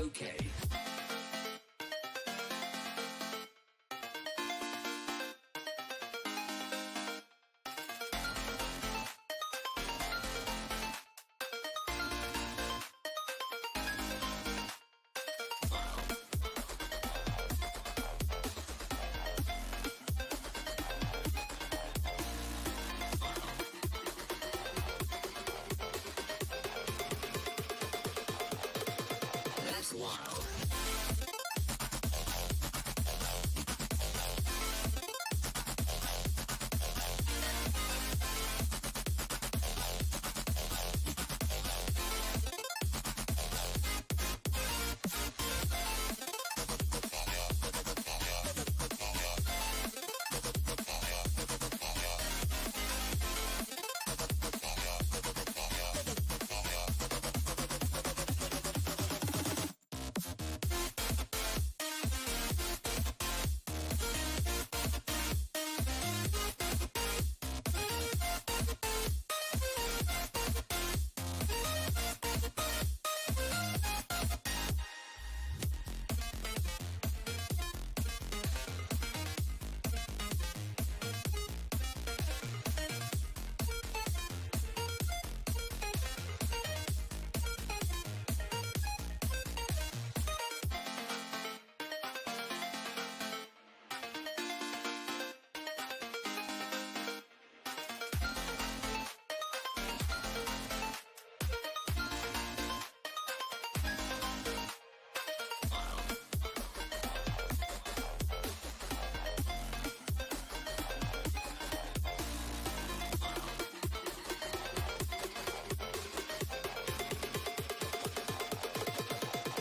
Okay. That's wild.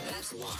That's wild.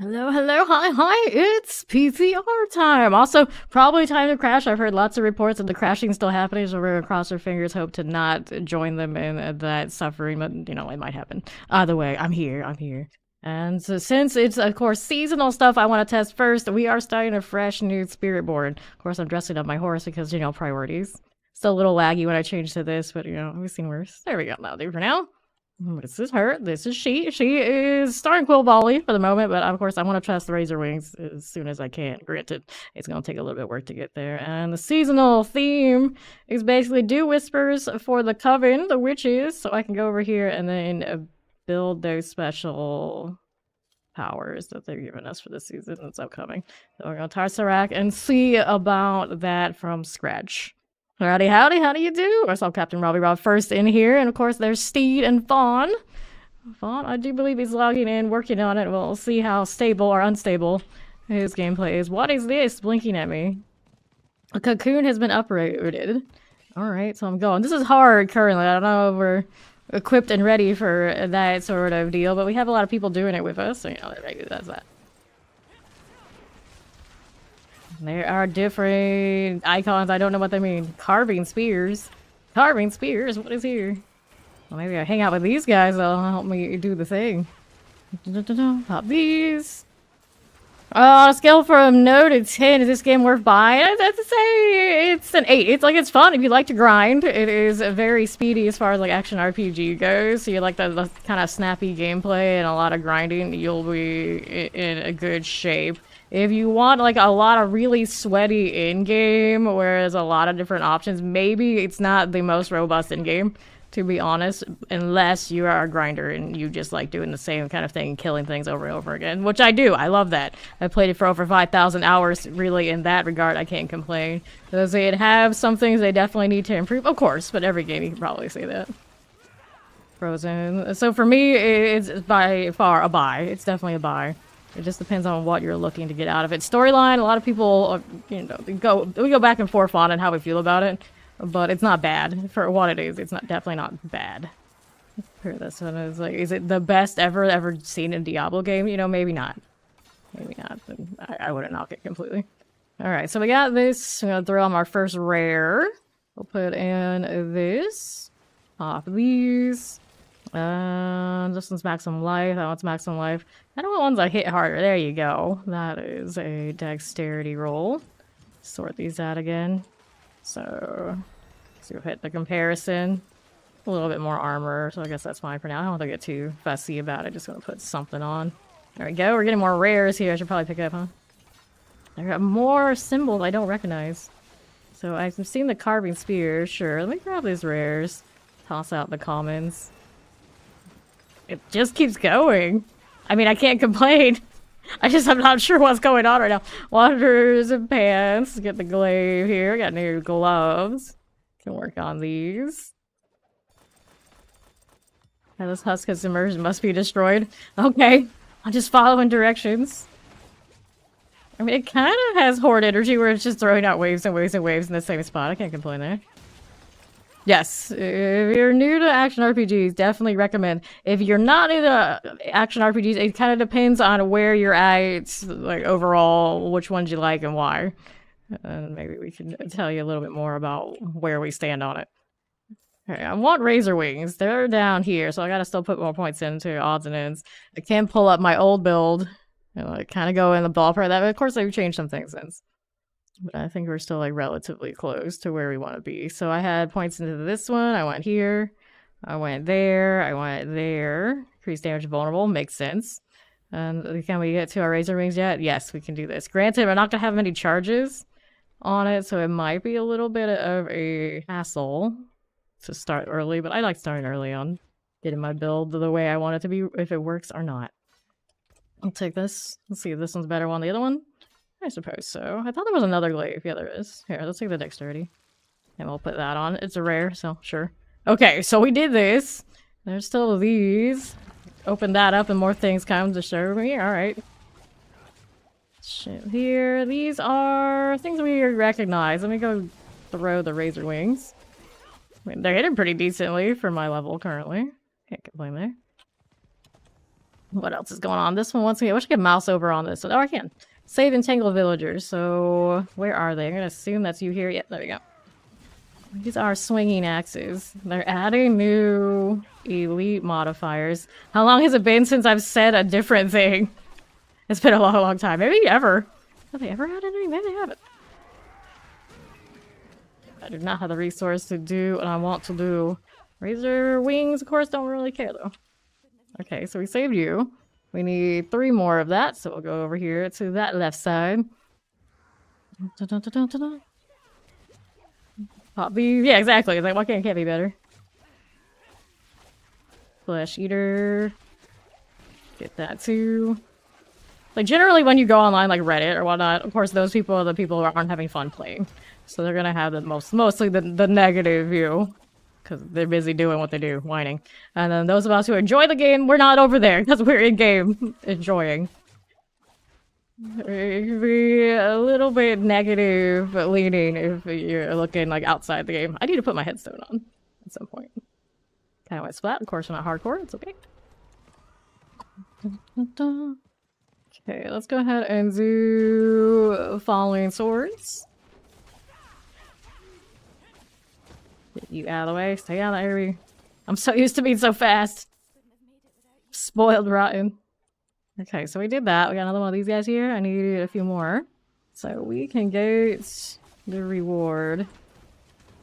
Hello, hello, hi, it's PTR time. Also, probably time to crash. I've heard lots of reports of the crashing still happening, so we're gonna cross our fingers, hope to not join them in that suffering, but, you know, it might happen. Either way, I'm here. And so since it's, of course, seasonal stuff I want to test first, we are starting a fresh new spirit board. Of course, I'm dressing up my horse because, you know, priorities. Still a little laggy when I change to this, but, you know, we've seen worse. There we go, that'll do for now. This is her. This is she. She is starting Quill Volley for the moment, but of course I want to test the Razor Wings as soon as I can. Granted, it's going to take a little bit of work to get there. And the seasonal theme is basically do whispers for the Coven, the witches, so I can go over here and then build those special powers that they're giving us for the season that's upcoming. So we're going to Tarsarak and see about that from scratch. Howdy, howdy, how do you do? I saw Captain Robbie Rob first in here, and of course there's Steed and Fawn. Fawn, I do believe he's logging in, working on it. We'll see how stable or unstable his gameplay is. What is this blinking at me? A cocoon has been uprooted. Alright, so I'm going. This is hard currently. I don't know if we're equipped and ready for that sort of deal, but we have a lot of people doing it with us, so you know, maybe that's that. There are different icons. I don't know what they mean. Carving spears. Carving spears? What is here? Well, maybe I hang out with these guys. They'll help me do the thing. Pop these. Oh, scale from 0 to 10. Is this game worth buying? I'd have to say it's an 8. It's fun if you like to grind. It is very speedy as far as like action RPG goes. So you like the kind of snappy gameplay and a lot of grinding. You'll be in a good shape. If you want like a lot of really sweaty in-game, whereas a lot of different options, maybe it's not the most robust in-game, to be honest, unless you are a grinder and you just like doing the same kind of thing, killing things over and over again, which I do. I love that. I played it for over 5,000 hours. Really, in that regard, I can't complain. Does it have some things they definitely need to improve? Of course, but every game you can probably say that. Frozen. So for me, it's by far a buy. It's definitely a buy. It just depends on what you're looking to get out of it. Storyline, a lot of people, you know, we go back and forth on and how we feel about it, but it's not bad for what it is. It's not definitely not bad. For this one, is like, is it the best ever seen in Diablo game? You know, maybe not. Maybe not. I wouldn't knock it completely. All right, so we got this. I'm gonna throw on our first rare. We'll put in this. Off these. This one's maximum life. That one's maximum life. I don't want ones that hit harder. There you go. That is a dexterity roll. Sort these out again. So we'll hit the comparison. A little bit more armor, so I guess that's fine for now. I don't want to get too fussy about it. Just gonna put something on. There we go. We're getting more rares here. I should probably pick up, huh? I got more symbols I don't recognize. So I've seen the carving spear. Sure. Let me grab these rares. Toss out the commons. It just keeps going. I mean, I can't complain. I'm not sure what's going on right now. Wanderers and pants. Get the glaive here. Got new gloves. Can work on these. This Huska's immersion must be destroyed. Okay. I'm just following directions. I mean, it kind of has horde energy where it's just throwing out waves and waves and waves in the same spot. I can't complain there. Yes, if you're new to action RPGs, definitely recommend. If you're not into action RPGs, it kind of depends on where you're at, like overall, which ones you like and why. And maybe we can tell you a little bit more about where we stand on it. Okay, I want Razor Wings. They're down here, so I gotta still put more points into odds and ends. I can pull up my old build and like kind of go in the ballpark of that, but of course they've changed some things since. But I think we're still like relatively close to where we want to be. So I had points into this one. I went here. I went there. I went there. Increased damage vulnerable. Makes sense. And can we get to our Razor Wings yet? Yes, we can do this. Granted, we're not going to have many charges on it, so it might be a little bit of a hassle to start early. But I like starting early on getting my build the way I want it to be, if it works or not. I'll take this. Let's see if this one's better than the other one. I suppose so. I thought there was another glaive. Yeah, there is. Here, let's take the dexterity. And we'll put that on. It's a rare, so sure. Okay, so we did this. There's still these. Open that up and more things come to show me. Alright. Shit here. These are things we recognize. Let me go throw the Razor Wings. I mean, they're hitting pretty decently for my level currently. Can't complain there. What else is going on? This one once again. I wish I could mouse over on this. Oh, I can. Save Entangled Villagers. So, where are they? I'm going to assume that's you here. Yep, there we go. These are swinging axes. They're adding new elite modifiers. How long has it been since I've said a different thing? It's been a long, long time. Maybe ever. Have they ever added any? Maybe they haven't. I do not have the resource to do what I want to do. Razor Wings, of course, don't really care, though. Okay, so we saved you. We need 3 more of that, so we'll go over here to that left side. Pop these. Yeah, exactly. It's like, why can't it be better? Flesh Eater. Get that too. Like, generally when you go online, like Reddit or whatnot, of course, those people are the people who aren't having fun playing. So they're gonna have the mostly the negative view. Because they're busy doing what they do, whining. And then those of us who enjoy the game, we're not over there, because we're in-game enjoying. It can be a little bit negative leaning if you're looking like outside the game. I need to put my headstone on at some point. Kind of went splat, of course we're not hardcore, it's okay. Okay, let's go ahead and do Falling Swords. Get you out of the way. Stay out of the area. I'm so used to being so fast. Spoiled rotten. Okay, so we did that. We got another one of these guys here. I need a few more. So we can get the reward.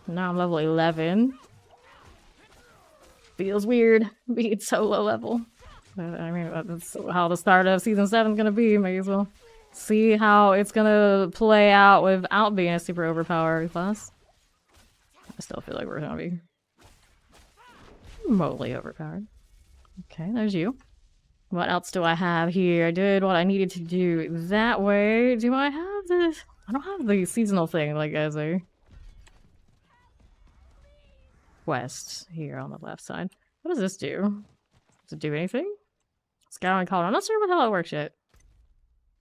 Now I'm level 11. Feels weird being so low level. But, I mean, that's how the start of Season 7 is going to be. May as well see how it's going to play out without being a super overpowered class. I still feel like we're gonna be remotely overpowered. Okay, there's you. What else do I have here? I did what I needed to do that way. Do I have this? I don't have the seasonal thing, like, as a quest here on the left side. What does this do? Does it do anything? Scouting call. I'm not sure how it works yet.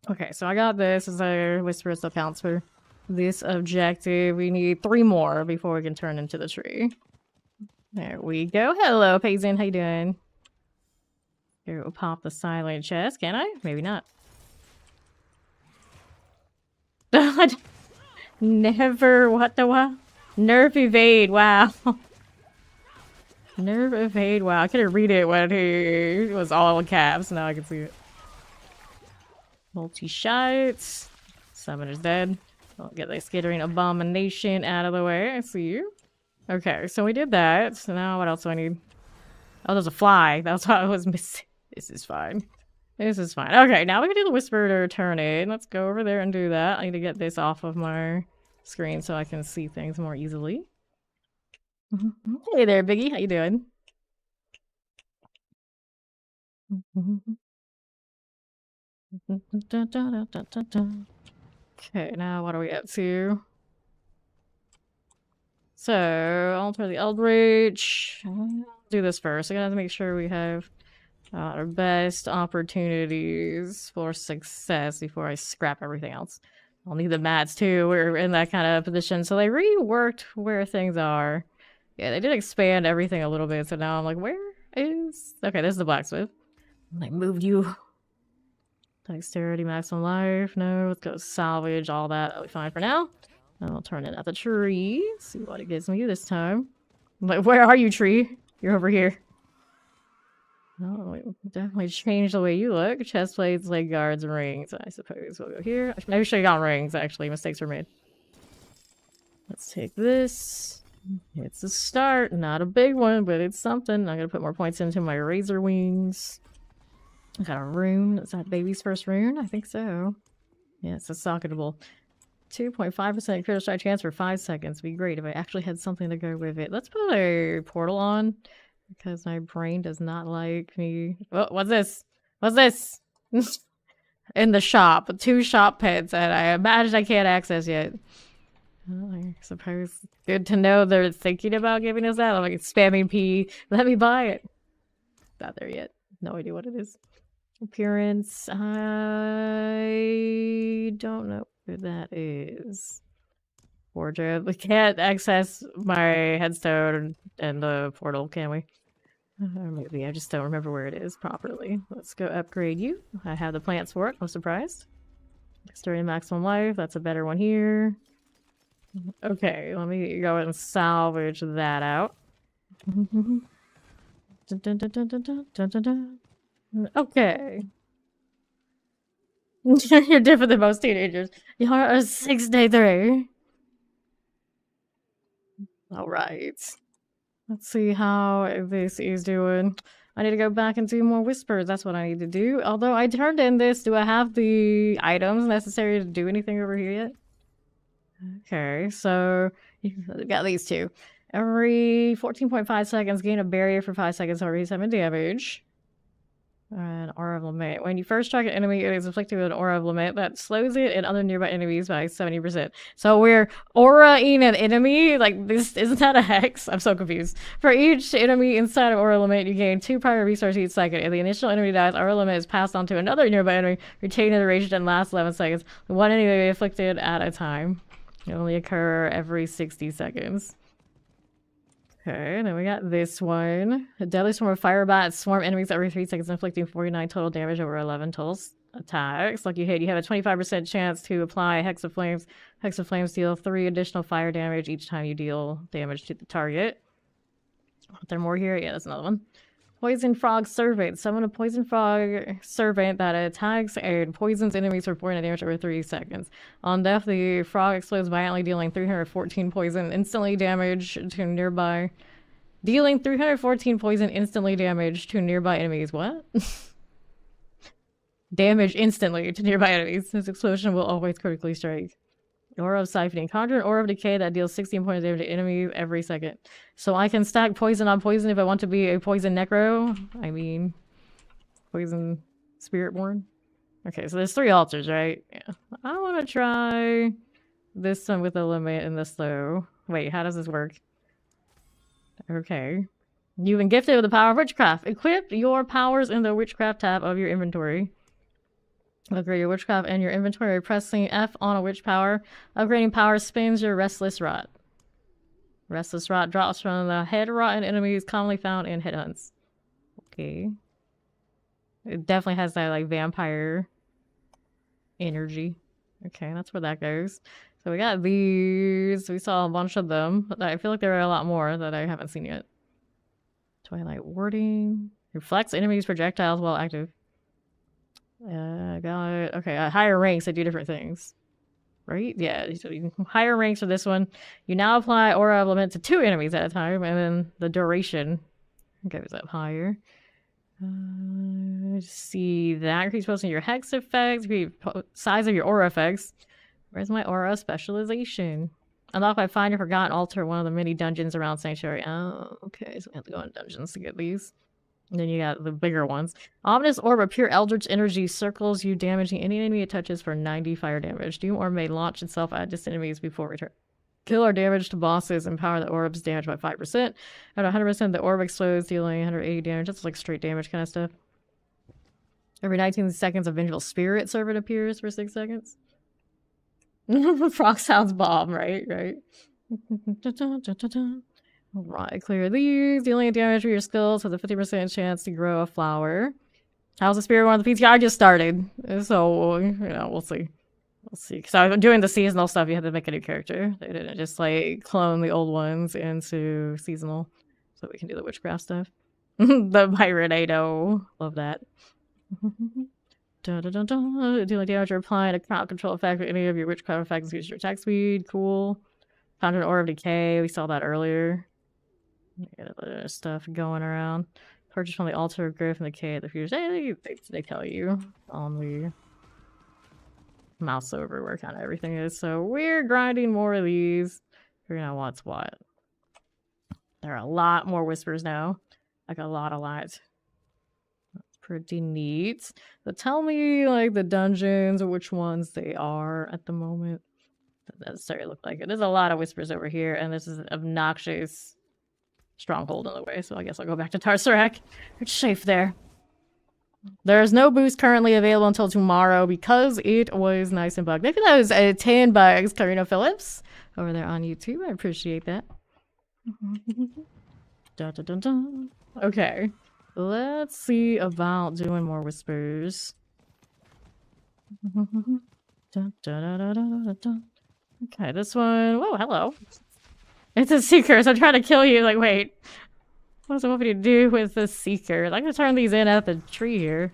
Okay, so I got this as a whisper, still counts for this objective. We need 3 more before we can turn into the tree. There we go. Hello, Payson. How you doing? Here, we'll pop the silent chest. Can I? Maybe not. Never. What the what? Nerf evade. Wow. Nerve evade. Wow, I couldn't read it when he was all in caps. Now I can see it. Multi-shots. Summoner's dead. I'll get the skittering abomination out of the way. I see you. Okay, so we did that. So now what else do I need? Oh, there's a fly. That's what I was missing. This is fine. This is fine. Okay, now we can do the whisper to return it. Let's go over there and do that. I need to get this off of my screen so I can see things more easily. Hey there, Biggie. How you doing? Okay, now what are we up to? So, alter the Eldritch. Do this first. I gotta make sure we have our best opportunities for success before I scrap everything else. I'll need the mats too. We're in that kind of position. So they reworked where things are. Yeah, they did expand everything a little bit. So now I'm like, where is... Okay, this is the blacksmith. I moved you. Dexterity, maximum life. No, let's go salvage all that. That'll be fine for now. And I'll turn it at the tree. See what it gives me this time. I'm like, where are you, tree? You're over here. Oh, definitely changed the way you look. Chest plates, leg guards, and rings. I suppose we'll go here. Maybe should have got rings, actually. Mistakes were made. Let's take this. It's a start. Not a big one, but it's something. I'm gonna put more points into my razor wings. I got a rune. Is that baby's first rune? I think so. Yeah, it's a socketable. 2.5% critical strike chance for 5 seconds. Would be great if I actually had something to go with it. Let's put a portal on. Because my brain does not like me. Oh, what's this? What's this? In the shop. 2 shop pits that I imagine I can't access yet. Well, I suppose good to know they're thinking about giving us that. I'm like spamming P. Let me buy it. Not there yet. No idea what it is. Appearance. I don't know who that is. Wardrobe. We can't access my headstone and the portal, can we? Or maybe I just don't remember where it is properly. Let's go upgrade you. I have the plants for it. I'm surprised. Dexterity maximum life. That's a better one here. Okay, let me go and salvage that out. Okay. You're different than most teenagers. You're a 63. Alright. Let's see how this is doing. I need to go back and do more whispers. That's what I need to do. Although I turned in this, do I have the items necessary to do anything over here yet? Okay, so we got these 2. Every 14.5 seconds, gain a barrier for 5 seconds or 7 damage. An aura of lament. When you first strike an enemy, it is afflicted with an aura of lament that slows it and other nearby enemies by 70%. So we're aura-ing an enemy? Like, this isn't that a hex? I'm so confused. For each enemy inside of aura lament, you gain 2 prior resources each second. If the initial enemy dies, aura lament is passed on to another nearby enemy, retained in the range and lasts 11 seconds. 1 enemy may be afflicted at a time. It only occur every 60 seconds. Okay, then we got this one. A deadly swarm of fire bats swarm enemies every 3 seconds, inflicting 49 total damage over 11 total attacks. Lucky hit, you have a 25% chance to apply Hex of Flames. Hex of Flames deal 3 additional fire damage each time you deal damage to the target. Are there more here? Yeah, that's another one. Poison Frog Servant. Summon a Poison Frog Servant that attacks and poisons enemies for 49 damage over 3 seconds. On death, the frog explodes violently, dealing 314 poison instantly damage to nearby... Dealing 314 poison instantly damage to nearby enemies. What? Damage instantly to nearby enemies. This explosion will always critically strike. Aura of Siphoning. Conjure an Aura of Decay that deals 16 points of damage to enemies every second. So I can stack poison on poison if I want to be a poison necro. I mean, poison spiritborn. Okay, so there's 3 altars, right? Yeah. I want to try this one with a limit and this low. Wait, how does this work? Okay. You've been gifted with the power of witchcraft. Equip your powers in the witchcraft tab of your inventory. Upgrade your witchcraft in your inventory by pressing F on a witch power. Upgrading power spins your restless rot. Restless rot drops from the head rotten enemies commonly found in headhunts. Okay. It definitely has that like vampire energy. Okay, that's where that goes. So we got these. We saw a bunch of them, but I feel like there are a lot more that I haven't seen yet. Twilight warding. Reflects enemies' projectiles while active. Got it. Okay, higher ranks, they do different things. Right? Yeah, so higher ranks for this one. You now apply aura element to 2 enemies at a time, and then the duration goes up higher. See that increase posting your hex effects, size of your aura effects. Where's my aura specialization? Unlock by find or forgotten altar one of the many dungeons around Sanctuary. Oh, okay, so we have to go in dungeons to get these. And then you got the bigger ones. Ominous orb of pure eldritch energy circles you, damaging any enemy it touches for 90 fire damage. Doom orb may launch itself at distant enemies before return. Kill or damage to bosses. Empower the orb's damage by 5%. At 100%, the orb explodes, dealing 180 damage. That's like straight damage kind of stuff. Every 19 seconds, a vengeful spirit servant appears for 6 seconds. Frog sounds bomb, right? Right. Alright, clear these. Dealing damage for your skills with a 50% chance to grow a flower. How's the spirit one of the PTR? I just started. So, you know, we'll see. We'll see. Because I'm doing the seasonal stuff, you had to make a new character. They didn't just, like, clone the old ones into seasonal. So we can do the witchcraft stuff. The Pyronado. Love that. Dealing damage or applying a crowd control effect with any of your witchcraft effects. Use your attack speed. Cool. Found an Aura of Decay. We saw that earlier. Got a lot of stuff going around. Purchase from the altar of growth and decay at the future. They tell you on the mouse over where kind of everything is. So we're grinding more of these. Figuring out what's what. There are a lot more whispers now. Like a lot. That's pretty neat. But tell me, like, the dungeons or which ones they are at the moment. Doesn't necessarily look like it. There's a lot of whispers over here, and this is an obnoxious stronghold in the way, so I guess I'll go back to Tarsarak. It's safe there. There's no boost currently available until tomorrow because it was nice and bugged. Maybe that was 10 bugs, Karina Phillips, over there on YouTube. I appreciate that. Dun, dun, dun, dun. Okay. Let's see about doing more whispers. Dun, dun, dun, dun, dun, dun. Okay, this one. Whoa, hello. It's a seeker, so I'm trying to kill you. Like, wait. What does it want me to do with the seeker? I'd like to turn these in at the tree here.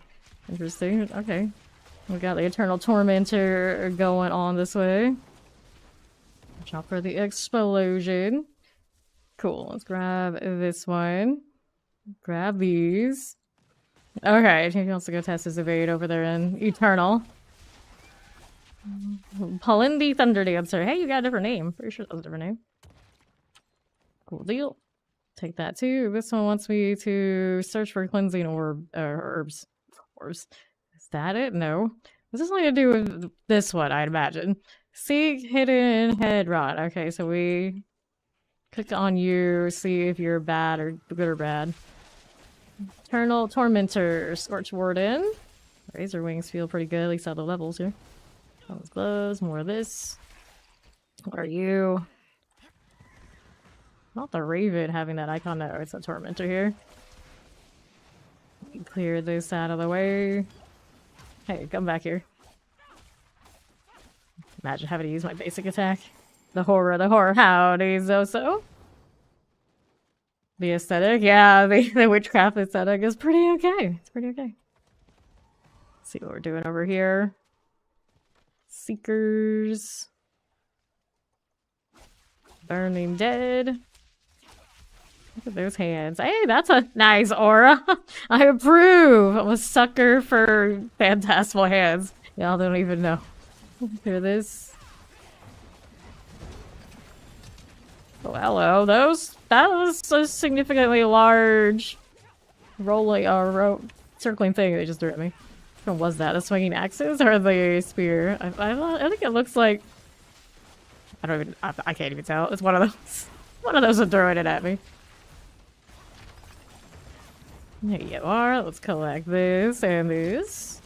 Interesting. Okay. We got the Eternal Tormentor going on this way. Watch out for the explosion. Cool. Let's grab this one. Grab these. Okay, I think he wants to go test his evade over there in Eternal. Palindi Thunder Dancer. Hey, you got a different name. Pretty sure that was a different name. Cool deal. Take that too. This one wants me to search for cleansing herbs. Is that it? No. What's this something to do with this one, I'd imagine? Seek hidden head rot. Okay, so we click on you, see if you're bad or good or bad. Eternal Tormentor, Scorch Warden. Razor Wings feel pretty good, at least at the levels here. Those gloves, more of this. What are you? Not the Raven having that icon, no, it's a Tormentor here. Clear this out of the way. Hey, come back here. Imagine having to use my basic attack. The horror, howdy, Zoso. The aesthetic, yeah, the witchcraft aesthetic is pretty okay. It's pretty okay. Let's see what we're doing over here. Seekers. Burning Dead. Look at those hands. Hey, that's a nice aura. I approve. I'm a sucker for phantasmal hands. Y'all don't even know. Hear this? Oh, hello. That was a significantly large rolling, circling thing they just threw at me. Which one was that? The swinging axes or the spear? I think it looks like... I can't even tell. It's one of those. One of those are throwing it at me. There you are. Let's collect this and this.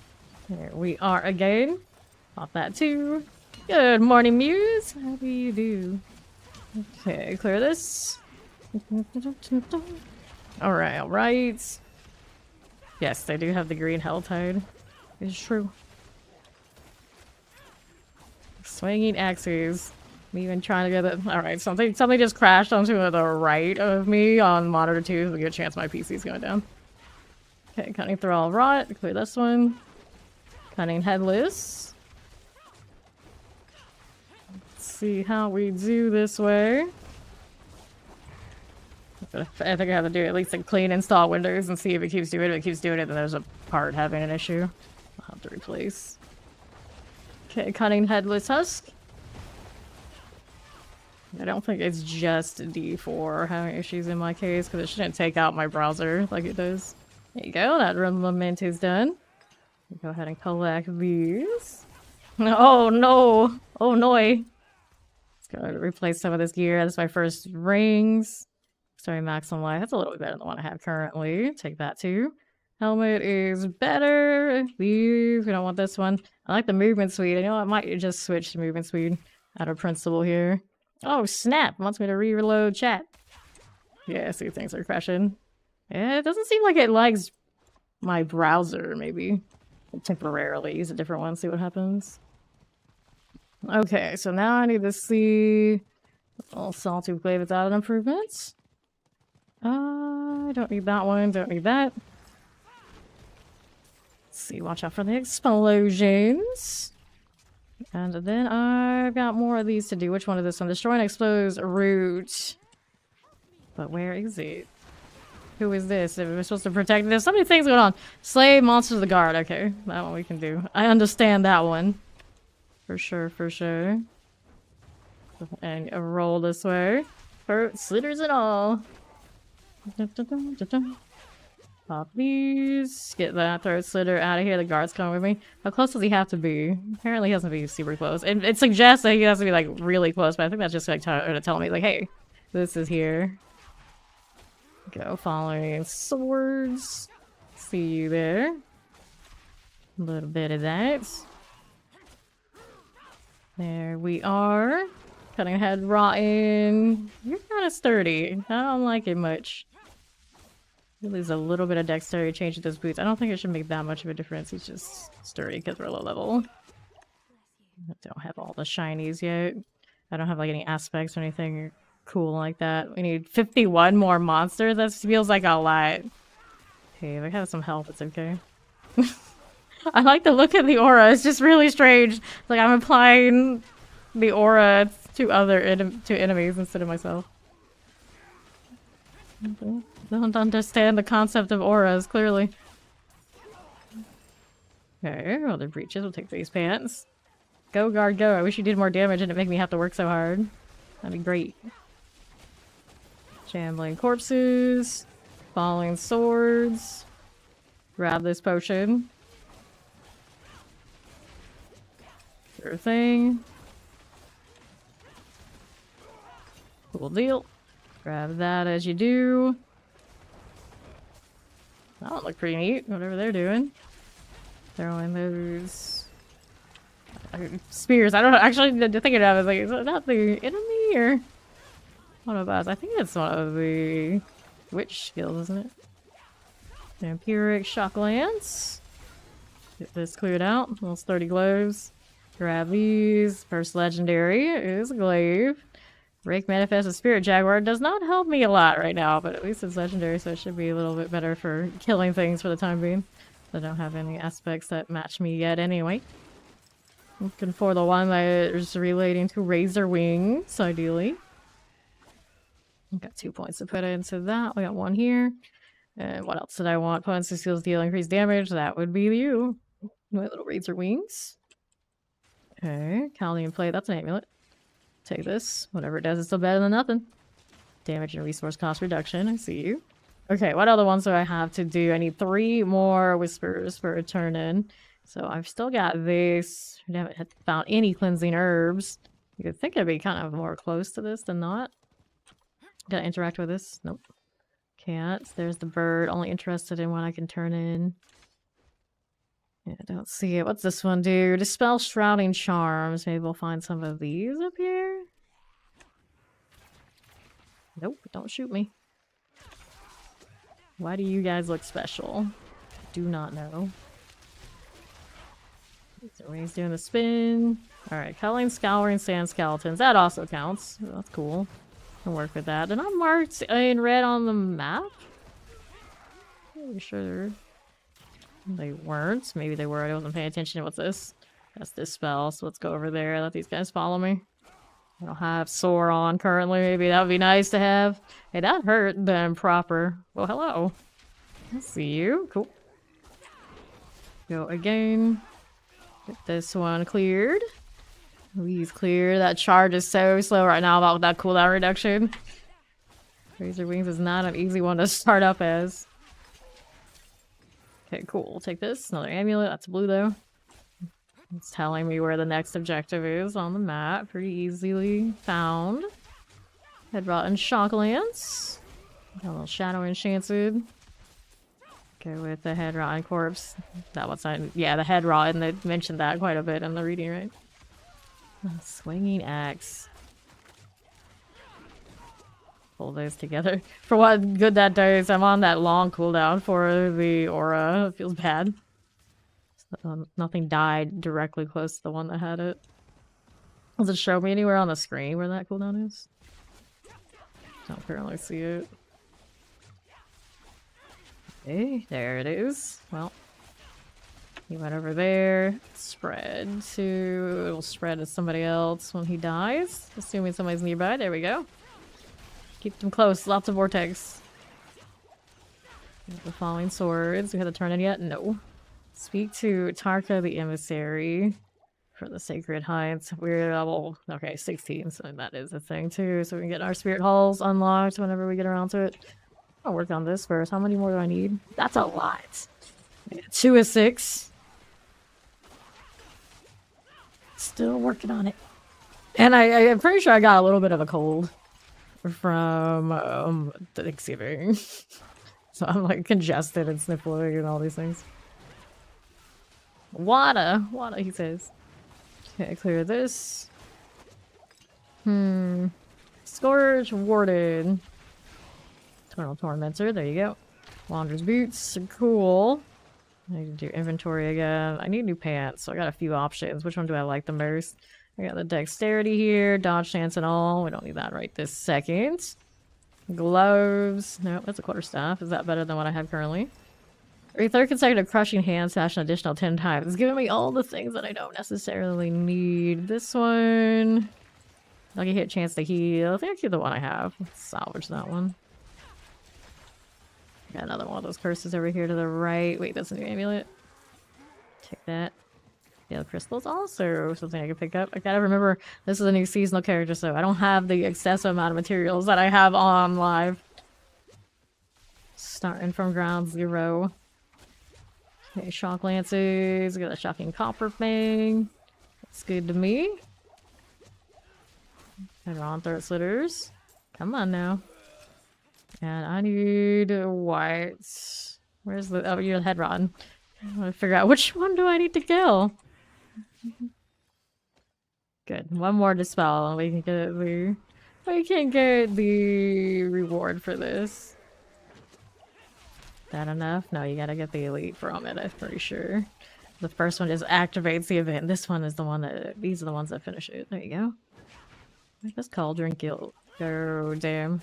There we are again. Pop that too. Good morning, Muse. How do you do? Okay, clear this. Alright, alright. Yes, they do have the green Helltide. It's true. Swinging axes. I'm even trying to get it. Alright, something just crashed onto the right of me on monitor 2. There's a good chance my PC's going down. Okay, cutting through all rot. Clear this one. Cutting headless. Let's see how we do this way. I think I have to do at least a clean install Windows and see if it keeps doing it. If it keeps doing it, then there's a part having an issue. I'll have to replace. Okay, cutting headless husk. I don't think it's just D4 having issues in my case, because it shouldn't take out my browser like it does. There you go, that lament is done. Go ahead and collect these. Oh no! Oh no! Let's go ahead and replace some of this gear. That's my first rings. Sorry, maximum life. That's a little bit better than the one I have currently. Take that too. Helmet is better. These, we don't want this one. I like the movement speed. I know I might just switch to movement speed out of principle here. Oh snap! It wants me to reload chat. Yeah, see, things are crashing. Yeah, it doesn't seem like it lags my browser, maybe. Temporarily use a different one, see what happens. Okay, so now I need to see... All sawtooth blade without improvements. I don't need that one, don't need that. Let's see, watch out for the explosions. And then I've got more of these to do. Which one is this one? Destroy and expose root. But where is it? Who is this? We're supposed to protect. There's so many things going on. Slay monsters of the guard. Okay, that one we can do. I understand that one. For sure, for sure. And roll this way. For slitters and all. Pop these. Get that throat slitter out of here. The guard's coming with me. How close does he have to be? Apparently he has to be super close. It suggests that he has to be like really close, but I think that's just like telling me like, hey, this is here. Go following swords. See you there. A little bit of that. There we are. Cutting head rotten. You're kind of sturdy. I don't like it much. There's a little bit of dexterity change to those boots. I don't think it should make that much of a difference. He's just sturdy because we're low level. I don't have all the shinies yet. I don't have like any aspects or anything cool like that. We need 51 more monsters. That feels like a lot. Hey, if I have some health, it's okay. I like the look of the aura. It's just really strange. It's like I'm applying the aura to enemies instead of myself. Don't understand the concept of auras, clearly. Okay, other breaches. We'll take these pants. Go, guard, go. I wish you did more damage and it make me have to work so hard. That'd be great. Shambling corpses. Falling swords. Grab this potion. Sure thing. Cool deal. Grab that as you do. That would look pretty neat, whatever they're doing. Throwing those spears. I don't know. Actually, thinking of it, like, is that the enemy or one of us? I think it's one of the witch skills, isn't it? Vampiric shock lance. Get this cleared out. Almost 30 gloves. Grab these. First legendary is glaive. Rake manifest a spirit jaguar. Does not help me a lot right now, but at least it's legendary, so it should be a little bit better for killing things for the time being. I don't have any aspects that match me yet anyway. Looking for the one that is relating to razor wings, ideally. I've got 2 points to put into that. We got one here. And what else did I want? Potency skills deal increased damage. That would be you. My little razor wings. Okay, Chaldean plate. That's an amulet. Take this. Whatever it does, it's still better than nothing. Damage and resource cost reduction. I see you. Okay, what other ones do I have to do? I need 3 more whispers for a turn in. So I've still got this. I haven't found any cleansing herbs. You could think I'd be kind of more close to this than not. Gotta interact with this. Nope. Can't. There's the bird. Only interested in what I can turn in. Yeah, I don't see it. What's this one do? Dispel Shrouding Charms. Maybe we'll find some of these up here. Nope, don't shoot me. Why do you guys look special? Do not know. So he's doing the spin. Alright, culling, scouring, sand skeletons. That also counts. That's cool. Can work with that. They're not marked in red on the map? Pretty sure they weren't. Maybe they were. I wasn't paying attention. What's this? That's this spell. So let's go over there. Let these guys follow me. I don't have Soar on currently. Maybe that would be nice to have. Hey, that hurt them proper. Well, hello. I see you. Cool. Go again. Get this one cleared. These clear. That charge is so slow right now about that cooldown reduction. Razor Wings is not an easy one to start up as. Okay, cool. We'll take this. Another amulet. That's blue, though. It's telling me where the next objective is on the map. Pretty easily found. Headrot and Shocklands. Got a little Shadow Enchanted. Go with the Headrot and Corpse. That was yeah, the Headrot, and they mentioned that quite a bit in the reading, right? Swinging Axe. Pull those together. For what good that does, I'm on that long cooldown for the aura. It feels bad. Nothing died directly close to the one that had it. Does it show me anywhere on the screen where that cooldown is? Don't currently see it. Okay, there it is. Well, he went over there. Spread to... It'll spread to somebody else when he dies. Assuming somebody's nearby. There we go. Keep them close. Lots of vortex. The falling swords. We had to turn it yet? No. Speak to Tarka the Emissary for the Sacred Heights. We're level, okay, 16, so that is a thing too. So we can get our Spirit Halls unlocked whenever we get around to it. I'll work on this first. How many more do I need? That's a lot. 2 of 6. Still working on it. And I'm pretty sure I got a little bit of a cold from Thanksgiving. So I'm like congested and sniffling and all these things. Wada, he says. Okay, clear this. Scourge Warden. Eternal Tormentor, there you go. Wanderer's Boots, cool. I need to do inventory again. I need new pants, so I got a few options. Which one do I like the most? I got the Dexterity here, Dodge Chance and all. We don't need that right this second. Gloves. No, that's a quarterstaff. Is that better than what I have currently? A third consecutive crushing hand slash an additional 10 times. It's giving me all the things that I don't necessarily need. This one. I'll get a chance to heal. I think I'll keep the one I have. Let's salvage that one. Got another one of those curses over here to the right. Wait, that's a new amulet. Take that. Yellow crystals also something I can pick up. I gotta remember this is a new seasonal character, so I don't have the excessive amount of materials that I have on live. Starting from ground zero. Okay, shock lances. We got a shocking copper thing. That's good to me. And on throat slitters. Come on now. And I need white. Where's the... Oh, you're the head rod. I want to figure out which one do I need to kill. Good. One more dispel and we can get the reward for this. That enough? No, you gotta get the elite from it, I'm pretty sure. The first one just activates the event. This one is the one that... These are the ones that finish it. There you go. This Cauldron Guild. Oh, damn.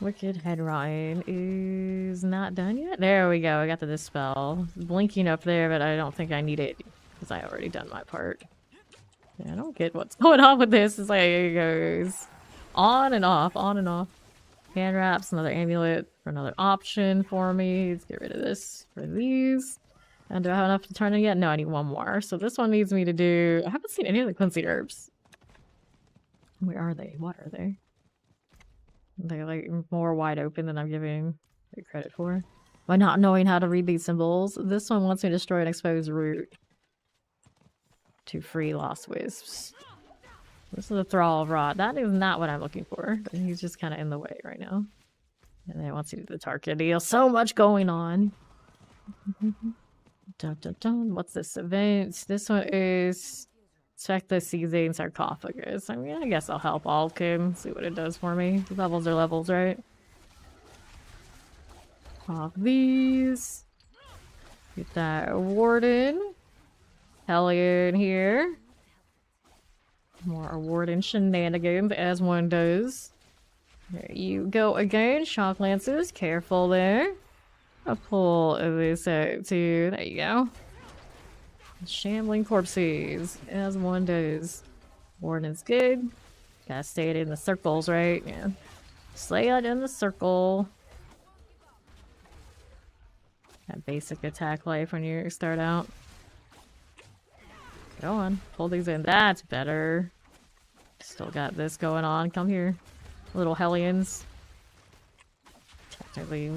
Wicked Head Rotting is not done yet. There we go. I got the dispel. It's blinking up there, but I don't think I need it because I already done my part. Yeah, I don't get what's going on with this. It's like it goes on and off, on and off. Hand wraps, another amulet for another option for me. Let's get rid of this for these. And do I have enough to turn it yet? No, I need one more. So this one needs me to do... I haven't seen any of the cleansing herbs. Where are they? What are they? They're like more wide open than I'm giving it credit for. By not knowing how to read these symbols, this one wants me to destroy an exposed root to free lost wisps. This is a Thrall of Rot. That is not what I'm looking for. He's just kind of in the way right now. And then once you do the Tarka deal, so much going on. Dun, dun, dun. What's this event? This one is check the seething sarcophagus. I mean, I guess I'll help Alkin, see what it does for me. Levels are levels, right? Pop these. Get that warden. Hellion here. More warden shenanigans, as one does. There you go again. Shock lances. Careful there. I'll pull this out too. There you go. Shambling corpses, as one does. Warden's good. Gotta stay in the circles, right? Yeah. Stay out in the circle. That basic attack life when you start out. Go on. Pull these in. That's better. Still got this going on. Come here. Little hellions. Technically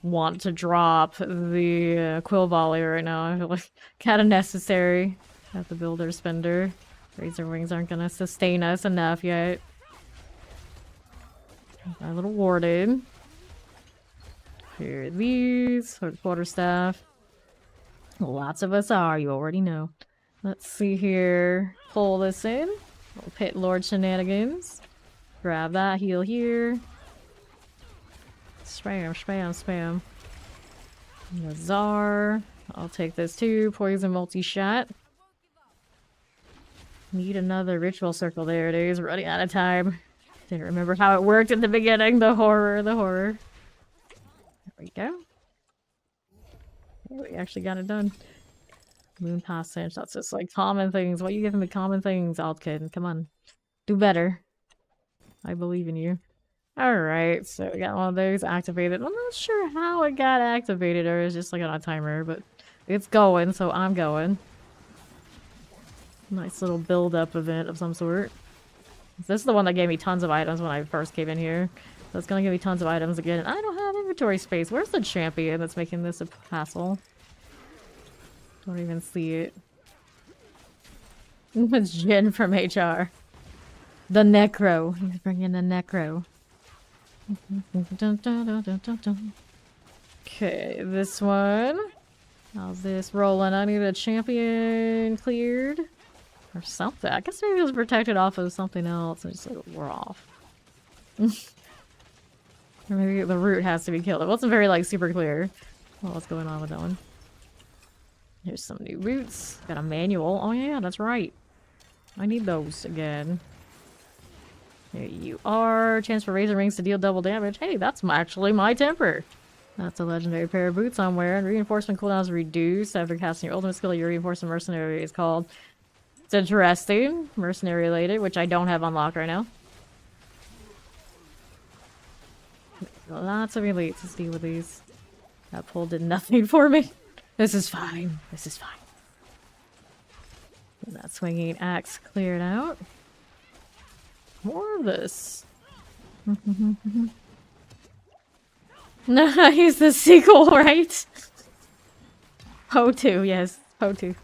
want to drop the quill volley right now. I feel like kind of necessary. Got the builder spender. Razor wings aren't gonna sustain us enough yet. Our little warden. Here are these. Quarterstaff. Lots of us are, you already know. Let's see here. Pull this in. Little Pit Lord Shenanigans. Grab that, heal here. Spam, spam, spam. Nazar. I'll take this too. Poison multi-shot. Need another ritual circle. There it is. Running out of time. Didn't remember how it worked at the beginning. The horror, the horror. There we go. We actually got it done. Moon passage. That's just like common things. What are you giving me common things, Altkin? Come on. Do better. I believe in you. Alright, so we got one of those activated. I'm not sure how it got activated, or it's just like on a timer, but it's going, so I'm going. Nice little build-up event of some sort. This is the one that gave me tons of items when I first came in here. So it's gonna give me tons of items again. And I don't have inventory space. Where's the champion that's making this a hassle? Don't even see it. It's Jin from HR. The Necro. He's bringing the Necro. Okay, this one. How's this rolling? I need a champion cleared. Or something. I guess maybe it was protected off of something else. And just like, we're off. Or maybe the root has to be killed. It wasn't very, like, super clear. Well, what's going on with that one? Here's some new roots. Got a manual. Oh yeah, that's right. I need those again. There you are. Chance for razor rings to deal double damage. Hey, that's actually my temper. That's a legendary pair of boots I'm wearing. Reinforcement cooldowns reduced after casting your ultimate skill. Your reinforcement mercenary is called. It's interesting. Mercenary related, which I don't have unlocked right now. Lots of elites. Let's deal with these. That pull did nothing for me. This is fine. This is fine. And that swinging axe cleared out. More of this. No, he's the sequel, right? Po2, yes. Po2.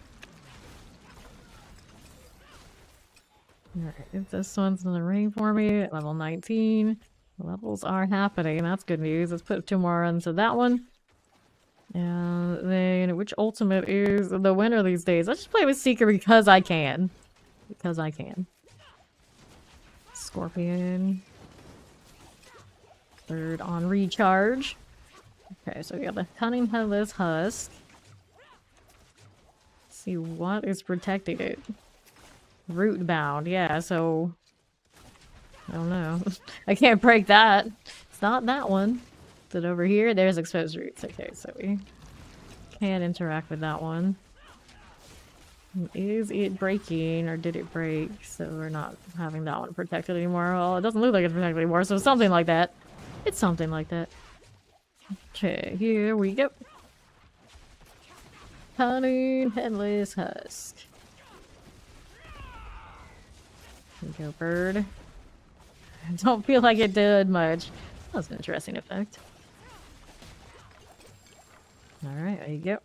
Alright, this one's in the ring for me at level 19. Levels are happening. That's good news. Let's put 2 more into that one. And then, which ultimate is the winner these days? Let's just play with Seeker because I can. Because I can. Scorpion. 3rd on recharge. Okay, so we got the Cunning Headless Husk. Let's see what is protecting it. Root bound, yeah, so... I don't know. I can't break that. It's not that one. Is it over here? There's exposed roots. Okay, so we can interact with that one. Is it breaking, or did it break? So we're not having that one protected anymore. Well, it doesn't look like it's protected anymore, so something like that. It's something like that. Okay, here we go. Cunning Headless Husk. Here we go, bird. I don't feel like it did much. That was an interesting effect. Alright, there you go.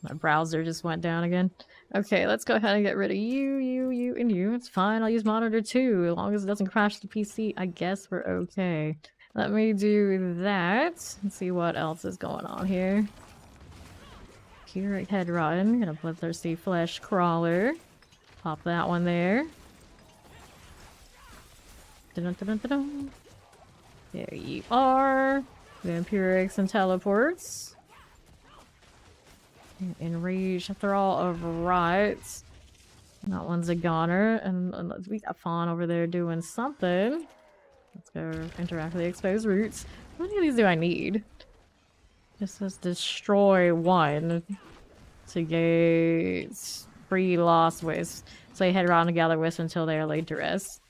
My browser just went down again. Okay, let's go ahead and get rid of you, and you. It's fine, I'll use monitor too. As long as it doesn't crash the PC, I guess we're okay. Let me do that and see what else is going on here. Curate head rotten. Gonna bloodthirsty flesh crawler. Pop that one there. Dun-dun-dun-dun-dun. There you are. Vampirics and teleports. Enrage, Thrall of Rot. That one's a goner. And we got Fawn over there doing something. Let's go interact with the exposed roots. How many of these do I need? This says destroy one to get free lost wisp. So they head around and gather wisps until they are laid to rest.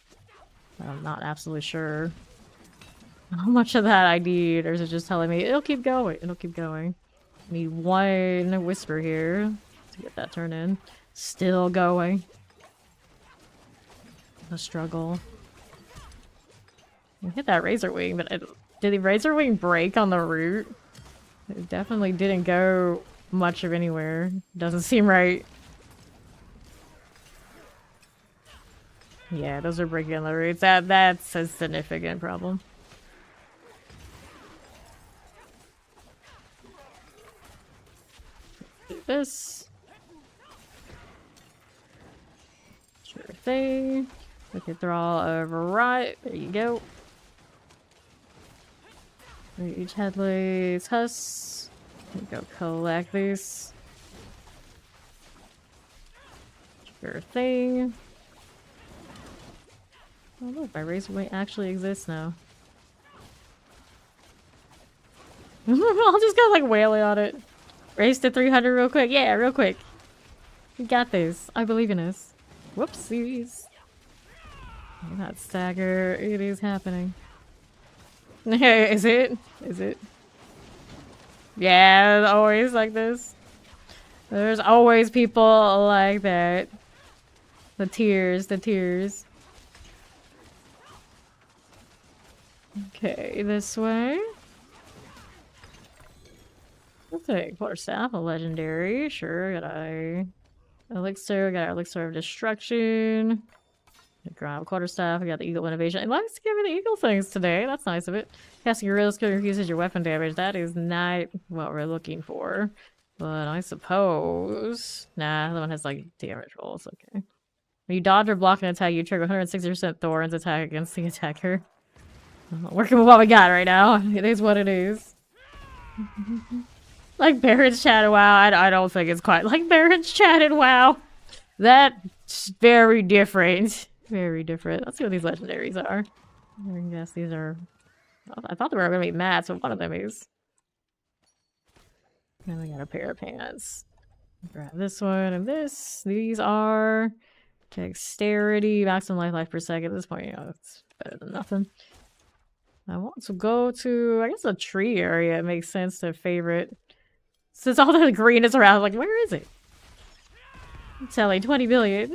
I'm not absolutely sure how much of that I need, or is it just telling me it'll keep going? It'll keep going. I need one whisper here to get that turned in. Still going. The struggle. I hit that razor wing, but did the razor wing break on the route? It definitely didn't go much of anywhere. Doesn't seem right. Yeah, those are breaking on the roots. That's a significant problem. Do this. Sure thing. Look at Thrall over right. There you go. Each headlights hus. Go collect these. Sure thing. Oh look, my razor weight actually exists now. I'll just go like wailing on it. Race to 300 real quick. Yeah, real quick. We got this. I believe in us. Whoopsies. That stagger. It is happening. Is it? Is it? Yeah, always like this. There's always people like that. The tears, the tears. Okay, this way. We'll take quarterstaff, a legendary. Sure, got a elixir, got our elixir of destruction. Grab quarterstaff, we got the eagle innovation. It likes to give me the eagle things today. That's nice of it. Casting your real skill increases your weapon damage. That is not what we're looking for. But I suppose... Nah, that one has like damage rolls. Okay. When you dodge or block an attack, you trigger 160% Thorns attack against the attacker. Working with what we got right now. It is what it is. Like Baron's chat in WoW. I don't think it's quite like Baron's chat in WoW. That's very different. Very different. Let's see what these legendaries are. I guess these are... I thought they were going to be mats, but one of them is. And we got a pair of pants. Grab this one and this. These are... Dexterity, maximum life per second. At this point, you know, it's better than nothing. I want to go to, I guess, a tree area. It makes sense to favorite. Since all the green is around, like, where is it? I'm telling 20 billion.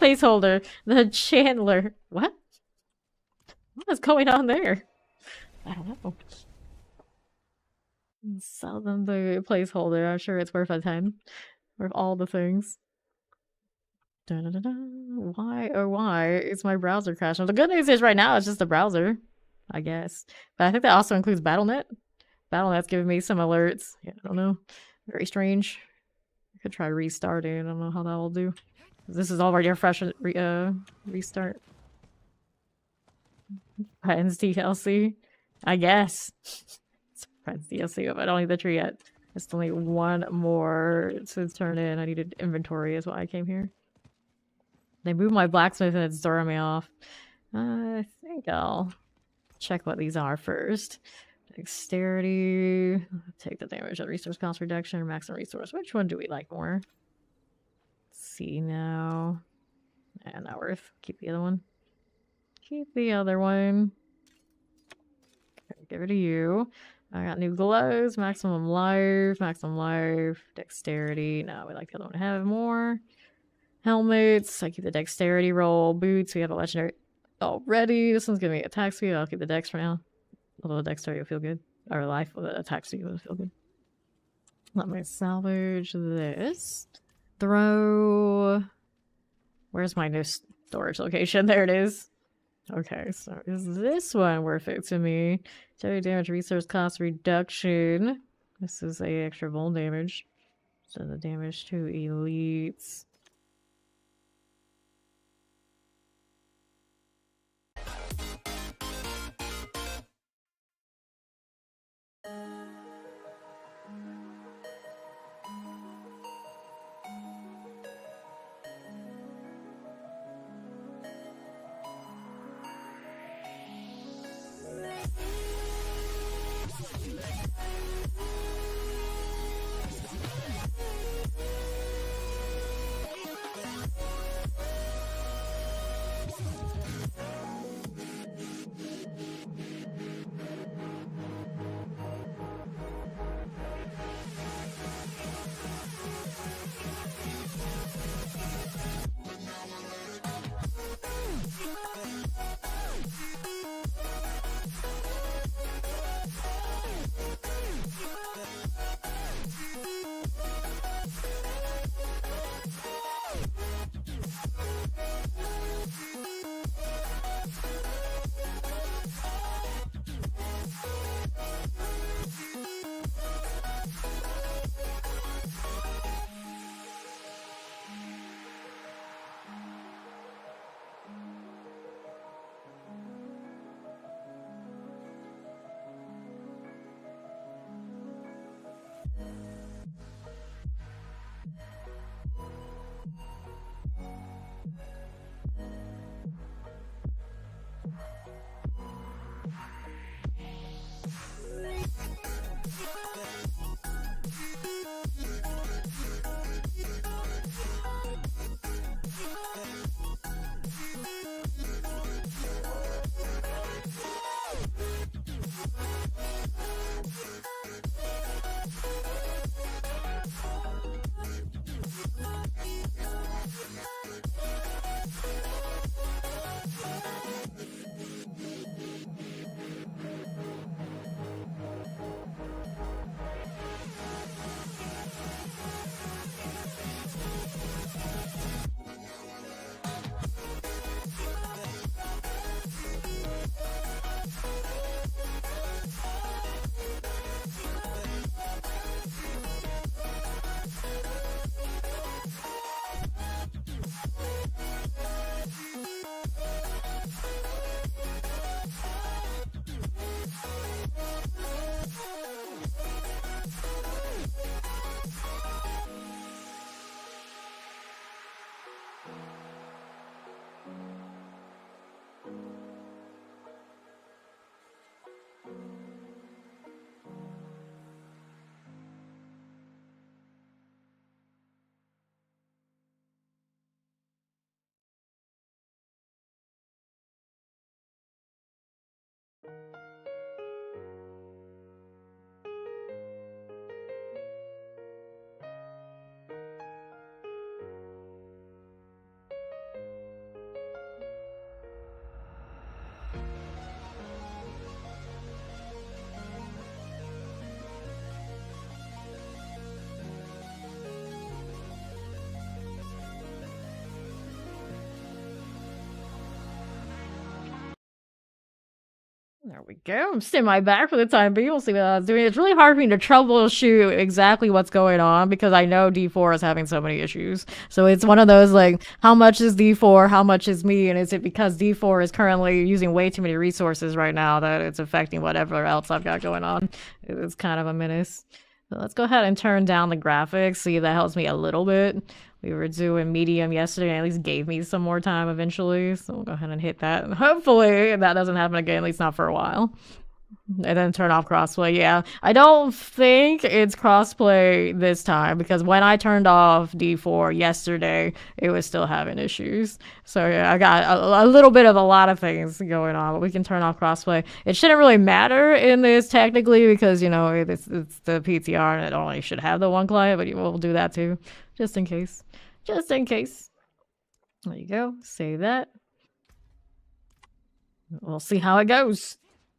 Placeholder. The Chandler. What? What is going on there? I don't know. Sell them the placeholder. I'm sure it's worth a 10. Worth all the things. Da -da -da -da. Why, oh why is my browser crashing? The good news is right now it's just the browser, I guess. But I think that also includes BattleNet. BattleNet's giving me some alerts. Yeah, I don't know. Very strange. I could try restarting. I don't know how that will do. This is already a fresh restart. Friends DLC. I guess. It's Friends DLC, but I don't need the tree yet. I still need one more to turn in. I needed inventory is why I came here. They moved my blacksmith and it's throwing me off. I think I'll check what these are first. Dexterity. Take the damage of resource cost reduction or maximum resource. Which one do we like more? Let's see now. Nah, not worth. Keep the other one. Keep the other one. Okay, give it to you. I got new gloves. Maximum life. Maximum life. Dexterity. No, we like the other one to have more. Helmets. I keep the dexterity roll. Boots. We have a legendary already. This one's gonna be attack speed. I'll keep the dex for now. Although the dexterity will feel good. Or life with the attack speed will feel good. Let me salvage this. Throw. Where's my new storage location? There it is. Okay, so is this one worth it to me? Total damage resource cost reduction. This is a extra vuln damage. So the damage to elites. There we go. I'm sitting my back for the time being. We'll see what I was doing. It's really hard for me to troubleshoot exactly what's going on because I know D4 is having so many issues. So it's one of those like, how much is D4? How much is me? And is it because D4 is currently using way too many resources right now that it's affecting whatever else I've got going on? It's kind of a menace. So let's go ahead and turn down the graphics. See if that helps me a little bit. We were doing medium yesterday and at least gave me some more time eventually. So we'll go ahead and hit that. And hopefully that doesn't happen again, at least not for a while. And then turn off crossplay. Yeah, I don't think it's crossplay this time because when I turned off D4 yesterday, it was still having issues. So yeah, I got a little bit of a lot of things going on, but we can turn off crossplay. It shouldn't really matter in this technically because, you know, it's the PTR and it only should have the one client, but we'll do that too, just in case. Just in case. There you go. Save that. We'll see how it goes.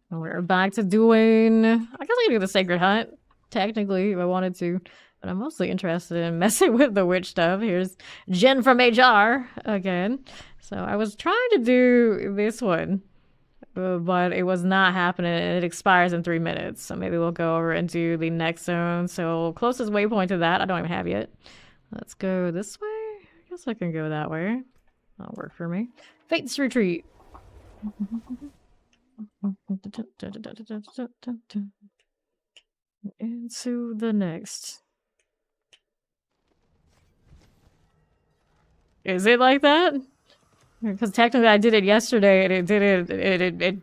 We're back to doing... I guess I can do the Sacred Hunt, technically, if I wanted to. But I'm mostly interested in messing with the witch stuff. Here's Jen from HR again. So I was trying to do this one, but it was not happening. It expires in 3 minutes. So maybe we'll go over and do the next zone. So closest waypoint to that, I don't even have yet. Let's go this way. I guess I can go that way. That'll work for me. Fate's Retreat. Into the next. Is it like that? Because technically I did it yesterday and it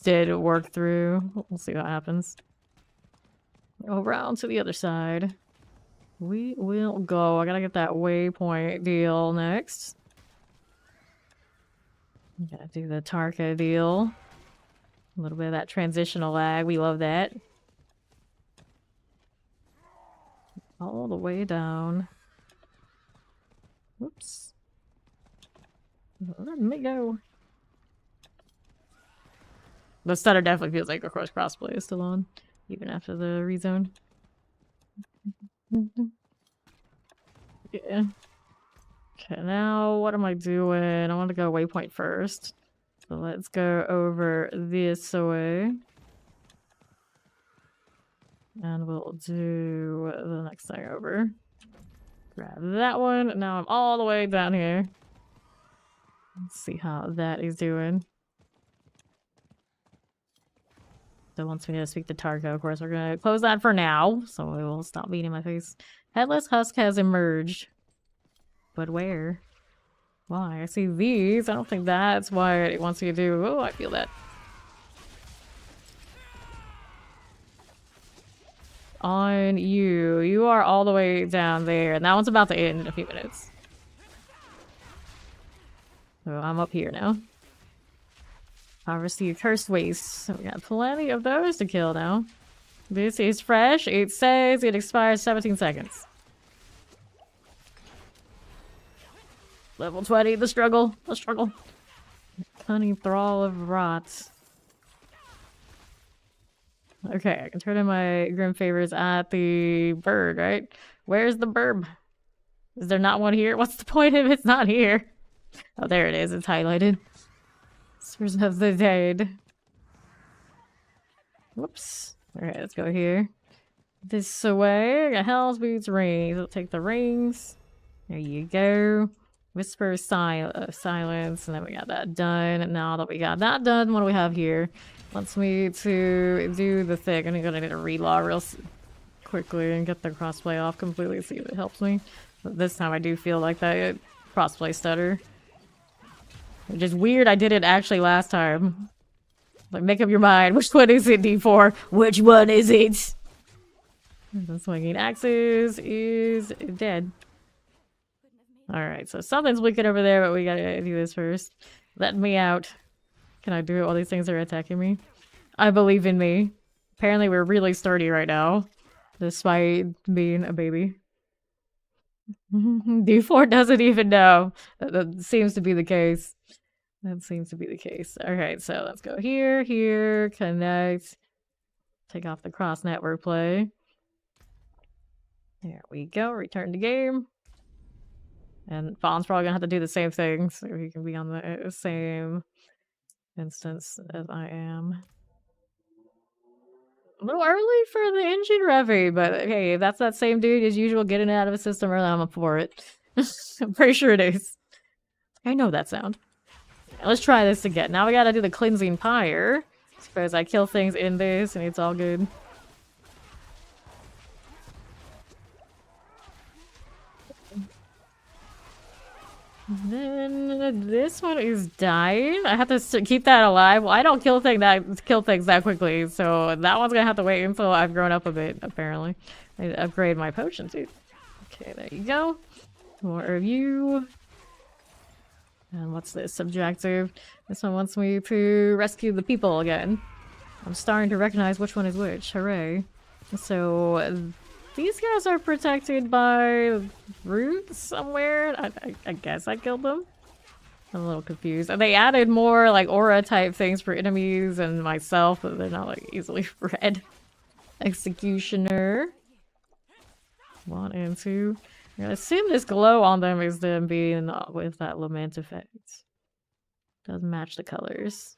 did work through. We'll see what happens. Around to the other side. We will go. I gotta get that waypoint deal next. Gotta do the Tarka deal. A little bit of that transitional lag. We love that. All the way down. Whoops. Let me go. The stutter definitely feels like, of course, crossplay is still on, even after the rezone. Yeah. Okay, now what am I doing? I want to go waypoint first. So let's go over this way. And we'll do the next thing over. Grab that one. Now I'm all the way down here. Let's see how that is doing. So wants me to speak to Tarko, of course, we're gonna close that for now. So we will stop beating my face. Headless Husk has emerged. But where? Why? I see these. I don't think that's why it wants me to do. Oh, I feel that. On you. You are all the way down there. And that one's about to end in a few minutes. So I'm up here now. Harvest the cursed waste. So we got plenty of those to kill now. This is fresh. It says it expires 17 seconds. Level 20, the struggle. The struggle. Cunning thrall of rot. Okay, I can turn in my grim favors at the bird, right? Where's the burb? Is there not one here? What's the point if it's not here? Oh, there it is. It's highlighted. Spurs of the Dead. Whoops. Alright, let's go here. This way. I got Hell's Boots rings. I'll take the rings. There you go. Whisper silence. And then we got that done. And now that we got that done, what do we have here? Wants me to do the thing. I'm gonna need to reload real quickly and get the crossplay off completely, see if it helps me. But this time I do feel like that crossplay stutter. Which is weird, I did it actually last time. Like, make up your mind. Which one is it, D4? Which one is it? The swinging axes is dead. Alright, so something's wicked over there, but we gotta do this first. Let me out. Can I do it while these things are attacking me? I believe in me. Apparently we're really sturdy right now. Despite being a baby. D4 doesn't even know. That seems to be the case. That seems to be the case. Alright, so let's go here, here, connect. Take off the cross network play. There we go, return to game. And Fawn's probably gonna have to do the same thing, so he can be on the same instance as I am. A little early for the engine revving, but hey, if that's that same dude as usual getting it out of his system early, I'm up for it. I'm pretty sure it is. I know that sound. Let's try this again. Now we gotta do the cleansing pyre. Suppose I kill things in this and it's all good. Then this one is dying. I have to keep that alive. Well, I don't kill things that quickly, so that one's gonna have to wait until I've grown up a bit. Apparently, I upgrade my potion too. Okay, there you go. More of you. And what's this objective? This one wants me to rescue the people again. I'm starting to recognize which one is which. Hooray! So these guys are protected by roots somewhere. I guess I killed them. I'm a little confused. And they added more like aura type things for enemies and myself, but they're not like easily read. Executioner. 1 and 2. I assume this glow on them is them being with that lament effect. Doesn't match the colors.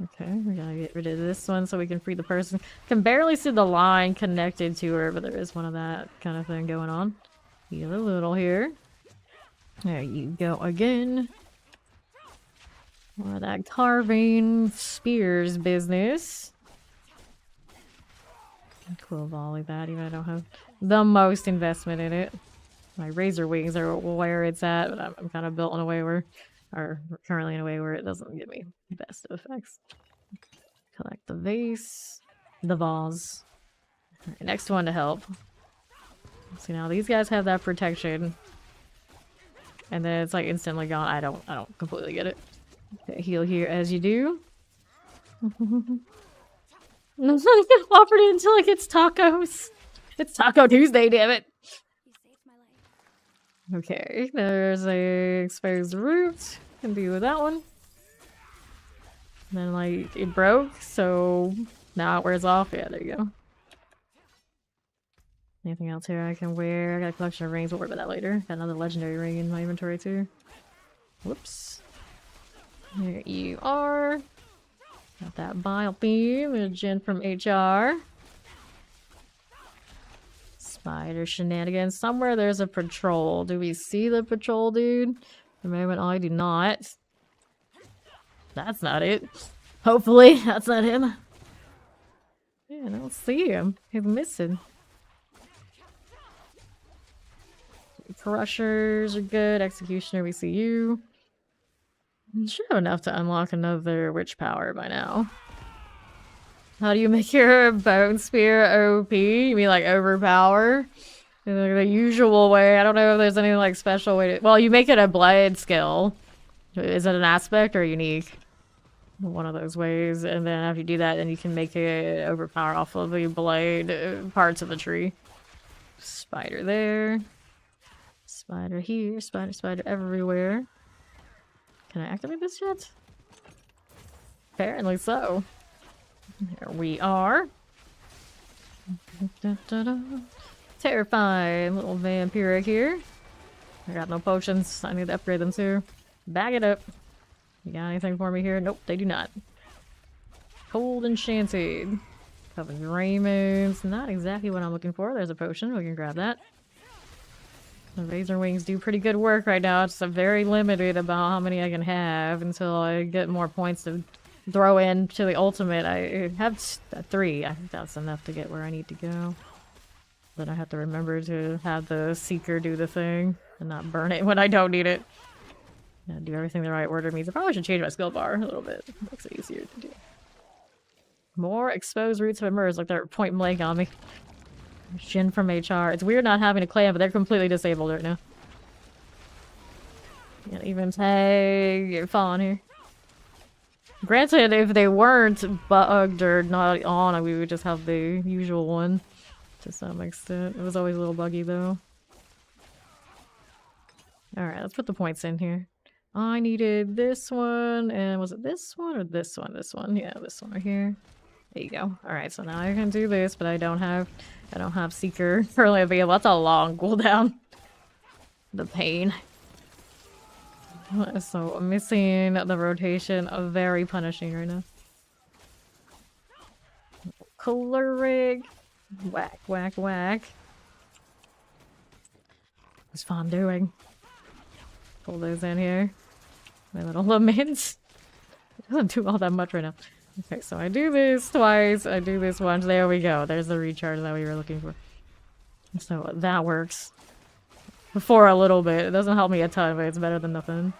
Okay, we gotta get rid of this one so we can free the person. Can barely see the line connected to her, but there is one of that kind of thing going on. Heal a little here. There you go again. More of that carving spears business. Cool volley that, even I don't have the most investment in it. My razor wings are where it's at, but I'm kind of built in a way where, or currently in a way where it doesn't give me the best of effects. Collect the vase, the vase. Alright, next one to help. See, now these guys have that protection, and then it's like instantly gone. I don't completely get it. Okay, heal here as you do. I'm not gonna offer it until it gets tacos. It's Taco Tuesday, damn it. Okay, there's a exposed root. Can deal with that one. And then, like, it broke, so now it wears off. Yeah, there you go. Anything else here I can wear? I got a collection of rings. We'll worry about that later. Got another legendary ring in my inventory, too. Whoops. There you are. Got that bile beam, a gen from HR. Spider shenanigans. Somewhere there's a patrol. Do we see the patrol, dude? For the moment, I do not. That's not it. Hopefully, that's not him. Yeah, I don't see him. He's missing. Crushers are good. Executioner, we see you. Should have enough to unlock another witch power by now. How do you make your bone spear OP? You mean like overpower? In the usual way. I don't know if there's any like special way to... Well, you make it a blade skill. Is it an aspect or unique? One of those ways. And then after you do that, then you can make it overpower off of the blade parts of the tree. Spider there. Spider here. Spider everywhere. Can I activate this yet? Apparently so. There we are. Terrifying little vampiric here. I got no potions. I need to upgrade them too. Bag it up. You got anything for me here? Nope, they do not. Cold Enchanted. Covenant Raymonds. Not exactly what I'm looking for. There's a potion. We can grab that. The Razor Wings do pretty good work right now. It's very limited about how many I can have until I get more points to throw in to the ultimate. I have 3. I think that's enough to get where I need to go. Then I have to remember to have the Seeker do the thing and not burn it when I don't need it. Yeah, do everything the right order means. I probably should change my skill bar a little bit. It makes it easier to do. More exposed roots of emerge, like they're point blank on me. Shin from HR. It's weird not having a clan, but they're completely disabled right now. Can't even tag your fawn here. Granted, if they weren't bugged or not on, we would just have the usual one to some extent. It was always a little buggy though. Alright, let's put the points in here. I needed this one, and was it this one or this one? This one, yeah, this one right here. There you go. Alright, so now I can do this, but I don't have Seeker currently available. That's a long cooldown. The pain. So I'm missing the rotation. Very punishing right now. Cooler rig. Whack, whack, whack. What's fun doing? Pull those in here. My little laments. It doesn't do all that much right now. Okay, so I do this twice, I do this once, there we go. There's the recharge that we were looking for. So that works. For a little bit. It doesn't help me a ton, but it's better than nothing.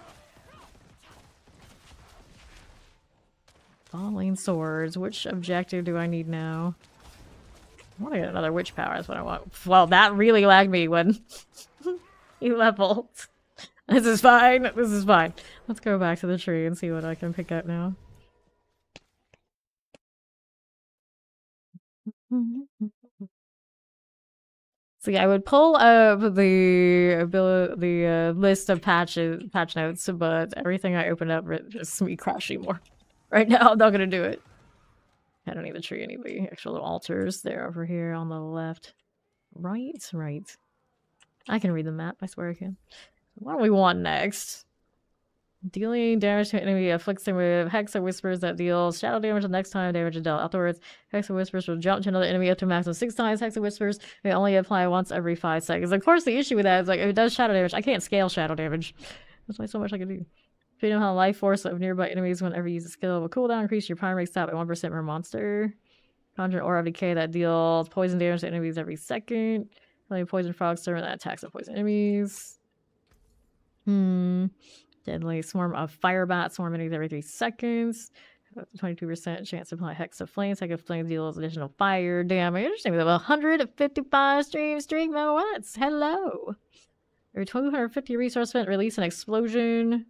Falling swords. Which objective do I need now? I want to get another witch power, that's what I want. Well, that really lagged me when he leveled. This is fine, this is fine. Let's go back to the tree and see what I can pick up now. See, I would pull up the list of patch notes, but everything I opened up is me crashing more. Right now, I'm not gonna do it. I don't need the tree, I need the actual altars. They're over here on the left. Right, right. I can read the map, I swear I can. What do we want next? Dealing damage to an enemy afflicts them with Hexa Whispers that deals shadow damage the next time damage is dealt. Afterwards, Hexa Whispers will jump to another enemy up to a max of 6 times. Hexa Whispers may only apply once every 5 seconds. Of course, the issue with that is like if it does shadow damage, I can't scale shadow damage. There's only so much I can do. If you know how life force of nearby enemies whenever you use a skill will cooldown, increase your primary stat by 1% per monster. Conjure Aura of Decay that deals poison damage to enemies every second. Only Poison Frog Servant that attacks the poison enemies. Deadly Swarm of Firebat. Swarm enemies every 3 seconds. 22% chance to apply Hex of Flames. Hex of Flames deals additional fire damage. We have 155 stream moments. Hello. Every 250 resource spent, release an explosion.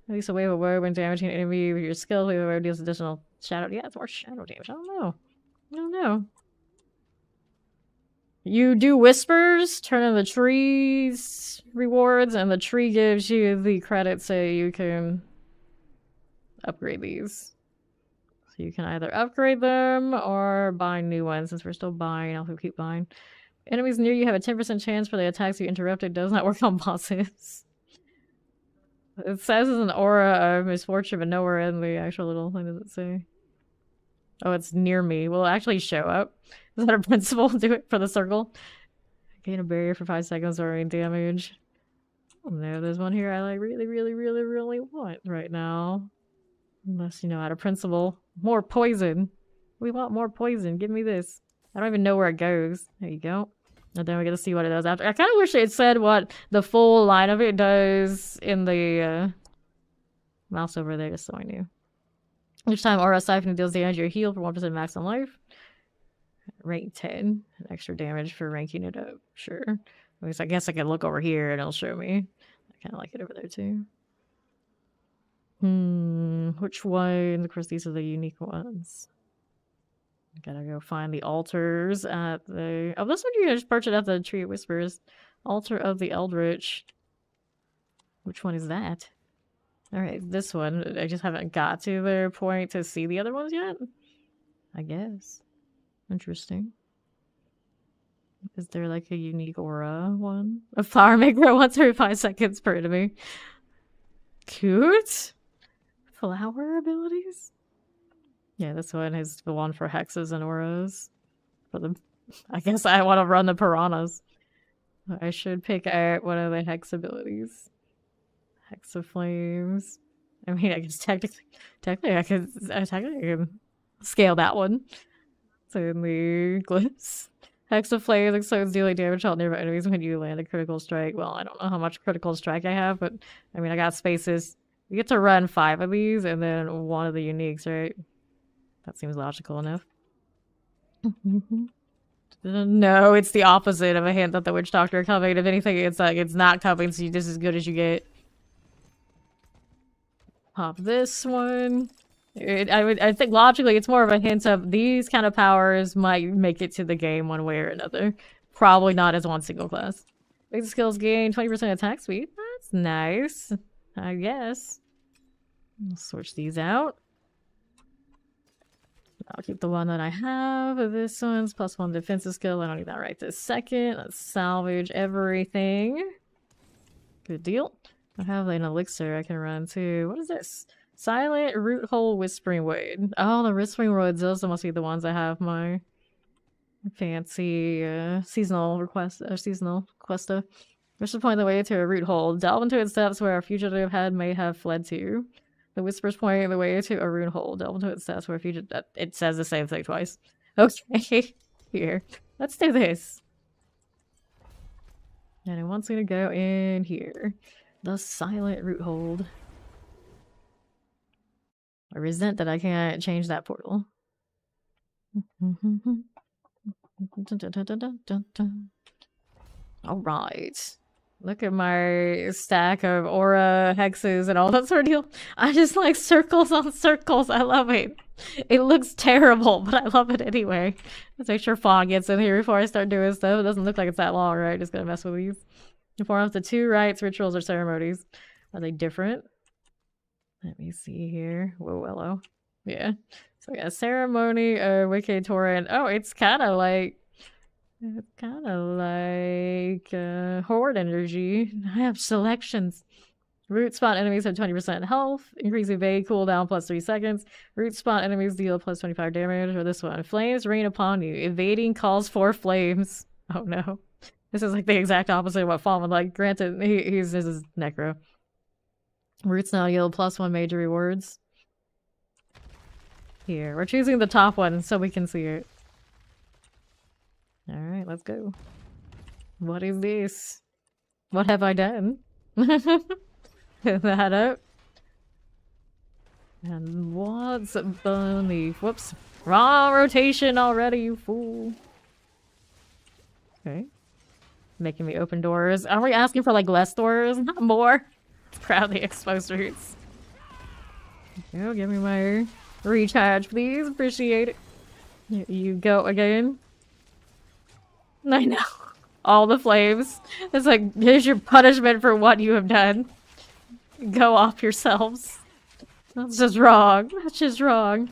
Release a wave of woe when damaging an enemy with your skill. Wave of woe deals additional shadow. Yeah, it's more shadow damage. I don't know. You do whispers, turn in the trees rewards, and the tree gives you the credit so you can upgrade these. So you can either upgrade them or buy new ones. Since we're still buying, I'll keep buying. Enemies near you have a 10% chance for the attacks you interrupted. Does not work on bosses. It says it's an aura of misfortune, but nowhere in the actual little thing does it say. Oh, it's near me. Will it actually show up? Is that a principle? Do it for the circle. Gain a barrier for 5 seconds or any damage. Oh no, there's one here I like really want right now. Unless, you know, out of principle. More poison. We want more poison. Give me this. I don't even know where it goes. There you go. And then we get to see what it does after. I kind of wish it said what the full line of it does in the mouse over there, just so I knew. Each time Aura Siphon deals damage, you're healed for 1% max on life. Rank 10. Extra damage for ranking it up. Sure. At least I guess I can look over here and it'll show me. I kind of like it over there too. Which one? Of course, these are the unique ones. Gotta go find the altars at the... Oh, this one you can just purchase at the Tree of Whispers. Altar of the Eldritch. Which one is that? Alright, this one. I just haven't got to their point to see the other ones yet. I guess. Interesting. Is there like a unique aura one? A flower maker once every 5 seconds per enemy. Cute! Flower abilities? Yeah, this one is the one for hexes and auras. For the... I guess I want to run the piranhas. I should pick out one of the hex abilities. Hex of Flames. I mean, I guess technically I can scale that one. So in the glyphs. Hex of Flames explodes dealing damage to all nearby enemies when you land a critical strike. Well, I don't know how much critical strike I have, but I mean, I got spaces. You get to run 5 of these and then one of the uniques, right? That seems logical enough. No, it's the opposite of a hint that the witch doctor are coming. If anything, it's like it's not coming, so you're just as good as you get. Pop this one. I think logically it's more of a hint of these kind of powers might make it to the game one way or another. Probably not as one single class. Basic skills gain 20% attack speed. That's nice. I guess. I'll switch these out. I'll keep the one that I have. This one's +1 defensive skill. I don't need that right this second. Let's salvage everything. Good deal. I have an elixir I can run too. What is this? Silent Root Hole Whispering Wood. Oh, the Whispering Woods. Those must be the ones I have my fancy seasonal request or seasonal questa. Which is point the way to a root hole. Delve into its depths where a fugitive head may have fled to. The whispers point the way to a rune hole. Delve into its depths where a fugitive... It says the same thing twice. Okay. Here. Let's do this. And it wants me to go in here. The silent root hold. I resent that I can't change that portal. Alright. Look at my stack of aura hexes and all that sort of deal. I just like circles on circles. I love it. It looks terrible, but I love it anyway. Let's make sure Fawn gets in here before I start doing stuff. It doesn't look like it's that long, right? Just gonna mess with these. Perform up to 2 rites, rituals, or ceremonies. Are they different? Let me see here. Whoa, hello. Yeah. So we got ceremony, Wicked Torrent. Oh, it's kind of like It's kind of like horde energy. I have selections. Root spot enemies have 20% health. Increase evade cooldown plus 3 seconds. Root spot enemies deal plus 25 damage. Or this one. Flames rain upon you. Evading calls for flames. Oh no. This is like the exact opposite of what Fawn would like. Granted, this is Necro. Roots now yield plus 1 major rewards. Here, we're choosing the top one so we can see it. Alright, let's go. What is this? What have I done? That up. And what's beneath? Whoops. Wrong rotation already, you fool. Okay. Making me open doors. Are we asking for like less doors? Not more. Proudly exposed roots. Go, give me my recharge, please. Appreciate it. You go again. I know. All the flames. It's like, here's your punishment for what you have done. Go off yourselves. That's just wrong. That's just wrong.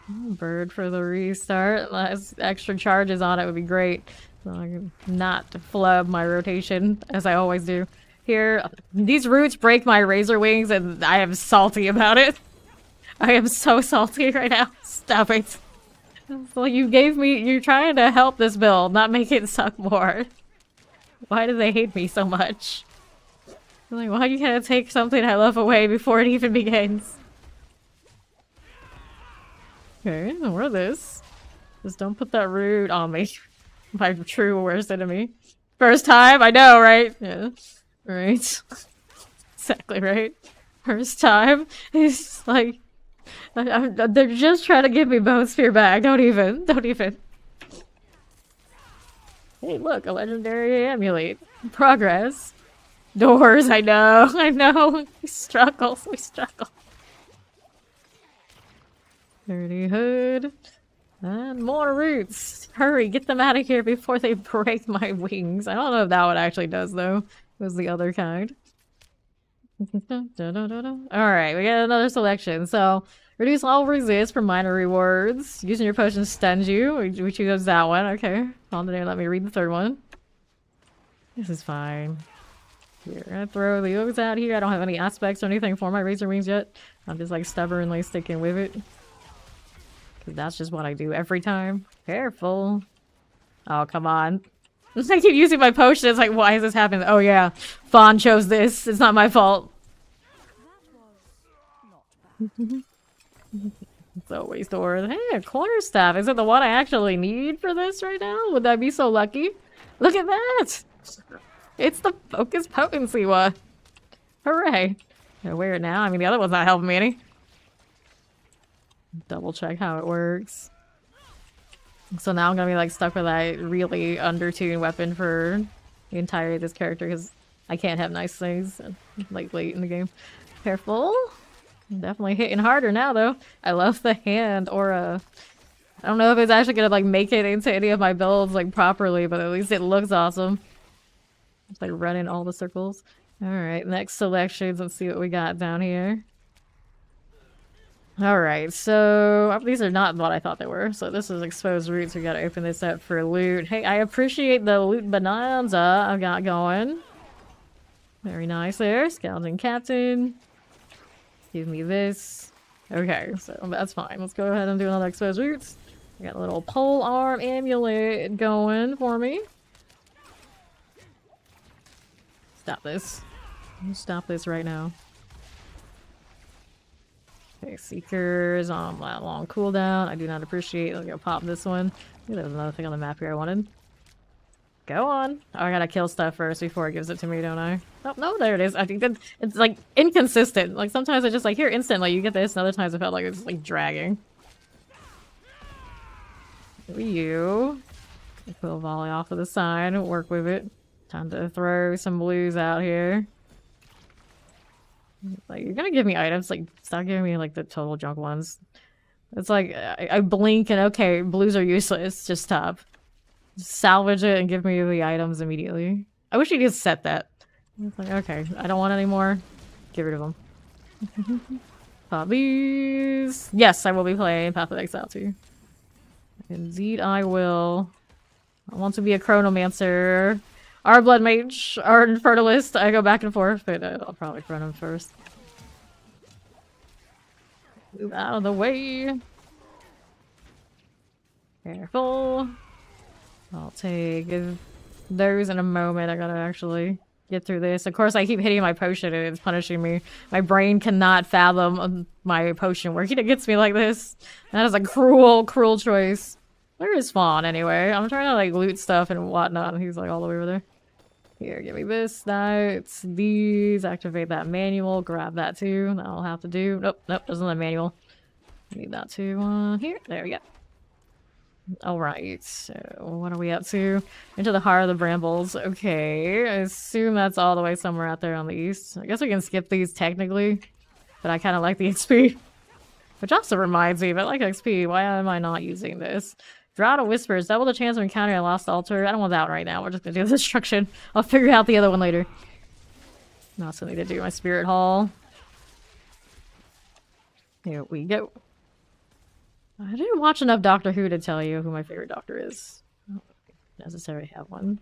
Bird for the restart. Less extra charges on it would be great. So I can not flub my rotation, as I always do. Here, these roots break my razor wings, and I am salty about it. I am so salty right now. Stop it. Well, you're trying to help this build, not make it suck more. Why do they hate me so much? I'm like, why you gotta take something I love away before it even begins? Okay, what is this? Just don't put that root on me. My true worst enemy. First time, I know, right? Yeah. Right. Exactly right. First time. It's like... they're just trying to give me Bone Spear back. Don't even. Hey, look, a legendary amulet. Progress. Doors, I know. We struggle. Dirty hood. And more roots. Hurry, get them out of here before they break my wings. I don't know if that one actually does, though. It was the other kind. Alright, we got another selection. So, reduce all resist for minor rewards. Using your potion stuns you. We choose that one. Okay. On there, let me read the third one. This is fine. Here, I throw the yolks out here. I don't have any aspects or anything for my razor wings yet. I'm just like stubbornly sticking with it. Cause that's just what I do every time. Careful. Oh, come on. I keep using my potion. It's like, why is this happening? Oh yeah, Fawn chose this. It's not my fault. It's always doors. Hey, a corner staff. Is it the one I actually need for this right now? Would I be so lucky? Look at that! It's the focus potency one. Hooray. Gotta wear it now. I mean, the other one's not helping me any. Double check how it works. So now I'm gonna be like stuck with that really undertuned weapon for the entirety of this character because I can't have nice things like late in the game. Careful. I'm definitely hitting harder now though. I love the hand aura. I don't know if it's actually gonna like make it into any of my builds like properly, but at least it looks awesome. It's like running all the circles. Alright, next selections. Let's see what we got down here. Alright, so these are not what I thought they were. So this is exposed roots. We gotta open this up for loot. Hey, I appreciate the loot bonanza I've got going. Very nice there. Scouting captain. Give me this. Okay, so that's fine. Let's go ahead and do another exposed roots. I got a little pole arm amulet going for me. Stop this. Stop this right now. Okay, Seekers on that long cooldown. I do not appreciate. I'm gonna pop this one. Ooh, there's another thing on the map here I wanted. Go on. Oh, I gotta kill stuff first before it gives it to me, don't I? Oh, no, there it is. I think that it's like inconsistent. Like sometimes I just like here instantly you get this, and other times I felt like it's like dragging. You. Quill volley off to the side. Work with it. Time to throw some blues out here. Like, you're gonna give me items, like, stop giving me, like, the total junk ones. It's like, I blink and okay, blues are useless, just stop. Just salvage it and give me the items immediately. I wish you just set that. It's like, okay, I don't want any more. Get rid of them. Pop these. Yes, I will be playing Path of Exile too. Indeed I will. I want to be a chronomancer. Our blood mage, our infernalist. I go back and forth, but I'll probably run him first. Move out of the way. Careful. I'll take those in a moment. I gotta actually get through this. Of course, I keep hitting my potion and it's punishing me. My brain cannot fathom my potion working against me like this. That is a cruel, cruel choice. Where is Fawn anyway? I'm trying to like loot stuff and whatnot, and he's like all the way over there. Here, give me this, that, these, activate that manual, grab that too. That'll have to do. Nope, nope, doesn't have manual. Need that too, here. There we go. Alright, so what are we up to? Into the heart of the brambles. Okay, I assume that's all the way somewhere out there on the east. I guess we can skip these technically, but I kind of like the XP. Which also reminds me, if I like XP, why am I not using this? Drought of Whispers, double the chance of encountering a lost altar. I don't want that one right now. We're just gonna do the destruction. I'll figure out the other one later. Now I still need to do my spirit hall. Here we go. I didn't watch enough Doctor Who to tell you who my favorite doctor is. I don't necessarily have one.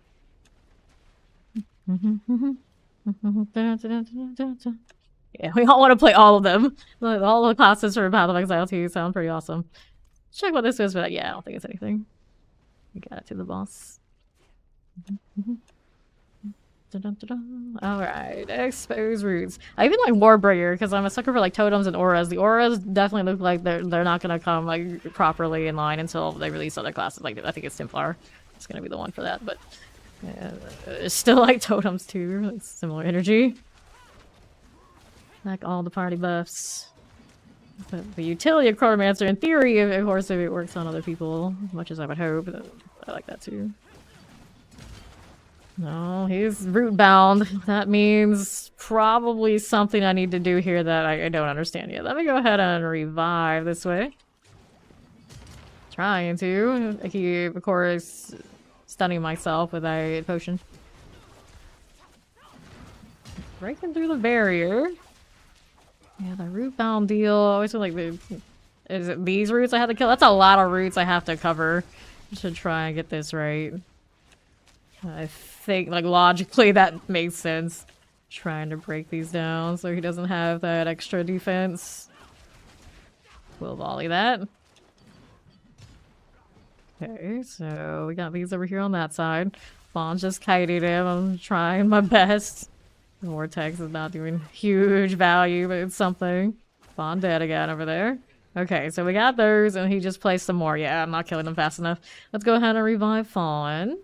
Yeah, we all want to play all of them. All the classes for Path of Exile 2 sound pretty awesome. Let's check what this is, but yeah, I don't think it's anything. We got it to the boss. Alright, expose roots. I even like Warbringer because I'm a sucker for like totems and auras. The auras definitely look like they're not gonna come like properly in line until they release other classes. Like I think it's Templar. It's gonna be the one for that, but it's still like totems too. Like similar energy. Like all the party buffs. But the utility of Chronomancer, in theory, of course, if it works on other people, as much as I would hope, I like that too. No, he's root bound. That means probably something I need to do here that I don't understand yet. Let me go ahead and revive this way. Trying to. I keep, of course, stunning myself with a potion. Breaking through the barrier. Yeah, the root bound deal. I always feel like is it these roots I have to kill? That's a lot of roots I have to cover to try and get this right. I think, like, logically that makes sense. Trying to break these down so he doesn't have that extra defense. We'll volley that. Okay, so we got these over here on that side. Fawn's just kiting him. I'm trying my best. The Vortex is not doing huge value, but it's something. Fawn dead again over there. Okay, so we got those, and he just placed some more. Yeah, I'm not killing them fast enough. Let's go ahead and revive Fawn.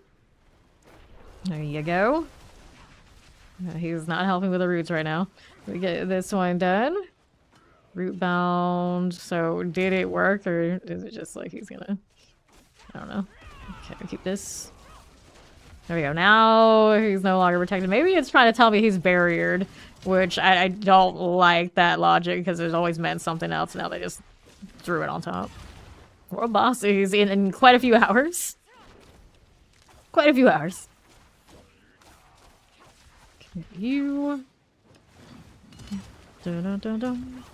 There you go. He's not helping with the roots right now. We get this one done. Root bound. So did it work, or is it just like he's gonna... I don't know. Okay, keep this. There we go. Now he's no longer protected. Maybe it's trying to tell me he's barriered, which I don't like that logic because it always meant something else. Now they just threw it on top. World boss is in quite a few hours. Quite a few hours. You. Dun, dun, dun, dun.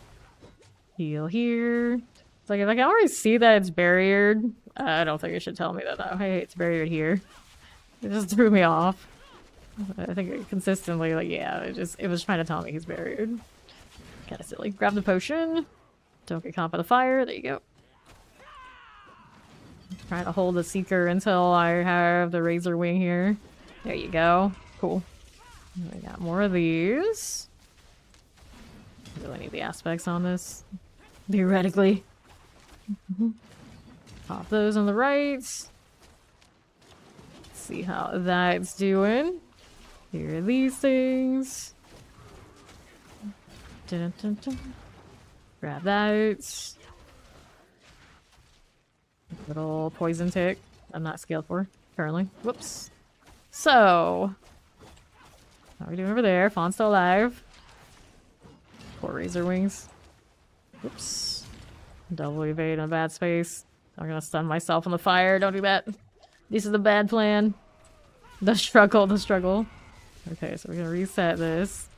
Heal here. It's like if I can already see that it's barriered, I don't think it should tell me that. Oh, hey, it's barriered here. It just threw me off. I think it consistently, like, yeah, it was trying to tell me he's barriered. Kind of silly. Grab the potion. Don't get caught by the fire. There you go. Trying to hold the Seeker until I have the Razor Wing here. There you go. Cool. We got more of these. Really need the aspects on this. Theoretically. Pop those on the right. See how that's doing. Here are these things. Dun, dun, dun. Grab that. Little poison tick. I'm not scaled for, apparently. Whoops. So, how are we doing over there? Fawn's still alive. Poor Razor Wings. Whoops. Double evade in a bad space. I'm gonna stun myself on the fire. Don't do that. This is the bad plan. The struggle, the struggle. Okay, so we're gonna reset this.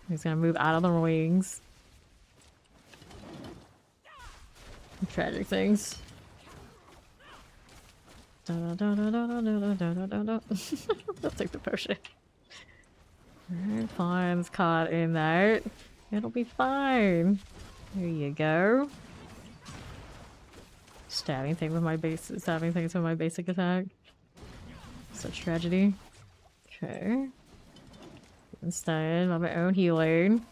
He's gonna move out of the wings. Tragic things. I'll take the potion. Alright, Fawn's caught in that. It'll be fine. There you go. Stabbing things with my basic attack. Such tragedy. Okay. Instead of my own healing.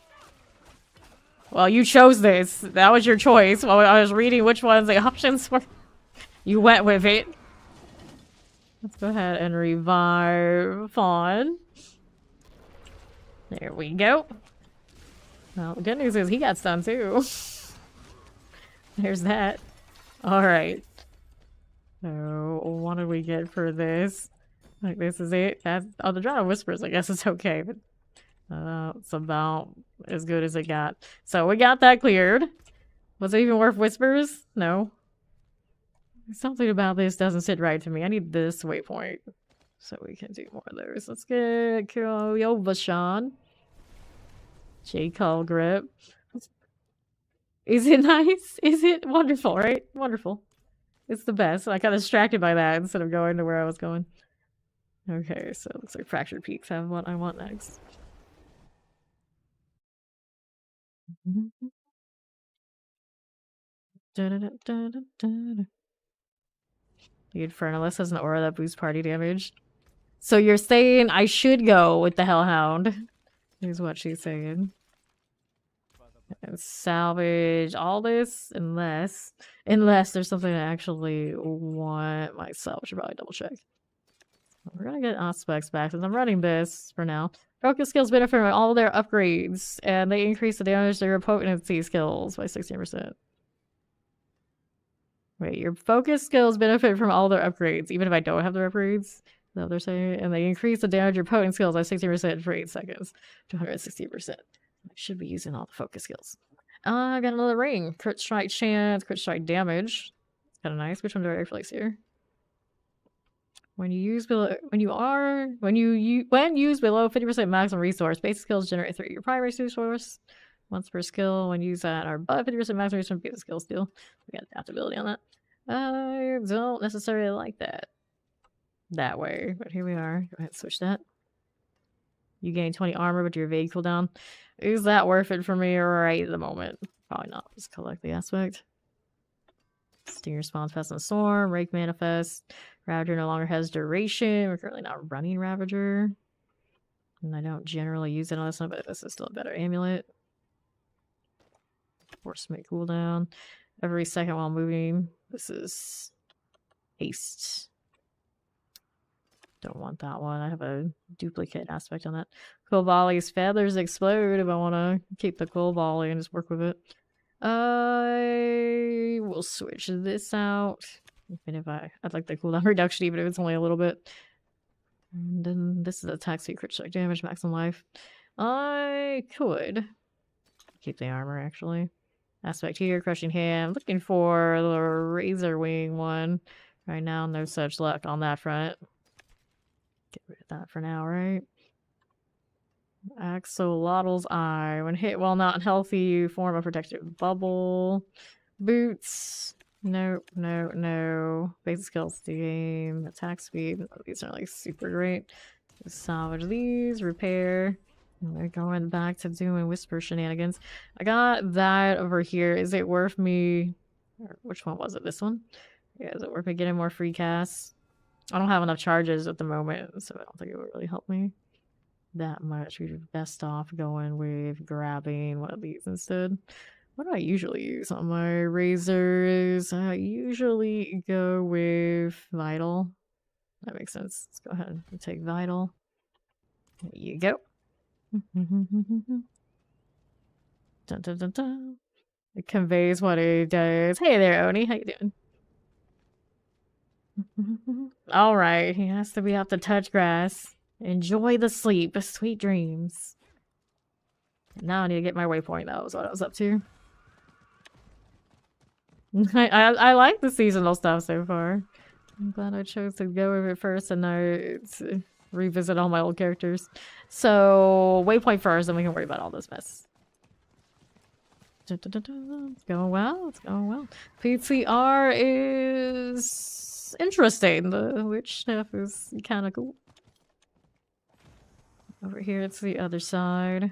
Well, you chose this. That was your choice. While I was reading which ones the options were, you went with it. Let's go ahead and revive Fawn. There we go. Well, the good news is he got stunned too. There's that. Alright. So, what did we get for this? Like, this is it? That's, oh, the Dragon Whispers, I guess it's okay, but it's about as good as it got. So, we got that cleared. Was it even worth Whispers? No. Something about this doesn't sit right to me. I need this waypoint so we can do more of those. Let's get Kyovashan. J-Call grip. Is it nice? Is it wonderful, right? Wonderful. It's the best. I got distracted by that instead of going to where I was going. Okay, so it looks like Fractured Peaks have what I want next. The Infernalist has an aura that boosts party damage. So you're saying I should go with the Hellhound? Is what she's saying. And salvage all this unless there's something I actually want myself. I should probably double check. We're gonna get aspects back since I'm running this for now. Focus skills benefit from all their upgrades, and they increase the damage to your potency skills by 16%. Wait, your focus skills benefit from all their upgrades, even if I don't have their upgrades. Is that what they're saying? And they increase the damage of your potent skills by 60% for 8 seconds to 160%. I should be using all the focus skills. I got another ring. Crit strike chance, crit strike damage. Kind of nice. Which one do I replace here? When used below 50% maximum resource, basic skills generate 3 your primary resource. Once per skill, when used at or above 50% maximum resource, basic skill steal. We got adaptability on that. I don't necessarily like that way, but here we are. Go ahead and switch that. You gain 20 armor with your evade cooldown. Is that worth it for me right at the moment? Probably not. Just collect the aspect. Stinger spawns pest and storm. Rake manifest. Ravager no longer has duration. We're currently not running Ravager. And I don't generally use it on this one, but this is still a better amulet. Force make cooldown. Every second while moving. This is haste. Don't want that one. I have a duplicate aspect on that. Quillvolley's feathers explode if I want to keep the Quillvolley and just work with it. I will switch this out. Even if I'd like the cooldown reduction, even if it's only a little bit. And then this is attack speed, crit strike damage, maximum life. I could keep the armor actually. Aspect here, crushing hand. Looking for the razor wing one. Right now, no such luck on that front. Get rid of that for now, right? Axolotl's Eye. When hit while not healthy, you form a protective bubble. Boots. Nope, no, no. Basic skills to game. Attack speed. These are like super great. Just salvage these. Repair. And we're going back to doing Whisper Shenanigans. I got that over here. Is it worth me... Or which one was it? This one? Yeah, is it worth me getting more free casts? I don't have enough charges at the moment, so I don't think it would really help me that much. We're best off going with grabbing one of these instead. What do I usually use on my razors? I usually go with Vital. That makes sense. Let's go ahead and take Vital. There you go. Dun, dun, dun, dun. It conveys what it does. Hey there, Oni. How you doing? All right, he has to be off the touch grass. Enjoy the sleep, sweet dreams. Now I need to get my waypoint. That was what I was up to. I like the seasonal stuff so far. I'm glad I chose to go with it first and now to revisit all my old characters. So waypoint first, then we can worry about all this mess. It's going well. It's going well. PTR is It's interesting. The witch stuff is kind of cool. Over here, it's the other side.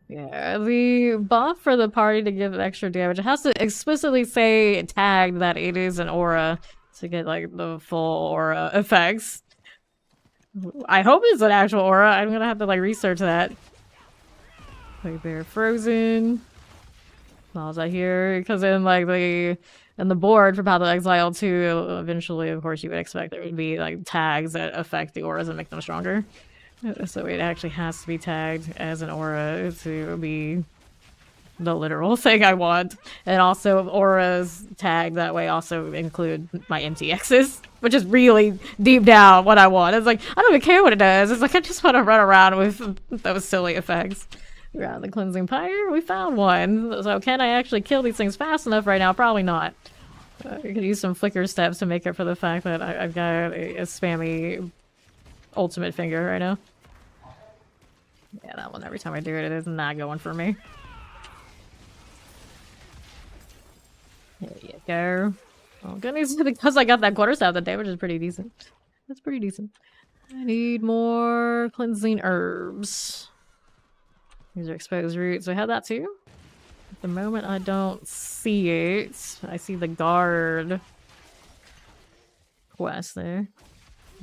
Yeah, the buff for the party to give extra damage, it has to explicitly say tagged that it is an aura to get like the full aura effects. I hope it's an actual aura. I'm gonna have to like research that. Like they're frozen. What was I here? Because in like the board for Path of Exile 2, eventually, of course, you would expect there would be like tags that affect the auras and make them stronger. So it actually has to be tagged as an aura to be the literal thing I want. And also auras tagged that way also include my MTXs, which is really deep down what I want. It's like, I don't even care what it does. It's like, I just want to run around with those silly effects. Around the Cleansing Pyre, we found one. So can I actually kill these things fast enough right now? Probably not. I could use some flicker steps to make up for the fact that I've got a spammy ultimate finger right now. Yeah, that one, every time I do it, it is not going for me. There you go. Oh goodness, because I got that quarterstaff, the damage is pretty decent. That's pretty decent. I need more cleansing herbs. These are exposed roots. I have that too. At the moment, I don't see it. I see the guard quest there.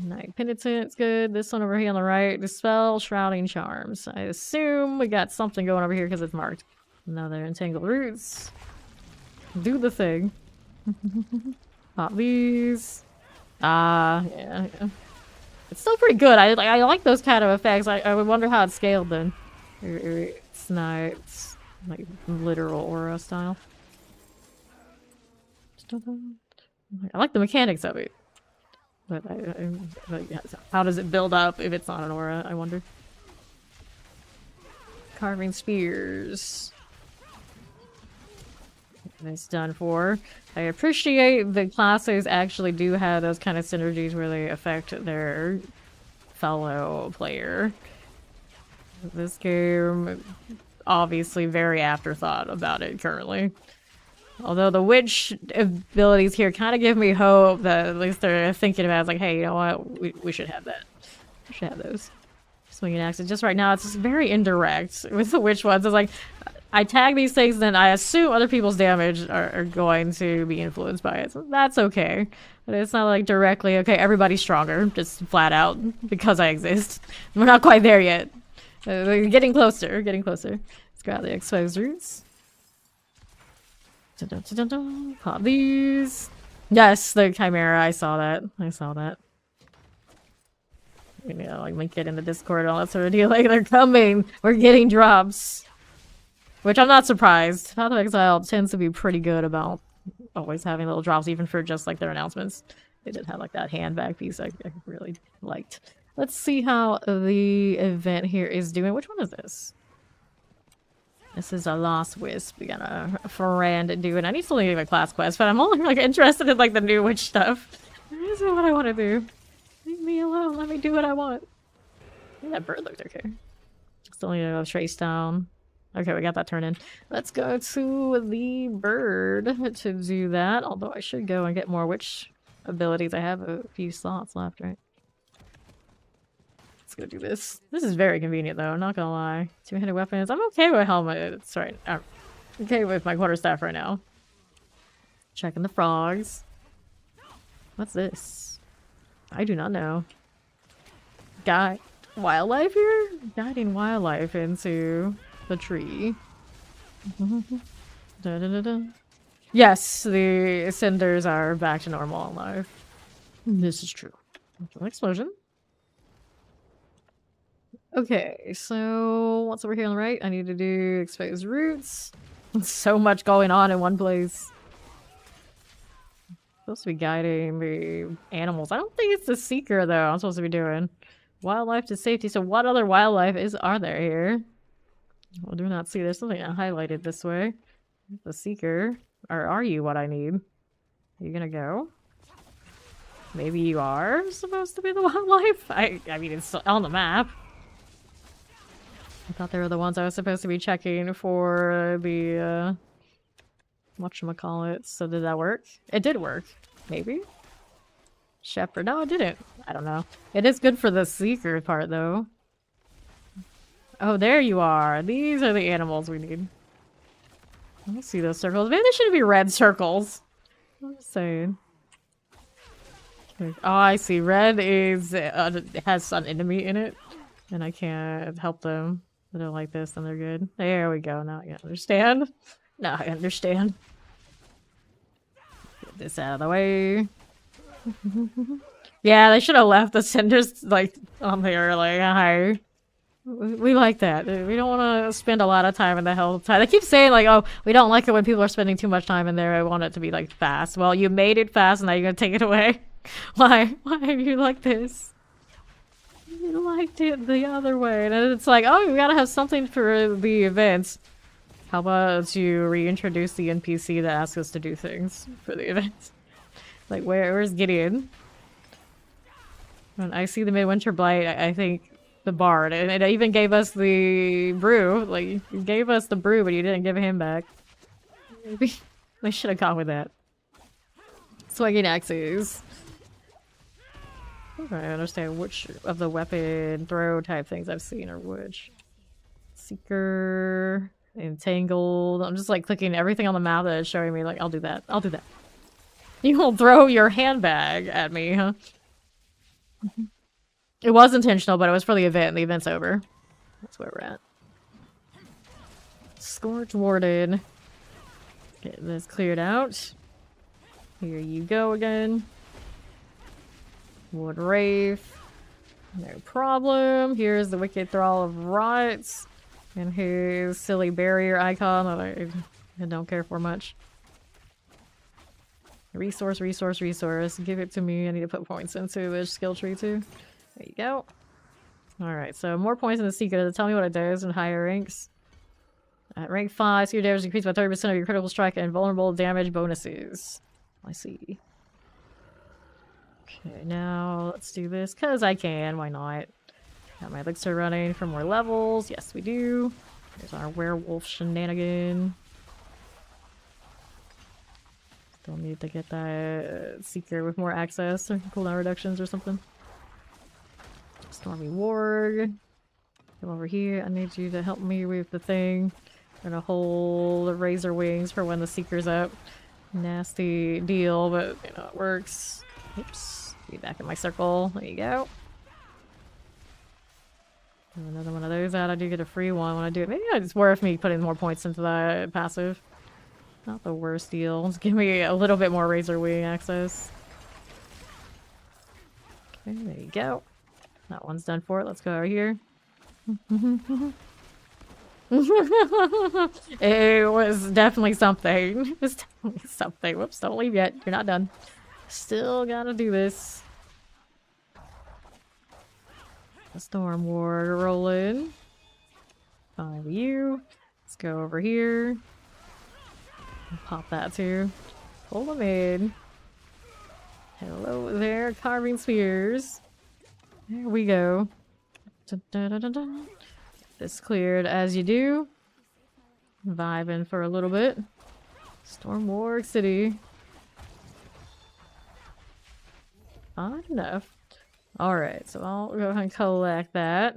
Night Penitent's good. This one over here on the right. Dispel Shrouding Charms. I assume we got something going over here because it's marked. Another Entangled Roots. Do the thing. Pop these. Yeah. It's still pretty good. I like those kind of effects. I would wonder how it's scaled then. It's not like literal aura style. I like the mechanics of it. But how does it build up if it's not an aura, I wonder. Carving spears. That's done for. I appreciate the classes actually do have those kind of synergies where they affect their fellow player. This game, obviously very afterthought about it currently. Although the witch abilities here kind of give me hope that at least they're thinking about it. It's like, hey, you know what? We should have that. We should have those. Swinging axes. Just right now, it's just very indirect with the witch ones. It's like, I tag these things, then I assume other people's damage are going to be influenced by it. So that's okay. But it's not like directly, okay, everybody's stronger. Just flat out because I exist. We're not quite there yet. Getting closer. Getting closer. Let's grab the exposed roots. Dun, dun, dun, dun, dun. Pop these. Yes, the Chimera. I saw that. I saw that. You know, like link it in the Discord and all that sort of deal. Like, they're coming. We're getting drops. Which I'm not surprised. Path of Exile tends to be pretty good about always having little drops, even for just like their announcements. They did have like that handbag piece I really liked. Let's see how the event here is doing. Which one is this? This is a Lost Wisp. We got a friend doing. I need to leave a class quest, but I'm only like interested in like the new witch stuff. This is what I want to do. Leave me alone. Let me do what I want. That bird looked okay. Still need to go trace down. Okay, we got that turned in. Let's go to the bird to do that. Although I should go and get more witch abilities. I have a few slots left, right? Let's go do this. This is very convenient, though. Not gonna lie. Two-handed weapons. I'm okay with helmets. Right. I'm okay with my quarterstaff right now. Checking the frogs. What's this? I do not know. Guide wildlife here? Guiding wildlife into the tree. Da, da, da, da. Yes, the cinders are back to normal in life. This is true. Explosion. Okay, so what's over here on the right? I need to do exposed roots. So much going on in one place. Supposed to be guiding the animals. I don't think it's the seeker though. I'm supposed to be doing wildlife to safety. So what other wildlife are there here? I do not see. There's something highlighted this way. The seeker. Or are you what I need? Are you gonna go? Maybe you are supposed to be the wildlife? I mean, it's on the map. I thought they were the ones I was supposed to be checking for the whatchamacallit. So did that work? It did work. Maybe? Shepherd. No, it didn't. I don't know. It is good for the seeker part, though. Oh, there you are. These are the animals we need. I don't see those circles. Maybe they should be red circles. I'm just saying. Oh, I see. Red is has an enemy in it, and I can't help them. They don't like this, then they're good. There we go. Now I understand. Now I understand. Get this out of the way. Yeah, they should have left the cinders like on there. Like, hi. We like that. We don't want to spend a lot of time in the Helltide. They keep saying like, oh, we don't like it when people are spending too much time in there. I want it to be like fast. Well, you made it fast, and now you're gonna take it away. Why? Why are you like this? You liked it the other way, and it's like, oh, we gotta have something for the events. How about you reintroduce the NPC that asks us to do things for the events? Like, where's Gideon? When I see the Midwinter Blight, I think the bard, and it even gave us the brew. Like, you gave us the brew, but you didn't give him back. Maybe they should have gone with that. Swinging axes. I don't understand which of the weapon throw type things I've seen are which. Seeker, entangled. I'm just like clicking everything on the map that is showing me. Like, I'll do that. I'll do that. You will throw your handbag at me, huh? It was intentional, but it was for the event, and the event's over. That's where we're at. Scorch Warden. Get this cleared out. Here you go again. Wood Wraith. No problem. Here's the Wicked Thrall of Rights. And his silly barrier icon that I don't care for much. Resource, resource, resource. Give it to me. I need to put points into this skill tree too. There you go. Alright, so more points in the secret. Does it tell me what it does in higher ranks? At rank 5, so your damage increased by 30% of your critical strike and vulnerable damage bonuses. I see. Okay, now let's do this because I can. Why not? Got my elixir running for more levels. Yes, we do. There's our werewolf shenanigan. Still need to get that seeker with more access or cooldown reductions or something. Stormy Warg. Come over here. I need you to help me with the thing. I'm gonna hold the razor wings for when the seeker's up. Nasty deal, but you know, it works. Oops. Be back in my circle. There you go. Another one of those out. I do get a free one when I do it. Maybe it's worth me putting more points into that passive. Not the worst deal. Just give me a little bit more razor wing access. Okay, there you go. That one's done for it. Let's go over here. It was definitely something. It was definitely something. Whoops, don't leave yet. You're not done. Still gotta do this. The Storm Ward rolling. Follow you. Let's go over here. Pop that too. Pull them in. Hello there, carving spears. There we go. Dun, dun, dun, dun, dun. This cleared as you do. Vibing for a little bit. Storm Ward City. Odd enough. Alright, so I'll go ahead and collect that.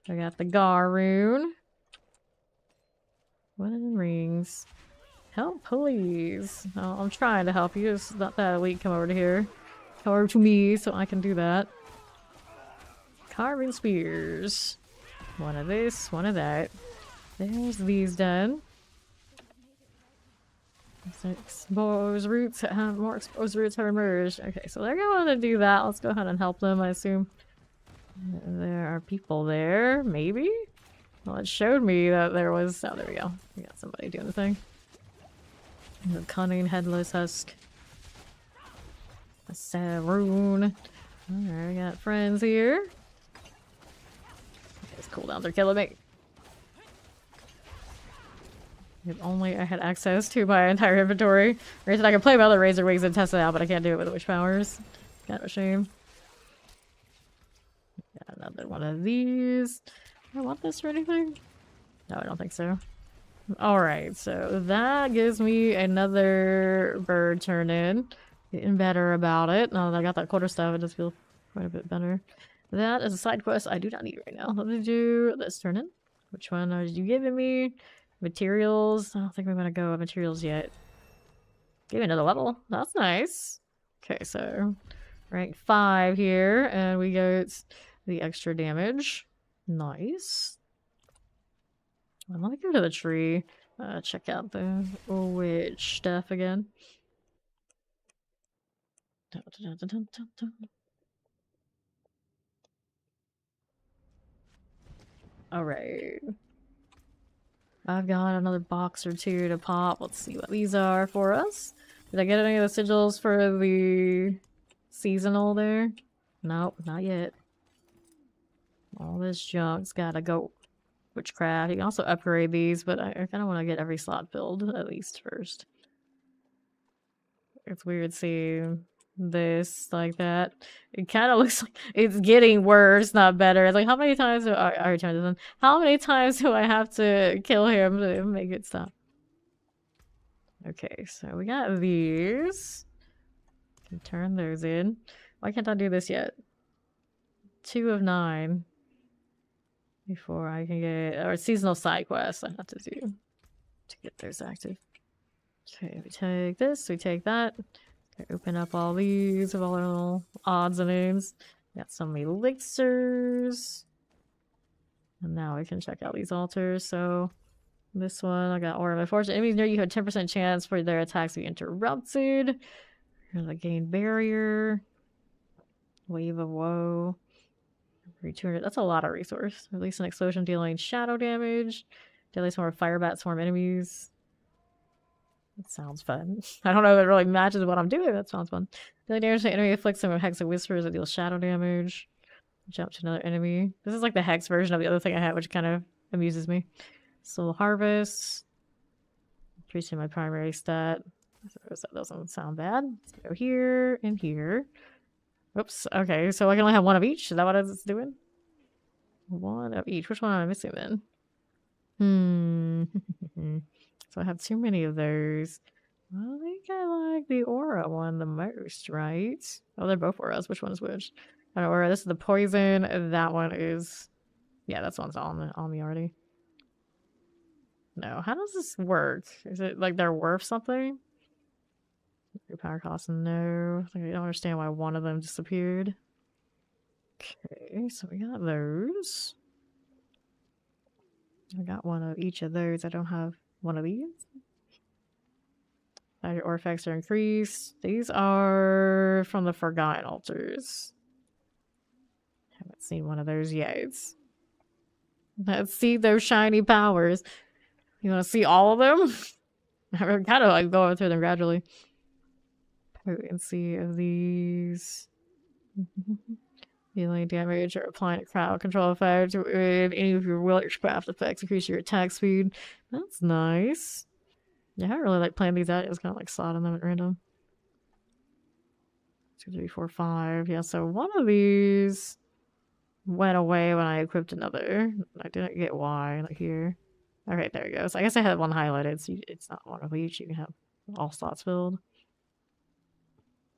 I got the Garoon. Wedding rings. Help, please. Oh, I'm trying to help you. It's not that elite. Come over to here. Come over to me so I can do that. Carving spears. One of this, one of that. There's these done. Exposed roots, more exposed roots have emerged. Okay, so they're going to do that. Let's go ahead and help them, I assume. There are people there, maybe? Well, it showed me that there was... Oh, there we go. We got somebody doing the thing. The cunning headless husk. A Saroon. Alright, we got friends here. These cooldowns are killing me. If only I had access to my entire inventory. Reason I can play my other Razor Wings and test it out, but I can't do it with Witch Powers. Kind of a shame. Got another one of these. Do I want this or anything? No, I don't think so. Alright, so that gives me another bird turn in. Getting better about it. Now that I got that quarterstaff, it does feel quite a bit better. That is a side quest I do not need right now. Let me do this turn in. Which one are you giving me? Materials? I don't think I'm gonna go with materials yet. Give me another level. That's nice. Okay, so rank 5 here, and we get the extra damage. Nice. Well, let me go to the tree. Check out the witch stuff again. Dun, dun, dun, dun, dun, dun. Alright. I've got another box or two to pop. Let's see what these are for us. Did I get any of the sigils for the seasonal there? Nope, not yet. All this junk's gotta go. Witchcraft. You can also upgrade these, but I kind of want to get every slot filled at least first. It's weird seeing this like that. It kind of looks like it's getting worse, not better. It's like, how many times do I return this one? How many times do I have to kill him to make it stop? Okay, so we got these. Can turn those in. Why can't I do this yet? 2 of 9. Before I can get... Or seasonal side quests I have to do to get those active. Okay, we take this, we take that. Okay, open up all these with all our little odds and ends. Got some elixirs. And now we can check out these altars. So this one, I got Aura of Fortune. Enemies near you have 10% chance for their attacks to be interrupted. Here's a gain barrier. Wave of Woe. 200. That's a lot of resource. Release an explosion dealing shadow damage. Deadly swarm of firebat swarm enemies. That sounds fun. I don't know if it really matches what I'm doing. That sounds fun. Deadly damage to enemy afflicts them with Hex of Whispers that deals shadow damage. Jump to another enemy. This is like the Hex version of the other thing I had, which kind of amuses me. Soul Harvest. Increasing my primary stat. So that doesn't sound bad. Let's go here and here. Oops. Okay, so I can only have one of each. Is that what it's doing? One of each. Which one am I missing then? So I have too many of those. I think I like the aura one the most, right? Oh, they're both auras. Which one is which? I don't know, aura. This is the poison. That one is... Yeah, that one's on me already. No. How does this work? Is it like they're worth something? Your power cost? No. I don't understand why one of them disappeared. Okay, so we got those. I got one of each of those. I don't have one of these. Your aura effects are increased. These are from the Forgotten Altars. Haven't seen one of those yet. Let's see those shiny powers. You want to see all of them? I'm kind of like going through them gradually. Potency of these. Dealing damage or applying a crowd control effect with any of your witchcraft effects. Increase your attack speed. That's nice. Yeah, I haven't really like planned these out. It was kind of like slotting them at random. 2, 3, 4, 5. Yeah, so one of these went away when I equipped another. I didn't get why. Like here. Okay, there you go. So I guess I had one highlighted, so it's not one of each. You can have all slots filled.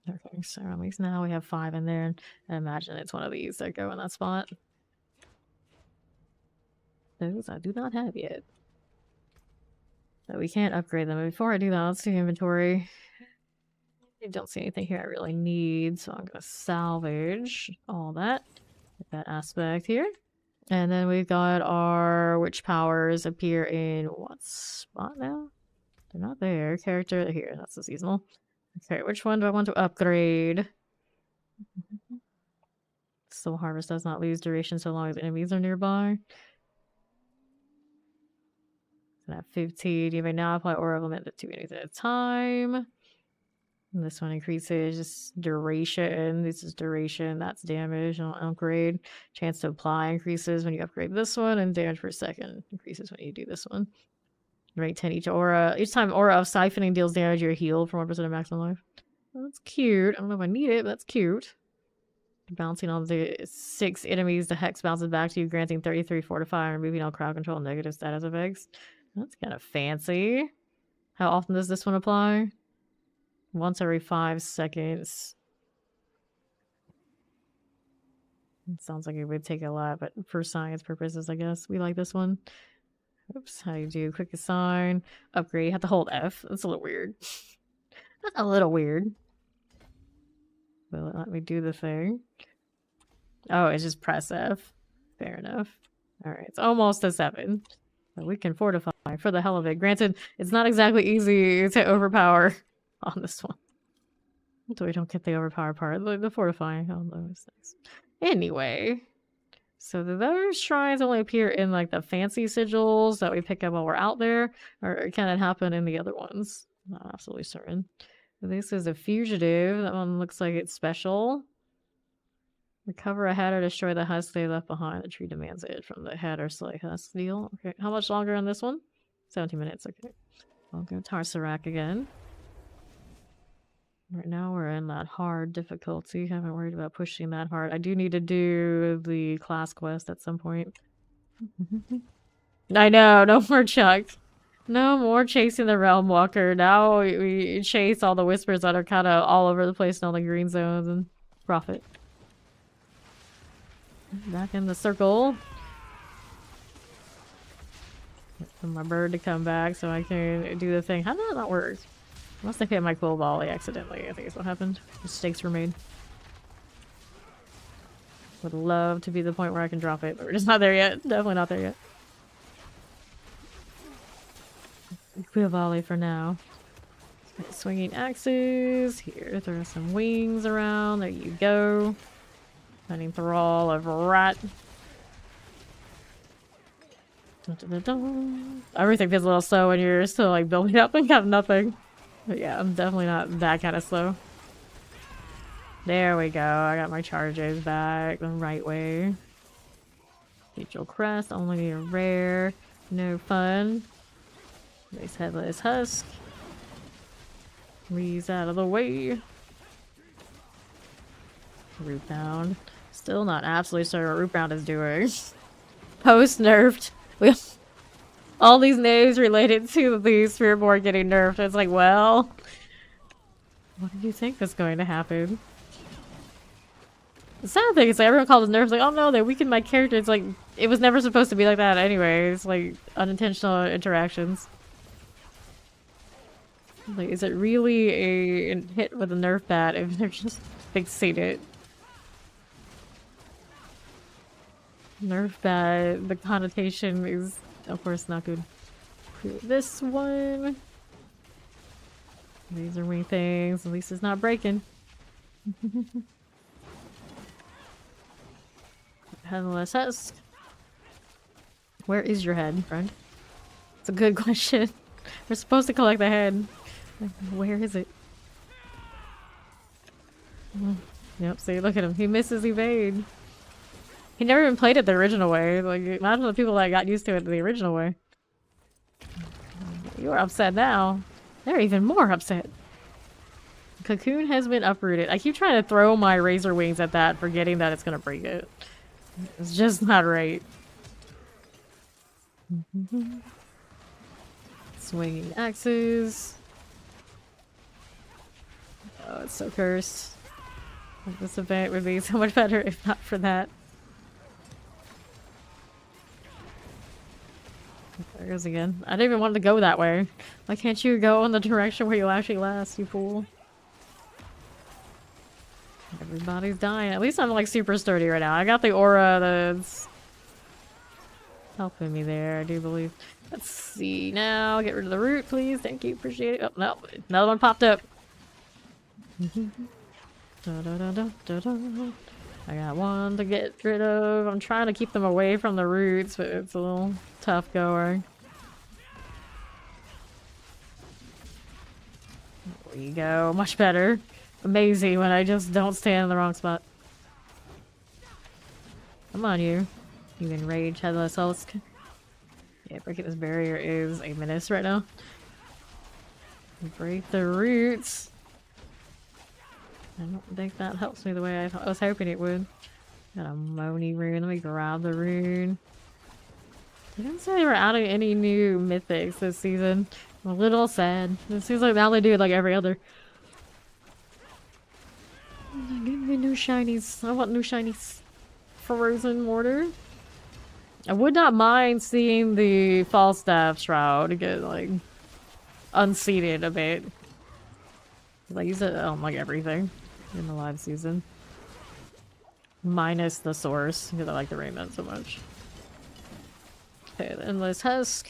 Okay, so at least now we have 5 in there, and I imagine it's one of these that go in that spot. Those I do not have yet. But we can't upgrade them. But before I do that, let's do inventory. I don't see anything here I really need, so I'm going to salvage all that. Get that aspect here. And then we've got our witch powers appear in what spot now? They're not there. Character, they're here. That's the seasonal. Okay, which one do I want to upgrade? Soul Harvest does not lose duration so long as enemies are nearby. At 15, you may now apply aura element to 2 enemies at a time. And this one increases duration. This is duration. That's damage. I'll upgrade. Chance to apply increases when you upgrade this one, and damage per second increases when you do this one. Rank 10 each aura. Each time aura of siphoning deals damage, you're healed for 1% of maximum life. Well, that's cute. I don't know if I need it, but that's cute. Bouncing on the 6 enemies, the hex bounces back to you, granting 33 fortify and removing all crowd control and negative status effects. That's kind of fancy. How often does this one apply? Once every 5 seconds. It sounds like it would take a lot, but for science purposes, I guess. We like this one. Oops, how do you do? Quick assign. Upgrade. You have to hold F. That's a little weird. That's a little weird. Will it let me do the thing? Oh, it's just press F. Fair enough. Alright, it's almost a 7. But we can fortify for the hell of it. Granted, it's not exactly easy to overpower on this one. So we don't get the overpower part. The fortifying on those things. Anyway. So do those shrines only appear in like the fancy sigils that we pick up while we're out there? Or can it happen in the other ones? I'm not absolutely certain. This is a fugitive. That one looks like it's special. Recover a head or destroy the husk they left behind. The tree demands it from the head or slay husk deal. Okay, how much longer on this one? 17 minutes, okay. I'll go Tarsarak again. Right now we're in that hard difficulty. Haven't worried about pushing that hard. I do need to do the class quest at some point. I know, no more Chuck. No more chasing the Realm Walker. Now we chase all the whispers that are kind of all over the place in all the green zones and profit. Back in the circle. Wait for my bird to come back so I can do the thing. How did that not work? I must have hit my cool volley accidentally. I think is what happened. Mistakes were made. Would love to be the point where I can drop it, but we're just not there yet. Definitely not there yet. Quill volley for now. Swinging axes. Here, throw some wings around. There you go. Running thrall of rat. Dun, dun, dun, dun. Everything feels a little slow when you're still like building up and have nothing. But yeah, I'm definitely not that kind of slow. There we go. I got my charges back the right way. Angel crest, only a rare. No fun. Nice headless husk. Weeze out of the way. Rootbound. Still not absolutely sure what Rootbound is doing. Post nerfed. All these names related to the Spiritborn getting nerfed. It's like, well, what did you think was going to happen? The sad thing is like everyone calls it nerfs, like, oh no, they weakened my character. It's like, it was never supposed to be like that anyway. It's like unintentional interactions. Like, is it really a hit with a nerf bat if they're just fixing it? Nerf bat, the connotation is, of course, not good. This one. These are wing things. At least it's not breaking. Headless husk. Where is your head, friend? It's a good question. We're supposed to collect the head. Where is it? Yep, see, look at him. He misses evade. He never even played it the original way. Like, imagine the people that got used to it the original way. You are upset now. They're even more upset. Cocoon has been uprooted. I keep trying to throw my razor wings at that, forgetting that it's gonna break it. It's just not right. Swinging axes. Oh, it's so cursed. This event would be so much better if not for that. There it goes again. I didn't even want to go that way. Why can't you go in the direction where you'll actually last, you fool? Everybody's dying. At least I'm like super sturdy right now. I got the aura that's helping me there, I do believe. Let's see now. Get rid of the root, please. Thank you. Appreciate it. Oh, no. Another one popped up. I got one to get rid of. I'm trying to keep them away from the roots, but it's a little tough going. There you go. Much better. Amazing when I just don't stand in the wrong spot. Come on, you. You enraged headless husk. Yeah, breaking this barrier is a menace right now. Break the roots. I don't think that helps me the way I was hoping it would. Got a Moni rune. Let me grab the rune. I didn't say they were adding any new mythics this season. I'm a little sad. It seems like now they do it like every other. Give me new shinies. I want new shinies. Frozen mortar. I would not mind seeing the Falstaff Shroud get like unseated a bit. I use it on like everything in the live season. Minus the source, because I like the raiment so much. Okay, the Endless Husk.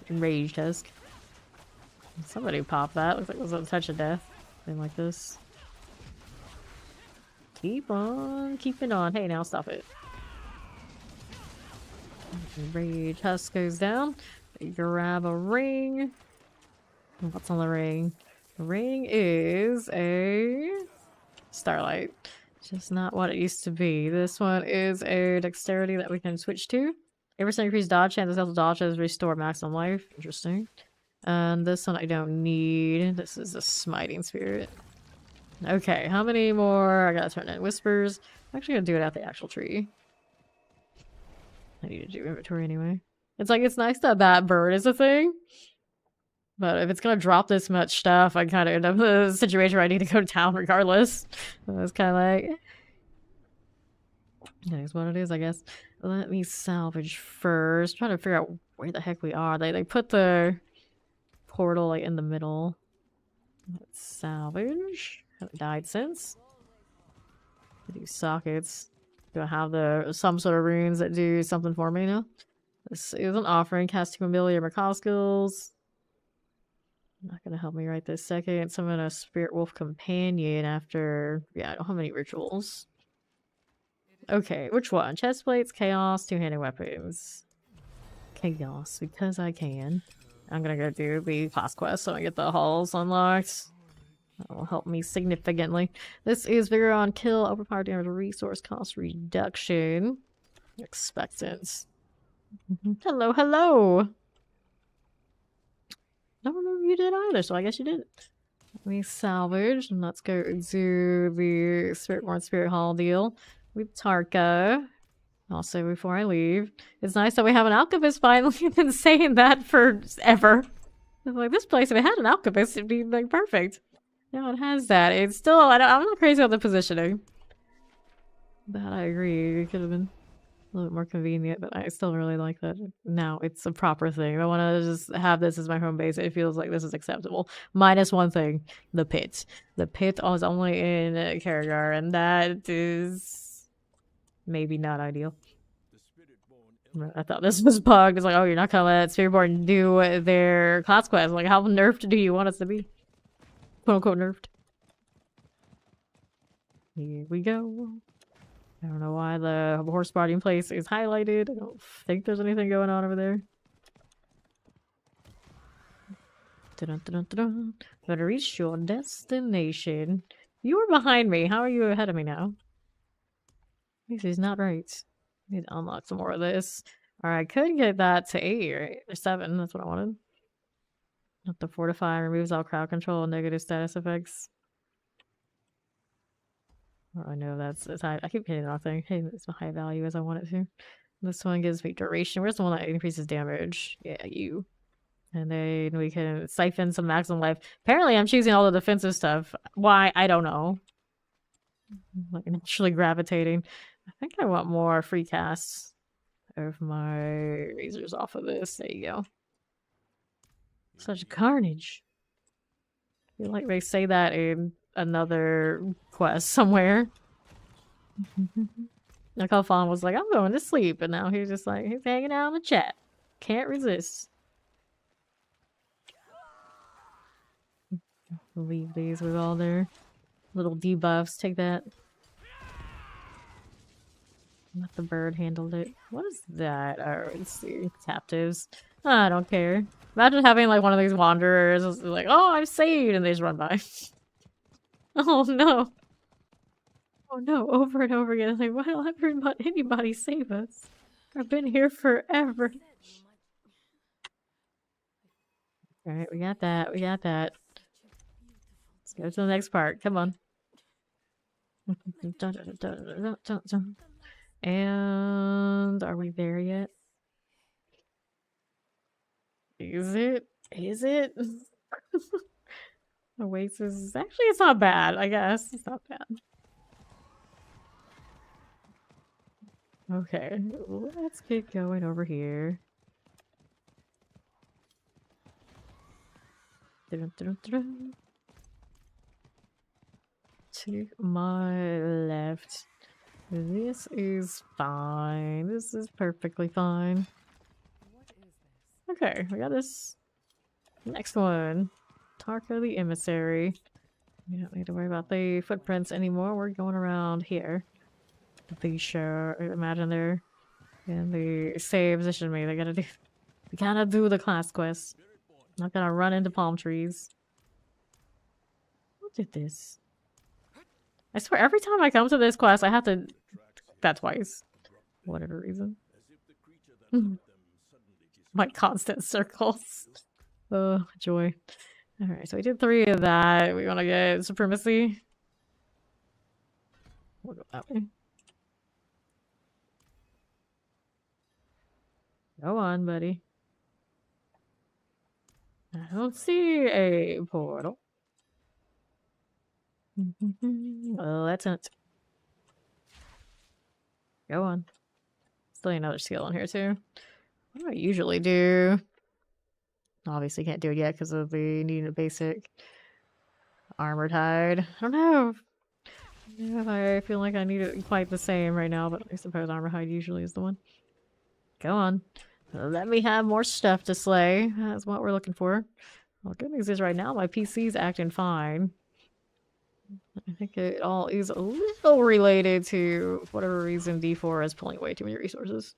Enraged Husk. Somebody popped that. Looks like it was a touch of death. Something like this. Keep on keeping on. Hey, now stop it. Enraged Husk goes down. Grab a ring. What's on the ring? The ring is a Starlight. Just not what it used to be. This one is a dexterity that we can switch to. Every time increased dodge chance, self dodges restore maximum life. Interesting. And this one I don't need. This is a smiting spirit. Okay, how many more? I gotta turn in whispers. I'm actually gonna do it at the actual tree. I need to do inventory anyway. It's like, it's nice that that bird is a thing. But if it's gonna drop this much stuff, I kind of end up in a situation where I need to go to town regardless. So it's kind of like... that is what it is, I guess. Let me salvage first. Trying to figure out where the heck we are. They put the portal like in the middle. Let's salvage. Haven't died since. These sockets. Do I have some sort of runes that do something for me now? This is an offering. Casting familiar Macaw skills. Not gonna help me right this second. Summon a Spirit Wolf Companion after... yeah, I don't have any rituals. Okay, which one? Chest plates, chaos, two-handed weapons. Chaos, because I can. I'm gonna go do the class quest so I get the halls unlocked. That will help me significantly. This is Vigor on Kill, overpowered damage, resource cost reduction. Expectance. Hello, hello! I don't remember you did either, so I guess you didn't. Let me salvage, and let's go do the Spiritborn Spirit Hall deal with Tarka. Also, before I leave, it's nice that we have an alchemist finally. I've been saying that forever. It's like, this place, if it had an alchemist, it'd be like perfect. Now it has that. It's still, I'm not crazy about the positioning. That I agree. It could have been a little bit more convenient, but I still really like that. Now it's a proper thing. I want to just have this as my home base. It feels like this is acceptable. Minus one thing, the pit. The pit is only in Karagar, and that is maybe not ideal. I thought this was bugged. It's like, oh, you're not gonna let Spiritborn do their class quest. Like, how nerfed do you want us to be? Quote unquote nerfed. Here we go. I don't know why the horse boarding place is highlighted. I don't think there's anything going on over there. Dun-dun-dun-dun-dun. Better reach your destination. You were behind me. How are you ahead of me now? This is not right. I need to unlock some more of this. Alright, I could get that to 8, right? Or 7. That's what I wanted. Not the fortify removes all crowd control and negative status effects. Oh, I know it's high. I keep hitting that thing. Hey, it's a high value as I want it to. This one gives me duration. Where's the one that increases damage? Yeah, you. And then we can siphon some maximum life. Apparently, I'm choosing all the defensive stuff. Why? I don't know. Like, naturally gravitating. I think I want more free casts of my razors off of this. There you go. Such carnage. I feel like they say that in another quest somewhere. Like how Fawn was like, I'm going to sleep, and now he's just like, he's hanging out in the chat. Can't resist. Leave these with all their little debuffs. Take that. Let the bird handle it. What is that? Oh, let's see. Captives. I don't care. Imagine having like one of these wanderers like, oh, I'm saved, and they just run by. Oh no. Oh no, over and over again. Like, why don't anybody save us? I've been here forever. Alright, we got that. We got that. Let's go to the next part. Come on. And are we there yet? Is it? Is it? Oasis. Actually, it's not bad, I guess. It's not bad. Okay, let's get going over here. To my left. This is fine. This is perfectly fine. Okay, we got this next one. Tarka the Emissary. We don't need to worry about the footprints anymore. We're going around here. The show. Imagine they're in the same position me. They gotta do the class quest. Not gonna run into palm trees. Who did this? I swear, every time I come to this quest, I have to that twice. Whatever reason. My constant circles. Oh, joy. Alright, so we did 3 of that. We want to get Supremacy. We'll go that way. Go on, buddy. I don't see a portal. Let's hunt. Go on. Still another skill in here too. What do I usually do? Obviously can't do it yet because of the needing a basic armor tide. I don't know. If I feel like I need it quite the same right now, but I suppose armor hide usually is the one. Go on. Let me have more stuff to slay. That's what we're looking for. Well, good news is right now my PC's acting fine. I think it all is a little related to whatever reason D4 is pulling way too many resources.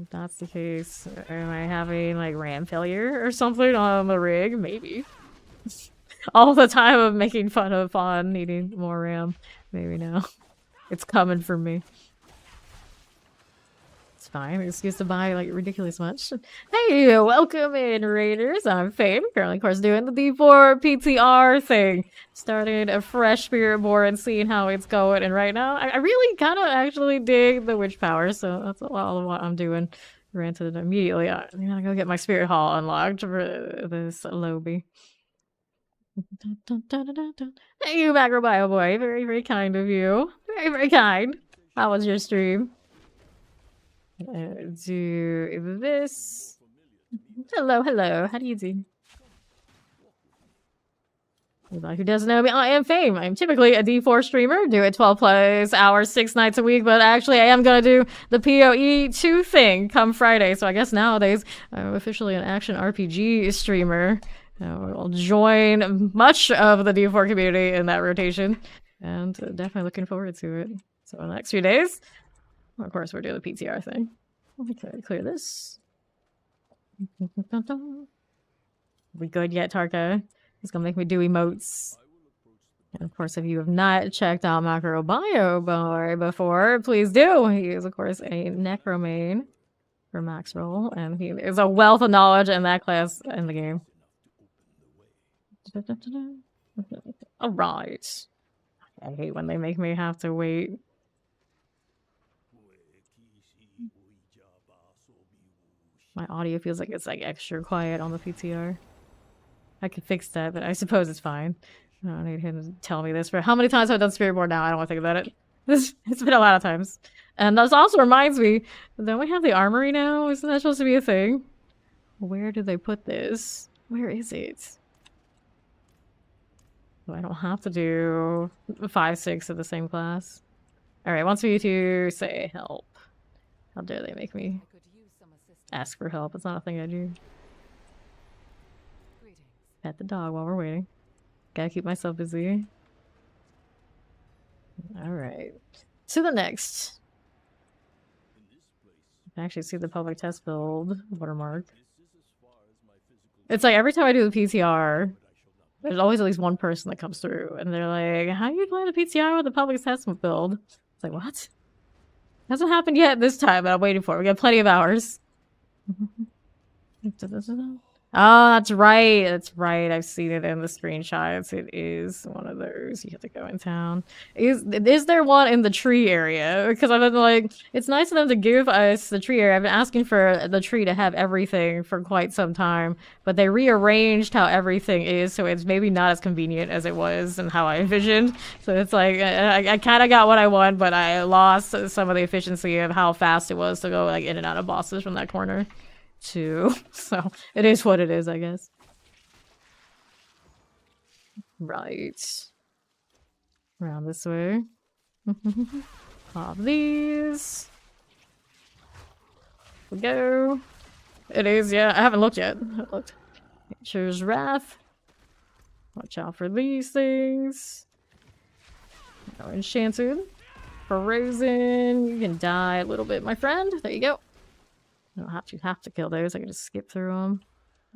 If that's the case, am I having like RAM failure or something on the rig? Maybe. All the time of making fun of Fawn needing more RAM. Maybe now. It's coming for me. It's fine. Excuse to buy like ridiculous much. Hey, welcome in, Raiders. I'm Fame. Currently, of course, doing the D4 PTR thing. Starting a fresh Spirit Board and seeing how it's going. And right now, I really kind of actually dig the Witch Power, so that's a lot of what I'm doing. Granted, immediately, I'm gonna go get my Spirit Hall unlocked for this lobby. Thank you, Macrobio Boy. Very, very kind of you. Very, very kind. How was your stream? Do this. Hello, hello. How do you do? Anybody who doesn't know me, I am Fame. I'm typically a D4 streamer. Do it 12 plus hours, 6 nights a week. But actually, I am going to do the PoE 2 thing come Friday. So I guess nowadays, I'm officially an action RPG streamer. I'll join much of the D4 community in that rotation. And definitely looking forward to it. So in the next few days, of course, we're doing the PTR thing. Okay, clear this. We good yet, Tarka? He's gonna make me do emotes. And of course, if you have not checked out Macrobio Boy before, please do. He is, of course, a necromain for max roll, and he is a wealth of knowledge in that class in the game. Alright. I hate when they make me have to wait. My audio feels like it's like extra quiet on the PTR. I could fix that, but I suppose it's fine. I don't need him to tell me this. For how many times have I done Spirit Board now? I don't want to think about it. It's been a lot of times. And this also reminds me, don't we have the armory now? Isn't that supposed to be a thing? Where did they put this? Where is it? So I don't have to do 5, 6 of the same class. Alright, wants me to say help. How dare they make me ask for help? It's not a thing I do. Pet the dog while we're waiting. Gotta keep myself busy. Alright. To the next. I can actually see the public test build watermark. It's like every time I do the PTR, there's always at least one person that comes through and they're like, how do you play the PTR with the public test build? It's like, what? Hasn't happened yet this time, but I'm waiting for it. We got plenty of hours. Oh, that's right. That's right. I've seen it in the screenshots. It is one of those. You have to go in town. Is there one in the tree area? Because I've been like, it's nice of them to give us the tree area. I've been asking for the tree to have everything for quite some time, but they rearranged how everything is, so it's maybe not as convenient as it was and how I envisioned. So it's like I kind of got what I want, but I lost some of the efficiency of how fast it was to go like in and out of bosses from that corner too. So it is what it is, I guess. Right. Around this way. Pop these. We go. It is, yeah. I haven't looked yet. I haven't looked. Nature's Wrath. Watch out for these things. No enchanted. Frozen. You can die a little bit, my friend. There you go. I don't have to kill those. I can just skip through them.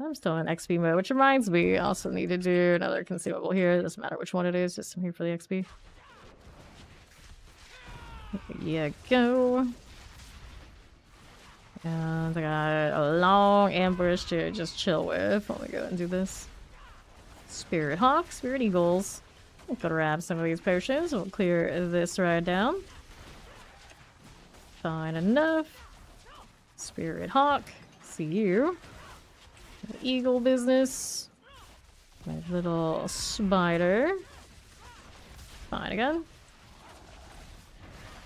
I'm still in XP mode, which reminds me, I also need to do another consumable here. It doesn't matter which one it is, just I'm here for the XP. Yeah, go. And I got a long ambush to just chill with. Let me go and do this. Spirit Hawk, Spirit Eagles. We'll grab some of these potions. We'll clear this right down. Fine enough. Spirit Hawk, see you. Eagle business. My little spider. Fine again.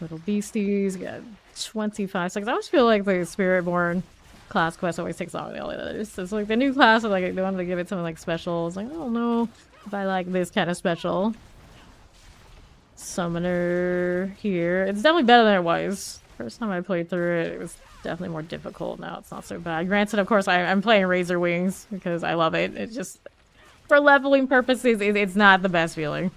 Little beasties. Got 25 seconds. I always feel like the Spiritborn class quest always takes longer than all the others. It's like the new class, like they wanted to give it something like special. It's like, I don't know if I like this kind of special. Summoner here. It's definitely better than it was. First time I played through it, it was definitely more difficult. Now it's not so bad. Granted, of course, I'm playing Razor Wings because I love it. It's just, for leveling purposes, it's not the best feeling.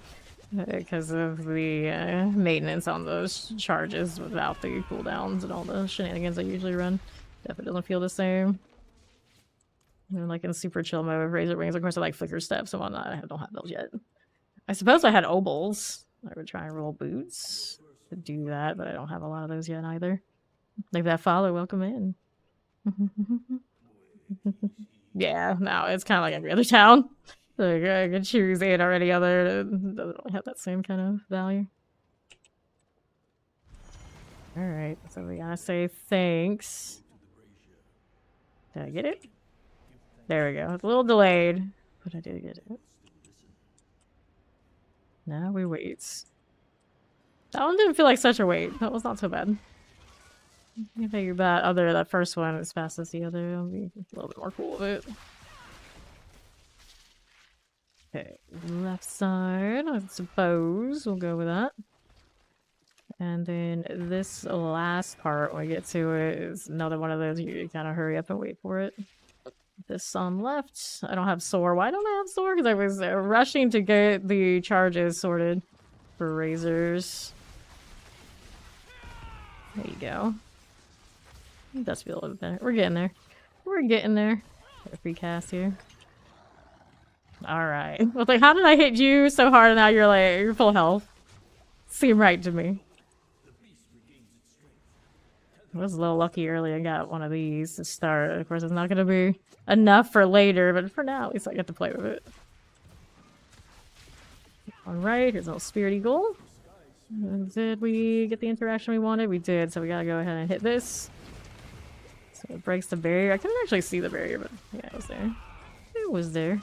Because of the maintenance on those charges without the cooldowns and all the shenanigans I usually run. Definitely doesn't feel the same. And like in super chill mode with Razor Wings, of course I like flicker steps and whatnot. I don't have those yet. I suppose I had obols. I would try and roll boots to do that, but I don't have a lot of those yet either. Leave that follow, welcome in. Yeah, no, it's kind of like every other town. Like, I could choose it or any other. It doesn't really have that same kind of value. Alright, so we gotta say thanks. Did I get it? There we go. It's a little delayed, but I did get it. Now we wait. That one didn't feel like such a wait. That was not so bad. I think that first one as fast as the other. I'll be a little bit more cool with it. Okay, left side, I suppose we'll go with that. And then this last part, when we get to it, is another one of those you gotta hurry up and wait for it. This on left, I don't have Soar. Why don't I have Soar? Because I was rushing to get the charges sorted for Razors. There you go. It does feel a little bit better. We're getting there. We're getting there. Got a free cast here. Alright. I was like, how did I hit you so hard and now you're full health? Seemed right to me. I was a little lucky early. I got one of these to start. Of course, it's not going to be enough for later, but for now, at least I get to play with it. Alright, here's a little Spirit Eagle. Did we get the interaction we wanted? We did, so we gotta go ahead and hit this. So it breaks the barrier. I couldn't actually see the barrier, but yeah, it was there. It was there.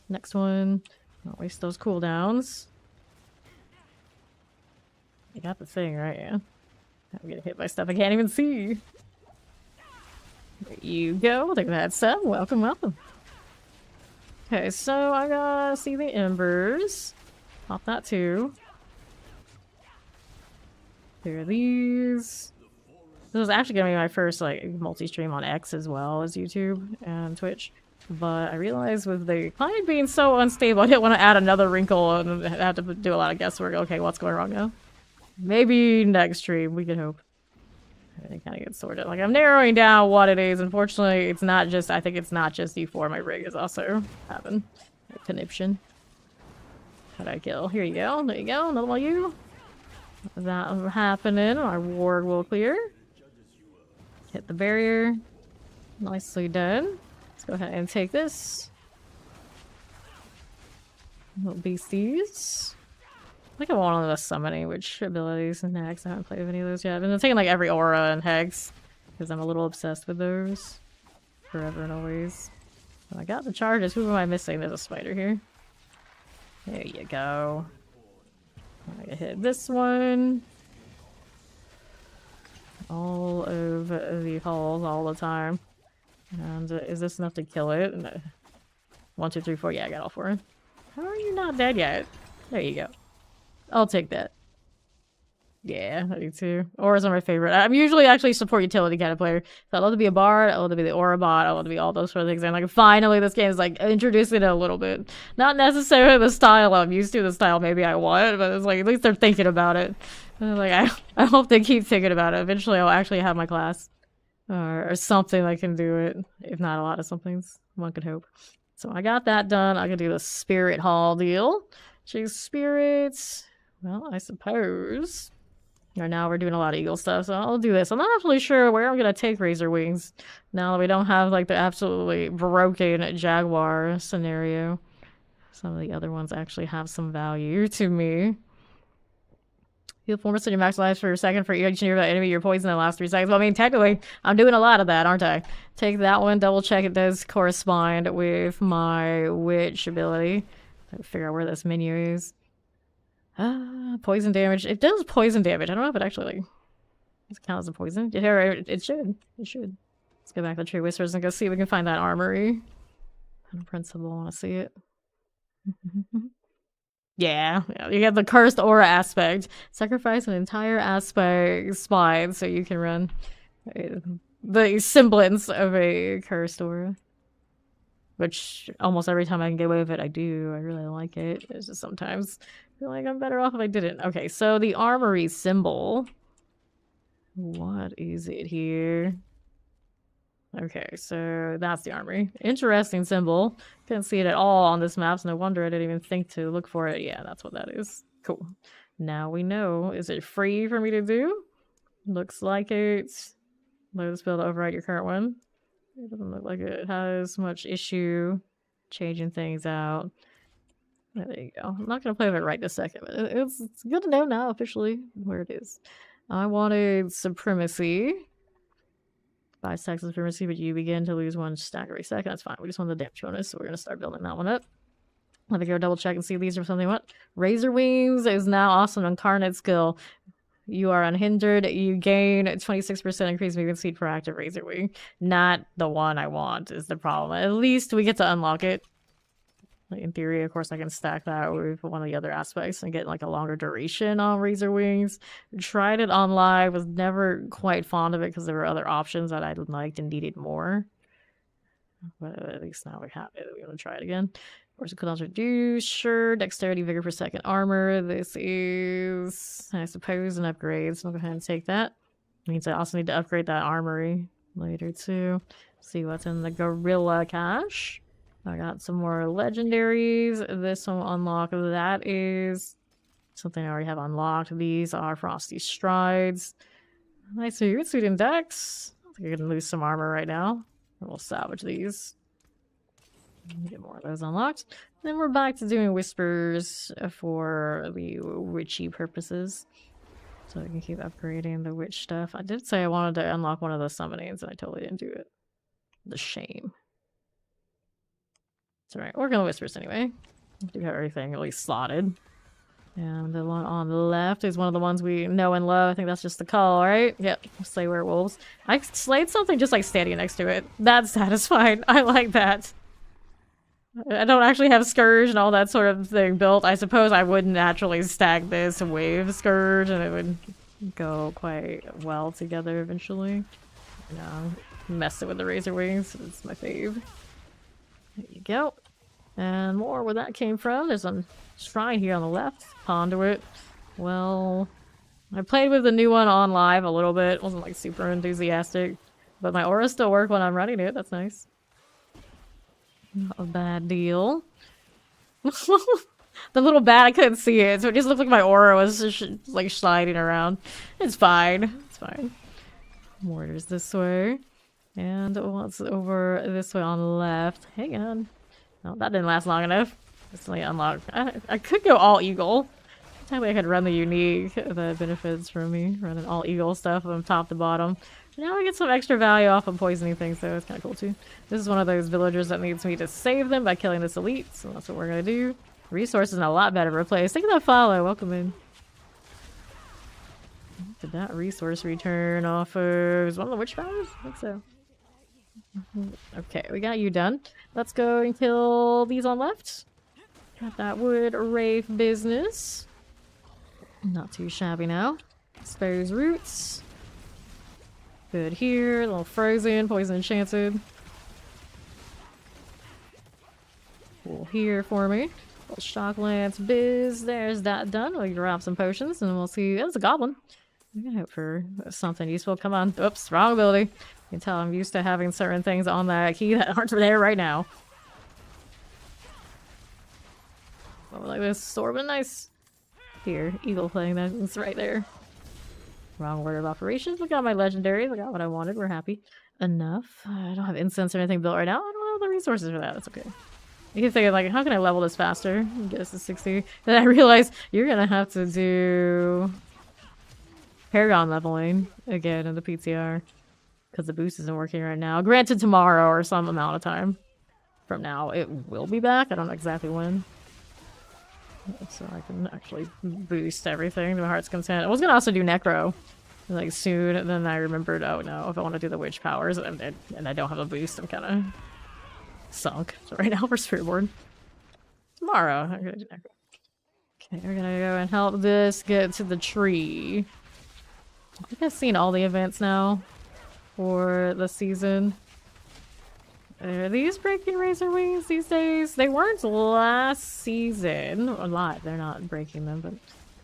Next one. Don't waste those cooldowns. You got the thing, right? Yeah. I'm getting hit by stuff I can't even see. There you go. Take that, Seb. Welcome, welcome. Okay, so I gotta see the embers. Pop that too. Here are these. This was actually gonna be my first like multi-stream on X as well as YouTube and Twitch. But I realized with the client being so unstable, I didn't want to add another wrinkle and have to do a lot of guesswork. Okay, what's going wrong now? Maybe next stream, we can hope. Everything kind of gets sorted. Like, I'm narrowing down what it is. Unfortunately, it's not just, I think it's not just D4. My rig is also having a conniption. How'd I kill? Here you go. There you go. Another one of you. That happening. Our ward will clear. Hit the barrier. Nicely done. Let's go ahead and take this. Little beasties. I think I want one of the summoning, which abilities and Hex. I haven't played any of those yet. I've been taking like every aura and Hex because I'm a little obsessed with those. Forever and always. I got the charges. Who am I missing? There's a spider here. There you go. I can hit this one. All of the holes all the time. And is this enough to kill it? 1, 2, 3, 4. Yeah, I got all 4. How are you not dead yet? There you go. I'll take that. Yeah, I do too. Auras are my favorite. I'm usually actually support utility kind of player. So I love to be a bard, I love to be the aura bot, I love to be all those sort of things. And like finally this game is like introducing it a little bit. Not necessarily the style I'm used to, the style maybe I want, but it's like at least they're thinking about it. And like I hope they keep thinking about it. Eventually I'll actually have my class. Or something that can do it. If not a lot of somethings. One could hope. So I got that done. I can do the spirit hall deal. Choose spirits. Well, I suppose. Right now we're doing a lot of eagle stuff, so I'll do this. I'm not actually sure where I'm gonna take Razor Wings now that we don't have like the absolutely broken Jaguar scenario. Some of the other ones actually have some value to me. Heal 4% of your max lives for a second for each enemy you're poisoned in the last 3 seconds. Well, I mean, technically, I'm doing a lot of that, aren't I? Take that one, double check it does correspond with my witch ability. Figure out where this menu is. Poison damage. It does poison damage. I don't know if it actually, like, does it count as a poison? It should. It should. Let's go back to Tree Whispers and go see if we can find that armory. In principle, I want to see it. Yeah, you get the cursed aura aspect. Sacrifice an entire aspect spine so you can run the semblance of a cursed aura. Which almost every time I can get away with it, I do. I really like it. It's just sometimes I feel like I'm better off if I didn't. Okay, so the armory symbol. What is it here? Okay, so that's the armory. Interesting symbol. Can't see it at all on this map, so no wonder I didn't even think to look for it. Yeah, that's what that is. Cool. Now we know. Is it free for me to do? Looks like it's... Load the spell to override your current one. It doesn't look like it has much issue changing things out. There you go. I'm not going to play with it right this second, but it's good to know now officially where it is. I wanted Supremacy. 5 stacks of Supremacy, but you begin to lose 1 stack every second. That's fine. We just want the damage bonus, so we're going to start building that one up. Let me go double check and see if these are something. What? Razor Wings is now awesome Incarnate skill. You are unhindered. You gain 26% increased movement speed per active Razor Wing. Not the one I want is the problem. At least we get to unlock it. Like, in theory, of course, I can stack that with one of the other aspects and get like a longer duration on Razor Wings. Tried it on live, was never quite fond of it because there were other options that I liked and needed more. But at least now we have it. We're going to try it again. Force cooldowns reduced. Sure. Dexterity, vigor per second, armor. This is, I suppose, an upgrade. So I'll go ahead and take that. Means I also need to upgrade that armory later too. See what's in the gorilla cache. I got some more legendaries. This one unlock. That is something I already have unlocked. These are Frosty Strides. Nice suit and dex. I think I can lose some armor right now. We'll salvage these. Get more of those unlocked. Then we're back to doing whispers for the witchy purposes. So I can keep upgrading the witch stuff. I did say I wanted to unlock one of the summonings and I totally didn't do it. The shame. It's alright, we're gonna whispers anyway. We do have everything at least slotted. And the one on the left is one of the ones we know and love. I think that's just the call, right? Yep, slay werewolves. I slayed something just like standing next to it. That's satisfying. I like that. I don't actually have Scourge and all that sort of thing built. I suppose I would naturally stack this with Scourge and it would go quite well together eventually. You know, mess it with the Razor Wings. It's my fave. There you go. And more where that came from. There's a shrine here on the left. Conduit. Well, I played with the new one on live a little bit. Wasn't like super enthusiastic. But my auras still work when I'm running it. That's nice. Not a bad deal. The little bat, I couldn't see it, so it just looked like my aura was just, like sliding around. It's fine. It's fine. Mortars this way. And what's over this way on the left? Hang on. No, that didn't last long enough. Instantly unlocked. I could go all eagle. Technically, I could run the unique that benefits from me running all eagle stuff from top to bottom. Now I get some extra value off of poisoning things, so it's kind of cool too. This is one of those villagers that needs me to save them by killing this elite, so that's what we're gonna do. Resources are a lot better replaced. Thank you for that follow. Welcome in. Did that resource return off of... Is one of the witch powers? I think so. Okay, we got you done. Let's go and kill these on left. Got that wood wraith business. Not too shabby now. Expose roots. Good here. A little frozen, poison enchanted. Cool here for me. Little shock lance biz. There's that done. We can grab some potions and we'll see. That's a goblin. I'm gonna hope for something useful. Come on. Oops, wrong ability. You can tell I'm used to having certain things on that key that aren't there right now. Oh, like this. Sorbin, nice. Here, eagle playing that's right there. Wrong order of operations. We got my legendaries. I got what I wanted. We're happy enough. I don't have incense or anything built right now. I don't have the resources for that. That's okay. You can think like, how can I level this faster? Get us to 60. Then I realized you're gonna have to do Paragon leveling again in the PTR because the boost isn't working right now. Granted, tomorrow or some amount of time from now it will be back. I don't know exactly when. So I can actually boost everything to my heart's content. I was gonna also do Necro like soon, and then I remembered, oh no, if I want to do the witch powers and I don't have a boost, I'm kind of sunk. So right now we're Spiritboard. Tomorrow I'm gonna do Necro. Okay, we're gonna go and help this get to the tree. I think I've seen all the events now for the season. Are these breaking razor wings these days? They weren't last season. A lot. They're not breaking them, but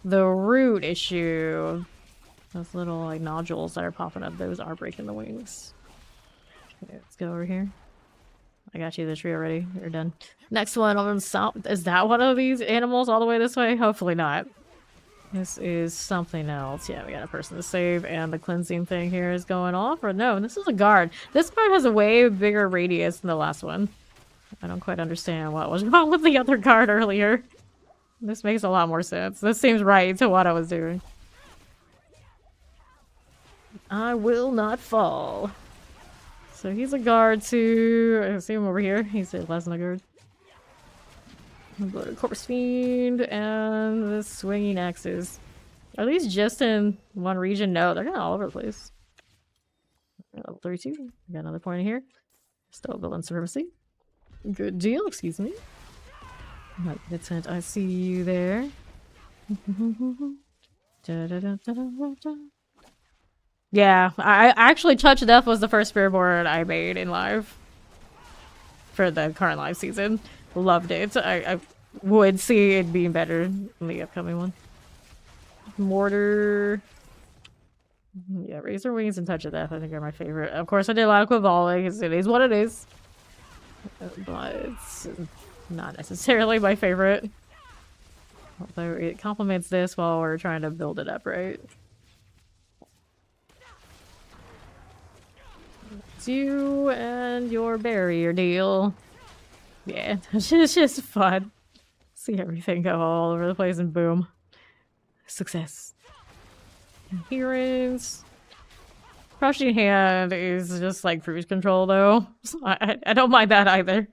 the root issue, those little like nodules that are popping up, those are breaking the wings. Okay, let's go over here. I got you the tree already. You're done. Next one on the south. Is that one of these animals all the way this way? Hopefully not. This is something else. Yeah, we got a person to save, and the cleansing thing here is going off. Or no, this is a guard. This guard has a way bigger radius than the last one. I don't quite understand what was wrong with the other guard earlier. This makes a lot more sense. This seems right to what I was doing. I will not fall. So he's a guard too. I see him over here. He's less than a guard. Corpse Fiend and the swinging axes. Are these just in one region? No, they're kind of all over the place. Level 32. Got another point in here. Still building supremacy. Good deal, excuse me. Vincent, I see you there. Yeah, I actually Touch of Death was the first Spiritboard I made in live. For the current live season. Loved it. I would see it being better in the upcoming one. Mortar. Yeah, Razor Wings and Touch of Death I think are my favorite. Of course I did a lot of Quivali because it is what it is. But it's not necessarily my favorite. Although it complements this while we're trying to build it up, right? It's you and your barrier deal. Yeah, it's just fun. See everything go all over the place and boom. Success. Adherence. Crushing Hand is just like cruise control though. So I don't mind that either.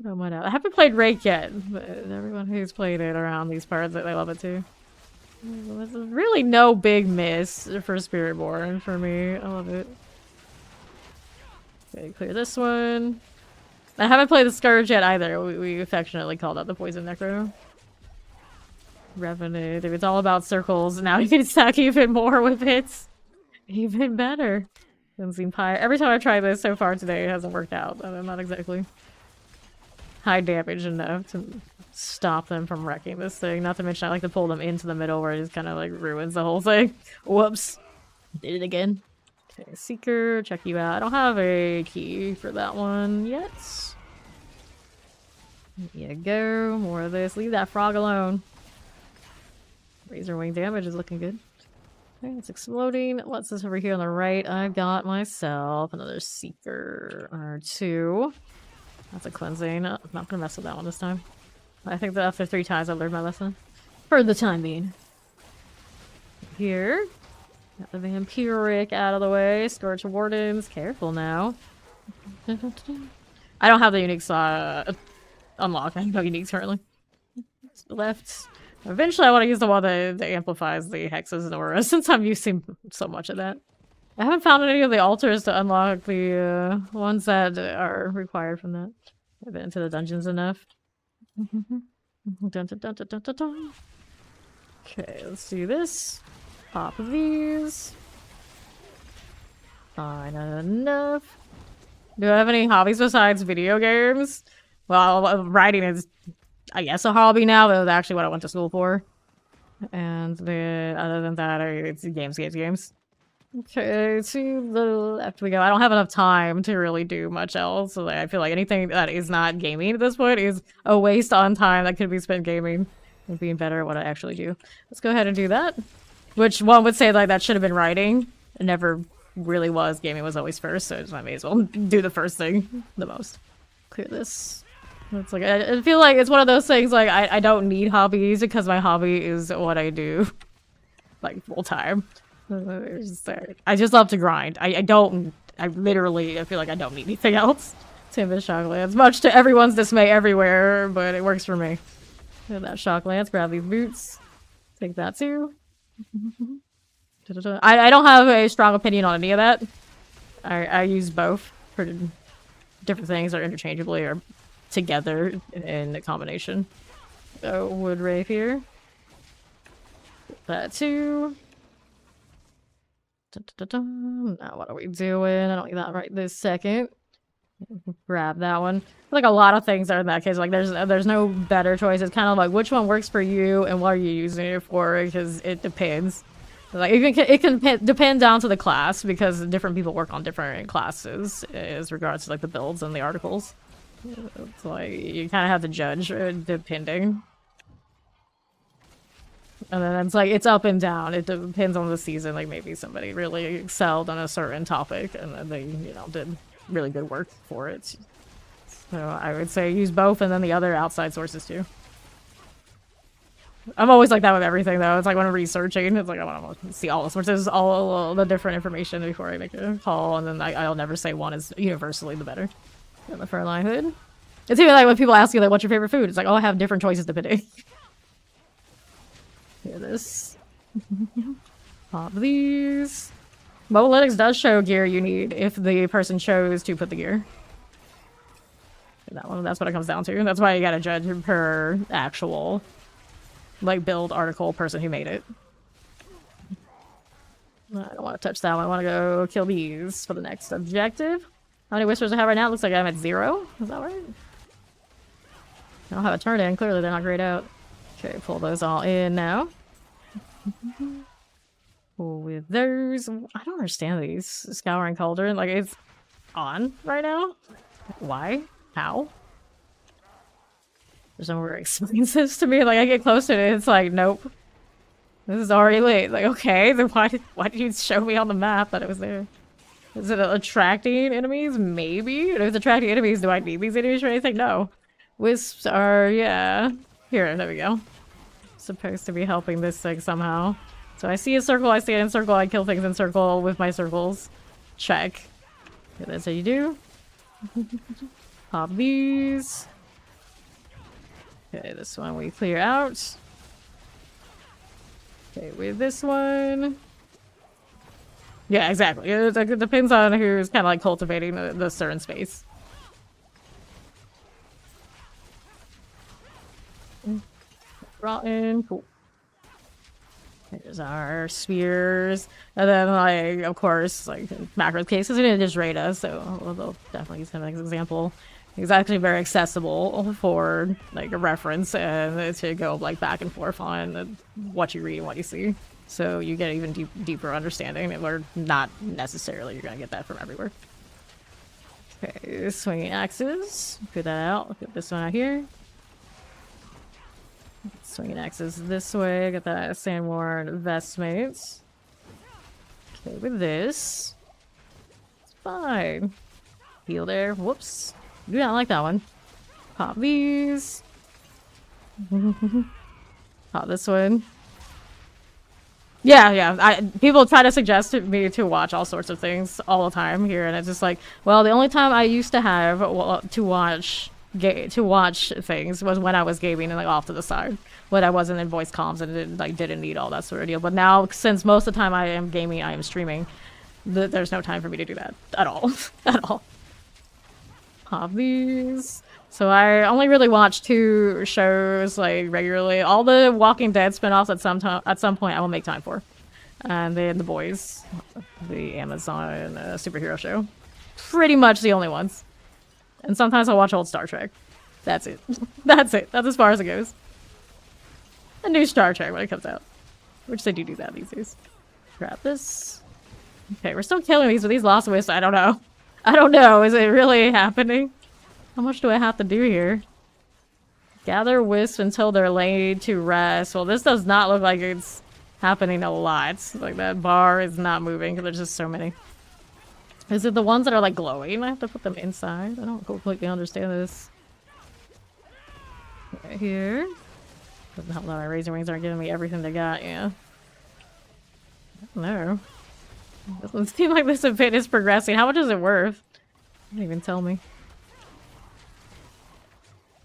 I don't mind that. I haven't played Rake yet, but everyone who's played it around these parts, they love it too. There's really no big miss for Spiritborn for me. I love it. Okay, clear this one. I haven't played the Scourge yet either. We affectionately called out the Poison Necro. Revenant. If it's all about circles, now you can stack even more with hits. Even better. Benzene Pyre. Every time I try this so far today, it hasn't worked out. I'm not exactly high damage enough to stop them from wrecking this thing. Not to mention I like to pull them into the middle where it just kind of like ruins the whole thing. Whoops. Did it again. Okay, Seeker, check you out. I don't have a key for that one yet. There you go. More of this. Leave that frog alone. Razor Wing damage is looking good. Okay, it's exploding. What's this over here on the right? I've got myself another Seeker or 2. That's a cleansing. I'm not gonna mess with that one this time. I think that after 3 times I've learned my lesson. For the time being. Here. Got the Vampiric out of the way. Scourge Wardens. Careful now. I don't have the uniques unlocked. I have no uniques currently. Left. Eventually I want to use the one that amplifies the hexes and auras since I'm using so much of that. I haven't found any of the altars to unlock the ones that are required from that. I've been into the dungeons enough. Dun, dun, dun, dun, dun, dun, dun. Okay, let's do this. Pop these. Fine enough. Do I have any hobbies besides video games? Well, writing is, I guess, a hobby now, but it was actually what I went to school for. And then, other than that, it's games. Okay, to the left we go. I don't have enough time to really do much else, so I feel like anything that is not gaming at this point is a waste on time that could be spent gaming and being better at what I actually do. Let's go ahead and do that. Which one would say like that should have been writing. It never really was. Gaming was always first, so I may as well do the first thing the most. Clear this. It's like I feel like it's one of those things like I don't need hobbies because my hobby is what I do like full time. I just love to grind. I literally feel like I don't need anything else. Timid Shocklands. Much to everyone's dismay everywhere, but it works for me. Get that Shocklands, grab these boots. Take that too. I don't have a strong opinion on any of that. I use both for different things or interchangeably or together in a combination. So wood right here. That too. Now what are we doing? I don't need that right this second. Grab that one. Like a lot of things are in that case. Like there's no better choice. It's kind of like which one works for you and what are you using it for? Because it depends. Like it can depend down to the class because different people work on different classes as regards to like the builds and the articles. It's like you kind of have to judge depending. And then it's like, it's up and down. It depends on the season. Like, maybe somebody really excelled on a certain topic and then they, you know, did really good work for it. So I would say use both and then the other outside sources too. I'm always like that with everything though. It's like when I'm researching, it's like I want to see all the sources, all the different information before I make a call. And then I'll never say one is universally the better. And the fur-lined hood. It's even like when people ask you like, what's your favorite food? It's like, oh, I have different choices depending. Here, this. Pop these. Mobalytics does show gear you need if the person chose to put the gear. That one, that's what it comes down to. That's why you gotta judge per actual, like, build article person who made it. I don't want to touch that one. I want to go kill these for the next objective. How many whispers I have right now? It looks like I'm at 0. Is that right? I don't have a turn in. Clearly they're not grayed out. Okay, pull those all in now. With those, I don't understand these. Scouring Cauldron, like it's on right now. Why? How? There's no where it explains this to me. Like I get close to it, it's like, nope. This is already late. Like, okay, then why did you show me on the map that it was there? Is it attracting enemies? Maybe. If it's attracting enemies, do I need these enemies or anything? No. Wisps are, yeah. Here, there we go. Supposed to be helping this thing somehow. So I see a circle, I see it in circle, I kill things in circle with my circles. Check. Okay, that's how you do. Pop these. Okay, this one we clear out. Okay, with this one. Yeah, exactly. It depends on who's kind of like cultivating the certain space. Rotten, cool. There's our spears, and then like of course like macro cases we didn't just raid us, so they'll definitely use him as an example. He's actually very accessible for like a reference and to go like back and forth on what you read and what you see, so you get even deeper understanding, and we're not necessarily you're gonna get that from everywhere. Okay, swinging axes, put that out. Put this one out here. Swinging axes this way. Got that Sandworn Vestmates. Okay, with this. It's fine. Heal there. Whoops. Do not like that one. Pop these. Pop this one. Yeah. People try to suggest me to watch all sorts of things all the time here, and it's just like, well, the only time I used to have to watch things was when I was gaming and like off to the side, when I wasn't in voice comms and didn't need all that sort of deal. But now, since most of the time I am gaming, I am streaming, there's no time for me to do that at all, at all. Pop these. So I only really watch 2 shows like regularly. All the Walking Dead spinoffs at some point I will make time for, and then The Boys, the Amazon superhero show, pretty much the only ones. And sometimes I'll watch old Star Trek. That's it. That's it. That's as far as it goes. A new Star Trek when it comes out, which they do that these days. Grab this. Okay, we're still killing these with these lost wisps. I don't know. I don't know. Is it really happening? How much do I have to do here? Gather wisps until they're laid to rest. Well, this does not look like it's happening a lot. Like, that bar is not moving because there's just so many. Is it the ones that are, like, glowing? I have to put them inside? I don't completely understand this. Right here. Doesn't help that my razor wings aren't giving me everything they got, yeah. I don't know. Doesn't seem like this event is progressing. How much is it worth? Don't even tell me.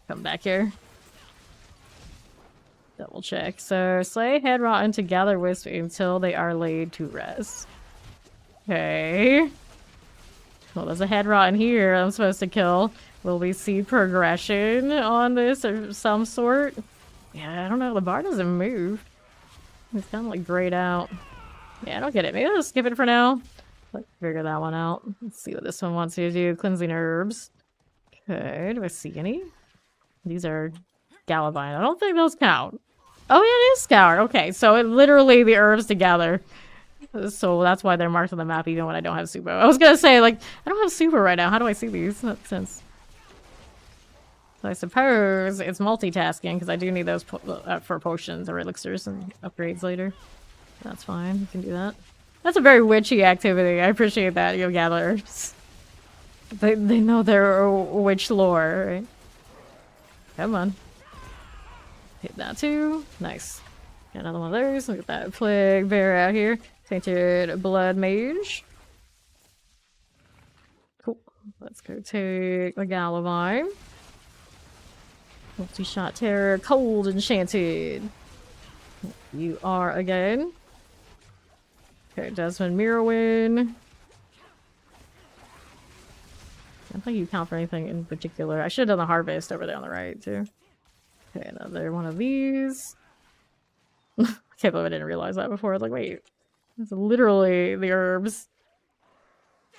Come back here. Double check. So, slay head rotten to gather wisp until they are laid to rest. Okay. Well, there's a head rotten here I'm supposed to kill. Will we see progression on this of some sort? Yeah, I don't know. The bar doesn't move. It's kind of like grayed out. Yeah, I don't get it. Maybe I'll just skip it for now. Let's figure that one out. Let's see what this one wants me to do. Cleansing herbs. Okay, do I see any? These are Gallavine. I don't think those count. Oh, yeah, it is scoured. Okay, so it literally the herbs together. So that's why they're marked on the map even when I don't have Subo. I was gonna say, like, I don't have Subo right now. How do I see these? That makes sense. So I suppose it's multitasking because I do need those for potions or elixirs and upgrades later. That's fine. You can do that. That's a very witchy activity. I appreciate that, you gatherers. They know their witch lore, right? Come on. Hit that too. Nice. Got another one of those. Look at that plague bear out here. Tainted blood mage. Cool. Let's go take the Gallavine. Multi-shot terror. Cold enchanted. You are again. Okay, Desmond Mirrorwind. I don't think you count for anything in particular. I should have done the harvest over there on the right, too. Okay, another one of these. I can't believe I didn't realize that before. I was like, wait. It's literally the herbs.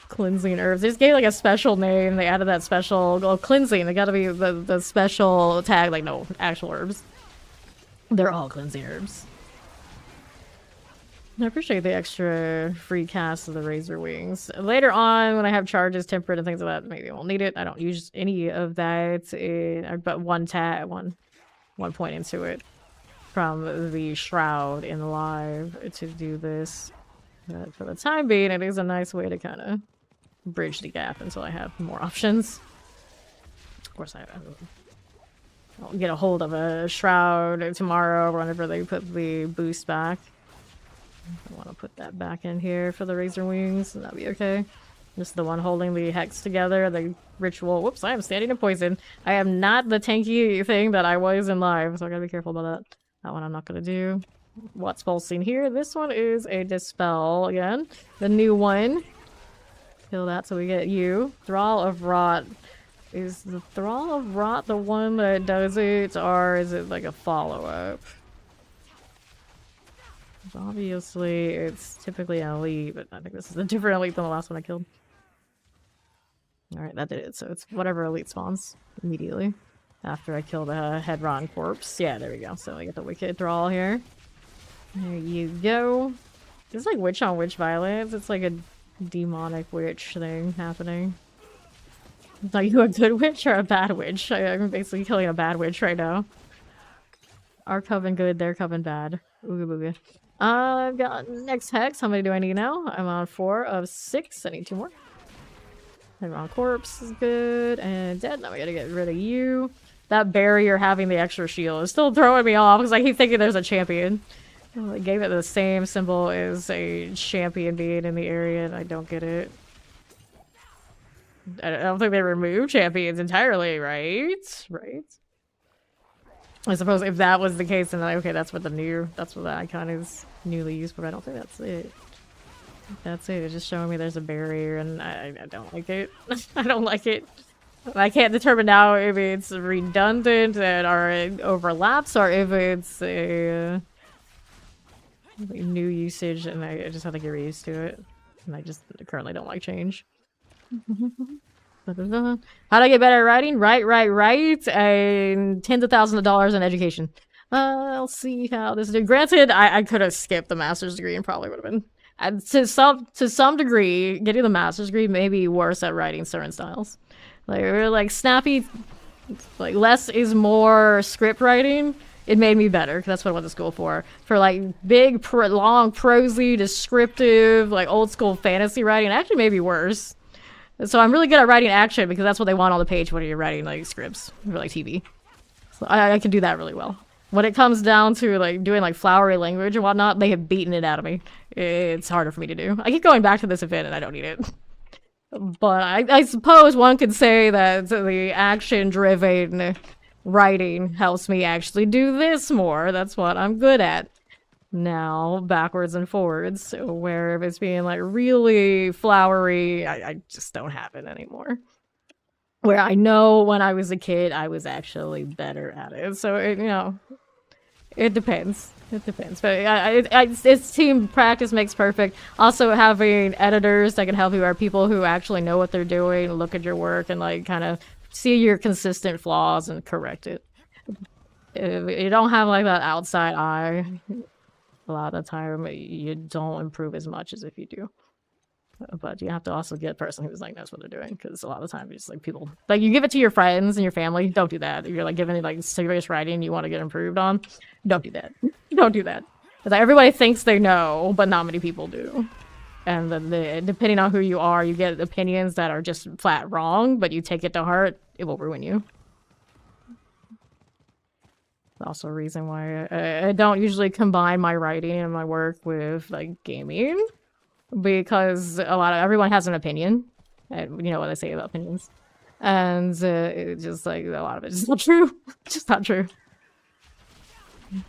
Cleansing herbs. They just gave like a special name. They added that special... Oh, cleansing. They gotta be the special tag. Like, no, actual herbs. They're all cleansing herbs. I appreciate the extra free cast of the Razor Wings. Later on, when I have charges, temperate, and things like that, maybe I won't need it. I don't use any of that, but one point into it from the Shroud in live to do this. But for the time being, it is a nice way to kind of bridge the gap until I have more options. Of course, I'll get a hold of a Shroud tomorrow or whenever they put the boost back. I want to put that back in here for the Razor Wings, and that'll be okay. Just the one holding the hex together, the ritual. Whoops, I am standing in poison. I am not the tanky thing that I was in live, so I gotta be careful about that. That one I'm not gonna do. What's pulsing here? This one is a Dispel again. The new one. Kill that so we get you. Thrall of Rot. Is the Thrall of Rot the one that does it, or is it like a follow-up? Obviously, it's typically an elite, but I think this is a different elite than the last one I killed. Alright, that did it. So it's whatever elite spawns immediately after I kill the head rotten corpse. Yeah, there we go. So I get the Wicked Thrall here. There you go. It's like witch on witch violence. It's like a demonic witch thing happening. Are you a good witch or a bad witch? I'm basically killing a bad witch right now. Our coven good, their coven bad. Ooga booga. I've got next hex. How many do I need now? I'm on 4 of 6. I need 2 more. I'm on corpse is good and dead. Now we gotta get rid of you. That barrier having the extra shield is still throwing me off because I keep thinking there's a champion. I gave it the same symbol as a champion being in the area and I don't get it. I don't think they removed champions entirely, right? Right? I suppose if that was the case, then like, okay, that's what the icon is newly used, but I don't think that's it. That's it. It's just showing me there's a barrier, and I don't like it. I don't like it. I can't determine now if it's redundant and or it overlaps, or if it's a new usage, and I just have to get used to it. And I just currently don't like change. How do I get better at writing? Right. And tens of thousands of dollars in education. I'll see how this is. Granted, I could have skipped the master's degree and probably would have been. And to some degree, getting the master's degree may be worse at writing certain styles. Like snappy, like less is more script writing. It made me better, because that's what I went to school for. For like big, long, prosy, descriptive, like old school fantasy writing, it actually made me worse. So I'm really good at writing action because that's what they want on the page when you're writing like scripts for like TV. So I can do that really well. When it comes down to like doing like flowery language and whatnot, they have beaten it out of me. It's harder for me to do. I keep going back to this event and I don't need it. But I suppose one could say that the action-driven writing helps me actually do this more. That's what I'm good at now, backwards and forwards. Where if it's being like really flowery, I just don't have it anymore. Where I know when I was a kid, I was actually better at it. So, it depends. It depends. But it's team practice makes perfect. Also, having editors that can help you are people who actually know what they're doing, look at your work, and like kind of see your consistent flaws and correct it. If you don't have like that outside eye, a lot of the time you don't improve as much as if you do. But you have to also get a person who's like knows what they're doing, because a lot of the time it's like people like you give it to your friends and your family. Don't do that. If you're like giving it like serious writing you want to get improved on, don't do that. Don't do that. Because everybody thinks they know, but not many people do. And depending on who you are, you get opinions that are just flat wrong, but you take it to heart, it will ruin you. Also a reason why I don't usually combine my writing and my work with like gaming. Because everyone has an opinion, and you know what I say about opinions, and it's just like a lot of it is not true. Just not true.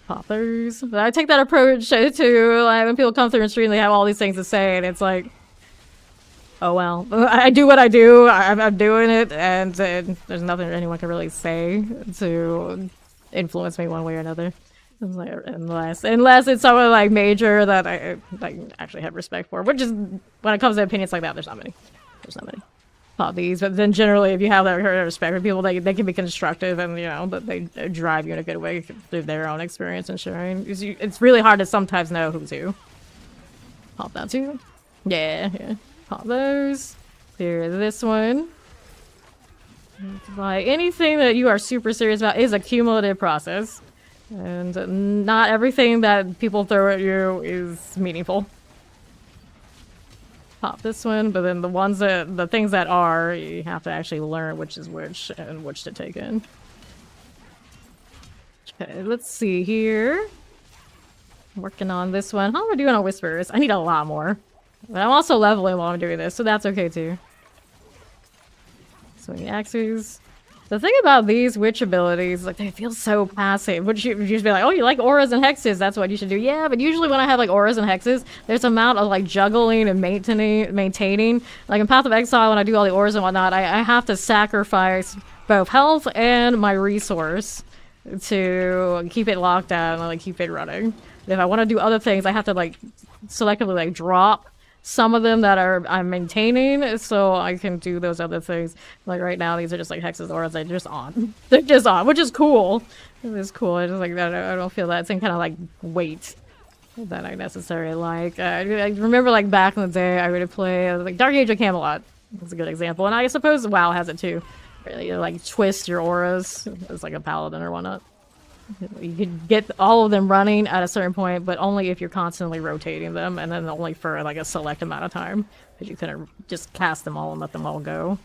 Poppers. But I take that approach to like when people come through and stream, they have all these things to say, and it's like, oh well, I do what I do. I'm doing it, and there's nothing anyone can really say to influence me one way or another. Unless it's someone like major that I like actually have respect for, which is when it comes to opinions like that, there's not many. Pop these, but then generally, if you have that respect for people, they can be constructive and but they drive you in a good way through their own experience and sharing. It's really hard to sometimes know who's who. Pop that too. Yeah. Pop those. Clear this one. Like anything that you are super serious about is a cumulative process. And not everything that people throw at you is meaningful. Pop this one, but then the things that are, you have to actually learn which is which and which to take in. Okay, let's see here. I'm working on this one. How am I doing on whispers? I need a lot more. But I'm also leveling while I'm doing this, so that's okay too. Swing axes. The thing about these witch abilities, like, they feel so passive. Which you just be like, oh, you like auras and hexes, that's what you should do. Yeah, but usually when I have, like, auras and hexes, there's an amount of, like, juggling and maintaining. Like, in Path of Exile, when I do all the auras and whatnot, I have to sacrifice both health and my resource to keep it locked down and, like, keep it running. If I want to do other things, I have to, like, selectively, like, drop some of them that I'm maintaining, so I can do those other things. Like right now, these are just like hexes, auras. They're just on. They're just on, which is cool. It is cool. I just like that. I don't feel that same kind of like weight that I necessarily like. I remember like back in the day, I would play like Dark Age of Camelot. That's a good example, and I suppose WoW has it too. Really, like twist your auras as like a paladin or whatnot. You could get all of them running at a certain point, but only if you're constantly rotating them, and then only for like a select amount of time. Because you couldn't just cast them all and let them all go.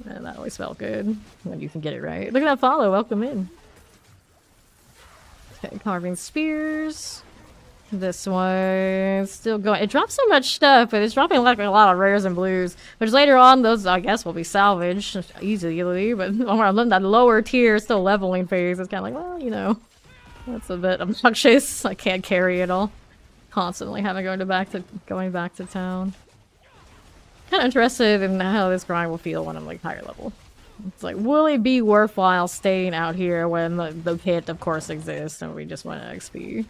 And that always felt good when you can get it right. Look at that follow. Welcome in. Okay, carving spears. This one still going. It drops so much stuff, but it's dropping like a lot of rares and blues. Which later on, those I guess will be salvaged easily. But when I'm in that lower tier, still leveling phase, it's kind of like, well, you know, that's a bit obnoxious. I can't carry it all. Constantly having going back to town. Kind of interested in how this grind will feel when I'm like higher level. It's like, will it be worthwhile staying out here when the pit, of course, exists and we just want XP?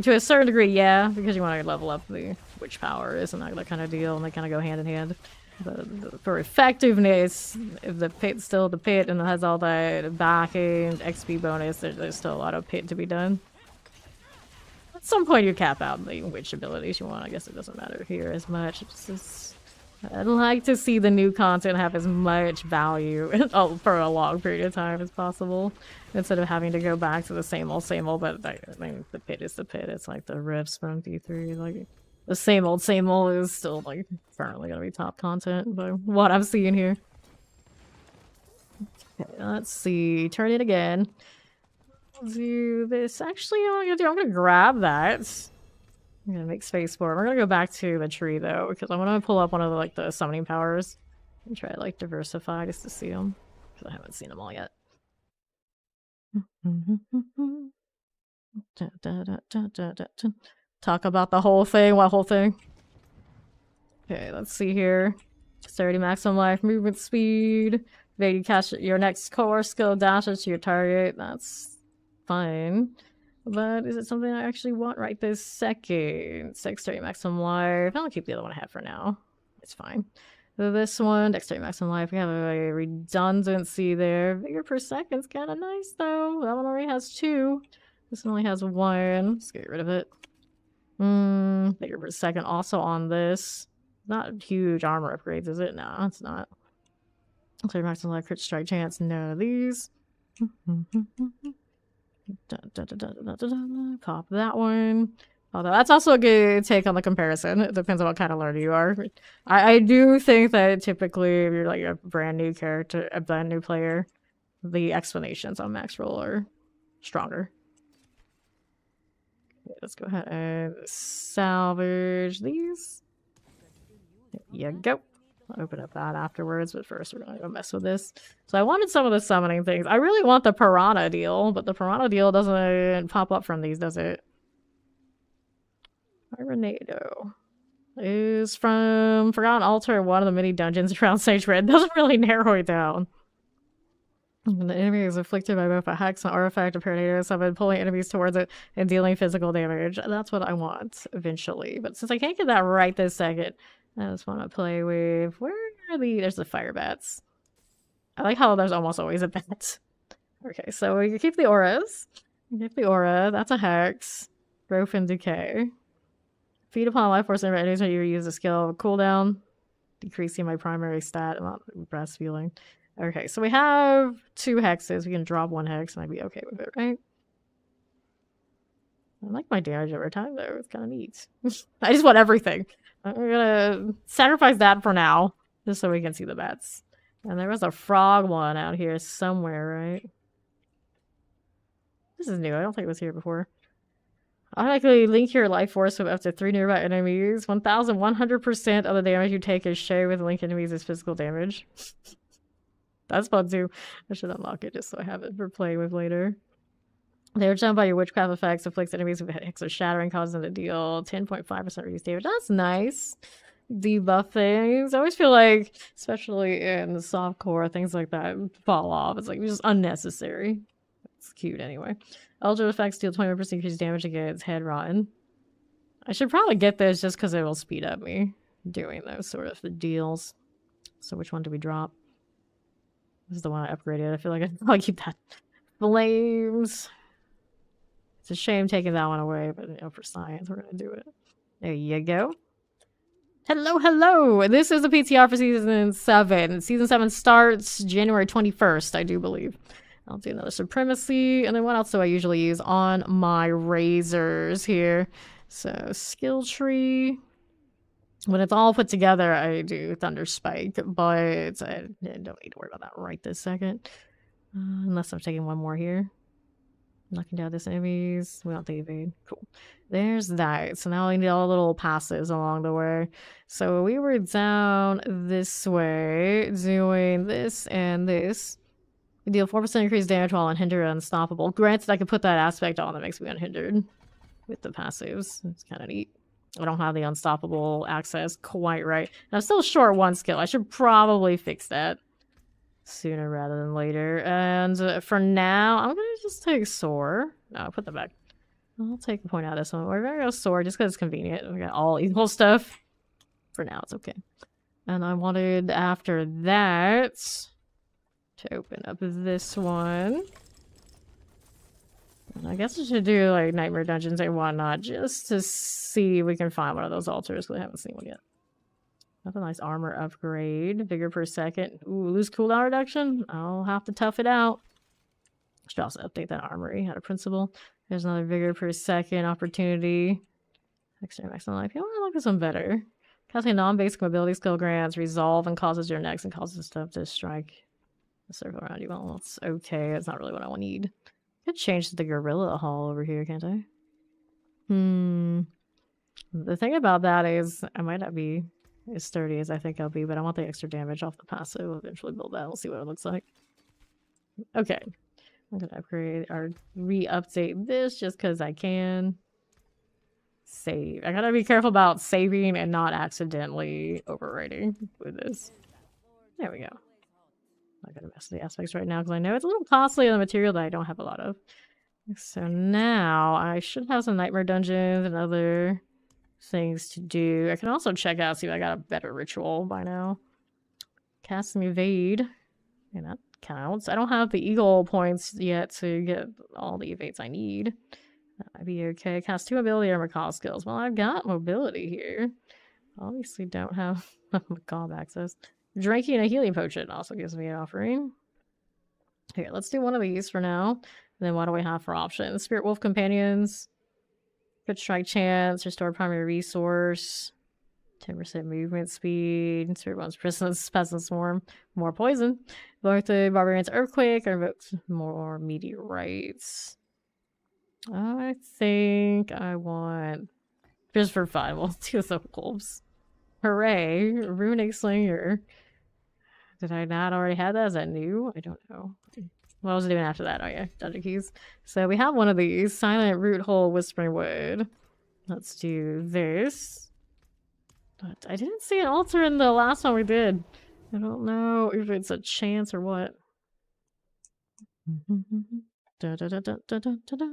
To a certain degree, yeah, because you want to level up the witch power, isn't that kind of deal? And they kind of go hand in hand. But for effectiveness, if the pit's still the pit and it has all that backing, XP bonus, there's still a lot of pit to be done. At some point, you cap out the witch abilities you want. I guess it doesn't matter here as much. It's just, I'd like to see the new content have as much value for a long period of time as possible. Instead of having to go back to the same old, but I mean, the pit is the pit. It's like the riffs from D3. Like, the same old is still, like, currently gonna be top content by what I'm seeing here. Okay, let's see. Turn it again. Let's do this. Actually, I'm gonna grab that. I'm gonna make space for it. We're gonna go back to the tree, though, because I'm gonna pull up one of the summoning powers and try to, like, diversify just to see them. Because I haven't seen them all yet. Talk about the whole thing. What whole thing? Okay, let's see here. Dexterity, maximum life, movement speed. Maybe catch your next core skill dashes to your target. That's fine. But is it something I actually want right this second? Dexterity, maximum life. I'll keep the other one I have for now. It's fine. This one, dexterity maximum life, we have a redundancy there. Vigor per second's kind of nice, though. That one already has 2. This one only has 1. Let's get rid of it. Vigor per second also on this. Not huge armor upgrades, is it? No, it's not. Dexterity maximum life, crit strike chance. No, these. Pop that one. Although that's also a good take on the comparison. It depends on what kind of learner you are. I do think that typically if you're like a brand new character, a brand new player, the explanations on max roll are stronger. Okay, let's go ahead and salvage these. There you go. I'll open up that afterwards, but first we're gonna go mess with this. So I wanted some of the summoning things. I really want the piranha deal, but the piranha deal doesn't pop up from these, does it? Tornado is from Forgotten Altar, one of the many dungeons around Sage Red. Doesn't really narrow it down. And the enemy is afflicted by both a hex and artifact of tornadoes. I've been pulling enemies towards it and dealing physical damage. That's what I want eventually. But since I can't get that right this second, I just want to play with where are there's the fire bats. I like how there's almost always a bat. Okay, so we can keep the auras. Keep the aura. That's a hex. Growth and decay. Feed upon life force and enemies when you use a skill. Cooldown. Decreasing my primary stat. I'm not breast feeling. Okay, so we have 2 hexes. We can drop 1 hex and I'd be okay with it, right? I like my damage over time, though. It's kind of neat. I just want everything. I'm gonna sacrifice that for now, just so we can see the bats. And there was a frog one out here somewhere, right? This is new. I don't think it was here before. Automatically link your life force with up to 3 nearby enemies. 1,100% of the damage you take is shared with linked enemies as physical damage. That's fun too. I should unlock it just so I have it for play with later. They are jumped by your witchcraft effects, afflicts enemies with hex or shattering, causing them to deal 10.5% reduced damage. That's nice. Debuff things. I always feel like, especially in the softcore, things like that fall off. It's like just unnecessary. It's cute anyway. Eldritch effects deal 20% increased damage against head rotten. I should probably get this just because it will speed up me doing those sort of deals. So which one do we drop? This is the one I upgraded. I feel like I can probably keep that. Flames. It's a shame taking that one away, but you know, for science, we're gonna do it. There you go. Hello, hello! This is the PTR for Season 7. Season 7 starts January 21st, I do believe. I'll do another supremacy. And then what else do I usually use on my razors here? So skill tree. When it's all put together, I do Thunder Spike, but I don't need to worry about that right this second. Unless I'm taking one more here. Knocking down this enemies. We don't take evade. Cool. There's that. So now we need all the little passives along the way. So we were down this way, doing this and this. We deal 4% increased damage while unhindered and unstoppable. Granted, I could put that aspect on that makes me unhindered with the passives. It's kind of neat. I don't have the unstoppable access quite right. And I'm still short one skill. I should probably fix that sooner rather than later. And for now, I'm gonna just take Soar. No, I'll put that back. I'll take a point out of this one. We're gonna go Soar just because it's convenient. We got all equal stuff. For now, it's okay. And I wanted, after that, to open up this one. And I guess I should do, like, Nightmare Dungeons and whatnot, just to see if we can find one of those altars, because I haven't seen one yet. That's a nice armor upgrade. Vigor per second. Ooh, lose cooldown reduction? I'll have to tough it out. Should also update that armory out of principle. There's another vigor per second opportunity. Extra maximum life. You know what? I like this one better. Casting non-basic mobility skill grants resolve and causes your next and causes stuff to strike a circle around you. Well, that's okay. That's not really what I need. Could change the gorilla hall over here, can't I? The thing about that is I might not be as sturdy as I think I'll be, but I want the extra damage off the passive. We'll eventually build that. We'll see what it looks like. Okay. I'm gonna upgrade or re-update this just because I can. Save. I gotta be careful about saving and not accidentally overwriting with this. There we go. I'm not gonna mess with the aspects right now because I know it's a little costly on the material that I don't have a lot of. So now I should have some nightmare dungeons and other things to do. I can also check out, see if I got a better ritual by now. Cast some evade. And that counts. I don't have the eagle points yet to get all the evades I need. I'd be okay. Cast 2 ability or Macaw skills. Well, I've got mobility here. Obviously don't have Macaw access. Drinking a healing potion also gives me an offering. Here, let's do one of these for now. And then what do we have for options? Spirit Wolf Companions. Good strike chance. Restore primary resource. 10% movement speed. Spirit Bones Peasant Swarm. More poison. Both the Barbarian's Earthquake or invokes more meteorites. I think I want, just for fun, we'll do the wolves. Hooray! Runic Slinger. Did I not already have that? Is that new? I don't know. What was it doing after that? Oh yeah, Dungeon Keys. So we have one of these. Silent Root Hole Whispering Wood. Let's do this. But I didn't see an altar in the last one we did. I don't know if it's a chance or what. Da, da, da, da, da, da, da.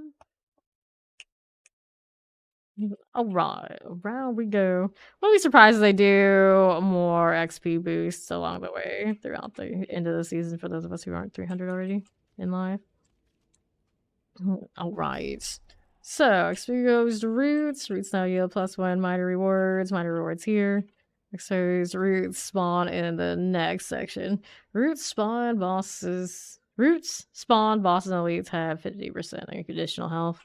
Alright, around we go. Won't be surprised if they do more XP boosts along the way throughout the end of the season for those of us who aren't 300 already in live. Alright. So, exposed roots. Roots now yield +1 minor rewards. Minor rewards here. Exposed roots spawn in the next section. Roots spawn bosses and elites have 50% unconditional health.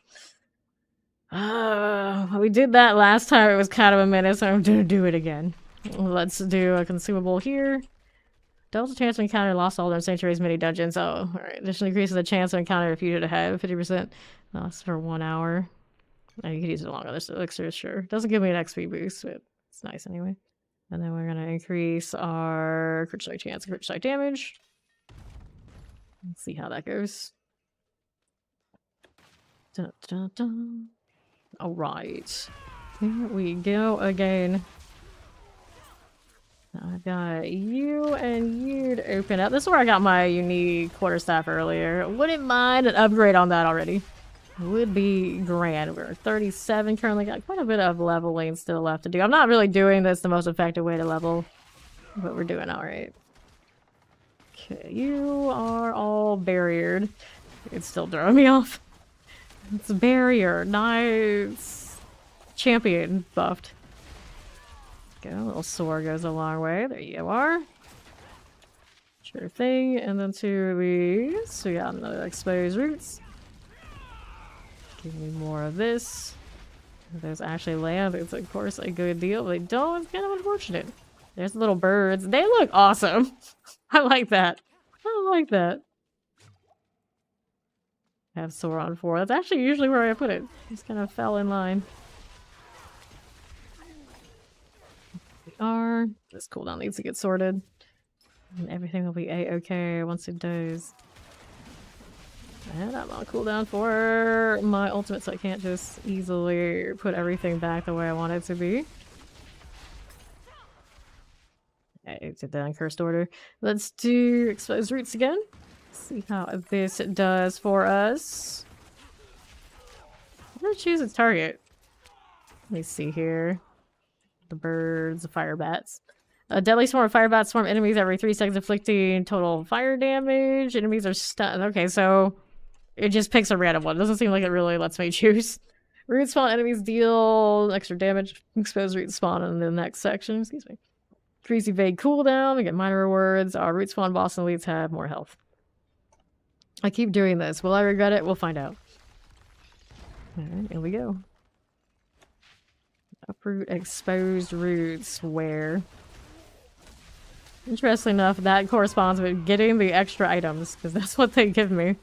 We did that last time. It was kind of a minute, so I'm gonna do it again. Let's do a consumable here. Doubles the chance to encounter Lost Alder and Sanctuary's mini dungeons. Oh, alright. Additionally increases the chance to encounter a fugitive ahead 50%. That's for 1 hour. Oh, you could use it along with other elixirs, sure. Doesn't give me an XP boost, but it's nice anyway. And then we're gonna increase our crit strike chance and crit strike damage. Let's see how that goes. Dun, dun, dun. Alright. Here we go again. I've got you and you to open up. This is where I got my unique quarterstaff earlier. Wouldn't mind an upgrade on that already. Would be grand. We're 37 currently. Got quite a bit of leveling still left to do. I'm not really doing this the most effective way to level, but we're doing alright. Okay, you are all barriered. It's still throwing me off. It's a barrier. Nice. Champion buffed. Go. A little sword goes a long way. There you are. Sure thing. And then 2 of these. So we got another exposed roots. Give me more of this. If there's actually land, it's of course a good deal. But they don't, it's kind of unfortunate. There's the little birds. They look awesome. I like that. I like that. I have Sauron 4. That's actually usually where I put it. Just kind of fell in line. This cooldown needs to get sorted. And everything will be a-okay once it does. And I'm on cooldown for my ultimate, so I can't just easily put everything back the way I want it to be. I did that in cursed order. Let's do exposed roots again. See how this does for us. I'm gonna choose its target. Let me see here. The birds, the fire bats. A deadly swarm of fire bats swarm enemies every 3 seconds, inflicting total fire damage. Enemies are stunned. Okay, so it just picks a random one. Doesn't seem like it really lets me choose. Root spawn enemies deal extra damage. Exposed root spawn in the next section. Excuse me. Increase evade cooldown. We get minor rewards. Our root spawn boss and elites have more health. I keep doing this. Will I regret it? We'll find out. Alright, here we go. Uproot exposed roots. Where? Interestingly enough, that corresponds with getting the extra items, because that's what they give me.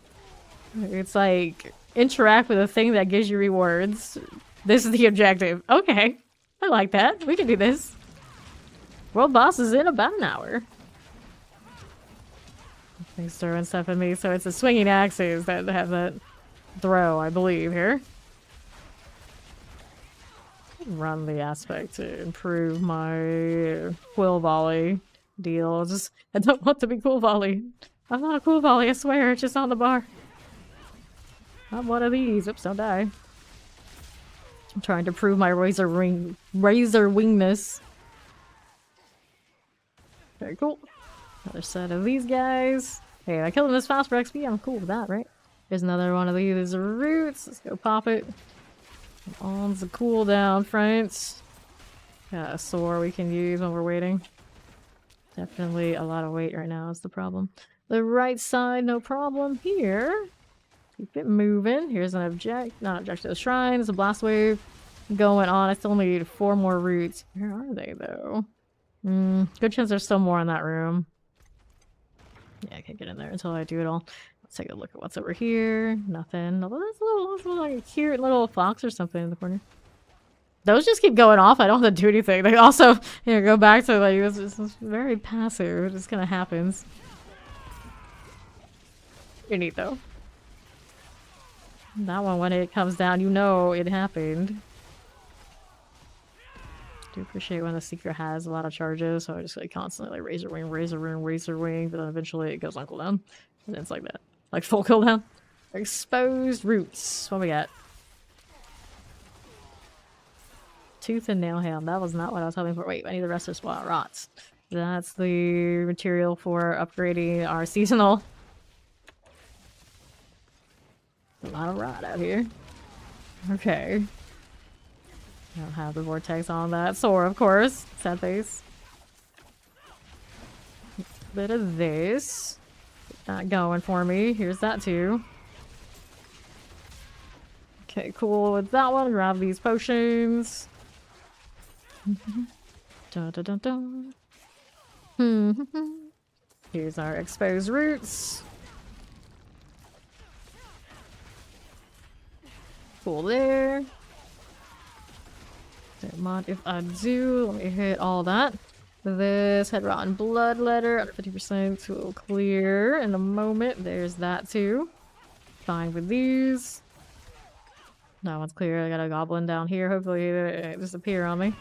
It's like, interact with a thing that gives you rewards. This is the objective. Okay. I like that. We can do this. World boss is in about an hour. He's throwing stuff at me, so it's the swinging axes that have that throw, I believe, here. Run the aspect to improve my quill volley deal. I don't want to be cool volley. I'm not a cool volley, I swear. It's just on the bar. I'm one of these. Oops, don't die. I'm trying to prove my razor wingness. Very cool. Another set of these guys. Hey, I killed them this fast for XP. I'm cool with that, right? There's another one of these roots. Let's go pop it. On the cooldown, friends. Got a sword we can use when we're waiting. Definitely a lot of weight right now is the problem. The right side, no problem here. Keep it moving. Here's an not objective, shrines, a blast wave going on. I still need 4 more roots. Where are they though? Good chance there's still more in that room. Yeah, I can't get in there until I do it all. Let's take a look at what's over here. Nothing. Although that's a little like a cute little fox or something in the corner. Those just keep going off. I don't have to do anything. They also, go back to like it's very passive. It just kind of happens. You're neat though. That one, when it comes down, it happened. Do appreciate when the secret has a lot of charges, so I just like constantly like razor wing, but then eventually it goes on cooldown. And it's like that. Like full cooldown. Exposed roots. What we got? Tooth and nail ham. That was not what I was hoping for. Wait, I need the rest of spot rots. That's the material for upgrading our seasonal. A lot of rot out here. Okay. I don't have the vortex on that sword, of course. Sad face. Bit of this. Not going for me. Here's that too. Okay, cool with that one. Grab these potions. Dun, dun, dun, dun. Here's our exposed roots. Cool there. Don't mind if I do. Let me hit all that. This head rotten blood letter under 50% will clear in a moment. There's that too. Fine with these. That one's clear. I got a goblin down here. Hopefully it disappear on me.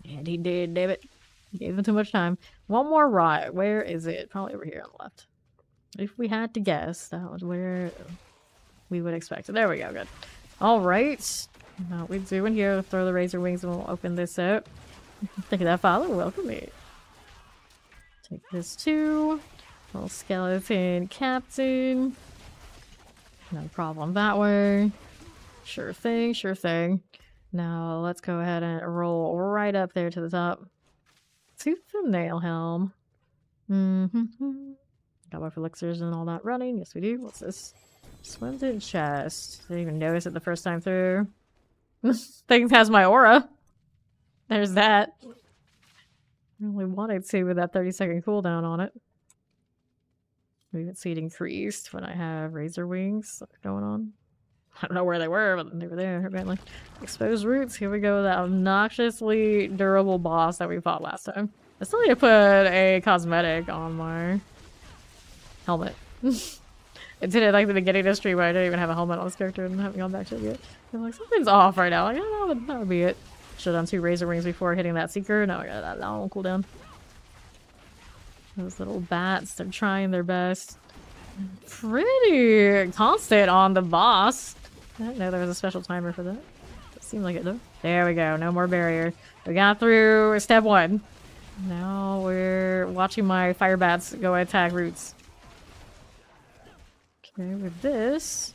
And he did, damn it. Gave him too much time. One more rot. Where is it? Probably over here on the left. If we had to guess, that was where we would expect it. There we go, good. Alright. Now what we do in here, throw the razor wings and we'll open this up. Thank you, that father. Welcome me. Take this too. Little skeleton captain. No problem that way. Sure thing, sure thing. Now let's go ahead and roll right up there to the top. Tooth and nail helm. Mm-hmm. Got my elixirs and all that running. Yes, we do. What's this? Swindon chest. Didn't even notice it the first time through. Thing has my aura. There's that. I only wanted to with that 30-second cooldown on it. We can see it increased when I have razor wings going on. I don't know where they were, but they were there apparently. Exposed roots. Here we go. That obnoxiously durable boss that we fought last time. I still need to put a cosmetic on my helmet. I did it like the beginning of the stream, but I didn't even have a helmet on this character and haven't gone back to it yet. I'm like, something's off right now. Like, yeah, that would be it. Should have done 2 razor wings before hitting that seeker. Now I got that long cooldown. Those little bats, they're trying their best. Pretty constant on the boss. I didn't know there was a special timer for that. It seemed like it though. There we go. No more barrier. We got through step 1. Now we're watching my fire bats go attack roots. Okay, with this.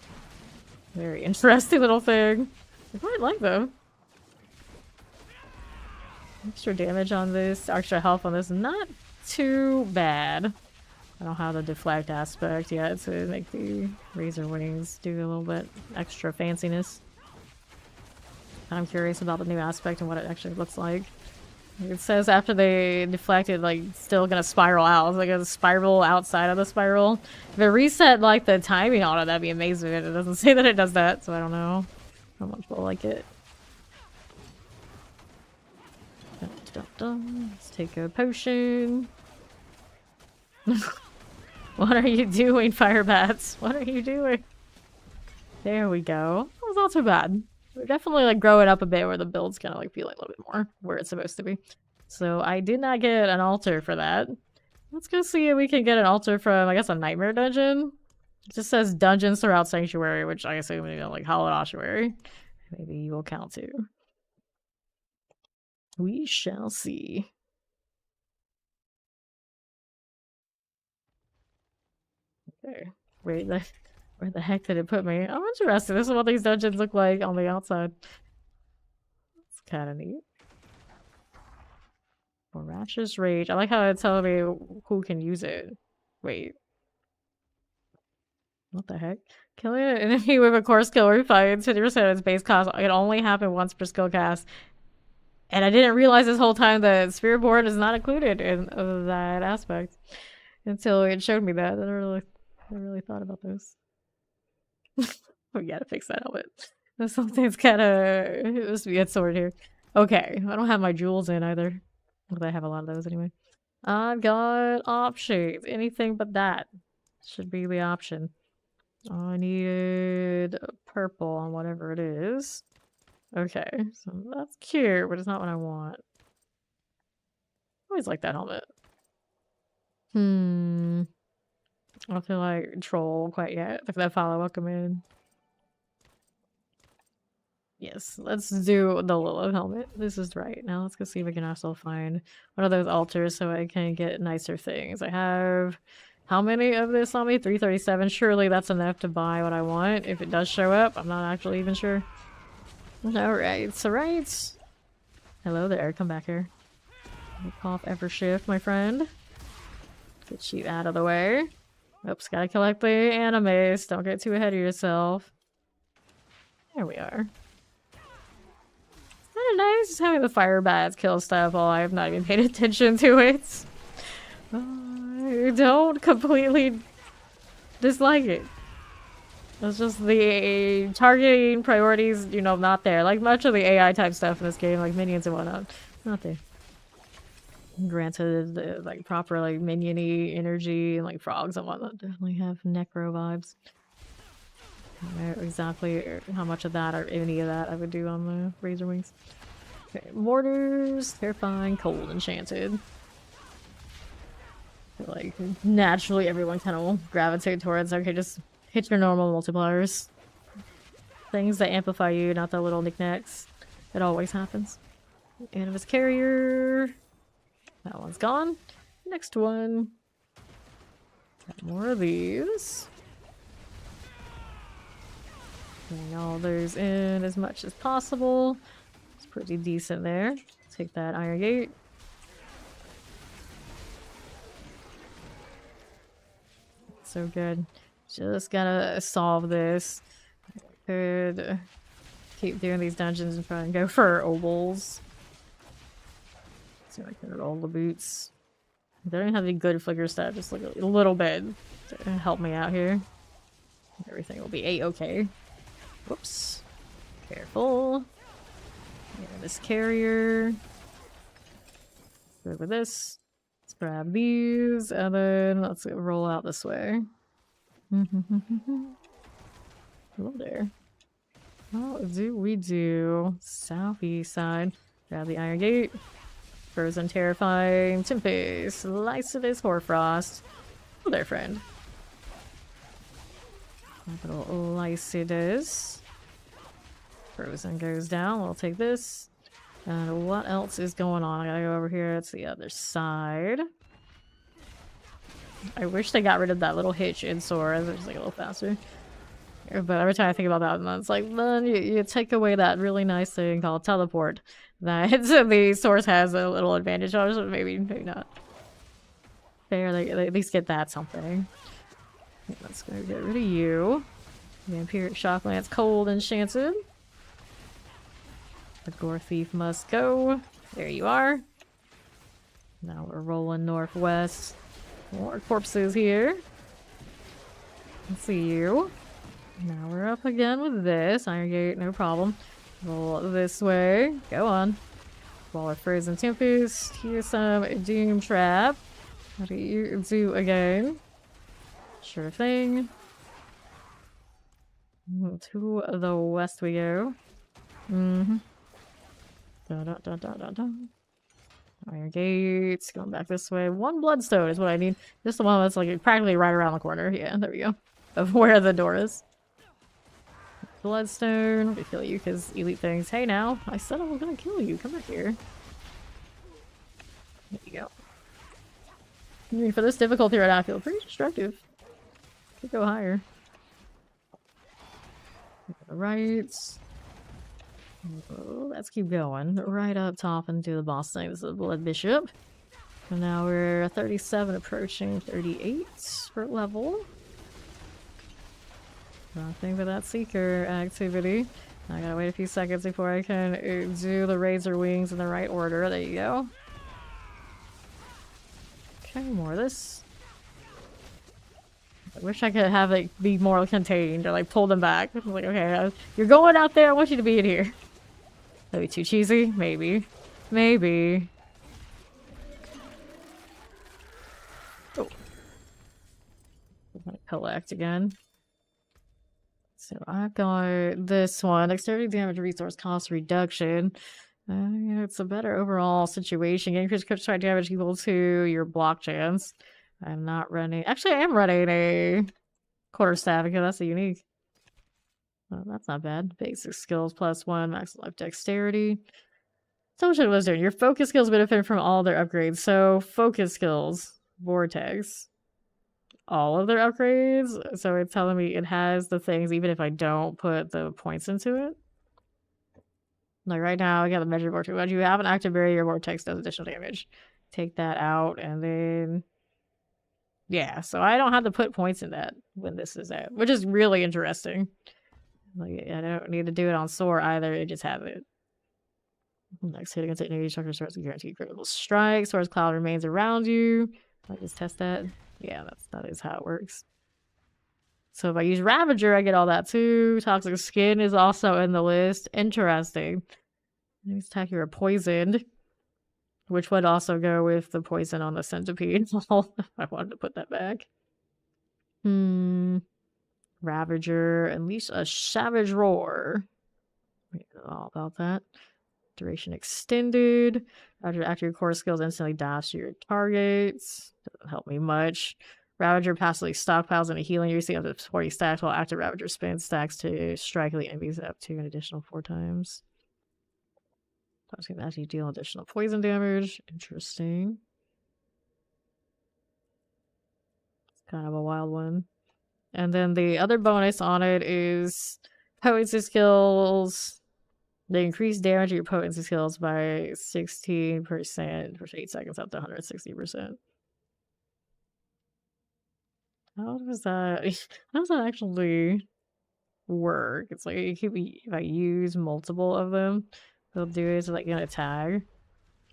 Very interesting little thing. I quite like them. Extra damage on this, extra health on this. Not too bad. I don't have the deflect aspect yet to make the razor wings do a little bit extra fanciness. I'm curious about the new aspect and what it actually looks like. It says after they deflect it, like, still gonna spiral out. It's like a spiral outside of the spiral. If it reset, like, the timing on it, that'd be amazing. It doesn't say that it does that, so I don't know how much we'll like it. Let's take a potion. What are you doing, fire bats? What are you doing? There we go. That was not too bad. We're definitely like growing up a bit where the build's kind of like feeling a little bit more where it's supposed to be. So I did not get an altar for that. Let's go see if we can get an altar from, I guess, a nightmare dungeon. It just says dungeons throughout Sanctuary, which I assume, you know, like Hallowed Ossuary. Maybe you will count too. We shall see. Okay. Wait, where the heck did it put me? I'm interested. This is what these dungeons look like on the outside. It's kind of neat. Voracious Rage. I like how it's telling me who can use it. Wait. What the heck? Killing an enemy with a core skill refines 50% of its base cost. It only happened once per skill cast. And I didn't realize this whole time that Spirit Board is not included in that aspect. Until it showed me that. I really thought about this. We gotta fix that helmet. Something's kinda... It must be a sword here. Okay, I don't have my jewels in either. But I have a lot of those anyway. I've got options. Anything but that should be the option. I needed purple on whatever it is. Okay, so that's cute, but it's not what I want. I always like that helmet. I don't feel like troll quite yet. If that follow, welcome in. Yes, let's do the Lilith helmet. This is right. Now let's go see if we can also find one of those altars so I can get nicer things. I have how many of this on me? 337. Surely that's enough to buy what I want. If it does show up, I'm not actually even sure. Alright, so right. Hello there, come back here. Off Evershift, my friend. Get you out of the way. Oops, gotta collect the animes. Don't get too ahead of yourself. There we are. Kind of nice just having the fire bats kill stuff while I have not even paid attention to it. I don't completely dislike it. It's just the targeting priorities, you know, not there. Like much of the AI type stuff in this game, like minions and whatnot, not there. Granted, the, like proper like minion-y energy and like frogs and whatnot definitely have necro vibes. I don't know exactly how much of that or any of that I would do on the razor wings. Okay, mortars, terrifying, cold, enchanted. Like naturally, everyone kind of will gravitate towards. Okay, just hit your normal multipliers. Things that amplify you, not the little knickknacks. It always happens. Animus carrier. That one's gone. Next one. Got more of these. Getting all those in as much as possible. It's pretty decent there. Take that iron gate. so good. Just gotta solve this. Could keep doing these dungeons and try and go for ovals. See if I can roll the boots. They don't have any good flicker stuff, just like a little bit to help me out here. Everything will be a-okay. Whoops. Careful. Yeah, this carrier. Go with this. Let's grab these, and then let's roll out this way. Hello there. How do we do? Southeast side. Grab the iron gate. Frozen terrifying. Tempest. Lycidas Hoarfrost. Hello there, friend. Little Lycidas. Frozen goes down. We'll take this. And what else is going on? I gotta go over here. It's the other side. I wish they got rid of that little hitch in Sora. It was like a little faster. But every time I think about that, it's like, then you take away that really nice thing called teleport that the source has a little advantage on, so maybe not. Fair, they at least get that something. Let's go get rid of you. Vampiric Shocklance, cold enchanted. The Gore Thief must go. There you are. Now we're rolling northwest. More corpses here. Let's see you. Now we're up again with this. Iron Gate, no problem. Roll this way. Go on. Wall of Frozen Tempest. Here's some Doom Trap. What do you do again? Sure thing. To the west we go. Dun, dun, dun, dun, dun, dun. Iron Gates. Going back this way. One Bloodstone is what I need. Just the one that's like practically right around the corner. Yeah, there we go. Of where the door is. Bloodstone. Let me kill you because elite things. Hey now, I said I was gonna kill you. Come back here. There you go. I mean, for this difficulty right now, I feel pretty destructive. Could go higher. Right. Oh, let's keep going. Right up top and do the boss thing. This is the Blood Bishop. And now we're 37 approaching 38 for level. Nothing but that Seeker activity. I gotta wait a few seconds before I can do the Razor Wings in the right order. There you go. Okay, more of this. I wish I could have it be more contained or like pull them back. Like, okay, you're going out there. I want you to be in here. That'd be too cheesy. Maybe. Maybe. Oh. I'm gonna collect again. So I've got this one. Dexterity damage resource cost reduction. Yeah, it's a better overall situation. Increase crit strike damage equal to your block chance. I'm not running. Actually, I am running a quarterstaff because that's a unique. Well, that's not bad. Basic skills +1, max life dexterity. Social Wizard. Your focus skills benefit from all their upgrades. So, focus skills, Vortex. All of their upgrades. So, it's telling me it has the things even if I don't put the points into it. Like right now, I got the measure vortex. When you have an active barrier, vortex does additional damage. Take that out, and then yeah. So I don't have to put points in that when this is out, which is really interesting. Like I don't need to do it on Soar either. It just have it. Next hit against enemy structure starts to guarantee critical strike. Soar's cloud remains around you. I just test that. Yeah, that is how it works. So if I use Ravager, I get all that too. Toxic Skin is also in the list. Interesting. Next attack, you're poisoned. Which would also go with the poison on the centipede. I wanted to put that back. Ravager. Unleash a Savage Roar. All about that. Duration extended. After your core skills instantly dash your targets. Doesn't help me much. Ravager passively stockpiles any healing you receive up to 40 stacks, while active Ravager spins stacks to strike the enemies up to an additional 4 times. Toxic can actually deal additional poison damage. Interesting. It's kind of a wild one. And then the other bonus on it is potency skills. They increase damage of your potency skills by 16% for 8 seconds up to 160%. How does that actually work? It's like if I use multiple of them, they'll do it so like in a tag.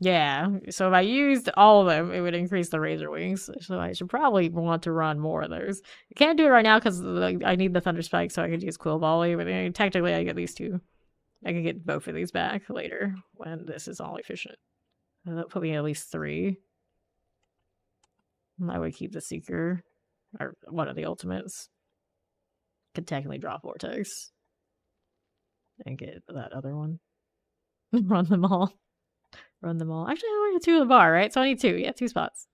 Yeah, so if I used all of them, it would increase the razor wings. So I should probably want to run more of those. I can't do it right now because I need the thunder spike so I could use quill volley. But technically, I get these two. I can get both of these back later when this is all efficient. That put me at least 3. I would keep the seeker or one of the ultimates. Could technically drop vortex and get that other one. Run them all. Run them all. Actually, I only have 2 of the bar, right? So I need 2. Yeah, 2 spots.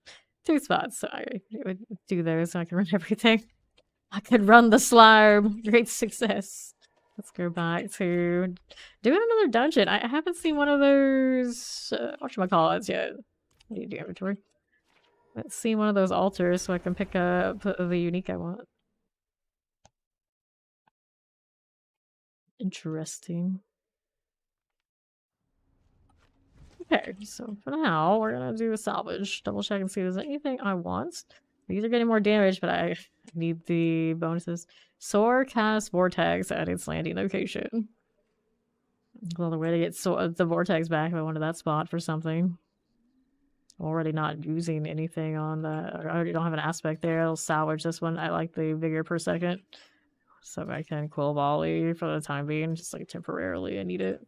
2 spots. So I would do those so I can run everything. I could run the slime. Great success. Let's go back to doing another dungeon. I haven't seen one of those whatchamacallits yet. I need to do inventory. Let's see one of those altars so I can pick up the unique I want. Interesting. Okay, so for now, we're gonna do a salvage. Double check and see if there's anything I want. These are getting more damage, but I need the bonuses. Soar cast vortex at its landing location. Well, the way to get the vortex back if I wanted that spot for something. Already not using anything on that. I already don't have an aspect there. I'll salvage this one. I like the vigor per second. So I can quill volley for the time being, just like temporarily. I need it.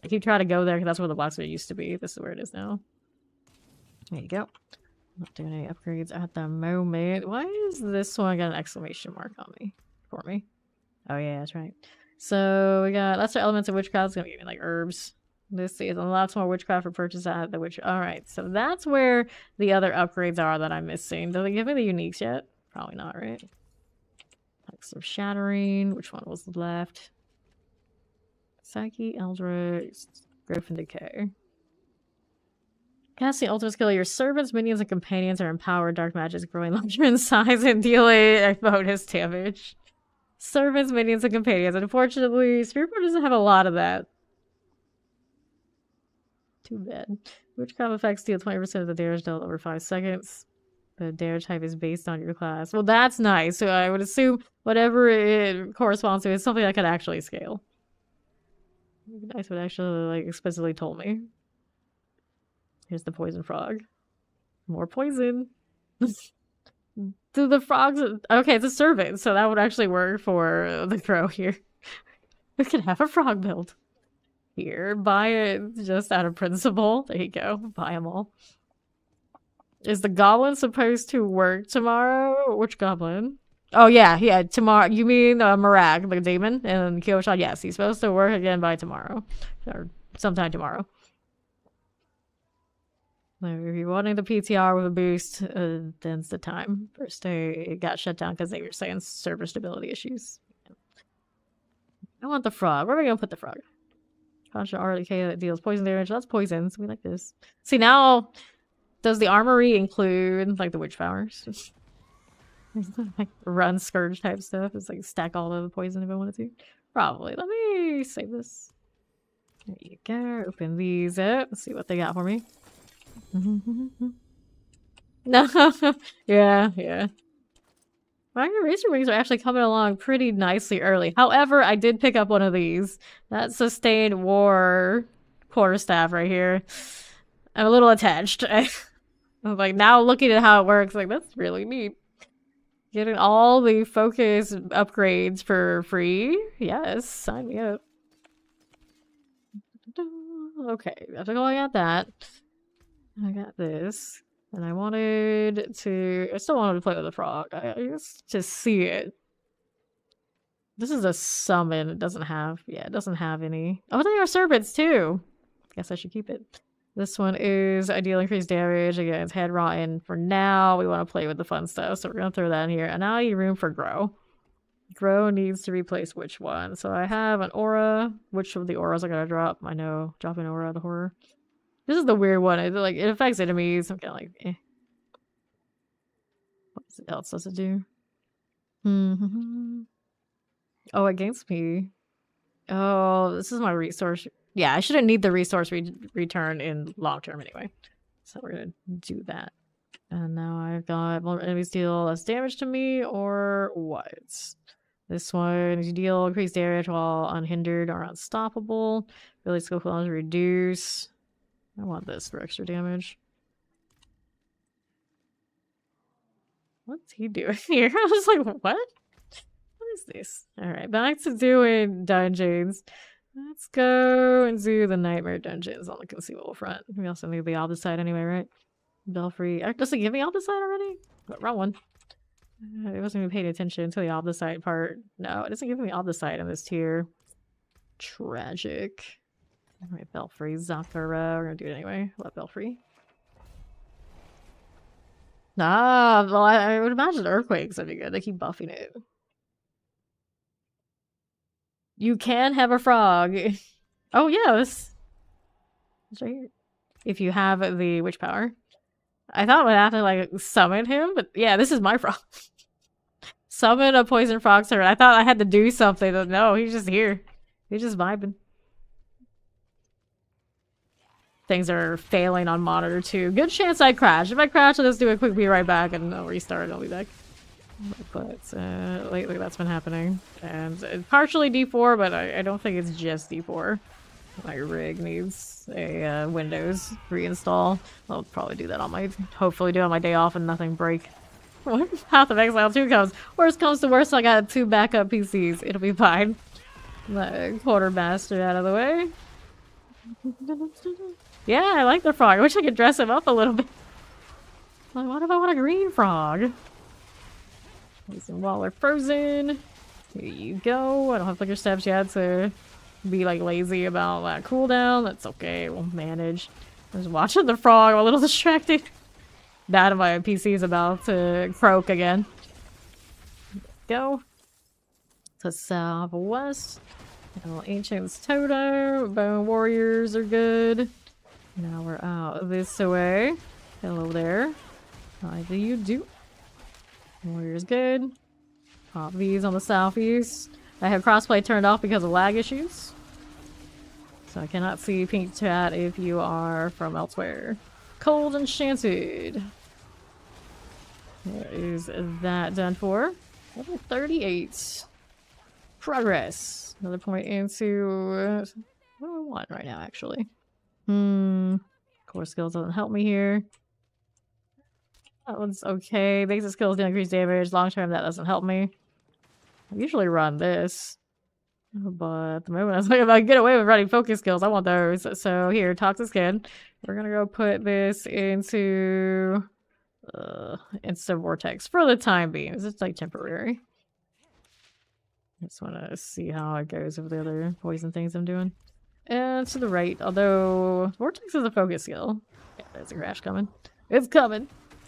I keep trying to go there because that's where the blacksmith used to be. This is where it is now. There you go. Not doing any upgrades at the moment. Why is this one got an exclamation mark on me? For me? Oh yeah, that's right. So we got lesser elements of witchcraft. It's gonna give me like herbs. This is lots more witchcraft for purchase at the witch. Alright, so that's where the other upgrades are that I'm missing. Do they give me the uniques yet? Probably not, right? Like some shattering. Which one was left? Psyche, Eldritch, Growth and Decay. Casting ultimate skill, your servants, minions, and companions are empowered dark magics growing larger in size and dealing bonus damage. Servants, minions, and companions. Unfortunately, Spiritboard doesn't have a lot of that. Too bad. Witchcraft effects deal 20% of the damage dealt over 5 seconds. The damage type is based on your class. Well, that's nice. So I would assume whatever it corresponds to is something I could actually scale. Nice would actually like explicitly told me. Here's the poison frog. More poison. Do the frogs... Okay, it's a servant, so that would actually work for the crow here. We could have a frog build. Here, buy it just out of principle. There you go. Buy them all. Is the goblin supposed to work tomorrow? Which goblin? Oh, yeah, tomorrow. You mean Marag, the demon, and Kyoshon? Yes, he's supposed to work again by tomorrow. Or sometime tomorrow. If you're wanting the PTR with a boost, then's the time. First day it got shut down because they were saying server stability issues. I want the frog. Where are we going to put the frog? Constant RDK that deals poison damage. That's poison, so we like this. See, now, does the armory include, like, the witch powers? Like, run scourge type stuff? It's like stack all of the poison if I wanted to. Probably. Let me save this. There you go. Open these up. Let's see what they got for me. No. Yeah. My razor wings are actually coming along pretty nicely early. However, I did pick up one of these. That sustained war quarterstaff right here. I'm a little attached. I'm like, now looking at how it works, like, that's really neat. Getting all the focus upgrades for free? Yes, sign me up. Okay, after going at that, I got this. And I wanted to... I still wanted to play with the frog. I used to see it. This is a summon. It doesn't have... Yeah, it doesn't have any... Oh, they are serpents too! Guess I should keep it. This one is ideal increased damage against head rotten. For now, we want to play with the fun stuff, so we're going to throw that in here. And now I need room for grow. Grow needs to replace which one? So I have an aura. Which of the auras I gotta drop? I know. Drop an aura of the horror. This is the weird one. It affects enemies. I'm kind of like, eh. What else does it do? Oh, against me. Oh, this is my resource. Yeah, I shouldn't need the resource return in long term anyway. So we're gonna do that. And now I've got more enemies deal less damage to me, or what? This one, you deal increased damage while unhindered or unstoppable. Ability skill cooldowns reduce. I want this for extra damage. What's he doing here? I was like, what? What is this? Alright, back to doing dungeons. Let's go and do the nightmare dungeons on the concealable front. We also need the opposite side anyway, right? Belfry. Does it give me opposite side already? What, wrong one. I wasn't even paying attention to the opposite side part. No, it doesn't give me opposite side in this tier. Tragic. Alright, Belfry, Zakara. We're gonna do it anyway. Love Belfry. Ah, well, I would imagine Earthquakes would be good. They keep buffing it. You can have a frog. Oh, yeah, it's right here. If you have the witch power. I thought we'd have to, like, summon him, but yeah, this is my frog. Summon a poison frog turret. I thought I had to do something, but no, he's just here. He's just vibing. Things are failing on monitor too. Good chance I crash. If I crash, I'll just do a quick be right back and I'll restart and I'll be back. But lately that's been happening. And partially D4, but I don't think it's just D4. My rig needs a Windows reinstall. I'll probably do that on my, hopefully do it on my day off and nothing break. What? Path of Exile 2 comes. Worst comes to worst, I got 2 backup PCs. It'll be fine. The quartermaster out of the way. Yeah, I like the frog. I wish I could dress him up a little bit. Like, what if I want a green frog? Listen, while they're frozen. Here you go. I don't have flicker steps yet to be like lazy about that cooldown. That's okay. We'll manage. I was watching the frog. I'm a little distracted. That and my PC is about to croak again. Go. To southwest. Ancients Totem. Bone Warriors are good. Now we're out this way. Hello there. How do you do? Warrior's good. Pop these on the southeast. I have crossplay turned off because of lag issues. So I cannot see pink chat if you are from elsewhere. Cold Enchanted. There is that done for. Level 38. Progress. Another point into... what do I want right now, actually? Core skills doesn't help me here. That one's okay. Basic skills do increase damage. Long term, that doesn't help me. I usually run this. But at the moment, I was like, if I get away with running focus skills, I want those. So here, Toxic Skin. We're gonna go put this into... Instant Vortex for the time being. It's just like temporary. Just want to see how it goes with the other poison things I'm doing. And to the right, although Vortex is a focus skill. Yeah, there's a crash coming. It's coming.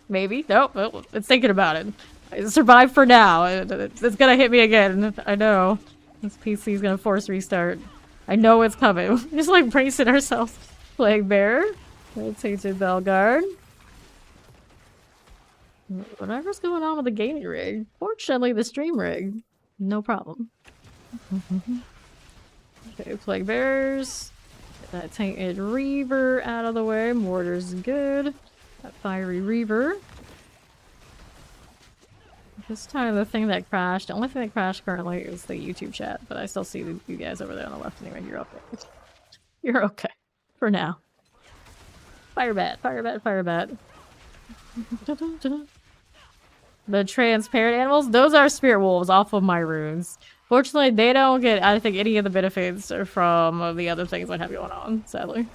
Maybe. Nope. Oh, it's thinking about it. I survived for now. It's gonna hit me again. I know. This PC is gonna force restart. I know it's coming. Just like bracing ourselves. Plague Bear. Tainted Belguard. Whatever's going on with the gaming rig. Fortunately, the stream rig. No problem. Okay, Plague Bears. Get that Tainted Reaver out of the way. Mortar's good. That Fiery Reaver. This time the thing that crashed, the only thing that crashed currently is the YouTube chat, but I still see you guys over there on the left anyway. You're okay. You're okay. For now. Fire bat, fire bat, fire bat. The transparent animals, those are spirit wolves off of my runes. Fortunately, they don't get, I think, any of the benefits from the other things I have going on, sadly.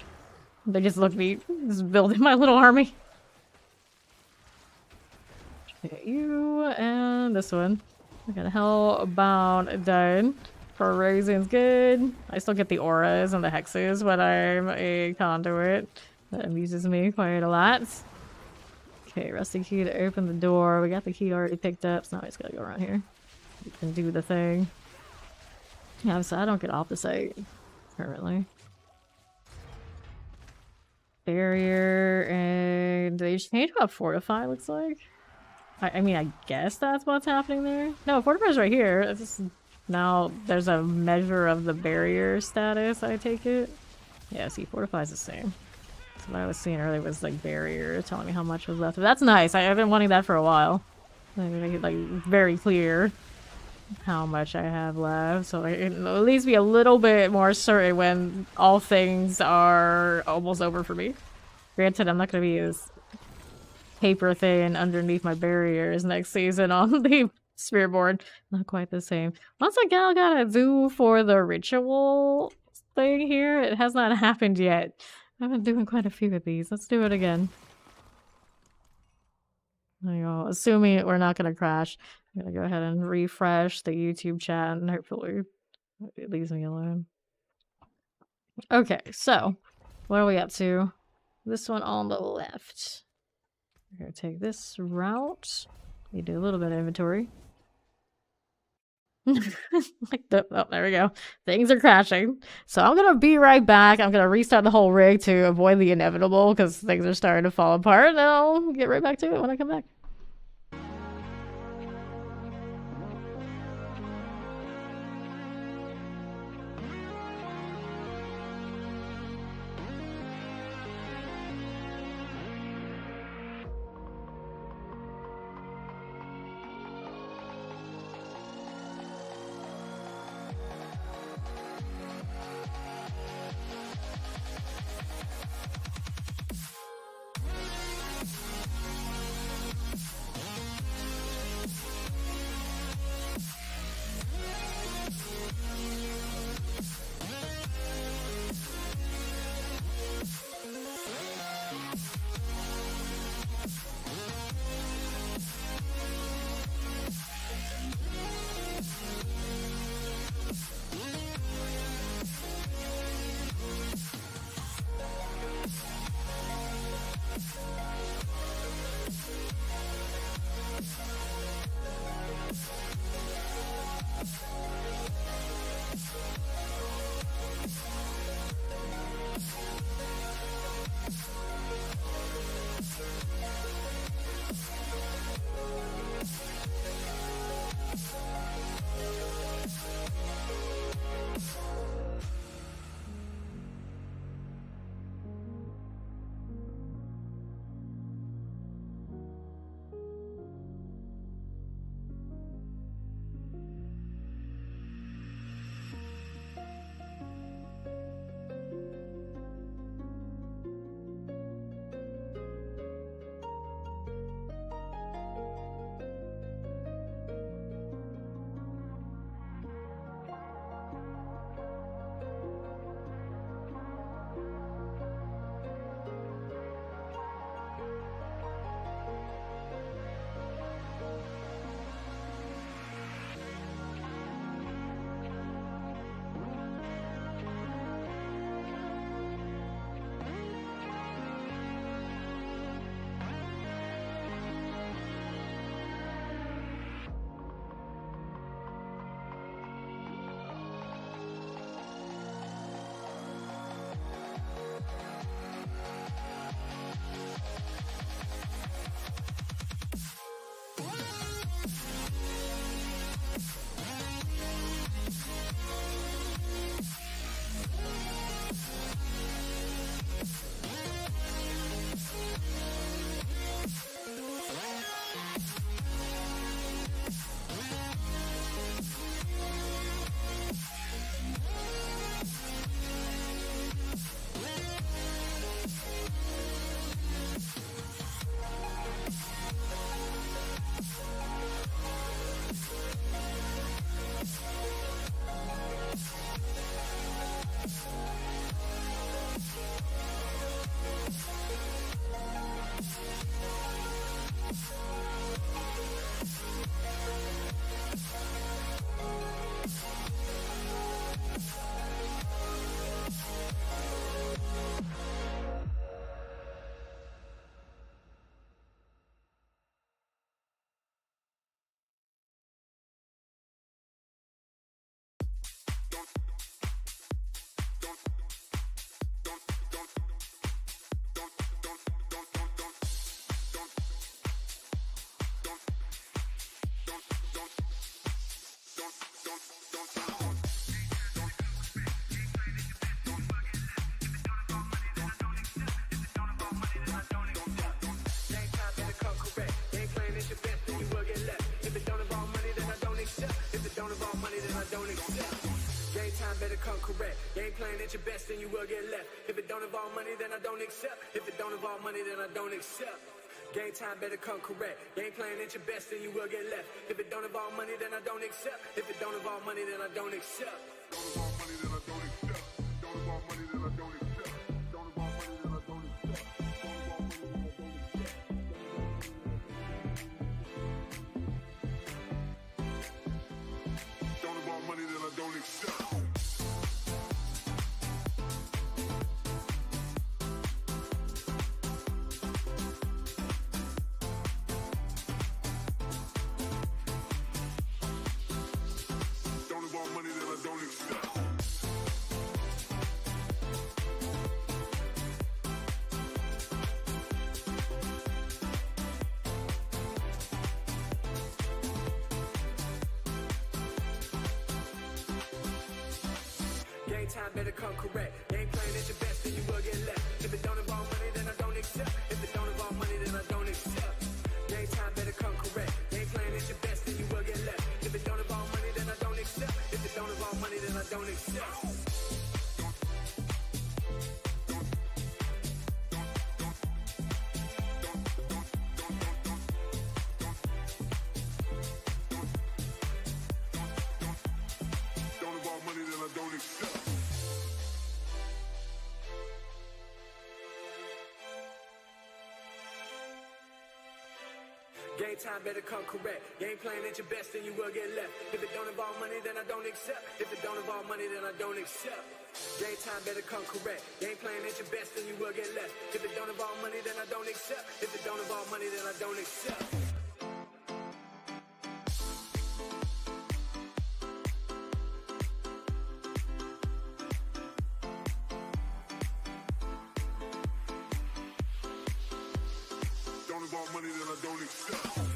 They just look neat. Just building my little army. Okay, you and this one. I got a Hellbound done. Corrosion's good. I still get the auras and the hexes when I'm a conduit. That amuses me quite a lot. Okay, rusty key to open the door. We got the key already picked up, so now I just gotta go around here. We can do the thing. Yeah, so I don't get off the site currently. Barrier, and they changed about Fortify, looks like. I mean, I guess that's what's happening there. No, Fortify's right here. It's just now there's a measure of the barrier status, I take it. Yeah, see, Fortify's the same. So what I was seeing earlier was like barrier telling me how much was left. But that's nice. I've been wanting that for a while. Like very clear how much I have left, so I can at least be a little bit more certain when all things are almost over for me. Granted, I'm not going to be as paper thin underneath my barriers next season on the spirit board. Not quite the same. Once again, I gotta do for the ritual thing here. It has not happened yet. I've been doing quite a few of these. Let's do it again. There you go. Assuming we're not gonna crash, I'm gonna go ahead and refresh the YouTube chat and hopefully it leaves me alone. Okay, so what are we up to? This one on the left. We're gonna take this route. We do a little bit of inventory. Oh, there we go. Things are crashing. So I'm gonna be right back. I'm gonna restart the whole rig to avoid the inevitable because things are starting to fall apart, and I'll get right back to it when I come back. time better come correct. You ain't playing at your best, then you will get left. If it don't involve money, then I don't accept. If it don't involve money, then I don't accept. Game time better come correct. You ain't playing at your best, then you will get left. If it don't involve money, then I don't accept. If it don't involve money, then I don't accept. Don't involve money, then I don't accept. Don't involve money, then I don't accept. Don't involve money, then I don't accept. Don't involve money, then I don't accept. Game time better come correct. You ain't playing at your best, then you will get left. If it don't involve money, then I don't accept. If it don't involve money, then I don't accept. Game time better come correct. You ain't playing at your best, then you will get left. If it don't involve money, then I don't accept. If it don't involve money, then I don't accept. Game time better come correct. You ain't playing at your best, then you will get left. If it don't involve money, then I don't accept. If it don't involve money, then I don't accept. Game time better come correct. You ain't playing at your best, then you will get left. If it don't involve money, then I don't accept. If it don't involve money, then I don't accept. Don't involve money, then I don't accept.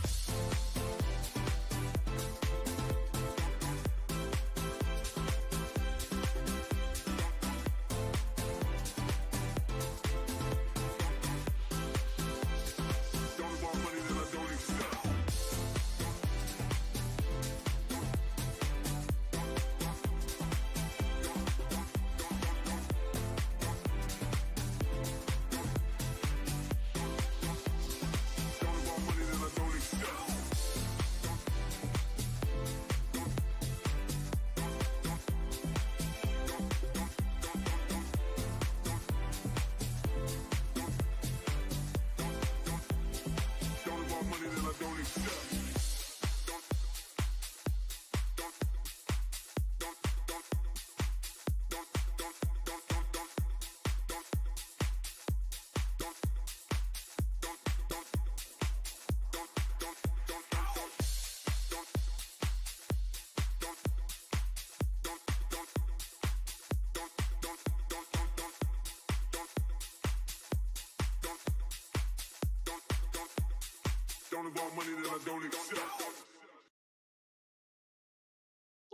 Don't involve money, then I don't accept.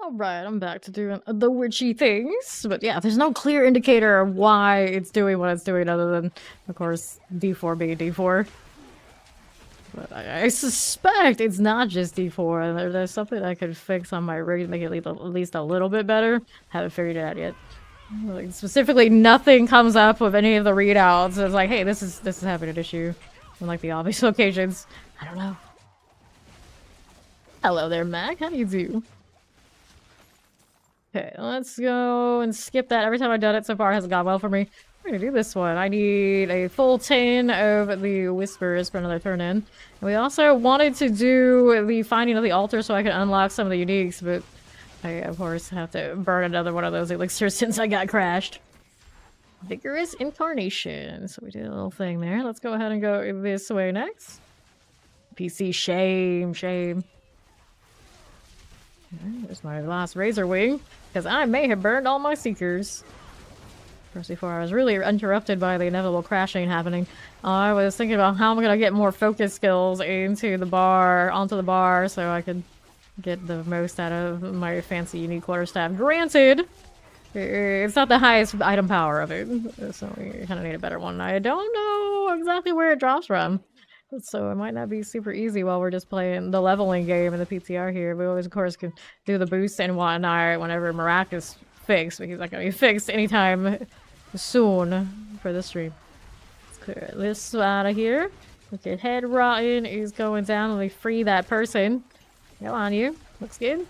Alright, I'm back to doing the witchy things. But yeah, there's no clear indicator of why it's doing what it's doing other than, of course, D4 being D4. But I suspect it's not just D4, and there's something I could fix on my rig to make it at least a little bit better. Haven't figured it out yet. Like, specifically, nothing comes up with any of the readouts. It's like, hey, this is having an issue. In like the obvious locations. I don't know. Hello there, Mac. How do you do? Okay, let's go and skip that. Every time I've done it so far, it hasn't gone well for me. I'm gonna do this one. I need a full tin of the Whispers for another turn in. And we also wanted to do the Finding of the Altar so I can unlock some of the uniques, but I, of course, have to burn another one of those elixirs since I got crashed. Vigorous Incarnation. So we did a little thing there. Let's go ahead and go this way next. PC, shame. There's my last Razor Wing, because I may have burned all my Seekers. First, before I was really interrupted by the inevitable crashing happening, I was thinking about how I'm going to get more focus skills onto the bar, so I could get the most out of my fancy unique quarterstaff. Granted, it's not the highest item power of it, so we kind of need a better one. I don't know exactly where it drops from, so it might not be super easy while we're just playing the leveling game in the PTR here. We always, of course, can do the boost and whatnot whenever Miraculous fixed, but he's not gonna be fixed anytime soon for the stream. Let's clear this out of here. Look at head rotten is going down. Let me free that person. Go on, you. Looks good.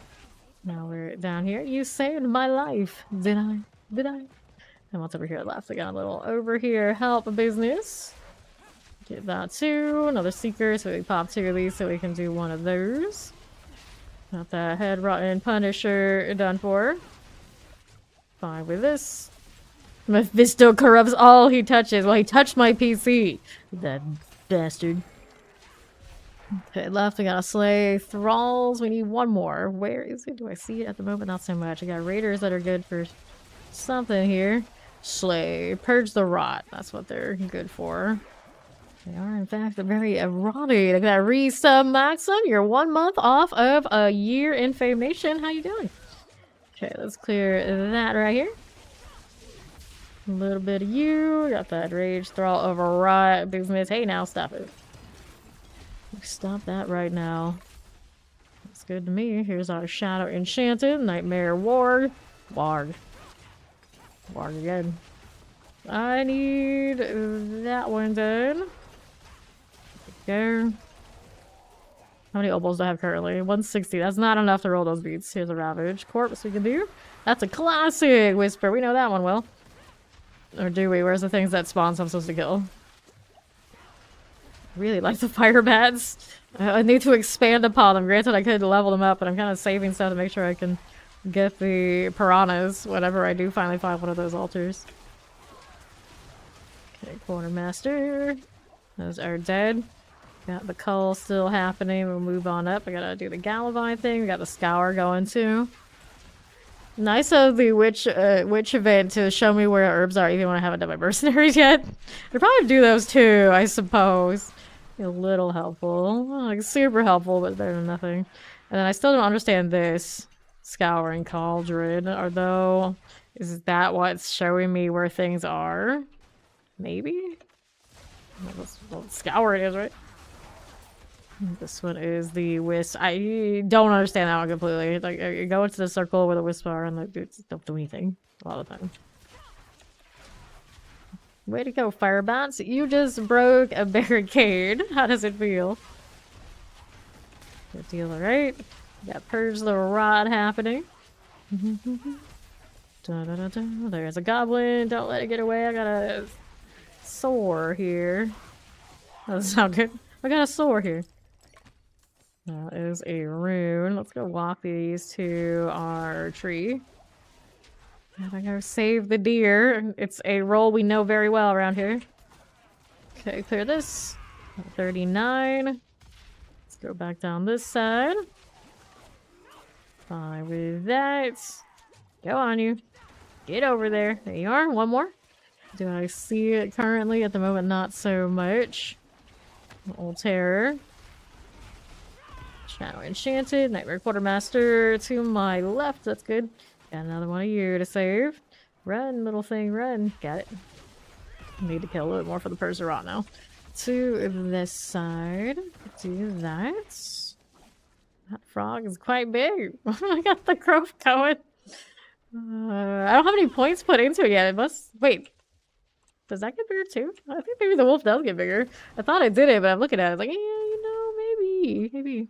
Now we're down here. You saved my life. Did I? Did I? And what's over here left? I got a little over here help business. Get that too. Another seeker, so we pop 2 of these so we can do one of those. Got that head rotten Punisher done for. Fine with this. Mephisto corrupts all he touches. Well, he touched my PC. That bastard. Okay, left, we gotta slay thralls. We need one more. Where is it? Do I see it at the moment? Not so much. I got raiders that are good for something here. Slay. Purge the rot. That's what they're good for. They are, in fact, very erotic. Look at that resub, Maxim. You're 1 month off of a year in Fame Nation. How you doing? Okay, let's clear that right here. A little bit of you. Got that rage thrall over rot business. Hey, now stop it. Stop that right now. That's good to me. Here's our Shadow Enchanted. Nightmare Warg. Warg again. I need that one done. There we go. How many obols do I have currently? 160. That's not enough to roll those beats. Here's a Ravage Corpse we can do. That's a classic Whisper. We know that one well. Or do we? Where's the things that spawns I'm supposed to kill? Really like the fire bats. I need to expand upon them. Granted, I could level them up, but I'm kind of saving stuff to make sure I can get the piranhas whenever I do finally find one of those altars. Okay, Quartermaster. Those are dead. Got the cull still happening. We'll move on up. I gotta do the Galavine thing. We got the Scour going too. Nice of the witch event to show me where herbs are, even when I haven't done my mercenaries yet. I'd probably do those too, I suppose. Be a little helpful. Not like super helpful, but better than nothing. And then I still don't understand this Scouring Cauldron. Although, is that what's showing me where things are? Maybe? Well, Scour it is, right? This one is the wisp. I don't understand that one completely. Like, you go into the circle where the wisps are and like, dudes don't do anything a lot of the time. Way to go, Firebats. You just broke a barricade. How does it feel? Good deal, alright? Got Purge the Rod happening. There's a goblin. Don't let it get away. I got a soar here. That doesn't sound good. I got a soar here. That is a rune. Let's go walk these to our tree. Gotta go save the deer. It's a role we know very well around here. Okay, clear this. 39. Let's go back down this side. Fine with that. Go on, you. Get over there. There you are. One more. Do I see it currently? At the moment, not so much. Old Terror. Shadow Enchanted. Nightmare Quartermaster to my left. That's good. Got another one of you to save. Run, little thing, run. Got it. Need to kill a little bit more for the Perserat now. To this side. Do that. That frog is quite big. I got the growth going. I don't have any points put into it yet. It must... Wait. Does that get bigger too? I think maybe the wolf does get bigger. I thought I did it, but I'm looking at it like, yeah, you know, maybe. Maybe.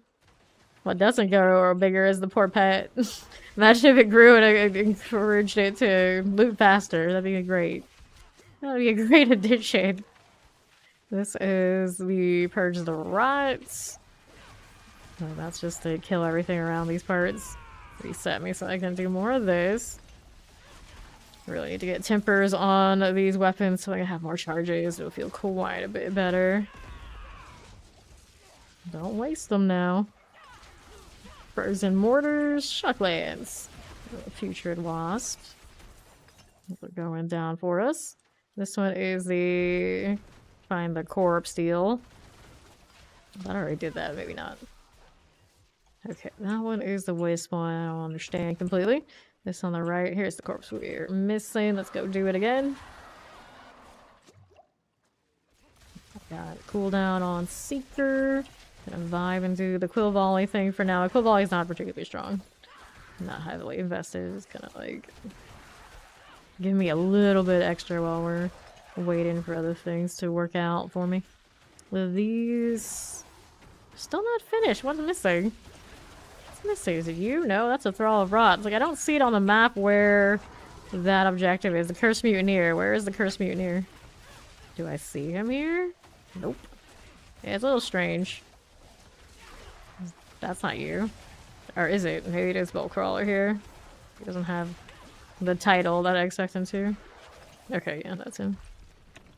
What doesn't go bigger is the poor pet. Imagine if it grew and I encouraged it to loot faster. That'd be great. That'd be a great addition. This is the Purge the Rots. Oh, that's just to kill everything around these parts. Reset me so I can do more of this. Really need to get tempers on these weapons so I can have more charges. It'll feel quite a bit better. Don't waste them now. Frozen Mortars, Shocklands. Putrid Wasp. They're going down for us. This one is the... Find the corpse deal. I already did that, maybe not. Okay, that one is the wisp one. I don't understand completely. This on the right. Here's the corpse we're missing. Let's go do it again. Got cooldown on Seeker. Gonna vibe and do the Quill Volley thing for now. Quill Volley is not particularly strong. Not heavily invested. It's kind of like Give me a little bit extra while we're waiting for other things to work out for me. With these... Still not finished. What's missing? What's missing? Is it you? No, that's a Thrall of Rot. It's like, I don't see it on the map where that objective is. The Cursed Mutineer. Where is the Cursed Mutineer? Do I see him here? Nope. Yeah, it's a little strange. That's not you. Or is it? Maybe it is Boltcrawler here. He doesn't have the title that I expect him to. Okay, yeah, that's him.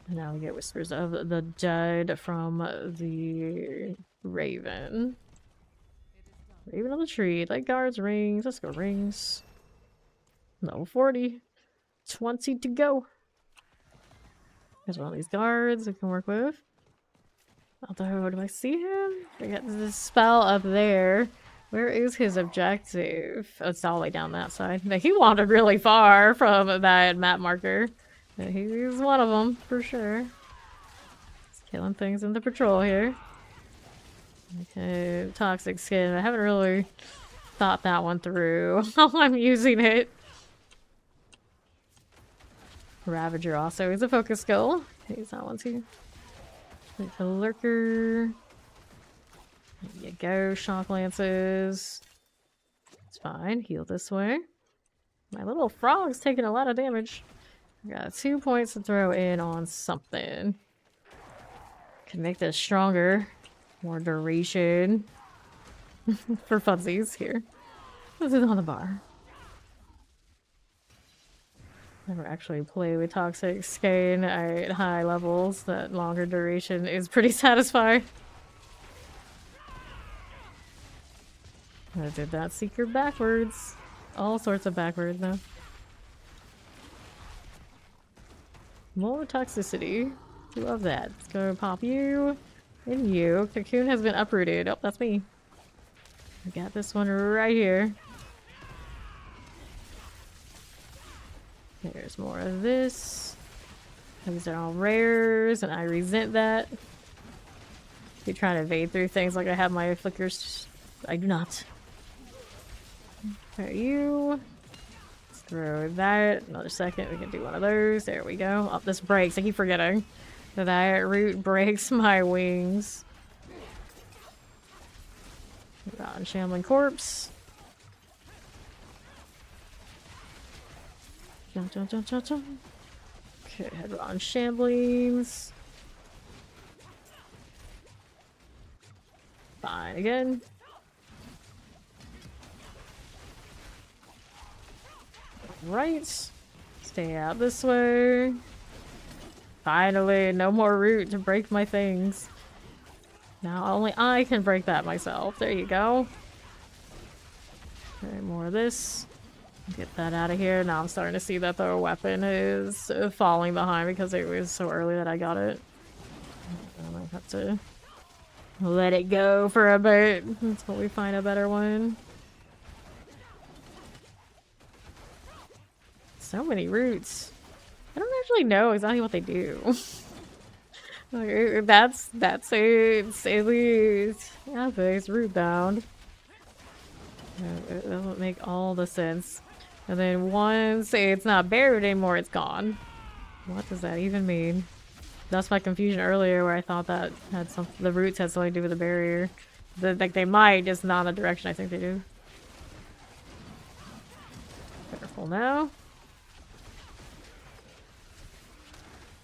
And now we get Whispers of the Dead from the Raven. Raven on the tree. Light guards, rings. Let's go rings. Level 40. 20 to go. There's one of these guards we can work with. Although, do I see him? We got this spell up there. Where is his objective? Oh, it's all the way down that side. He wandered really far from that map marker. He's one of them, for sure. He's killing things in the patrol here. Okay, toxic skin. I haven't really thought that one through while I'm using it. Ravager also is a focus skill. Use that one too. Like a lurker. There you go, shock lances. It's fine. Heal this way. My little frog's taking a lot of damage. I got 2 points to throw in on something. Can make this stronger. More duration. For funsies here. This is on the bar. Never actually play with toxic skin at high levels. That longer duration is pretty satisfying. I did that Seeker backwards. All sorts of backwards now. More toxicity. Love that. Let's go pop you and you. Cocoon has been uprooted. Oh, that's me. I got this one right here. There's more of this. These are all rares, and I resent that. You're trying to evade through things like I have my flickers. I do not. There you. Let's throw that. Another second. We can do one of those. There we go. Oh, this breaks. I keep forgetting that root breaks my wings. Got Shambling Corpse. Jump, jump, jump, jump, jump. Okay, head on Shamblings. Fine again. Right. Stay out this way. Finally, no more root to break my things. Now only I can break that myself. There you go. Okay, more of this. Get that out of here. Now I'm starting to see that the weapon is falling behind because it was so early that I got it. I might have to let it go for a bit until we find a better one. So many roots. I don't actually know exactly what they do. Like, that's it. At least yeah, it's root bound. It doesn't make all the sense. And then once it's not buried anymore, it's gone. What does that even mean? That's my confusion earlier, where I thought that had the roots had something to do with the barrier. Like they might, just not in the direction I think they do. Careful now.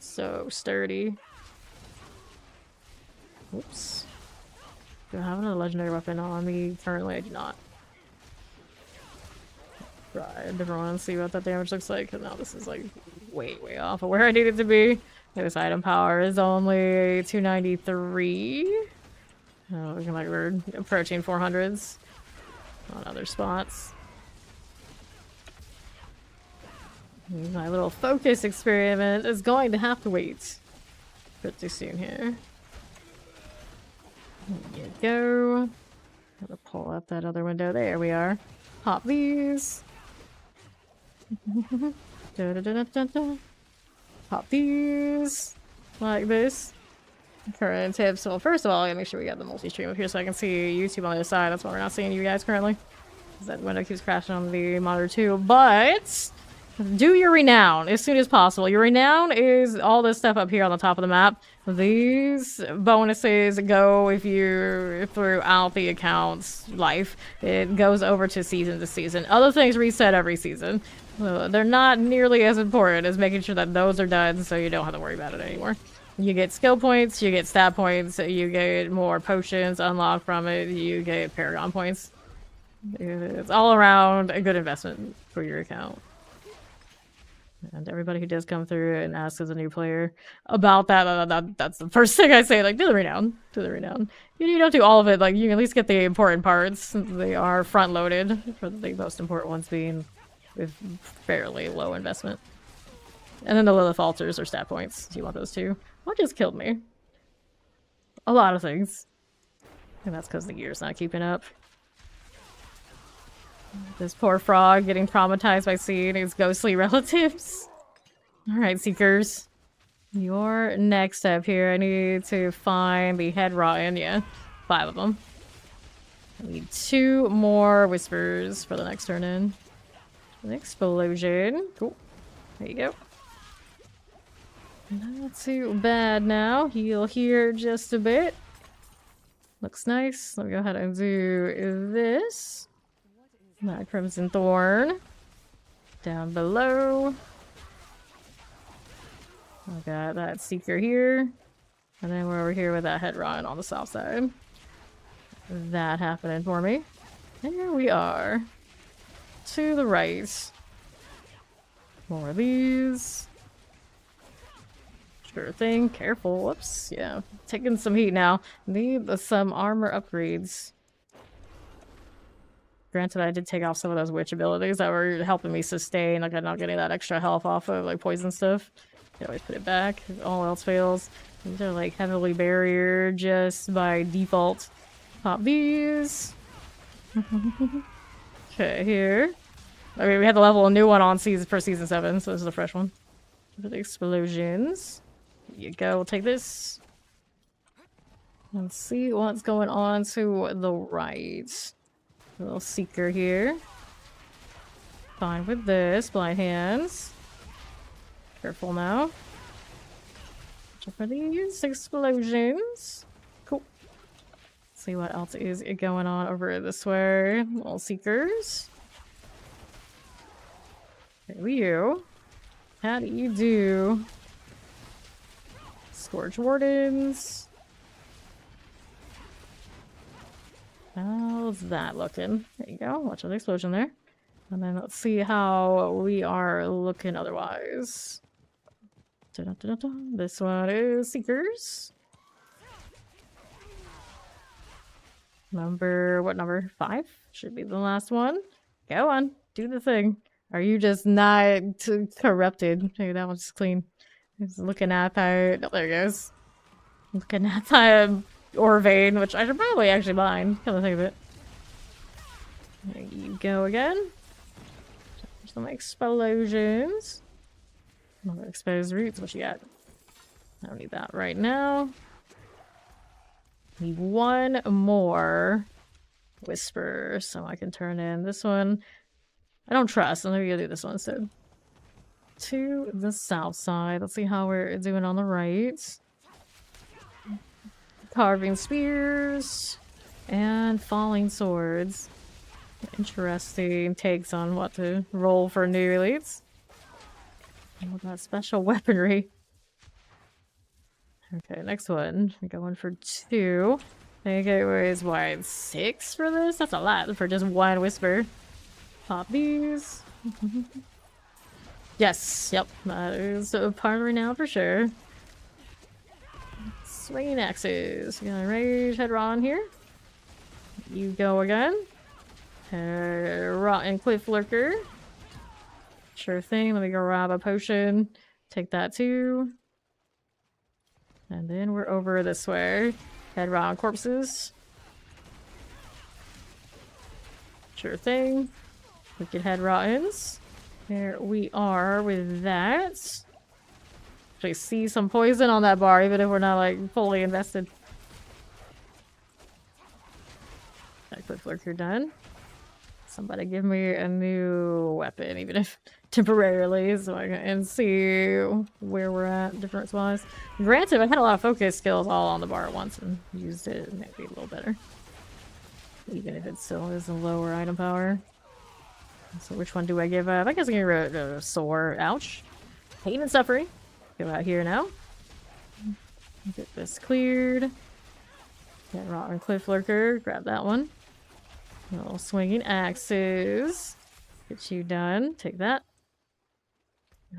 So sturdy. Oops. Do I have another legendary weapon on me? Currently, I do not. Right, everyone see what that damage looks like, because now this is like way off of where I need it to be. This item power is only 293. Oh, looking like we're approaching 400s on other spots. My little focus experiment is going to have to wait pretty soon here. There you go. Gotta pull up that other window. There we are. Pop these. Da, da, da, da, da. Pop these. Like this. Current tips. Well, first of all, I gotta make sure we got the multi-stream up here so I can see YouTube on the other side. That's why we're not seeing you guys currently. Because that window keeps crashing on the monitor too. But Do your renown as soon as possible. Your renown is all this stuff up here on the top of the map. These bonuses go if you throughout the account's life. It goes over to season. Other things reset every season. They're not nearly as important as making sure that those are done so you don't have to worry about it anymore. You get skill points, you get stat points, you get more potions unlocked from it, you get paragon points. It's all around a good investment for your account. And everybody who does come through and asks as a new player about that's the first thing I say, like, do the renown. Do the renown. You don't do all of it, like, you can at least get the important parts. They are front-loaded, for the most important ones being with fairly low investment. And then the Lilith altars or stat points. Do you want those too? What just killed me? A lot of things. And that's because the gear's not keeping up. This poor frog getting traumatized by seeing his ghostly relatives. Alright, Seekers. Your next step here, I need to find the head rotten. Yeah, 5 of them. I need 2 more whispers for the next turn in. An explosion. Cool. There you go. Not too bad now. Heal here just a bit. Looks nice. Let me go ahead and do this. That Crimson Thorn. Down below. I got that Seeker here. And then we're over here with that head run on the south side. That happening for me. And here we are. To the right. More of these. Sure thing. Careful. Whoops. Yeah. Taking some heat now. Need some armor upgrades. Granted, I did take off some of those witch abilities that were helping me sustain, like I'm not getting that extra health off of like poison stuff. You always put it back if all else fails. These are like heavily barrier just by default. Pop these. Okay, here. I mean, we had to level a new one on for season 7, so this is a fresh one. For the explosions. Here you go, we'll take this. Let's see what's going on to the right. A little Seeker here. Fine with this. Blind hands. Careful now. Watch out for these explosions. Cool. Let's see what else is going on over this way. Little Seekers. There we go. How do you do? Scourge Wardens. How's that looking? There you go. Watch out the explosion there. And then let's see how we are looking otherwise. This one is Seekers. What number? 5? Should be the last one. Go on. Do the thing. Are you just not corrupted? Hey, that one's clean. He's looking at that. Oh, there it goes. Looking at that Orvane, which I should probably actually mine. Come to think of it. There you go again. Some explosions. Another exposed roots. What you got? I don't need that right now. Need 1 more whisper so I can turn in this one. I don't trust. I'm gonna do this one instead. To the south side. Let's see how we're doing on the right. Carving spears and falling swords. Interesting takes on what to roll for new elites. Oh, that special weaponry. Okay, next one. We're going for 2. I think it was, what, 6 for this? That's a lot for just 1 whisper. Pop these. Yes, yep, that is a part of renown for sure. Swinging axes. We got a rage head on here. You go again. Rotten Cliff Lurker. Sure thing. Let me go grab a potion. Take that too. And then we're over this way. Head rotten corpses. Sure thing. Wicked head rottens. There we are with that. Actually see some poison on that bar, even if we're not like fully invested. That Cliff Lurker done. Somebody give me a new weapon, even if temporarily so I can see where we're at difference-wise. Granted, I had a lot of focus skills all on the bar at once and used it maybe a little better. Even if it still is a lower item power. So which one do I give up? I guess I can give a sore. Ouch. Pain and suffering. Go out here now. Get this cleared. Get Rotten Cliff Lurker. Grab that one. A little swinging axes. Get you done. Take that.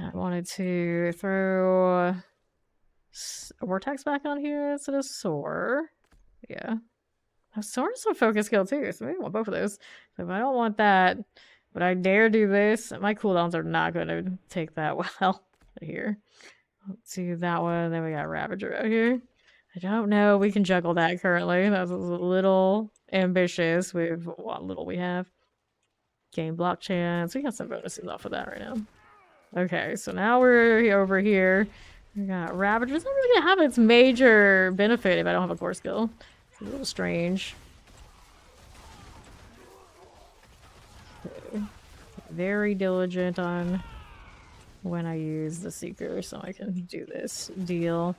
I wanted to throw a vortex back on here instead of soar. Yeah. Soar is a focus skill too, so maybe I want both of those. So if I don't want that, but I dare do this, my cooldowns are not going to take that well here. Let's do that one. Then we got Ravager out here. I don't know. We can juggle that currently. That's a little ambitious with what little we have. Game block chance. We got some bonuses off of that right now. Okay, so now we're over here. We got Ravager. It's not really gonna have its major benefit if I don't have a core skill. It's a little strange. Okay. Very diligent on when I use the Seeker so I can do this deal.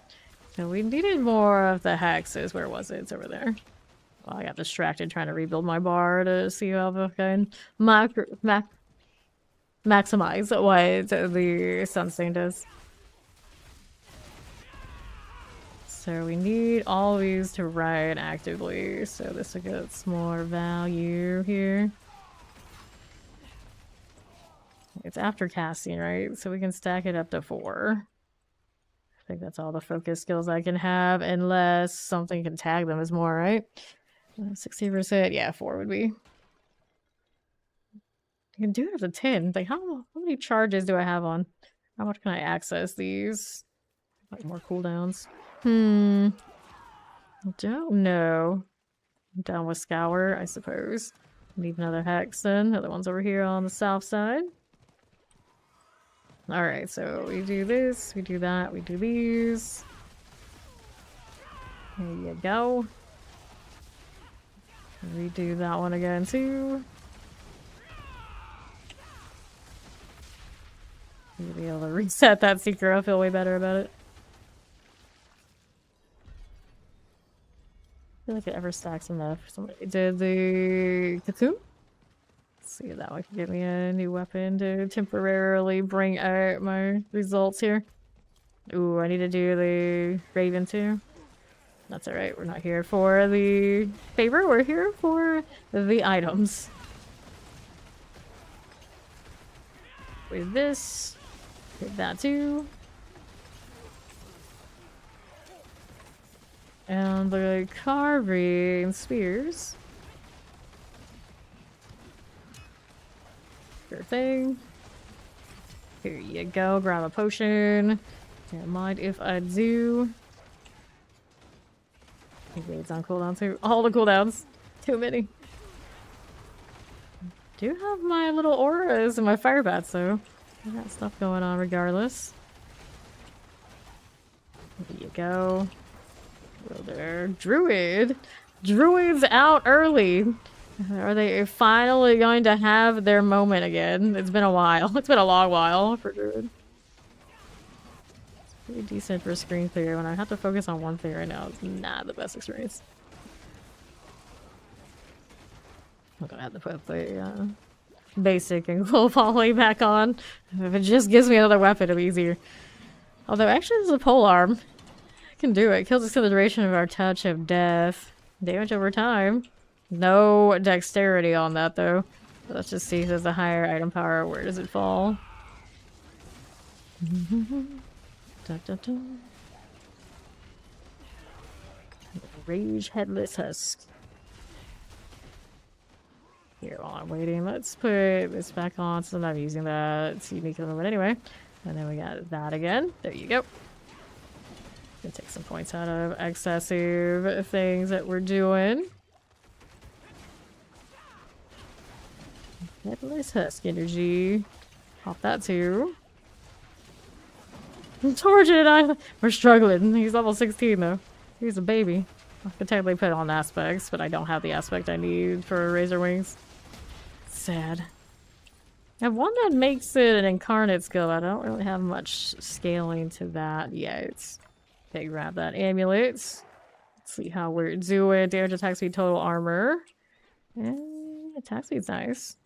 So we needed more of the hexes. Where was it? It's over there. Well, I got distracted trying to rebuild my bar to see how I can maximize what the Sunstain does. So we need all these to ride actively, so this will get some more value here. It's after casting, right? So we can stack it up to 4. I think that's all the focus skills I can have, unless something can tag them as more, right? 60%, yeah, 4 would be. You can do it up to 10. Like, how many charges do I have on? How much can I access these? Like, more cooldowns. I don't know. I'm down with Scour, I suppose. Need another Hex then. The other one's over here on the south side. Alright, so we do this, we do that, we do these. There you go. Redo that one again too. You'll be able to reset that Seeker. I'll feel way better about it. I feel like it ever stacks enough. Somebody did the cocoon. Let's see if that one can get me a new weapon to temporarily bring out my results here. Ooh, I need to do the Raven too. That's alright, we're not here for the favor, we're here for the items. With this, get that too. And the carving spears. Sure thing. Here you go, grab a potion. Don't mind if I do. It's on cooldown too. All the cooldowns. Too many. Do have my little auras and my fire bats, so I got stuff going on regardless. There you go. Well, there. Druid. Druid's out early. Are they finally going to have their moment again? It's been a while. It's been a long while for Druid. Pretty decent for screen clear. When I have to focus on one thing right now, it's not the best experience. I'm gonna have to put the basic and cool volley back on. If it just gives me another weapon, it'll be easier. Although, actually, there's a polearm. I can do it. Kills us for the duration of our touch of death. Damage over time. No dexterity on that, though. Let's just see if there's a higher item power. Where does it fall? Dun, dun, dun. Rage Headless Husk. Here, while I'm waiting, let's put this back on since I'm not using that. It's unique at the moment anyway. And then we got that again. There you go. Gonna take some points out of excessive things that we're doing. Headless Husk energy. Pop that too. Torjin, we're struggling. He's level 16 though. He's a baby. I could technically put on aspects, but I don't have the aspect I need for Razor Wings. Sad. I have one that makes it an incarnate skill. I don't really have much scaling to that yet. Okay, grab that amulet. Let's see how we're doing. Damage, attack speed, total armor. And attack speed's nice.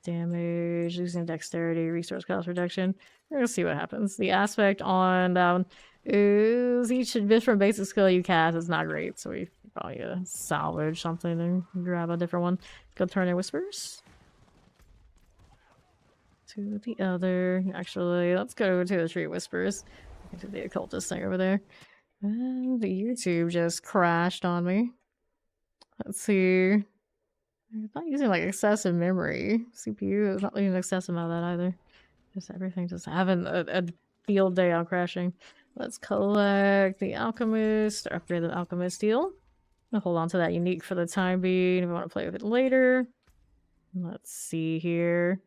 Damage, losing dexterity, resource cost reduction. We're gonna see what happens. The aspect on is each different basic skill you cast is not great, so we probably salvage something and grab a different one. Go turn in whispers. To the other. Actually, let's go to the tree whispers. To the occultist thing over there. And the YouTube just crashed on me. Let's see. I'm not using like excessive memory. CPU is not using excessive amount of that either. Just everything just having a field day on crashing. Let's collect the alchemist, or upgrade the alchemist deal. I'll hold on to that unique for the time being if we want to play with it later. Let's see here.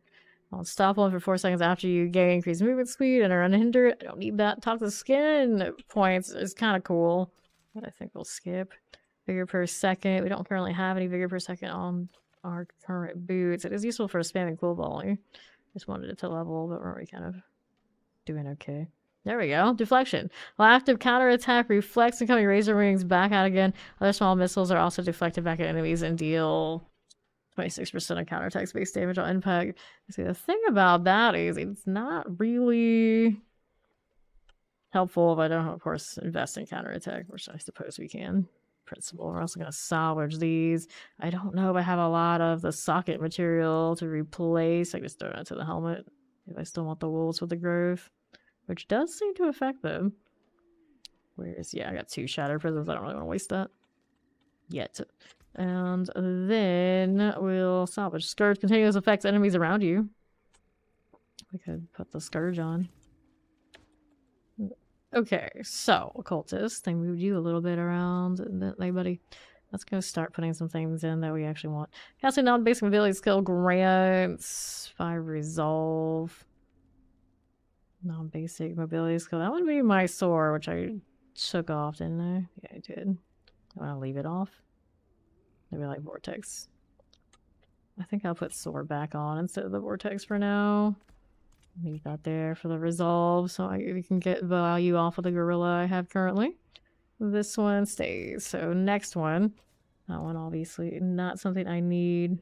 I'll stop one for 4 seconds after you gain increased movement speed and are unhindered. I don't need that. Talk to skin points is kind of cool, but I think we'll skip. Vigor per second. We don't currently have any vigor per second on our current boots. It is useful for spamming cool volley. Just wanted it to level, but we're already kind of doing okay. There we go. Deflection. While active counterattack reflects incoming razor wings back out again. Other small missiles are also deflected back at enemies and deal 26% of counterattack space damage on impact. See, the thing about that is it's not really helpful if I don't, of course, invest in counterattack, which I suppose we can. Principle. We're also going to salvage these. I don't know if I have a lot of the socket material to replace. I just throw it into the helmet if I still want the wolves with the growth, which does seem to affect them. Whereas, yeah, I got 2 shattered prisms. I don't really want to waste that yet. And then we'll salvage. Scourge continues affects enemies around you. We could put the Scourge on. Okay, so occultist, they moved you a little bit around, didn't they, buddy? Let's go start putting some things in that we actually want. Casting non-basic ability skill grants 5 resolve. Non-basic mobility skill. That would be my sword, which I took off, didn't I? Yeah, I did. I want to leave it off. Maybe like vortex. I think I'll put sword back on instead of the vortex for now. Leave that there for the resolve so we can get value off of the gorilla I have currently. This one stays. So next one. That one obviously not something I need.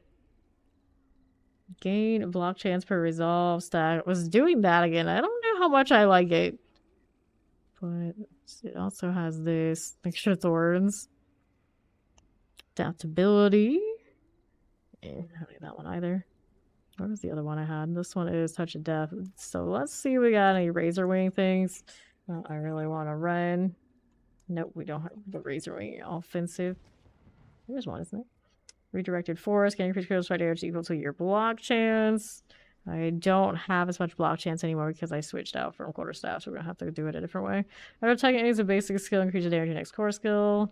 Gain block chance per resolve stack. I was doing that again. I don't know how much I like it. But it also has this extra thorns. Adaptability. I don't need that one either. What was the other one I had? This one is Touch of Death. So let's see if we got any Razor Wing things. I really want to run. Nope, we don't have the Razor Wing offensive. There's one, isn't it? Redirected Force. Can increase critical strike damage equal to your block chance. I don't have as much block chance anymore because I switched out from quarterstaff, so we're going to have to do it a different way. Auto target is a basic skill, increases damage your next core skill.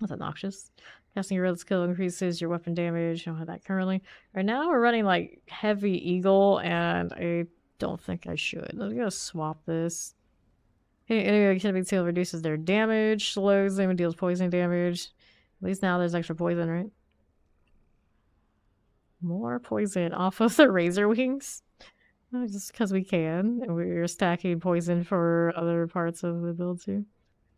That's obnoxious. Casting your real skill increases your weapon damage. I don't have that currently. Right now we're running like Heavy Eagle, and I don't think I should. I'm gonna swap this. Enemy activity skill reduces their damage, slows them, and deals poison damage. At least now there's extra poison, right? More poison off of the Razor Wings. Just because we can. And we're stacking poison for other parts of the build too.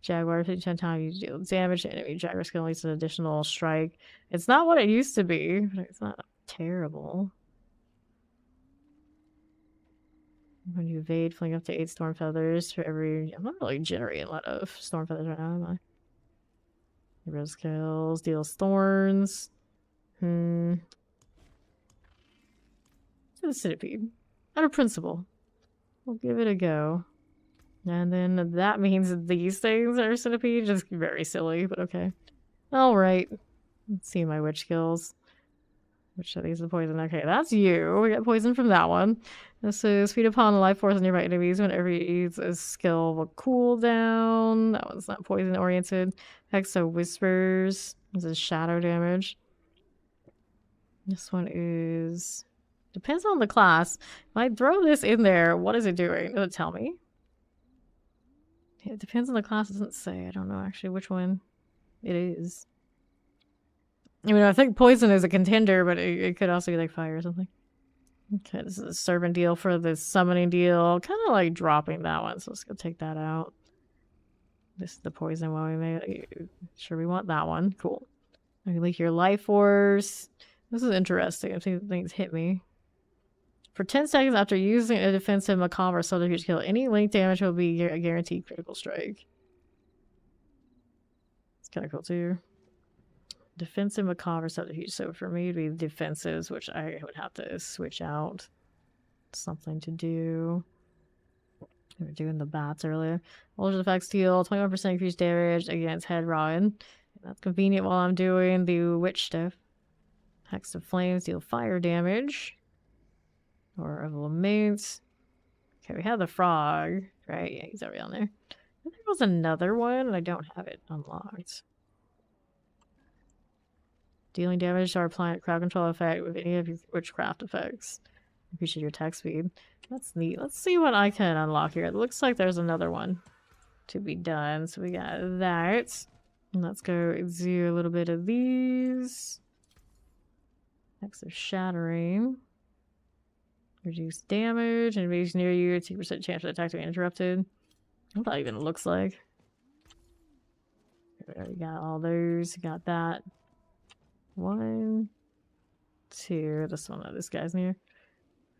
Jaguar, 10 times you deal damage to enemy. Jaguar skill leads to an additional strike. It's not what it used to be, but it's not terrible. When you evade, fling up to 8 storm feathers for every. I'm not really generating a lot of storm feathers right now, am I? Rose skills, deals thorns. To the centipede. Out of principle. We'll give it a go. And then that means these things are centipede. Just very silly, but okay. Alright. Let's see my witch skills. Which of these is poison? Okay, that's you. We get poison from that one. This is feed upon the life force of nearby enemies whenever you use a skill will cool down. That one's not poison oriented. Hexa whispers. This is shadow damage. This one is. Depends on the class. If I throw this in there, what is it doing? Does it tell me? It depends on the class. It doesn't say. I don't know actually which one it is. I mean, I think poison is a contender, but it could also be like fire or something. Okay, this is a servant deal for the summoning deal. Kind of like dropping that one, so let's go take that out. This is the poison one we made. Sure, we want that one. Cool. I can leak your life force. This is interesting. If things hit me. For 10 seconds after using a defensive macabre subterfuge kill, any link damage will be a guaranteed critical strike. It's kind of cool too. Defensive macabre subterfuge. So for me, it'd be defensives, which I would have to switch out. Something to do. We were doing the bats earlier. Ultra effects deal 21% increased damage against head rotting. That's convenient while I'm doing the witch stuff. Hex of flames deal fire damage. Or of laments. Okay, we have the frog, right? Yeah, he's already on there. There was another one, and I don't have it unlocked. Dealing damage to our planet crowd control effect with any of your witchcraft effects. Increases your attack speed. That's neat. Let's see what I can unlock here. It looks like there's another one to be done. So we got that. And let's go do a little bit of these. Hex of shattering. Reduce damage. Enemies near you. 2% chance for the attack to be interrupted. What that even looks like. There we got all those. Got that. 1, 2. This one, this guy's near.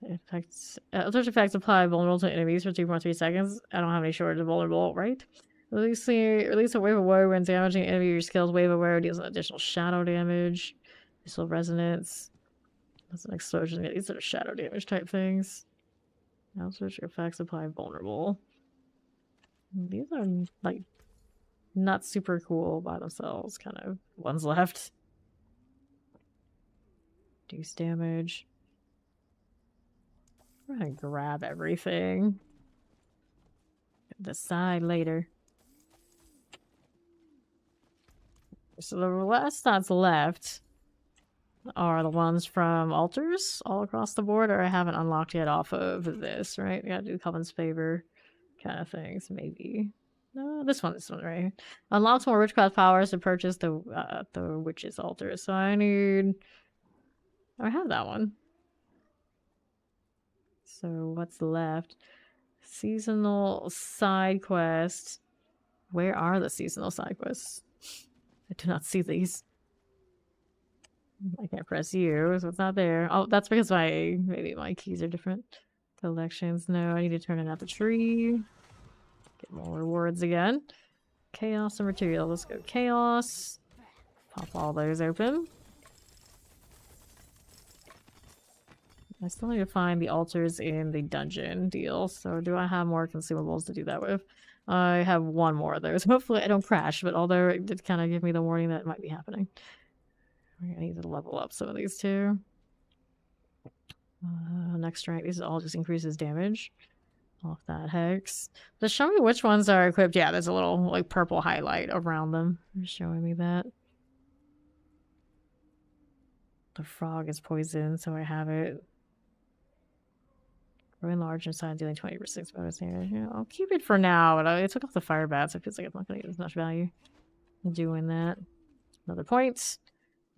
Effects. Such effects apply vulnerable to enemies for 2.3 seconds. I don't have any shortage of vulnerable, right? Release a wave of woe when damaging enemy. Your skills wave of woe deals additional shadow damage. Missile resonance. That's an explosion. Yeah, these are shadow damage type things. Now such effects apply vulnerable. These are like not super cool by themselves, kind of. One's left. Reduce damage. I'm gonna grab everything. Decide later. So the last that's left are the ones from altars all across the board, or I haven't unlocked yet off of this, right? We gotta do Covenant's favor kind of things, maybe. No, this one right here. Unlocks more witchcraft powers to purchase the witch's altar. So I need. I have that one. So what's left? Seasonal side quests. Where are the seasonal side quests? I do not see these. I can't press U, so it's not there. Oh, that's because maybe my keys are different. Collections. No, I need to turn it at the tree. Get more rewards again. Chaos and material. Let's go chaos. Pop all those open. I still need to find the altars in the dungeon deal. So do I have more consumables to do that with? I have one more of those. Hopefully I don't crash, but although it did kind of give me the warning that it might be happening. We're gonna need to level up some of these too. Next rank. These all just increases damage. Off that hex. Just show me which ones are equipped. Yeah, there's a little like purple highlight around them. They're showing me that. The frog is poisoned, so I have it. Growing large inside, dealing 20% bonus damage. Yeah, I'll keep it for now, but I took off the fire bat, so it feels like it's not going to get as much value doing that. Another point.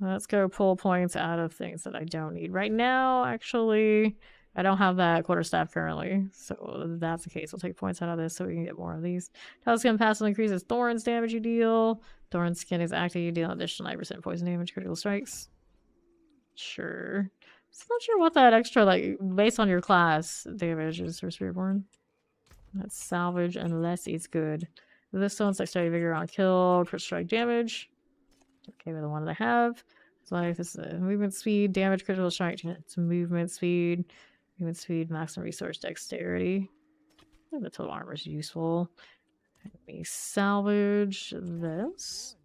Let's go pull points out of things that I don't need. Right now, actually, I don't have that quarterstaff currently, so if that's the case, I'll take points out of this so we can get more of these. Talisman passive increases Thorns damage you deal. Thorn skin is active, you deal an additional 9% poison damage, critical strikes. Sure. I'm not sure what that extra, like, based on your class damage is for Spiritborn. That's salvage unless it's good. This one's like starting vigor on kill, crit strike damage. Okay, with the one that I have. So like this is movement speed, damage, critical strike, it's movement speed, maximum resource dexterity. I think the total armor is useful. Let me salvage this.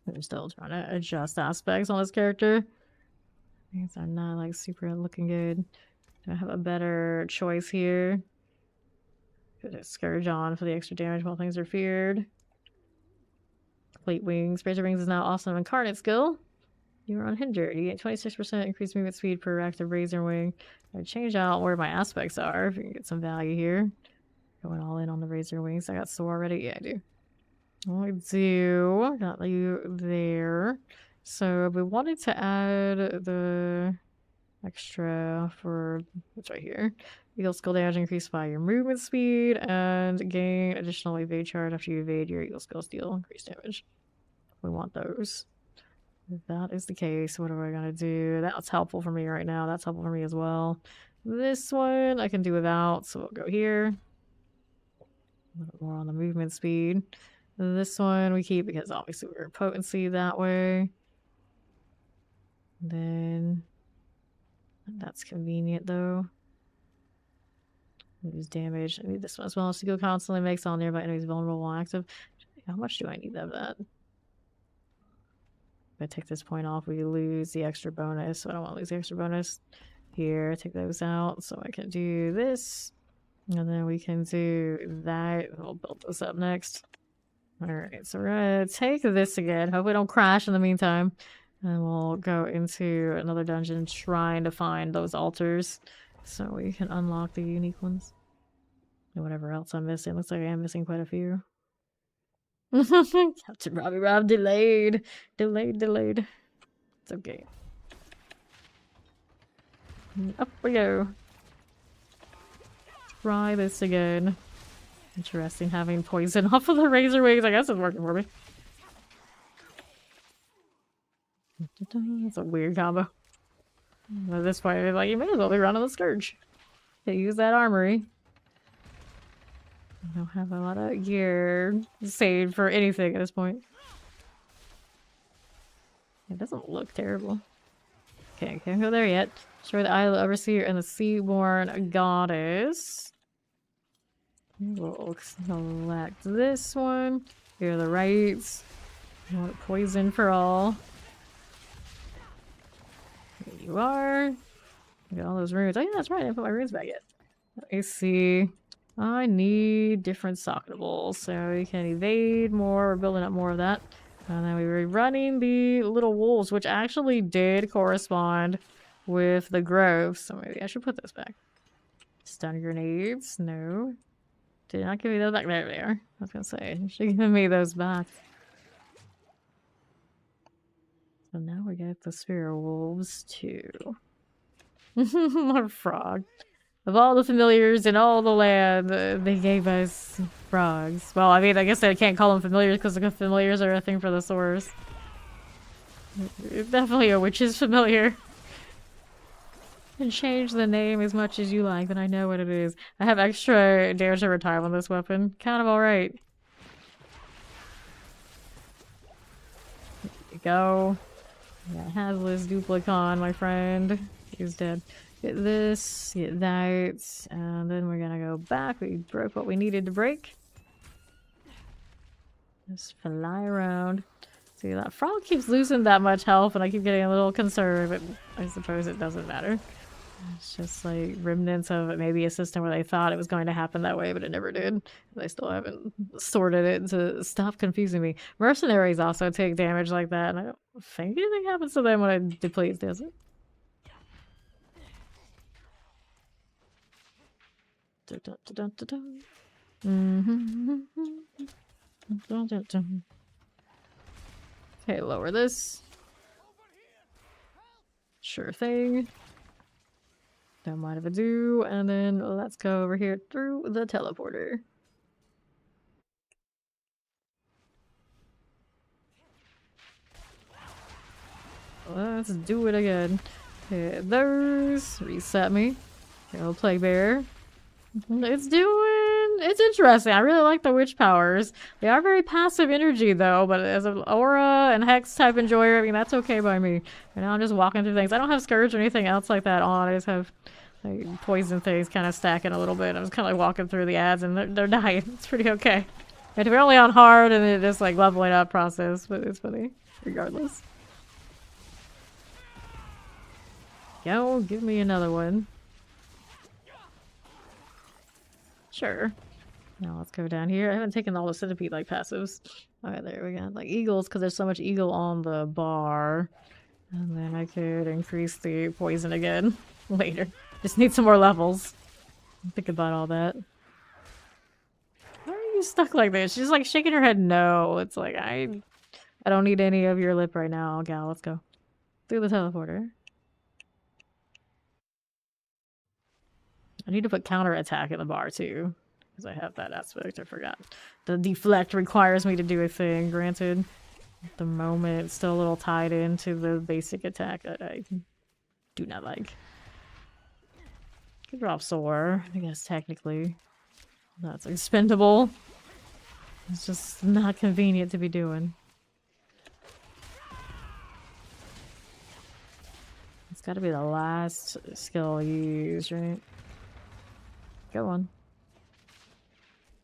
I'm still trying to adjust aspects on this character. These are not like super looking good. Do I have a better choice here? Put a Scourge on for the extra damage while things are feared. Plate Wings. Razor Wings is now awesome incarnate skill. You are unhindered. You get 26% increased movement speed per active Razor Wing. I change out where my aspects are if you can get some value here. Going all in on the Razor Wings. I got Soar already? Yeah, I do. I do. Got you there. So we wanted to add the extra for what's right here. Eagle skill damage increased by your movement speed and gain additional evade charge after you evade your eagle skill deal increased damage. We want those. If that is the case, what are we gonna do? That's helpful for me right now. That's helpful for me as well. This one I can do without, so we'll go here. A little more on the movement speed. This one we keep because obviously we're potency that way. Then that's convenient though. Lose damage. I need this one as well. Skill constantly makes all nearby enemies vulnerable while active. How much do I need of that? If I take this point off, we lose the extra bonus. So I don't want to lose the extra bonus. Here, take those out so I can do this. And then we can do that. We'll build this up next. Alright, so we're gonna take this again. Hope we don't crash in the meantime. And we'll go into another dungeon trying to find those altars so we can unlock the unique ones. And whatever else I'm missing. Looks like I am missing quite a few. Captain Robbie Rob delayed. Delayed. It's okay. Up we go. Try this again. Interesting having poison off of the razor wings. I guess it's working for me. That's a weird combo. At this point, like, you may as well be running the Scourge. To use that armory. I don't have a lot of gear saved for anything at this point. It doesn't look terrible. Okay, can't go there yet. Destroy the Eye of the Overseer and the Seaborn Goddess. We'll select this one. Here are the rights. I want poison for all. Here you are. Got all those runes. Oh yeah, that's right. I didn't put my runes back yet. Let me see. I need different socketables, so we can evade more. We're building up more of that. And then we were running the little wolves, which actually did correspond with the grove. So maybe I should put those back. Stun grenades. No. Did not give me those back. There they are. I was gonna say, you should give me those back. So now we get the sphere wolves too. More frog. Of all the familiars in all the land, they gave us frogs. Well, I mean, I guess I can't call them familiars because the familiars are a thing for the swords. It's definitely a witch's familiar. And change the name as much as you like, but I know what it is. I have extra damage over time on this weapon. Kind of alright. There you go. Yeah, Hazlitt's Duplicon, my friend. He's dead. Get this, get that, and then we're gonna go back. We broke what we needed to break. Just fly around. See, that frog keeps losing that much health, and I keep getting a little concerned, but I suppose it doesn't matter. It's just like remnants of maybe a system where they thought it was going to happen that way, but it never did. They still haven't sorted it to stop confusing me. Mercenaries also take damage like that, and I don't think anything happens to them when it depletes, does it? Okay, lower this. Sure thing. Don't mind if I do. And then let's go over here through the teleporter. Let's do it again. Okay, those. Reset me. Go Plague Bear. It's interesting. I really like the witch powers. They are very passive energy though, but as an aura and hex type enjoyer, I mean, that's okay by me. And now I'm just walking through things. I don't have Scourge or anything else like that on. I just have like poison things kind of stacking a little bit. I'm just kind of like walking through the ads and they're dying. It's pretty okay. And we're only on hard and it's just like leveling up process, but it's funny regardless. Yo, give me another one. Sure. Now let's go down here. I haven't taken all the centipede like passives. Alright, there we go. Like eagles, because there's so much eagle on the bar. And then I could increase the poison again later. Just need some more levels. Think about all that. Why are you stuck like this? She's like shaking her head no. It's like, I don't need any of your lip right now, gal. Let's go. Through the teleporter. I need to put counter attack in the bar too, because I have that aspect. I forgot. The deflect requires me to do a thing. Granted, at the moment it's still a little tied into the basic attack that I do not like. Could drop soar, I guess technically. That's expendable. It's just not convenient to be doing. It's gotta be the last skill you use, right? Go on.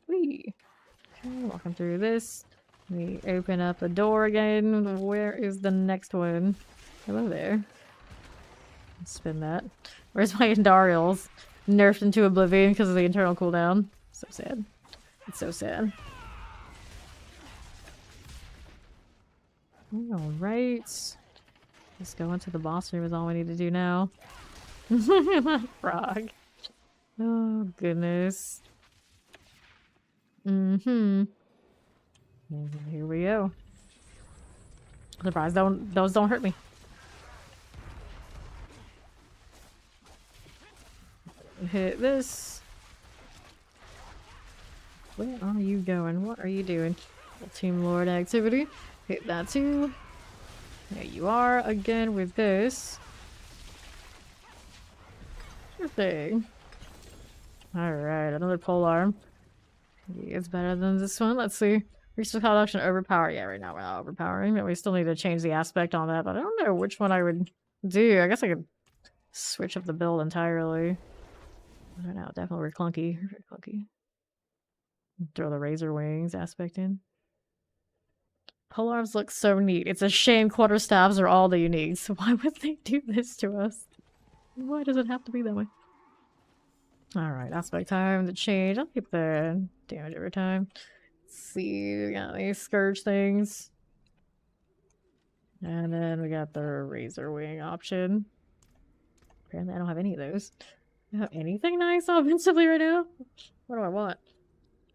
Whee! Okay, walking through this. We open up the door again. Where is the next one? Hello there. Spin that. Where's my Endarials? Nerfed into oblivion because of the internal cooldown. So sad. It's so sad. Alright. Just go into the boss room is all we need to do now. Frog. Oh, goodness. Mm-hmm. Here we go. Surprise, those don't hurt me. Hit this. Where are you going? What are you doing? Team Lord activity. Hit that too. There you are again with this. Sure thing. Alright, another polearm. It's better than this one. Let's see. Resource collection overpower. Yeah, right now we're not overpowering, but we still need to change the aspect on that. But I don't know which one I would do. I guess I could switch up the build entirely. I don't know. Definitely we're clunky. Very clunky. Throw the razor wings aspect in. Polearms look so neat. It's a shame quarterstaffs are all that you need. So why would they do this to us? Why does it have to be that way? Alright, aspect time to change. I'll keep the damage every time. Let's see, we got these scourge things. And then we got the razor wing option. Apparently I don't have any of those. I don't have anything nice offensively right now? What do I want?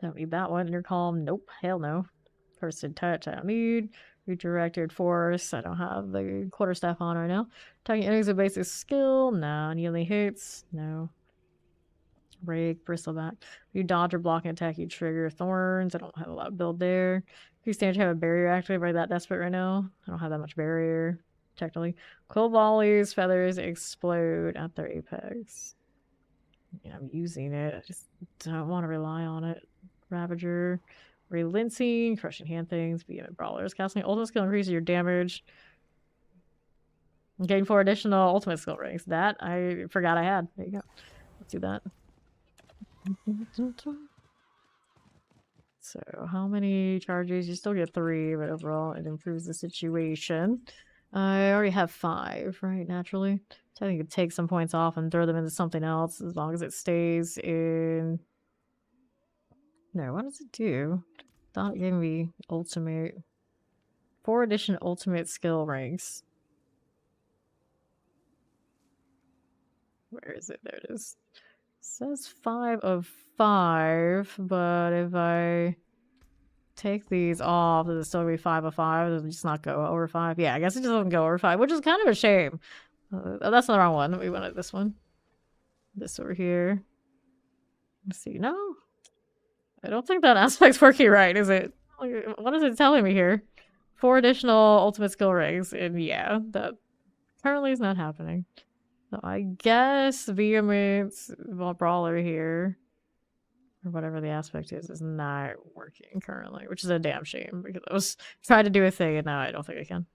Don't need that one. Your calm. Nope. Hell no. Person touch. I don't need. Redirected force. I don't have the quarterstaff on right now. Attacking enemies with basic skill. No. Nearly hits. No. Break. Bristleback. You dodge or block an attack, you trigger thorns. I don't have a lot of build there. If you stand to have a barrier active, are that desperate right now? I don't have that much barrier. Technically. Quill volleys, feathers explode at their apex. Yeah, I'm using it. I just don't want to rely on it. Ravager. Relenting, crushing hand things, behemoth brawlers. Casting ultimate skill increases your damage. Gain 4 additional ultimate skill ranks. That I forgot I had. There you go. Let's do that. So, how many charges? You still get 3, but overall it improves the situation. I already have 5, right? Naturally. So I think I could take some points off and throw them into something else as long as it stays in. No, what does it do? Thought it gave me ultimate. 4 additional ultimate skill ranks. Where is it? There it is. It says 5 of 5, but if I take these off, does it still be 5 of 5? Does it just not go over 5? Yeah, I guess it just doesn't go over 5, which is kind of a shame. Oh, that's the wrong one. We wanted this one. This over here. Let's see. No. I don't think that aspect's working right, is it? What is it telling me here? 4 additional ultimate skill ranks, and yeah, that currently is not happening. So I guess Vehement Brawler here, or whatever the aspect is not working currently, which is a damn shame because I was trying to do a thing and now I don't think I can.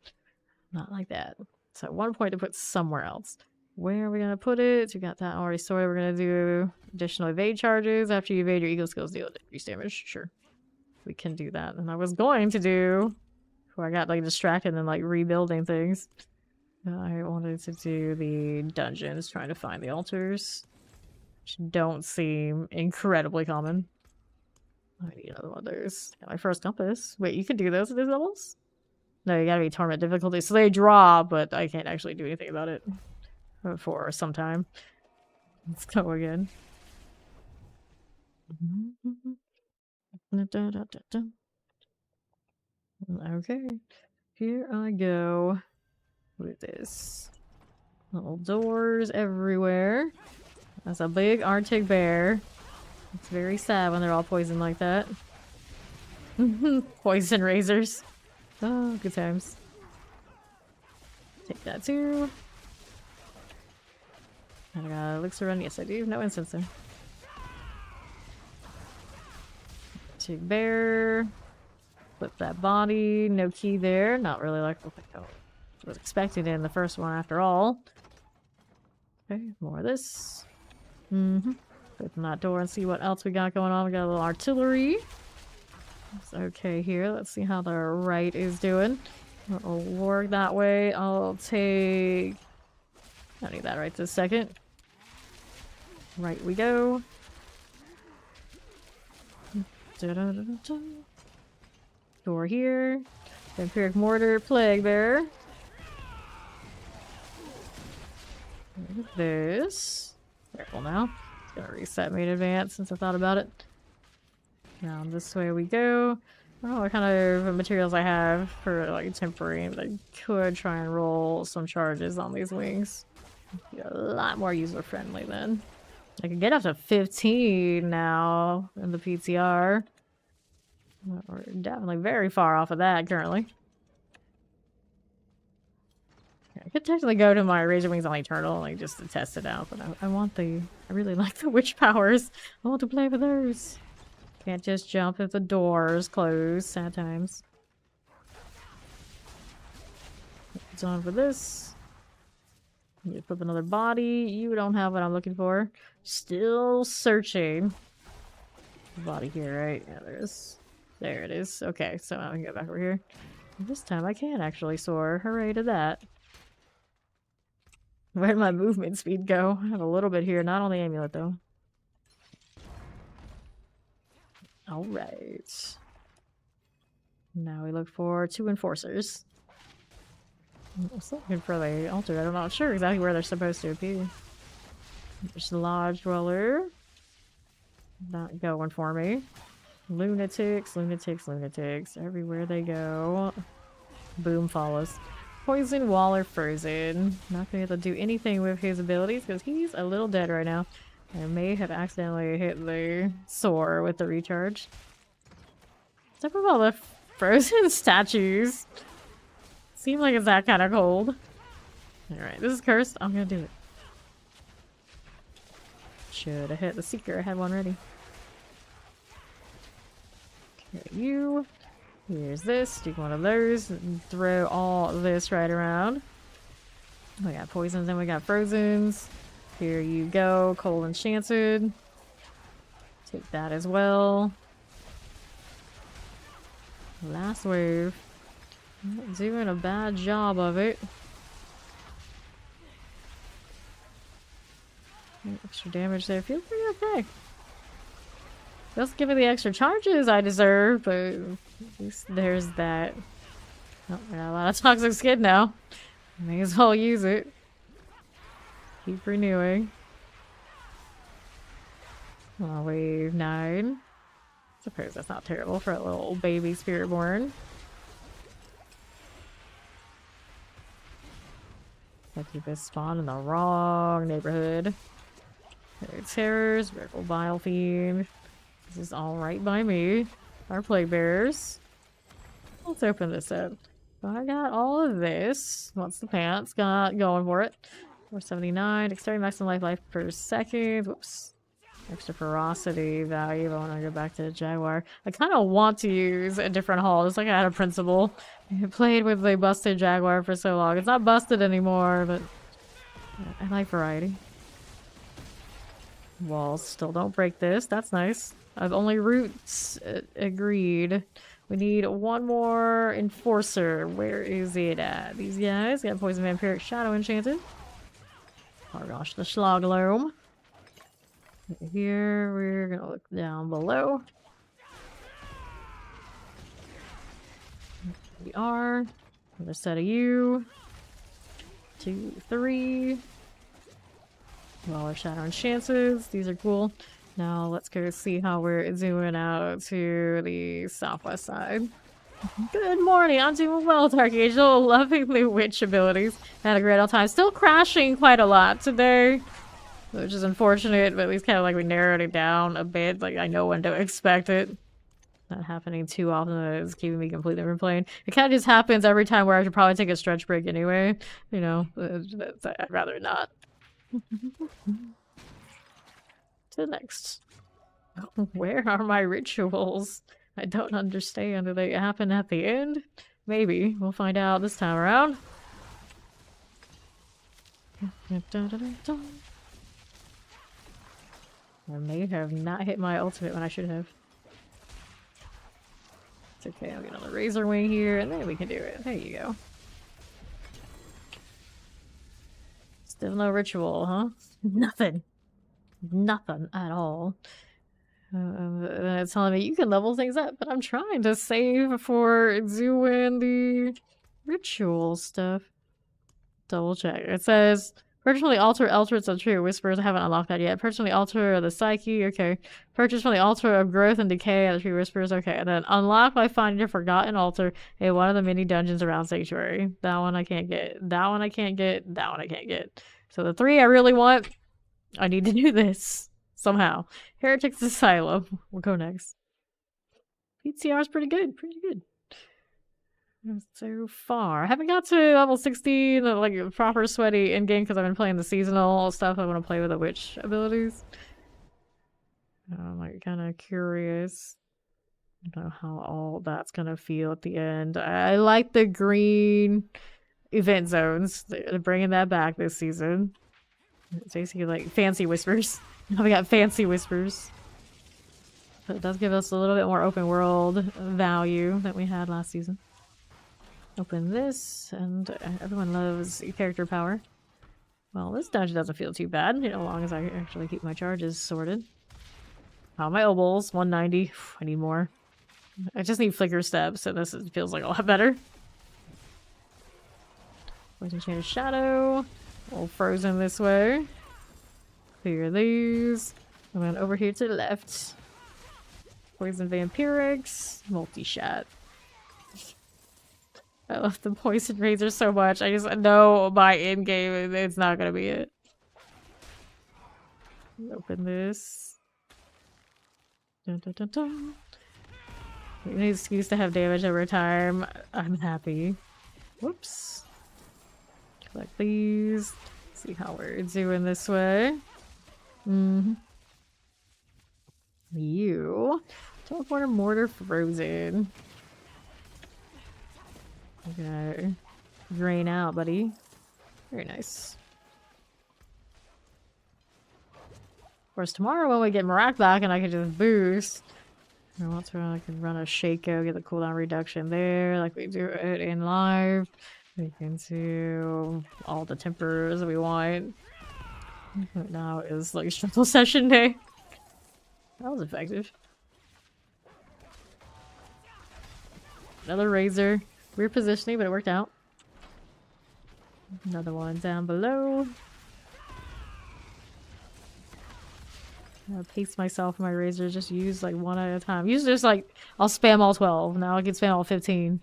Not like that. So 1 point to put somewhere else. Where are we going to put it? We got that already sorted. We're going to do additional evade charges. After you evade, your eagle skills deal decreased damage. Sure. We can do that. And I was going to do... before I got like distracted and like rebuilding things. I wanted to do the dungeons, trying to find the altars. Which don't seem incredibly common. I need another one of those. Got my first compass. Wait, you can do those at these levels? No, you gotta be torment difficulty. So they draw, but I can't actually do anything about it. For some time. Let's go again. Okay. Here I go with this. Little doors everywhere. That's a big Arctic bear. It's very sad when they're all poisoned like that. Poison razors. Oh, good times. Take that too. I got elixir run. Yes, I do. No incense there. Take bear. Flip that body. No key there. Not really like what I was expecting in the first one after all. Okay, more of this. Open that door and see what else we got going on. We got a little artillery. It's okay here. Let's see how the right is doing. I'll work that way. I'll take... I need that right this second. Right we go. Door here. Vampiric Mortar, Plague Bearer. This. Careful now. It's gonna reset me in advance since I thought about it. Now this way we go. I don't know what kind of materials I have for like temporary, but I could try and roll some charges on these wings. Be a lot more user friendly then. I can get up to 15 now in the PTR. We're definitely very far off of that currently. I could technically go to my Razor Wings on Eternal, like just to test it out, but I really like the witch powers. I want to play with those. Can't just jump if the door's closed. Sad times. It's on for this. You flip another body. You don't have what I'm looking for. Still searching. Body here, right? Yeah, there it is. Okay, so I can go back over here. This time I can actually soar. Hooray to that. Where'd my movement speed go? I have a little bit here, not on the amulet though. Alright. Now we look for 2 enforcers. I'm still looking for the altar. I'm not sure exactly where they're supposed to appear. There's the Lodge Dweller. Not going for me. Lunatics, lunatics, lunatics. Everywhere they go. Boom follows. Poison, Waller, Frozen. Not gonna be able to do anything with his abilities because he's a little dead right now. I may have accidentally hit the soar with the recharge. Except for all the frozen statues. Seems like it's that kind of cold. Alright, this is cursed. I'm gonna do it. Should have hit the Seeker. I had one ready. Okay, you. Here's this. Take one of those. And throw all this right around. We got poisons and we got frozens. Here you go. Cold Enchanted. Take that as well. Last wave. Not doing a bad job of it. Extra damage there. Feels pretty okay. Just give me the extra charges I deserve, but at least there's that. Oh, I got a lot of toxic skin now. May as well use it. Keep renewing. Oh, wave 9. Suppose that's not terrible for a little baby Spiritborn. I keep this spawn in the wrong neighborhood. Okay, Terrors, Miracle Bile Fiend. This is alright by me. Our Plague Bearers. Let's open this up. So I got all of this. What's the pants? Got going for it. 479. Dexterity maximum life per second. Whoops. Extra ferocity value. I want to go back to the Jaguar. I kind of want to use a different hull. It's like I had a principle. I played with the busted Jaguar for so long. It's not busted anymore, but I like variety. Walls still don't break this. That's nice. I've only roots agreed. We need one more enforcer. Where is it at? These guys got Poison Vampiric Shadow Enchanted. Oh gosh, the Schlaglome. Here we're gonna look down below. We are. Another set of you. 2, 3. Well, our Shadow Enchanted. These are cool. Now let's go see how we're doing out to the southwest side. Good morning, I'm doing well, Dark Angel. Loving the witch abilities. Had a great old time. Still crashing quite a lot today. which is unfortunate, but at least kind of like we narrowed it down a bit. Like I know when to expect it. Not happening too often. It's keeping me completely from playing. It kind of just happens every time where I should probably take a stretch break anyway. You know, I'd rather not. To the next. Where are my rituals? I don't understand. Do they happen at the end? Maybe. We'll find out this time around. I may have not hit my ultimate when I should have. It's okay, I'll get on the razor wing here, and then we can do it. There you go. Still no ritual, huh? Nothing. Nothing at all. It's telling me you can level things up, but I'm trying to save for doing the ritual stuff. Double check. It says, purchase altar Eldritch of True Whispers. I haven't unlocked that yet. Purchase the altar of the Psyche. Okay. Purchase from the altar of Growth and Decay of the True Whispers. Okay. And then unlock by finding a forgotten altar in one of the many dungeons around Sanctuary. That one I can't get. That one I can't get. That one I can't get. So the three I really want, I need to do this somehow. Heretics Asylum. We'll go next. PTR is pretty good. Pretty good. So far. I haven't got to level 16, like proper sweaty in game because I've been playing the seasonal stuff. I want to play with the witch abilities. I'm like kind of curious about how all that's gonna feel at the end. I like the green event zones. They're bringing that back this season. It's basically like fancy whispers. Now we got fancy whispers. But it does give us a little bit more open world value than we had last season. Open this, and everyone loves character power. Well, this dungeon doesn't feel too bad, as long as I actually keep my charges sorted. Oh, my elbows, 190. I need more. I just need flicker steps, and this feels like a lot better. Poison Chain of Shadow. All frozen this way. Clear these. And then over here to the left. Poison Vampirics. Multi-shot. I love the poison razor so much. I just know by end game it's not gonna be it. Open this. Dun, dun, dun, dun. An excuse to have damage over time. I'm happy. Whoops. Collect these. See how we're doing this way. You. Teleporter Mortar Frozen. Okay. Drain out, buddy. Very nice. Of course, tomorrow when we get Marak back and I can just boost. I want to, I can run a Shaco, get the cooldown reduction there, like we do it in live. We can do all the tempers we want. Now is like struggle session day. That was effective. Another razor. Weird positioning, but it worked out. Another one down below. I'll pace myself and my razor, just use like one at a time. Usually just like, I'll spam all 12. Now I can spam all 15.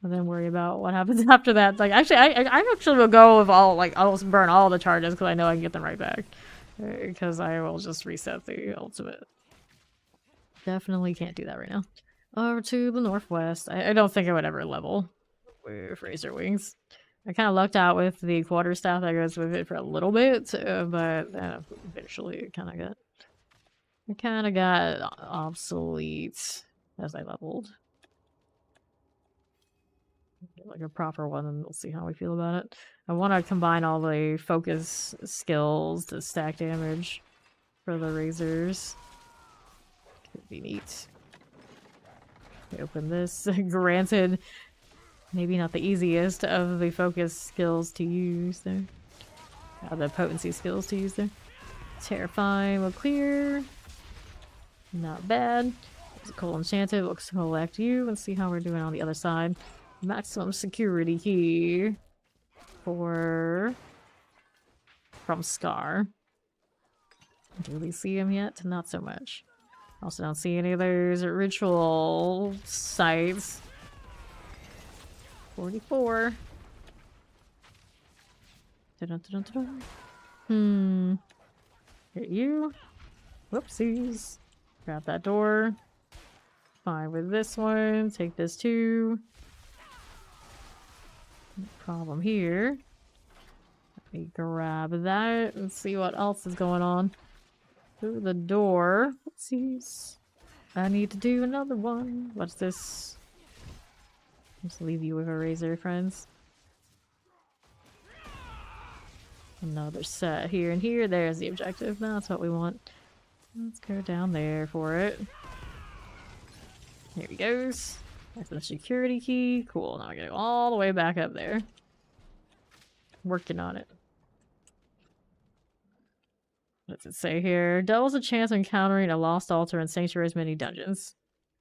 And then worry about what happens after that. Like, actually, I actually will go with all, like, I'll burn all the charges because I know I can get them right back. Because I will just reset the ultimate. Definitely can't do that right now. Over to the northwest. I don't think I would ever level with Razor Wings. I kind of lucked out with the quarterstaff that goes with it for a little bit, but eventually it kind of got obsolete as I leveled. Get like a proper one, and we'll see how we feel about it. I want to combine all the focus skills to stack damage for the razors. Could be neat. Open this. Granted, maybe not the easiest of the focus skills to use there. The potency skills to use there. Terrifying will clear. Not bad. There's a Cold Enchanted. We'll collect you and see how we're doing on the other side. Maximum security key from Scar. Do we see him yet? Not so much. Also don't see any of those ritual sites. 44. Hit you. Whoopsies. Grab that door. Fine with this one. Take this too. No problem here. Let me grab that and see what else is going on. Through the door. Whoopsies. I need to do another one. What's this? Just leave you with a razor, friends. Another set here and here. There's the objective. That's what we want. Let's go down there for it. There he goes. That's the security key. Cool. Now I gotta go all the way back up there. Working on it. What's it say here? Doubles the chance of encountering a lost altar in Sanctuary's mini dungeons.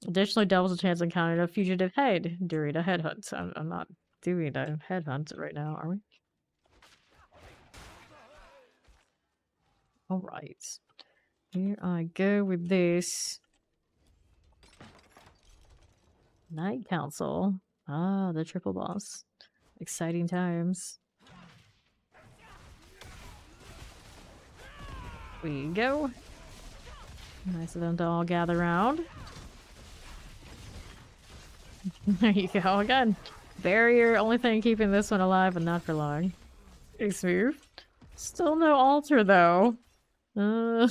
Additionally, doubles the chance of encountering a fugitive head during a headhunt. I'm not doing a headhunt right now, are we? Alright. Here I go with this. Night Council. Ah, the triple boss. Exciting times. We go. Nice of them to all gather around. There you go again. Barrier, only thing keeping this one alive, but not for long. Pretty smooth. Still no altar though. 3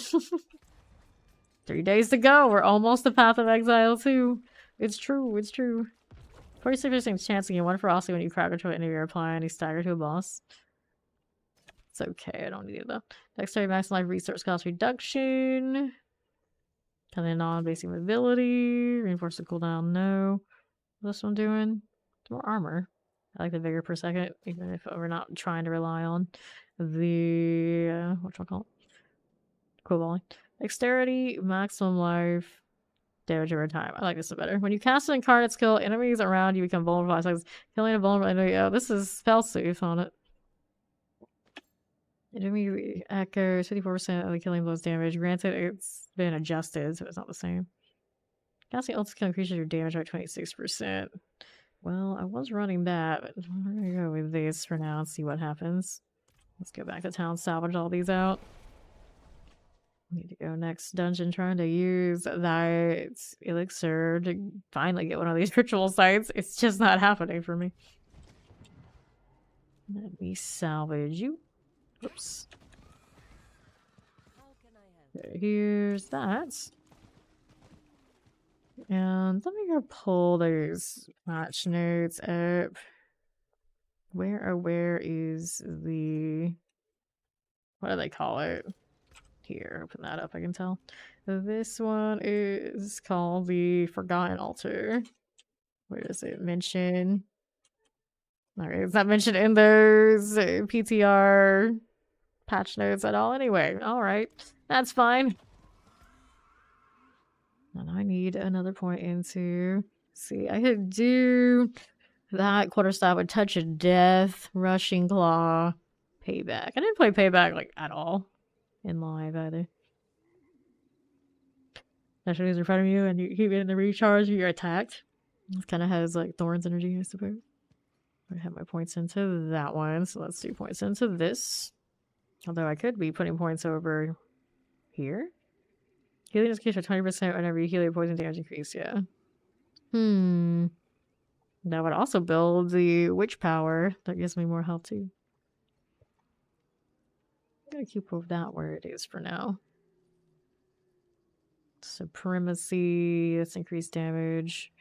days to go. We're almost to Path of Exile too. It's true. It's true. 46% chance to get one ferocity when you crack into an enemy or apply any stagger to a boss. It's okay. I don't need it though. Dexterity max life resource cost reduction. Coming on basic mobility. Reinforce the cooldown. No. What's this one doing? More armor. I like the vigor per second, even if we're not trying to rely on the whatchamacallit? Cool volley. Dexterity, maximum life, damage over time. I like this one better. When you cast an incarnate skill, enemies around you become vulnerable for 5 seconds. Killing a vulnerable enemy. Oh, this is spell sooth on it. Enemy echoes 54% of the killing blows damage. Granted, it's been adjusted, so it's not the same. Casting ultimate skill increases your damage by 26%. Well, I was running that, but we're gonna go with this for now and see what happens. Let's go back to town, salvage all these out. Need to go next dungeon, trying to use that elixir to finally get one of these ritual sites. It's just not happening for me. Let me salvage you. Oops. Here's that. And let me go pull those patch notes up. Where is the... what do they call it? Here, open that up, I can tell. This one is called the Forgotten Altar. Where does it mention? Alright, it's not mentioned in those PTR patch notes at all anyway. Alright, that's fine. And I need another point into... see, I could do that quarterstaff with Touch of Death, Rushing Claw, Payback. I didn't play Payback, like, at all in live either. National is in front of you and you keep getting the recharge, you're attacked. It kind of has, like, Thorn's energy, I suppose. I have my points into that one, so let's do points into this. Although I could be putting points over here. Healing is increased by 20% whenever you heal your poison damage increase, yeah. That would also build the witch power. That gives me more health too. I'm gonna keep that where it is for now. Supremacy, that's increased damage.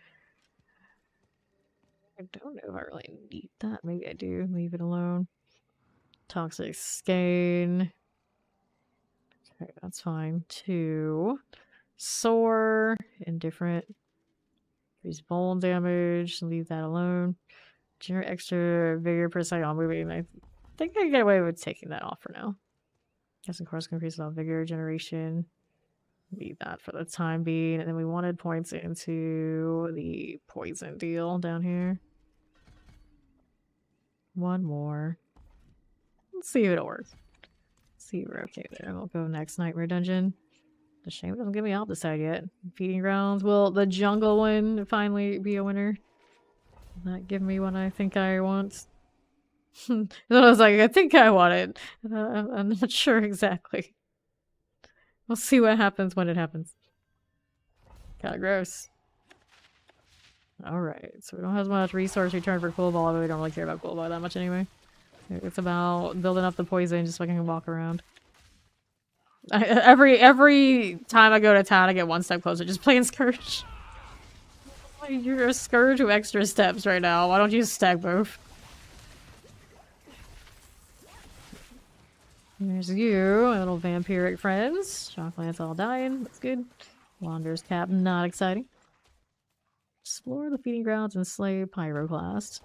I don't know if I really need that. Maybe I do. Leave it alone. Toxic Skein. Okay, that's fine. 2. Soar. Indifferent. Increase bone damage. Leave that alone. Generate extra vigor per second on moving. I think I can get away with taking that off for now. Guess of course increases all vigor generation. Leave that for the time being. And then we wanted points into the poison deal down here. One more. Let's see if it'll work. See if we're okay there. We'll go next Nightmare Dungeon. The shame it doesn't give me all decide yet. Feeding grounds. Will the jungle one finally be a winner? Will that give me what I think I want? So I was like, I think I want it. I'm not sure exactly. We'll see what happens when it happens. Kinda gross. Alright, so we don't have as much resource return for Cool Ball, but we don't really care about Cool Ball that much anyway. It's about building up the poison just so I can walk around. Every time I go to town, I get one step closer. Just playing Scourge. You're a Scourge with extra steps right now. Why don't you stack both? There's you, my little vampiric friends. Shockland's all dying. That's good. Wanderer's Cap, not exciting. Explore the feeding grounds and slay Pyroclast.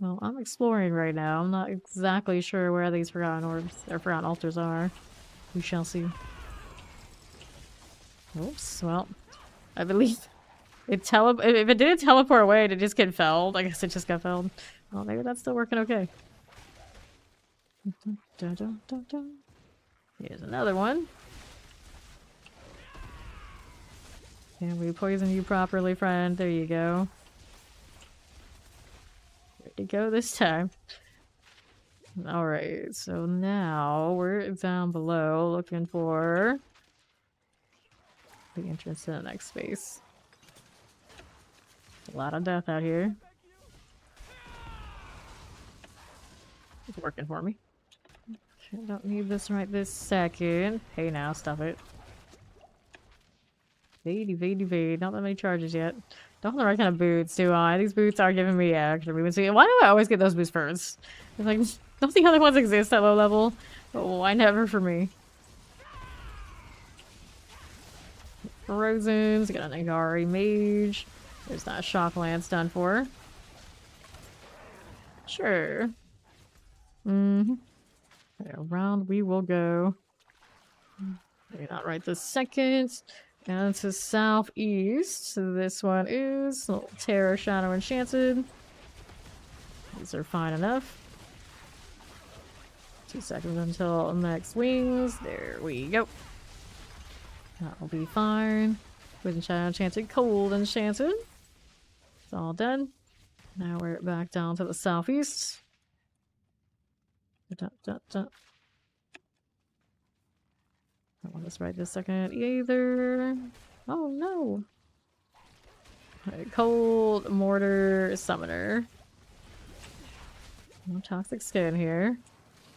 Well, I'm exploring right now. I'm not exactly sure where these forgotten orbs or forgotten altars are. We shall see. Oops, well, I believe it if it didn't teleport away, did it just get felled? I guess it just got felled. Well, maybe that's still working okay. Here's another one. Can we poison you properly, friend? There you go. Ready to go this time. Alright, so now we're down below looking for the entrance to the next space. A lot of death out here. It's working for me. I don't need this right this second. Hey now, stop it. Evade. Not that many charges yet. Don't have the right kind of boots, do I? These boots are giving me extra movement speed. Why do I always get those boots first? It's like, don't the other ones exist at low level? Oh, why never for me? Frozen's got an Angari Mage. There's that Shock Lance done for. Sure. Around we will go. Maybe not right this second. And to southeast. So this one is little Terror Shadow Enchanted. These are fine enough. 2 seconds until next wings. There we go. That'll be fine. With Shadow Enchanted, Cold Enchanted. It's all done. Now we're back down to the southeast. Don't want this right this second either. Oh no! Right, Cold Mortar Summoner. No toxic skin here.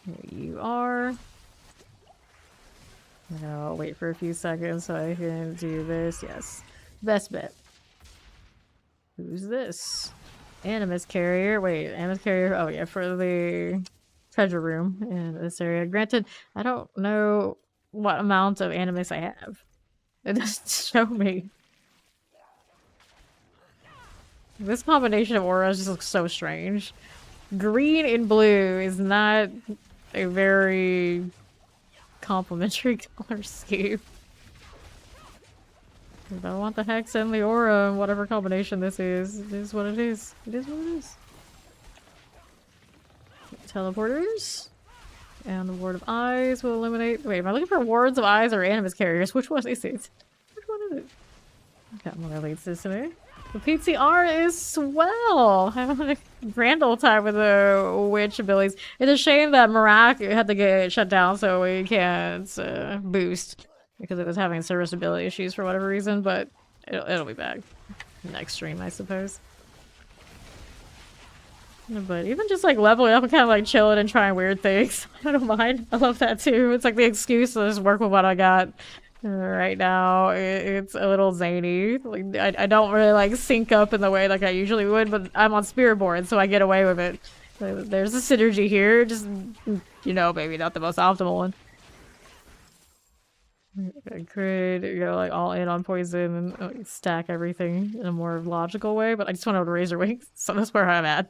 Here you are. I'll wait for a few seconds so I can do this. Yes. Best bet. Who's this? Animus Carrier. Wait, Animus Carrier. Oh yeah, for the treasure room in this area. Granted, I don't know what amount of animus I have. It doesn't show me. This combination of auras just looks so strange. Green and blue is not a very complimentary color scheme. I don't want the hex and the aura and whatever combination this is. It is what it is. It is what it is. Teleporters. And the Ward of Eyes will eliminate... Wait, am I looking for Wards of Eyes or Animus Carriers? Which one is it? Which one is it? Got one that leads this today. The PTR is swell! Having a grand old time with the witch abilities. It's a shame that Marak had to get shut down so we can't boost. Because it was having serviceability issues for whatever reason, but it'll be back. Next stream, I suppose. But even just like leveling up and kind of like chilling and trying weird things, I don't mind. I love that too. It's like the excuse to just work with what I got right now. It's a little zany. Like I don't really like sync up in the way like I usually would, but I'm on Spirit Board, so I get away with it. There's a synergy here, just, you know, maybe not the most optimal one. I could go like all in on poison and like, stack everything in a more logical way, but I just want to Razor Wings, so that's where I'm at.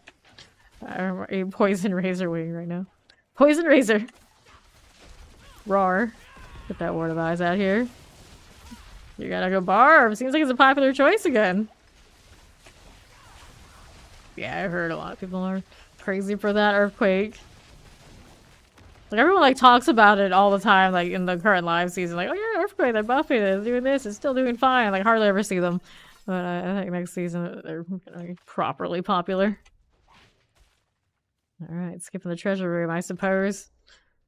I'm a Poison Razor Wing right now. Poison Razor! Rawr. Get that Ward of Eyes out here. You gotta go Barb! Seems like it's a popular choice again. Yeah, I've heard a lot of people are crazy for that Earthquake. Like, everyone, like, talks about it all the time, like, in the current live season. Like, oh yeah, Earthquake, they're buffing it, they're doing this, it's still doing fine. Like, hardly ever see them. But I think next season they're gonna be properly popular. Alright, skipping the treasure room, I suppose.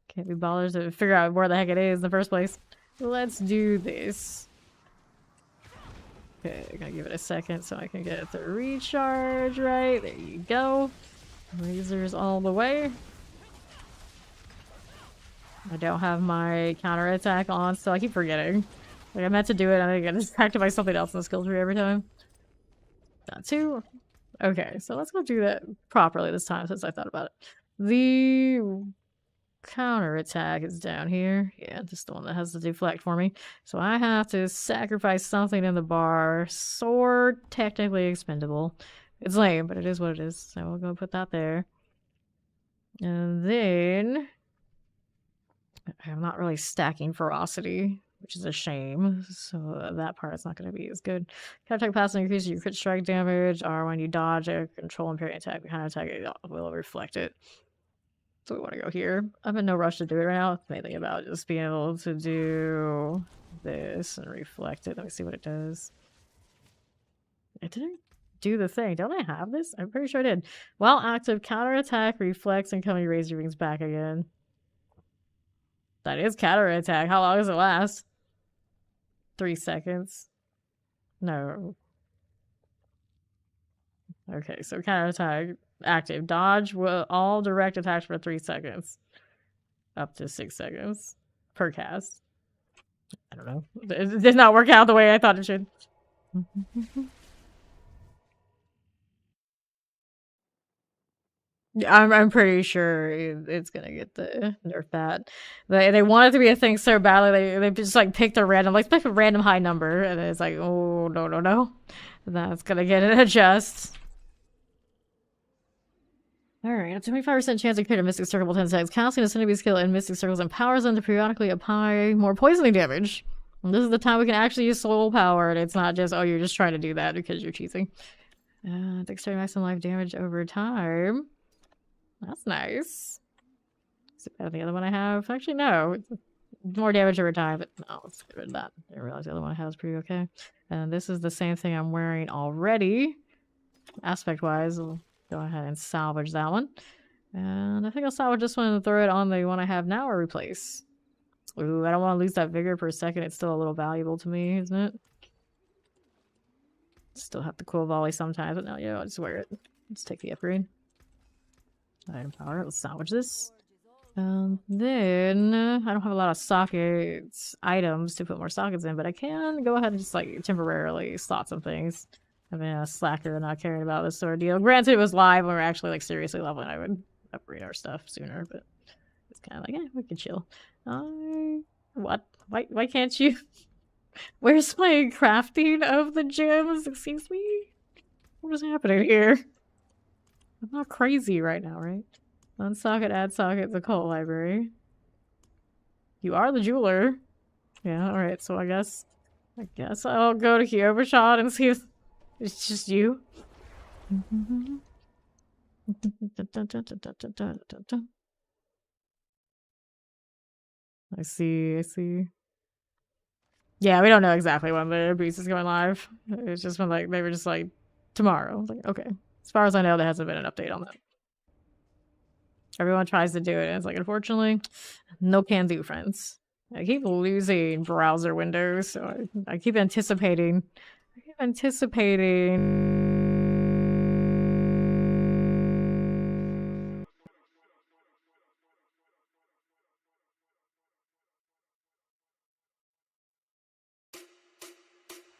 Can't be bothered to figure out where the heck it is in the first place. let's do this. Okay, I gotta give it a second so I can get the recharge right. There you go. Lasers all the way. I don't have my counterattack on, so I keep forgetting. Like, I meant to do it, and I get distracted by something else in the skill tree every time. Got two. Okay, so let's go do that properly this time since I thought about it. The counterattack is down here. Yeah, just the one that has the deflect for me. So I have to sacrifice something in the bar. Sword, technically expendable. It's lame, but it is what it is. So we'll go put that there. And then I'm not really stacking ferocity, which is a shame. So that part's not going to be as good. Counterattack pass increases your crit strike damage, or when you dodge a control and parry attack, the counterattack will reflect it. So we want to go here. I'm in no rush to do it right now. It's mainly about just being able to do this and reflect it. Let me see what it does. It didn't do the thing. Don't I have this? I'm pretty sure I did. While active, counterattack, reflex, and coming raise your wings back again. That is counterattack. How long does it last? 3 seconds. No. Okay, so counterattack active. Dodge will all direct attacks for 3 seconds. Up to 6 seconds per cast. I don't know. It did not work out the way I thought it should. I'm pretty sure it's gonna get the nerf bat. They want it to be a thing so badly they just like picked a random pick a random high number and it's like, oh no. That's gonna get an adjust. Alright, a 25% chance to create a Mystic Circle 10 seconds. Casting a Synergy skill in Mystic Circles empowers them to periodically apply more poisoning damage. And this is the time we can actually use soul power, and it's not just, oh, you're just trying to do that because you're cheating. Dexterity maximum life damage over time. That's nice. Is it better than the other one I have? Actually, no. More damage over time, but no, let's get rid of that. I didn't realize the other one I have is pretty okay. And this is the same thing I'm wearing already. Aspect-wise, we'll go ahead and salvage that one. And I think I'll salvage this one and throw it on the one I have now or replace. Ooh, I don't want to lose that vigor per second. It's still a little valuable to me, isn't it? Still have the cool volley sometimes, but no, yeah, I'll just wear it. Let's take the upgrade. Item power. Let's salvage this. Then I don't have a lot of sockets items to put more sockets in, but I can go ahead and just like temporarily slot some things. I've been a slacker and not caring about this sort of deal. Granted, it was live when we were actually like seriously leveling. I would upgrade our stuff sooner, but it's kind of like, we can chill. What? Why can't you? Where's my crafting of the gems? Excuse me? What is happening here? I'm not crazy right now, right? Unsocket, add socket, the cult library. You are the jeweler. Yeah, alright, so I guess I'll go to Kyobashot and see if it's just you. I see. Yeah, we don't know exactly when the beast is going live. It's just been like, they were just like, tomorrow. I was like, okay. As far as I know, there hasn't been an update on that. Everyone tries to do it, and it's like, unfortunately, no can do, friends. I keep losing browser windows, so I keep anticipating.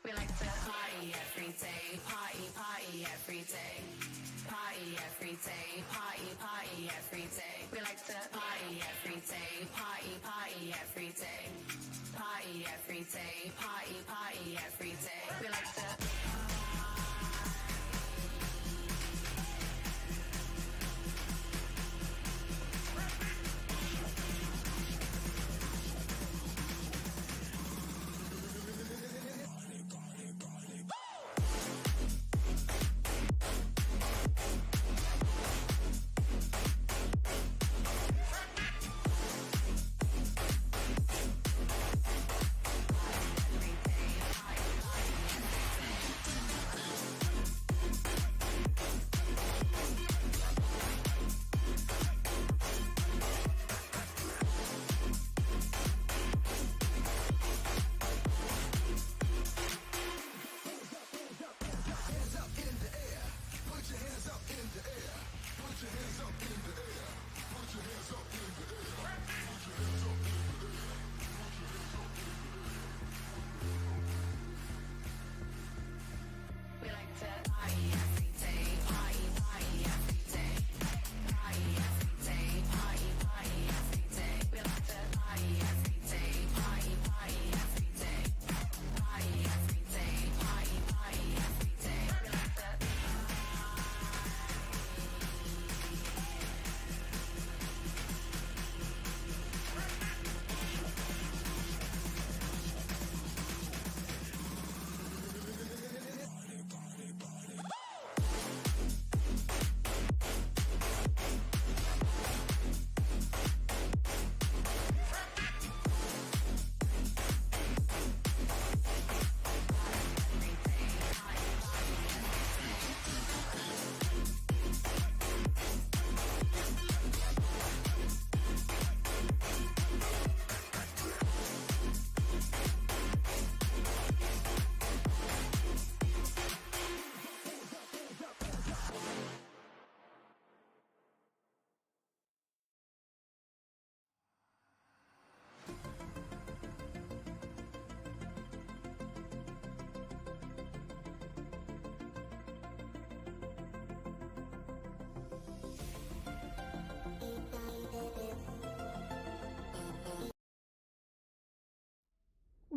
We like to party every day, party every day, party every day, party every day. We like to party every day, party every day, party every day, party every day. We like to.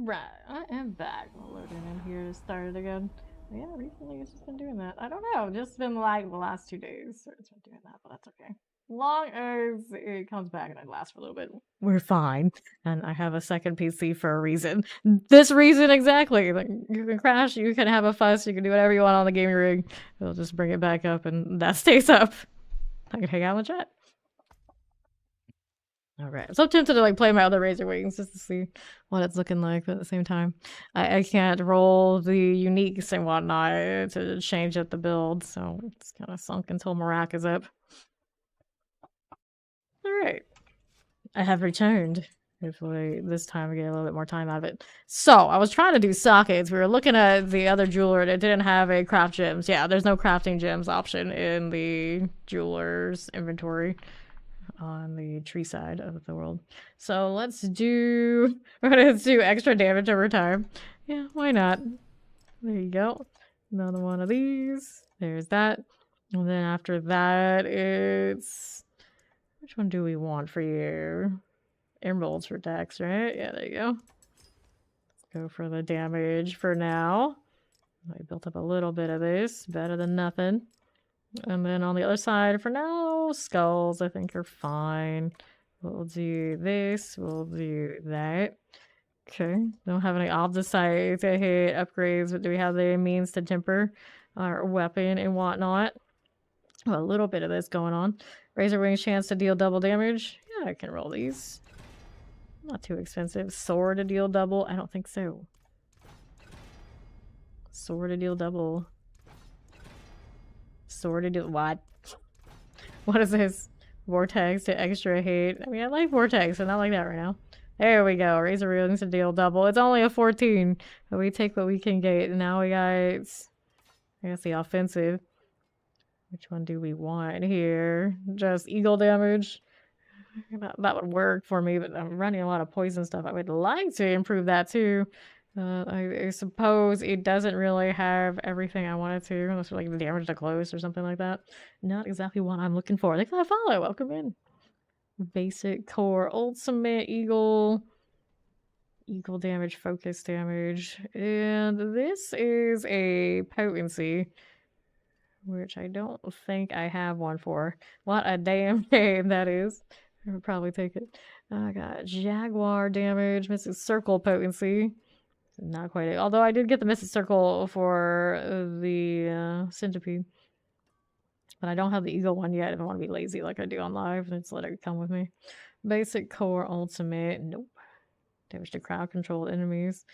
Alright, I am back. I'll load in here to start it again. Yeah, recently it's just been doing that. I don't know, just been like the last 2 days. So it's been doing that, but that's okay. Long as it comes back and it lasts for a little bit, we're fine. And I have a second PC for a reason. This reason exactly. Like, you can crash, you can have a fuss, you can do whatever you want on the gaming rig. It'll just bring it back up and that stays up. I can hang out in the chat. Alright, I'm so tempted to like play my other Razor Wings just to see what it's looking like, but at the same time, I can't roll the uniques and whatnot to change up the build, so it's kind of sunk until Marak is up. Alright, I have returned. Hopefully this time we get a little bit more time out of it. So, I was trying to do sockets. We were looking at the other jeweler and it didn't have a craft gems. Yeah, there's no crafting gems option in the jeweler's inventory on the tree side of the world. So let's do, we're gonna do extra damage over time. Yeah, why not? There you go. Another one of these. There's that. And then after that, it's, which one do we want for you? Emeralds for Dex, right? Yeah, there you go. Let's go for the damage for now. I built up a little bit of this. Better than nothing. And then on the other side, for now, skulls I think are fine. We'll do this. We'll do that. Okay. Don't have any obfuscite to hit upgrades, but do we have the means to temper our weapon and whatnot? Well, a little bit of this going on. Razor Wings chance to deal double damage. Yeah, I can roll these. Not too expensive. Sword to deal double? I don't think so. Sword to deal double. Sword to deal what? What is this? Vortex to extra hate. I mean, I like Vortex, but not like that right now. There we go. Razor Wings to deal double. It's only a 14, but we take what we can get. And now we got, I guess, the offensive. Which one do we want here? Just eagle damage. That would work for me, but I'm running a lot of poison stuff. I would like to improve that too. I suppose it doesn't really have everything I wanted to, unless like the damage to close or something like that. Not exactly what I'm looking for. Thanks for that follow. Welcome in. Basic core, ultimate eagle damage, focus damage, and this is a potency, which I don't think I have one for. What a damn game that is. I would probably take it. I got jaguar damage, Mrs. Circle potency. Not quite it. Although I did get the Mrs. Circle for the centipede. But I don't have the eagle one yet if I want to be lazy like I do on live. Just let it come with me. Basic core ultimate. Nope. Damage to crowd controlled enemies.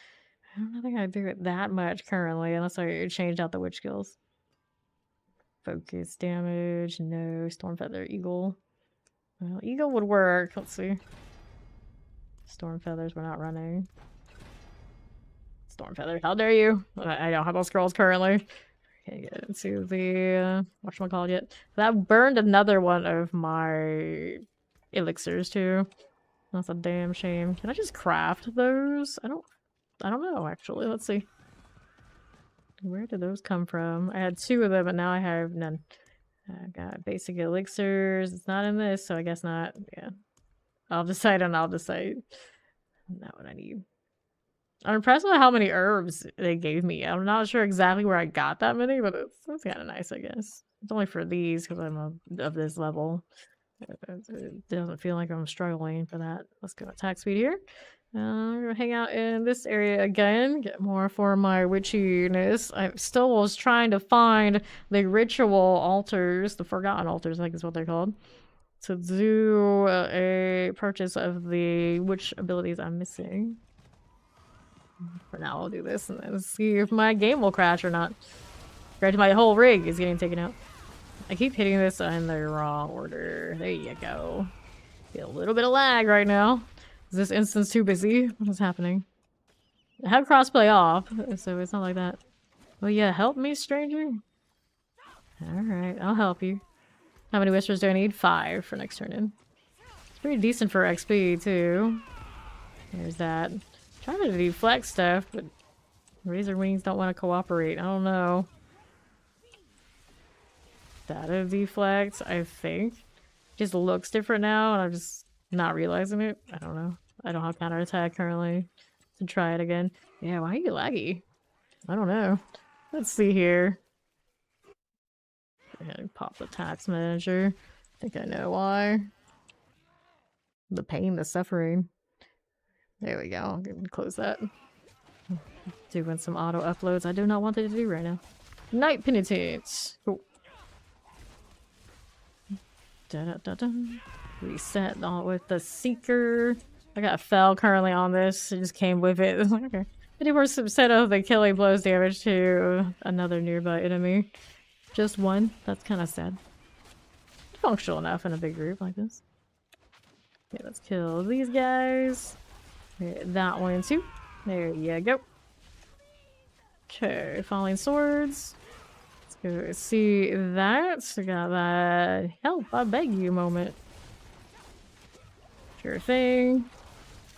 I don't think I do it that much currently unless I changed out the witch skills. Focus damage. No. Storm feather eagle. Well, eagle would work. Let's see. Storm feathers we're not running. Storm feathers, how dare you? I don't have those scrolls currently. Can't get into the whatchamacallit yet. That burned another one of my elixirs too. That's a damn shame. Can I just craft those? I don't know actually. Let's see. Where did those come from? I had 2 of them, but now I have none. I got basic elixirs. It's not in this, so I guess not. Yeah. I'll decide. Not what I need. I'm impressed with how many herbs they gave me. I'm not sure exactly where I got that many, but it's kind of nice, I guess. It's only for these because I'm of this level. It doesn't feel like I'm struggling for that. Let's go attack speed here. I'm gonna hang out in this area again, get more for my witchiness. I still was trying to find the ritual altars, the forgotten altars, I think is what they're called, to do a purchase of the witch abilities I'm missing. For now, I'll do this and then see if my game will crash or not. Granted, my whole rig is getting taken out. I keep hitting this in the wrong order. There you go. Get a little bit of lag right now. Is this instance too busy? What is happening? I have crossplay off, so it's not like that. Well, yeah, help me, stranger. Alright, I'll help you. How many whispers do I need? 5 for next turn in. It's pretty decent for XP, too. There's that. Trying to deflect stuff, but Razor Wings don't want to cooperate. I don't know. That a deflect, I think. Just looks different now, and I'm just not realizing it. I don't know. I don't have counterattack currently. to try it again. Yeah, why are you laggy? I don't know. Let's see here. Go ahead and pop the tax manager. I think I know why. The pain, the suffering. There we go. I'm gonna close that. Doing some auto uploads I do not want it to do right now. Night Penitence. Cool. Da-da-da-da. Reset with the Seeker. I got Fell currently on this. It just came with it. It's like, okay. 50% of the killing blows damage to another nearby enemy. Just one. That's kind of sad. Functional enough in a big group like this. Okay, let's kill these guys. That one too. There you go. Okay, Falling Swords. Let's go see that. We got that help, I beg you moment. Sure thing.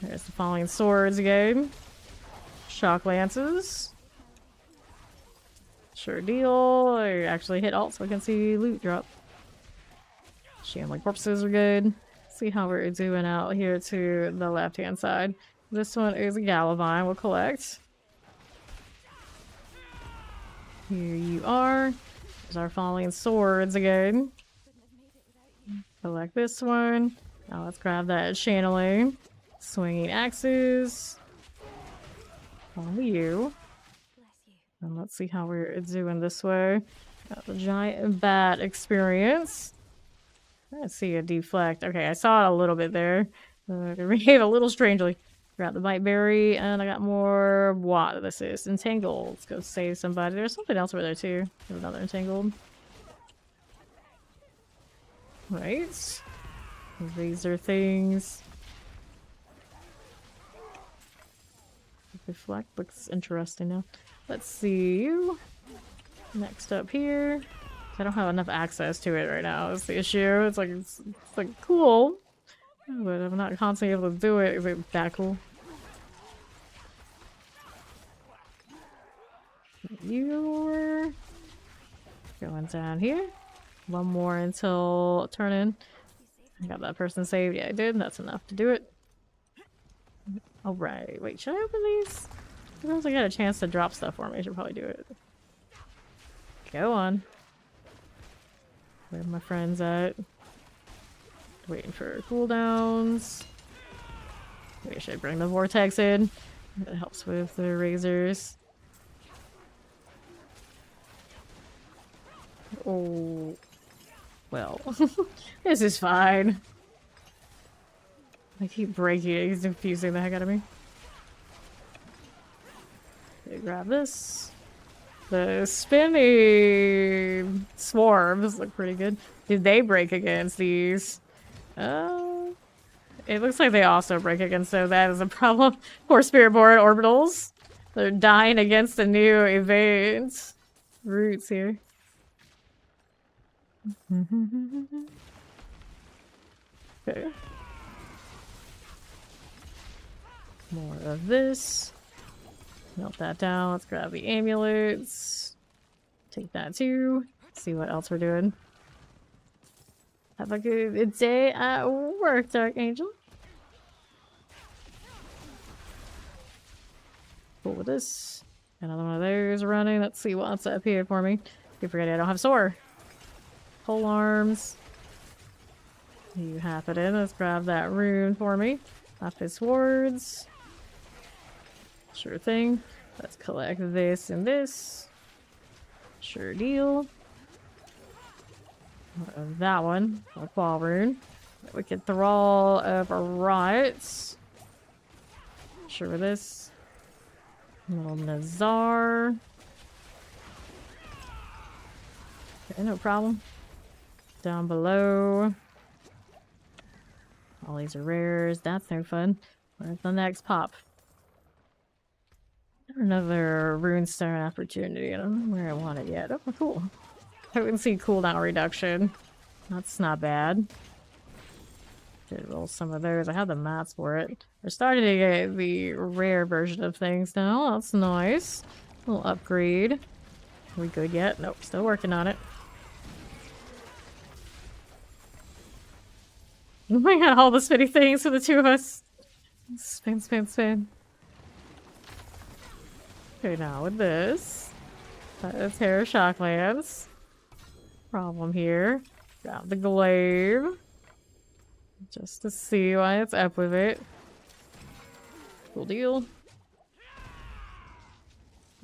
There's the Falling Swords again. Shock Lances. Sure deal. I actually hit alt so I can see loot drop. Shambling Corpses are good. See how we're doing out here to the left hand side. This one is a Galavine. We'll collect. Here you are. There's our Falling Swords again. Collect this one. Now let's grab that Channeling. Swinging Axes. Follow you. And let's see how we're doing this way. Got the Giant Bat experience. I see a deflect. Okay, I saw it a little bit there. It behaved a little strangely. Got the Bite Berry, and I got more what this is. Entangled. Let's go save somebody. There's something else over there too. There's another Entangled. Right. Razor things. Deflect looks interesting now. Let's see you. Next up here. I don't have enough access to it right now. That's the issue. It's like cool, but I'm not constantly able to do it. Is it that cool? You're going down here. One more until turn in. I got that person saved. Yeah, I did. That's enough to do it. Alright. Wait, should I open these? I don't think I got a chance to drop stuff for me. I should probably do it. Go on. Where are my friends at? Waiting for cooldowns. Maybe I should bring the Vortex in. That helps with the razors. Oh. Well. This is fine. I keep breaking it. He's confusing the heck out of me. Okay, grab this. The spinning swarms look pretty good. Did they break against these? It looks like they also break against, so that is a problem for Spiritborn orbitals. They're dying against the new evades. Roots here. Okay. More of this. Melt that down. Let's grab the amulets. Take that too. See what else we're doing. Have a good day at work, Dark Angel. Cool with this. Another one of those running. Let's see what's up here for me. Keep forgetting I don't have Soar. Pole arms. You have it in. Let's grab that rune for me. Lapis Swords. Sure thing. Let's collect this and this. Sure deal. That one. A claw rune. Wicked Thrall of Riots. Sure with this. Little Nazar. Okay, no problem. Down below. All these are rares. That's no fun. Where's the next pop? Another runestone opportunity. I don't know where I want it yet. Oh, cool. I can see cooldown reduction. That's not bad. Did roll some of those. I have the mats for it. We're starting to get the rare version of things now. That's nice. A little upgrade. Are we good yet? Nope. Still working on it. Oh my god, all the spinny things for the two of us. Spin, spin, spin. Okay, now with this. Let's tear Shocklands. Problem here. Grab the glaive. Just to see why it's up with it. Cool deal.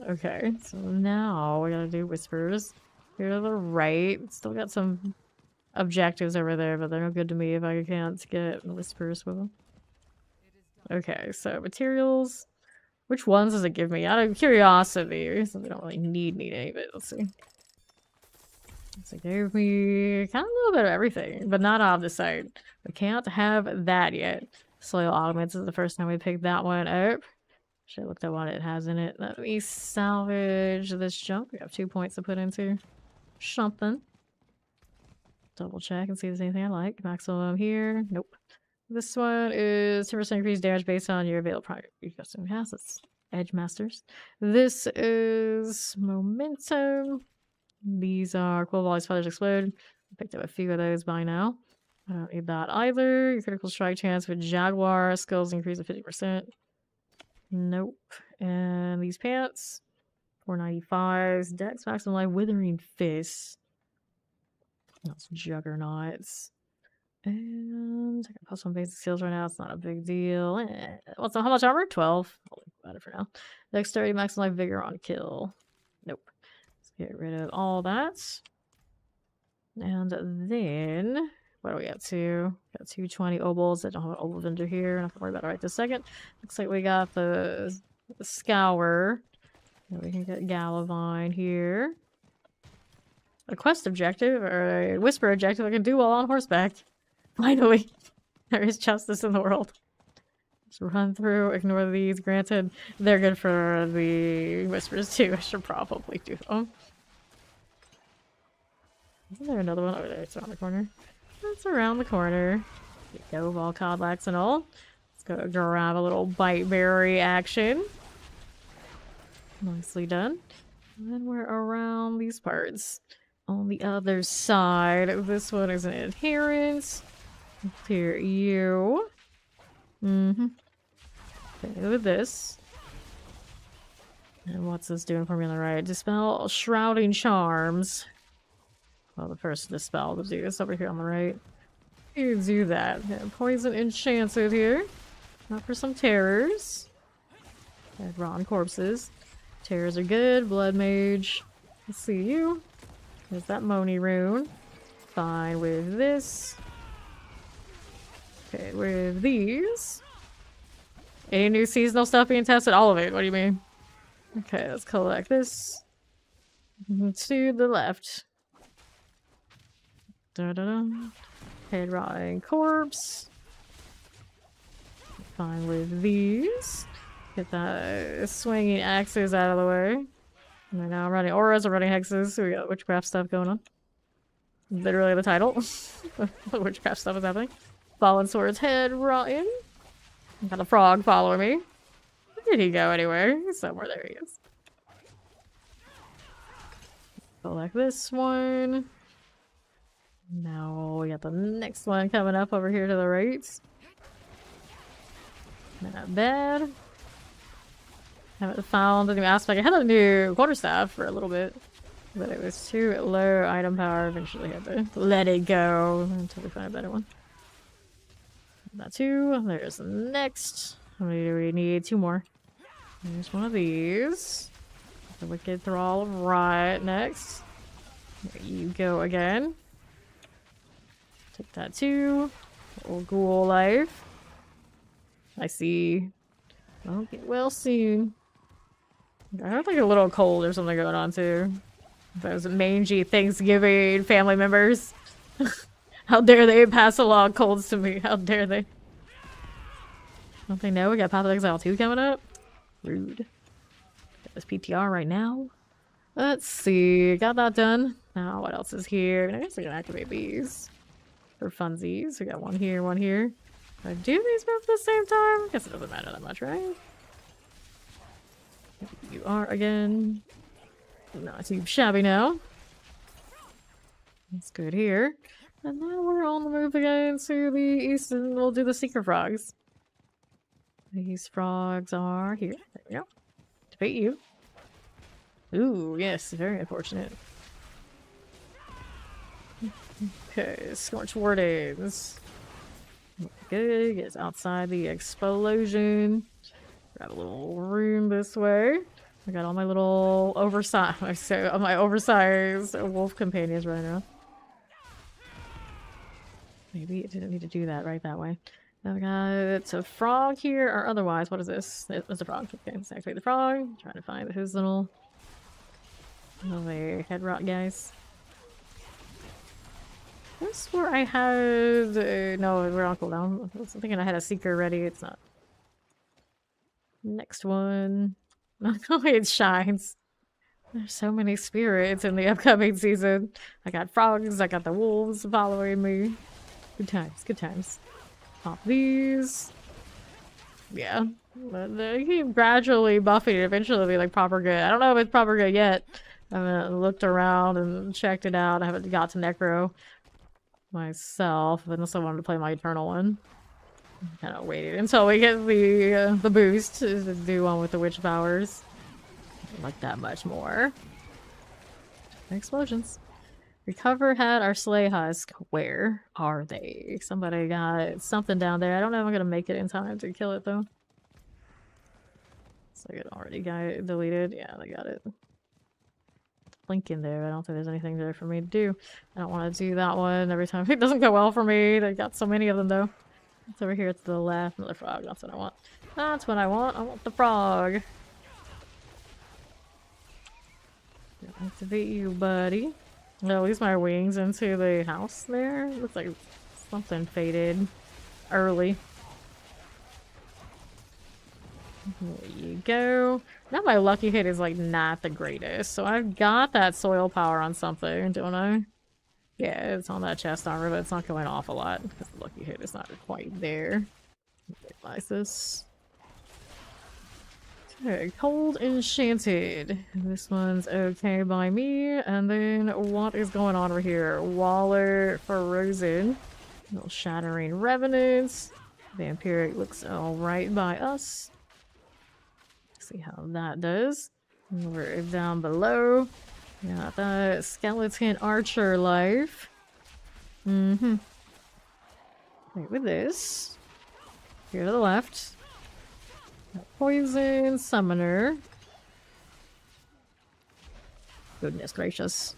Okay, so now we gotta do whispers. Here to the right. Still got some objectives over there, but they're no good to me if I can't get whispers with them. Okay, so materials. Which ones does it give me? Out of curiosity, so we don't really need any of it. Let's see. So it gave me kind of a little bit of everything, but not on the site. We can't have that yet. Soil augments is the first time we picked that one up. Should have looked at what it has in it. Let me salvage this junk. We have 2 points to put into something. Double check and see if there's anything I like. Maximum here. Nope. This one is 10% increased damage based on your available product. Custom assets. Edge Masters. This is Momentum. These are Cool Volley's Feathers Explode. I picked up a few of those by now. I don't need that either. Your critical strike chance with Jaguar. Skills increase of 50%. Nope. And these pants. 495s. Dex maximum life. Withering Fists. That's Juggernauts. And I got plus 1 basic skills right now. It's not a big deal. How much armor? 12. I'll think about it for now. Dexterity, maximum life, vigor on kill. Nope. Let's get rid of all that. And then, what do we got to? Got 220 obols. I don't have an obol vendor here. I don't have to worry about it right this second. Looks like we got the scour. And we can get Galavine here. A quest objective or a whisper objective I can do while on horseback. Finally, there is justice in the world. Just run through, ignore these. Granted, they're good for the whispers too. I should probably do them. Isn't there another one over there? It's around the corner. It's around the corner. There we go, all Codlax and all. Let's go grab a little bite berry action. Nicely done. And then we're around these parts. On the other side, this one is an adherence. Here, you. Okay, with this. And what's this doing for me on the right? Dispel Shrouding Charms. Well, the first dispel to do this over here on the right. You do that. Yeah, poison enchanted here. Not for some terrors. And rotten corpses. Terrors are good. Blood mage. Let's see you. There's that Moni rune. Fine with this. Okay, with these. Any new seasonal stuff being tested? All of it. What do you mean? Okay, let's collect this. To the left. Da-da-da. Head rotting corpse. Fine with these. Get that swinging axes out of the way. And now I'm running auras, I'm running hexes, so we got witchcraft stuff going on. Literally the title. Witchcraft stuff is happening. Fallen Sword's head rotten. Got a frog following me. Where did he go anywhere? He's somewhere. There he is. Select this one. Now we got the next one coming up over here to the right. Not bad. Haven't found a new aspect. I had a new quarterstaff for a little bit, but it was too low item power. Eventually had to let it go until we find a better one. That two. There's the next. How many do we need? 2 more. There's one of these. The Wicked Thrall right next. There you go again. Take that too. Little ghoul life. I see. I'll get well soon. I have like a little cold or something going on too. Those mangy Thanksgiving family members. How dare they pass along colds to me? How dare they? Don't they know we got Path of Exile 2 coming up? Rude. Got this PTR right now. Let's see. Got that done. Now what else is here? I guess I can activate these. For funsies. We got one here, one here. Do I do these both at the same time? I guess it doesn't matter that much, right? You are again. Not too shabby now. That's good here. And now we're on the move again to the east and we'll do the Seeker Frogs. These frogs are here. There we go. Defeat you. Ooh, yes, very unfortunate. Okay, Scorch Wardens. Good, gets outside the explosion. Got a little room this way. I got all my little oversized wolf companions right now. Maybe it didn't need to do that right that way. Now we got a frog here, or otherwise, what is this? It's a frog. Okay, let's activate the frog. Trying to find his little head rot guys. I swore I had... no, we're on cooldown. I was thinking I had a seeker ready. It's not. Next one. Oh, it shines. There's so many spirits in the upcoming season. I got frogs, I got the wolves following me. Good times, good times. Pop these. Yeah. They keep gradually buffing it. Eventually it'll be like proper good. I don't know if it's proper good yet. I haven't looked around and checked it out. I haven't got to Necro myself, unless I wanted to play my Eternal one. Kind of waited until we get the boost to do one with the witch powers. I like that much more. Explosions. Recover head or slay husk. Where are they? Somebody got something down there. I don't know if I'm gonna make it in time to kill it though. So it already got it deleted. Yeah, they got it. Link in there. I don't think there's anything there for me to do. I don't want to do that one every time. It doesn't go well for me. They got so many of them though. It's over here to the left. Another frog. That's what I want. That's what I want. I want the frog. Activate you, buddy. I'll use my wings into the house there. Looks like something faded early. There you go. Now my lucky hit is like not the greatest. So I've got that soil power on something, don't I? Yeah, it's on that chest armor, but it's not going off a lot because the lucky hit is not quite there. Realize this. Okay, Cold Enchanted. This one's okay by me. And then what is going on over here? Waller Frozen. Little Shattering Revenants. Vampiric looks alright by us. See how that does. Over down below. Got that Skeleton Archer life. Mm-hmm. Right, with this. Here to the left. Poison Summoner. Goodness gracious.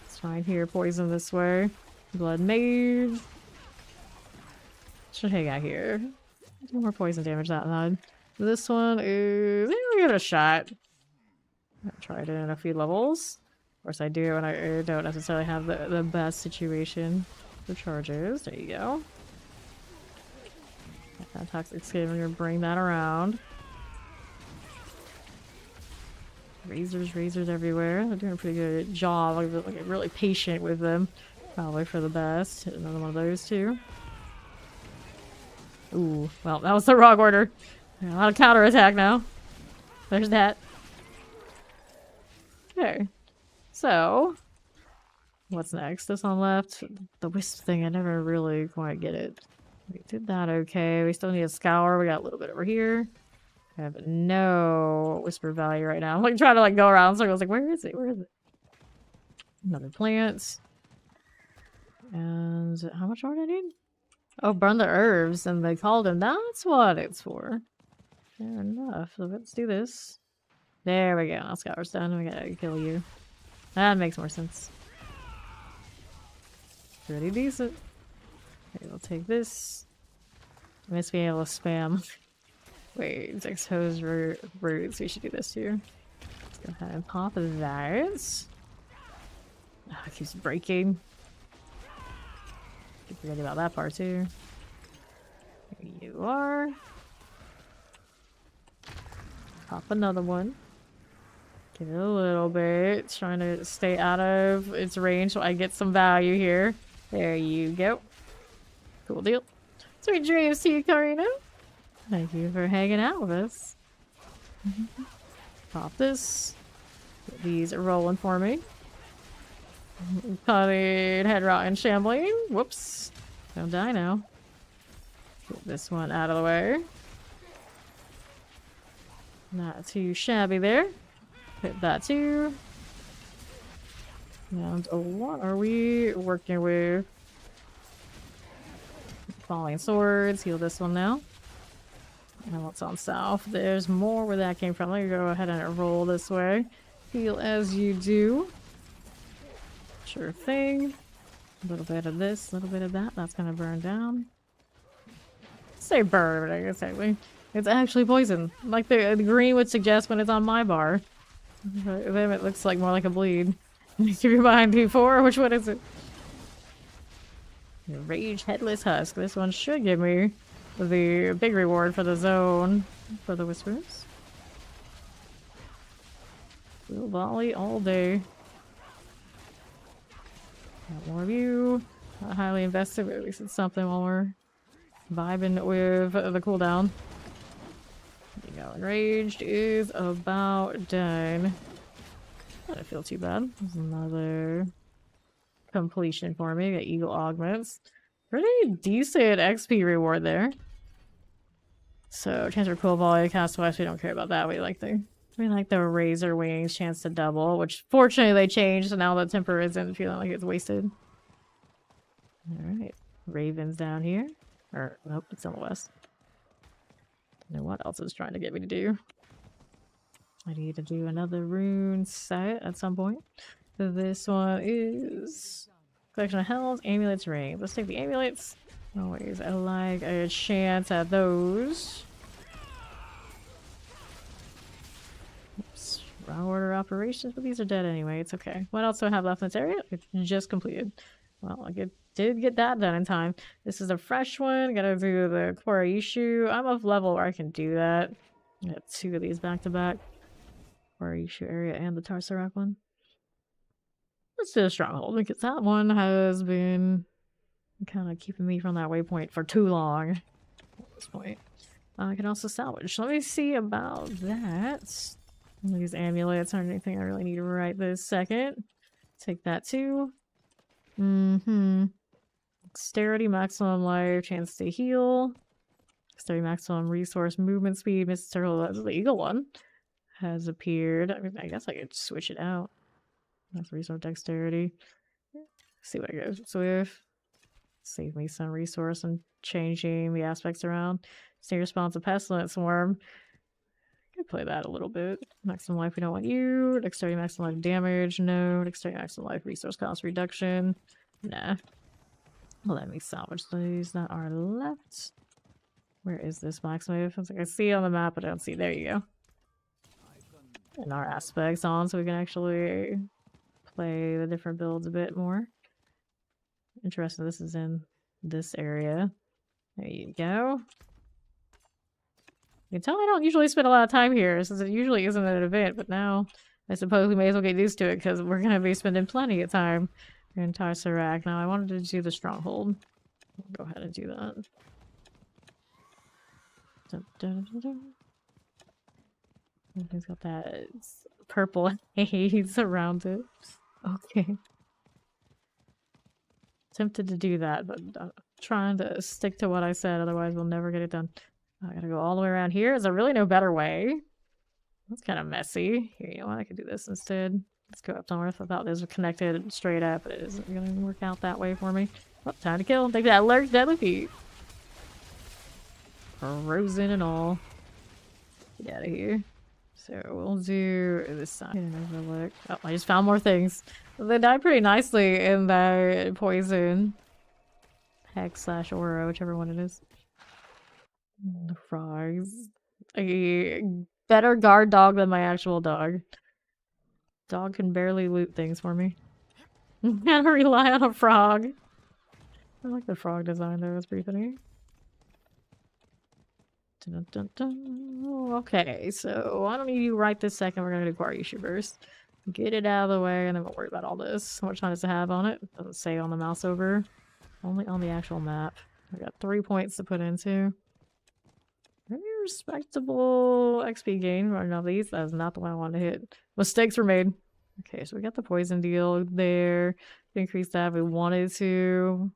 Let's find here poison this way. Blood Mage. Should hang out here. Do more poison damage that time. This one is... we get a shot. I've tried it in a few levels. Of course I do, and I don't necessarily have the best situation for charges. There you go. That toxic skin, we're gonna bring that around. Razors everywhere. They're doing a pretty good job. Like really patient with them. Probably for the best. Hit another one of those too. Ooh, well, that was the wrong order. A lot of counterattack now. There's that. Okay. So, what's next? This on left. The wisp thing, I never really quite get it. We did that okay. We still need a scour. We got a little bit over here. I have no whisper value right now. I'm like trying to like go around in circles. Like, where is it? Where is it? Another plant. And how much more do I need? Oh, burn the herbs. And they called him. That's what it's for. Fair enough. So let's do this. There we go. Now scour's done. We gotta kill you. That makes more sense. Pretty decent. Okay, we'll take this. I miss being able to spam. Wait, expose roots. We should do this too. Let's go ahead and pop that. Oh, it keeps breaking. Keep forgetting about that part too. There you are. Pop another one. Give it a little bit. Trying to stay out of its range so I get some value here. There you go. Cool deal. Sweet dreams to you, Karina. Thank you for hanging out with us. Pop this. Get these rolling for me. Cutting, head rot, and shambling. Whoops. Don't die now. Get this one out of the way. Not too shabby there. Hit that too. And what are we working with? Falling swords. Heal this one now. And what's on south? There's more where that came from. Let me go ahead and roll this way. Heal as you do. Sure thing. A little bit of this, a little bit of that. That's gonna burn down. Say burn, but I guess it's actually poison. Like the green would suggest when it's on my bar. Then it looks like more like a bleed. Keep your mind D4. Which one is it? Rage Headless Husk. This one should give me the big reward for the zone for the whispers. We'll volley all day. Got more of you. Not highly invested, but at least it's something while we're vibing with the cooldown. You know, Enraged is about done. I don't feel too bad. There's another completion for me. Got Eagle Augments. Pretty decent XP reward there. So, chance for cool volley, cast west, we don't care about that. We like the Razor Wings chance to double, which fortunately they changed, so now the temper isn't feeling like it's wasted. Alright. Ravens down here. Or, nope, it's on the west. And what else is trying to get me to do? I need to do another rune set at some point. This one is collection of helms, amulets, rings. Let's take the amulets. Always, I like a chance at those. Oops. Wrong order operations, but these are dead anyway. It's okay. What else do I have left in this area? It's just completed. Well, I did get that done in time. This is a fresh one. Gotta do the Koraishu. I'm of level where I can do that. I got 2 of these back to back. Koraishu area and the Tarsarak one. Let's do a Stronghold because that one has been kind of keeping me from that waypoint for too long at this point. I can also salvage. Let me see about that. These amulets aren't anything I really need right this second. Take that too. Dexterity, maximum life, chance to heal. Dexterity, maximum resource, movement speed, Mr. Circle. That's the Eagle one. Has appeared. I mean, I guess I could switch it out. That's resource dexterity. See what it goes with. Save me some resource and changing the aspects around. Stay responsive pestilence swarm. I could play that a little bit. Maximum life, we don't want you. Dexterity, maximum life damage. No. Dexterity, maximum life resource cost reduction. Nah. Well, let me salvage these that are left. Where is this maximum? I see it on the map, but I don't see. There you go. And our aspects on, so we can actually play the different builds a bit more. Interesting, this is in this area. There you go. You can tell I don't usually spend a lot of time here, since it usually isn't an event, but now I suppose we may as well get used to it, because we're going to be spending plenty of time in Tarsarak. Now, I wanted to do the Stronghold. I'll go ahead and do that. Dun, dun, dun, dun. He's got that purple haze around it. Okay. Tempted to do that, but I'm trying to stick to what I said, otherwise we'll never get it done. I gotta go all the way around here. Is there really no better way? That's kind of messy. Here, you know what? I could do this instead. Let's go up north. I thought this was connected straight up, but it isn't gonna work out that way for me. Oh, time to kill. Take that, Lurk, deadly feet. Frozen and all. Get out of here. So we'll do this side. Overlook. Oh, I just found more things. They die pretty nicely in that poison. Hex / aura, whichever one it is. The frogs. A better guard dog than my actual dog. Dog can barely loot things for me. Gotta rely on a frog. I like the frog design though, it's pretty funny. Dun, dun, dun. Okay, so I don't need you right this second. We're gonna do Koraishu burst. Get it out of the way, and then we'll worry about all this. How much time does it have on it? Doesn't say on the mouse over. Only on the actual map. I got 3 points to put into. Very respectable XP gain. Running off these. That is not the one I wanted to hit. Mistakes were made. Okay, so we got the poison deal there. Increase that if we wanted to.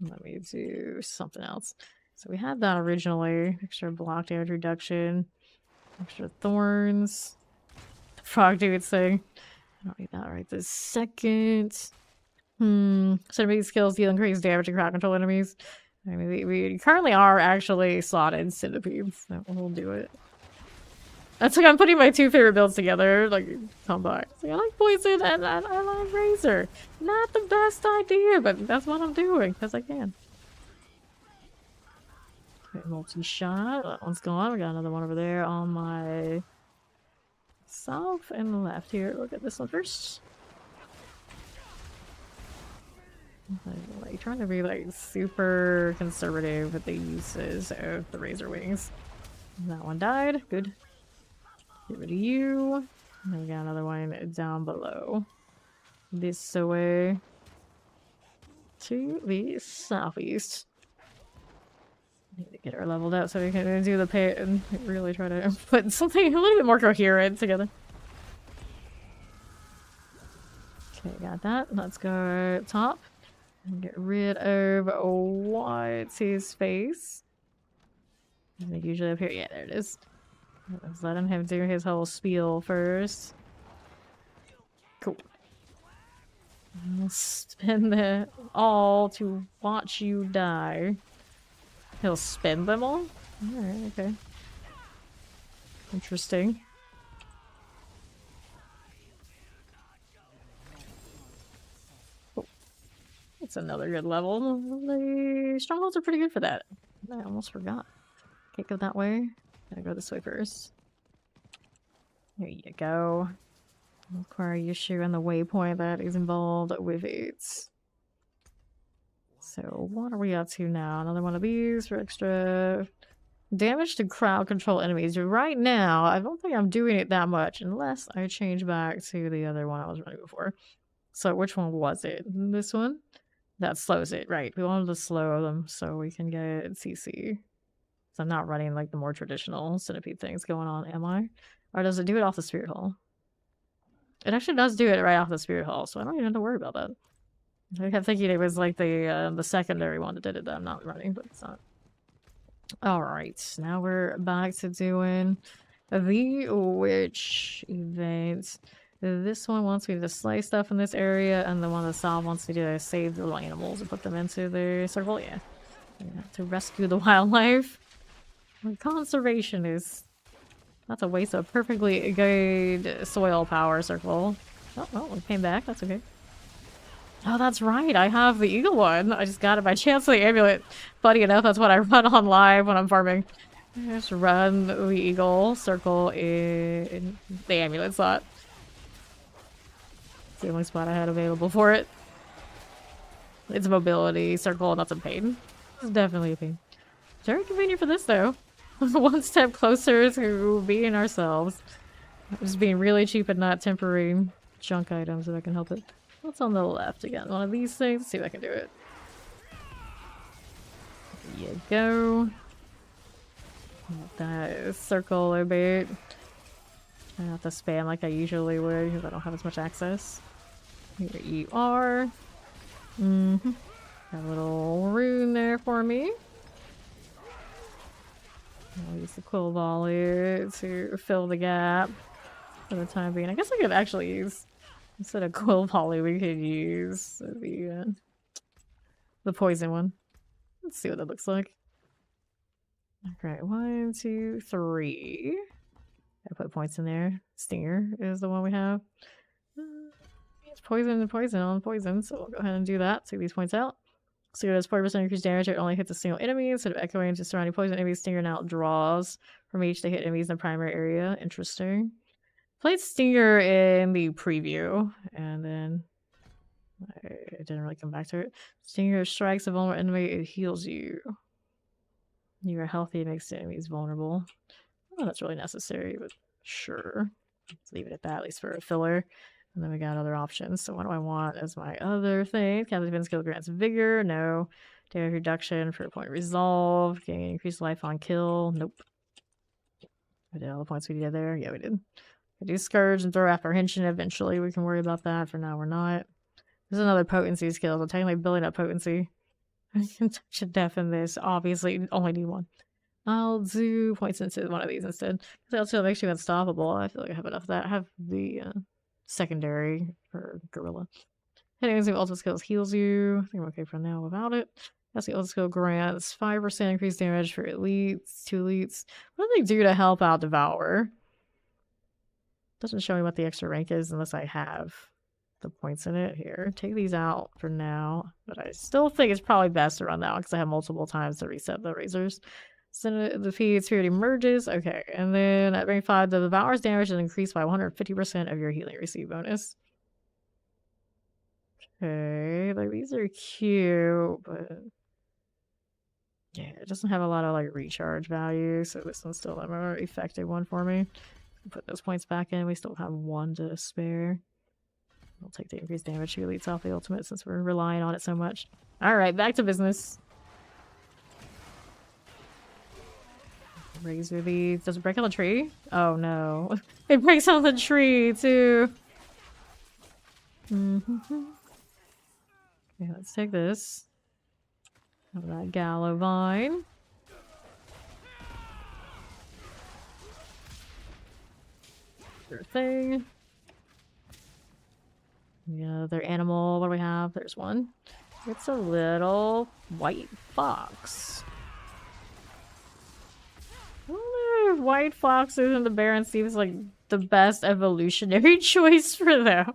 Let me do something else. So we had that originally. Extra block damage reduction. Extra thorns. frog dude thing. I don't need that right this second. Centipede skills deal increased damage to crowd control enemies. I mean, we currently are actually slotted centipedes. So we'll do it. That's like I'm putting my two favorite builds together. Like, combined. Like, I like poison and I like razor. Not the best idea, but that's what I'm doing because I can. Okay, multi-shot. That one's gone. We got another one over there on my south and left here. Look at this one first. Like trying to be like super conservative with the uses of the razor wings. That one died. Good. Get rid of you. And then we got another one down below. This way to the southeast. Need to get her leveled up so we can do the pit and really try to put something a little bit more coherent together. Okay, got that. Let's go top. And get rid of what's his face. I think usually up here. Yeah, there it is. Let's let him do his whole spiel first. Cool. I'll spend it all to watch you die. He'll spend them all? Alright, okay. Interesting. It's another good level. The strongholds are pretty good for that. I almost forgot. Can't go that way. Gotta go this way first. There you go. Require issue and the waypoint that is involved with it. So what are we up to now? Another one of these for extra damage to crowd control enemies. Right now, I don't think I'm doing it that much unless I change back to the other one I was running before. So which one was it? This one? That slows it, right. We wanted to slow them so we can get CC. So I'm not running like the more traditional centipede things going on, am I? Or does it do it off the Spirit Hall? It actually does do it right off the Spirit Hall, so I don't even have to worry about that. I kept thinking it was like the secondary one that did it that I'm not running, but it's not. Alright, now we're back to doing the witch event. This one wants me to slay stuff in this area, and the one that Sal wants me to save the little animals and put them into the circle. Yeah. To rescue the wildlife. Conservation is... That's a waste of perfectly good soil power circle. Oh, well, we came back. That's okay. Oh, that's right. I have the eagle one. I just got it by chance, the amulet. Funny enough, that's what I run on live when I'm farming. I just run the eagle circle in the amulet slot. It's the only spot I had available for it. It's a mobility circle, and that's a pain. It's definitely a pain. Very convenient for this, though. One step closer to being ourselves. Just being really cheap and not temporary junk items if I can help it. What's on the left again? One of these things? Let's see if I can do it. There you go. Let that circle a bit. I don't have to spam like I usually would because I don't have as much access. Here you are. Got a little rune there for me. I'll use the quill volley to fill the gap for the time being. I guess I could actually use, instead of quill volley, we could use the poison one. Let's see what that looks like. Okay, 1, 2, 3. I put points in there. Stinger is the one we have. It's poison and poison on poison, so we'll go ahead and do that. Take these points out. So it does 40% increased damage. It only hits a single enemy instead of echoing to surrounding poison enemies. Stinger now draws from each to hit enemies in the primary area. Interesting. Played Stinger in the preview, and then I didn't really come back to it. Stinger strikes a vulnerable enemy. It heals you. You are healthy. It makes the enemies vulnerable. Oh, that's really necessary, but sure. Let's leave it at that, at least for a filler. And then we got other options. So what do I want as my other thing? Captain Spin skill grants vigor. No. Damage reduction for a point resolve. Gain increased life on kill. Nope. We did all the points we did there. Yeah, we did. I do Scourge and throw apprehension. Eventually we can worry about that. For now, we're not. There's another potency skill. So technically building up potency. I can touch a death in this. Obviously, only need one. I'll do points into one of these instead. Because also makes you unstoppable. I feel like I have enough of that. I have the secondary for Gorilla. Hitting the ultimate skills heals you. I think I'm okay for now without it. That's the ultimate skill grants 5% increased damage for elites, 2 elites. What do they do to help out Devour? Doesn't show me what the extra rank is unless I have the points in it. Here, take these out for now. But I still think it's probably best to run that one because I have multiple times to reset the razors. So defeat spirit emerges. Okay, and then at rank 5, the Devour's damage is increased by 150% of your healing receipt bonus. Okay, like these are cute, but yeah, it doesn't have a lot of like recharge value, so this one's still a more effective one for me. Put those points back in. We still have 1 to spare. We'll take the increased damage to elites off the ultimate since we're relying on it so much. Alright, back to business. Razor these. Does it break on the tree? Oh no. It breaks on the tree too. Okay, let's take this. Have that Gallow Vine. Sure thing. Yeah, their animal. What do we have? There's one. It's a little white fox. I wonder if white foxes in the Baron seems like the best evolutionary choice for them.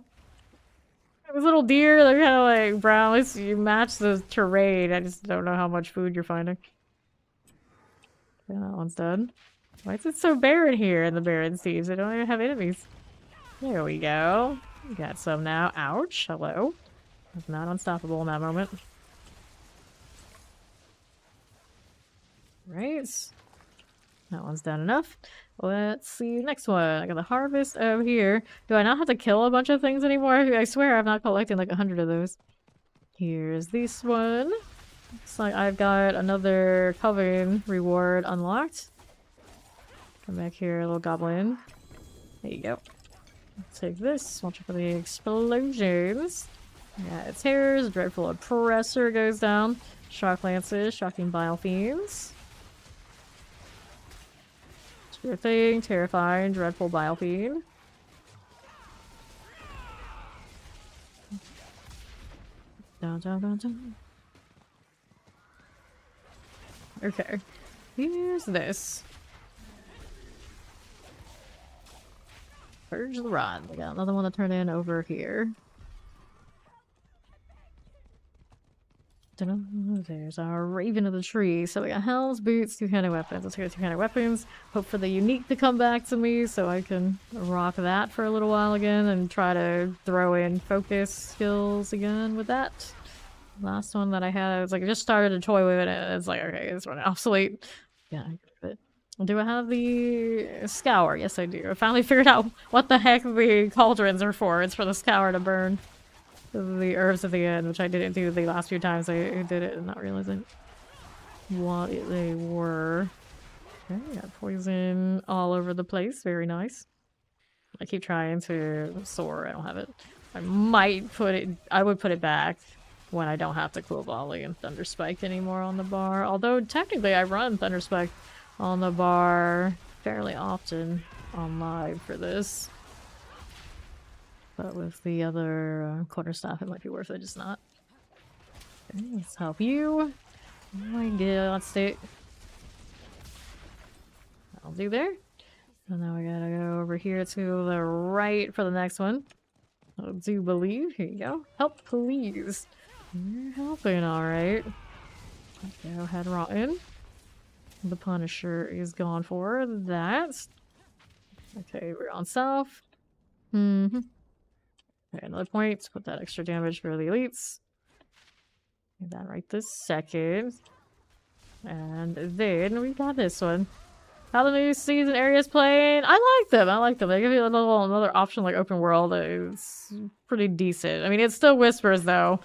Those little deer, they're kind of like brown. At least you match the terrain. I just don't know how much food you're finding. Yeah, that one's done. Why is it so barren here in the Baron Seas? They don't even have enemies. There we go. We got some now. Ouch. Hello. It's not unstoppable in that moment. Right. That one's done enough. Let's see next one. I got the harvest over here. Do I not have to kill a bunch of things anymore? I swear I've not collected like 100 of those. Here's this one. Looks like I've got another Coven reward unlocked. Come back here, little goblin. There you go. Take this. Watch out for the explosions. Yeah, it's hairs. Dreadful Oppressor goes down. Shock Lances. Shocking Bile Fiends. Sure thing. Terrifying. Dreadful Bile Fiend. Down, down, down, down. Okay. Here's this. Purge the Rod. We got another one to turn in over here. There's our Raven of the Tree. So we got Hell's Boots, 2-handed weapons. Let's get 2-handed weapons. Hope for the unique to come back to me so I can rock that for a little while again and try to throw in focus skills again with that. Last one that I had, I was like, I just started to toy with it and it's like, okay, this one obsolete. Yeah, but do I have the scour? Yes, I do. I finally figured out what the heck the cauldrons are for. It's for the scour to burn the herbs at the end, which I didn't do the last few times I did it and not realizing what they were. Okay, got poison all over the place. Very nice. I keep trying to soar. I don't have it. I might put it... I would put it back when I don't have to Cool Volley and Thunder Spike anymore on the bar. Although, technically, I run Thunder Spike on the bar fairly often on live for this. But with the other quarterstaff, it might be worth it, just not. Okay, let's help you. Oh my god, let's stay. I'll do there. And now we gotta go over here to the right for the next one. I do believe. Here you go. Help, please. You're helping, alright. Go ahead, Rotten. The Punisher is gone for that. Okay, we're on south. Okay, another point. Put that extra damage for the elites. Do that right this second. And then we got this one. How the new season areas playing? I like them. I like them. They give you another option like open world. It's pretty decent. I mean, it's still Whispers though.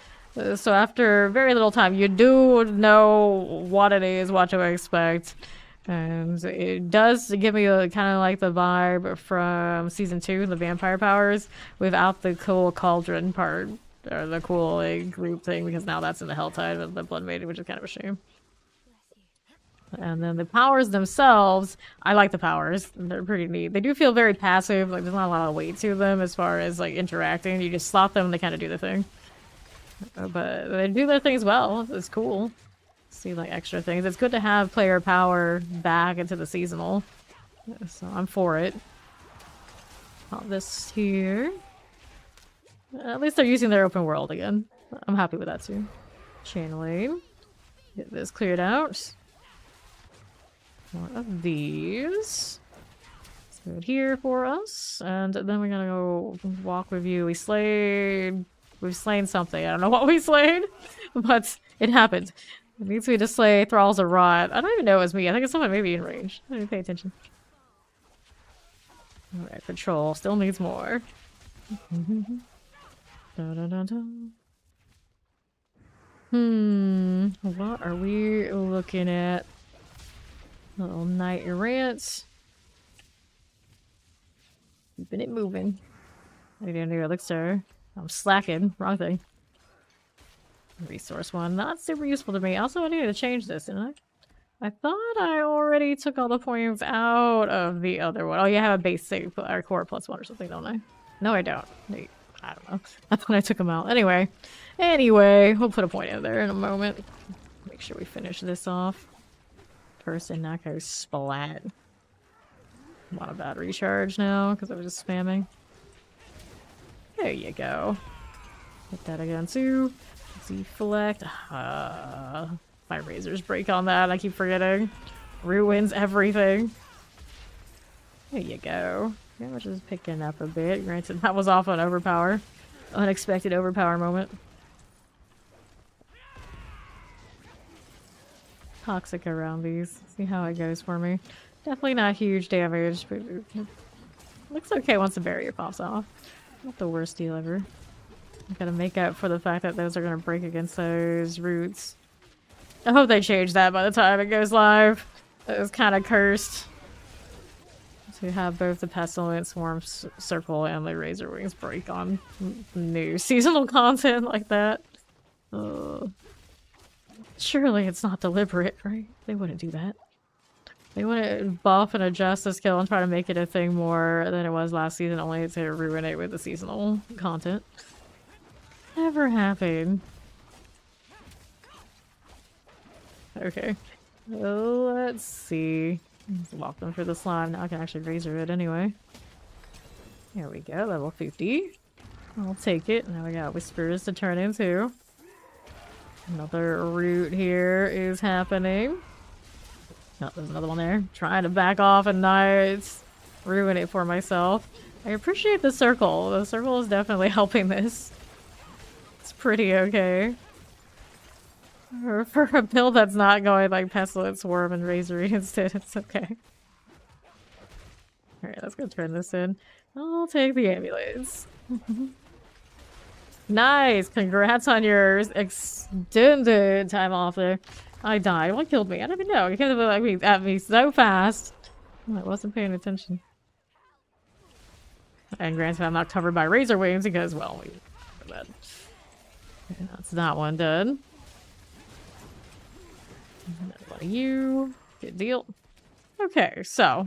So after very little time, you do know what it is, what to expect. And it does give me a kind of like the vibe from season 2, the vampire powers, without the cool cauldron part, or the cool like group thing, because now that's in the Helltide with the Blood Maiden, which is kind of a shame. And then the powers themselves, I like the powers. They're pretty neat. They do feel very passive. Like, there's not a lot of weight to them as far as, like, interacting. You just slot them and they kind of do the thing. But they do their things well. It's cool. See, like, extra things. It's good to have player power back into the seasonal. So I'm for it. Pop this here. At least they're using their open world again. I'm happy with that too. Channeling. Get this cleared out. More of these. Let's go here for us. And then we're gonna go walk with you. We've slain something. I don't know what we slayed, but it happened. It needs me to slay Thralls of Rot. I don't even know it was me. I think it's someone maybe in range. I didn't pay attention. Alright, patrol. Still needs more. What are we looking at? Little knight errant. Keeping it moving. I need a new elixir. I'm slacking. Wrong thing. Resource one. Not super useful to me. Also, I needed to change this, didn't I? I thought I already took all the points out of the other one. Oh, you have a base save or core +1 or something, don't I? No, I don't. I don't know. I thought I took them out. Anyway, we'll put a point in there in a moment. Make sure we finish this off. Person not go splat. A lot of bad recharge now because I was just spamming. There you go. Hit that again too. Deflect. My razors break on that. I keep forgetting. Ruins everything. There you go. Yeah, we're just picking up a bit. Granted, that was off an overpower. Unexpected overpower moment. Toxic around these. See how it goes for me. Definitely not huge damage, but it looks okay once the barrier pops off. Not the worst deal ever. I gotta make up for the fact that those are gonna break against those roots. I hope they change that by the time it goes live. It was kind of cursed. To have both the Pestilence, Swarm Circle, and the Razor Wings break on new seasonal content like that. Surely it's not deliberate, right? They wouldn't do that. They wouldn't buff and adjust the skill and try to make it a thing more than it was last season, only to ruin it with the seasonal content. Never happened. Okay. Let's see. Let's walk them through the slime. Now I can actually razor it anyway. Here we go, level 50. I'll take it. Now we got Whispers to turn into. Another root here is happening. Oh, there's another one there. Trying to back off and not ruin it for myself. I appreciate the circle. The circle is definitely helping this. It's pretty okay. For a build that's not going like Pestilence, Swarm, and Razory instead, it's okay. Alright, let's go turn this in. I'll take the amulets. Nice! Congrats on your extended time off there. I died. What killed me? I don't even know. You came at me so fast. I wasn't paying attention. And granted, I'm not covered by Razor Wings because, well, okay, that's that one done. What are you? Good deal. Okay, so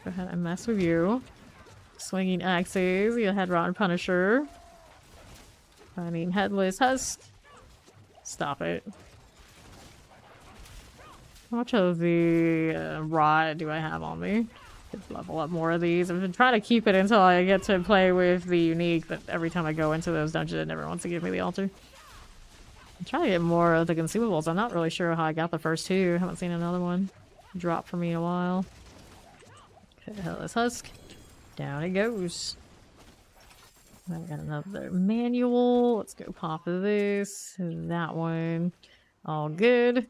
go ahead and mess with you. Swinging axes. You had Rotten Punisher. I mean, Headless Husk. Stop it. How much of the rod do I have on me? Could level up more of these. I've been trying to keep it until I get to play with the unique, but every time I go into those dungeons, it never wants to give me the altar. I'm trying to get more of the consumables. I'm not really sure how I got the first two. I haven't seen another one drop for me in a while. Okay, Headless Husk. Down it goes. I've got another manual. Let's go pop this. That one. All good.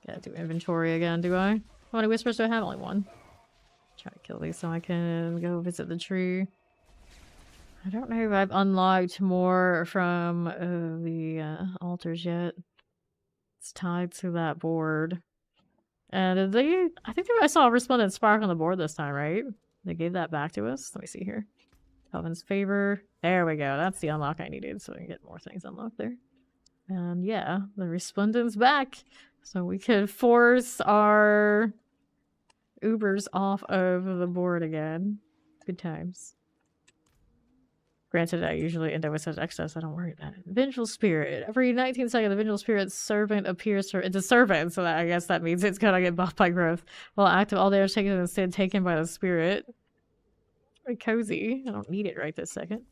Gotta do inventory again, do I? How many whispers do I have? Only one. Try to kill these so I can go visit the tree. I don't know if I've unlocked more from the altars yet. It's tied to that board. And I think I saw a Resplendent Spark on the board this time, right? They gave that back to us. Let me see here. Coven's Favor. There we go. That's the unlock I needed so I can get more things unlocked there. And yeah, the Resplendent's back. So we could force our Ubers off of the board again. Good times. Granted, I usually end up with such excess, I don't worry about it. Vengeful Spirit. Every 19 seconds, the Vengeful Spirit's servant appears for... It's a servant, so that, I guess that means it's gonna get buffed by growth. While active, all damage taken is instead taken by the spirit. Very cozy. I don't need it right this second.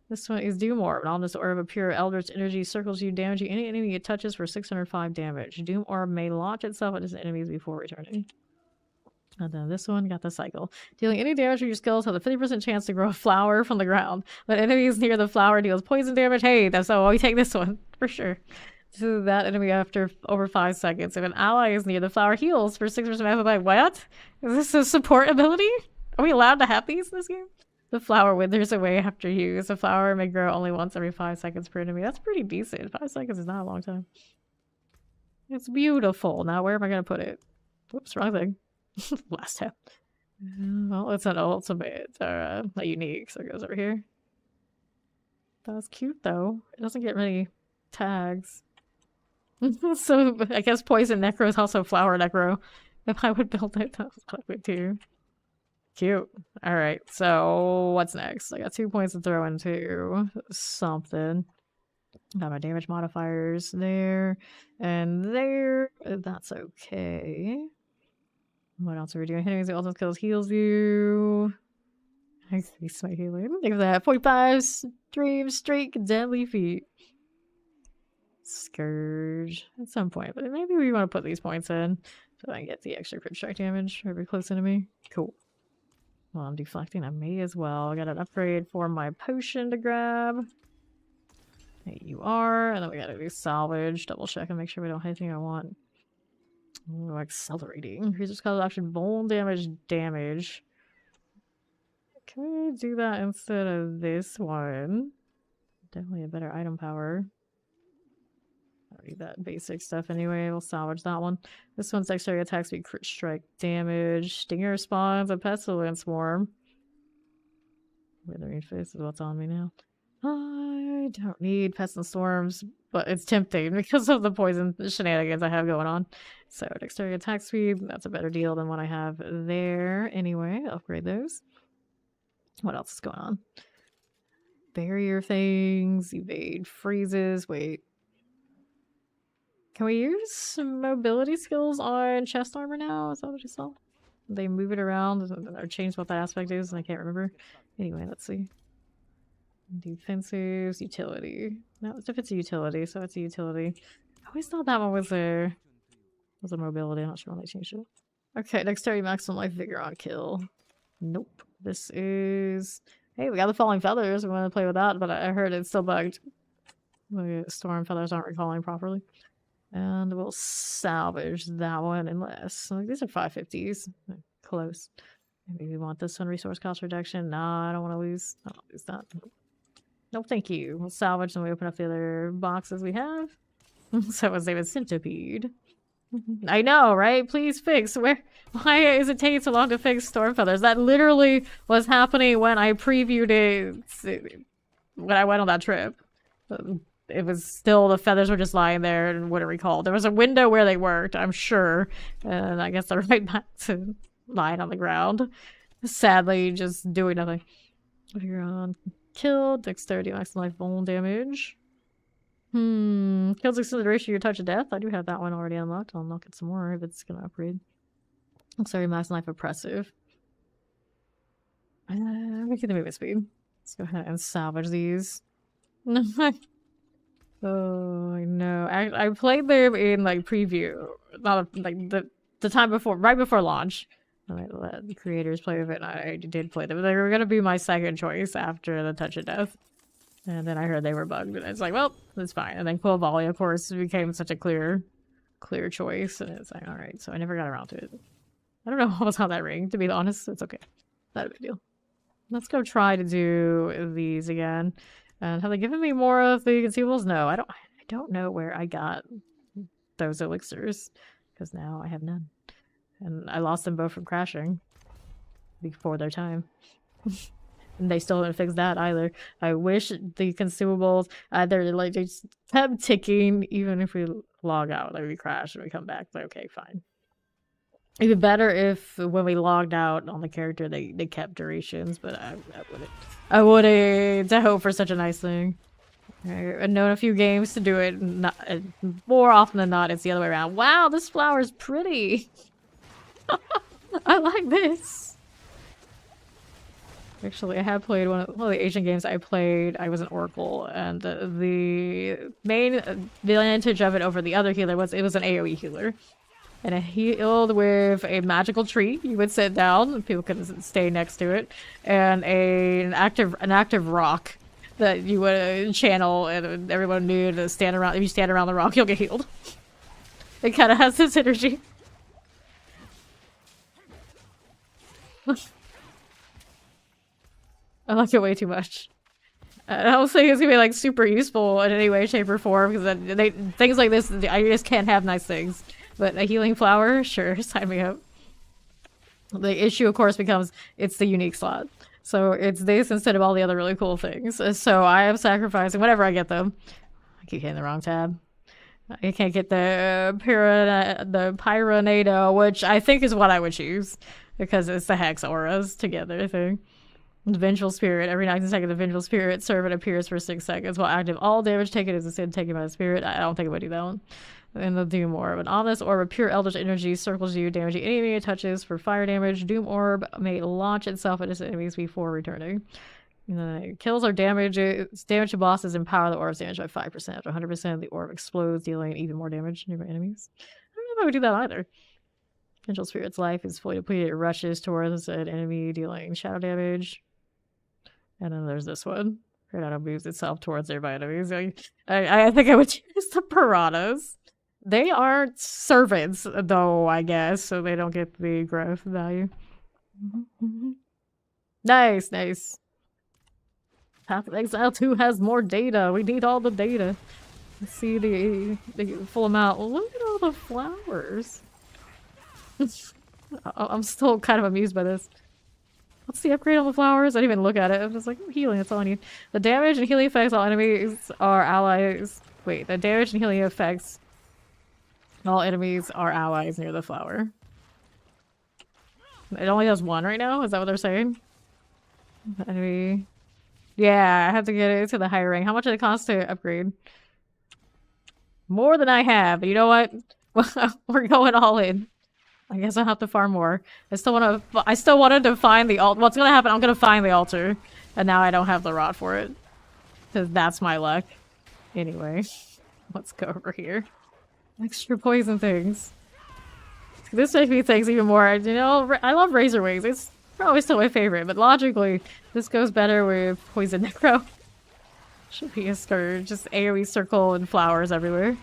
This one is Doom Orb. An ominous orb of pure eldritch energy circles you, damaging any enemy it touches for 605 damage. Doom Orb may launch itself at its enemies before returning. And then this one got the cycle. Dealing any damage with your skills has a 50% chance to grow a flower from the ground. But enemies near the flower deals poison damage. Hey, that's so we take this one for sure. So that enemy after over 5 seconds. If an ally is near the flower, heals for 6% max life. What? Is this a support ability? Are we allowed to have these in this game? The flower withers away after use. The flower may grow only once every 5 seconds per enemy. That's pretty decent. 5 seconds is not a long time. It's beautiful. Now where am I going to put it? Whoops, wrong thing. Last tab. Well, it's an ultimate, or a unique, so it goes over here. That's cute though. It doesn't get many tags. So I guess Poison Necro is also Flower Necro. If I would build it, that was quite good too. Cute. Alright, so what's next? I got 2 points to throw into something. Got my damage modifiers there and there. That's okay. What else are we doing? Hitting the ultimate kills heals you. I see my healing. Think of that. 45 stream streak deadly feet. Scourge at some point, but maybe we want to put these points in so I can get the extra crit strike damage for every close enemy. Cool. Well, I'm deflecting. I may as well. I got an upgrade for my potion to grab. There you are. And then we gotta do salvage. Double check and make sure we don't have anything I want. Ooh, accelerating. Increases cause action bone damage. Can we do that instead of this one? Definitely a better item power. I read that basic stuff anyway. We'll salvage that one. This one's extra attack speed, crit strike damage. Stinger spawns a pestilence swarm. Withering Fist is what's on me now. I don't need Pest and Storms, but it's tempting because of the poison shenanigans I have going on. So dexterity attack speed, that's a better deal than what I have there. Anyway, upgrade those. What else is going on? Barrier things, evade freezes. Wait. Can we use mobility skills on chest armor now? Is that what you saw? They move it around or change what that aspect is, and I can't remember. Anyway, let's see. Defensives, utility. No, it's if it's a utility, so it's a utility. I always thought that one was a mobility. I'm not sure when they changed it. Okay, dexterity maximum life vigor on kill. Nope. This is... Hey, we got the falling feathers. We want to play with that, but I heard it's still bugged. The storm feathers aren't recalling properly. And we'll salvage that one unless... Like, these are 550s. Close. Maybe we want this one. Resource cost reduction. Nah, I don't want to lose. I don't lose that. No, thank you. We'll salvage and we open up the other boxes we have. So was name is Centipede. I know, right? Please fix. Why is it taking so long to fix Storm Feathers? That literally was happening when I previewed it when I went on that trip. It was still, the feathers were just lying there and wouldn't recall. There was a window where they worked, I'm sure. And I guess they're right back to lying on the ground. Sadly, just doing nothing. You're on kill, dexterity, maximum life, bone damage. Kills extended duration your touch of death. I do have that one already unlocked. I'll unlock it some more if it's gonna upgrade. Dexterity, maximum life, oppressive. We get the movement speed. Let's go ahead and salvage these. Oh, I know. I played them in like preview, not like the time before, right before launch. I let the creators play with it, and I did play them. They were gonna be my second choice after the Touch of Death. And then I heard they were bugged, and it's like, well, that's fine. And then Quill Volley, of course, became such a clear choice, and it's like, alright, so I never got around to it. I don't know what was on that ring, to be honest. It's okay. Not a big deal. Let's go try to do these again. And have they given me more of the consumables? No, I don't know where I got those elixirs, because now I have none. And I lost them both from crashing before their time. And they still didn't fix that either. I wish the consumables either like they just kept ticking even if we log out, like we crash and we come back. Like, okay, fine. It'd be better if when we logged out on the character they kept durations, but I wouldn't. I wouldn't hope for such a nice thing. I've known a few games to do it. More often than not, it's the other way around. Wow, this flower is pretty. I like this. Actually, I have played one of the Asian games I played. I was an Oracle, and the main advantage of it over the other healer was it was an AoE healer. And it healed with a magical tree. You would sit down, people could stay next to it, and an active rock that you would channel, and everyone knew to stand around. If you stand around the rock, you'll get healed. It kind of has this energy. I like it way too much. I don't think it's gonna be like super useful in any way, shape, or form because things like this, I just can't have nice things. But a healing flower, sure, sign me up. The issue, of course, becomes it's the unique slot. So it's this instead of all the other really cool things. So I am sacrificing whenever I get them. I keep hitting the wrong tab. I can't get the Pyronado, which I think is what I would choose because it's the Hex auras together thing. The Vengeful Spirit. Every 19 seconds, the Vengeful Spirit servant appears for 6 seconds. While active, all damage taken is instead taken by the Spirit. I don't think I would do that one. And the Doom Orb. An ominous orb of pure eldritch energy circles you, damaging any enemy it touches for fire damage. Doom Orb may launch itself at its enemies before returning. Kills or damages damage to bosses empower the orb's damage by 5%. After 100%, the orb explodes, dealing even more damage to nearby enemies. I don't know if I would do that either. Vengeful Spirit's life is fully depleted. It rushes towards an enemy, dealing shadow damage. And then there's this one. Piranha moves itself towards nearby enemies. I think I would choose the piranhas. They aren't servants, though, I guess, so they don't get the growth value. Nice, nice. Path of Exile 2 has more data. We need all the data. Let's see the full amount. Look at all the flowers. I'm still kind of amused by this. What's the upgrade on the flowers? I didn't even look at it. I'm just like, healing, that's all I need. The damage and healing effects all enemies are allies. Wait, the damage and healing effects all enemies are allies near the flower. It only has one right now? Is that what they're saying? Enemy. Yeah, I have to get it to the higher rank. How much did it cost to upgrade? More than I have. But you know what? We're going all in. I guess I'll have to farm more. I still wanted to find the altar. What's gonna happen? I'm gonna find the altar, and now I don't have the rod for it, because that's my luck. Anyway, let's go over here. Extra poison things. This makes me think even more. You know, I love razor wings. It's probably still my favorite, but logically, this goes better with poison necro. Should be a scourge. Just AoE circle and flowers everywhere.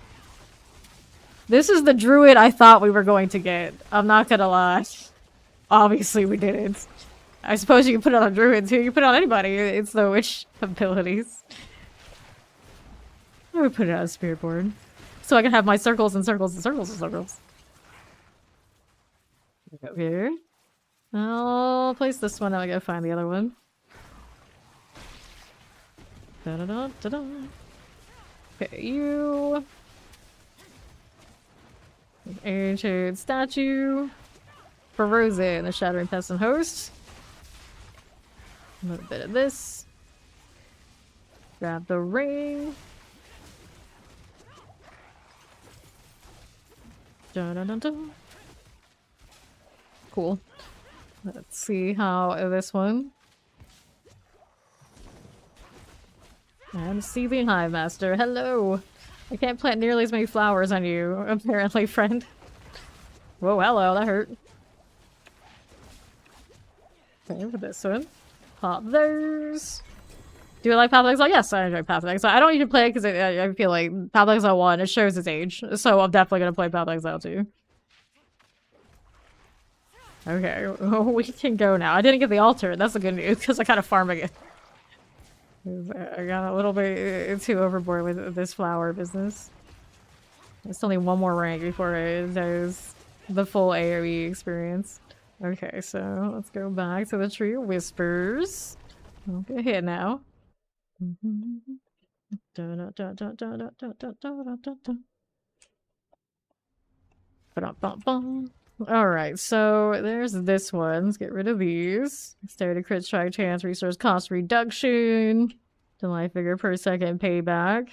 This is the druid I thought we were going to get. I'm not gonna lie. Obviously we didn't. I suppose you can put it on a druid too. You can put it on anybody. It's the witch abilities. I would put it on a spirit board. So I can have my circles and circles and circles and circles. Go here. I'll place this one. Now I gotta find the other one. Da-da-da-da-da. Okay, you. Ancient statue. For Rosen, the Shattering Pestilent Host. A little bit of this. Grab the ring. Dun-dun-dun-dun. Cool. Let's see how this one. And Seething Hive Master. Hello! I can't plant nearly as many flowers on you, apparently, friend. Whoa, hello, that hurt. Okay, for this one. Pop those. Do you like Path of Exile? Yes, I enjoy Path of Exile. I don't usually play it because I feel like Path of Exile 1, it shows its age. So I'm definitely going to play Path of Exile 2. Okay, we can go now. I didn't get the altar. That's the good news because I kind of farming it. I got a little bit too overboard with this flower business. I still need one more rank before there's the full AoE experience. Okay, so let's go back to the Tree of Whispers. Don't get hit now. Alright, so there's this one. Let's get rid of these. Standard crit strike chance, resource cost reduction, delay figure per second payback.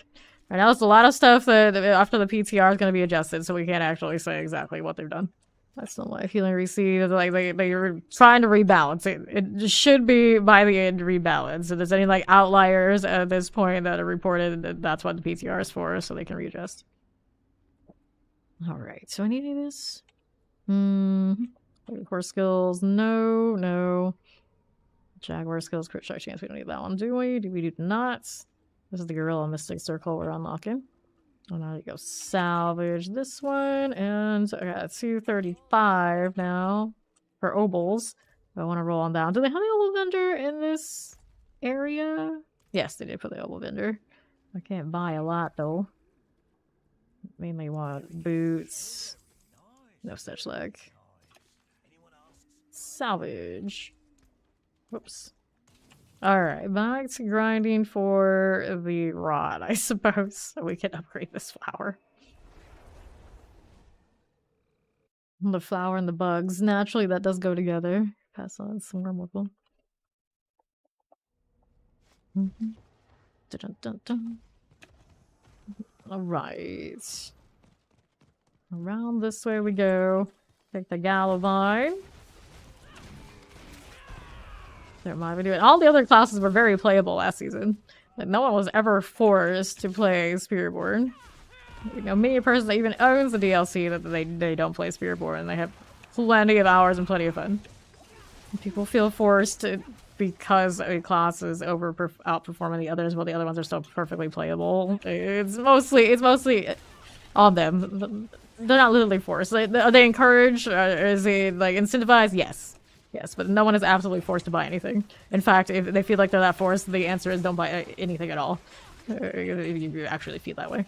Right now, it's a lot of stuff that after the PTR is going to be adjusted, so we can't actually say exactly what they've done. That's the life healing received. Like they're trying to rebalance it. It should be by the end rebalanced. If there's any like outliers at this point that are reported, that's what the PTR is for, so they can readjust. All right. So any of this? Core skills? No. Jaguar skills, crit strike chance. We don't need that one, do we? We do not. This is the Gorilla Mystic Circle we're unlocking. Oh, now you go salvage this one, and I got 235 now for obols. I want to roll on down. Do they have the obol vendor in this area? Yes, they did put the obol vendor. I can't buy a lot though. Mainly want boots. No such leg. Salvage. Whoops. Alright, back to grinding for the rod, I suppose, so we can upgrade this flower. The flower and the bugs. Naturally, that does go together. Pass on some more wormwood. Alright. Around this way we go. Take the Galavine. There might be doing. All the other classes were very playable last season. Like no one was ever forced to play Spiritborn. You know, me a person that even owns the DLC that they don't play Spiritborn, and they have plenty of hours and plenty of fun. And people feel forced to, because a class is outperforming the others, while the other ones are still perfectly playable. It's mostly on them. They're not literally forced. Are they encouraged? Is it like incentivized? Yes, but no one is absolutely forced to buy anything. In fact, if they feel like they're that forced, the answer is don't buy anything at all. If you actually feel that way.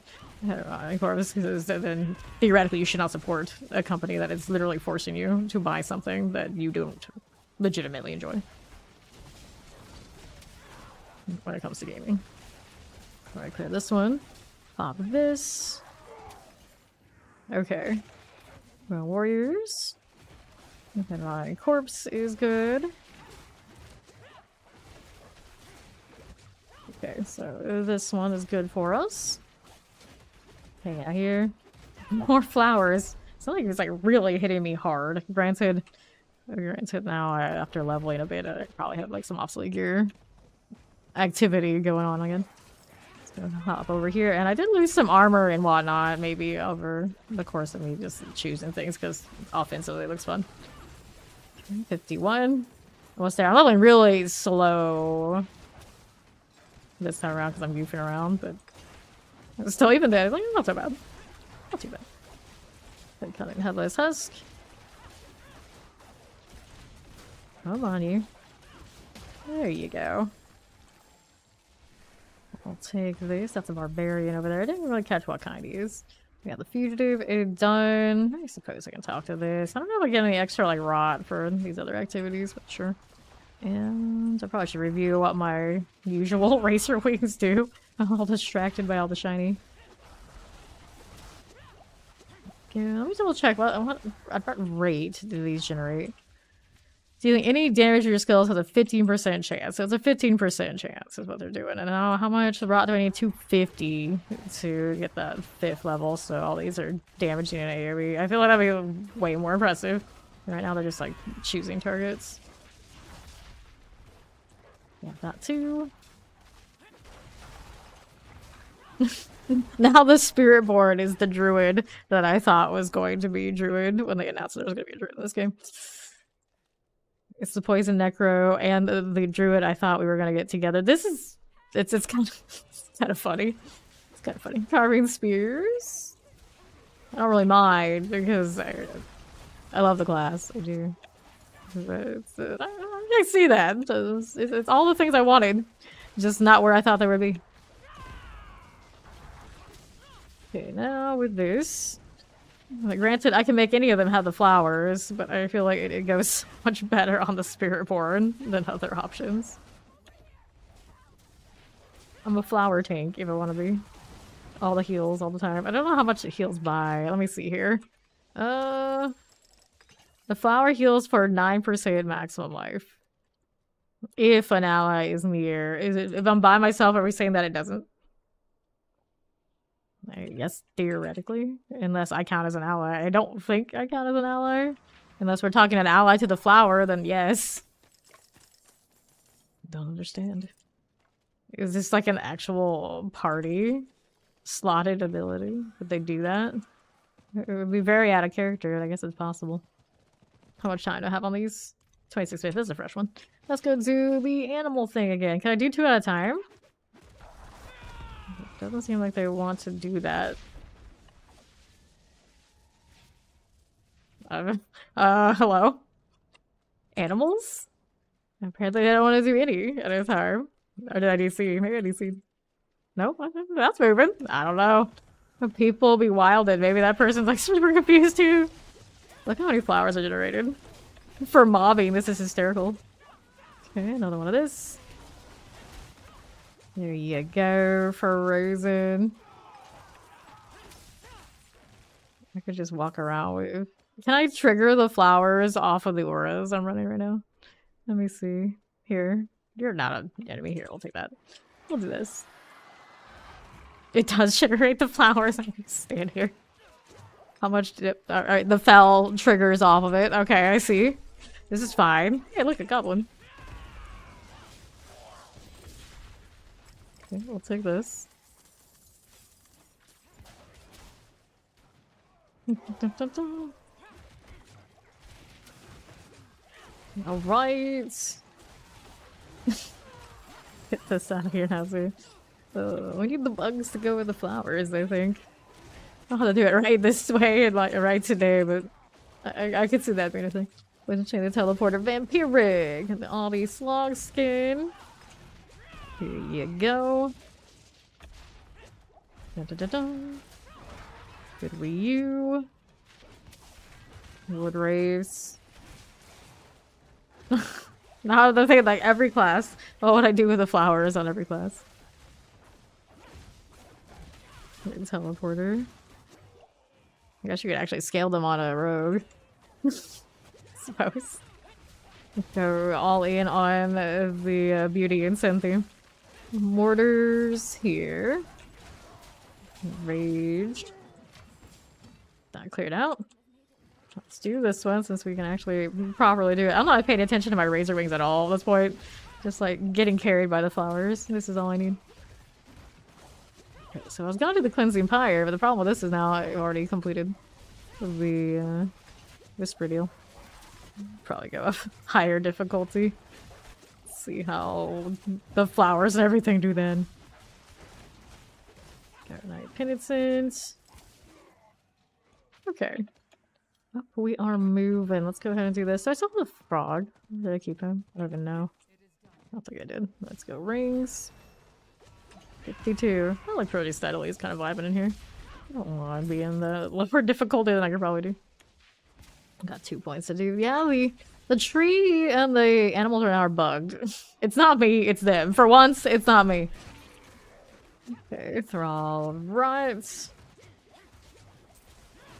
Of course, then theoretically you should not support a company that is literally forcing you to buy something that you don't legitimately enjoy. When it comes to gaming. Alright, clear this one. Pop this. Okay. Well, warriors. Okay, my corpse is good. Okay, so this one is good for us. Hang out here. More flowers. It's not like it's like really hitting me hard. Granted now after leveling a bit, I probably have like some obsolete gear activity going on again. Let's go hop over here. And I did lose some armor and whatnot, maybe over the course of me just choosing things because offensively it looks fun. 51. Almost there. I'm leveling really slow this time around because I'm goofing around, but it's still even there. Like, not so bad. Not too bad. Then cutting headless husk. Come on, you. There you go. I'll take this. That's a barbarian over there. I didn't really catch what kind he is. We got the fugitive is done. I suppose I can talk to this. I don't know if I get any extra like rot for these other activities, but sure. And I probably should review what my usual racer wings do. I'm all distracted by all the shiny. Yeah, let me double check what rate do these generate. Dealing any damage to your skills has a 15% chance. So it's a 15% chance is what they're doing. And now how much rot do I need? 250 to get that 5th level. So all these are damaging an AoE. I feel like that'd be way more impressive. Right now they're just like choosing targets. Yeah, that too. Now the Spiritborn is the druid that I thought was going to be druid when they announced there was going to be a druid in this game. It's the poison necro and the druid I thought we were gonna get together. This is it's kind of funny. It's kind of funny. Carving spears. I don't really mind because I love the class. I do. But I see that. It's all the things I wanted, just not where I thought they would be. Okay, now with this. Like, granted, I can make any of them have the flowers, but I feel like it goes so much better on the Spiritborn than other options. I'm a flower tank if I want to be. All the heals all the time. I don't know how much it heals by. Let me see here. The flower heals for 9% maximum life. If an ally is near. Is it if I'm by myself, are we saying that it doesn't? I guess theoretically. Unless I count as an ally. I don't think I count as an ally. Unless we're talking an ally to the flower, then yes. Don't understand. Is this like an actual party slotted ability? Would they do that? It would be very out of character, and I guess it's possible. How much time do I have on these? 26 minutes. This is a fresh one. Let's go do the animal thing again. Can I do 2 at a time? It doesn't seem like they want to do that. Hello? Animals? Apparently I don't want to do any at a time. Or did I DC? Maybe I DC. Nope, that's moving. I don't know. People be wilded. Maybe that person's like super confused too. Look how many flowers are generated. For mobbing, this is hysterical. Okay, another one of this. There you go, Frozen. I could just walk around with... Can I trigger the flowers off of the auras I'm running right now? Let me see. Here. You're not an enemy here. We'll take that. We'll do this. It does generate the flowers. I can stand here. How much did it... Alright, the fell triggers off of it. Okay, I see. This is fine. Hey, look, a goblin. Okay, we'll take this. Alright. Get this out of here now, sir. We need the bugs to go with the flowers, I think. I'll have to do it right this way and like right today, but I could see that being a thing. Let's change the teleporter vampiric and the Obby slog skin. Here you go. Da da da da. Good Wii U. Wood race. Now the thing, like every class. What would I do with the flowers on every class? Teleporter. I guess you could actually scale them on a rogue. Suppose. Go all in on the beauty and sin theme. Mortars here. Raged. That cleared out. Let's do this one since we can actually properly do it. I'm not paying attention to my razor wings at all at this point. Just like getting carried by the flowers. This is all I need. Okay, so I was gonna do the cleansing pyre, but the problem with this is now I already completed the whisper deal. Probably go up higher difficulty. See how the flowers and everything do then. Got Night Penitent. Okay. Up we are moving. Let's go ahead and do this. So I still have the frog. Did I keep him? I don't even know. I don't think I did. Let's go rings. 52. I like pretty steadily. He's kind of vibing in here. I don't want to be in the lower difficulty than I could probably do. Got 2 points to do. Yeah, the tree and the animals are bugged. It's not me, it's them. For once, it's not me. Okay, Thrall. Right.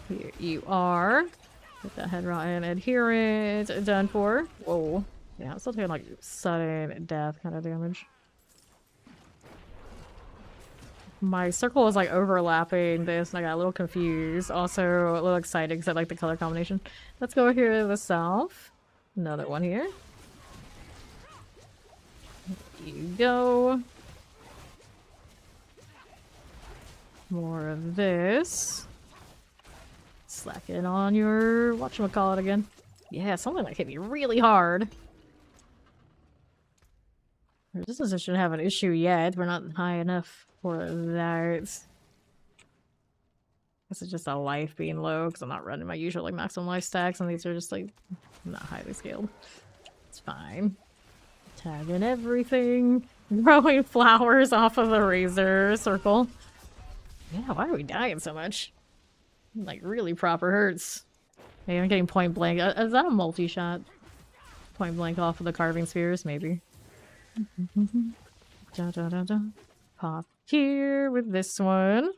Here you are. Get that head rotten adherent done for. Whoa. Yeah, I'm still taking like sudden death kind of damage. My circle was like overlapping this and I got a little confused. Also a little excited because I like the color combination. Let's go here to the south. Another one here. Here you go. More of this. Slack in on your whatchamacallit again. Yeah, something that hit me really hard. Resistance shouldn't have an issue yet. We're not high enough for that. This is just a life being low because I'm not running my usual like maximum life stacks, and these are just like not highly scaled. It's fine. Tagging everything. Growing flowers off of the razor circle. Yeah, why are we dying so much? Like really proper hurts. Hey, I'm getting point blank. Is that a multi-shot? Point blank off of the carving spheres, maybe. Da, da, da, da. pop here with this one.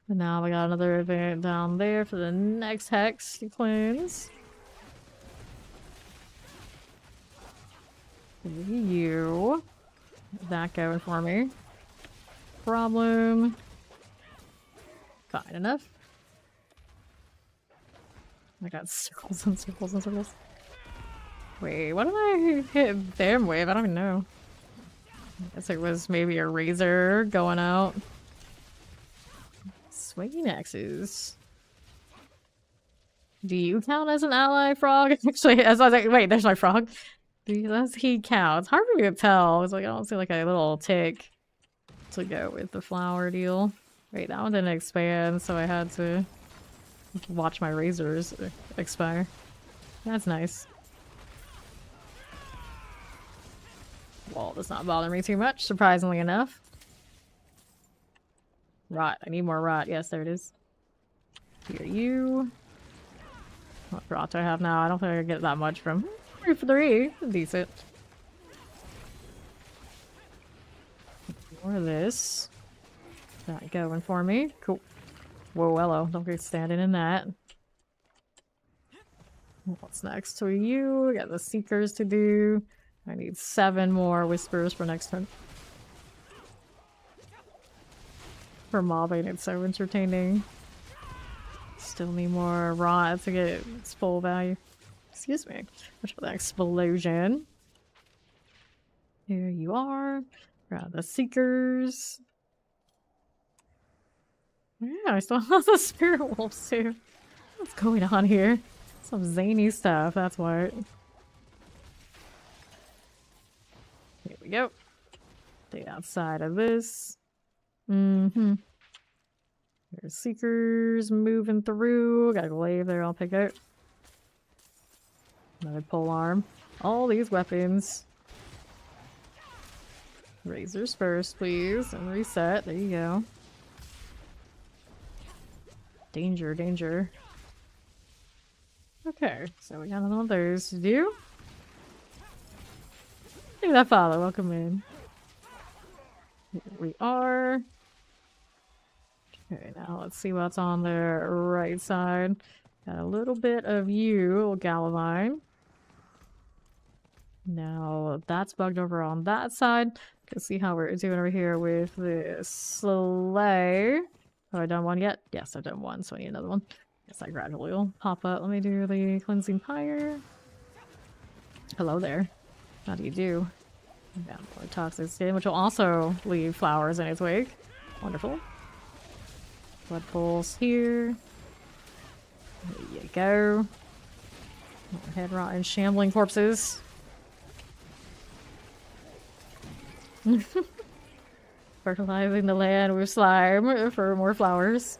And now we got another event down there for the next hex to cleanse. You. That going for me. Problem. Fine enough. I got circles and circles and circles. Wait, what did I hit them with? I don't even know. I guess it was maybe a razor going out. Swinging axes. Do you count as an ally, frog? Actually, as I was like, wait, there's my frog. Does he count? It's hard for me to tell. It's like I don't see like a little tick to go with the flower deal. Wait, that one didn't expand, so I had to watch my razors expire. That's nice. Wall does not bother me too much, surprisingly enough. Rot. I need more rot. Yes, there it is. Here, you. What rot do I have now? I don't think I can get that much from 3 for 3. Decent. More of this. That going for me. Cool. Whoa, hello. Don't get standing in that. What's next to you? Got the Seekers to do. I need 7 more Whispers for next turn. For mobbing, it's so entertaining. Still need more rot to get its full value. Excuse me. Watch for the explosion. Here you are. Grab the Seekers. Yeah, I still have the Spirit Wolves too. What's going on here? Some zany stuff, that's what. Here we go. Stay outside of this. There's Seekers moving through. Got a glaive there I'll pick out. Another pole arm. All these weapons. Razors first, please. And reset. There you go. Danger, danger. Okay, so we got another one of those to do. Look at that father. Welcome in. Here we are. Okay, now let's see what's on the right side. Got a little bit of you, Galavine. Now that's bugged over on that side. Let's see how we're doing over here with this sleigh. Have I done one yet? Yes, I've done one, so I need another one. Guess I gradually will pop up. Let me do the cleansing pyre. Hello there. How do you do? Yeah, more toxic skin, which will also leave flowers in its wake. Wonderful. Blood pulse here. There you go. More head rot and shambling corpses. Fertilizing the land with slime for more flowers.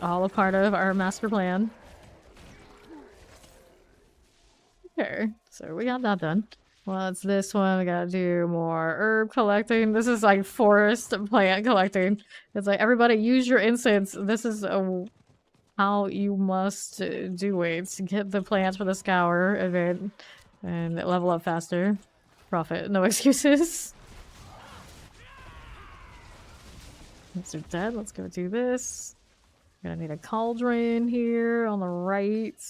All a part of our master plan. Okay, so we got that done. Well, it's this one. We gotta do more herb collecting. This is like forest plant collecting. It's like, everybody use your incense. This is how you must do it to get the plants for the scour event and level up faster. Profit, no excuses. These are dead. Let's go do this. Gonna need a cauldron here on the right.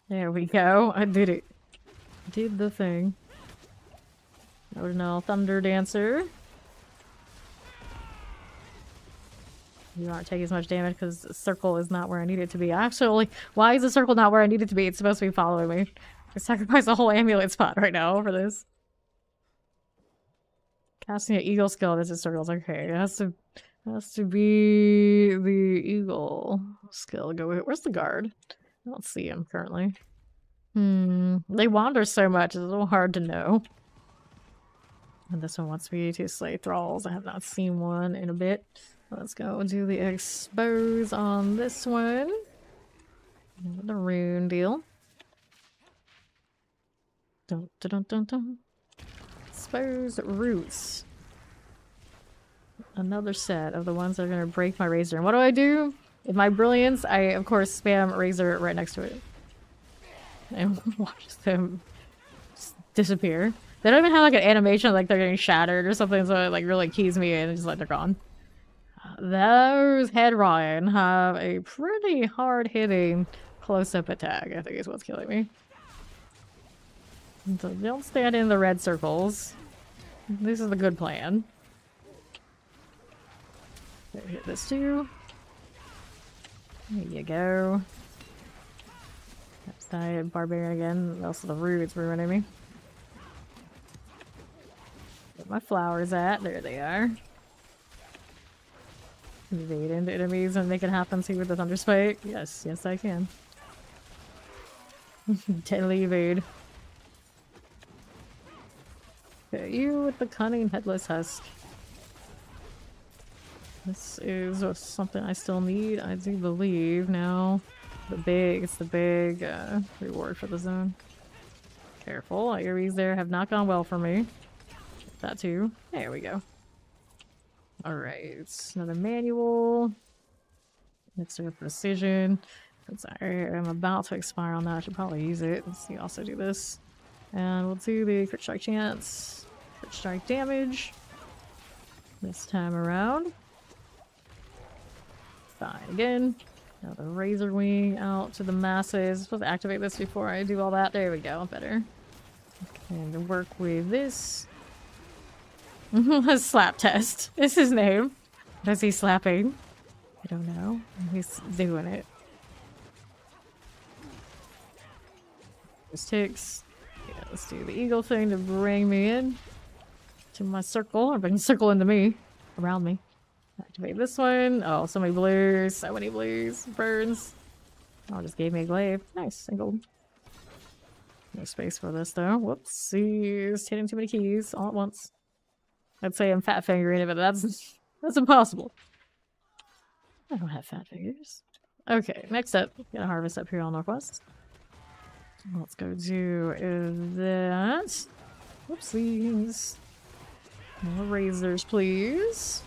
There we go. I did it. Did the thing. Ordinal Thunder Dancer. You aren't taking as much damage because the circle is not where I need it to be. Actually, why is the circle not where I need it to be? It's supposed to be following me. I sacrificed a whole amulet spot right now for this. Casting an eagle skill. This is circles. Okay, it has to be the eagle skill. Go. Where's the guard? I don't see him currently. They wander so much. It's a little hard to know. And this one wants me to slay thralls. I have not seen one in a bit. Let's go do the expose on this one. The rune deal. Dun dun dun dun dun. Expose roots. Another set of the ones that are going to break my razor. And what do? In my brilliance, I of course spam razor right next to it. And watch them just disappear. They don't even have like an animation like they're getting shattered or something, so it like really keys me in and just like they're gone. Those head Ryan have a pretty hard hitting close-up attack, I think is what's killing me. So don't stand in the red circles. This is the good plan. Okay, hit this too. There you go. That's that barbarian again. Also the roots ruining me. Where my flowers at? There they are. Evade into enemies and make it happen. See with the thunder spike. Yes, yes I can. Deadly evade. Okay, you with the cunning headless husk. This is something I still need, I do believe. Now, it's the big reward for the zone. Careful, AoEs there have not gone well for me. That too. There we go. Alright, another manual. Mixer of precision. I'm about to expire on that. I should probably use it. Let's see, also do this. And we'll do the crit strike chance. Crit strike damage. This time around. Fine again. Now the razor wing out to the masses. I'm supposed to activate this before I do all that. There we go. Better. And work with this. A slap test. Is his name. What is he slapping? I don't know. He's doing it. Just ticks. Yeah, let's do the eagle thing to bring me in to my circle, or bring the circle into me, around me. Activate this one. Oh, so many blues, so many blues. Burns. Oh, just gave me a glaive. Nice, single. No space for this though. Whoopsies, hitting too many keys all at once. I'd say I'm fat fingering it, but that's impossible. I don't have fat fingers. Okay, next up, got a harvest up here on Northwest. Let's go do that. Whoopsies. More razors, please.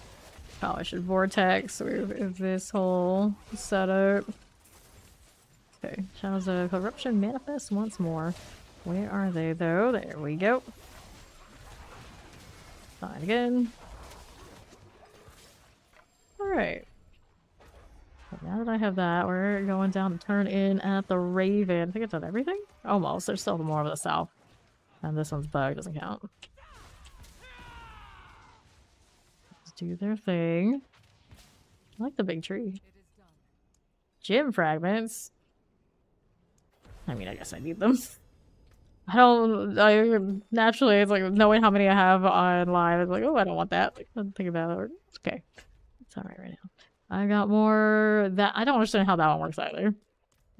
Probably should vortex with this whole setup. Okay, Shadows of Corruption manifest once more. Where are they though? There we go. Fine again. Alright. Now that I have that, we're going down to turn in at the Raven. I think it's done everything? Almost. There's still more of the south. And this one's bugged, doesn't count. Let's do their thing. I like the big tree. Gem fragments. I mean, I guess I need them. Naturally, it's like, knowing how many I have online, it's like, oh, I don't want that. Like, I'm thinking about it. Okay. It's alright right now. I got more that I don't understand how that one works either.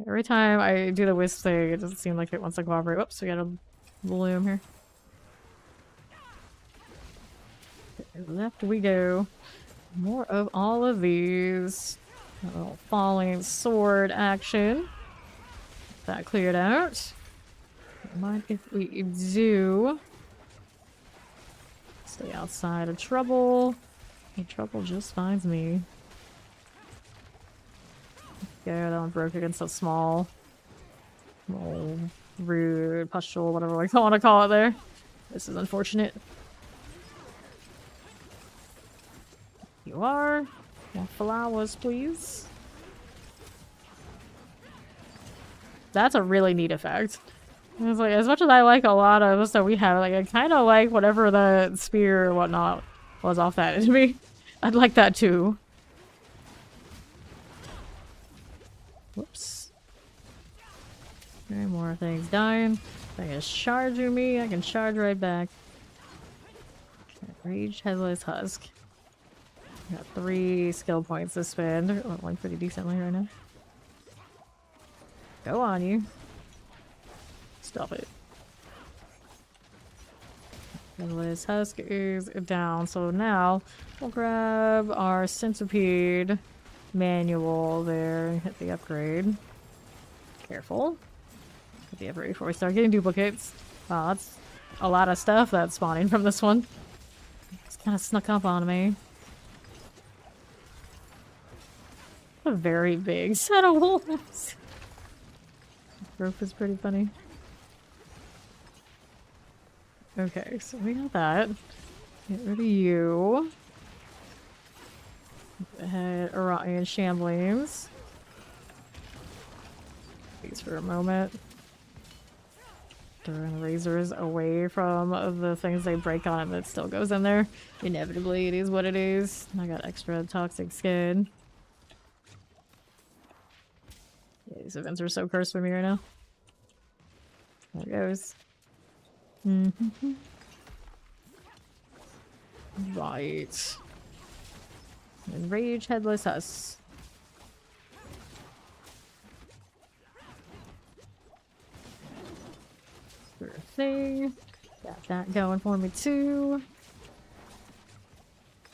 Every time I do the wisp thing, it doesn't seem like it wants to cooperate. Whoops, we got a bloom here. Okay, left we go. More of all of these. A little falling sword action. That cleared out. Mind if we do stay outside of trouble. The trouble just finds me. Yeah, that one broke against a small, rude pustule, whatever I want to call it there. This is unfortunate. You are. More flowers, please. That's a really neat effect. It's like, as much as I like a lot of the stuff we have, like, I kind of like whatever the spear or whatnot was off that enemy. I'd like that too. Whoops. Okay, more things dying. Thing is charging me. I can charge right back. Okay, Rage Headless Husk. Got 3 skill points to spend. Oh, going pretty decently right now. Go on, you. Stop it. Headless Husk is down. So now we'll grab our Centipede manual there and hit the upgrade. Careful. Hit the upgrade before we start getting duplicates. Wow, that's a lot of stuff that's spawning from this one. It's kind of snuck up on me. A very big set of wolves. Rope is pretty funny. Okay, so we got that. Get rid of you. Head Orion Shamblings. Please for a moment. Throwing razors away from the things they break on it, but it still goes in there. Inevitably, it is what it is. I got extra toxic skin. Yeah, these events are so cursed for me right now. There it goes. Right. Enrage Headless Huss. Sure thing. Got that going for me too.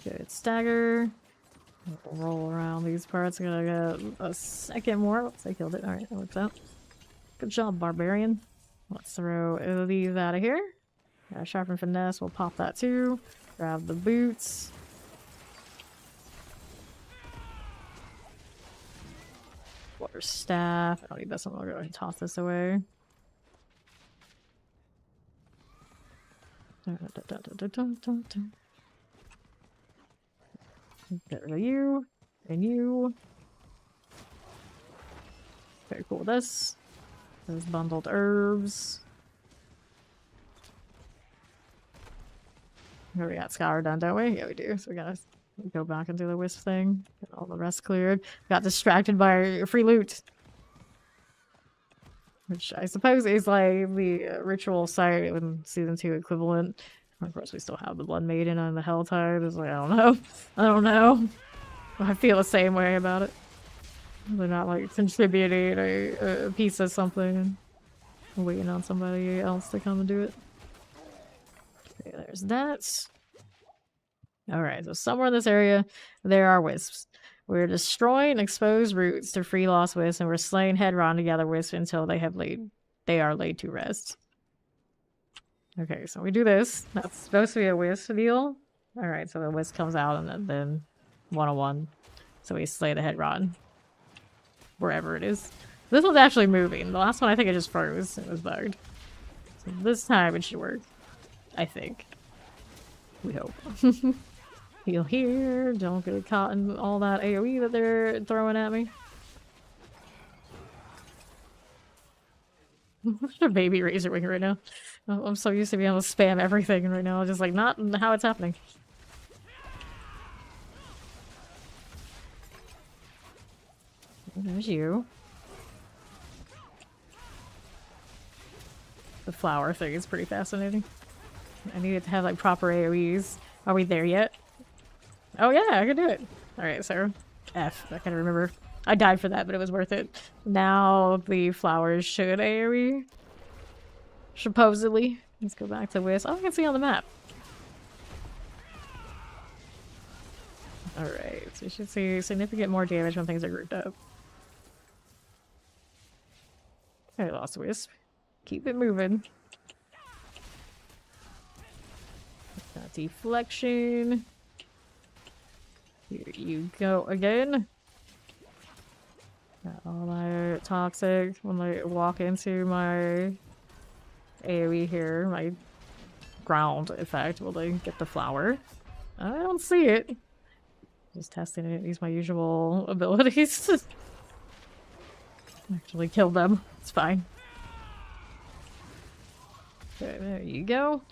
Good stagger. Roll around these parts. I'm gonna get a second more. Oops, I killed it. Alright, that works out. Good job, Barbarian. Let's throw these out of here. Sharpen Finesse, we'll pop that too. Grab the boots. Water staff. I don't need this one. I'll go ahead and toss this away. Get rid of you. And you. Very cool. This. Those bundled herbs. Here we got Scour done, don't we? Yeah, we do. So we gotta go back and do the wisp thing. Get all the rest cleared. Got distracted by free loot. Which I suppose is like the ritual site in Season 2 equivalent. Of course, we still have the Blood Maiden on the Helltides. It's like, I don't know. I don't know. I feel the same way about it. They're not like contributing a piece of something and waiting on somebody else to come and do it. Okay, there's that. Alright, so somewhere in this area, there are wisps. We're destroying exposed roots to free lost wisps, and we're slaying head-on together wisps until they are laid to rest. Okay, so we do this. That's supposed to be a wisp deal. Alright, so the wisp comes out and then 101. So we slay the head-on. Wherever it is. This one's actually moving. The last one I think it just froze. It was bugged. So this time it should work. I think. We hope. Heal here. Don't get caught in all that AoE that they're throwing at me. What's a baby razor wing right now? Oh, I'm so used to being able to spam everything, and right now I'm just like, not how it's happening. There's you. The flower thing is pretty fascinating. I needed to have like proper AoEs. Are we there yet? Oh yeah, I can do it. Alright, so F. I can't remember. I died for that, but it was worth it. Now the flowers should AoE. Supposedly. Let's go back to Wisp. Oh, I can see on the map. Alright, so you should see significant more damage when things are grouped up. Okay, lost Wisp. Keep it moving. Got deflection. Here you go again. Got all my toxic when I walk into my AoE here, my ground effect. Will they get the flower? I don't see it. Just testing it. Use my usual abilities. Actually killed them. It's fine. Okay, there you go.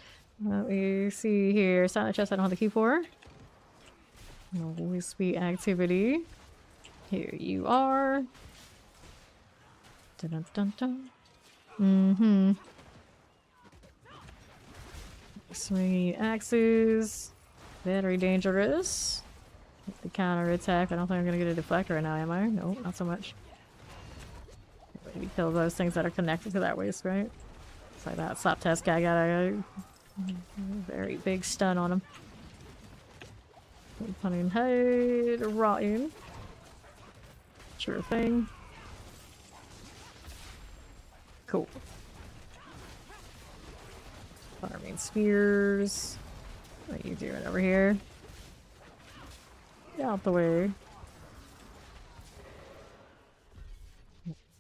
Let me see here. Silent chest I don't have the key for. Wispy activity. Here you are. Dun dun dun. Mm-hmm. Swingy axes. Very dangerous. The counter attack. I don't think I'm gonna get a deflector right now, am I? No, not so much. Maybe kill those things that are connected to that waste, right? It's like that slap test guy got a very big stun on him. Punning head, rotten. Sure thing. Cool. Farming spears. What are you doing over here? Get out the way.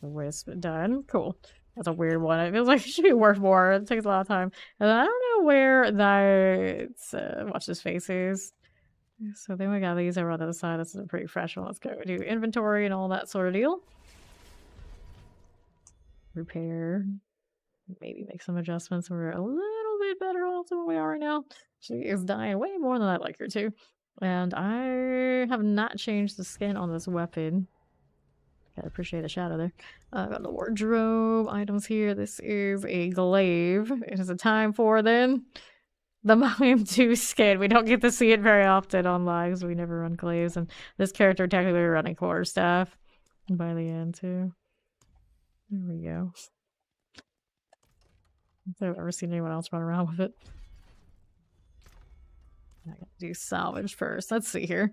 The wisp done. Cool. That's a weird one. It feels like it should be worth more. It takes a lot of time. And I don't know where that watch this face is. So then we got these over on the other side. This is a pretty fresh one. Let's go do inventory and all that sort of deal. Repair. Maybe make some adjustments. We're a little bit better off than we are right now. She is dying way more than I'd like her to. And I have not changed the skin on this weapon. Gotta appreciate the shadow there. Got the wardrobe items here. This is a glaive. It is a time for then the Mime 2 skin. We don't get to see it very often on lives. We never run glaives. And this character technically running quarterstaff by the end too. There we go. I don't think I've ever seen anyone else run around with it. I gotta do salvage first. Let's see here.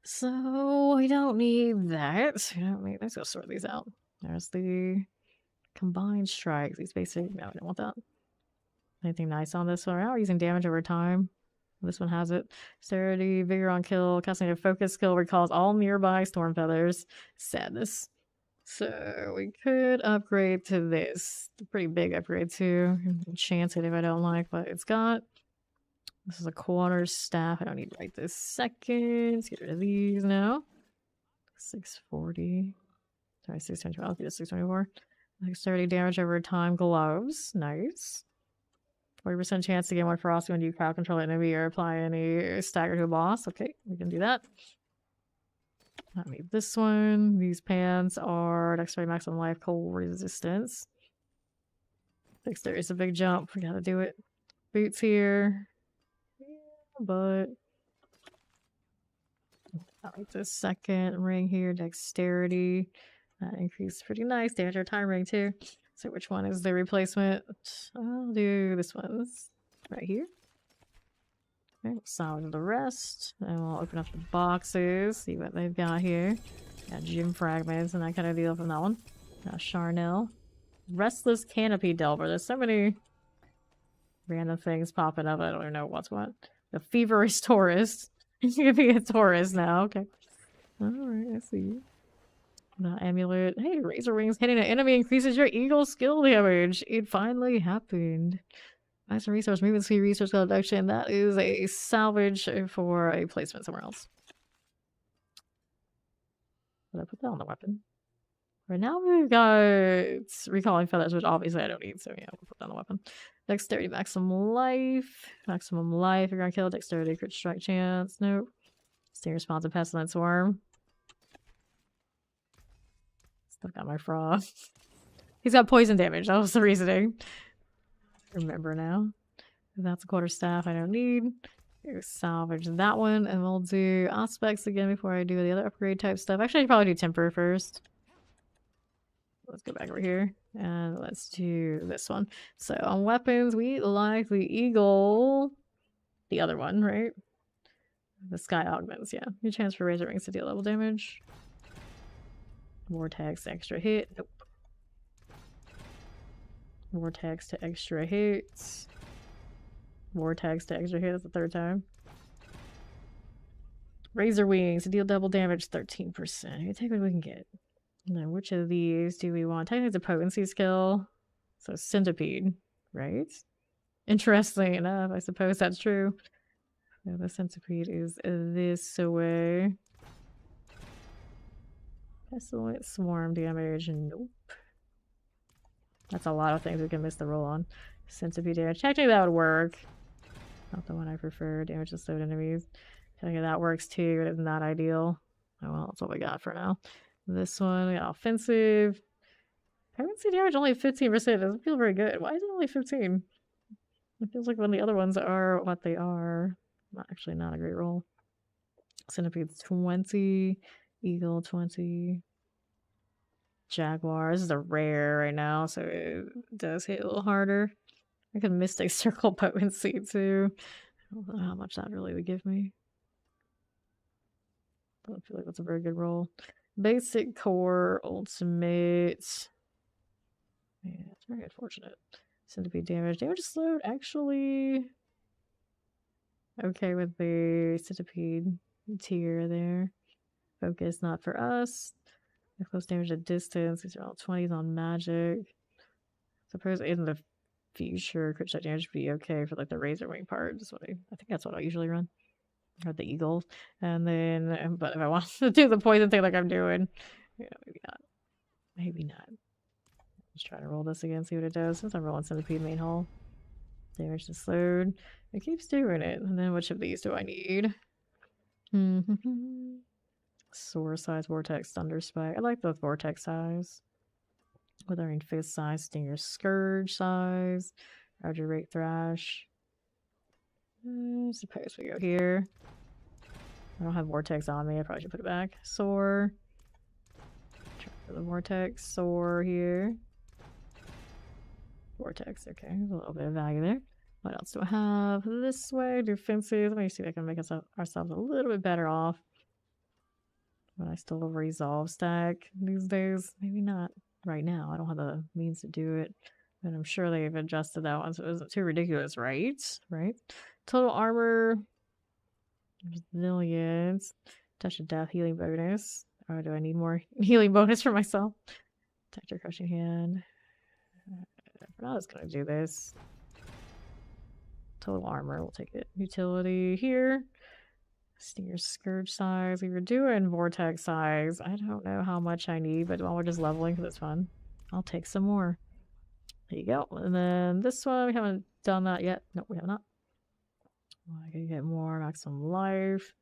So we don't need that. We don't need. Let's go sort these out. There's the combined strikes. These basic. No, we don't want that. Anything nice on this one? We're using damage over time. This one has it. Dexterity, vigor on kill, casting a focus skill recalls all nearby storm feathers. Sadness. So we could upgrade to this. It's a pretty big upgrade too. Chance it if I don't like what it's got. This is a quarter staff. I don't need right this second. Let's get rid of these now. 640. Sorry, 624. I'll do 624. Dexterity damage over time. Gloves. Nice. 40% chance to get one frosty when you crowd control an enemy or apply any stagger to a boss. Okay, we can do that. I need this one. These pants are dexterity maximum life, cold resistance. Dexterity is a big jump. We gotta do it. Boots here. Yeah, but I like this second ring here. Dexterity. That increased pretty nice. Damage our time ring too. So which one is the replacement? I'll do this one right here. Okay, we'll salvage the rest. And we'll open up the boxes, see what they've got here. Got gem fragments and that kind of deal from that one. Got Charnel. Restless Canopy Delver. There's so many random things popping up. I don't even know what's what. The Feverish Tourist. You can be a tourist now. Okay. Alright, I see. The amulet. Hey, Razor Wings hitting an enemy increases your eagle skill damage. It finally happened. Nice resource, movement speed, resource collection. That is a salvage for a placement somewhere else. Did I put that on the weapon? Right now we've got recalling feathers, which obviously I don't need, so yeah, we'll put that on the weapon. Dexterity, maximum life. Maximum life, you're gonna kill. Dexterity, crit strike chance. Nope. Stay responsive, pestilent swarm. Still got my frog. He's got poison damage. That was the reasoning. Remember now. That's a quarter staff I don't need. Salvage that one, and we'll do aspects again before I do the other upgrade type stuff. Actually, I'd probably do temper first. Let's go back over here and let's do this one. So on weapons, we like the eagle, the other one, right? The sky augments, yeah. Your chance for razor rings to deal level damage. Vortex extra hit. Nope. Vortex to extra hits. Vortex to extra hit. That's the third time. Razor Wings to deal double damage. 13%. You take what we can get. And then which of these do we want? Technically it's a potency skill. So centipede, right? Interesting enough, I suppose that's true. So the centipede is this way. Pestilent swarm damage. Nope. That's a lot of things we can miss the roll on. Centipede damage. Technically that would work. Not the one I prefer. Damage to slowed enemies. Technically that works too, but it's not ideal. Oh well, that's what we got for now. This one, we got offensive. Potency damage only 15%. Doesn't feel very good. Why is it only 15? It feels like when the other ones are what they are. Actually, not a great roll. Centipede's 20. Eagle 20. Jaguar. This is a rare right now, so it does hit a little harder. I could Mystic Circle potency too. I don't know how much that really would give me. I don't feel like that's a very good roll. Basic core, ultimate. Yeah, it's very unfortunate. Centipede damage. Damage is slowed, actually. Okay with the centipede tier there. Focus, not for us. Close damage at distance. These are all 20s on magic. Suppose in the future, crit shot damage would be okay for like the razor wing part. Is what I think that's what I usually run. Or the eagles. And then, but if I want to do the poison thing like I'm doing, yeah, maybe not. Maybe not. Let's try to roll this again, see what it does. Since I'm rolling Centipede main hall. Damage to slowed. It keeps doing it. And then which of these do I need? Sword size, vortex, thunder spike. I like the vortex size. Withering fist size, stinger scourge size, Roger rate thrash. Suppose we go here. I don't have vortex on me. I probably should put it back. Soar. Try for the vortex. Soar here. Vortex. Okay, a little bit of value there. What else do I have? This way, defensive. Let me see if I can make ourselves a little bit better off. But I still have resolve stack these days. Maybe not right now. I don't have the means to do it. But I'm sure they've adjusted that one so it isn't too ridiculous, right? Right? Total armor. Resilience. Touch of death. Healing bonus. Or do I need more healing bonus for myself? Detector crushing hand. For now, I was going to do this. Total armor. We'll take it. Utility here. Stinger scourge size. We were doing vortex size. I don't know how much I need, but while we're just leveling because it's fun, I'll take some more. There you go. And then this one, we haven't done that yet. Nope, we have not. I can get more maximum life.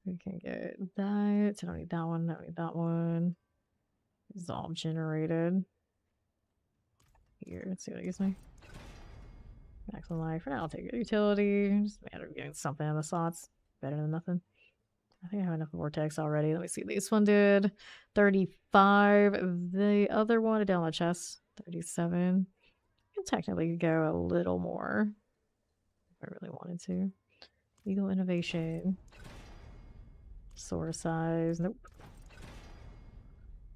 We can get that. I don't need that one. I don't need that one. Resolve generated. Here, let's see what it gives me. Maximum life. For now, I'll take it. Utility. Just a matter of getting something in the slots. Better than nothing. I think I have enough vortex already. Let me see. This one did 35. The other one down the chest, 37. I can technically go a little more if I really wanted to. Legal innovation. Sword size. Nope.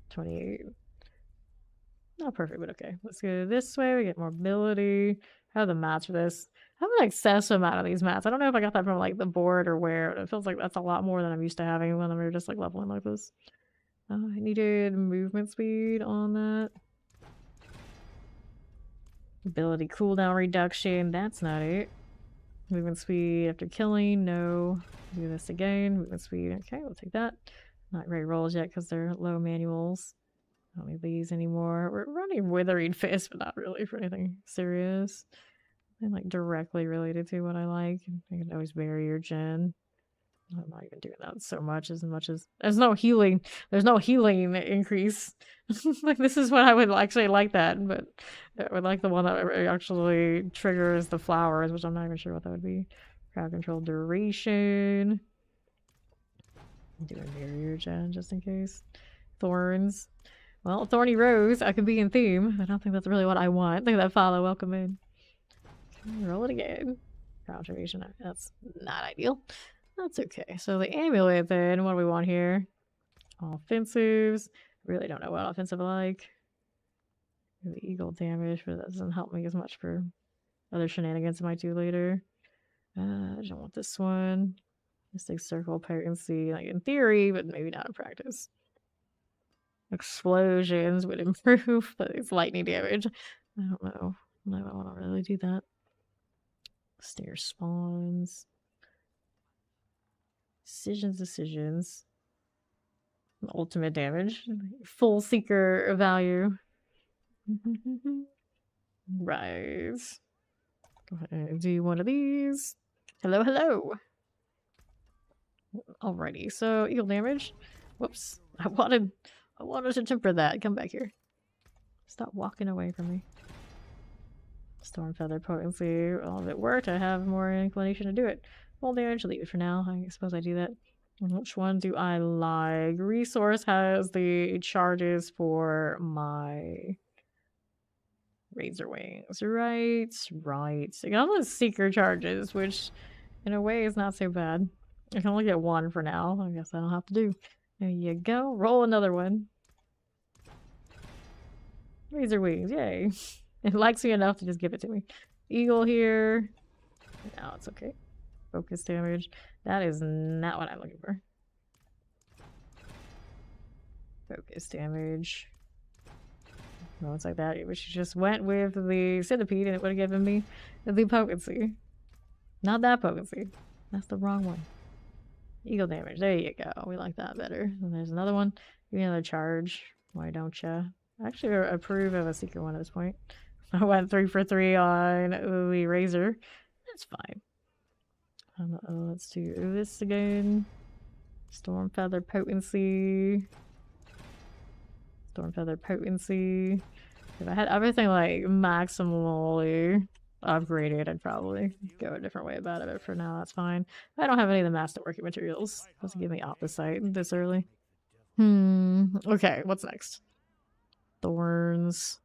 28. Not perfect, but okay. Let's go this way. We get more mobility. I have the mats for this. I have an excessive amount of these mats. I don't know if I got that from like the board or where. It feels like that's a lot more than I'm used to having when I'm just like leveling like this. I needed movement speed on that. Ability cooldown reduction. That's not it. Movement speed after killing. No. Do this again. Movement speed. Okay, we'll take that. Not great rolls yet because they're low manuals. I don't need these anymore. We're running Withering Fist, but not really for anything serious. And like directly related to what I like. I can always barrier gen. I'm not even doing that so much as there's no healing. There's no healing increase. Like this is what I would actually like that, but I would like the one that actually triggers the flowers, which I'm not even sure what that would be. Crowd control duration. I'm doing barrier gen just in case. Thorns. Well, Thorny Rose, I could be in theme. I don't think that's really what I want. I think that follow welcome in. Roll it again. Conservation. That's not ideal. That's okay. So the amulet then, what do we want here? Offensives. Really don't know what offensive I like. The eagle damage, but that doesn't help me as much for other shenanigans I might do later. I don't want this one. Mystic circle potency, like in theory, but maybe not in practice. Explosions would improve, but it's lightning damage. I don't know. No, I want to really do that. Stair spawns. Decisions. Ultimate damage. Full seeker value. Right. Go ahead and do one of these. Hello. Alrighty, so eagle damage. Whoops. I wanted to temper that. Come back here. Stop walking away from me. Storm feather potency. Well, if it worked, I have more inclination to do it. Full damage, leave it for now. I suppose I do that. Which one do I like? Resource has the charges for my razor wings. Right. I got all those seeker charges, which in a way is not so bad. I can only get one for now. I guess I don't have to do. There you go. Roll another one. Razor wings, yay. It likes me enough to just give it to me. Eagle here. No, it's okay. Focus damage. That is not what I'm looking for. Focus damage. No, it's like that. But she just went with the centipede and it would have given me the potency. Not that potency. That's the wrong one. Eagle damage. There you go. We like that better. And there's another one. Give me another charge. Why don't you? I actually approve of a secret one at this point. I went 3 for 3 on the razor. That's fine. Let's do this again. Storm Feather potency. Storm Feather potency. If I had everything like maximally upgraded, I'd probably go a different way about it, but for now that's fine. I don't have any of the masterworking materials. Doesn't give me opposite this early. Okay, what's next? Thorns.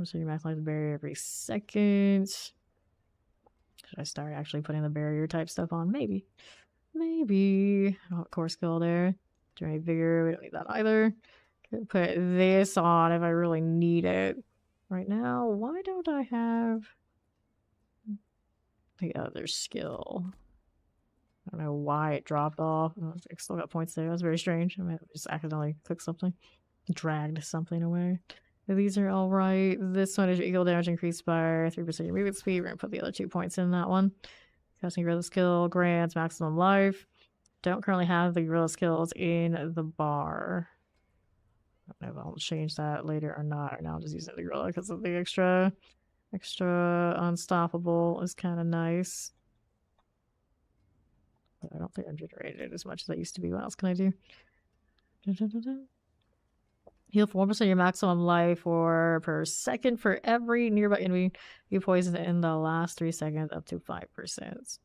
So you maximize the barrier every second. Should I start actually putting the barrier type stuff on? Maybe. Maybe. I don't have core skill there. Generate vigor. We don't need that either. Could put this on if I really need it. Right now, why don't I have the other skill? I don't know why it dropped off. I still got points there. That's very strange. I might have just accidentally clicked something. Dragged something away. These are alright. This one is equal damage increased by 3% your movement speed. We're gonna put the other 2 points in that one. Casting Gorilla skill grants maximum life. Don't currently have the Gorilla skills in the bar. I don't know if I'll change that later or not. Right now I'm just using the Gorilla because of the extra unstoppable is kind of nice. But I don't think I'm generating it as much as I used to be. What else can I do? Heal 4% of your maximum life per second for every nearby enemy you poison in the last 3 seconds, up to 5%.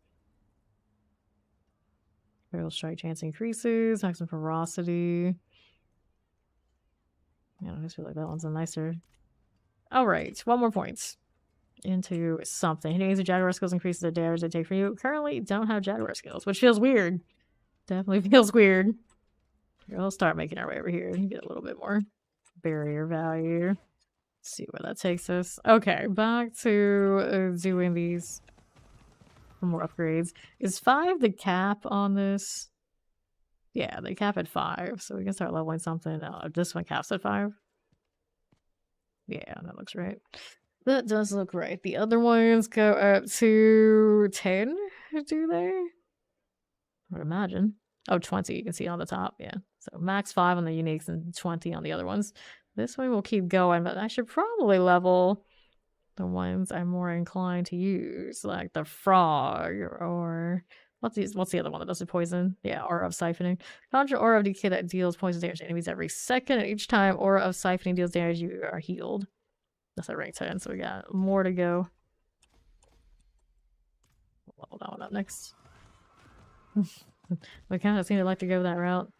Critical strike chance increases, maximum ferocity. Yeah, I just feel like that one's a nicer. Alright, 1 more point into something. Hitting with Jaguar skills increases the damage they take from you. Currently don't have Jaguar skills, which feels weird. Definitely feels weird. Here, we'll start making our way over here and get a little bit more barrier value. Let's see where that takes us. Okay, back to doing these more upgrades. Is 5 the cap on this? Yeah, they cap at 5, so we can start leveling something. This one caps at 5. Yeah, that looks right. That does look right. The other ones go up to 10, do they? I would imagine. Oh, 20, you can see on the top, yeah. So max 5 on the uniques and 20 on the other ones. This one will keep going, but I should probably level the ones I'm more inclined to use, like the frog or what's the other one that does the poison? Yeah, Aura of Siphoning. Conjure Aura of Decay that deals poison damage to enemies every second, and each time Aura of Siphoning deals damage, you are healed. That's at rank 10, so we got more to go. We'll level that one up next. We kind of seem to like to go that route.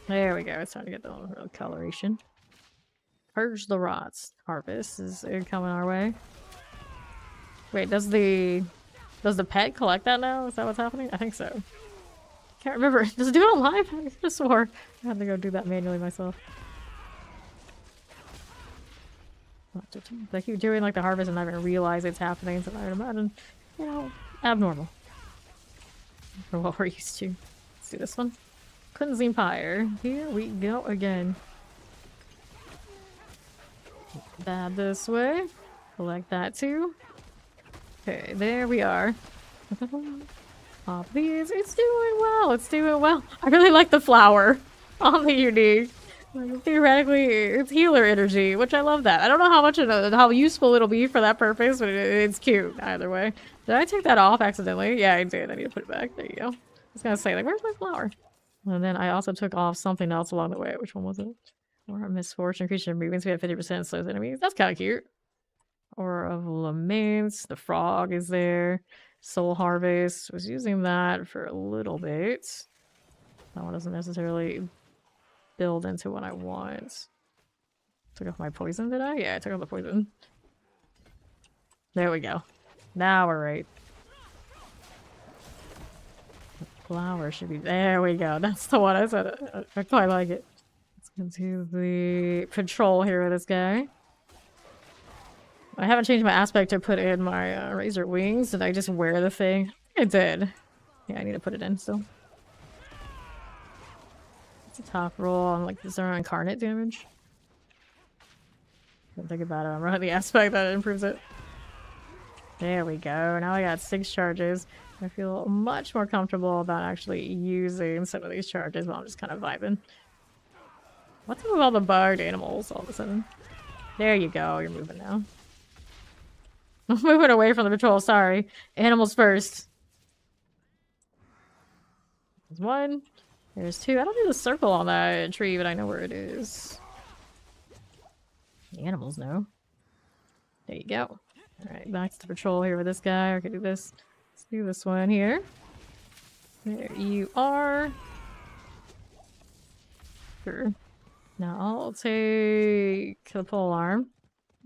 There we go. It's time to get the real coloration. Purge the rots. Harvest is coming our way. Wait, does the pet collect that now? Is that what's happening? I think so. Can't remember. Does it do it on live? I just swore I had to go do that manually myself. I keep doing like the harvest and I don't realize it's happening, so I would imagine, you know, abnormal for what we're used to. Let's do this one. Cleansing Pyre. Here we go again. That this way. Collect that too. Okay, there we are. Pop these. It's doing well. It's doing well. I really like the flower on the unique. Like, theoretically, it's healer energy, which I love that. I don't know how much how useful it'll be for that purpose, but it's cute either way. Did I take that off accidentally? Yeah, I did. I need to put it back. There you go. I was gonna say, like, where's my flower? And then I also took off something else along the way. Which one was it? Or Misfortune. Increase your movement speed at 50% slows enemies. That's kind of cute. Or of Laments. The frog is there. Soul Harvest. Was using that for a little bit. That one doesn't necessarily build into what I want. Took off my poison, did I? Yeah, I took off the poison. There we go. Now we're right. The flower should be... There we go. That's the one I said. I quite like it. Let's get to the patrol here with this guy. I haven't changed my aspect to put in my razor wings. Did I just wear the thing? I did. Yeah, I need to put it in still. It's a top roll on like is there incarnate damage? Don't think about it. I'm running the aspect that improves it. There we go. Now I got 6 charges. I feel much more comfortable about actually using some of these charges while I'm just kind of vibing. What's up with all the bugged animals all of a sudden? There you go. You're moving now. I'm moving away from the patrol. Sorry. Animals first. There's 1. There's 2. I don't need a circle on that tree, but I know where it is. The animals know. There you go. Alright, back to the patrol here with this guy. I can do this. Let's do this one here. There you are. Sure. Now I'll take the pole arm.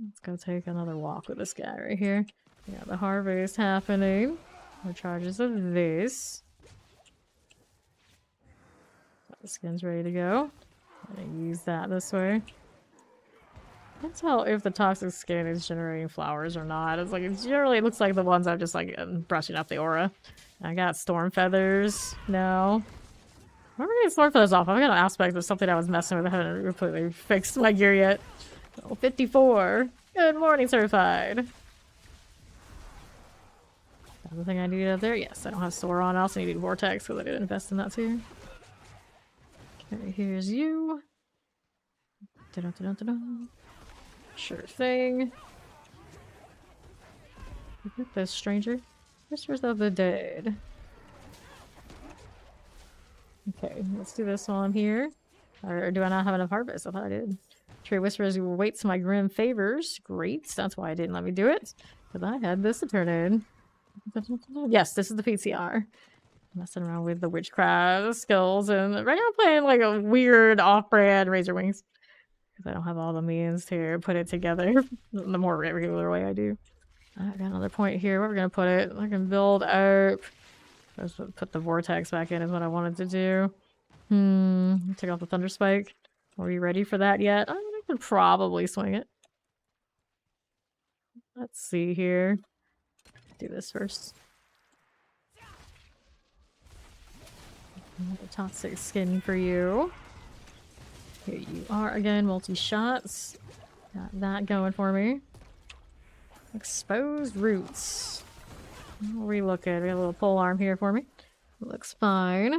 Let's go take another walk with this guy right here. We got the harvest happening. More charges of this. The skin's ready to go. I'm gonna use that this way. I can't tell if the toxic skin is generating flowers or not. It's like it generally looks like the ones I'm just like brushing up the aura. I got storm feathers now. Where am I getting storm feathers off? I've got an aspect of something I was messing with. I haven't completely fixed my gear yet. Oh, 54. Good morning, certified. Other thing I need up there? Yes, I don't have Sora on. I also need Vortex because I did invest in that too. Okay, here's you. Da-da-da-da-da. Sure thing. Look at this stranger. Whispers of the Dead. Okay, let's do this while I'm here. Or do I not have enough harvest? I thought I did. Tree Whispers waits my grim favors. Great. That's why I didn't let me do it. Because I had this to turn in. Yes, this is the PTR. Messing around with the witchcraft skills. And right now I'm playing like a weird off-brand Razor Wings. Because I don't have all the means to put it together the more regular way I do. I got another point here. Where we're going to put it? I can build up. Let's put the vortex back in is what I wanted to do. Take off the thunder spike. Are you ready for that yet? I can probably swing it. Let's see here. Do this first. Another toxic skin for you. Here you are again, multi-shots. Got that going for me. Exposed roots. What are we looking? We got a little pole arm here for me. Looks fine.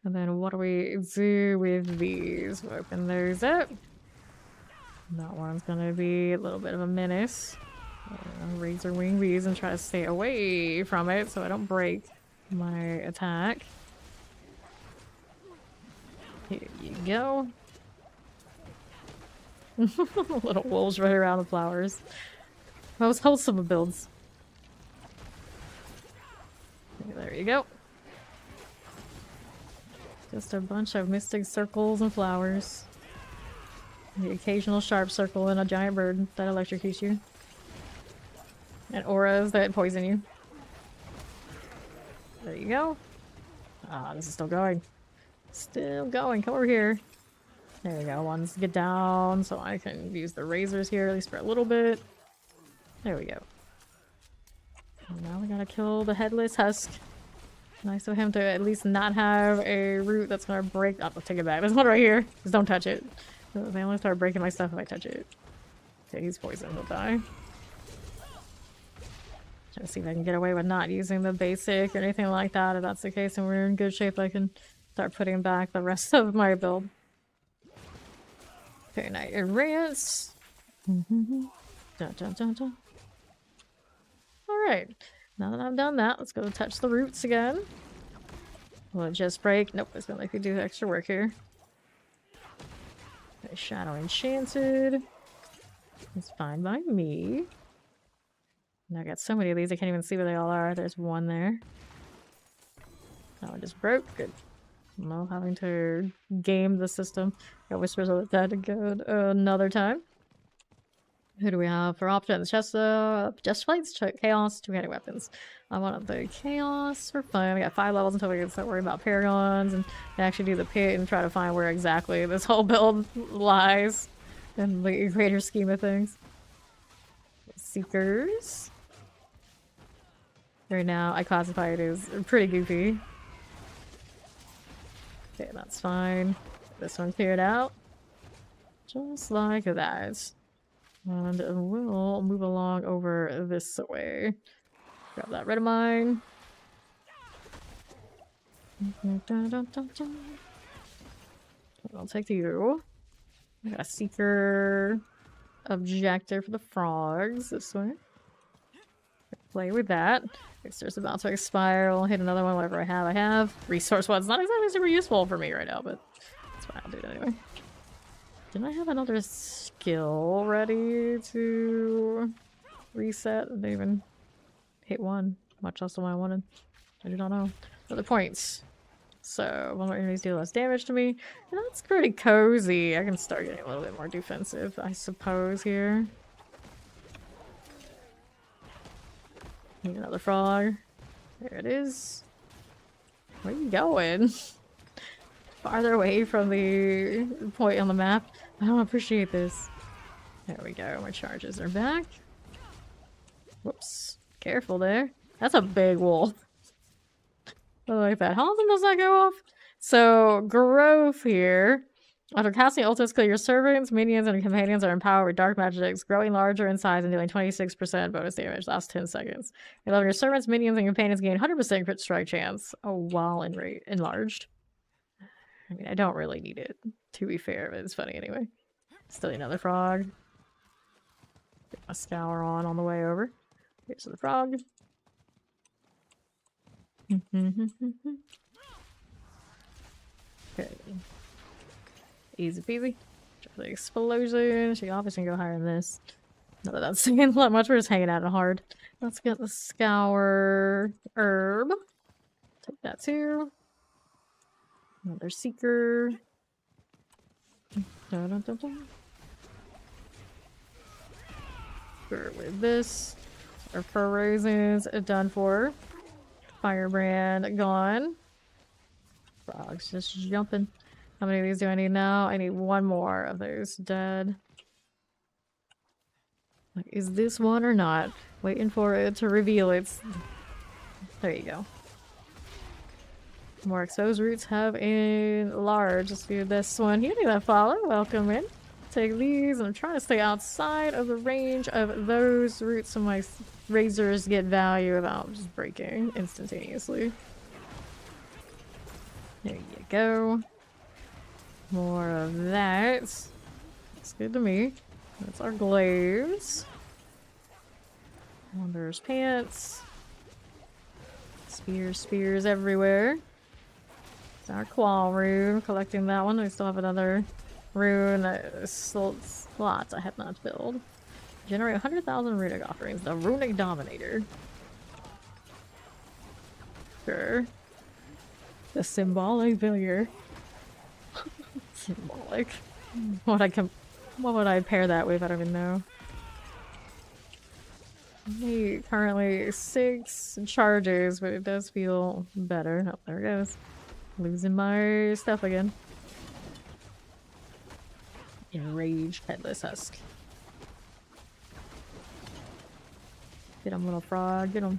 And then what do we do with these? We'll open those up. That one's gonna be a little bit of a menace. Razor wing these and try to stay away from it so I don't break my attack. Here you go. Little wolves right around the flowers. Most wholesome of builds. There you go. Just a bunch of mystic circles and flowers. The occasional sharp circle and a giant bird that electrocutes you. And auras that poison you. There you go. Ah, this is still going. Still going. Come over here. There we go. Ones get down so I can use the razors here at least for a little bit. There we go. And now we gotta kill the headless husk. Nice of him to at least not have a root that's gonna break. Oh, I'll take it back. There's one right here. Just don't touch it. They only start breaking my stuff if I touch it. Okay, he's poisoned. He'll die. Trying to see if I can get away with not using the basic or anything like that. If that's the case and we're in good shape, I can start putting back the rest of my build. Okay, now advance. Dun, dun, dun, dun. Alright, now that I've done that, let's go touch the roots again. Will it just break? Nope, it's gonna make me do extra work here. Okay, Shadow Enchanted. It's fine by me. And I got so many of these, I can't even see where they all are. There's one there. That one just broke. Good. No having to game the system. Got Whispers of the Dead to go another time. Who do we have for options? Just plates, chaos, two-handed weapons. I want the chaos for fun. We got 5 levels until we can start worrying about paragons and actually do the pit and try to find where exactly this whole build lies in the greater scheme of things. Seekers. Right now, I classify it as pretty goofy. Okay, that's fine. This one cleared out. Just like that. And we'll move along over this way. Grab that red of mine. I'll take you. I got a seeker objective for the frogs this way. Play with that. Fixture's about to expire. I'll hit another one, whatever I have. Resource one's not exactly super useful for me right now, but that's fine. I'll do it anyway. Didn't I have another skill ready to reset? I didn't even hit one, much less the one I wanted. I do not know. Other points. So, one more enemies deal less damage to me. That's pretty cozy. I can start getting a little bit more defensive, I suppose, here. Need another frog. There it is. Where are you going? Farther away from the point on the map. I don't appreciate this. There we go. My charges are back. Whoops. Careful there. That's a big wolf. I like that. How often does that go off? So, growth here. After casting ultimates, kill your servants, minions, and companions are empowered with dark magics, growing larger in size and dealing 26% bonus damage. Last 10 seconds. You love your servants, minions, and companions gain 100% crit strike chance. Oh, while enlarged. I mean, I don't really need it, to be fair, but it's funny anyway. Still another frog. Get my scour on the way over. Here's the frog. Okay. Easy peasy. Drop the explosion. She obviously can go higher than this. Not that that's saying that much. We're just hanging out hard. Let's get the scour herb. Take that too. Another seeker. Dun, dun, dun, dun. With this. Our fur roses done for. Firebrand gone. Frogs just jumping. How many of these do I need now? I need one more of those dead. Like, is this one or not? Waiting for it to reveal its... There you go. More exposed roots have enlarged. Let's do this one. You need that follow. Welcome in. Take these. And I'm trying to stay outside of the range of those roots so my razors get value without just breaking instantaneously. There you go. More of that. Looks good to me. That's our glaives. Wanderer's pants. Spears everywhere. It's our claw rune. Collecting that one. We still have another rune. Slots I have not filled. Generate 100,000 runic offerings. The Runic Dominator. Sure. The symbolic failure. Symbolic. What would I pair that with? I don't even know. Currently 6 charges, but it does feel better. Oh, there it goes. Losing my stuff again. Enraged Headless Husk. Get him, little frog. Get him.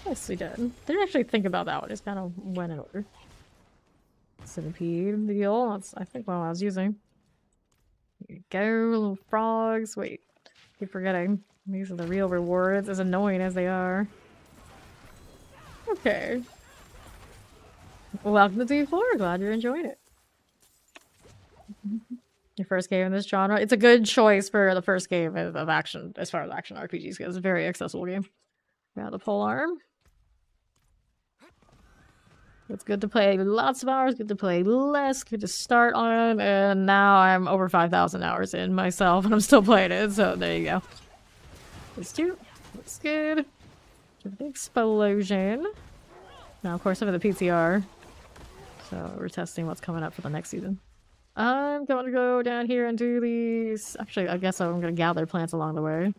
Nicely done. Didn't actually think about that one. Just kind of went in order. Centipede deal. That's, I think, what I was using. Here you go, little frogs. Wait. Keep forgetting. These are the real rewards, as annoying as they are. Okay. Welcome to D4. Glad you're enjoying it. Your first game in this genre. It's a good choice for the first game of action, as far as action RPGs goes. It's a very accessible game. Got the pole arm. It's good to play lots of hours, good to play less, good to start on, and now I'm over 5,000 hours in myself, and I'm still playing it, so there you go. These two. Looks good. The explosion. Now, of course, I have the PTR, so we're testing what's coming up for the next season. I'm going to go down here and do these... Actually, I guess I'm going to gather plants along the way.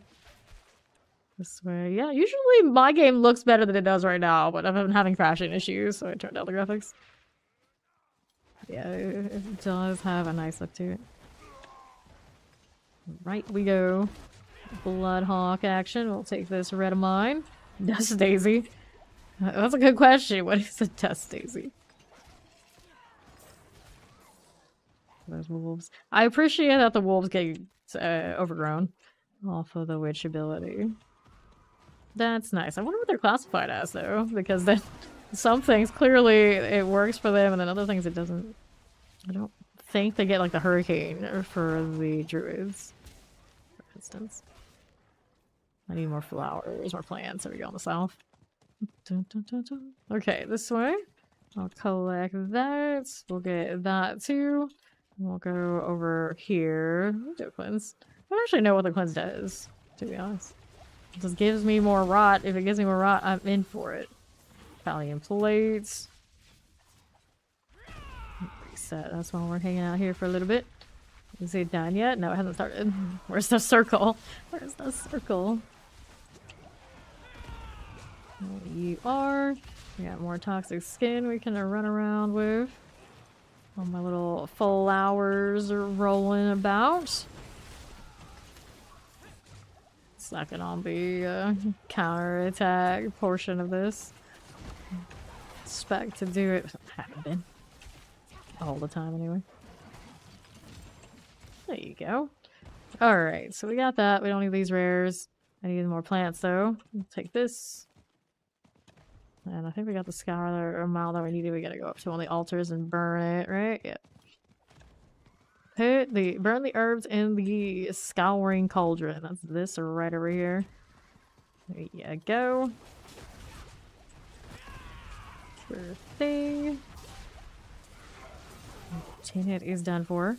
This way. Yeah, usually my game looks better than it does right now, but I've been having crashing issues, so I turned down the graphics. Yeah, it does have a nice look to it. Right we go. Bloodhawk action. We'll take this red of mine. Dust Daisy. That's a good question. What is a Dust Daisy? Those wolves. I appreciate that the wolves get overgrown off of the witch ability. That's nice. I wonder what they're classified as, though, because then some things clearly it works for them, and then other things it doesn't. I don't think they get like the hurricane for the druids, for instance. I need more flowers, more plants. There we go on the south. Dun, dun, dun, dun. Okay, this way. I'll collect that. We'll get that too. We'll go over here. We'll do a cleanse. I don't actually know what the cleanse does, to be honest. It just gives me more rot. If it gives me more rot, I'm in for it. Pallium plates. Reset. That's why we're hanging out here for a little bit. Is it done yet? No, it hasn't started. Where's the circle? Where's the circle? There you are. We got more toxic skin we can run around with. All my little flowers are rolling about. Sucking on the counter-attack portion of this. Expect to do it. Haven't been. All the time, anyway. There you go. Alright, so we got that. We don't need these rares. I need more plants, though. We'll take this. And I think we got the scour amount that we needed. We gotta go up to one of the altars and burn it, right? Yeah. Burn the herbs in the scouring cauldron. That's this right over here. There you go. Sure thing. Tinted is done for.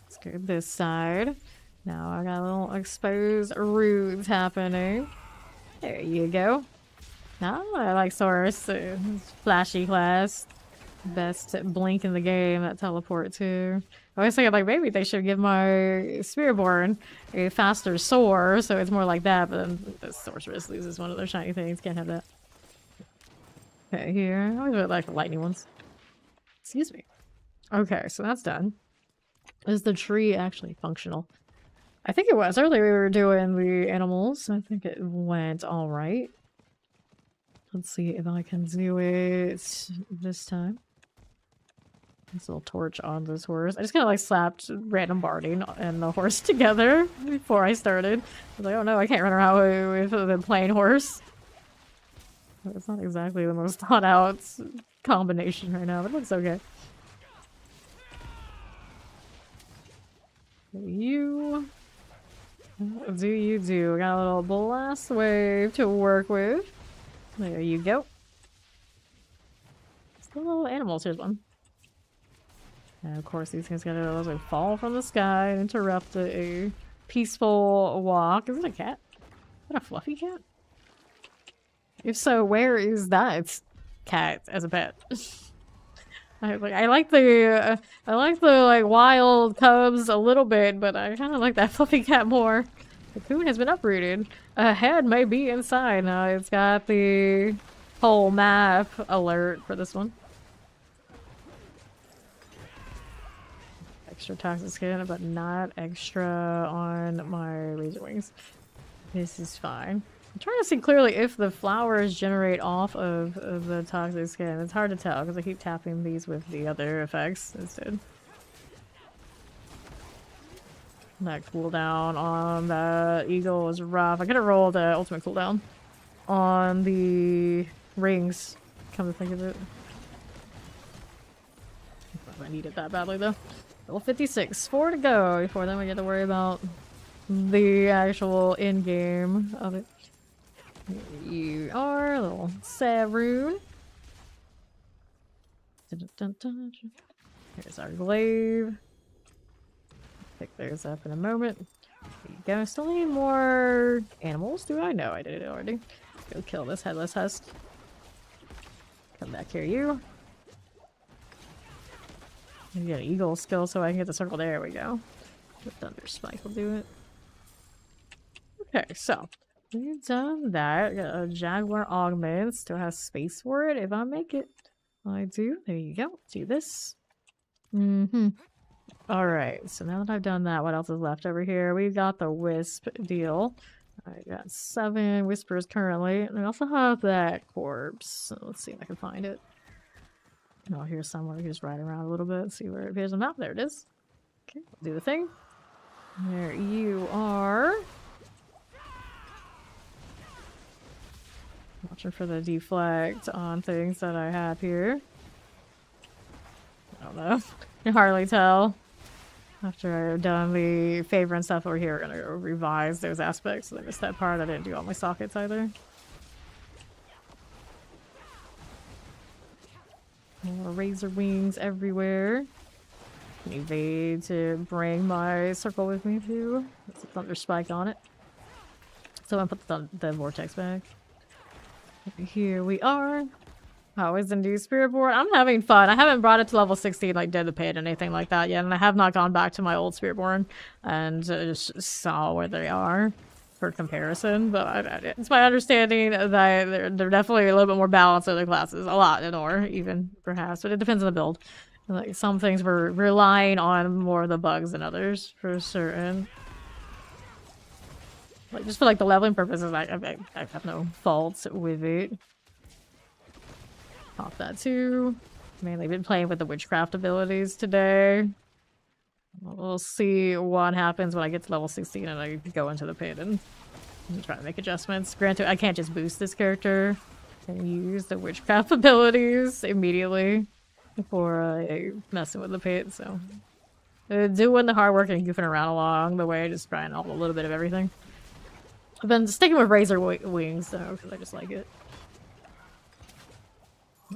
Let's go this side. Now I got a little exposed roots happening. There you go. Now I like Source. Flashy class. Best blink in the game, that teleport too. I was thinking like maybe they should give my Spiritborn a faster soar, so it's more like that, but then the sorceress loses one of their shiny things. Can't have that. Okay, here. I always really like the lightning ones. Excuse me. Okay, so that's done. Is the tree actually functional? I think it was. Earlier we were doing the animals. I think it went alright. Let's see if I can do it this time. This little torch on this horse. I just kind of like slapped random barding and the horse together before I started. I was like, oh no, I can't run around with the plain horse. But it's not exactly the most thought out combination right now, but it looks okay. You do you do. Got a little blast wave to work with. There you go. Still little animals. Here's one. And of course, these things gotta like fall from the sky and interrupt a peaceful walk. Is it a cat? Is that a fluffy cat? If so, where is that cat as a pet? I like the like wild cubs a little bit, but I kind of like that fluffy cat more. The cocoon has been uprooted. A head may be inside. Now it's got the whole map alert for this one. Extra toxic skin, but not extra on my razor wings. This is fine. I'm trying to see clearly if the flowers generate off of the toxic skin. It's hard to tell because I keep tapping these with the other effects instead. That cooldown on the eagle was rough. I could have rolled the ultimate cooldown on the rings, come to think of it. I needed that badly though. Level 56, 4 to go before then we get to worry about the actual in-game of it. Here you are, little Saroon. Here's our glaive. Pick those up in a moment. There you go. Still need more animals, do I? No, I did it already. Go kill this headless husk. Come back here, you. Maybe get an eagle skill so I can get the circle. There we go. The thunder spike will do it. Okay, so we've done that. Got a jaguar augment. Still has space for it if I make it. I do. There you go. Do this. Alright, so now that I've done that, what else is left over here? We've got the wisp deal. I got 7 whispers currently. And I also have that corpse. So let's see if I can find it. Oh, here's somewhere. Just ride around a little bit, see where it appears on the map. There it is. Okay, do the thing. There you are. Watching for the deflect on things that I have here. I don't know. You can hardly tell. After I've done the favor and stuff over here, we're gonna go revise those aspects. I missed that part. I didn't do all my sockets either. More razor wings everywhere. Can evade to bring my circle with me too. There's a thunder spike on it. So I'm gonna put the vortex back. Here we are. How is the new spirit board? I'm having fun. I haven't brought it to level 16 like Dead the Pit or anything like that yet, and I have not gone back to my old spirit board and just saw where they are for comparison. But it's my understanding that they're definitely a little bit more balanced in the classes, a lot more even perhaps, but it depends on the build. Like some things we're relying on more of the bugs than others for certain. Like just for like the leveling purposes, I have no faults with it. Pop that too. Mainly been playing with the witchcraft abilities today. We'll see what happens when I get to level 16 and I go into the pit and try to make adjustments. Granted, I can't just boost this character and use the witchcraft abilities immediately before messing with the pit, so doing the hard work and goofing around along the way, just trying out a little bit of everything. I've been sticking with razor wings though, because I just like it.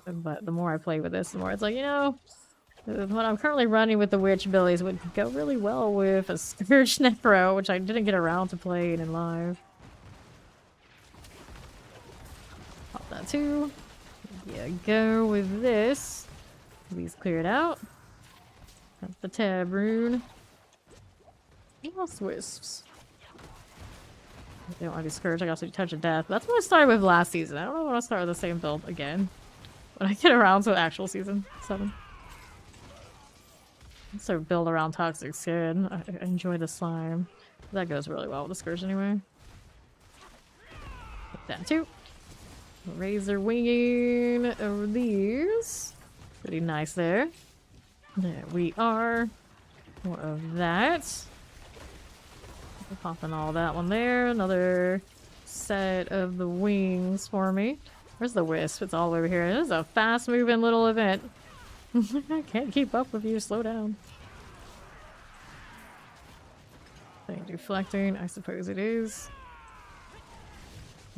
But the more I play with this, the more it's like, you know, what I'm currently running with the witch abilities would go really well with a Scourge Necro, which I didn't get around to playing in live. Pop that too. Yeah, go with this. These cleared out. That's the tab rune. Lost wisps. I don't want to do Scourge, I also do Touch of Death. That's what I started with last season. I don't know when I'll start with the same build again. When I get around to the actual season 7. So build around toxic skin. I enjoy the slime. That goes really well with the Scourge anyway. Put that too. Razor winging over these. Pretty nice there. There we are. More of that. Popping all that one there. Another set of the wings for me. Where's the wisp? It's all over here. This is a fast-moving little event. I can't keep up with you. Slow down. Thing deflecting. I suppose it is.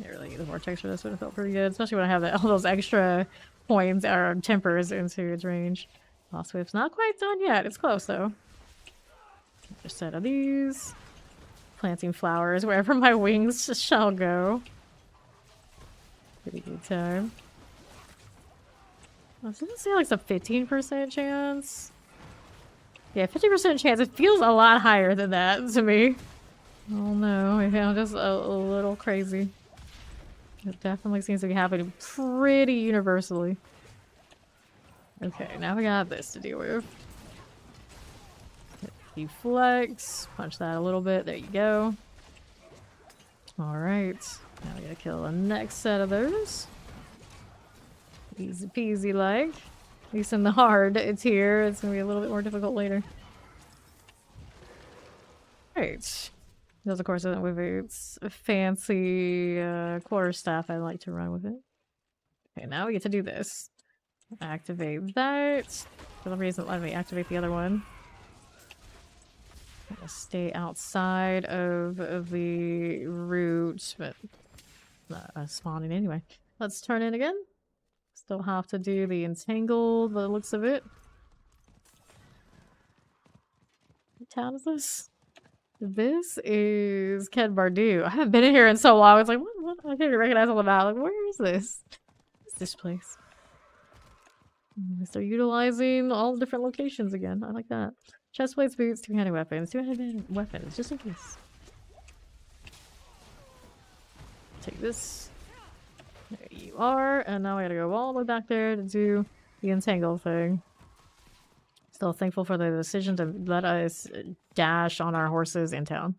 I really need the vortex for this. Would have felt pretty good, especially when I have all those extra points or tempers into its range. Lost Whip's not quite done yet. It's close though. Another set of these. Planting flowers wherever my wings shall go. Pretty good time. I was gonna say like a 15% chance. Yeah, 50% chance. It feels a lot higher than that to me. Oh no, maybe I'm just a little crazy. It definitely seems to be happening pretty universally. Okay, now we got this to deal with. Deflex. Punch that a little bit. There you go. Alright. Now we gotta kill the next set of those. Easy peasy like. At least in the hard it's here. It's gonna be a little bit more difficult later. Right. Those of course isn't with its fancy quarterstaff I like to run with it. Okay, now we get to do this. Activate that. For some reason let me activate the other one. I'm gonna stay outside of the route, but not spawning anyway. Let's turn in again. Still have to do the entangled, by the looks of it. What town is this? This is Ken Bardu. I haven't been in here in so long. It's like, what? I can't even recognize all the map. Like, where is this? What's this place? They're utilizing all the different locations again. I like that. Chestplates, boots, two-handed weapons. Two-handed weapons, just in case. Take this. There you are. And now I gotta go all the way back there to do the entangle thing. Still thankful for the decision to let us dash on our horses in town.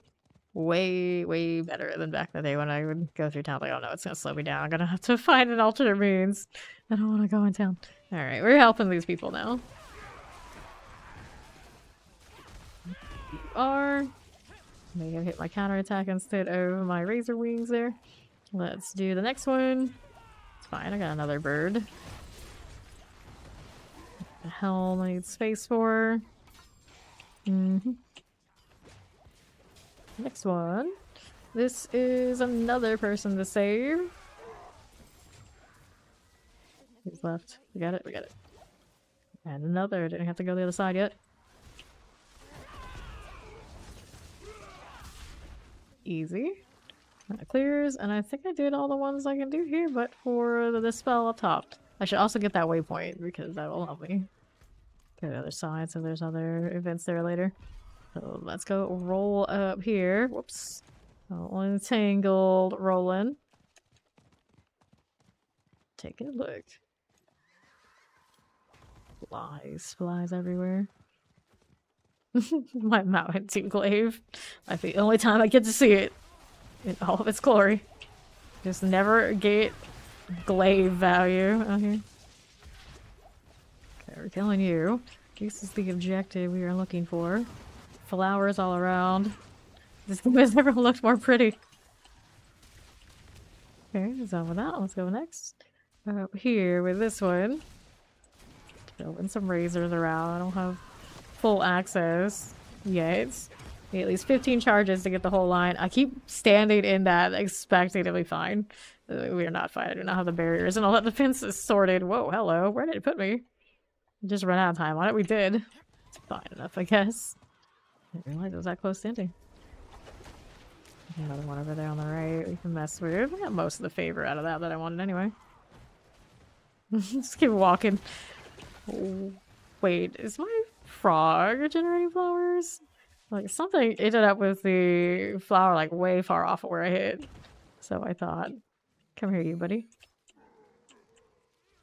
Way, way better than back in the day when I would go through town. Like, oh no, it's gonna slow me down. I'm gonna have to find an alternate means. I don't want to go in town. Alright, we're helping these people now. You are. May have hit my counterattack instead of my razor wings there. Let's do the next one. It's fine, I got another bird. What the hell I need space for? Next one. This is another person to save. Who's left? We got it, we got it. And another, didn't have to go the other side yet. Easy. That clears, and I think I did all the ones I can do here, but for the spell up top. I should also get that waypoint, because that will help me. Go to the other side, so there's other events there later. So let's go roll up here. Whoops. Entangled, rolling. Taking a look. Flies everywhere. My mountain team glaive. Like the only time I get to see it in all of its glory. Just never get glaive value out here. Okay, we're killing you. This is the objective we are looking for. Flowers all around. This game has never looked more pretty. Okay, it's done with that. Let's go next. Up here with this one. Building some razors around. I don't have full access yet. Need at least 15 charges to get the whole line. I keep standing in that expecting to be fine. We are not fine. I do not have the barriers and all that defense is sorted. Whoa, hello. Where did it put me? Just ran out of time on it. We did. It's fine enough, I guess. I didn't realize it was that close to ending. Another one over there on the right we can mess with. We got most of the favor out of that I wanted anyway. Just keep walking. Oh, wait, is my frog generating flowers? Like, something ended up with the flower, like, way far off of where I hit. So I thought, come here, you buddy.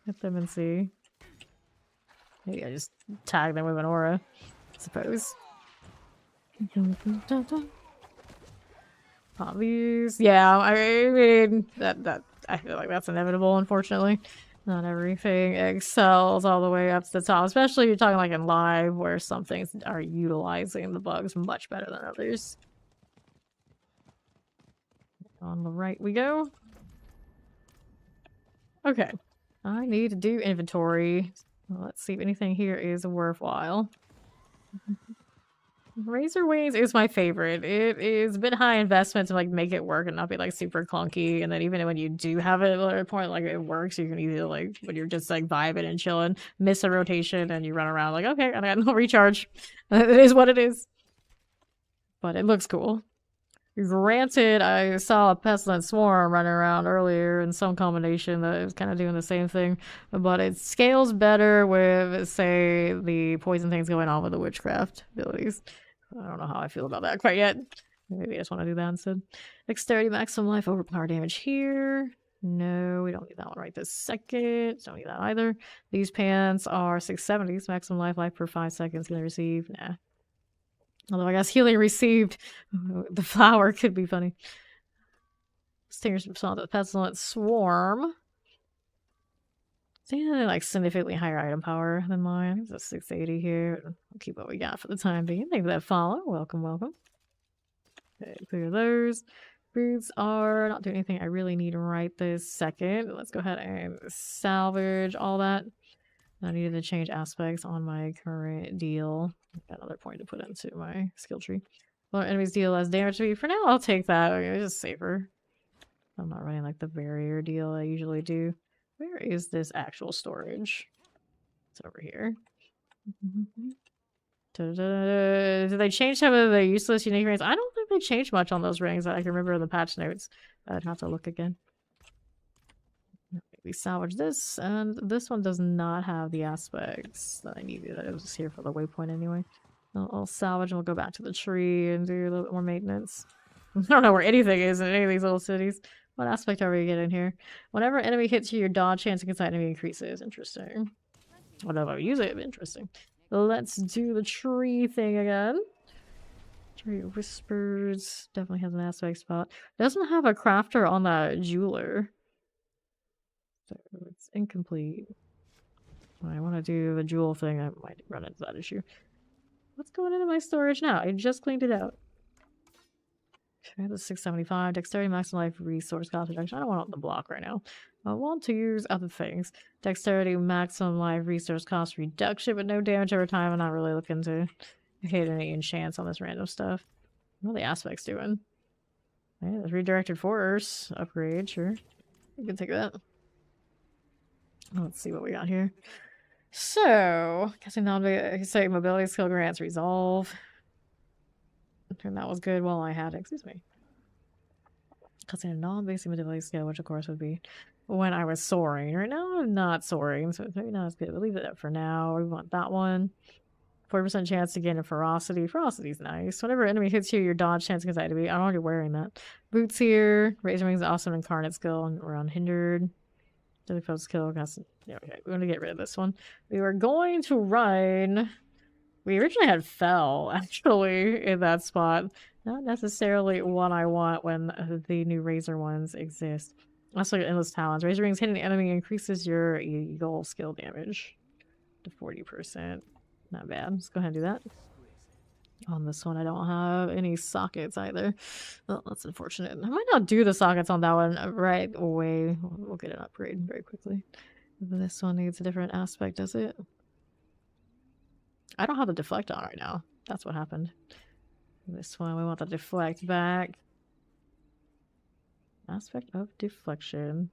Hit them and see. Maybe I just tag them with an aura, I suppose. Pop these. Yeah, I mean, I feel like that's inevitable, unfortunately. Not everything excels all the way up to the top, especially if you're talking like in live where some things are utilizing the bugs much better than others. On the right we go. Okay. I need to do inventory. Let's see if anything here is worthwhile. Razor Wings is my favorite. It is a bit high investment to like make it work and not be like super clunky. And then even when you do have it at a point like it works, you can either like when you're just like vibing and chilling, miss a rotation and you run around like, okay, I got no recharge. It is what it is. But it looks cool. Granted, I saw a pestilent swarm running around earlier in some combination that is kind of doing the same thing, but it scales better with, say, the poison things going on with the witchcraft abilities. I don't know how I feel about that quite yet. Maybe I just want to do that instead. Dexterity, maximum life, overpower damage here. No, we don't need that one right this second. Don't need that either. These pants are 670s, maximum life per 5 seconds. Can they receive? Nah. Although I guess healing received, the flower could be funny. Stingers respond to the pestilent swarm. See, like significantly higher item power than mine. It's a 680 here. We'll keep what we got for the time being. Thank you for that follow. Welcome, welcome. Okay, clear those. Boots are not doing anything I really need right this second. Let's go ahead and salvage all that. I needed to change aspects on my current deal. Got another point to put into my skill tree. Well, enemies deal less damage to me. For now, I'll take that. It's just safer. I'm not running like the barrier deal I usually do. Where is this actual storage? It's over here. Did they change some of the useless unique rings? I don't think they changed much on those rings that I can remember in the patch notes. I'd have to look again. We salvage this, and this one does not have the aspects that I needed. It was just here for the waypoint anyway. I'll salvage and we'll go back to the tree and do a little bit more maintenance. I don't know where anything is in any of these little cities. What aspect are we getting here? Whenever an enemy hits you, your dodge chance against that enemy increases. Interesting. I don't know if I would use it, but interesting. Let's do the tree thing again. Tree Whispers definitely has an aspect spot. Doesn't have a crafter on that jeweler. So it's incomplete. I want to do the jewel thing. I might run into that issue. What's going into my storage now? I just cleaned it out. Okay, the 675. Dexterity, maximum life, resource cost reduction. I don't want the block right now. I want to use other things. Dexterity, maximum life, resource cost reduction, but no damage over time. I'm not really looking to hit any enchants on this random stuff. What are the aspects doing? Yeah, there's redirected force upgrade, sure. You can take that. Let's see what we got here. So, casting non-basic mobility skill grants resolve. And that was good while I had it. Excuse me. Casting a non-basic mobility skill, which of course would be when I was soaring. Right now I'm not soaring, so it's maybe not as good. We'll leave it up for now. We want that one. 40% chance to gain a ferocity. Ferocity's nice. Whenever an enemy hits you, your dodge chance gets activated. I'm already wearing that. Boots here. Razor Wings, awesome incarnate skill, and we're unhindered. Deadly foe skill. Yeah, okay. We're gonna get rid of this one. We were going to run. We originally had Fell, actually, in that spot. Not necessarily what I want when the new Razor ones exist. Also, Endless Talons. Razor Wings hitting the enemy increases your Eagle skill damage to 40%. Not bad. Let's go ahead and do that. On this one, I don't have any sockets either. Well, that's unfortunate. I might not do the sockets on that one right away. We'll get an upgrade very quickly. This one needs a different aspect, does it? I don't have the deflect on right now. That's what happened. This one, we want the deflect back. Aspect of deflection.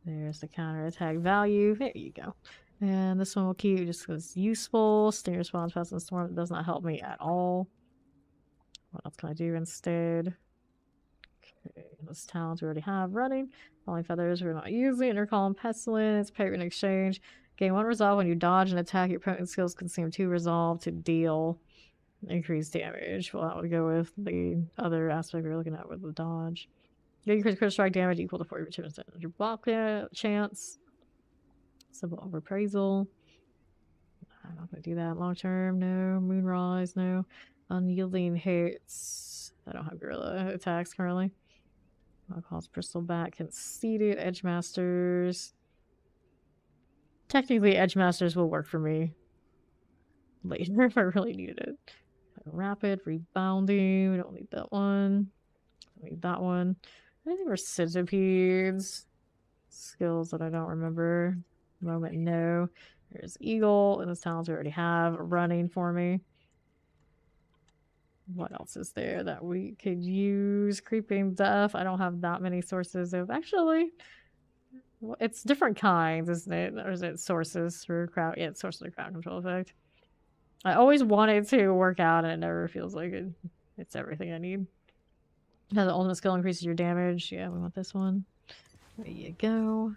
There's the counter attack value. There you go. And this one will keep just because it's useful. Sting response, Pestilent Storm does not help me at all. What else can I do instead? Okay, those talents we already have running. Falling Feathers we're not using. Intercom Pestilence, pay in exchange. Gain 1 resolve when you dodge and attack. Your opponent's skills consume 2 resolve to deal increased damage. Well, that would go with the other aspect we were looking at with the dodge. Get your critical strike damage equal to 40% of your block chance. Symbol of appraisal. I'm not going to do that long term. No. Moonrise. No. Unyielding hits. I don't have gorilla attacks currently. I'll cause Bristleback. Conceited. Edgemasters. Technically, Edgemasters will work for me later if I really needed it. Rapid. Rebounding. We don't need that one. Don't need that one. Anything for centipedes? Skills that I don't remember. Moment, no. There's Eagle, and those talents we already have running for me. What else is there that we could use? Creeping Death. I don't have that many sources of. Actually, well, it's different kinds, isn't it? Or is it sources for crowd? Yeah, it's sources of crowd control effect. I always wanted to work out, and it never feels like it. It's everything I need. Now the ultimate skill increases your damage. Yeah, we want this one. There you go.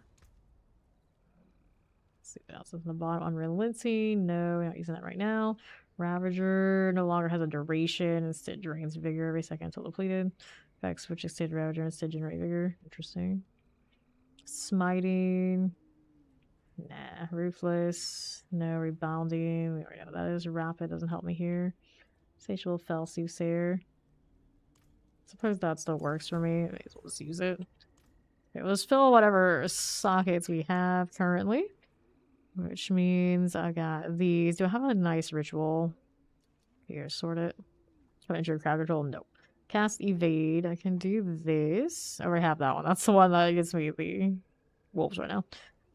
See what else is in the bottom. Unrelenting. No, we're not using that right now. Ravager no longer has a duration. Instead drains vigor every second until depleted. Effects which extend Ravager instead generate vigor. Interesting. Smiting. Nah. Ruthless. No. Rebounding. We already know that is. Rapid doesn't help me here. Satiable Fell Soothsayer. Suppose that still works for me. I may as well just use it. Okay, let's fill whatever sockets we have currently. Which means I got these. Do I have a nice ritual? Here, sort it. Can I enter crowd control? Nope. Cast evade. I can do this. I already have that one. That's the one that gets me the wolves right now.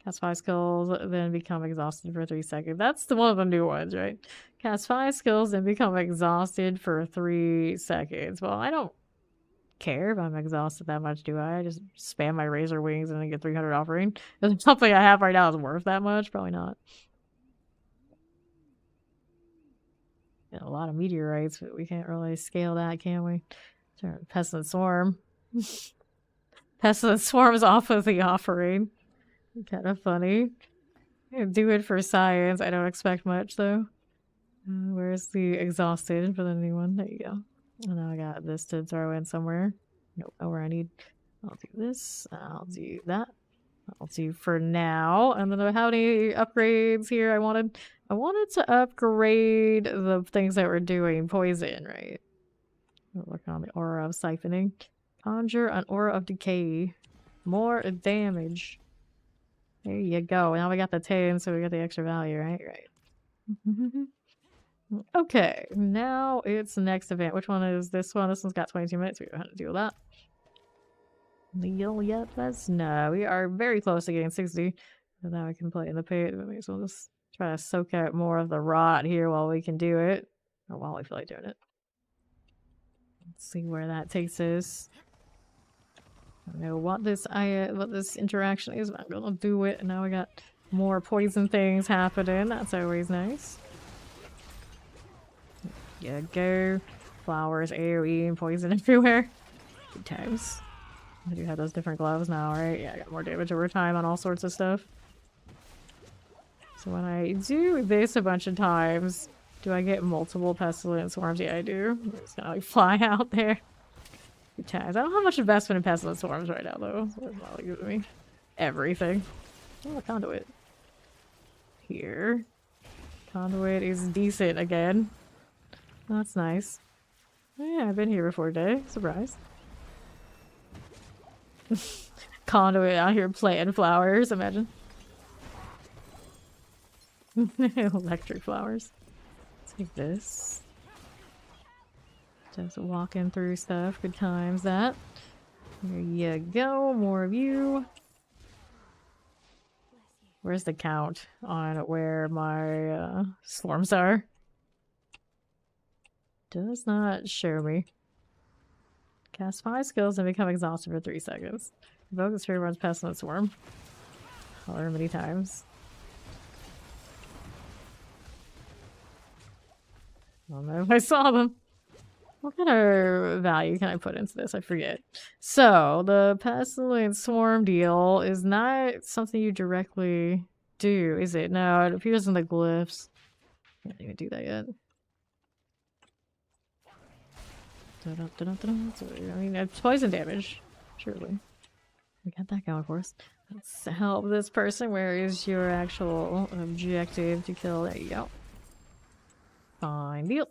Cast 5 skills, then become exhausted for 3 seconds. That's the one of the new ones, right? Cast 5 skills, then become exhausted for 3 seconds. Well, I don't care if I'm exhausted that much, do I? Just spam my razor wings and then get 300 offering. If something I have right now is worth that much, probably not. Got a lot of meteorites, but we can't really scale that, can we? Turn Pestilent Swarm. Pestilent Swarm's off of the offering. Kind of funny. Do it for science. I don't expect much though. Where's the exhausted for the new one? There you go. And now I got this to throw in somewhere. Nope, nowhere I need. I'll do this. I'll do that. I'll do for now. And then how many upgrades here I wanted? I wanted to upgrade the things that we're doing. Poison, right? We're working on the aura of siphoning. Conjure an aura of decay. More damage. There you go. Now we got the 10, so we got the extra value, right? Right. Okay, now it's the next event. Which one is this one? This one's got 22 minutes. We don't know how to deal with that. You'll yet let's know. We are very close to getting 60. So now we can play in the pit. We may as well just try to soak out more of the rot here while we can do it. Or while we feel like doing it. Let's see where that takes us. I don't know what this interaction is, but I'm gonna do it. And now we got more poison things happening. That's always nice. Yeah, go. Flowers, AoE, and poison everywhere. Good times. I do have those different gloves now, right? Yeah, I got more damage over time on all sorts of stuff. So when I do this a bunch of times, do I get multiple pestilent swarms? Yeah, I do. I'm just gonna like fly out there. Good times. I don't have much investment in pestilent swarms right now, though. So it's not like giving me everything. Oh, a conduit. Here. Conduit is decent again. That's nice. Oh, yeah, I've been here before today. Surprise. Conduit out here planting flowers, imagine. Electric flowers. Let's take this. Just walking through stuff. Good times, that. There you go. More of you. Where's the count on where my swarms are? Does not show me. Cast 5 skills and become exhausted for 3 seconds. Evoke the spirit runs pestilent swarm. However many times. I don't know if I saw them. What kind of value can I put into this? I forget. So, the pestilent swarm deal is not something you directly do, is it? No, it appears in the glyphs. Can't even do that yet. So, I mean, it's poison damage. Surely. We got that going for us. Let's help this person. Where is your actual objective to kill? There you go. Fine deal.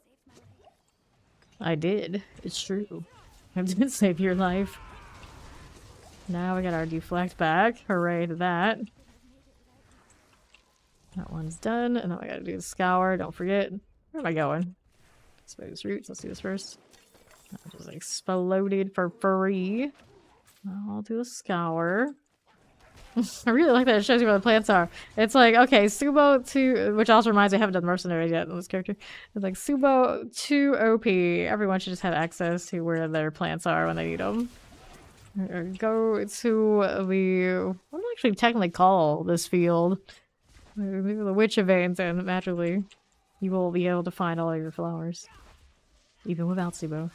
I did. It's true. I did save your life. Now we got our deflect back. Hooray to that. That one's done. And now I gotta do the scour. Don't forget. Where am I going? Expose roots. Let's do this first. That just exploded for free. I'll do a scour. I really like that it shows you where the plants are. It's like, okay, Subo 2, which also reminds me I haven't done Mercenaries yet in this character. It's like Subo 2 OP. Everyone should just have access to where their plants are when they need them. Or go to the... what do I actually technically call this field? The Witch Events, and magically you will be able to find all of your flowers. Even without Subo.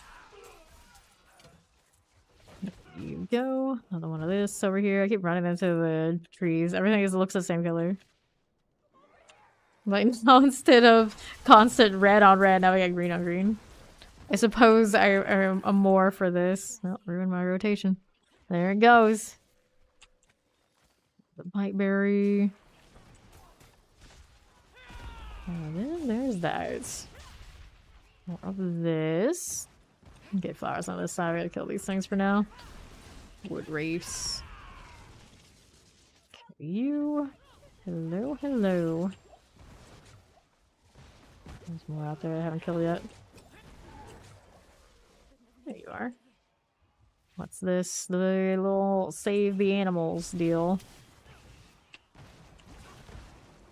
There you go. Another one of this over here. I keep running into the trees. Everything looks the same color. Like now instead of constant red on red, now we got green on green. I suppose I'm more for this. Oh, ruined my rotation. There it goes. The biteberry. And then there's that. More of this. Get flowers on this side. We gotta kill these things for now. Wood wraiths. You. Hello, hello. There's more out there I haven't killed yet. There you are. What's this? The little save the animals deal.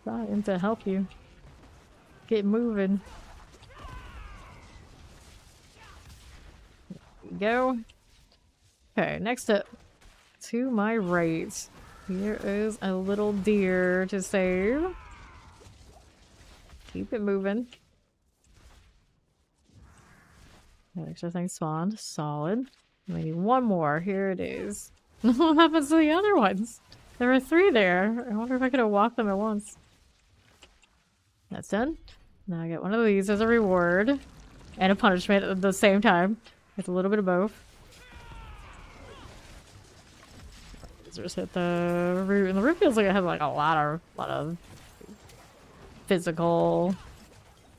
Trying to help you. Get moving. There we go. Okay, next up. To my right. Here is a little deer to save. Keep it moving. That extra thing spawned. Solid. We need one more. Here it is. What happens to the other ones? There were 3 there. I wonder if I could have walked them at once. That's done. Now I get one of these as a reward. And a punishment at the same time. It's a little bit of both. Just hit the root. And the root feels like it has like a lot of physical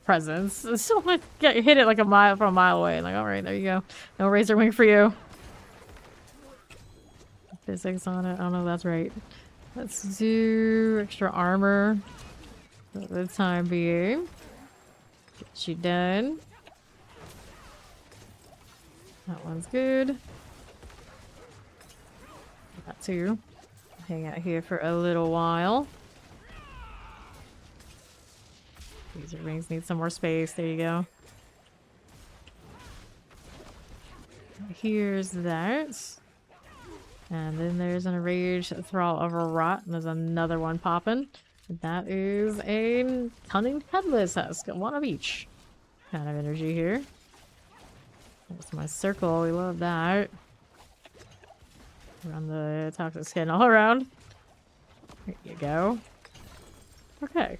presence. It's still like hit it like a mile from a mile away. Like, alright, there you go. No razor wing for you. Physics on it. I don't know if that's right. Let's do extra armor for the time being. Get you done. That one's good. That too. Hang out here for a little while. These rings need some more space. There you go. Here's that. And then there's an enraged thrall of a rot, and there's another one popping. That is a cunning headless husk, one of each kind of energy here. That's my circle. We love that. Run the toxic skin all around. There you go. Okay.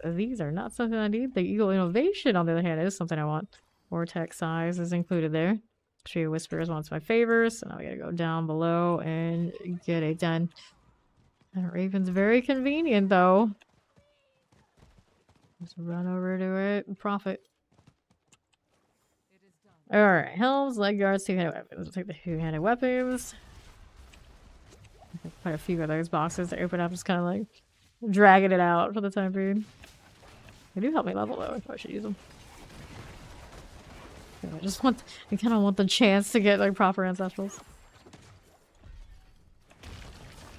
These are not something I need. The Eagle Innovation, on the other hand, is something I want. Vortex size is included there. Tree of Whispers wants my favors, so now we gotta go down below and get it done. That Raven's very convenient, though. Just run over to it and profit. Alright, helms, leg guards, two-handed weapons. We'll take the two-handed weapons. Quite a few of those boxes that open up, just kind of like dragging it out for the time being. They do help me level though. I probably should use them. I kind of want the chance to get like proper ancestrals.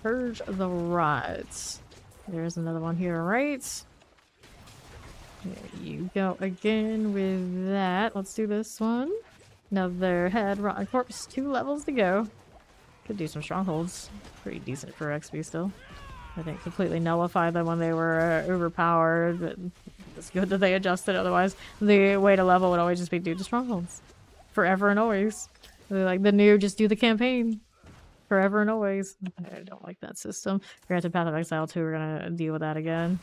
Purge the rods. There's another one here, right? There you go again with that. Let's do this one. Another head, rotten corpse. 2 levels to go. Could do some strongholds. Pretty decent for XP still. I think completely nullified them when they were overpowered, but it's good that they adjusted. Otherwise, the way to level would always just be do the strongholds. Forever and always. They're like the new, just do the campaign. Forever and always. I don't like that system. Granted, Path of Exile 2, we're gonna deal with that again.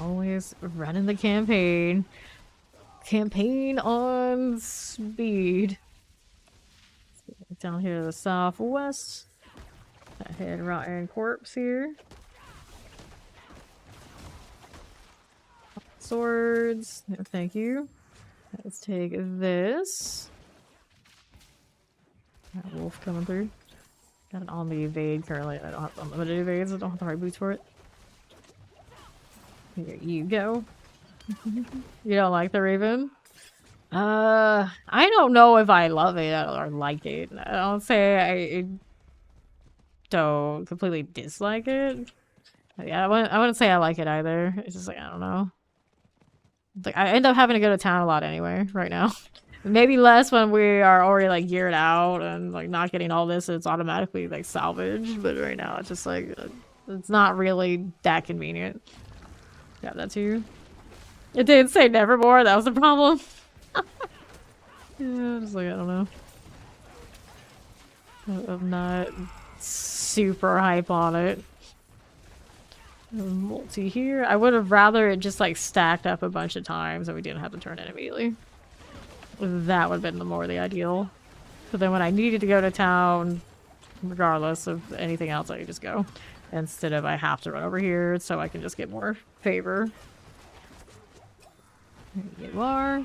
Always running the campaign. Campaign on speed. Down here to the southwest. That head rotten corpse here. Swords. No, thank you. Let's take this. That wolf coming through. Got it on the evade currently. I don't have unlimited evades. I don't have the right boots for it. Here you go. You don't like the Raven? I don't know if I love it or like it. I don't say I don't completely dislike it. Yeah, I wouldn't say I like it either. It's just like, I don't know. Like, I end up having to go to town a lot anyway, right now. Maybe less when we are already, like, geared out and, like, not getting all this, it's automatically, like, salvaged. But right now, it's just, like, it's not really that convenient. Got that too. It didn't say Nevermore, that was the problem. Yeah, just like, I don't know. I'm not super hype on it. Multi here. I would have rather it just like stacked up a bunch of times and we didn't have to turn it immediately. That would have been the more the ideal. But then when I needed to go to town, regardless of anything else, I could just go. Instead of I have to run over here so I can just get more favor. There you are.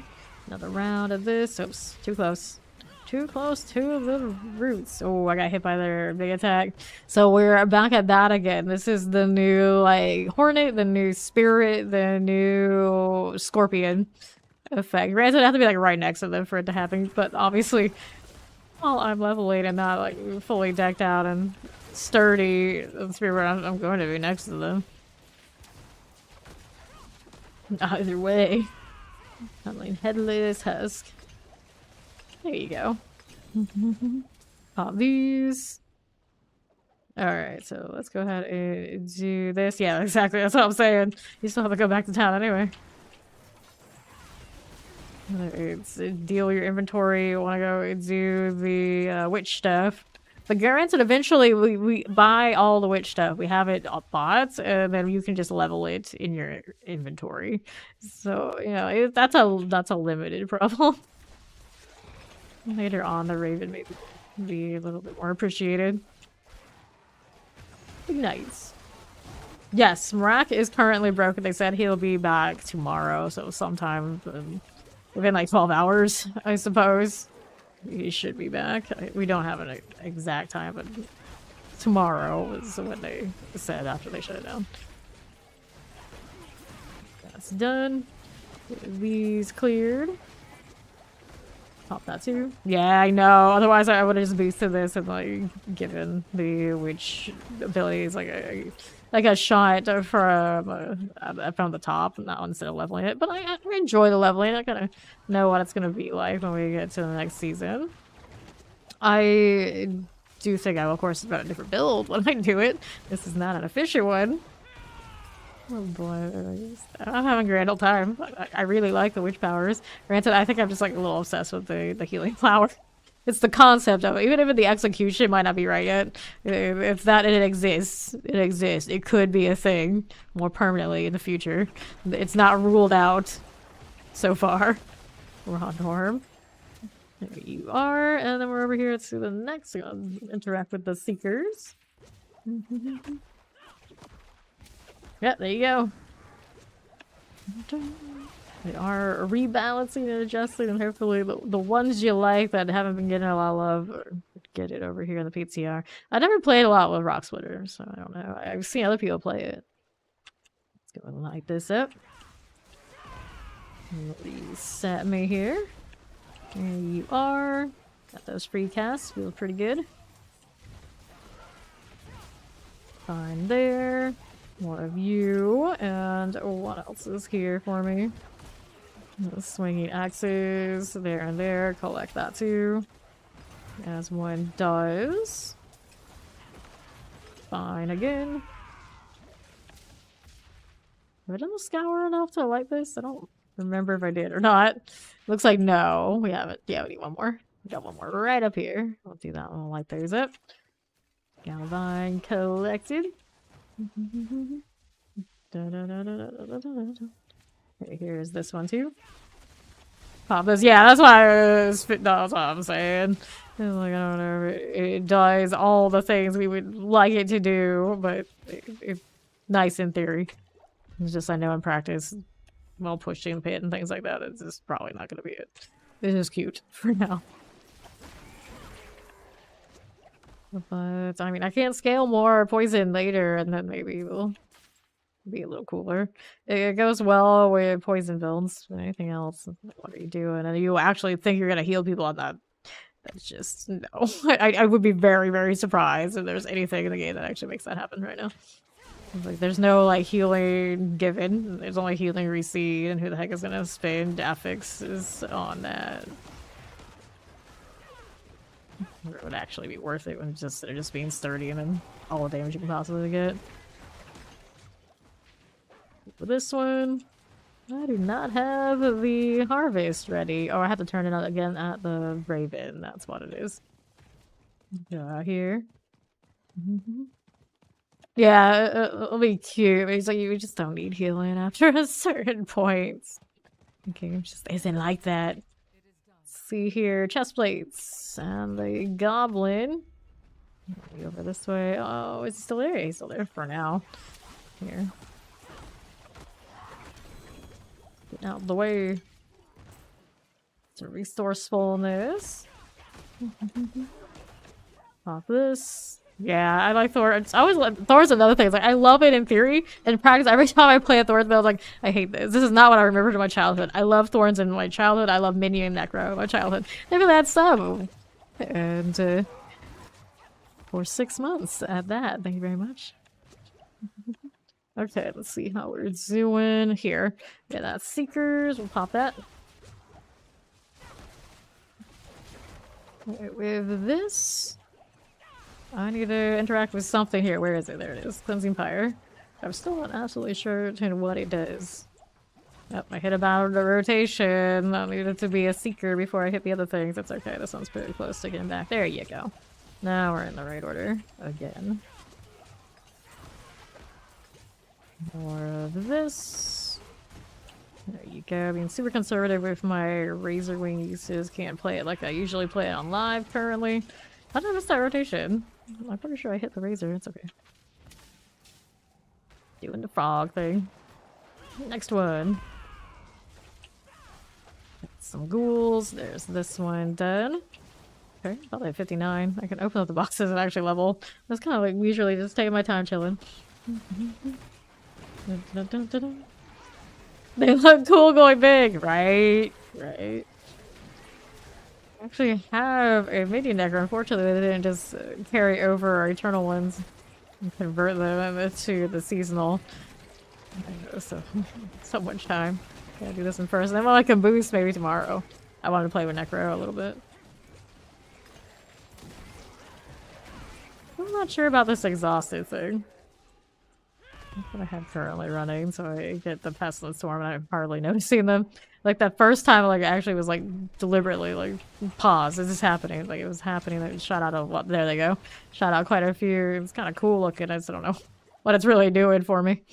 Another round of this. Oops, too close. Too close to the roots. Oh, I got hit by their big attack. So we're back at that again. This is the new, like, Hornet, the new Spirit, the new Scorpion effect. Granted, it'd have to be, like, right next to them for it to happen. But obviously, while I'm leveling and not, like, fully decked out and sturdy, the Spirit, I'm going to be next to them. Either way. I'm like headless husk. There you go. Pop these. Alright, so let's go ahead and do this. Yeah, exactly. That's what I'm saying. You still have to go back to town anyway. It's deal your inventory. You want to go do the witch stuff. But granted, eventually we buy all the witch stuff. We have it bought, and then you can just level it in your inventory. So, you know, that's a limited problem. Later on, the Raven may be a little bit more appreciated. Nice. Yes, Marak is currently broken. They said he'll be back tomorrow, so sometime within like 12 hours, I suppose. he should be back. We don't have an exact time, but tomorrow is when they said after they shut it down. That's done. These cleared. Pop that too. Yeah, I know. Otherwise, I would have just boosted this and like given the witch abilities like a shot from from the top, not instead of leveling it. But I enjoy the leveling. I kind of know what it's gonna be like when we get to the next season. I do think I will, of course, run a different build when I do it. This is not an efficient one. Oh boy, I'm having a grand old time. I really like the witch powers. Granted, I think I'm just like a little obsessed with the healing flower. It's the concept of it. Even if the execution might not be right yet, it's that it exists. It exists. It could be a thing more permanently in the future. It's not ruled out so far. We're on Norm. There you are, and then we're over here to the next one. Interact with the Seekers. Yeah, there you go. They are rebalancing and adjusting, and hopefully the ones you like that haven't been getting a lot of love get it over here in the PTR. I never played a lot with Rock Splitter, so I don't know. I've seen other people play it. Let's go and light this up. Reset me here. There you are. Got those free casts. Feel pretty good. Fine there. More of you, and what else is here for me? The swinging axes, there and there, collect that too. As one does. Fine again. Have I done the scour enough to like this? I don't remember if I did or not. Looks like no, we haven't. Yeah, we need one more. We got one more right up here. I'll do that one, light those up. Galvine collected. Here's this one too. Pop this. Yeah, that's what I'm saying. Like, I don't know. It does all the things we would like it to do, but it's nice in theory. It's just I know in practice, while pushing pit and things like that, it's just probably not going to be it. It's just cute for now. But, I mean, I can't scale more poison later, and then maybe we'll be a little cooler. It goes well with poison builds. Anything else? What are you doing? And you actually think you're going to heal people on that? That's just, no. I would be very, very surprised if there's anything in the game that actually makes that happen right now. Like, there's no, like, healing given. There's only healing received, and who the heck is going to spend affixes on that? It would actually be worth it when they're just being sturdy and then all the damage you can possibly get. For this one, I do not have the harvest ready. Oh, I have to turn it on again at the Raven. That's what it is. Go out here. Yeah, it'll be cute. It's like you just don't need healing after a certain point. The game just isn't like that. See here, chest plates and the goblin. Over this way. Oh, is he still there? He's still there for now. Here. Get out of the way to restore fullness. Pop this. Yeah, I like Thor. It's always Thor's another thing. It's like I love it in theory. In practice, every time I play a Thor's build, I was like, I hate this. This is not what I remember from my childhood. I love Thorns in my childhood. I love Minion and Necro in my childhood. Maybe that's some. And for 6 months at that. Thank you very much. Okay, let's see how we're doing here. Yeah, that's Seekers. We'll pop that. Okay, with this, I need to interact with something here. Where is it? There it is. Cleansing Pyre. I'm still not absolutely sure what it does. Yep, I hit about the rotation. I needed to be a Seeker before I hit the other things. That's okay. This one's pretty close to getting back. There you go. Now we're in the right order again. More of this. There you go. Being super conservative with my Razor Wing uses. Can't play it like I usually play it on live currently. How did I miss that rotation? I'm pretty sure I hit the razor. It's okay. Doing the frog thing. Next one. Some ghouls. There's this one done. Okay, probably at 59. I can open up the boxes and actually level. That's kind of like usually just taking my time chilling. They look cool going big, right? Right. I actually have a minion decker. Unfortunately, they didn't just carry over our eternal ones and convert them into the seasonal. So much time. Gotta do this in first. And then I can boost maybe tomorrow. I want to play with Necro a little bit. I'm not sure about this exhausted thing. That's what I have currently running, so I get the Pestilence Storm and I'm hardly noticing them. Like that first time, like, I actually was like deliberately like, pause, is this happening? Like it was happening, it shot out of, well, there they go. Shot out quite a few, it was kind of cool looking, I just don't know what it's really doing for me.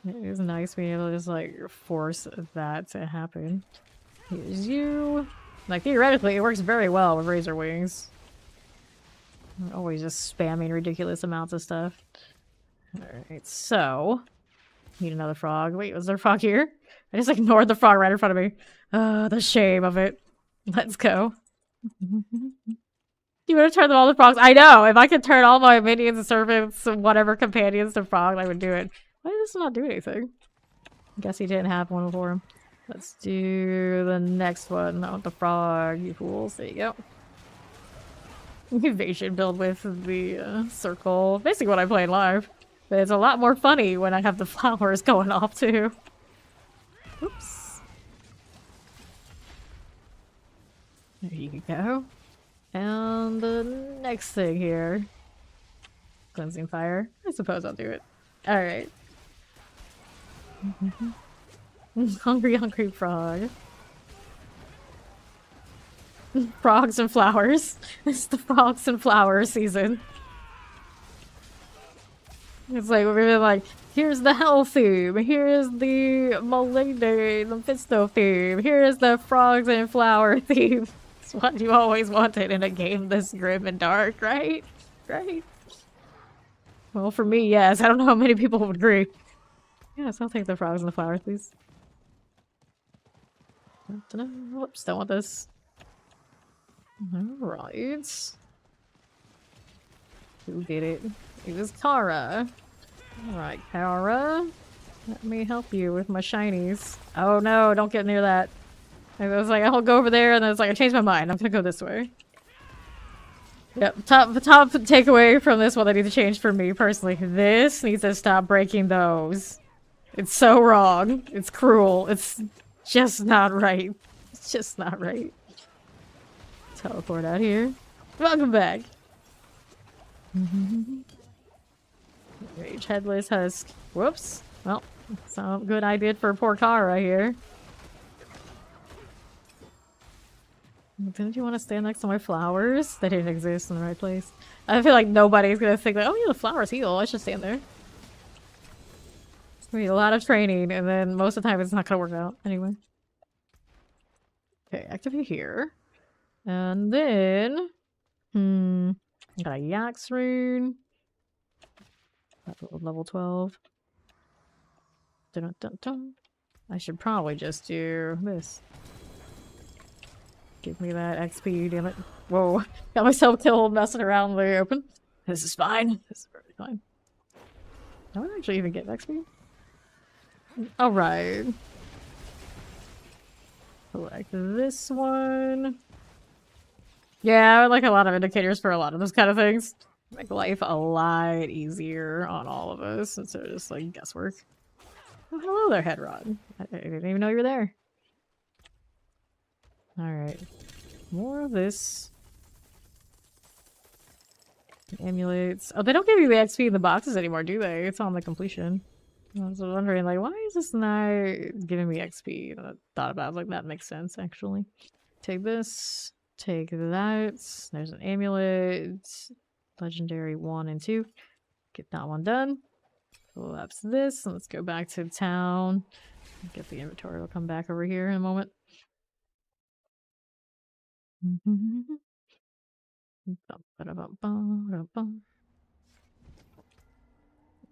It is nice being able to just like force that to happen. Here's you. Like theoretically, it works very well with Razor Wings. I'm always just spamming ridiculous amounts of stuff. Alright, so... Need another frog. Wait, was there a frog here? I just ignored the frog right in front of me. The shame of it. Let's go. You want to turn them all to frogs? I know! If I could turn all my minions and servants and whatever companions to frogs, I would do it. Why did this not do anything? I guess he didn't have one before him. Let's do the next one. Not with the frog, you fools. There you go. Evasion build with the circle. Basically what I play live. But it's a lot more funny when I have the flowers going off too. Oops. There you go. And the next thing here. Cleansing fire. I suppose I'll do it. Alright. Hungry, hungry frog. Frogs and flowers. It's the frogs and flowers season. It's like, we've been like, here's the hell theme, here's the Maligne, the Mephisto theme, here's the frogs and flower theme. It's what you always wanted in a game this grim and dark, right? Right? Well, for me, yes. I don't know how many people would agree. Yes, I'll take the frogs and the flowers, please. Whoops, don't want this. Alright. Who did it? It was Kara. Alright, Kara. Let me help you with my shinies. Oh no, don't get near that. I was like, I'll go over there, and then it's like, I changed my mind. I'm gonna go this way. Yep, top takeaway from this one I need to change for me personally. This needs to stop breaking those. It's so wrong. It's cruel. It's just not right. It's just not right. Teleport out here. Welcome back. Rage Headless Husk. Whoops. Well, that's not a good idea for poor Kara here. Didn't you want to stand next to my flowers? They didn't exist in the right place. I feel like nobody's gonna think that, oh yeah, the flowers heal, I should stand there. It's gonna be a lot of training, and then most of the time it's not gonna work out anyway. Okay, activate here. And then... got a Yax rune. Level 12. Dun -dun -dun. I should probably just do this. Give me that XP, damn it. Whoa. Got myself killed messing around in the open. This is fine. This is very fine. I would actually even get XP. Alright. Like this one. Yeah, I would like a lot of indicators for a lot of those kind of things. Make life a lot easier on all of us instead of just like guesswork. Oh, hello there, Headrod. I didn't even know you were there. Alright. More of this. Amulets. Oh, they don't give you the XP in the boxes anymore, do they? It's on the completion. I was wondering, like, why is this not giving me XP? And I thought about it, I was like, that makes sense, actually. Take this. Take that. There's an amulet. Legendary 1 and 2. Get that one done. Collapse this. And let's go back to town. Get the inventory. We'll come back over here in a moment.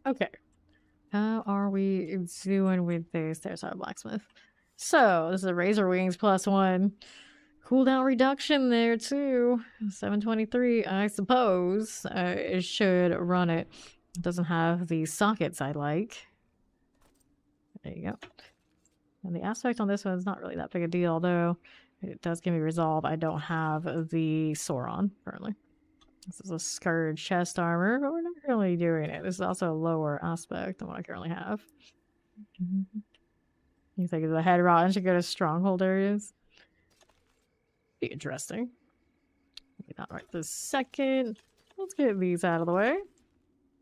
Okay. How are we doing with this? There's our blacksmith. So, this is a Razor Wings +1. Cooldown reduction there, too. 723, I suppose. It should run it. It doesn't have the sockets I like. There you go. And the aspect on this one is not really that big a deal, though. It does give me resolve. I don't have the Sauron currently. This is a Scourge chest armor, but we're not really doing it. This is also a lower aspect than what I currently have. You think the head rotten should go to stronghold areas? Be interesting. Maybe not right this second. Let's get these out of the way.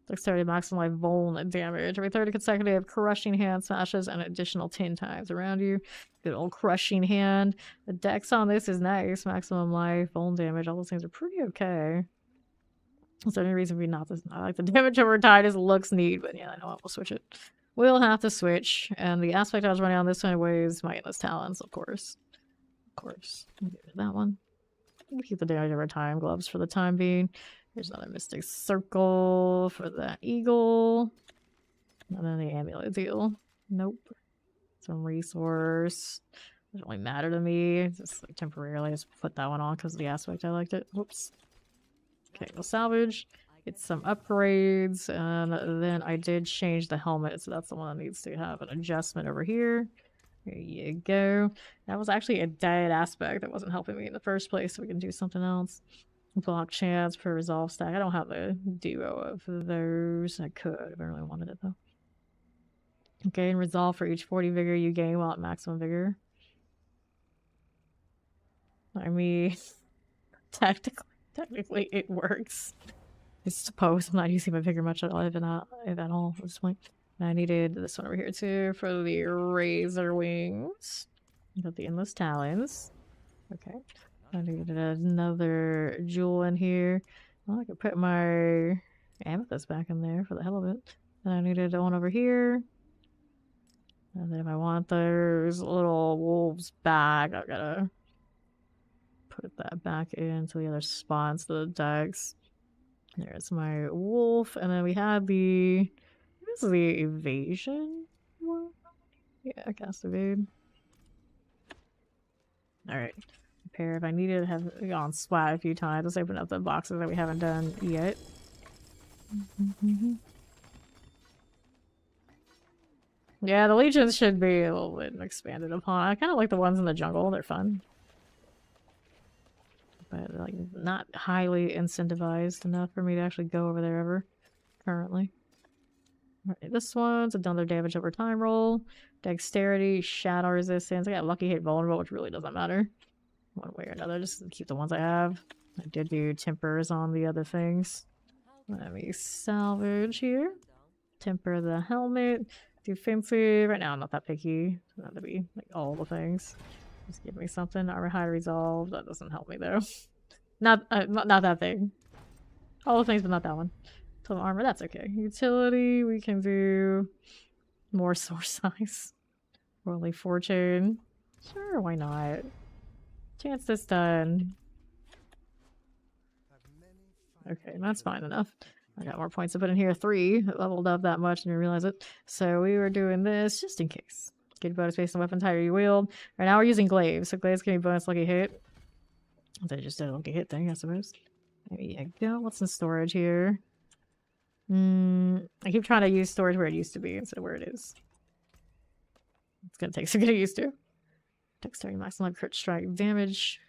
Dexterity maximum life vuln damage. Every 30 consecutive crushing hand smashes an additional 10 times around you. Good old crushing hand. The dex on this is nice. Maximum life, vuln damage. All those things are pretty okay. Is there any reason we not this? I like the damage over time. Just looks neat, but yeah, I know we'll switch it. We'll have to switch. And the aspect I was running on this one weighs my endless talents, of course. Of course. That one. We'll keep the damage over time gloves for the time being. Here's another Mystic Circle for the eagle. And then the amulet deal. Nope. Some resource. Doesn't really matter to me. Just like temporarily just put that one on because of the aspect I liked it. Whoops. Okay, we'll salvage. Get some upgrades. And then I did change the helmet, so that's the one that needs to have an adjustment over here. There you go. That was actually a dead aspect that wasn't helping me in the first place, so we can do something else. Block chance per resolve stack. I don't have the duo of those. I could if I really wanted it though. Gain resolve for each 40 vigor you gain while at maximum vigor. I mean, technically it works. I suppose I'm not using my vigor much at all, if at all at this point. I needed this one over here too for the Razor Wings. Got the Endless Talons. Okay. I needed another jewel in here. Well, I could put my amethyst back in there for the hell of it. And I needed one over here. And then if I want those little wolves back, I've gotta put that back into the other spots, the decks. There's my wolf. And then we had the... This is the evasion one? Yeah, cast evade. Alright. Repair if I needed to have gone splat a few times. Let's open up the boxes that we haven't done yet. Yeah, the legions should be a little bit expanded upon. I kind of like the ones in the jungle. They're fun. But like not highly incentivized enough for me to actually go over there ever. Currently. Alright, this one's another damage over time roll. Dexterity, shadow resistance. I got lucky hit vulnerable, which really doesn't matter. One way or another, just keep the ones I have. I did do tempers on the other things. Let me salvage here. Temper the helmet. Defensive. Right now I'm not that picky. It's not to be like all the things. Just give me something. Armor high resolve. That doesn't help me though. Not that thing. All the things, but not that one. Total armor, that's okay. Utility, we can do more source size. Worldly fortune. Sure, why not? Chance this done. Okay, that's fine enough. I got more points to put in here. 3. Leveled up that much and you realize it. So we were doing this just in case. Get bonus based on weapon type you wield. Right now we're using glaives. So glaives give me bonus lucky hit. They just did a lucky hit thing, I suppose. There you go. What's in storage here? I keep trying to use storage where it used to be instead of where it is. It's gonna take some getting used to. Dexterity maximum crit strike damage.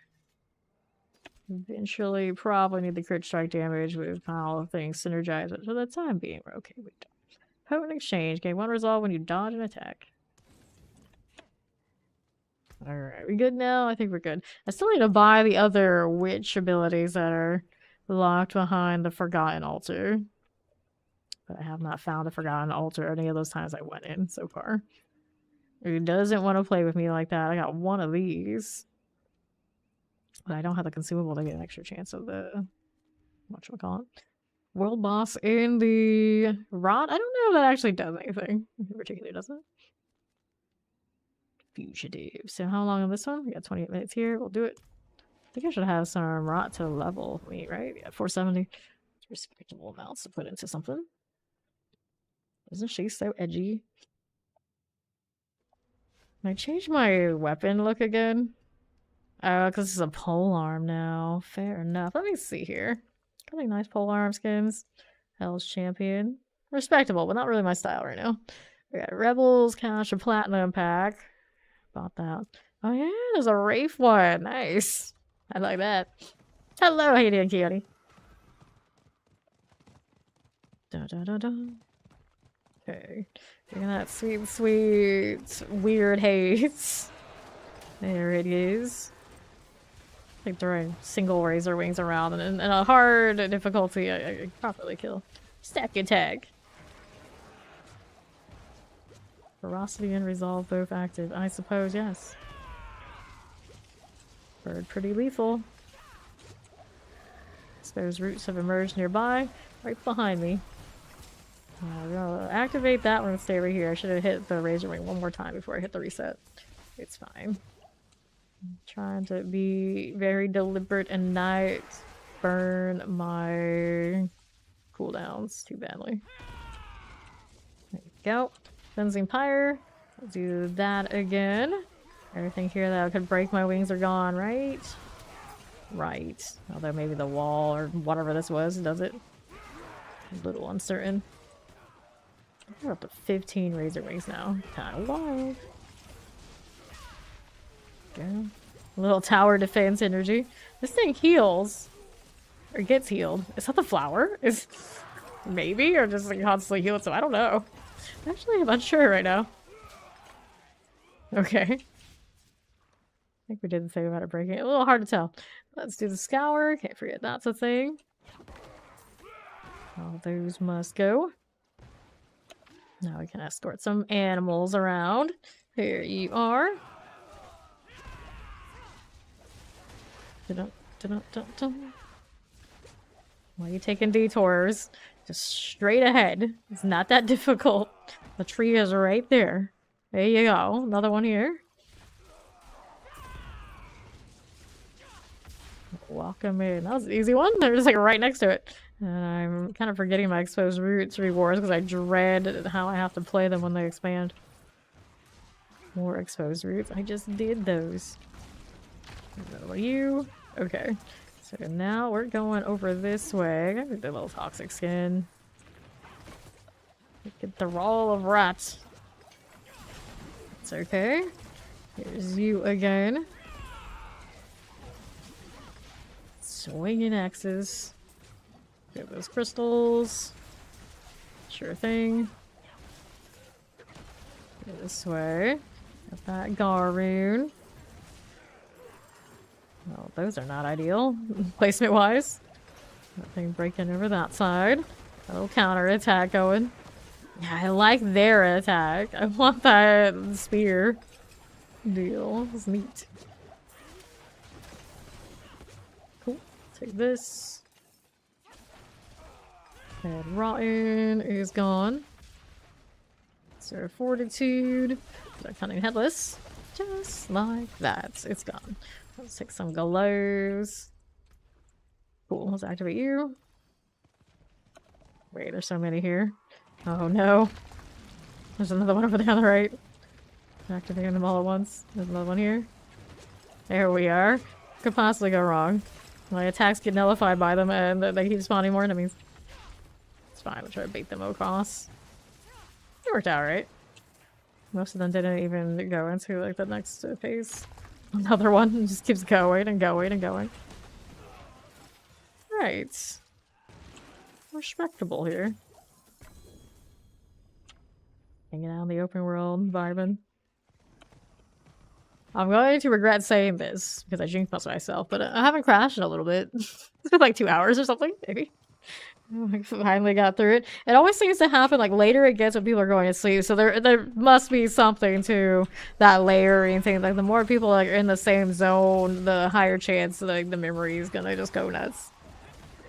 Eventually, probably need the crit strike damage with how things synergize, but for the time being, we're okay with that. Potent exchange. Gain 1 resolve when you dodge an attack. Alright, we good now? I think we're good. I still need to buy the other witch abilities that are locked behind the Forgotten Altar. But I have not found a Forgotten Altar any of those times I went in so far. Who doesn't want to play with me like that? I got one of these. But I don't have the consumable to get an extra chance of the... whatchamacallit? World boss in the rod? I don't know if that actually does anything. In particular, does it? Fugitive. So how long on this one? We got 28 minutes here. We'll do it. I think I should have some rot to level me, right? Yeah, 470. Respectable amounts to put into something. Isn't she so edgy? Can I change my weapon look again? Oh, because this is a polearm now. Fair enough. Let me see here. Got any nice polearm skins? Hell's Champion. Respectable, but not really my style right now. We got Rebels, Cash, a Platinum pack. Bought that. Oh yeah, there's a Wraith one. Nice. I like that. Hello, Haiti and Kioni. Da da da da. Okay. Look at that sweet, sweet, weird haze. There it is. Like throwing single razor wings around and a hard difficulty I properly kill. Stack and tag. Ferocity and resolve both active. I suppose, yes. Bird pretty lethal. Those roots have emerged nearby, right behind me. I'm gonna activate that one and stay over here. I should have hit the razor wing one more time before I hit the reset. It's fine. I'm trying to be very deliberate and not burn my cooldowns too badly. There you go. Cleansing Pyre. I'll do that again. Everything here that could break my wings are gone, right? Right. Although maybe the wall or whatever this was does it. A little uncertain. We're up to 15 razor wings now. Kinda wild. Okay. A little tower defense energy. This thing heals. Or gets healed. Is that the flower? Is maybe? Or just like constantly heal itself? I don't know. Actually, I'm unsure right now. Okay. I think we did the thing about it breaking. A little hard to tell. Let's do the scour. Can't forget that's a thing. All those must go. Now we can escort some animals around. Here you are. Dun-dun-dun-dun-dun. Why are you taking detours? Just straight ahead. It's not that difficult. The tree is right there. There you go. Another one here. Welcome in. That was an easy one. They're just like right next to it. And I'm kind of forgetting my exposed roots rewards because I dread how I have to play them when they expand. More exposed roots. I just did those. What are you? Okay. So now we're going over this way. I got the little toxic skin. Get the roll of rats. It's okay. Here's you again. Swinging axes. Get those crystals. Sure thing. Go this way. Got that Garoon. Well, those are not ideal, placement-wise. Nothing breaking over that side. A little counter attack going. Yeah, I like their attack. I want that spear deal. It's neat. Cool. Take this. And Rotten is gone. So Fortitude. They're cunning headless. Just like that. It's gone. Let's take some glows. Cool. Let's activate you. Wait, there's so many here. Oh no. There's another one over there on the right. Activating them all at once. There's another one here. There we are. Could possibly go wrong. My attacks get nullified by them and they keep spawning more enemies. It's fine. I'll try to bait them across. It worked out right. Most of them didn't even go into like the next phase. Another one just keeps going and going and going. Right. Respectable here. Hanging out in the open world, vibing. I'm going to regret saying this because I jinxed myself, but I haven't crashed in a little bit. It's been like 2 hours or something, maybe. I finally got through it. It always seems to happen like later it gets when people are going to sleep, so there must be something to that layering thing. Like the more people are in the same zone, the higher chance like the memory is gonna just go nuts.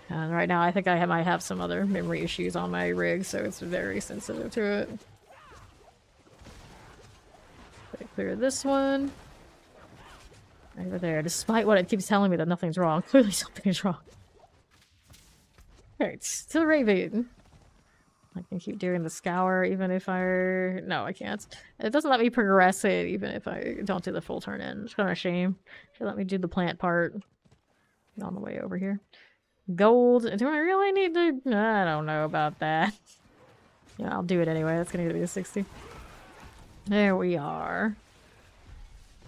And right now I think I might have some other memory issues on my rig, so it's very sensitive to it. Okay, clear this one. Right over there, despite what it keeps telling me that nothing's wrong. Clearly something is wrong. Alright, to the Raven. I can keep doing the scour even if I... No, I can't. It doesn't let me progress it even if I don't do the full turn in. It's kind of a shame. Should let me do the plant part on the way over here. Gold. Do I really need to... I don't know about that. Yeah, I'll do it anyway. That's gonna be a 60. There we are.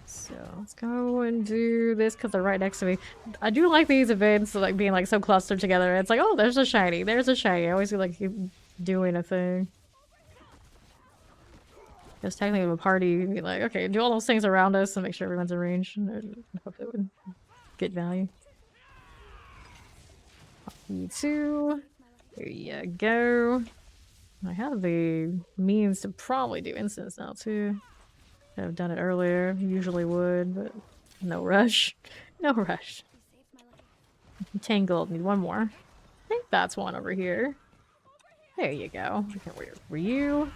So let's go and do this because they're right next to me. I do like these events, like being like so clustered together. It's like, oh, there's a shiny, there's a shiny. I always feel like doing a thing. Because technically, a party, you'd be like, okay, do all those things around us and make sure everyone's in range. And hope it would get value. E2. There you go. I have the means to probably do instance now too. I've done it earlier, usually would, but no rush. No rush. Tangled, need one more. I think that's one over here. There you go. Okay, where were you?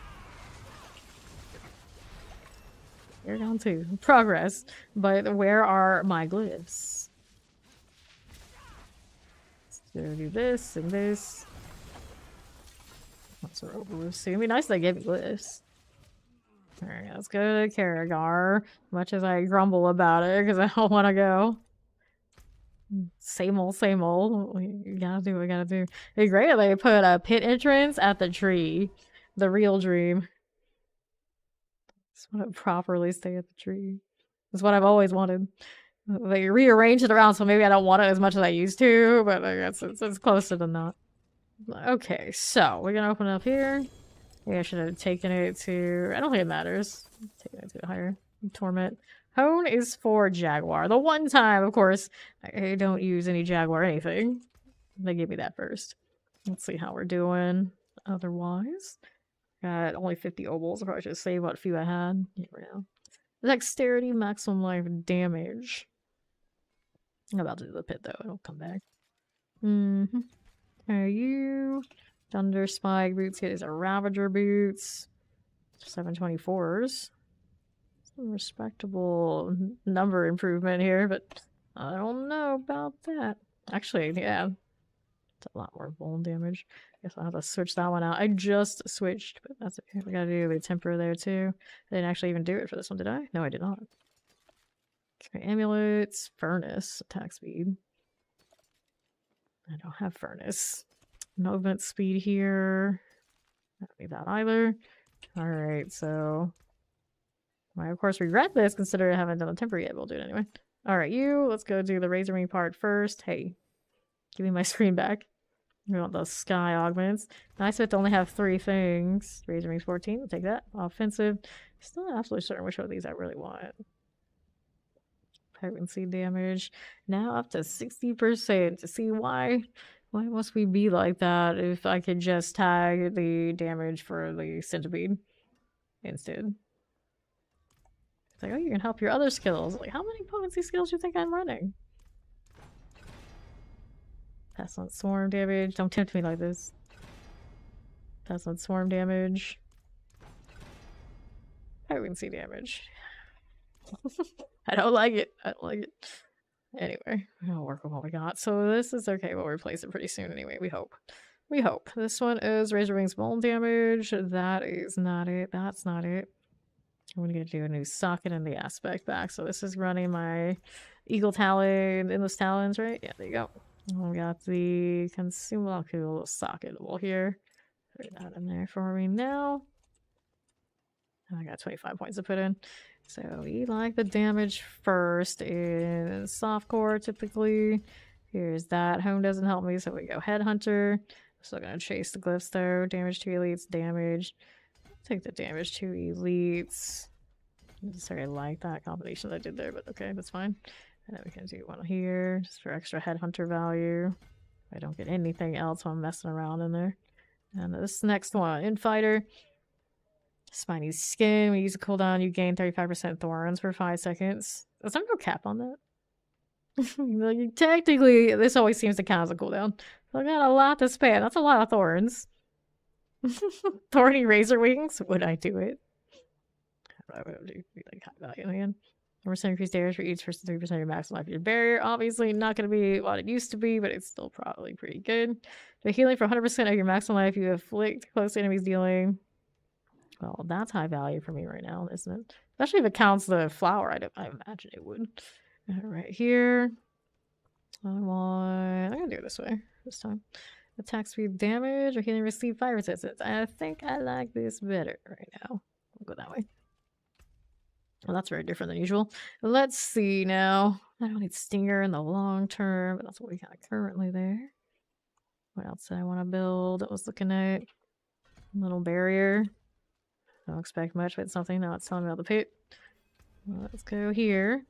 You're gone too. Progress. But where are my glyphs? Let's do this and this. Once we're over with soon. It'd be nice if they gave me glyphs. Alright, let's go to Karagar. Much as I grumble about it, because I don't want to go. Same old, same old. You gotta do what you gotta do. It'd be great if they put a pit entrance at the tree. The real dream. Just want to properly stay at the tree. That's what I've always wanted. They rearrange it around, so maybe I don't want it as much as I used to, but I guess it's closer than not. Okay, so we're gonna open it up here. Maybe I should have taken it to... I don't think it matters. Taking it to a higher torment. Hone is for Jaguar. The one time, of course, I don't use any Jaguar anything. They give me that first. Let's see how we're doing. Otherwise, got only 50 obols. I probably should save what few I had. Here we go. Dexterity, maximum life damage. I'm about to do the pit though. It'll come back. Are you... Thunder Spike boots. Get is a Ravager boots. 724s. Some respectable number improvement here, but I don't know about that. Actually, yeah. It's a lot more bone damage. Guess I'll have to switch that one out. I just switched, but that's okay. We gotta do the temper there too. I didn't actually even do it for this one, did I? No, I did not. Okay, amulets. Furnace. Attack speed. I don't have furnace. Movement speed here. I don't need that either. Alright, so... I, of course, regret this, considering I haven't done the temper yet. We'll do it anyway. Alright, you. Let's go do the Razor Wing part first. Hey. Give me my screen back. We want those sky augments. Nice to only have 3 things. Razor Wings 14. We'll take that. Offensive. Still not absolutely certain which one of these I really want. Potency damage. Now up to 60%. To see why... Why must we be like that if I could just tag the damage for the centipede instead? It's like, oh, you can help your other skills. Like, how many potency skills do you think I'm running? Pass on swarm damage. Don't tempt me like this. Pass on swarm damage. Potency damage. I don't like it. I don't like it. Anyway, I'll work with what we got. So this is okay. We'll replace it pretty soon anyway. We hope. We hope. This one is Razor Wings bone damage. That is not it. That's not it. I'm going to do a new socket and the aspect back. So this is running my Eagle Talon, Endless Talons, right? Yeah, there you go. We got the consumable socketable here. Put that in there for me now. I got 25 points to put in. So we like the damage first in softcore typically. Here's that. Home doesn't help me, so we go Headhunter. Still gonna chase the glyphs though. Damage to elites, damage. Take the damage to elites. I necessarily like that combination I did there, but okay, that's fine. And then we can do one here just for extra Headhunter value. I don't get anything else while I'm messing around in there. And this next one, Infighter. Spiny Skin. We use a cooldown. You gain 35% thorns for 5 seconds. Is there no cap on that? Like, technically, this always seems to count as a cooldown. So I got a lot to spam. That's a lot of thorns. Thorny Razor Wings. Would I do it? I would do like high value again. 1% increased damage for each person, 3% of your maximum life. Your barrier, obviously not going to be what it used to be, but it's still probably pretty good. The healing for 100% of your maximum life you afflict close enemies dealing. Well, that's high value for me right now, isn't it? Especially if it counts the flower item. I imagine it would. Right here. I'm gonna do it this way this time. Attack speed damage or healing received fire resistance. I think I like this better right now. We'll go that way. Well, that's very different than usual. Let's see now. I don't need Stinger in the long term, but that's what we got currently there. What else did I want to build? I was looking at little barrier. Don't expect much, but something. Now it's telling me about the pit. Let's go here.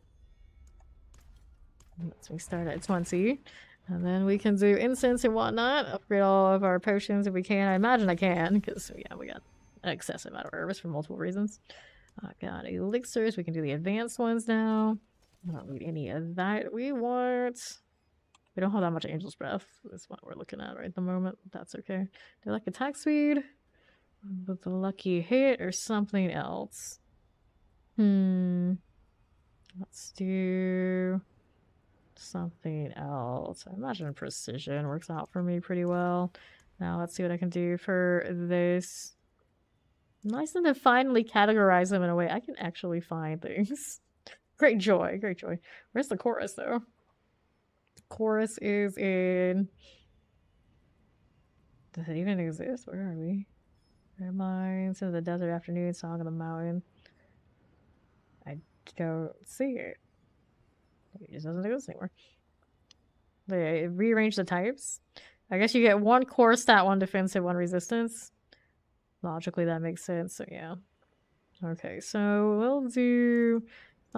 Let's start at 20. And then we can do incense and whatnot. Upgrade all of our potions if we can. I imagine I can, because yeah, we got an excessive amount of herbs for multiple reasons. I've got elixirs. We can do the advanced ones now. I don't need any of that. We don't have that much angel's breath. That's what we're looking at right at the moment. That's okay. Do I like attack speed? With the lucky hit or something else? Let's do something else. I imagine precision works out for me pretty well. Now let's see what I can do for this. Nice to finally categorize them in a way I can actually find things. Great joy, great joy. Where's the chorus though? The chorus is in... Does it even exist? Where are we? Reminds of the desert afternoon, song of the mountain. I don't see it. It just doesn't exist anymore. They rearrange the types. I guess you get one core stat, one defensive, one resistance. Logically, that makes sense. So yeah. Okay, so we'll do...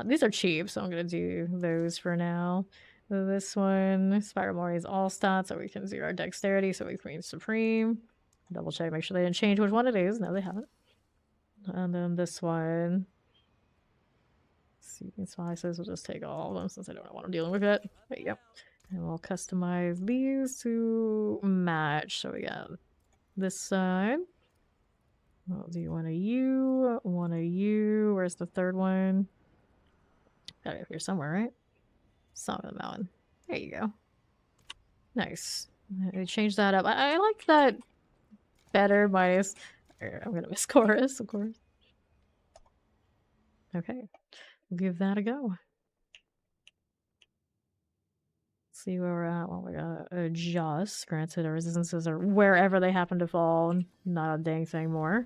These are cheap, so I'm going to do those for now. This one, Spiral Mori is all stats, so we can do our dexterity, so we can supreme. Double check, make sure they didn't change which one it is. No, they haven't. And then this one... Seeking Slices, we'll just take all of them since I don't want them dealing with it. There you go. And we'll customize these to match. So we got this side. We'll do one of you, one of you. Where's the third one? Got it up here somewhere, right? Song of the Mountain. There you go. Nice. I changed that up. I like that better minus... I'm gonna miss chorus, of course. Okay. We'll give that a go. See where we're at. Well, we gotta adjust. Granted, our resistances are wherever they happen to fall. Not a dang thing more.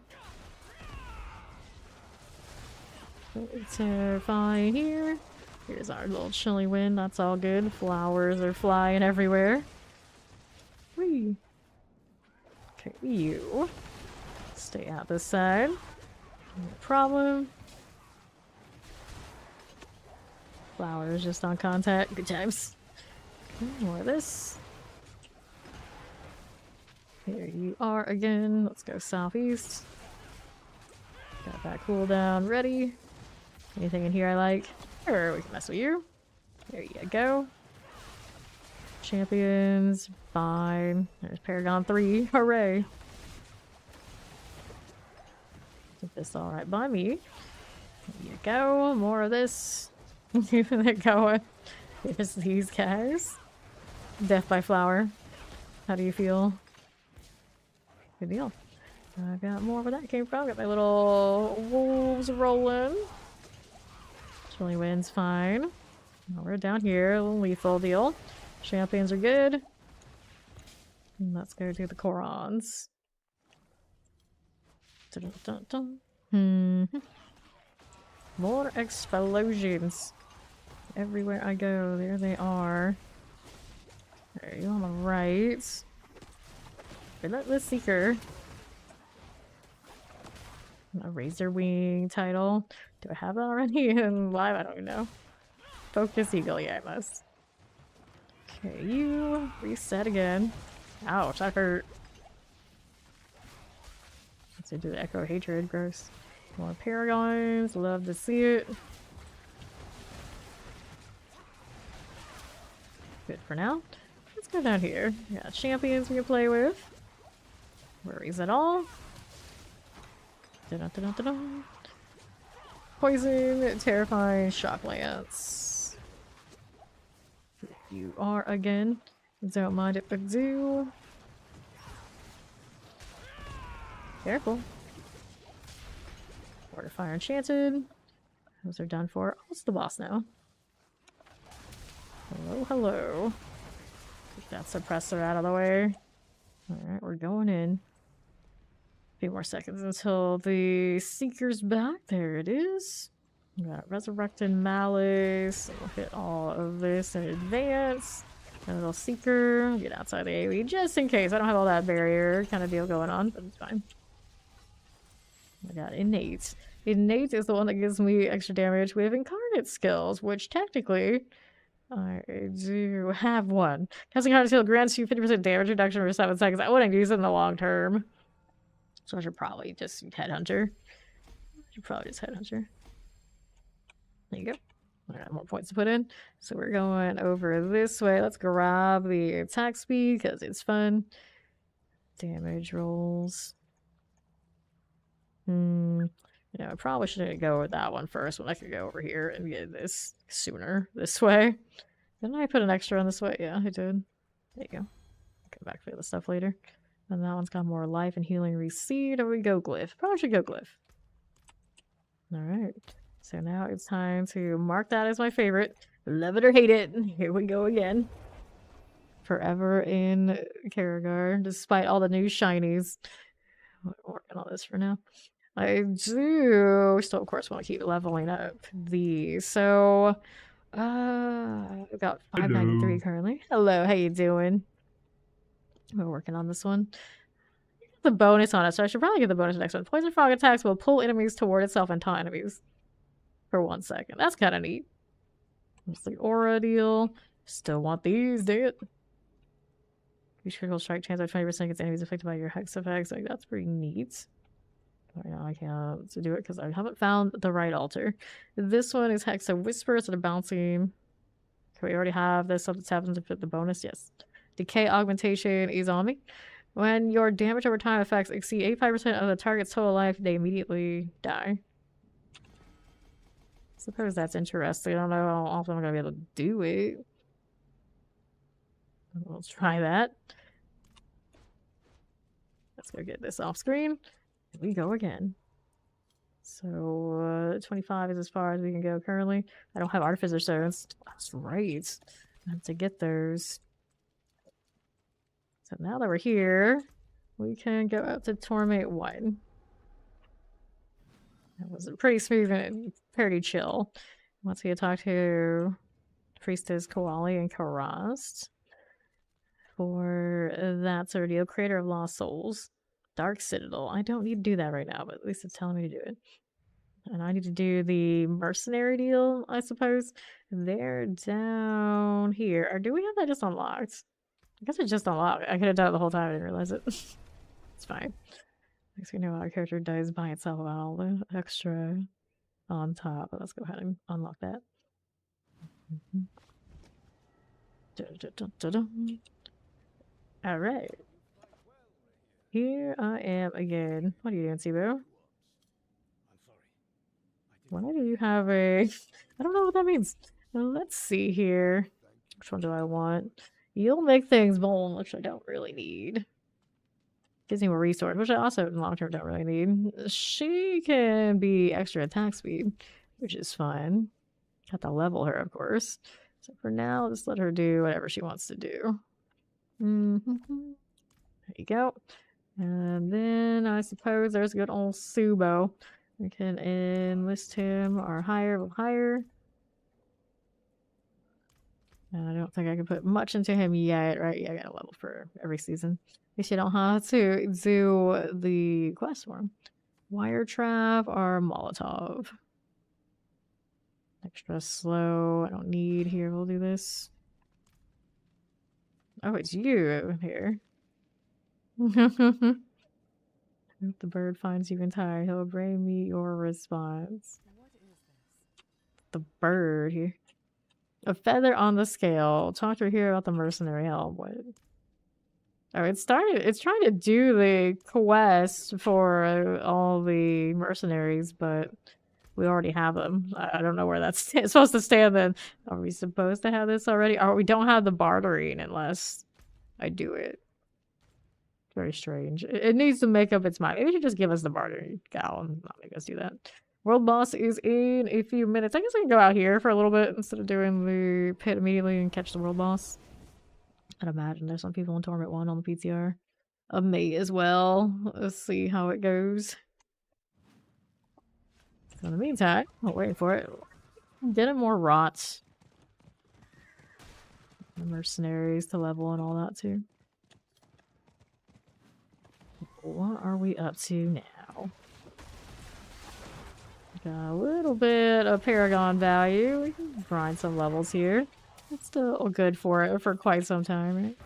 It's fine here. Here's our little chilly wind. That's all good. Flowers are flying everywhere. Whee. Okay, you. Stay out this side. No problem. Flowers just on contact. Good times. Okay, more of this. Here you are again. Let's go southeast. Got that cooldown ready. Anything in here I like? Sure, we can mess with you. There you go. Champions. Fine. There's Paragon 3. Hooray. I think this is alright by me. There you go. More of this. Keeping it going. Here's these guys. Death by flower. How do you feel? Good deal. I got more where that came from. Got my little wolves rolling. Chilly wind's fine. Well, we're down here. A little lethal deal. Champions are good. And let's go do the Korons. Dun, dun, dun. More explosions. Everywhere I go, there they are. There you go on the right. Relentless Seeker. A Razor Wing title. Do I have that already in live? I don't even know. Focus Eagle, yeah, I must. Okay, you reset again. Ouch, that hurt. Let's do the Echo Hatred, gross. More Paragons, love to see it. Good for now. Let's go down here. We got champions we can play with. Worries at all. Da -da -da -da -da -da. poison, terrifying, shock lance. You are again. Don't mind if I do. Careful. Water fire enchanted. Those are done for. Oh, it's the boss now. Hello, hello. Get that suppressor out of the way. Alright, we're going in. A few more seconds until the Seeker's back. There it is. We got Resurrected Malice. We'll hit all of this in advance. A little Seeker. Get outside the AoE just in case. I don't have all that barrier kind of deal going on, but it's fine. I got Innate. Innate is the one that gives me extra damage with Incarnate skills, which technically I do have one. Casting Incarnate skill grants you 50% damage reduction for 7 seconds. I wouldn't use it in the long term. So I should probably just Headhunter. There you go. I got more points to put in. So we're going over this way. Let's grab the attack speed because it's fun. Damage rolls. You know, I probably shouldn't go with that one first when I could go over here and get this sooner this way. Didn't I put an extra on this way? Yeah, I did. There you go. Come back for the stuff later. And that one's got more life and healing recede. Or we go glyph. Probably should go glyph. Alright. So now it's time to mark that as my favorite. Love it or hate it. Here we go again. Forever in Karagar, despite all the new shinies. I'm working on this for now. I do still, of course, want to keep leveling up these. So, I've got 593 currently. Hello, how you doing? We're working on this one. The bonus on it, so I should probably get the bonus next one. Poison frog attacks will pull enemies toward itself and taunt enemies for 1 second. That's kind of neat. It's the aura deal. Still want these, dang it. Each critical strike chance of 20% against enemies affected by your hex effects. Like, that's pretty neat. Right now I can't do it because I haven't found the right altar. This one is Hex of Whisper, so the bouncing. Okay, we already have this up to 7 to put the bonus. Yes. Decay augmentation is on me. When your damage over time effects exceed 85% of the target's total life, they immediately die. Suppose that's interesting. I don't know how often I'm gonna be able to do it. Let's try that. Let's go get this off screen. Here we go again. So 25 is as far as we can go currently. I don't have Artificer Stones. That's right. I have to get those. So now that we're here, we can go up to Torment 1. That was pretty smooth and pretty chill. Once we talk to Priestess Koali and Karast for that sort of deal. Creator of Lost Souls. Dark Citadel. I don't need to do that right now, but at least it's telling me to do it. And I need to do the mercenary deal, I suppose. They're down here. Or do we have that just unlocked? I guess it's just unlocked. I could have done it the whole time. I didn't realize it. It's fine. Next we know our character does by itself without all the extra on top. But let's go ahead and unlock that. Alright. Here I am again. What are you doing, Sibo? Why do you have a... I don't know what that means. Well, let's see here. Which one do I want? You'll make things bold, which I don't really need. Gives me more resource, which I also in long term don't really need. She can be extra attack speed, which is fine. Got to level her, of course. So for now, just let her do whatever she wants to do. There you go. And then I suppose there's good old Subo. We can enlist him or hire. And I don't think I can put much into him yet, right? Yeah, I got a level for every season. At least you don't have to do the quest for him. Wire trap or Molotov. Extra slow. I don't need here. We'll do this. Oh, it's you here. If the bird finds you tired, he'll bring me your response. What is this? The bird here. A feather on the scale. Talk to her here about the mercenary help. What? Oh, it's trying to do the quest for all the mercenaries, but We already have them. I don't know where that's supposed to stand then. Are we supposed to have this already? Oh, we don't have the bartering unless I do it. Very strange. It needs to make up its mind. Maybe it should just give us the bartering gal and not make us do that. World boss is in a few minutes. I guess I can go out here for a little bit instead of doing the pit immediately and catch the world boss. I'd imagine there's some people in Torment 1 on the PTR. Me as well. Let's see how it goes. So in the meantime, I'll wait for it. Getting more rots. The mercenaries to level and all that too. What are we up to now? Got a little bit of Paragon value. We can grind some levels here. It's still good for it for quite some time, right?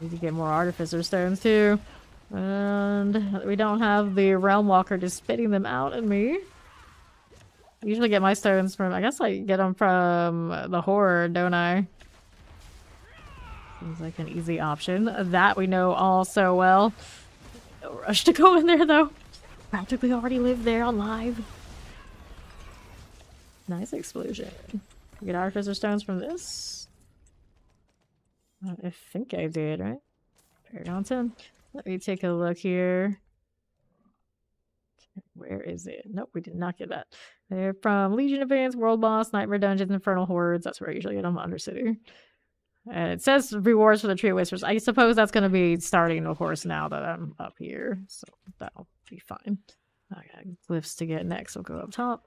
Need to get more Artificer Stones too. And we don't have the Realm Walker just spitting them out at me. I usually get my stones from, I guess I get them from the Horde, don't I? Seems like an easy option. That we know all so well. No rush to go in there though. Practically already lived there on live. Nice explosion. Get Artificer Stones from this? I think I did, right? Paragon 10. Let me take a look here. Where is it? Nope, we did not get that. They're from Legion Advance, World Boss, Nightmare Dungeons, Infernal Hordes. That's where I usually get them, Undercity. And it says rewards for the Tree of Whispers. I suppose that's going to be starting, of course, now that I'm up here. So that'll be fine. I got glyphs to get next. We'll go up top.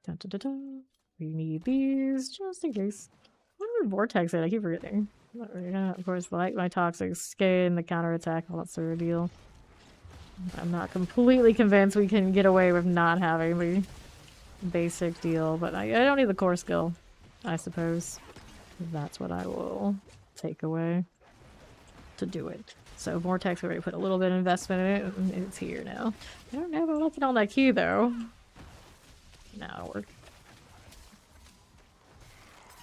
Dun, dun, dun, dun. We need these just in case. What are Vortex in? I keep forgetting. Of course, like my toxic skin, the counterattack, all that sort of deal. I'm not completely convinced we can get away with not having the basic deal, but I don't need the core skill, I suppose. That's what I will take away to do it. So Vortex, we already put a little bit of investment in it, and it's here now. I don't know if I'm looking on that key, though. Now it'll work.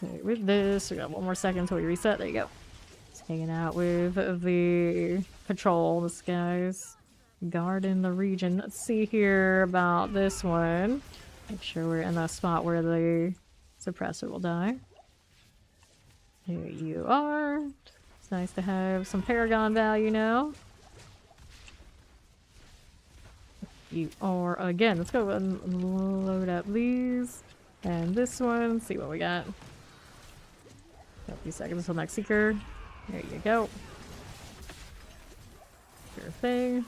Okay, with this, we got one more second until we reset. There you go. Just hanging out with the patrol, this guys. Guarding the region. Let's see here about this one. Make sure we're in the spot where the suppressor will die. Here you are. It's nice to have some Paragon value now. You are again. Let's go and load up these and this one. See what we got. Got a few seconds until next seeker. There you go. Sure thing.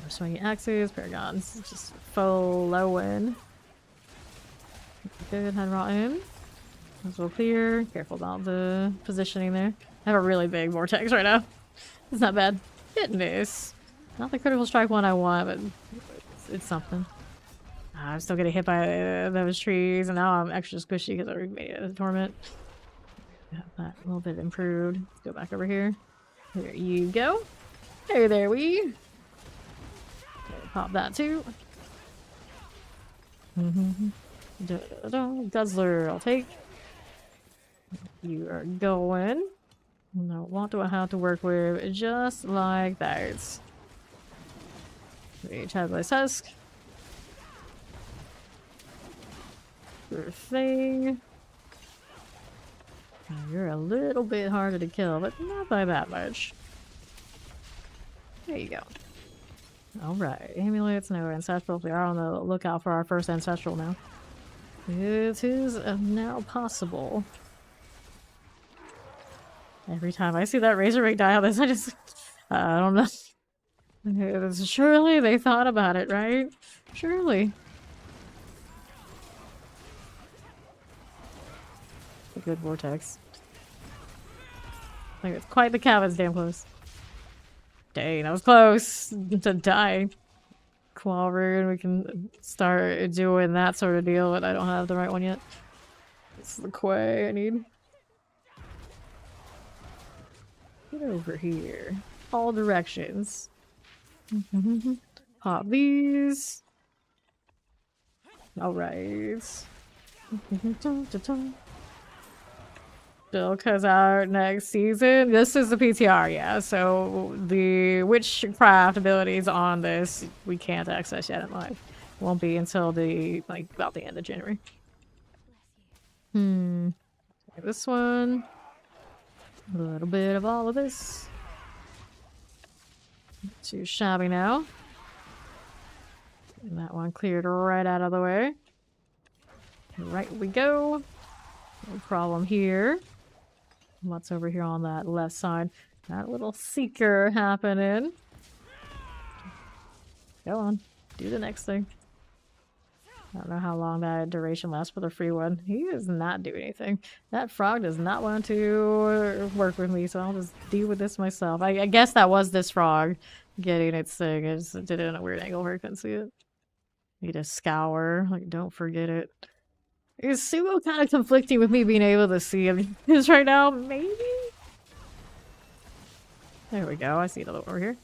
Swinging axes, Paragons, just flowing. Good, head rotten. As well clear. Careful about the positioning there. I have a really big vortex right now. It's not bad. Getting this. Not the critical strike one I want, but it's something. I'm still getting hit by those trees, and now I'm extra squishy because I already made it a torment. Got that a little bit improved. Let's go back over here. There you go. Hey there, we. Pop that too. Guzzler, I'll take. You are going. Now, what do I have to work with? Just like that. Chadless Husk. Sure thing. You're a little bit harder to kill, but not by that much. There you go. Alright, amulets, no ancestral. We are on the lookout for our first ancestral now. It is now possible. Every time I see that Razorback die on this, I don't know. Surely they thought about it, right? Surely. A good vortex. I think it's quite the cabin's damn close. Dang, that was close to die. Claw rune, we can start doing that sort of deal, but I don't have the right one yet. This is the quay I need. Get over here. All directions. Pop these. Alright. still comes out next season. This is the PTR, yeah. So the witchcraft abilities on this we can't access yet in live. Won't be until about the end of January. This one. A little bit of all of this. Too shabby now. And that one cleared right out of the way. Right we go. No problem here. What's over here on that left side? That little seeker happening. Go on. Do the next thing. I don't know how long that duration lasts for the free one. He does not do anything. That frog does not want to work with me, so I'll just deal with this myself. I guess that was this frog getting its thing. I just did it in a weird angle where I couldn't see it. Need to scour. Like, don't forget it. Is Sumo kind of conflicting with me being able to see him right now? Maybe? There we go. I see another one over here.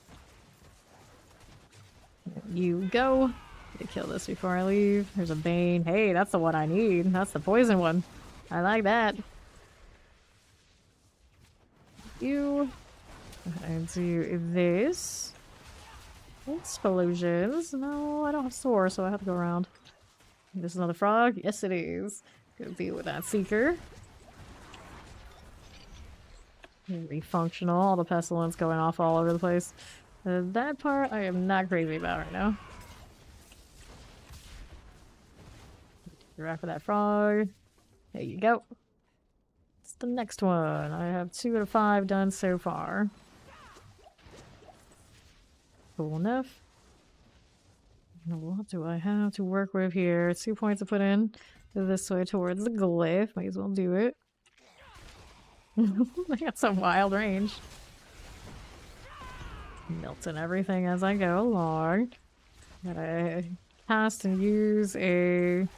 There you go. To kill this before I leave. There's a Bane. Hey, that's the one I need. That's the poison one. I like that. You. And do this. Explosions. No, I don't have Soar, so I have to go around. This is another frog? Yes, it is. Go deal with that Seeker. Very functional. All the pestilence going off all over the place. That part I am not crazy about right now. You're after that frog. There you go. It's the next one. I have 2 out of 5 done so far. Cool enough. What do I have to work with here? 2 points to put in this way towards the glyph. Might as well do it. I got some wild range. Melting everything as I go along. Gotta cast and use an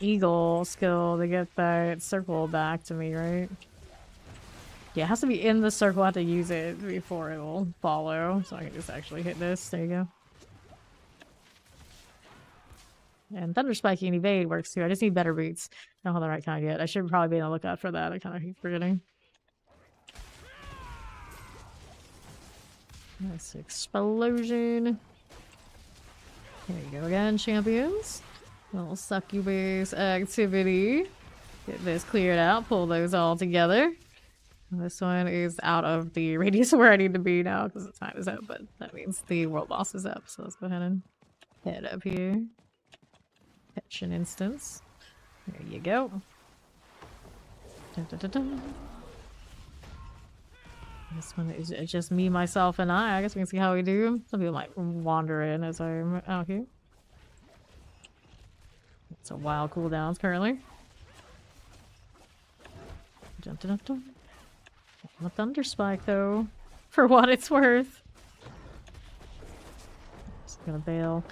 eagle skill to get that circle back to me, right? Yeah, it has to be in the circle. I have to use it before it will follow. So I can just actually hit this. There you go. And Thunder Spiking and Evade works too. I just need better boots. I don't have the right kind yet. I should probably be on the lookout for that. I kind of keep forgetting. Nice explosion. There you go again, champions. Little succubus activity. Get this cleared out. Pull those all together. This one is out of the radius where I need to be now because the time is up, but that means the world boss is up. So let's go ahead and head up here. Catch an instance. There you go. Dun, dun, dun, dun. This one is just me, myself, and I. I guess we can see how we do. Some people might wander in as I'm out here. It's a wild cooldowns currently. Dun, dun, dun, dun. A Thunder Spike though, for what it's worth. Just gonna bail.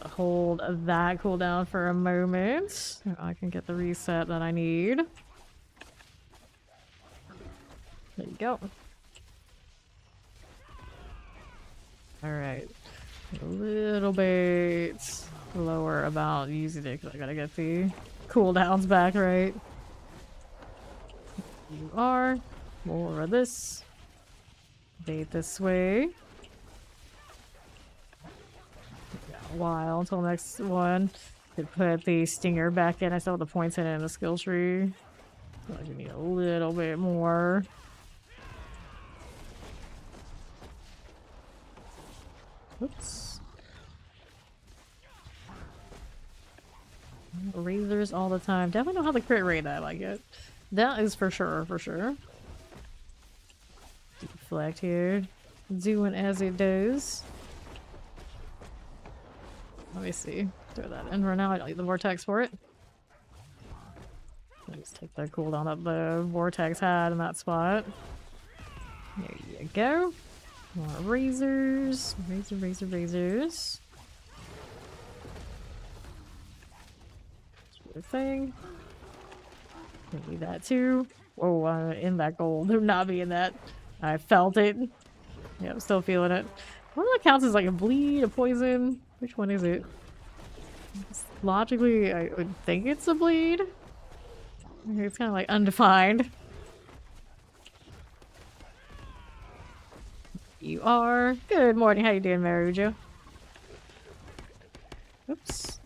Hold that cooldown for a moment. So I can get the reset that I need. There you go. Alright. A little bit lower about using it because I gotta get the cooldowns back right. You are. More of this. Bait this way. Got a while until next one. Could put the stinger back in. I still have the points in the skill tree. So I need a little bit more. Oops. Razors all the time. Definitely know how to crit rate that. I like it. That is for sure, for sure. Deflect here. Doing as it does. Let me see. Throw that in right now. I don't need the vortex for it. Let's take the cooldown that the vortex had in that spot. There you go. More razors. Razors. Sure thing. Maybe that too. Whoa, in that gold. Do not be in that. I felt it. Yeah, I'm still feeling it. What that counts as like a bleed, a poison? Which one is it? Logically, I would think it's a bleed. It's kind of like undefined. You are. Good morning. How you doing, Marujo? Oops.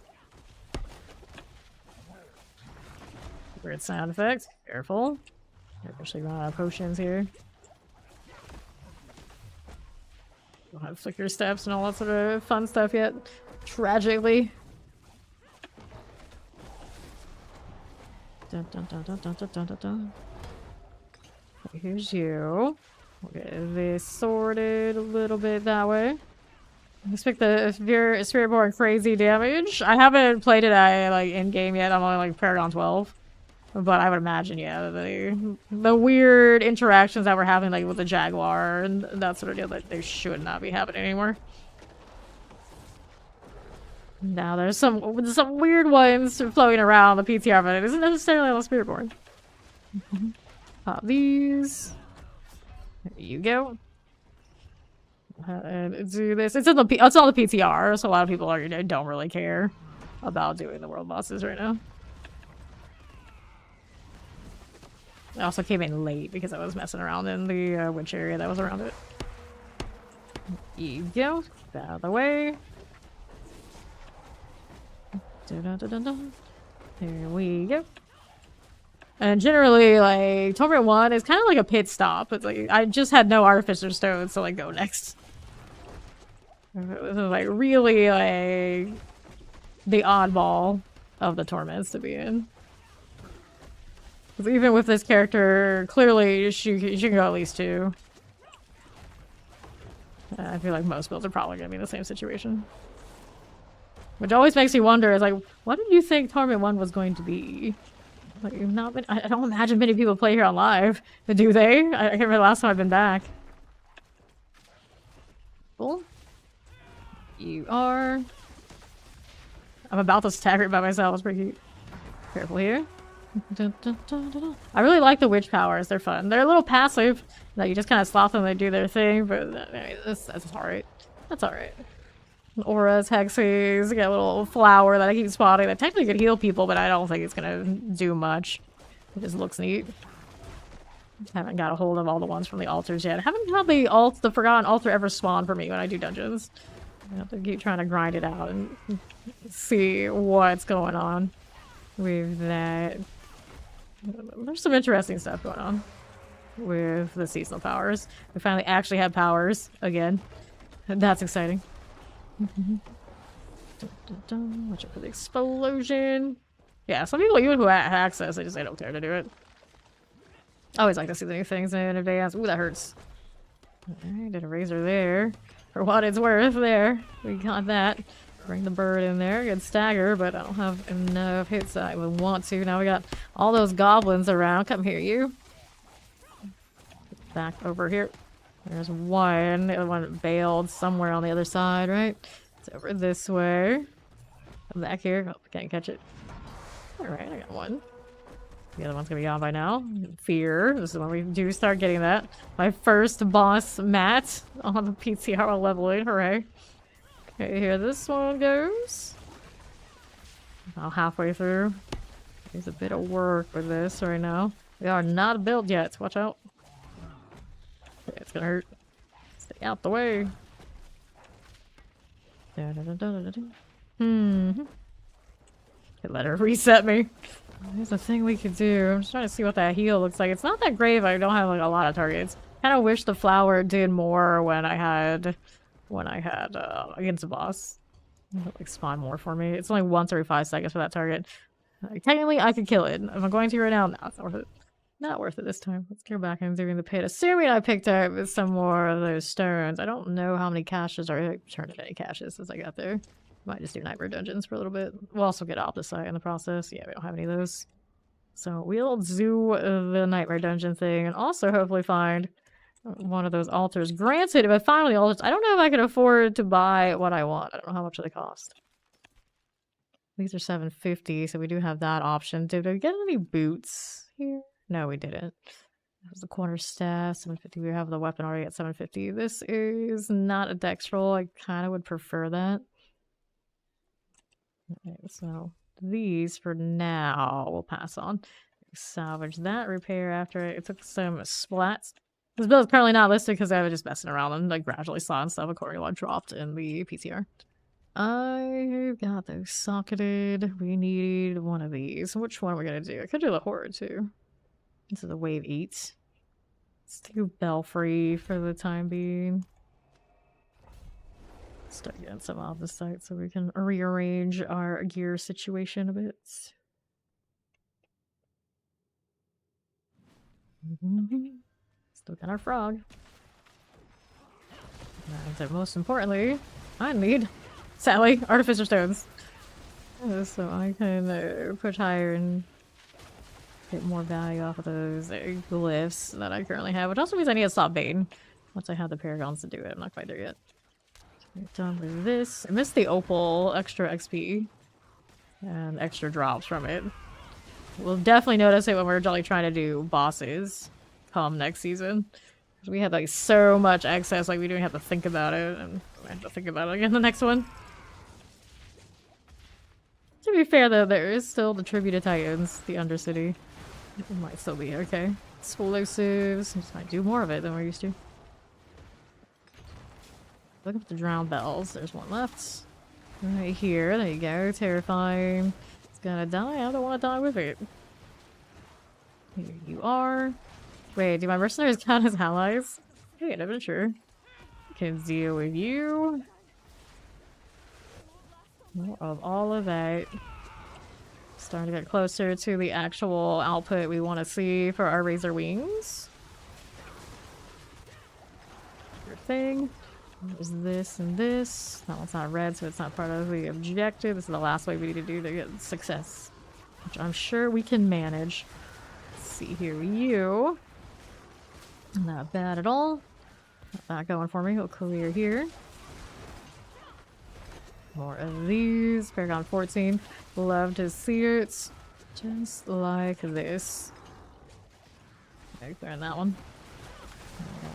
Weird sound effects. Careful. I actually run out of potions here. Don't have flicker steps and all that sort of fun stuff yet. Tragically. Dun, dun, dun, dun, dun, dun, dun, dun, dun. Okay, here's you. We'll get this sorted a little bit that way. Expect the Spiritborn crazy damage. I haven't played it at like in game yet. I'm only like Paragon 12. But I would imagine, yeah, the weird interactions that we're having like with the Jaguar and that sort of deal that they should not be happening anymore. Now there's some weird ones floating around the PTR, but it isn't necessarily on the Spiritborn. Pop these. There you go. And do this. It's on the PTR, so a lot of people don't really care about doing the world bosses right now. I also came in late because I was messing around in the witch area that was around it. There you go. Get out of the way. There we go. And generally, like, Torment 1 is kind of like a pit stop. It's like, I just had no Artificer Stones, so like, go next. This is like really like the oddball of the Torments to be in. Because even with this character, clearly she can go at least 2. I feel like most builds are probably going to be in the same situation. Which always makes me wonder, is like, what did you think Torment 1 was going to be? Like, I don't imagine many people play here on live. Do they? I can't remember the last time I've been back. Cool. You are. I'm about to stagger it by myself. It's pretty cute. Careful here. Dun, dun, dun, dun, dun. I really like the witch powers. They're fun. They're a little passive. Like, you just kind of slot them, they do their thing, but that's alright. That's alright. Auras, hexes, get a little flower that I keep spotting that technically could heal people, but I don't think it's gonna do much. It just looks neat. Haven't got a hold of all the ones from the altars yet. I haven't had the Forgotten Altar ever spawn for me when I do dungeons. I have to keep trying to grind it out and see what's going on with that. There's some interesting stuff going on with the seasonal powers. We finally actually have powers again. That's exciting. Watch out for the explosion. Yeah, some people, even who have access, they don't care to do it. I always like to see the new things in advance. Ooh, that hurts. Alright, did a razor there. For what it's worth, there. We got that. Bring the bird in there. Good stagger, but I don't have enough hits that I would want to. Now we got all those goblins around. Come here, you. Back over here. There's one. The other one bailed somewhere on the other side, right? It's over this way. Come back here. Oh, can't catch it. Alright, I got one. The other one's gonna be gone by now. Fear. This is when we do start getting that. My first boss, Matt, on the PTR leveling. Hooray. Okay, here this one goes. About halfway through. There's a bit of work with this right now. We are not built yet. Watch out. Okay, it's gonna hurt. Stay out the way. Let her reset me. There's a thing we could do. I'm just trying to see what that heal looks like. It's not that great, but I don't have like a lot of targets. Kind of wish the flower did more when I had against the boss. It'll, like, spawn more for me. It's only once every 5 seconds for that target. Technically, I could kill it. Am I going to right now? No, it's not worth it. Not worth it this time. Let's go back and doing the pit. Assuming I picked up some more of those stones. I don't know how many caches are turned into any caches since I got there. Might just do nightmare dungeons for a little bit. We'll also get Opticite in the process. Yeah, we don't have any of those. So we'll do the nightmare dungeon thing and also hopefully find one of those altars. Granted, if I find one of the altars, I don't know if I can afford to buy what I want. I don't know how much they cost. These are $750, so we do have that option. Did we get any boots here? No, we didn't. That was the corner staff, $750. We have the weapon already at $750. This is not a dex roll. I kind of would prefer that. Okay, so these for now we'll pass on. Salvage that, repair after it. It took some splats. This build is currently not listed because I was just messing around and like gradually slotting stuff according to what dropped in the PTR. I've got those socketed. We need one of these. Which one are we gonna do? I could do the Horde too. This is the Wave 8. Let's do Belfry for the time being. Start getting some off the site so we can rearrange our gear situation a bit. Still got our frog. And most importantly, I need, sadly, artificer stones. So I can push higher and get more value off of those glyphs that I currently have, which also means I need to stop baiting once I have the paragons to do it. I'm not quite there yet. We're done with this. I missed the opal extra XP and extra drops from it. We'll definitely notice it when we're jolly trying to do bosses come next season. We have like so much excess, like we don't have to think about it, and we have to think about it again the next one. To be fair though, there is still the tribute to Titans, the Undercity. It might still be okay. Explosives, just might do more of it than we're used to. Look up the drown bells. There's one left. Right here. There you go. Terrifying. It's gonna die. I don't want to die with it. Here you are. Wait, do my mercenaries count as allies? Hey, I'm not sure. Can deal with you. More of all of that. Starting to get closer to the actual output we want to see for our Razor Wings. Your thing. There's this and this. That one's not red, so it's not part of the objective. This is the last way we need to do to get success, which I'm sure we can manage. Let's see here. You. Not bad at all. Got that going for me. We'll clear here. More of these. Paragon 14. Love to see it. Just like this. Okay, clearing that one.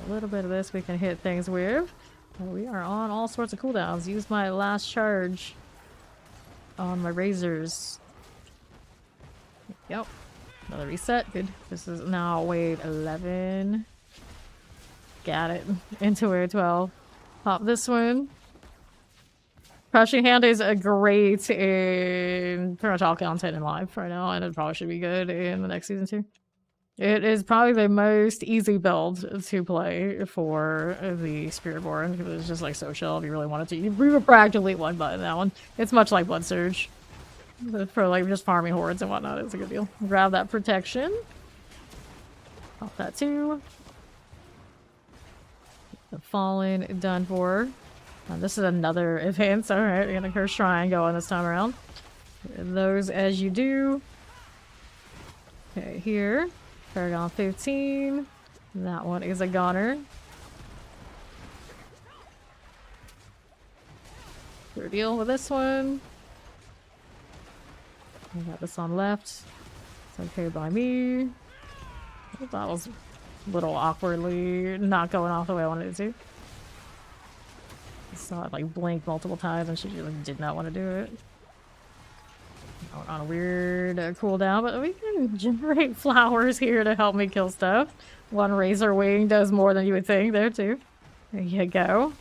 A little bit of this we can hit things with. We are on all sorts of cooldowns. Use my last charge on my razors. Yep. Another reset. Good. This is now wave 11. Got it. Into wave 12. Pop this one. Crushing Hand is a great in pretty much all content in live right now, and it probably should be good in the next season too. It is probably the most easy build to play for the Spiritborn, because it's just like so chill if you really wanted to. You proactively one button that one. It's much like Blood Surge. For like just farming hordes and whatnot, it's a good deal. Grab that protection. Pop that too. The Fallen done for. This is another event. Alright, we're gonna curse shrine going this time around. Those as you do. Okay, here. Paragon 15. That one is a goner. Clear deal with this one. I got this on left. It's okay by me. That was a little awkwardly not going off the way I wanted it to. I saw it like blink multiple times and she just did not want to do it. On a weird cooldown, but we can generate flowers here to help me kill stuff. One Razor Wing does more than you would think there too. There you go.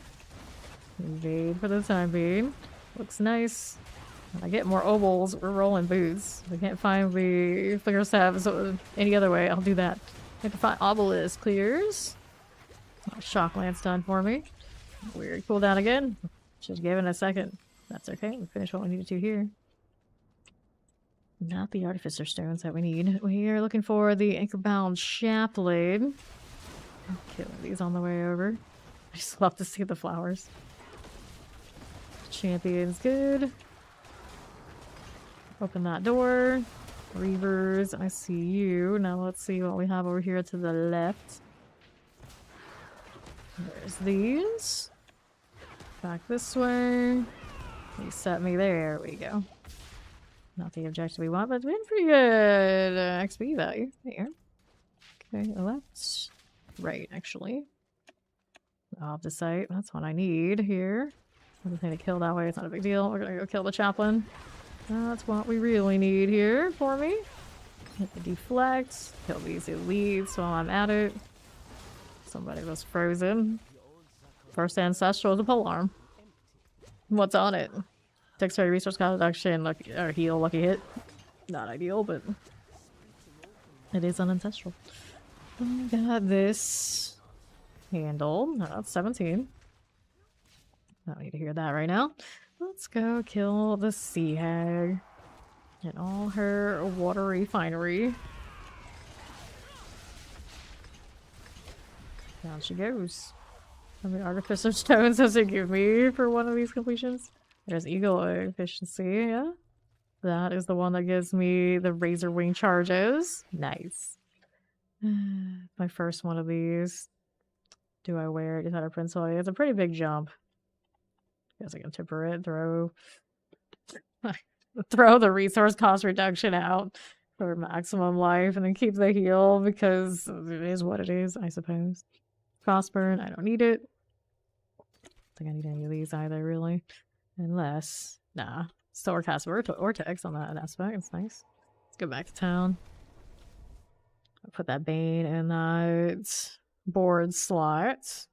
Evade for the time being. Looks nice. When I get more ovals, we're rolling boots. If I can't find the flicker staves any other way, I'll do that. I can find obelisk clears. Shock lance done for me. Weird cooldown again. Just give it a second. That's okay. We finished what we needed to here. Not the artificer stones that we need. We are looking for the anchor-bound shaft blade. I'm killing these on the way over. I just love to see the flowers. Champion's good. Open that door. Reavers, I see you. Now let's see what we have over here to the left. There's these. Back this way. Reset me there. We go. Not the objective we want, but it's been pretty good XP value. There. Okay, left. Right, actually. Off the site. That's what I need here. Nothing to kill that way. It's not a big deal. We're gonna go kill the chaplain. That's what we really need here for me. Hit the deflect. Kill these elites while I'm at it. Somebody was frozen. First ancestral is a polearm. What's on it? Dexterity resource cost reduction, lucky, or heal, lucky hit. Not ideal, but it is an ancestral. Got this handled. No, that's 17. Don't need to hear that right now. Let's go kill the sea hag and all her watery finery. Down she goes. How many artificer stones does it give me for one of these completions? There's eagle efficiency, yeah? That is the one that gives me the razor wing charges. Nice. My first one of these. Do I wear it? Is that a principal? It's a pretty big jump. Guess I can temper it, throw the resource cost reduction out for maximum life and then keep the heal because it is what it is, I suppose. Frostburn, I don't need it. Don't think I need any of these either, really. Unless, nah. Still cast Vortex on that aspect. It's nice. Let's go back to town. I'll put that Bane in that board slot.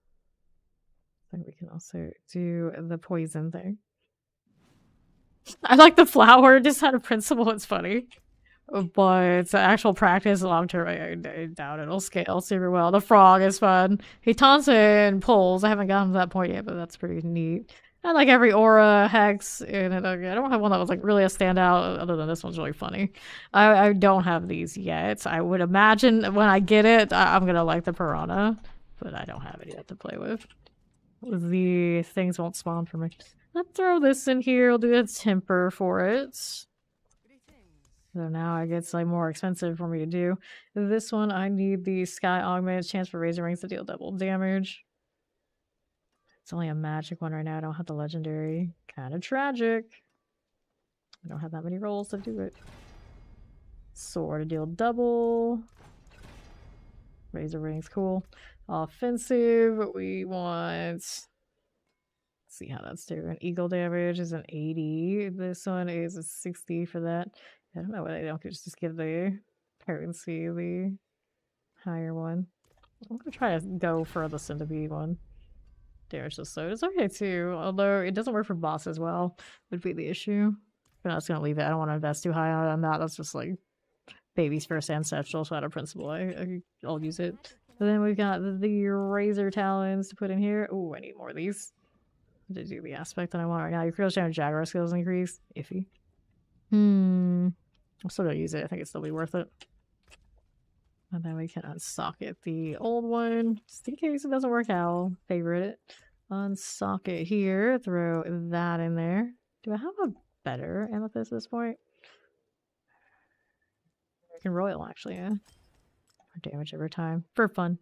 I think we can also do the poison thing. I like the flower, just out of principle, it's funny. But actual practice long term, I doubt it'll scale super well. The frog is fun. He taunts and pulls. I haven't gotten to that point yet, but that's pretty neat. And like every aura hex in it. I don't have one that was like really a standout other than this one's really funny. I don't have these yet. I would imagine when I get it, I'm gonna like the piranha, but I don't have it yet to play with. The things won't spawn for me. Let's throw this in here. We'll do a temper for it. So now it gets like more expensive for me to do. This one, I need the Sky Augment, chance for Razor Wings to deal double damage. It's only a magic one right now. I don't have the legendary. Kind of tragic. I don't have that many rolls to do it. Sword to deal double. Razor Wings, cool. Offensive, we want... Let's see how that's doing. Eagle damage is an 80. This one is a 60 for that. I don't know why they don't just give the potency the higher one. I'm gonna try to go for the centipede one. Damage just so it's okay too, although it doesn't work for boss as well, would be the issue. But I'm just gonna leave it. I don't want to invest too high on that. That's just like baby's first ancestral, so out of principle, I'll use it. And then we've got the razor talons to put in here. Oh, I need more of these to do the aspect that I want right now. Your critical challenge Jaguar skills increase. Iffy. I'm still gonna use it. I think it'll still be worth it. And then we can unsocket the old one, just in case it doesn't work out. I'll favorite it. Unsocket here, throw that in there. Do I have a better amethyst at this point? American Royal, actually, yeah. For damage every time. For fun.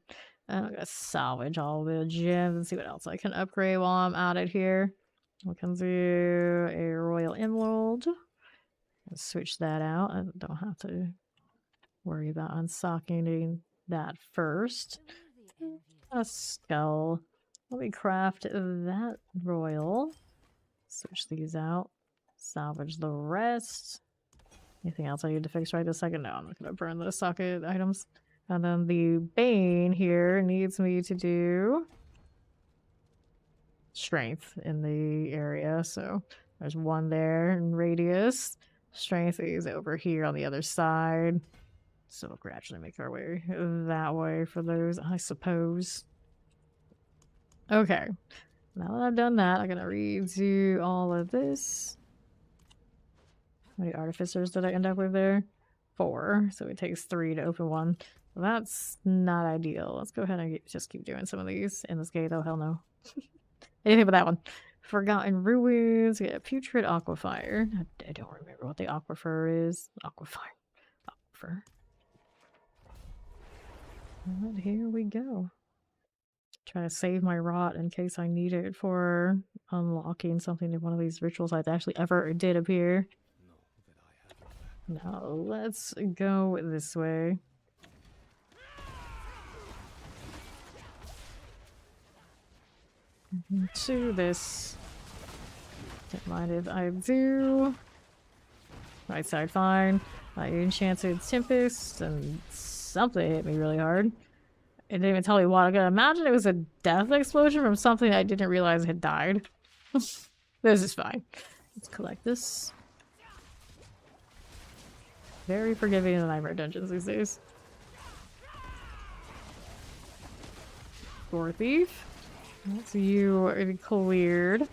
I'm gonna salvage all the gems and see what else I can upgrade while I'm at it here. We can do a Royal Emerald. Switch that out. I don't have to worry about unsocketing that first. A skull. Let me craft that royal. Switch these out. Salvage the rest. Anything else I need to fix right this second? No, I'm not going to burn those socket items. And then the Bane here needs me to do strength in the area. So there's one there in radius. Strength is over here on the other side. So we'll gradually make our way that way for those, I suppose. Okay. Now that I've done that, I'm going to redo all of this. How many artificers did I end up with there? 4. So it takes 3 to open one. Well, that's not ideal. Let's go ahead and just keep doing some of these in this gate. Oh, hell no. Anything but that one. Forgotten Ruins. We got Putrid Aquafire. I don't remember what the aquifer is. Aquifer. And here we go. Try to save my rot in case I need it for unlocking something in one of these ritual sites actually ever did appear. Now let's go this way. To this. Don't mind if I do. Right side fine. I enchanted Tempest and something hit me really hard. It didn't even tell me what. I could imagine it was a death explosion from something I didn't realize had died. This is fine. Let's collect this. Very forgiving in the Nightmare Dungeons these days. Door Thief. That's you cleared.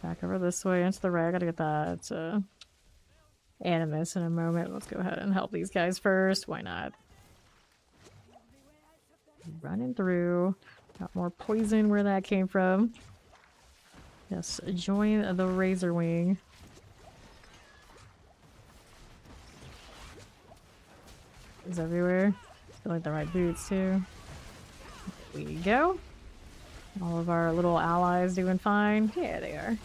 Back over this way into the right. I gotta get that Animus in a moment. Let's go ahead and help these guys first. Why not? Running through. Got more poison where that came from. Yes, join the Razor Wing. It's everywhere. Feel like the right boots too. There we go. All of our little allies doing fine. Yeah, they are.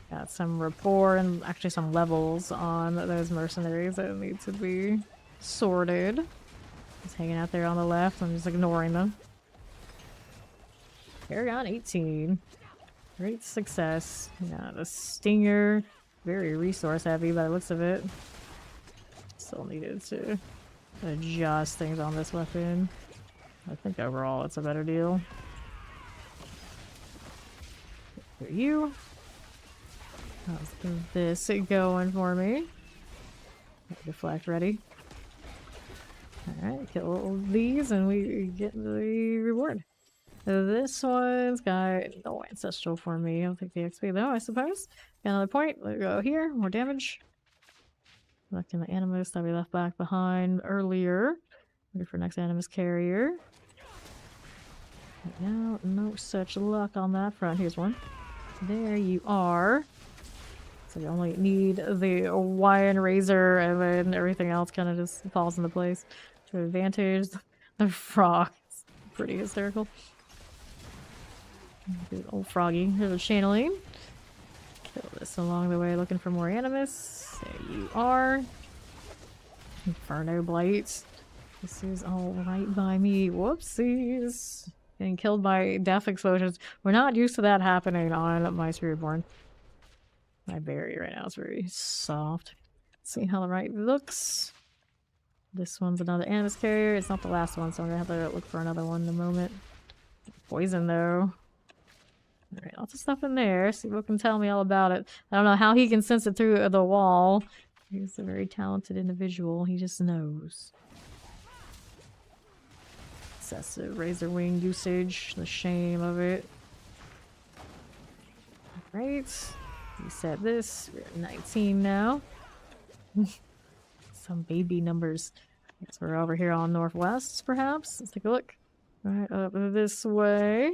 Got some rapport and actually some levels on those mercenaries that need to be sorted. Just hanging out there on the left. I'm just ignoring them. Paragon 18. Great success. Yeah, the Stinger. Very resource heavy by the looks of it. Still needed to adjust things on this weapon. I think overall it's a better deal. For you. How's this going for me? Deflect ready. Alright, kill these and we get the reward. This one's got no ancestral for me. I don't think the XP though, I suppose. Got another point. Let's go here. More damage. Collecting the Animus that we left back behind earlier. Ready for next Animus carrier. Right now, no such luck on that front. Here's one. There you are. So you only need the Wine Razor and then everything else kind of just falls into place. To advantage, the frog is pretty hysterical. Good old froggy. Here's a channeling. Kill this along the way, looking for more Animus. There you are. Inferno Blight. This is all right by me. Whoopsies. Getting killed by death explosions. We're not used to that happening on my Spiritborn. My berry right now is very soft. Let's see how the right looks. This one's another Animus carrier. It's not the last one, so I'm gonna have to look for another one in a moment. Poison though. Alright, lots of stuff in there. See what can tell me all about it. I don't know how he can sense it through the wall. He's a very talented individual. He just knows. Excessive Razor Wing usage. The shame of it. Alright. Reset this. We're at 19 now. Some baby numbers. Guess we're over here on Northwest, perhaps. Let's take a look. Right up this way.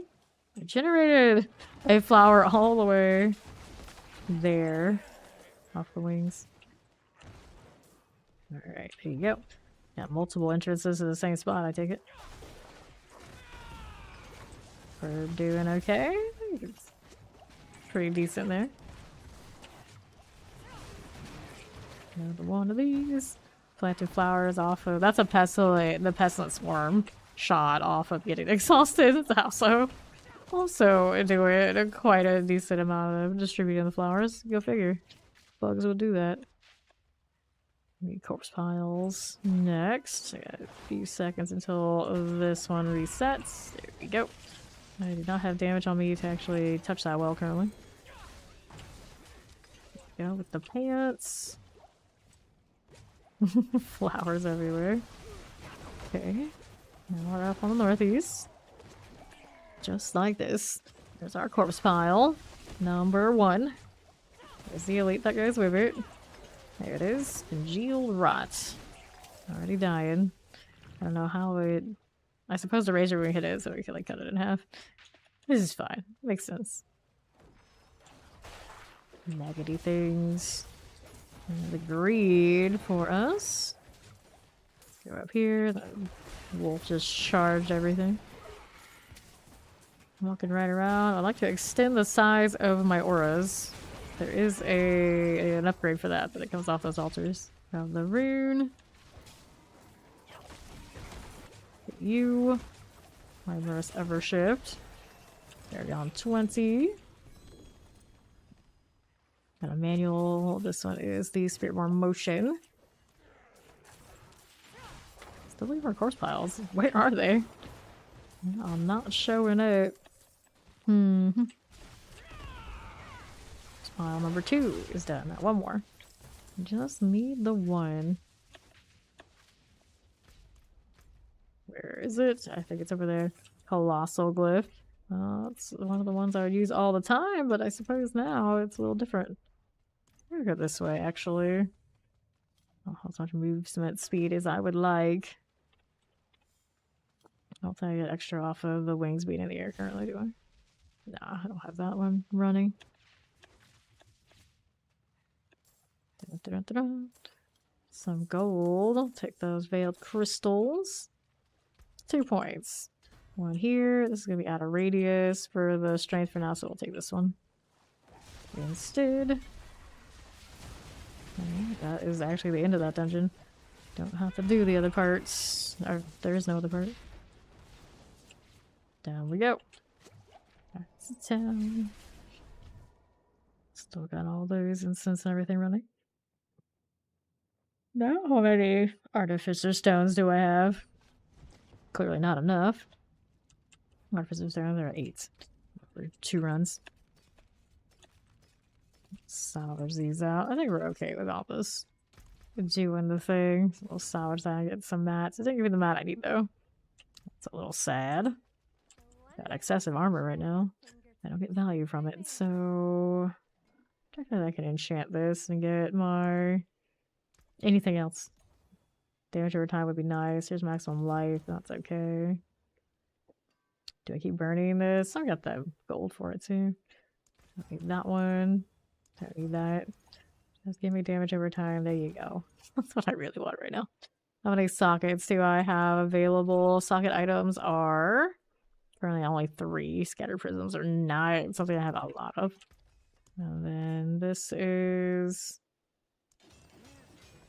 I generated a flower all the way there. Off the wings. Alright, here you go. Got multiple entrances to the same spot, I take it. We're doing okay. I think it's pretty decent there. Another one of these. Planted flowers off of... That's a pestilent... The pestilent swarm shot off of getting exhausted. It's also doing quite a decent amount of distributing the flowers. Go figure. Bugs will do that. Need corpse piles next. I got a few seconds until this one resets. There we go. I do not have damage on me to actually touch that well currently. Go with the pants. Flowers everywhere. Okay. Now we're up on the northeast. Just like this. There's our corpse pile. Number 1. There's the elite that goes with it. There it is. Congealed rot. Already dying. I don't know how it... I suppose the razor wing hit it, so we can like cut it in half. This is fine. Makes sense. Negative things. The greed for us. Let's go up here. The wolf just charged everything. Walking right around. I'd like to extend the size of my auras. There is an upgrade for that, but it comes off those altars. Grab the rune. Get you. My verse ever shift. Paragon 20. Got a manual. This one is the Spiritborn Motion. Still leave our corpse piles. Where are they? I'm not showing it. File number 2 is done. Now one more. Just need the one. Where is it? I think it's over there. Colossal glyph. It's one of the ones I would use all the time, but I suppose now it's a little different. We'll go this way, actually. I don't have as much movement speed as I would like. I don't think I get extra off of the wings being in the air currently, do I? Nah, I don't have that one running. Some gold. I'll take those veiled crystals. 2 points. One here. This is going to be out of radius for the strength for now, so we'll take this one instead. Okay, that is actually the end of that dungeon. Don't have to do the other parts. Or, there is no other part. Down we go. Back to town. Still got all those incense and everything running. Now, how many artificer stones do I have? Clearly not enough. Artificer stones, there are 8 for 2 runs. Salvage these out. I think we're okay with all this. Doing the thing. We'll salvage that and get some mats. I didn't give me the mat I need though. It's a little sad. Got excessive armor right now. I don't get value from it, so technically I can enchant this and get my anything else. Damage over time would be nice. Here's maximum life. That's okay. Do I keep burning this? I got the gold for it too. Don't need that one. Don't need that. Just give me damage over time. There you go. That's what I really want right now. How many sockets do I have available? Socket items are currently only 3. Scattered prisms are not something I have a lot of. And then this is...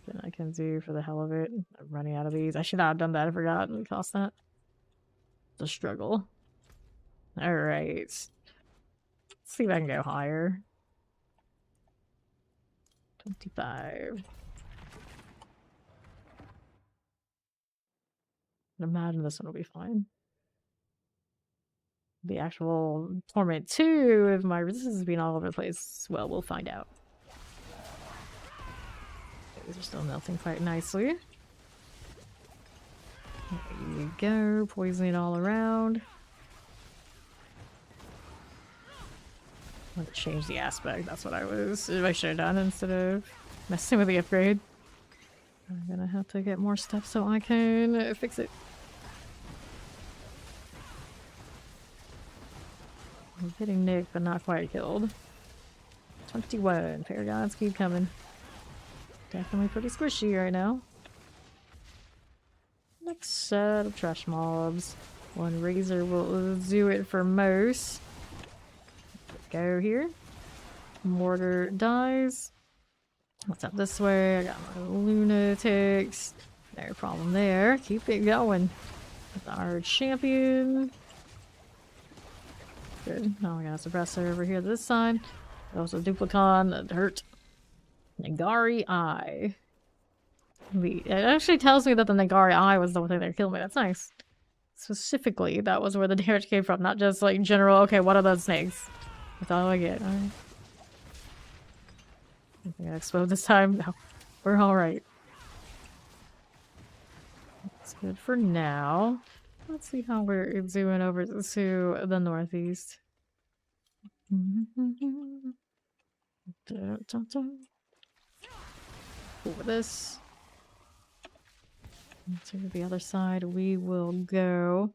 Then I can do for the hell of it. I'm running out of these. I should not have done that. I forgot. It cost that. It's a struggle. Alright. Let's see if I can go higher. 25. I imagine this one will be fine. The actual Torment 2, if my resistance has been all over the place, well, we'll find out. These are still melting quite nicely. There you go, poisoning all around. I'm gonna change the aspect, that's what I should have done instead of messing with the upgrade. I'm gonna have to get more stuff so I can fix it. I'm hitting Nick, but not quite killed. 21. Paragons keep coming. Definitely pretty squishy right now. Next set of trash mobs. One razor will do it for most. Go here. Mortar dies. What's up this way? I got my lunatics. No problem there. Keep it going. With our champion. Good. Now we got a suppressor over here this side. Also Duplicon that hurt. Nagari Eye. It actually tells me that the Nagari Eye was the thing that killed me. That's nice. Specifically, that was where the damage came from, not just like general, okay, what are those snakes? That's all I get. Alright. I think I explode this time. No. We're alright. That's good for now. Let's see how we're doing over to the northeast. Over this. To the other side we will go.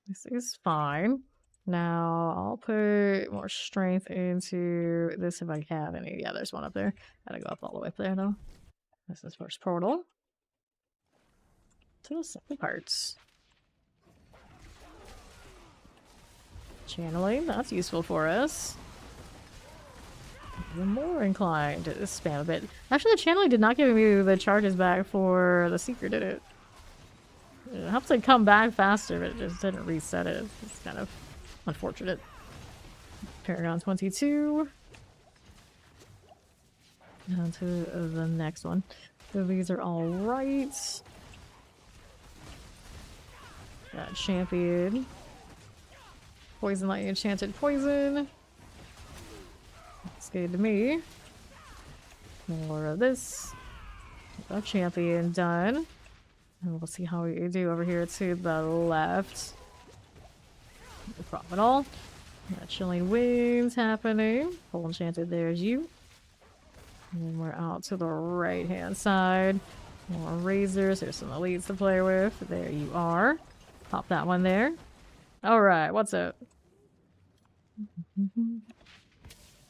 This is fine. Now I'll put more strength into this if I have any. Yeah, there's one up there. Gotta go up all the way up there though. This is first portal. To the second parts. Channeling, that's useful for us. Even more inclined to spam a bit. Actually, the channeling did not give me the charges back for the Seeker, did it? It helps it come back faster, but it just didn't reset it. It's kind of unfortunate. Paragon 22. On to the next one. So these are all right. Got champion. poison lightning enchanted poison. That's good to me. More of this. A champion done. And we'll see how we do over here to the left. No problem at all. Got chilling winds happening. Full enchanted, there's you. And then we're out to the right hand side. More razors. There's some elites to play with. There you are. Pop that one there. Alright, what's up?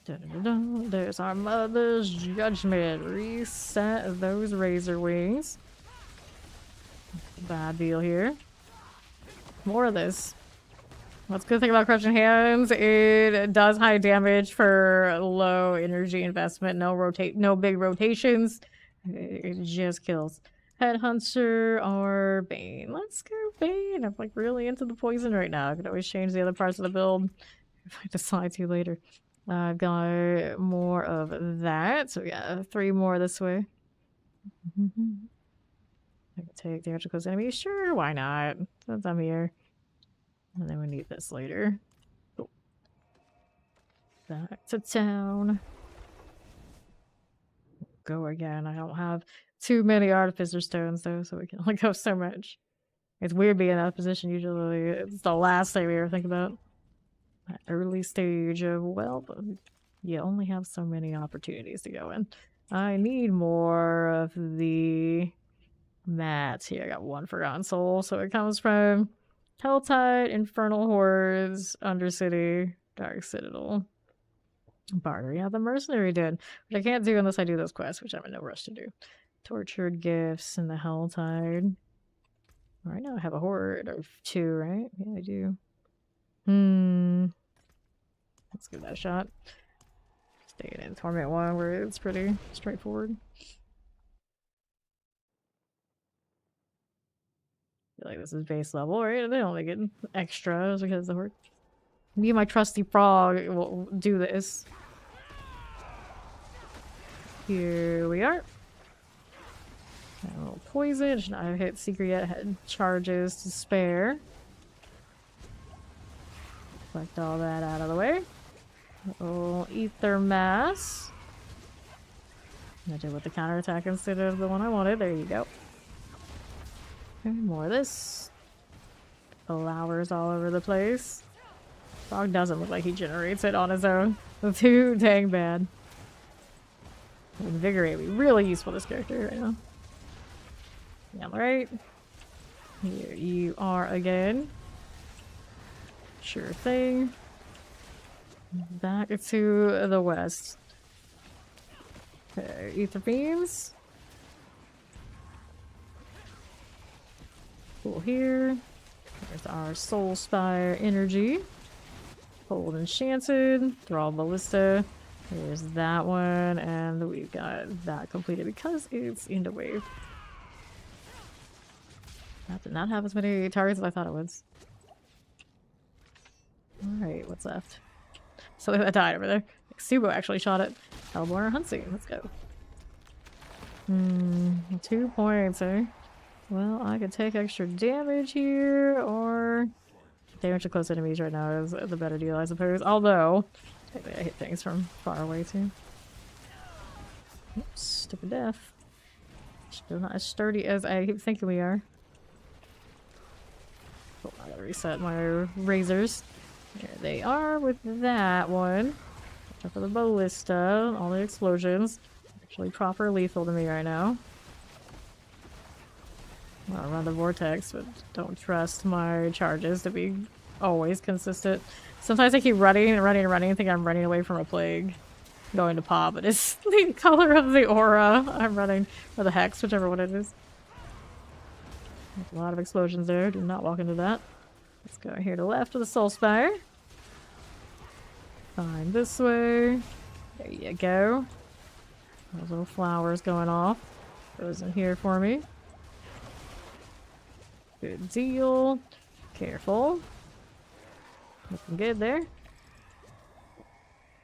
There's our mother's judgment. Reset those razor wings. Bad deal here. More of this. What's the good thing about Crushing Hands? It does high damage for low energy investment. No big rotations. It just kills. Headhunter or Bane. Let's go Bane. I'm like really into the poison right now. I could always change the other parts of the build if I decide to later. I've got more of that. So yeah, 3 more this way. I can take damage to close enemies. Sure, why not? Since I'm here. And then we need this later. Cool. Back to town. Go again. I don't have too many artificer stones though, so we can only go so much. It's weird being in that position. Usually it's the last thing we ever think about. That early stage of, well, you only have so many opportunities to go in. I need more of the mats here. I got 1 Forgotten Soul, so it comes from Helltide, Infernal Hordes, Undercity, Dark Citadel. Barter. Yeah, the Mercenary did. Which I can't do unless I do those quests, which I'm in no rush to do. Tortured Gifts and the Helltide. Right now I have a horde of 2, right? Yeah, I do. Let's give that a shot. Staying in Torment 1 where it's pretty straightforward. I feel like this is base level, right? They only get extras because the horde. Me and my trusty frog will do this. Here we are. A little poison. Should not have hit secret yet. Had charges to spare. Collect all that out of the way. Oh, Ether Mass. I did with the counterattack instead of the one I wanted. There you go. Okay, more of this. Flowers all over the place. Frog doesn't look like he generates it on his own. Too dang bad. Invigorate would be really useful this character right now. Yeah, right. Here you are again. Sure thing. Back to the west. Okay, Ether Beams. Cool here. There's our Soul Spire energy. Hold Enchanted. Thrall Ballista. There's that one. And we've got that completed because it's in the wave. That did not have as many targets as I thought it was. Alright, what's left? Something that died over there. Subo actually shot it. Hellborn or Huntsing. Let's go. 2 points, eh? Well, I could take extra damage here, or damage to close enemies right now is the better deal, I suppose. Although, technically I hit things from far away too. Oops, stupid death. Still not as sturdy as I keep thinking we are. Oh, I gotta reset my razors. There they are with that one. Watch out for the ballista, all the explosions. Actually proper lethal to me right now. I'll run the vortex, but don't trust my charges to be always consistent. Sometimes I keep running and running and running and think I'm running away from a plague. Going to pop, but it's the color of the aura I'm running. Or the hex, whichever one it is. There's a lot of explosions there. Do not walk into that. Let's go here to the left of the Soul Spire. Find this way. There you go. Those little flowers going off. Goes in here for me. Good deal. Careful. Looking good there.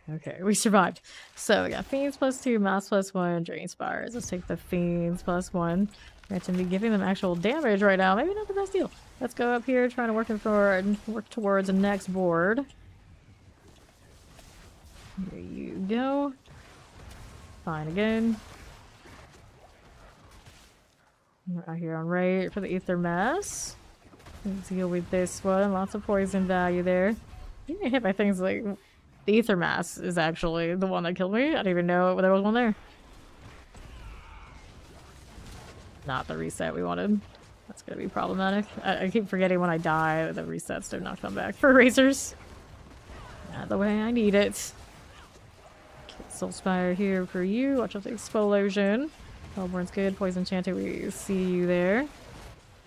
Okay, we survived. So we got Fiends +2, Mouse +1, Drain Spires. Let's take the Fiends +1. We're going to be giving them actual damage right now. Maybe not the best deal. Let's go up here, trying to work towards the next board. There you go. Fine again. We're out here on right for the Ether Mass. Let's deal with this one. Lots of poison value there. You get hit by things like the Ether Mass is actually the one that killed me. I didn't even know there was one there. Not the reset we wanted. That's gonna be problematic. I keep forgetting when I die the resets do not come back for razors. Not the way I need it. Soul Spire here for you. Watch out the explosion. Hellborn's good. Poison Chanter, we see you there.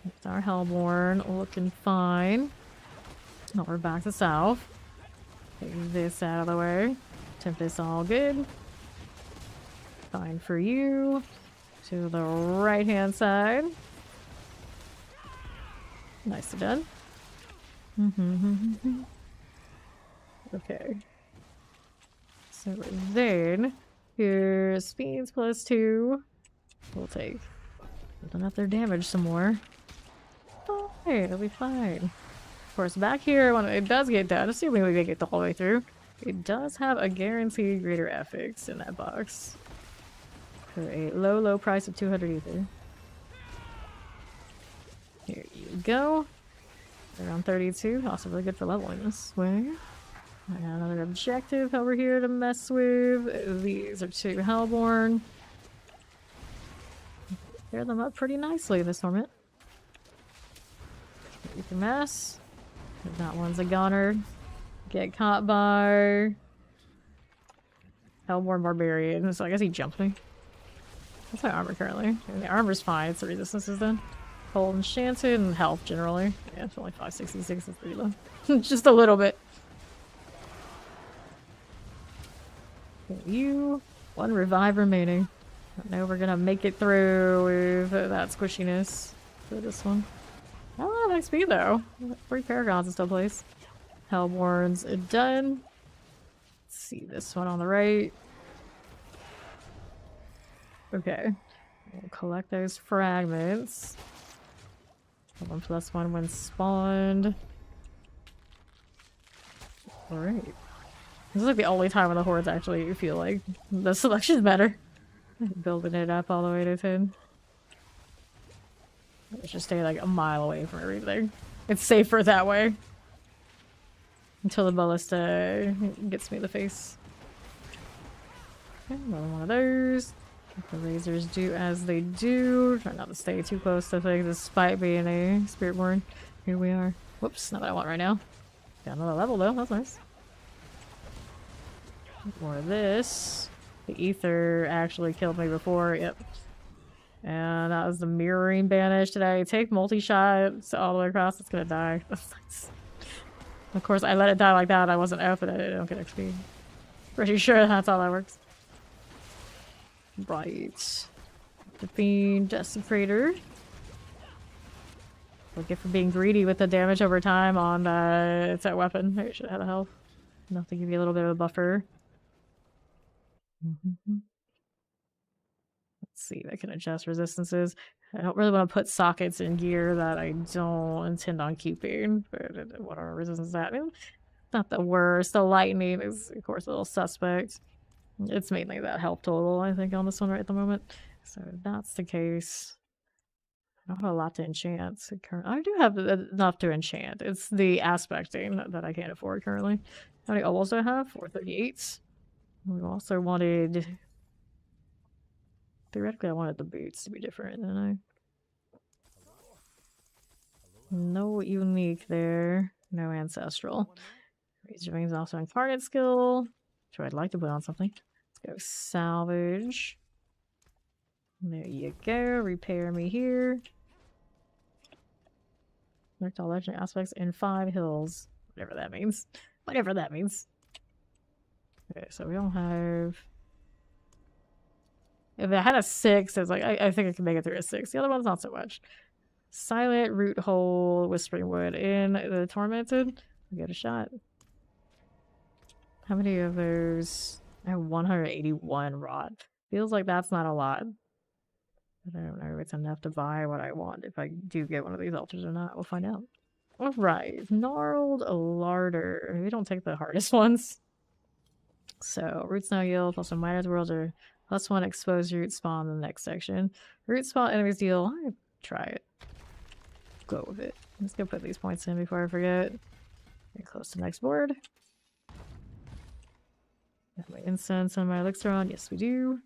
It's our Hellborn looking fine. Now we're back to south. Take this out of the way. Tempest all good. Fine for you. To the right hand side. Nicely done. Okay. So then, here's Fiends +2. We'll take. Building up their damage some more. Oh, hey, it'll be fine. Of course, back here, when it does get done, assuming we make it the whole way through, it does have a guaranteed greater FX in that box. For a low, low price of 200 ether. Here you go. Around 32. Also really good for leveling this way. I got another objective over here to mess with. These are 2 Hellborn. Pair them up pretty nicely in this tournament. Ether Mass. That one's a goner. Get caught by Hellborn Barbarian. So I guess he jumped me. What's my armor currently? And the armor's fine. It's the resistances then. Cold Enchanted and health generally. Yeah, it's only 566. It's pretty low. Just a little bit. You. 1 revive remaining. I know we're gonna make it through with that squishiness for this one. I don't have XP though. 3 Paragons in still place. Hellborn's done. Let's see this one on the right. Okay. We'll collect those fragments. 1+1 when spawned. Alright. This is like the only time when the hordes actually feel like the selection's better. Building it up all the way to 10. Let's just stay like a mile away from everything. It's safer that way. Until the ballista gets me in the face. Okay, another one of those. Let the razors do as they do. Try not to stay too close to things despite being a Spiritborn. Here we are. Whoops, not what I want right now. Got another level though, that's nice. More of this. The ether actually killed me before, yep. And that was the mirroring banish today. Take multi-shots all the way across, it's gonna die. That's nice. Of course, I let it die like that. I wasn't out for it. I don't get XP. Pretty sure that's how that works. Right. The Fiend Desecrator. We'll get for being greedy with the damage over time on it's that weapon. Maybe I should have had a health. Enough to give you a little bit of a buffer. Let's see, I can adjust resistances. I don't really want to put sockets in gear that I don't intend on keeping. But what are resistances at? I mean, not the worst. The lightning is, of course, a little suspect. It's mainly that health total, I think, on this one right at the moment. So if that's the case, I don't have a lot to enchant. I do have enough to enchant. It's the aspecting that I can't afford currently. How many ovals do I have? 438. We also wanted... Theoretically, I wanted the boots to be different, didn't I? No unique there. No ancestral. Razor Wings also incarnate skill. Which I'd like to put on something. Let's go salvage. There you go. Repair me here. Select all legendary aspects in 5 hills. Whatever that means. Whatever that means. Okay, so we don't have... If I had a 6, it's like, I think I can make it through a 6. The other one's not so much. Silent, Root Hole, Whispering Wood in the Tormented. We get a shot. How many of those? I have 181 rot. Feels like that's not a lot. But I don't know if it's enough to buy what I want. If I do get one of these altars or not, we'll find out. Alright, gnarled larder. We don't take the hardest ones. So, roots now yield plus 1 minus worlds or plus 1 exposed root spawn in the next section. Root spawn enemies deal. I'll try it. Go with it. Let's go put these points in before I forget. Get close to the next board. Got my incense and my elixir on. Yes, we do.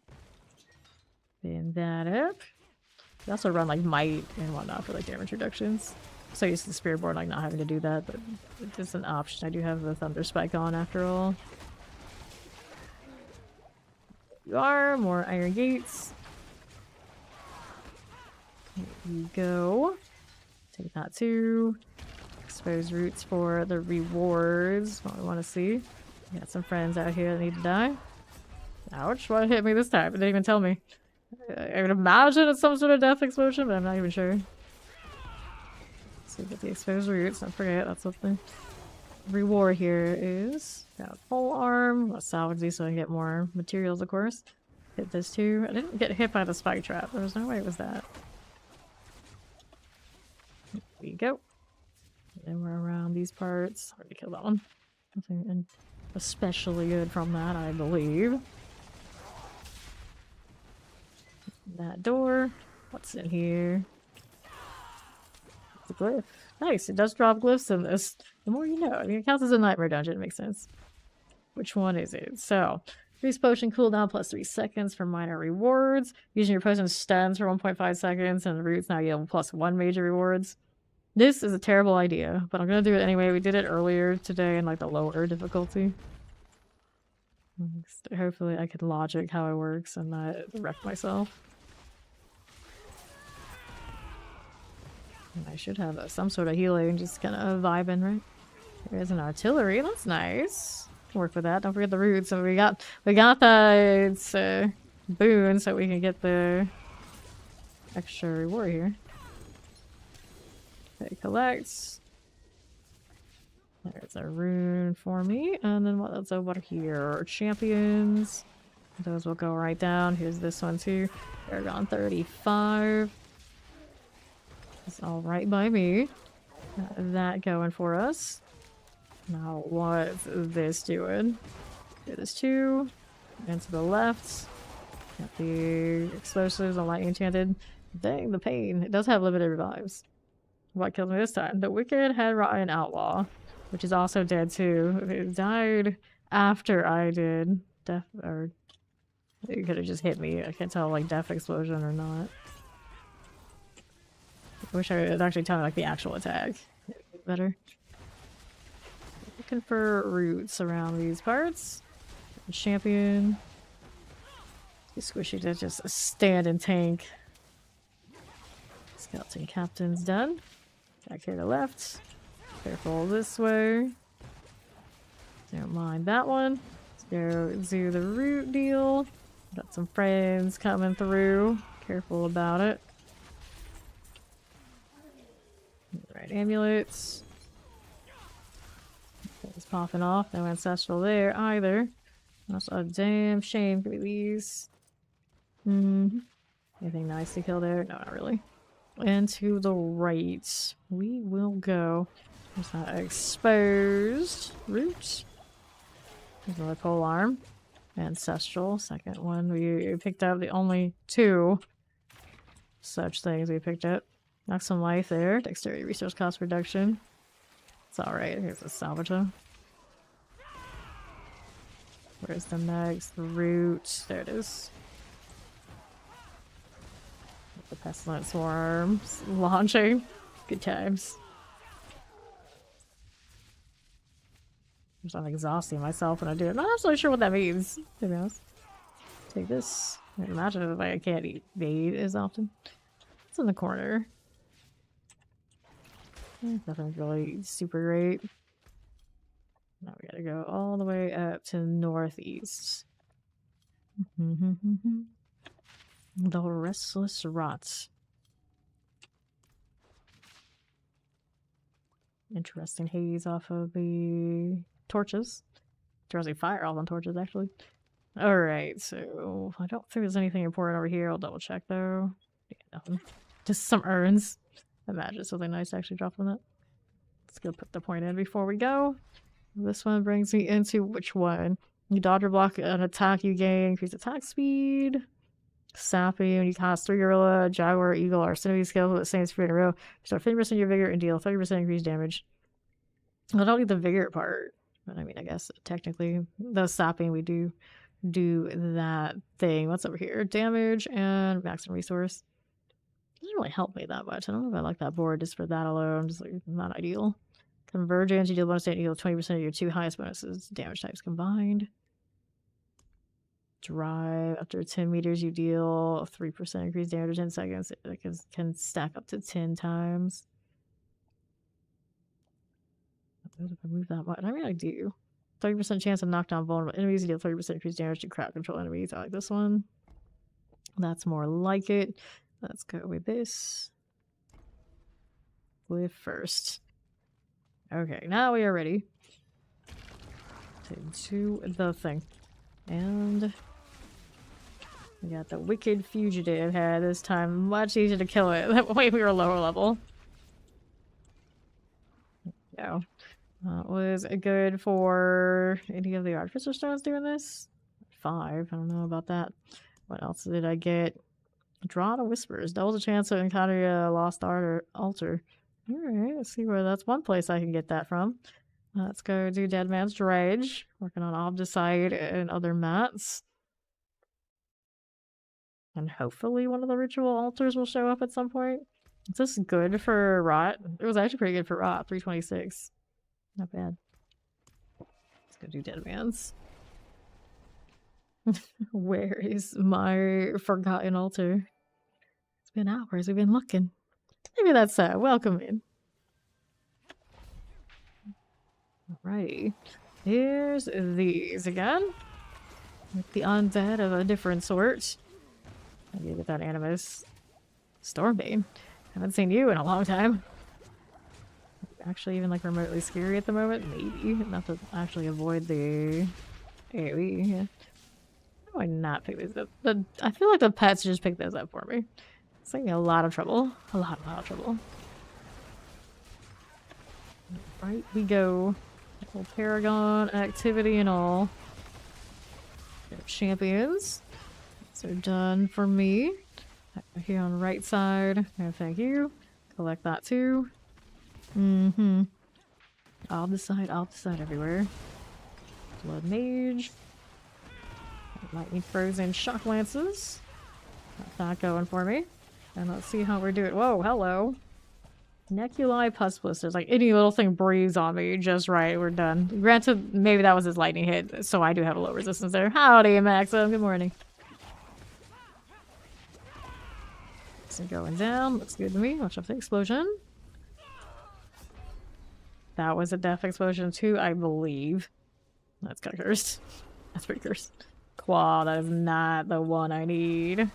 Bin that up. We also run like might and whatnot for like damage reductions. So used to the spirit board like not having to do that, but it's an option. I do have the thunder spike on after all. You are more iron gates. Here you go. Take that too. Expose roots for the rewards. What we want to see. We got some friends out here that need to die. Ouch! What hit me this time? It didn't even tell me. I would imagine it's some sort of death explosion, but I'm not even sure. So get the exposed roots. Don't forget, that's what the reward here is. Got a pole arm. Let's salvage these so I can get more materials, of course. Hit this too. I didn't get hit by the spike trap. There was no way it was that. There we go. And we're around these parts. Already killed that one. Nothing especially good from that, I believe. That door. What's in here? It's a glyph. Nice, it does drop glyphs in this. The more you know. I mean, it counts as a nightmare dungeon, it makes sense. Which one is it? So, increase potion cooldown plus 3 seconds for minor rewards. Using your potion stuns for 1.5 seconds, and the roots now yield plus 1 major rewards. This is a terrible idea, but I'm gonna do it anyway. We did it earlier today in like the lower difficulty. Hopefully I can logic how it works and not wreck myself. And I should have some sort of healing, just kind of vibing, right? There's an artillery, that's nice. Work with that. Don't forget the roots. So we got that boon, so we can get the extra reward here. Okay, collects. There's a rune for me, and then what's over here? Champions. Those will go right down. Here's this one too. Paragon 35. It's all right by me. Got that going for us. Now what's this doing? Do this too. And to the left. Got the explosives and lightning enchanted. Dang, the pain. It does have limited revives. What killed me this time? The Wicked Head Rotten Outlaw, which is also dead too. It died after I did death, or it could have just hit me. I can't tell like death explosion or not. I wish I would actually tell me like the actual attack. Better. Looking for roots around these parts. Champion. Too squishy to just stand and tank. Skeleton Captain's done. Back here to the left. Careful this way. Don't mind that one. Let's go do the root deal. Got some friends coming through. Careful about it. Right, amulets. Things popping off. No ancestral there either. That's a damn shame. Give me these. Anything nice to kill there? No, not really. And to the right, we will go. There's that exposed root. There's another pole arm. Ancestral, second one. We picked up the only 2 such things we picked up. Knock some life there. Dexterity resource cost reduction. It's alright. Here's the salvager. Where's the next root? There it is. The pestilent swarms launching. Good times. I'm exhausting myself when I do it. I'm not actually sure what that means, to be honest. Take this. I imagine if I can't eat bait as often. It's in the corner. Nothing really super great. Now we gotta go all the way up to northeast. The Restless Rot. Interesting haze off of the torches. Interesting fire all on torches, actually. Alright, so I don't think there's anything important over here. I'll double check though. Yeah, nothing. Just some urns. Imagine something nice to actually drop from that. Let's go put the point in before we go. This one brings me into which one? You dodge or block an attack you gain, increase attack speed. Sappy, when you cast 3 gorilla, jaguar, eagle, or synergy skills with the same speed in a row, start 50% of your vigor and deal 30% increased damage. I don't need the vigor part, but I mean, I guess technically the sapping we do that thing. What's over here? Damage and maximum resource. Doesn't really help me that much. I don't know if I like that board just for that alone. Just like not ideal. Convergence, you deal bonus damage, you deal 20% of your 2 highest bonuses, damage types combined. Drive, after 10 meters, you deal 3% increased damage in 10 seconds. It can stack up to 10 times. If I move that much, I mean, I do. 30% chance of knockdown vulnerable enemies, you deal 30% increased damage to crowd control enemies. I like this one. That's more like it. Let's go with this. Live first. Okay, now we are ready to do the thing. And we got the Wicked Fugitive head this time. Much easier to kill it. That way we were lower level. Yeah. That was good for any of the Artificer Stones doing this? 5. I don't know about that. What else did I get? Draw to Whispers. Doubles a chance to encounter a lost art or altar. Alright, let's see where that's one place I can get that from. Let's go do Dead Man's Rage. Working on Obdicite and other mats. And hopefully one of the ritual altars will show up at some point. Is this good for Rot? It was actually pretty good for Rot. 326. Not bad. Let's go do Dead Man's. Where is my forgotten altar? It's been hours. We've been looking. Maybe that's welcome in. Alrighty. Here's these again. With the undead of a different sort. I gave it that Animus. Stormbane. Haven't seen you in a long time. Actually even like remotely scary at the moment? Maybe. Not to actually avoid the AoE. Yeah. How do I not pick these up? I feel like the pets just pick those up for me. It's like a lot of trouble. A lot of trouble. Right, we go. Little Paragon activity and all. Champions. So done for me. Here on the right side. Oh, thank you. Collect that too. I'll decide everywhere. Blood Mage. Lightning Frozen Shock Lances. Got that going for me. And let's see how we're doing. Whoa, hello. Neculi Pus Blisters. Like any little thing breathes on me just right. We're done. Granted, maybe that was his lightning hit, so I do have a low resistance there. Howdy, Maxim. Good morning. So going down. Looks good to me. Watch out for the explosion. That was a death explosion too, I believe. That's kind of cursed. That's pretty cursed. Claw, that is not the one I need.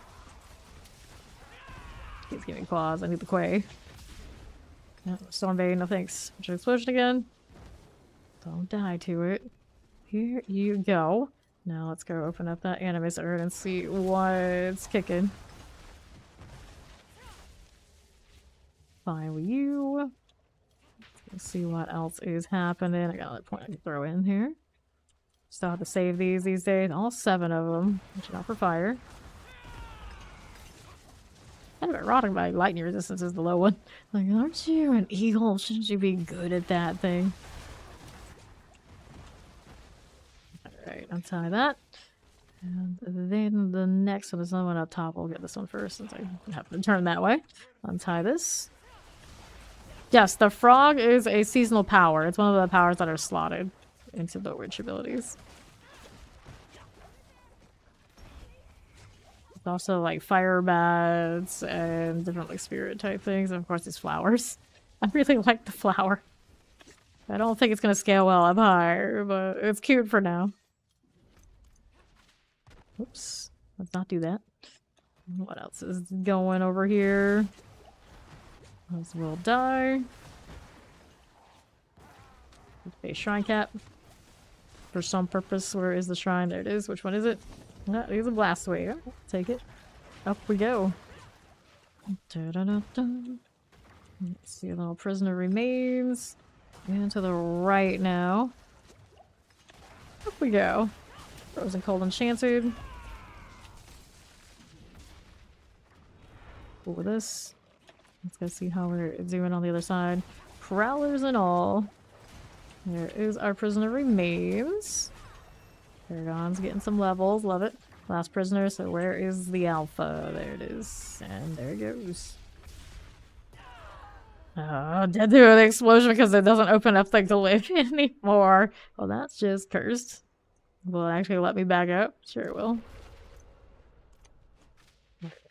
Please give me claws. I need the Quay. No, Stormbane, no thanks. Explosion again. Don't die to it. Here you go. Now let's go open up that Animus urn and see what's kicking. Fine with you. Let's see what else is happening. I got another point I can throw in here. Still have to save these days. All 7 of them. Watch out for fire. Kind of erotic, my lightning resistance is the low one. Like, aren't you an eagle? Shouldn't you be good at that thing? Alright, untie that. And then the next one is another one up top. We'll get this one first since I have to turn that way. Untie this. Yes, the frog is a seasonal power. It's one of the powers that are slotted into the witch abilities. It's also like fire bats and different like spirit type things. And of course these flowers. I really like the flower. I don't think it's going to scale well up higher, but it's cute for now. Oops. Let's not do that. What else is going over here? Those will die. A shrine cap. for some purpose. Where is the shrine? There it is. Which one is it? That is a blast away. I'll take it. Up we go. Da-da-da-da. Let's see, a little prisoner remains. And to the right now. Up we go. Frozen Cold Enchanted. Cool with this. Let's go see how we're doing on the other side. Prowlers and all. There is our prisoner remains. Paragon's getting some levels. Love it. Last prisoner. So where is the alpha? There it is. And there it goes. Oh, dead through an explosion because it doesn't open up the glyph anymore. Well, that's just cursed. Will it actually let me back up? Sure it will.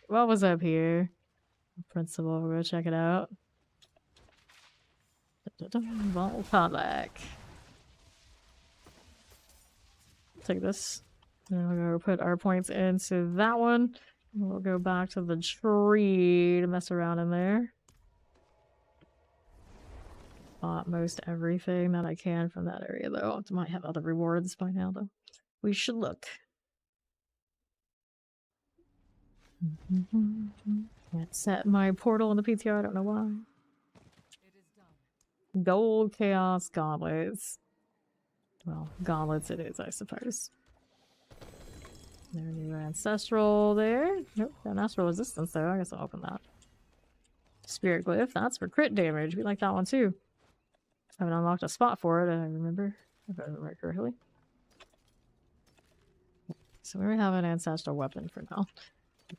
What was up here? Principal, we'll go check it out. Vault Codlac. Take this. And we'll go put our points into that one. And we'll go back to the tree to mess around in there. Bought most everything that I can from that area though. Might have other rewards by now though. We should look. Can't set my portal in the PTR, I don't know why. Gold Chaos Gauntlets. Well, gauntlets it is, I suppose. There's your Ancestral there. Nope, Ancestral Resistance though. I guess I'll open that. Spirit Glyph, that's for crit damage. We like that one too. I haven't unlocked a spot for it, I remember. If I remember correctly. So we have an Ancestral Weapon for now.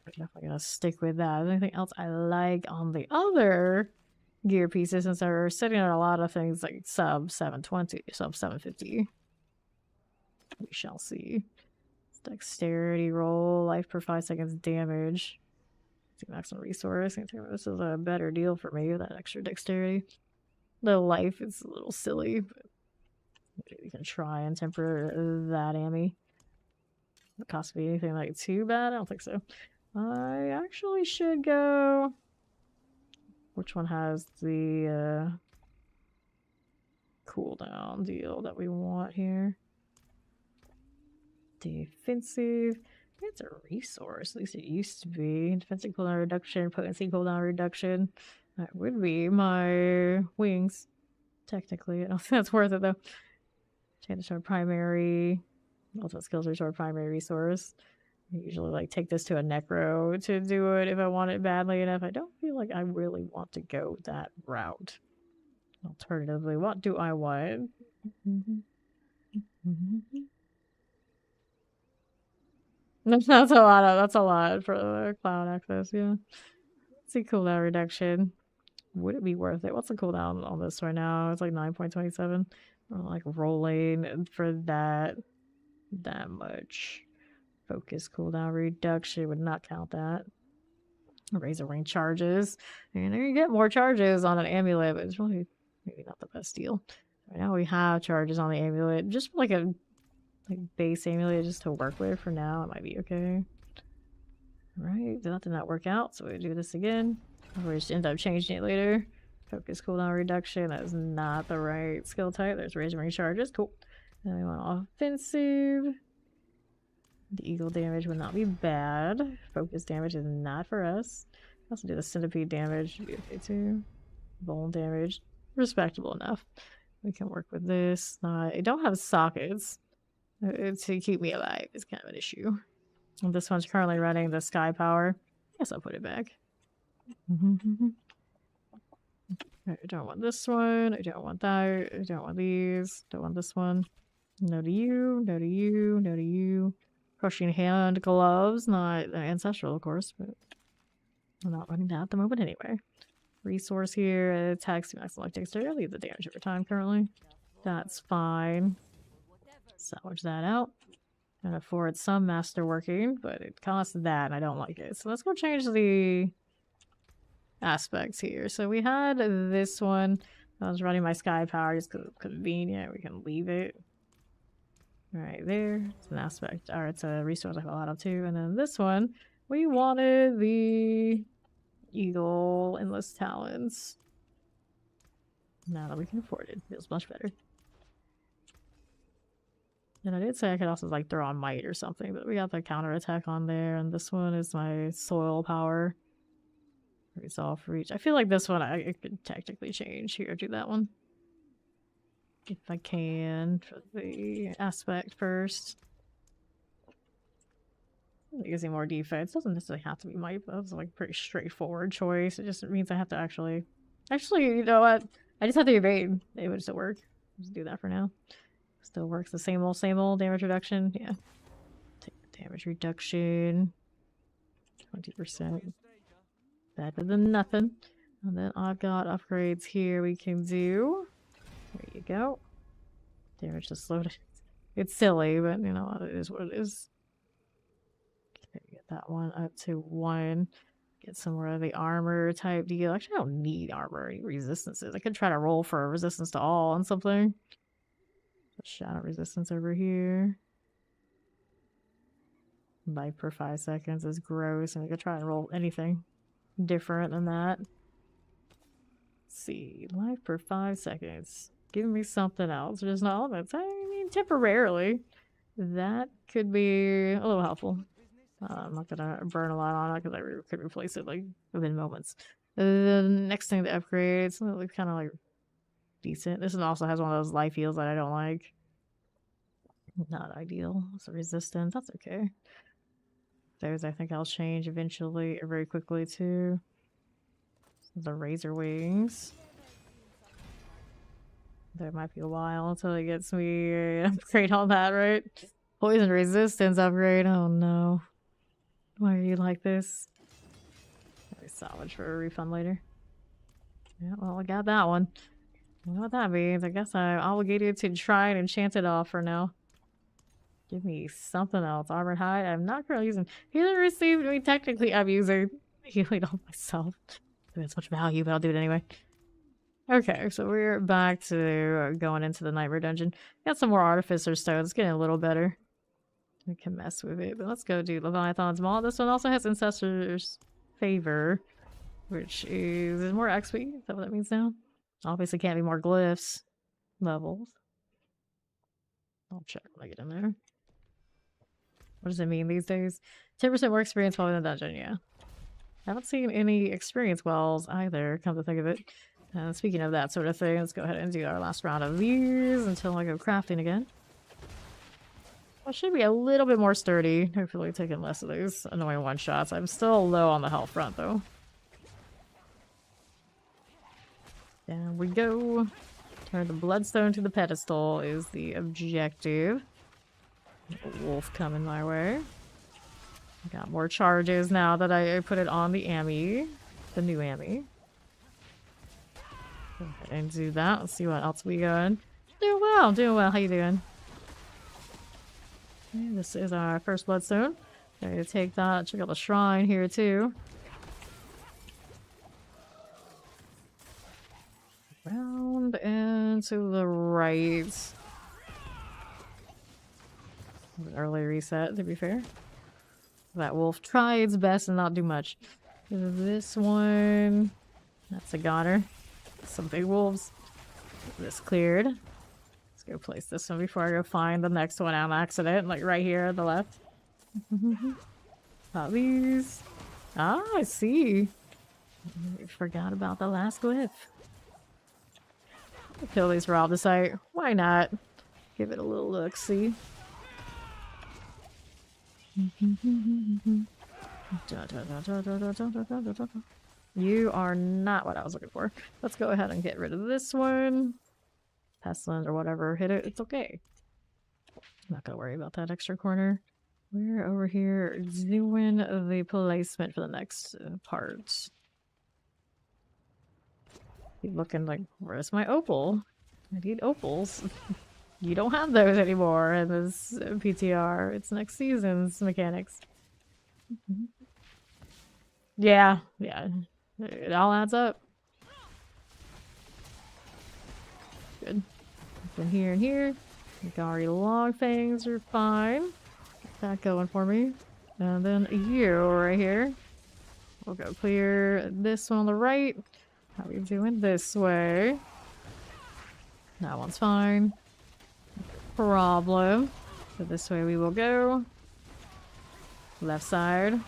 We're definitely gonna stick with that. Anything else I like on the other gear pieces, since we're sitting on a lot of things like sub 720, sub 750. We shall see. Dexterity roll, life per 5 seconds damage. Maximum resource. I think this is a better deal for me, that extra dexterity. The life is a little silly, but maybe we can try and temper that ammy. It cost me anything like too bad? I don't think so. I actually should go. Which one has the cooldown deal that we want here? Defensive. It's a resource. At least it used to be. Defensive cooldown reduction, potency cooldown reduction. That would be my wings. Technically, I don't think that's worth it though. Change to primary. Ultimate skills restore primary resource. I usually like take this to a necro to do it if I want it badly enough. I don't feel like I really want to go that route. Alternatively, what do I want? That's a lot of, that's a lot for the cloud access, yeah. Let's see cooldown reduction. Would it be worth it? What's the cooldown on this right now? It's like 9.27. I'm like rolling for that much. Focus cooldown reduction would not count that. Razor ring charges. And you get more charges on an amulet, but it's really maybe not the best deal. Right now we have charges on the amulet. Just like a base amulet just to work with for now. It might be okay. Right, that did not work out, so we do this again. We just end up changing it later. Focus cooldown reduction. That is not the right skill type. There's razor ring charges. Cool. Then we want offensive. The eagle damage would not be bad. Focus damage is not for us. Also do the centipede damage. Should be okay too. Bone damage. Respectable enough. We can work with this. I don't have sockets to keep me alive. It's kind of an issue. And this one's currently running the sky power. I guess I'll put it back. I don't want this one. I don't want that. I don't want these. Don't want this one. No to you. No to you. No to you. Crushing hand gloves. Not ancestral, of course, but I'm not running that at the moment anyway. Resource here. Attacks maximum dexterity. I'll leave the damage over time currently. That's fine. Salvage that out. And afford some masterworking, but it costs that and I don't like it. So let's go change the aspects here. So we had this one. I was running my sky power just because it's convenient. We can leave it right there. It's an aspect, or it's a resource I have a lot of too. And then this one, we wanted the eagle endless talons. Now that we can afford it, feels much better. And I did say I could also like throw on might or something, but we got the counterattack on there, and this one is my soil power. Resolve reach. I feel like this one I could technically change here. Do that one. If I can, for the aspect first. It gives me more defense. Doesn't necessarily have to be might, but it's like a pretty straightforward choice. It just means I have to actually, you know what? I just have to evade. It would still work. Just do that for now. Still works. The same old damage reduction. Yeah. Take the damage reduction. 20%. Better than nothing. And then I've got upgrades here we can do. There you go. Damage just loaded. It's silly, but you know what? It is what it is. Okay, get that one up to 1. Get some more of the armor type deal. Actually, I don't need armor. I need resistances. I could try to roll for a resistance to all on something. Shadow resistance over here. Life per 5 seconds is gross, and I could try and roll anything different than that. Let's see, life per 5 seconds. Give me something else. Just not elements. I mean, temporarily. That could be a little helpful. I'm not gonna burn a lot on it because I could replace it like within moments. The next thing to upgrade, it's kind of like decent. This one also has one of those life heals that I don't like. Not ideal. It's a resistance. That's okay. Those I think I'll change eventually, or very quickly too. The razor wings. There might be a while until it gets me an upgrade on that, right? Poison resistance upgrade. Oh no. Why are you like this? Maybe salvage for a refund later. Yeah, well, I got that one. I don't know what that means. I guess I'm obligated to try and enchant it off for now. Give me something else. Armored hide. I'm not currently using healing received. I mean, technically, I'm using healing on myself. It's much value, but I'll do it anyway. Okay, so we're back to going into the Nightmare Dungeon. Got some more Artificer Stones. It's getting a little better. We can mess with it, but let's go do Leviathan's Maw. This one also has Ancestor's Favor, which is more XP. Is that what that means now? Obviously can't be more glyphs levels. I'll check when I get in there. What does it mean these days? 10% more experience while in the dungeon, yeah. I haven't seen any experience wells either, come to think of it. Speaking of that sort of thing, let's go ahead and do our last round of these until I go crafting again. I should be a little bit more sturdy. Hopefully taking less of these annoying one-shots. I'm still low on the health front, though. Down we go. Turn the bloodstone to the pedestal is the objective. A wolf coming my way. Got more charges now that I put it on the Ami. The new Ami. Go ahead and do that. Let's see what else we got. Doing well, doing well. How you doing? Okay, this is our first bloodstone. Ready to take that. Check out the shrine here too. Round and to the right. An early reset, to be fair. That wolf tried its best and not do much. This one, that's a goner. Some big wolves. This cleared. Let's go place this one before I go find the next one on accident, like right here on the left. Not these. Ah, I see. I forgot about the last glyph. Kill these rob the site. Why not? Give it a little look, see? You are not what I was looking for. Let's go ahead and get rid of this one. Pestilence or whatever. Hit it. It's okay. I'm not gonna worry about that extra corner. We're over here doing the placement for the next part. Keep looking like, where's my opal? I need opals. You don't have those anymore in this PTR. It's next season's mechanics. Yeah. It all adds up. Good. From here and here. Gari log things are fine. Get that going for me. And then you right here. We'll go clear this one on the right. How are we doing this way? That one's fine. Problem. So this way we will go. Left side.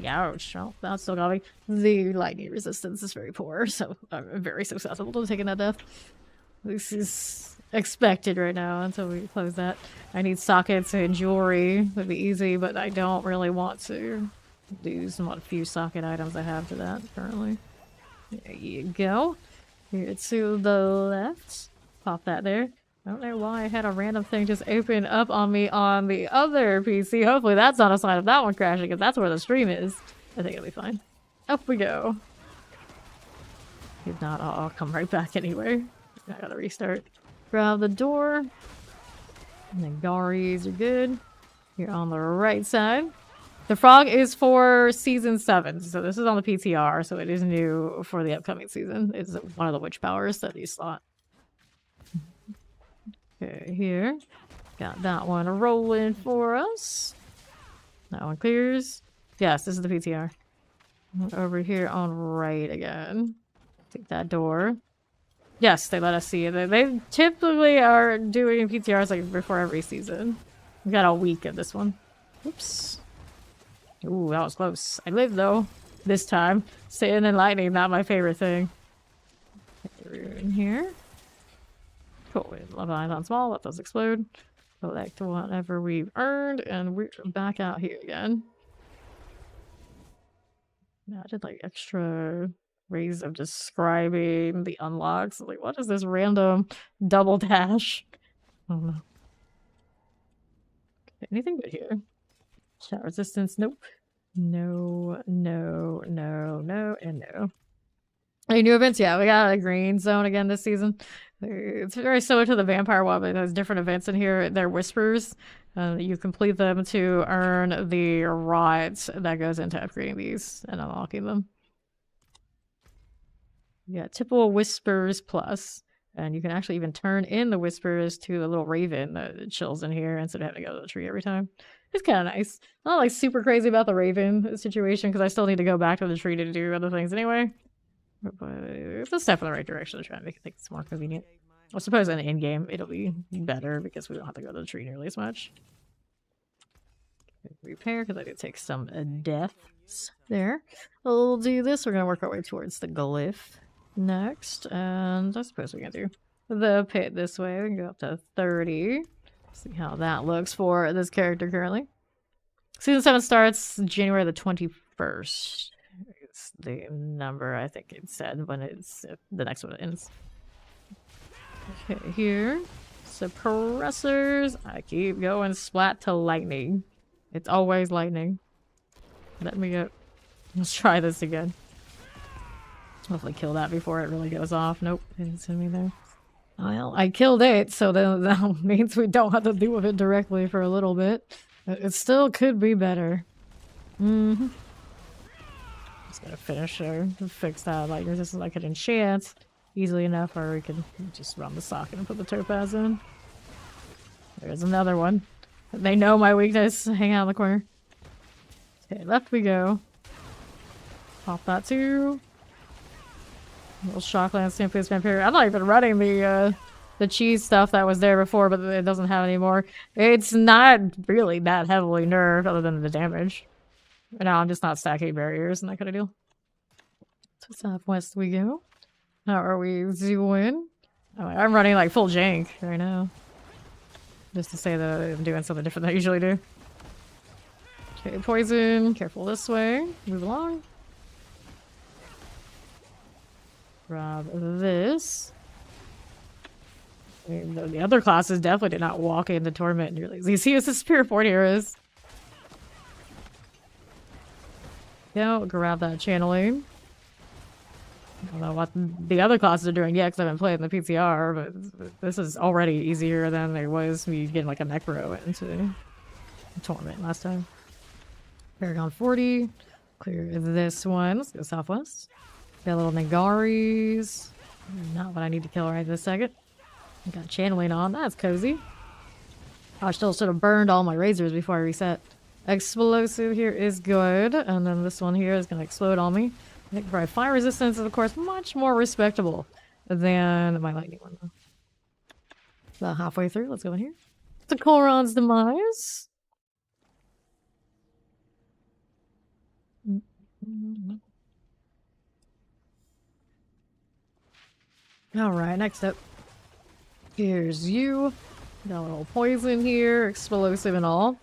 Ouch. Oh, that's still got me. The lightning resistance is very poor, so I'm very susceptible to taking that death. This is expected right now until we close that. I need sockets and jewelry. Would be easy, but I don't really want to lose what few socket items I have to that currently. There you go. Here to the left. Pop that there. I don't know why I had a random thing just open up on me on the other PC. Hopefully that's not a sign of that one crashing, because that's where the stream is. I think it'll be fine. Up we go. If not, I'll come right back anyway. I gotta restart. Grab the door. And then Garis are good. Here on the right side. The frog is for season 7, so this is on the PTR, so it is new for the upcoming season. It's one of the witch powers that you slot. Okay, here. Got that one rolling for us. That one clears. Yes, this is the PTR. Over here on right again. Take that door. Yes, they let us see it. They typically are doing PTRs like before every season. We got a week of this one. Oops. Ooh, that was close. I lived though. This time. Sand and lightning, not my favorite thing. In here. Cool. Love lines on small, let those explode. Collect whatever we've earned, and we're back out here again. Yeah, I did like extra ways of describing the unlocks. Like, what is this random double dash? I don't know. Okay, anything good here? Shot resistance, nope. No, no, no, no, and no. Any new events? Yeah, we got a green zone again this season. It's very similar to the vampire one, but there's different events in here. They're whispers. You complete them to earn the rods that goes into upgrading these and unlocking them. Yeah, typical whispers plus. And you can actually even turn in the whispers to the little raven that chills in here instead of having to go to the tree every time. It's kind of nice. I'm not like super crazy about the raven situation because I still need to go back to the tree to do other things anyway. But it's a step in the right direction to try and make things more convenient. I suppose in the in-game it'll be better because we don't have to go to the tree nearly as much. Repair, because I did take some deaths there. We'll do this. We're going to work our way towards the glyph next. And I suppose we can do the pit this way. We can go up to 30. See how that looks for this character currently. Season 7 starts January the 21st. It's the number I think it said when it's the next one ends. Okay, here. Suppressors. I keep going splat to lightning. It's always lightning. Let me go. Let's try this again. Hopefully kill that before it really goes off. Nope, didn't send me there. Well, I killed it, so then that means we don't have to deal with it directly for a little bit. It still could be better. Mm-hmm. Just gotta finish or fix that lightning resistance. I could enchant easily enough, or we could just run the socket and put the topaz in. There's another one. They know my weakness. Hang out in the corner. Okay, left we go. Pop that too. Little shockland stamp this vampire. I'm not even running the cheese stuff that was there before, but it doesn't have anymore. It's not really that heavily nerfed other than the damage. Right now I'm just not stacking barriers and that kind of deal. To southwest we go. How are we doing? Oh, I'm running like full jank right now. Just to say that I'm doing something different than I usually do. Okay, poison. Careful this way. Move along. Grab this. The other classes definitely did not walk into Torment. You see what the Spirit Fort here is. Yeah, grab that channeling. I don't know what the other classes are doing yet because I haven't played in the PTR, but this is already easier than there was me getting like a necro into Torment last time. Paragon 40. Clear this one. Let's go southwest. Got little Nagaris. Not what I need to kill right this second. Got channeling on. That's cozy. I still should have burned all my razors before I reset. Explosive here is good. And then this one here is going to explode on me. I think my fire resistance is, of course, much more respectable than my lightning one. About halfway through. Let's go in here. to Koron's demise. Alright, next up. Here's you. Got a little poison here, explosive and all.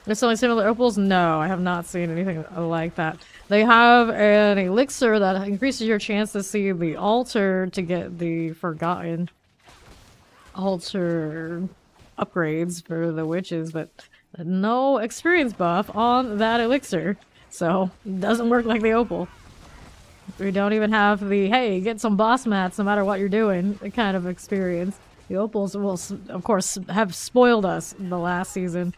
There's only similar opals? No, I have not seen anything like that. They have an elixir that increases your chance to see the altar to get the forgotten altar upgrades for the witches, but no experience buff on that elixir. So, it doesn't work like the opal. We don't even have the, hey, get some boss mats no matter what you're doing kind of experience. The opals will, of course, have spoiled us the last season.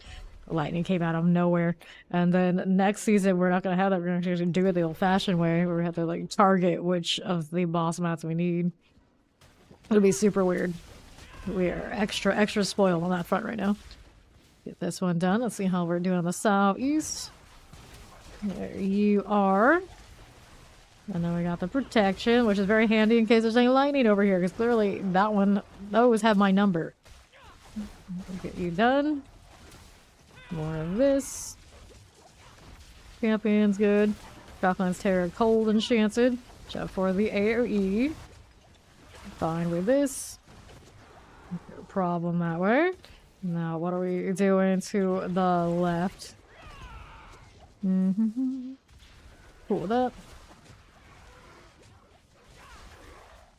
Lightning came out of nowhere. And then next season, we're not going to have that. We're going to do it the old-fashioned way, where we have to, like, target which of the boss mats we need. It'll be super weird. We are extra spoiled on that front right now. Get this one done. Let's see how we're doing on the southeast. There you are. And then we got the protection, which is very handy in case there's any lightning over here, because clearly that one, those have my number. Get you done. More of this. Champion's good. Falkland's Terror Cold Enchanted. Watch out for the AoE. Fine with this. No problem that way. Now, what are we doing to the left? Pull it up.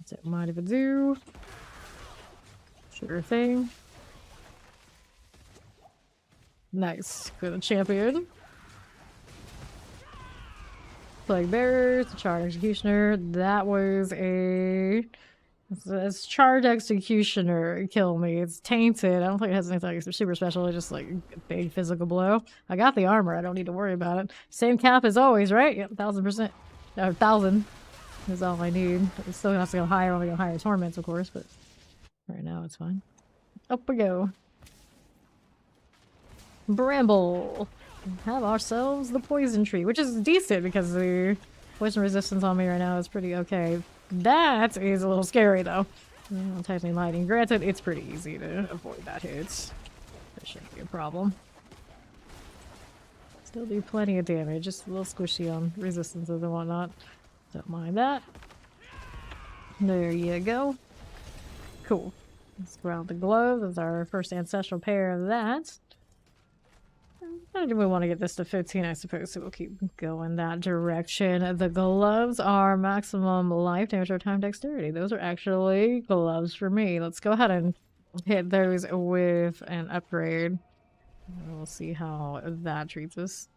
Don't mind if I do. Sure thing. Nice. Good champion. Plague Bearers, the Charged Executioner. That was a... It's Charged Executioner. Kill me. It's tainted. I don't think it has anything super special. It's just like a big physical blow. I got the armor. I don't need to worry about it. Same cap as always, right? Yep, 1000%. 1000. Is all I need. We still have to go higher when we go higher torments, of course, but right now it's fine. Up we go. Bramble. Have ourselves the poison tree, which is decent because the poison resistance on me right now is pretty okay. That is a little scary though. Tightening lightning. Granted, it's pretty easy to avoid that hit. That shouldn't be a problem. Still do plenty of damage, just a little squishy on resistances and whatnot. Don't mind that. There you go. Cool. Let's grab the glove. That's our first ancestral pair of that. I do we want to get this to 15, I suppose, so we'll keep going that direction. The gloves are maximum life damage or time dexterity. Those are actually gloves for me. Let's go ahead and hit those with an upgrade. We'll see how that treats us.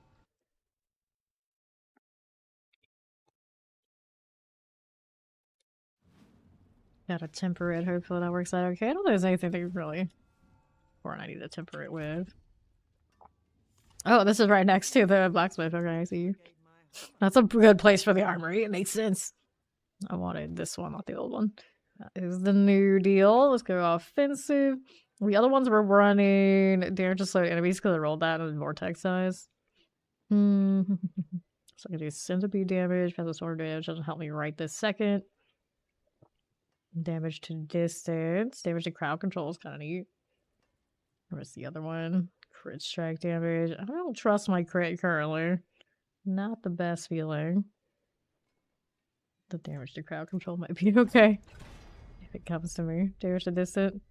Got a temper it. Hopefully that works out okay. I don't think there's anything that really I need to temper it with. Oh, this is right next to the blacksmith. Okay, I see you. That's a good place for the armory. It makes sense. I wanted this one, not the old one. That is the new deal. Let's go offensive. The other ones were running damage to slow enemies because I rolled that in vortex size. So I can do centipede damage, passive sword damage. Doesn't help me right this second. Damage to distance. Damage to crowd control is kind of neat. Where's the other one? Crit strike damage. I don't trust my crit currently. Not the best feeling. The damage to crowd control might be okay. If it comes to me. Damage to distant.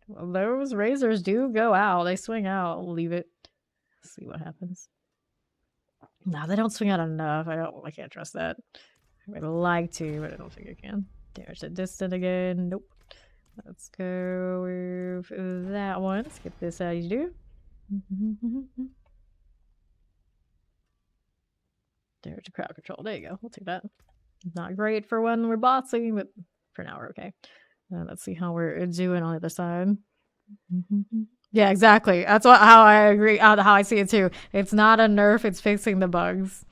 Well, those razors do go out. They swing out. I'll leave it. Let's see what happens. No, they don't swing out enough. I can't trust that. I would like to, but I don't think I can. Damage to distant again. Nope. Let's go with that one. Let's get this out you do. Damage to crowd control. There you go. We'll take that. Not great for when we're bossing, but for now we're okay. Let's see how we're doing on the other side. Yeah, exactly. That's how I agree. How I see it too. It's not a nerf. It's fixing the bugs.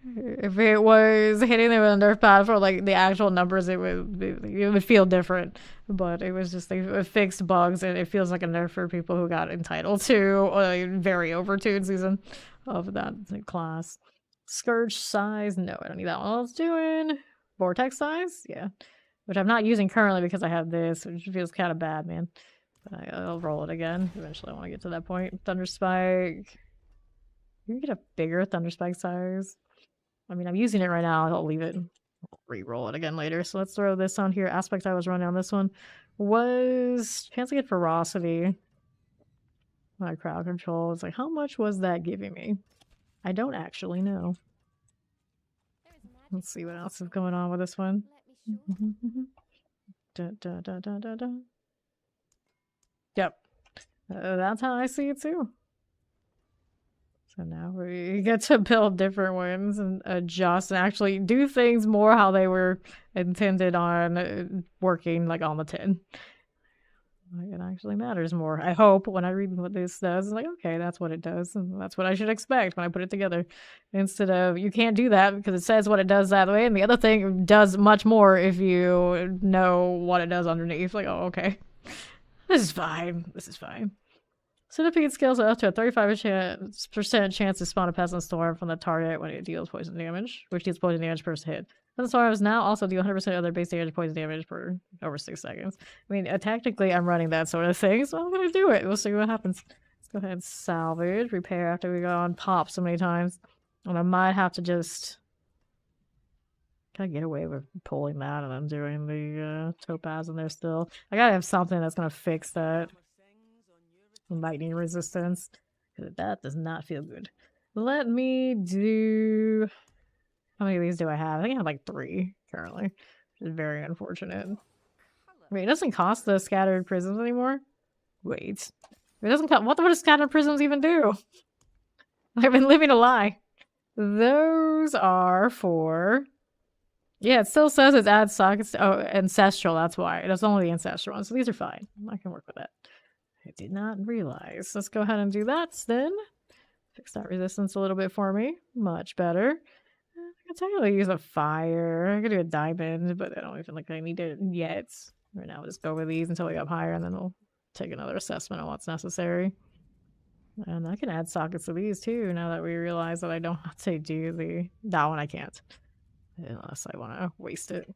If it was hitting them with a nerf pad for like the actual numbers, it would feel different. But it was just they fixed bugs, and it feels like a nerf for people who got entitled to a very overtuned season of that class. Scourge size? No, I don't need that one. I was doing vortex size, yeah, which I'm not using currently because I have this, which feels kind of bad, man. But I'll roll it again. Eventually I want to get to that point. Thunder Spike. You can get a bigger Thunder Spike size. I mean, I'm using it right now. I'll leave it. I'll re-roll it again later. So let's throw this on here. Aspect I was running on this one was chance to get ferocity. My crowd control. It's like, how much was that giving me? I don't actually know. Let's see what else is going on with this one. Yep. That's how I see it too. So now we get to build different ones and adjust and actually do things more how they were intended on working, like on the tin. Like it actually matters more. I hope when I read what this does, I'm like, okay, that's what it does. And that's what I should expect when I put it together. Instead of, you can't do that because it says what it does that way. And the other thing does much more if you know what it does underneath. Like, oh, okay. This is fine. This is fine. Centipede scales are up to a 35% chance to spawn a Pestilent Storm from the target when it deals poison damage, which deals poison damage per hit. Pestilent Storms now also deal 100% of their base damage poison damage per over 6 seconds. I mean, technically I'm running that sort of thing, so I'm gonna do it. We'll see what happens. Let's go ahead and salvage, repair after we go on pop so many times. And I might have to just kind of get away with pulling that and then doing the topaz in there still. I gotta have something that's gonna fix that lightning resistance, because that does not feel good. Let me do... How many of these do I have? I think I have like 3 currently, which is very unfortunate. Wait, it doesn't cost the scattered prisms anymore? Wait. It doesn't cost... What do scattered prisms even do? I've been living a lie. Those are for... Yeah, it still says it's add sockets. Oh, ancestral, that's why. It's only the ancestral ones, so these are fine. I can work with that. I did not realize. Let's go ahead and do that then. Fix that resistance a little bit for me. Much better. I could technically use a fire. I could do a diamond, but I don't even think I need it yet. Right now, we'll just go with these until we go up higher, and then we'll take another assessment on what's necessary. And I can add sockets to these too, now that we realize that I don't have to do that one I can't. Unless I want to waste it.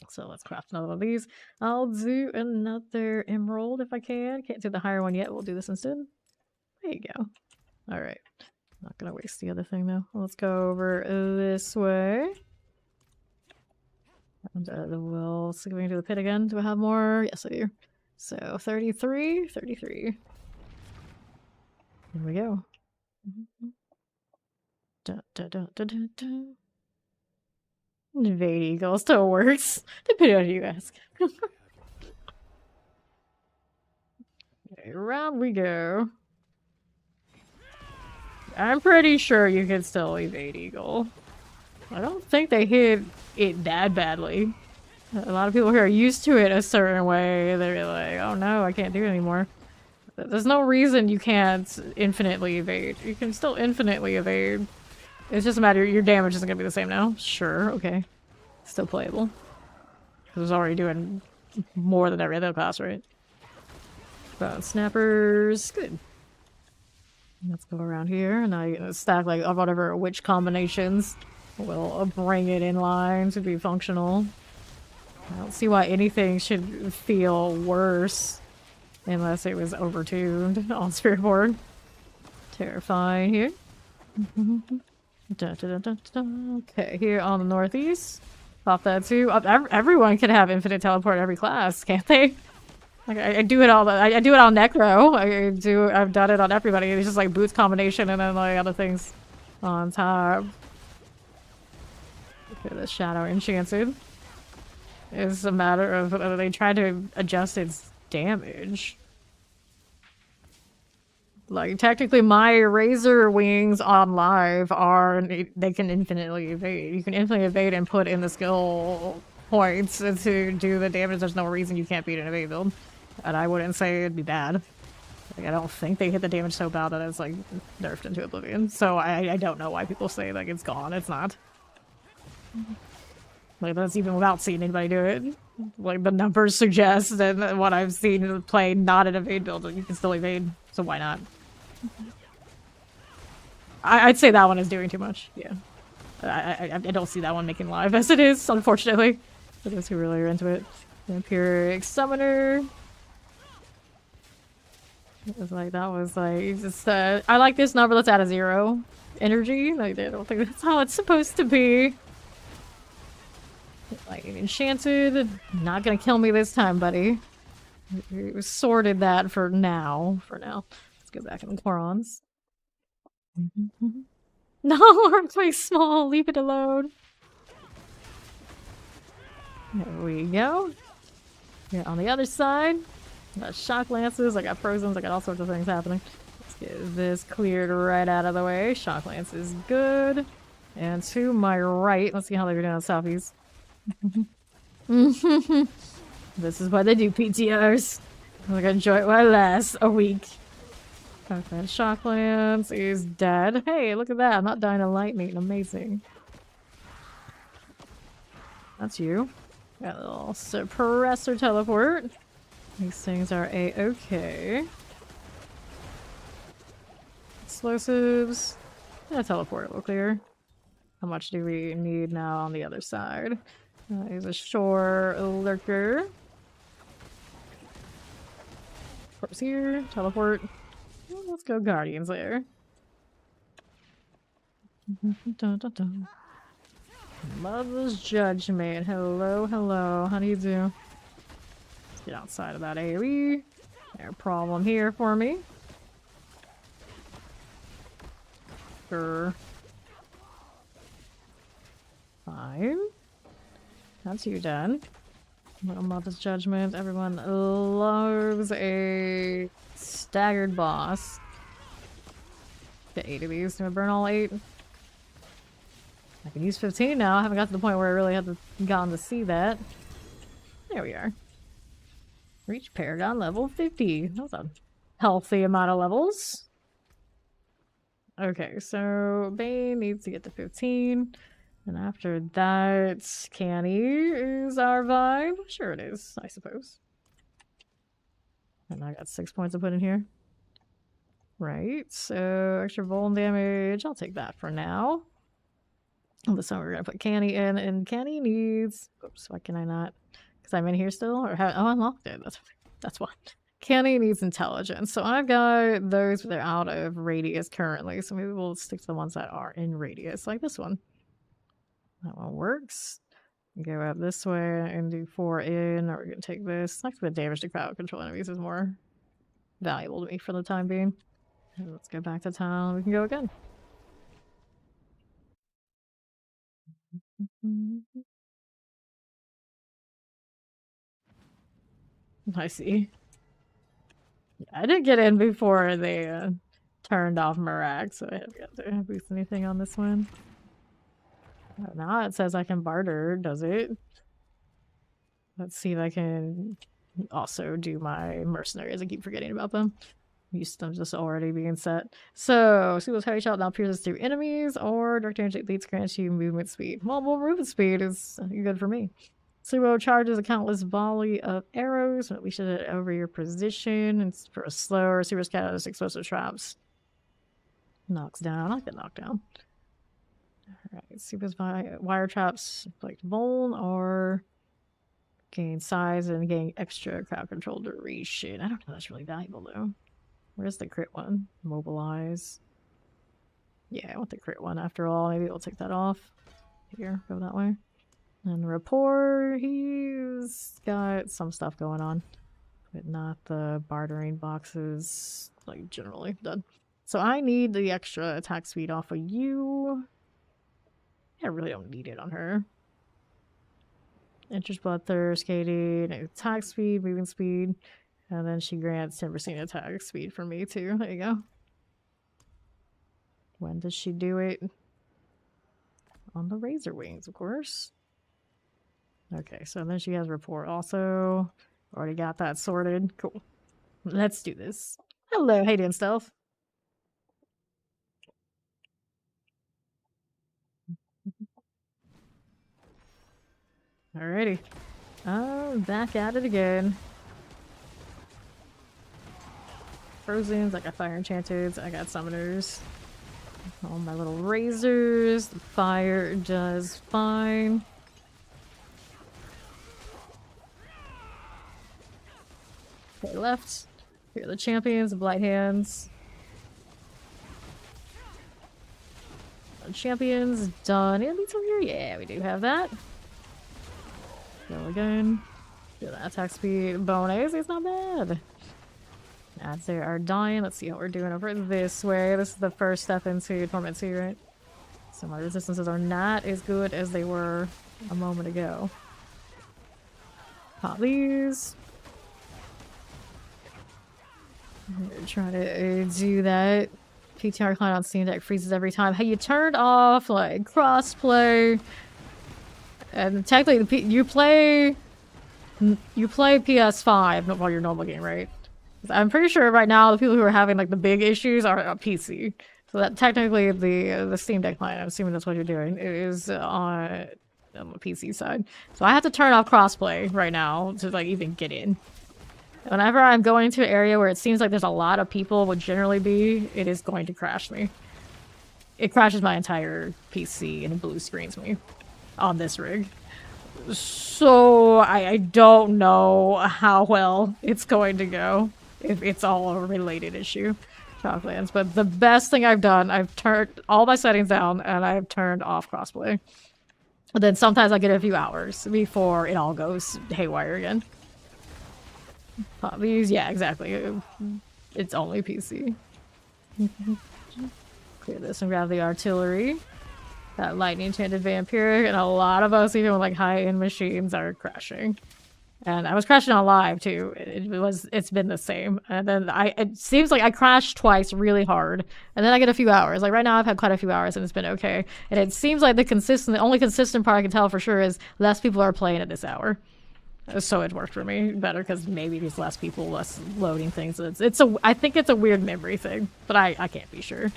So let's craft another one of these. I'll do another emerald if I can. Can't do the higher one yet. We'll do this instead. There you go. All right. Not going to waste the other thing though. Let's go over this way. And we'll see if we can do the pit again. Do I have more? Yes, I do. So 33. Here we go. Invade Eagle still works, depending on who you ask. Okay, around we go. I'm pretty sure you can still evade Eagle. I don't think they hit it that badly. A lot of people here are used to it a certain way. They're like, oh no, I can't do it anymore. There's no reason you can't infinitely evade. You can still infinitely evade. It's just a matter your damage isn't gonna be the same now. Sure, okay. Still playable. Because it was already doing more than every other class, right? But snappers, good. Let's go around here, and I stack like whatever witch combinations will bring it in line to be functional. I don't see why anything should feel worse unless it was overtuned on Spirit Board. Terrifying here. Okay, here on the northeast. Pop that too. Everyone can have infinite teleport in every class, can't they? Like I do it all. I do it on Necro. I've done it on everybody. It's just like boots combination and then like other things on top. Okay, the Shadow Enchanted. It's a matter of they try to adjust its damage. Like, technically my Razor Wings on live are, they can infinitely evade. You can infinitely evade and put in the skill points to do the damage. There's no reason you can't beat an evade build. And I wouldn't say it'd be bad. Like, I don't think they hit the damage so bad that it's, like, nerfed into oblivion. So I don't know why people say, like, it's gone. It's not. Like, that's even without seeing anybody do it. Like, the numbers suggest that what I've seen play not an evade build, you can still evade. So why not? I'd say that one is doing too much. Yeah, I don't see that one making live as it is, unfortunately. For those who really are into it. Vampiric Summoner. It was like, that was like, just, I like this number, let's add a 0 energy. Like, I don't think that's how it's supposed to be. Like, enchanted, not gonna kill me this time, buddy. We sorted that for now. Let's go back in the Corons. No, I'm too small, leave it alone. There we go. Yeah, on the other side, I got shock lances, I got frozens, I got all sorts of things happening. Let's get this cleared right out of the way. Shock lance is good. And to my right, let's see how they're doing on Southeast. This is why they do PTRs. I'm gonna enjoy it while it lasts a week. Okay, shock lance is dead. Hey, look at that. I'm not dying of lightning. Amazing. That's you. Got a little suppressor teleport. These things are a-okay. Explosives. Yeah, teleport will clear. How much do we need now on the other side? Here's a shore lurker. Corpse here. Teleport. Well, let's go Guardians there. Dun, dun, dun. Mother's Judgment. Hello, hello. How do you do? Let's get outside of that AoE. No problem here for me. Sure. Fine. That's you done. Little Mother's Judgment. Everyone loves a staggered boss. Get 8 of these. Do I burn all 8? I can use 15 now. I haven't got to the point where I really have gotten to see that. There we are. Reach Paragon level 50. That's a healthy amount of levels. Okay, so Bane needs to get to 15. And after that, Canny is our vibe. Sure it is, I suppose. And I got 6 points to put in here. Right, so extra vuln damage. I'll take that for now. This time we're gonna put Canny in, and Canny needs. Oops, why can I not? Because I'm in here still, or have I unlocked it? That's why. Canny needs intelligence, so I've got those, but they're out of radius currently. So maybe we'll stick to the ones that are in radius, like this one. That one works. Go up this way and do 4 in, or we're gonna take this. Like the damage to crowd control enemies is more valuable to me for the time being. And let's go back to town. We can go again. I see. I didn't get in before they turned off Merak, so I haven't got to boost anything on this one. Oh, now it says I can barter, does it? Let's see if I can also do my mercenaries. I keep forgetting about them. Used to them just already being set. So, Subo's Heavy Shot now pierces through enemies, or Dark Damage leads grants you movement speed. Well, movement speed is good for me. Subo charges a countless volley of arrows, at least it over your position. It's for a slower. Subo's counters explosive traps. Knocks down. I get knocked down. Alright, Subo's wire traps like vuln, or gain size and gain extra crowd control duration. I don't know if that's really valuable though. Where's the crit one? Mobilize. Yeah, I want the crit one after all. Maybe we'll take that off. Here, go that way. And rapport, he's got some stuff going on, but not the bartering boxes, like generally done. So I need the extra attack speed off of you. I really don't need it on her. Interest bloodthirst, skating, attack speed, moving speed. And then she grants 10% attack speed for me too. There you go. When does she do it? On the Razor Wings, of course. Okay, so then she has rapport also. Already got that sorted. Cool. Let's do this. Hello, hey Dan Stealth. Alrighty. Back at it again. Frozens, I got fire enchanteds, I got summoners. All my little razors. The fire does fine. Okay, left. Here are the champions, the blight hands. Champions done. Any elites over here? Yeah, we do have that. Go again. Do that attack speed bonus. It's not bad. As they are dying, let's see how we're doing over this way. This is the first step into Torment 2, right? So my resistances are not as good as they were a moment ago. Pop these. Try to do that. PTR client on Steam Deck freezes every time. Hey, you turned off like crossplay, and technically you play PS5 while your normal game, right? I'm pretty sure right now the people who are having like the big issues are on PC. So that technically the Steam Deck client, I'm assuming that's what you're doing, it is on the PC side. So I have to turn off crossplay right now to like even get in. Whenever I'm going to an area where it seems like there's a lot of people would generally be, it is going to crash me. It crashes my entire PC and it blue screens me on this rig. So I don't know how well it's going to go if it's all a related issue. Shocklands. But the best thing I've done, I've turned all my settings down and I've turned off crossplay. But then sometimes I get a few hours before it all goes haywire again. Pop these, yeah, exactly. It's only PC. Clear this and grab the artillery. That lightning enchanted vampiric, and a lot of us, even with like high-end machines, are crashing. And I was crashing on live too. It's been the same. And then it seems like I crashed twice really hard, and then I get a few hours. Like right now, I've had quite a few hours, and it's been okay. And it seems like the only consistent part I can tell for sure is less people are playing at this hour. So it worked for me better because maybe there's less people, less loading things. I think it's a weird memory thing, but I can't be sure.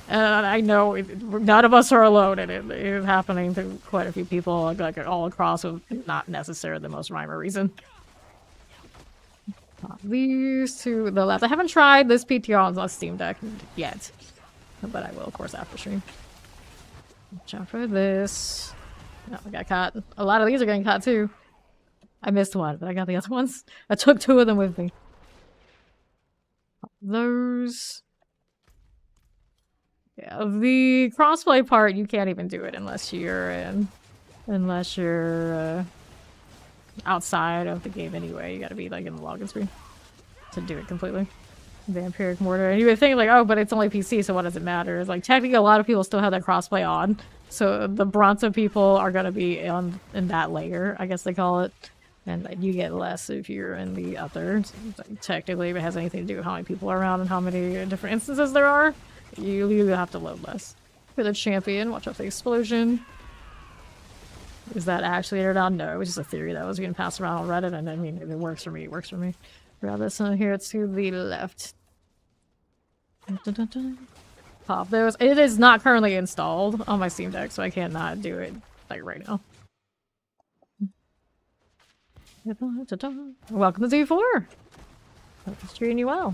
And I know none of us are alone in it. It's happening to quite a few people, like all across, with not necessarily the most rhyme or reason. These to the left. I haven't tried this PTR on the Steam Deck yet, but I will, of course, after stream. Watch out for this. No, I got caught. A lot of these are getting caught too. I missed one, but I got the other ones. I took two of them with me. Those. Yeah, the crossplay part, you can't even do it unless you're outside of the game anyway. You gotta be like in the login screen to do it completely. Vampiric Mortar. And you would think like, oh, but it's only PC, so what does it matter? It's like technically a lot of people still have that crossplay on. So the brunt of people are gonna be in that layer, I guess they call it. And you get less if you're in the other. Technically, if it has anything to do with how many people are around and how many different instances there are, you have to load less. For the champion, watch out for the explosion. Is that actually it or not? No, it was just a theory that was being passed around on Reddit, and I mean, if it works for me, it works for me. Grab this one here to the left. Pop those. It is not currently installed on my Steam Deck, so I can't not do it like right now. Welcome to D4. Hope it's treating you well.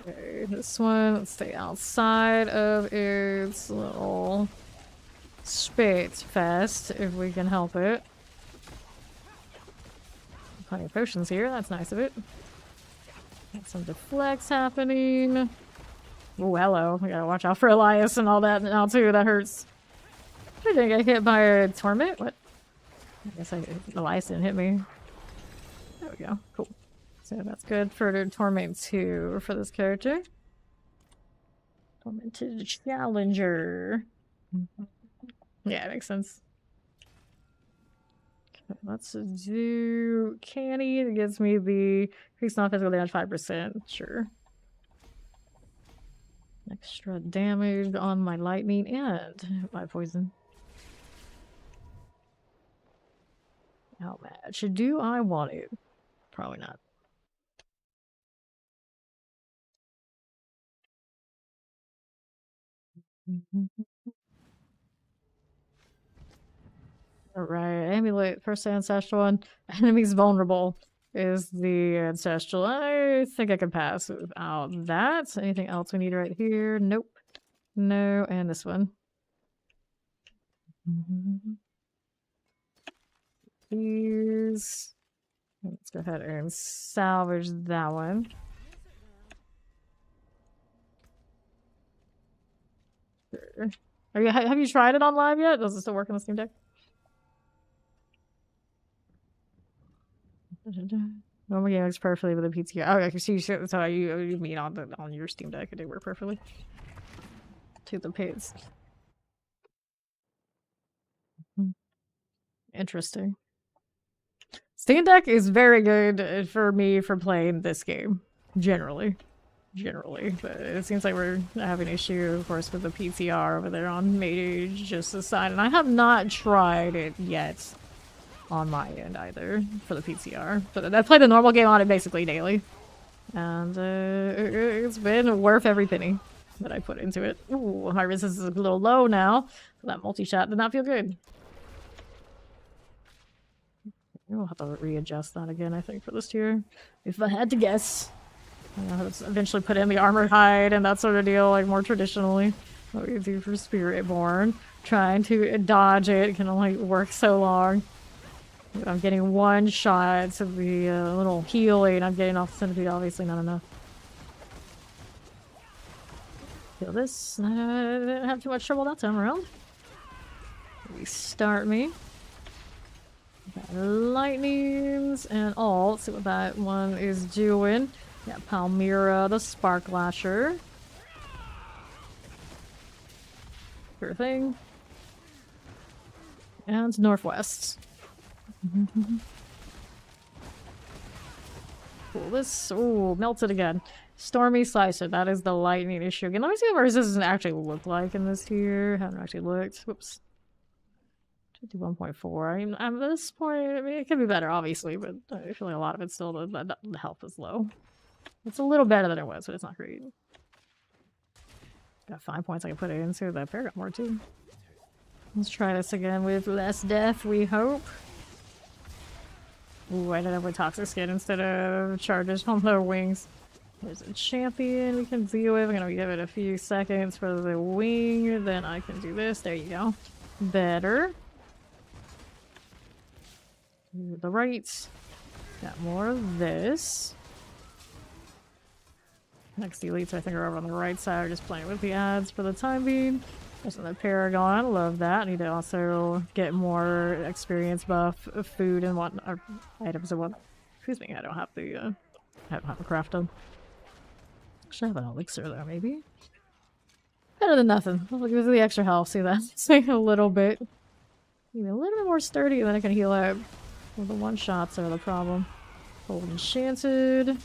Okay, this one, let's stay outside of its little spit fest if we can help it. Plenty of potions here, that's nice of it. Got some deflects happening. Oh, hello. We gotta watch out for Elias and all that now too, that hurts. I didn't get hit by a torment? What? I guess Elias didn't hit me. There we go. Cool. So that's good for the Torment 2 for this character. Tormented Challenger. Yeah, it makes sense. Okay, let's do Canny. It gives me the increased non-physical damage 5%. Sure. Extra damage on my lightning and my poison. How much do I want it? Probably not. Alright, amulet, first ancestral one. Enemies vulnerable is the ancestral. I think I can pass without that. Anything else we need right here? Nope. No, and this one. These. Let's go ahead and salvage that one. Have you tried it on live yet? Does it still work on the Steam Deck? Normal game works perfectly with a PTR. Oh, okay, so you mean on your Steam Deck it did work perfectly? To the pace. Interesting. Steam Deck is very good for me for playing this game, generally, but it seems like we're having an issue, of course, with the PTR over there on Mage just aside, and I have not tried it yet on my end either for the PTR, but I play the normal game on it basically daily, and it's been worth every penny that I put into it. Ooh, my resistance is a little low now, so that multi-shot did not feel good. We'll have to readjust that again, I think, for this tier. If I had to guess. I'll eventually put in the armored hide and that sort of deal, like more traditionally. What we do for Spiritborn. Trying to dodge it can only work so long. I'm getting one shot to the little healing I'm getting off the centipede, obviously not enough. Feel this. I didn't have too much trouble that time around. Restart me. Lightnings and all. Let's see what that one is doing. Yeah, Palmyra, the Spark Lasher. Sure thing. And Northwest. Cool, this. Ooh, melted again. Stormy Slicer, that is the lightning issue again. Let me see what resistance actually look like in this tier. Haven't actually looked. Whoops. 51.4. I mean, at this point, I mean, it could be better, obviously, but I feel like a lot of it's still the health is low. It's a little better than it was, but it's not great. Got 5 points I can put it into. That pair got more too. Let's try this again with less death, we hope. Ooh, I ended up with Toxic Skin instead of charges on their wings. There's a champion we can deal with. I'm gonna give it a few seconds for the wing, then I can do this. There you go. Better. The right. Got more of this. Next elites I think are over on the right side, just playing with the ads for the time being. There's another Paragon, love that. I need to also get more experience buff, food and what items and what. Excuse me, I don't have the I don't have a craft done. Should have an elixir though, maybe. Better than nothing. I'll give it the extra health, see that? Say a little bit. Maybe a little bit more sturdy and then I can heal out. Well, the one-shots are the problem. Hold enchanted. There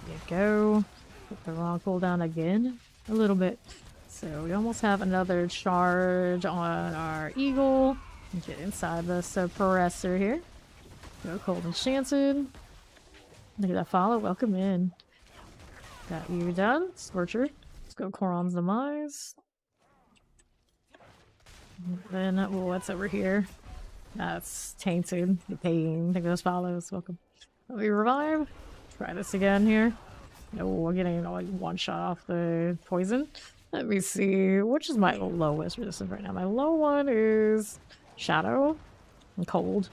you go. Put the wrong cooldown again. A little bit. So we almost have another charge on our eagle. Get inside the suppressor here. Go cold enchanted. Look at that follow. Welcome in. Got you done. Scorcher. Let's go Koron's Demise. Then what's over here? That's Tainted. The pain. Think those follows. Welcome. Let me revive. Try this again here. No, we're getting like one shot off the poison. Let me see. Which is my lowest resistance right now? My low one is Shadow and Cold.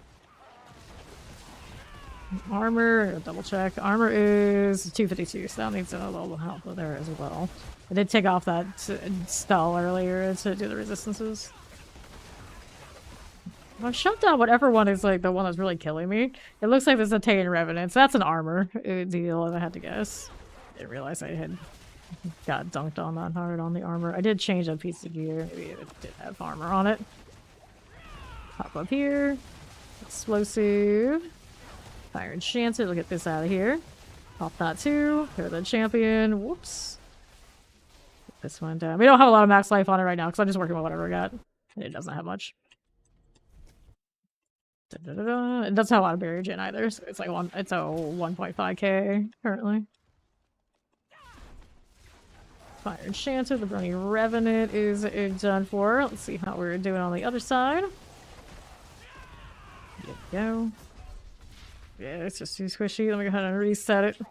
Armor, double check. Armor is 252, so that needs a little help there as well. I did take off that spell earlier to do the resistances. I've shut down whatever one is like the one that's really killing me. It looks like there's a Tainted Revenant. So that's an armor deal, if I had to guess. Didn't realize I had got dunked on that hard on the armor. I did change a piece of gear. Maybe it did have armor on it. Pop up here. Explosive. Fire Enchanted. We'll get this out of here. Pop that too. Go to the champion. Whoops. Put this one down. We don't have a lot of max life on it right now because I'm just working with whatever I got. And it doesn't have much. It doesn't have a lot of barrier gen either, so it's like it's a 1.5k currently. Fire Enchanted, the Brony Revenant is done for. Let's see how we're doing on the other side. There we go. Yeah, it's just too squishy. Let me go ahead and reset it.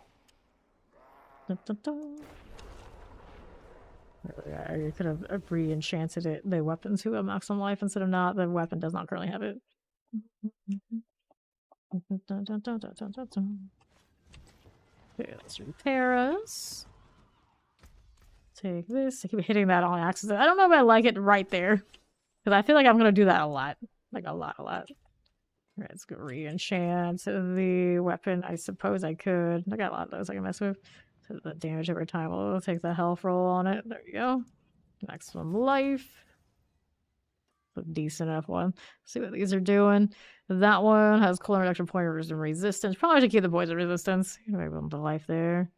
Dun, dun, dun. Yeah, you could have re-enchanted it, the weapon to a maximum life instead of not. The weapon does not currently have it. Okay, let's repair us. Take this. I keep hitting that on accident. I don't know if I like it right there. Because I feel like I'm going to do that a lot. Like a lot. Alright, let's go re-enchant the weapon. I suppose I could. I got a lot of those I can mess with. So the damage over time will take the health roll on it. There we go. Maximum life. A decent enough one. See what these are doing. That one has cooldown reduction, pointers, and resistance. Probably should keep the poison resistance. Maybe one to life there.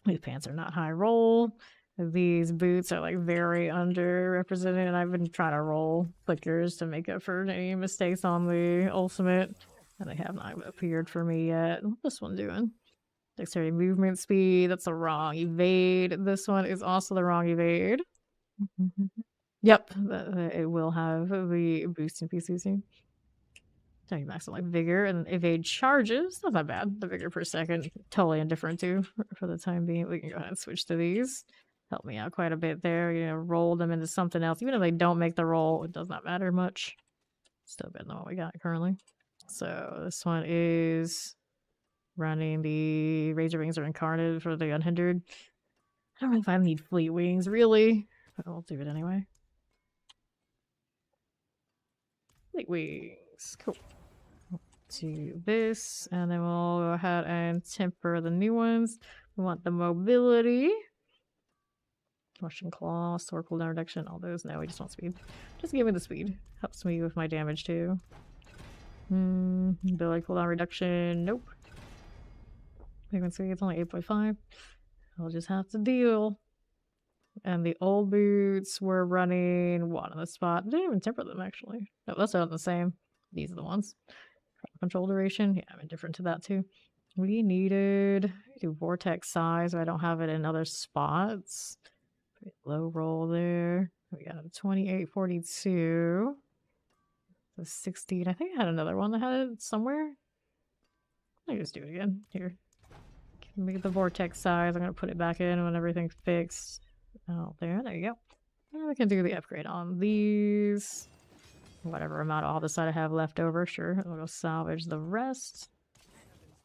These pants are not high roll. These boots are like very underrepresented, and I've been trying to roll clickers to make up for any mistakes on the ultimate, and they have not appeared for me yet. What's this one doing? Dexterity movement speed. That's the wrong evade. This one is also the wrong evade. Yep, it will have the boost in PCC. Turning max on like vigor and evade charges. Not that bad. The vigor per second, totally indifferent too for the time being. We can go ahead and switch to these. Help me out quite a bit there. You know, roll them into something else. Even if they don't make the roll, it does not matter much. Still better than what we got currently. So this one is running the Razor Wings or Incarnate for the Unhindered. I don't know if I need Fleet Wings, really. But I'll do it anyway. Fleet Wings. Cool. Do this, and then we'll go ahead and temper the new ones. We want the mobility. Russian Claw, Sword cooldown reduction, all those. No, we just want speed. Just give me the speed. Helps me with my damage too. Ability cooldown reduction, nope. Frequency, it's only 8.5. I'll just have to deal. And the old boots were running one on the spot. I didn't even temper them actually. No, those are the same. These are the ones. Control duration, yeah, I'm indifferent to that too. We needed do vortex size, but I don't have it in other spots. Pretty low roll there. We got a 2842. So 16. I think I had another one that had it somewhere. Let me just do it again. Here. Give me the vortex size. I'm gonna put it back in when everything's fixed. Oh, there you go. And we can do the upgrade on these. Whatever amount of all this I have left over, sure. We'll salvage the rest.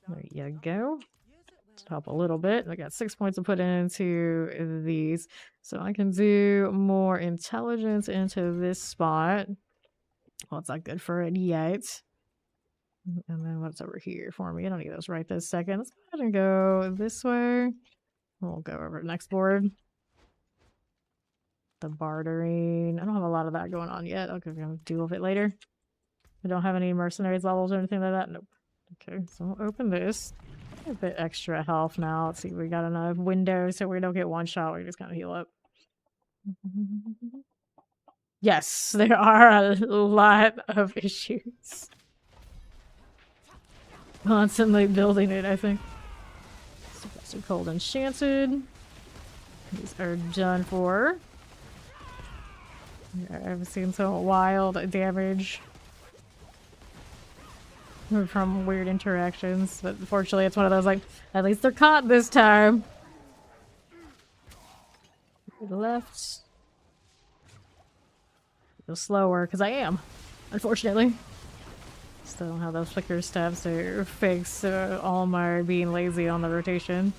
There you go. Help a little bit. I got 6 points to put into these. So I can do more intelligence into this spot. Well, it's not good for it yet. And then what's over here for me? I don't need those right this second. Let's go ahead and go this way. We'll go over to next board. The bartering. I don't have a lot of that going on yet. Okay, we're gonna deal with it later. I don't have any mercenaries levels or anything like that. Nope. Okay, so we'll open this. A bit extra health now. Let's see, we got enough windows so we don't get one shot. We just kind of heal up. Yes, there are a lot of issues. Constantly building it, I think. So cold enchanted. These are done for. I've seen some wild damage from weird interactions, but unfortunately it's one of those like, at least they're caught this time. To the left. Go slower, because I am, unfortunately. Still don't have those flicker steps to fix all my being lazy on the rotation.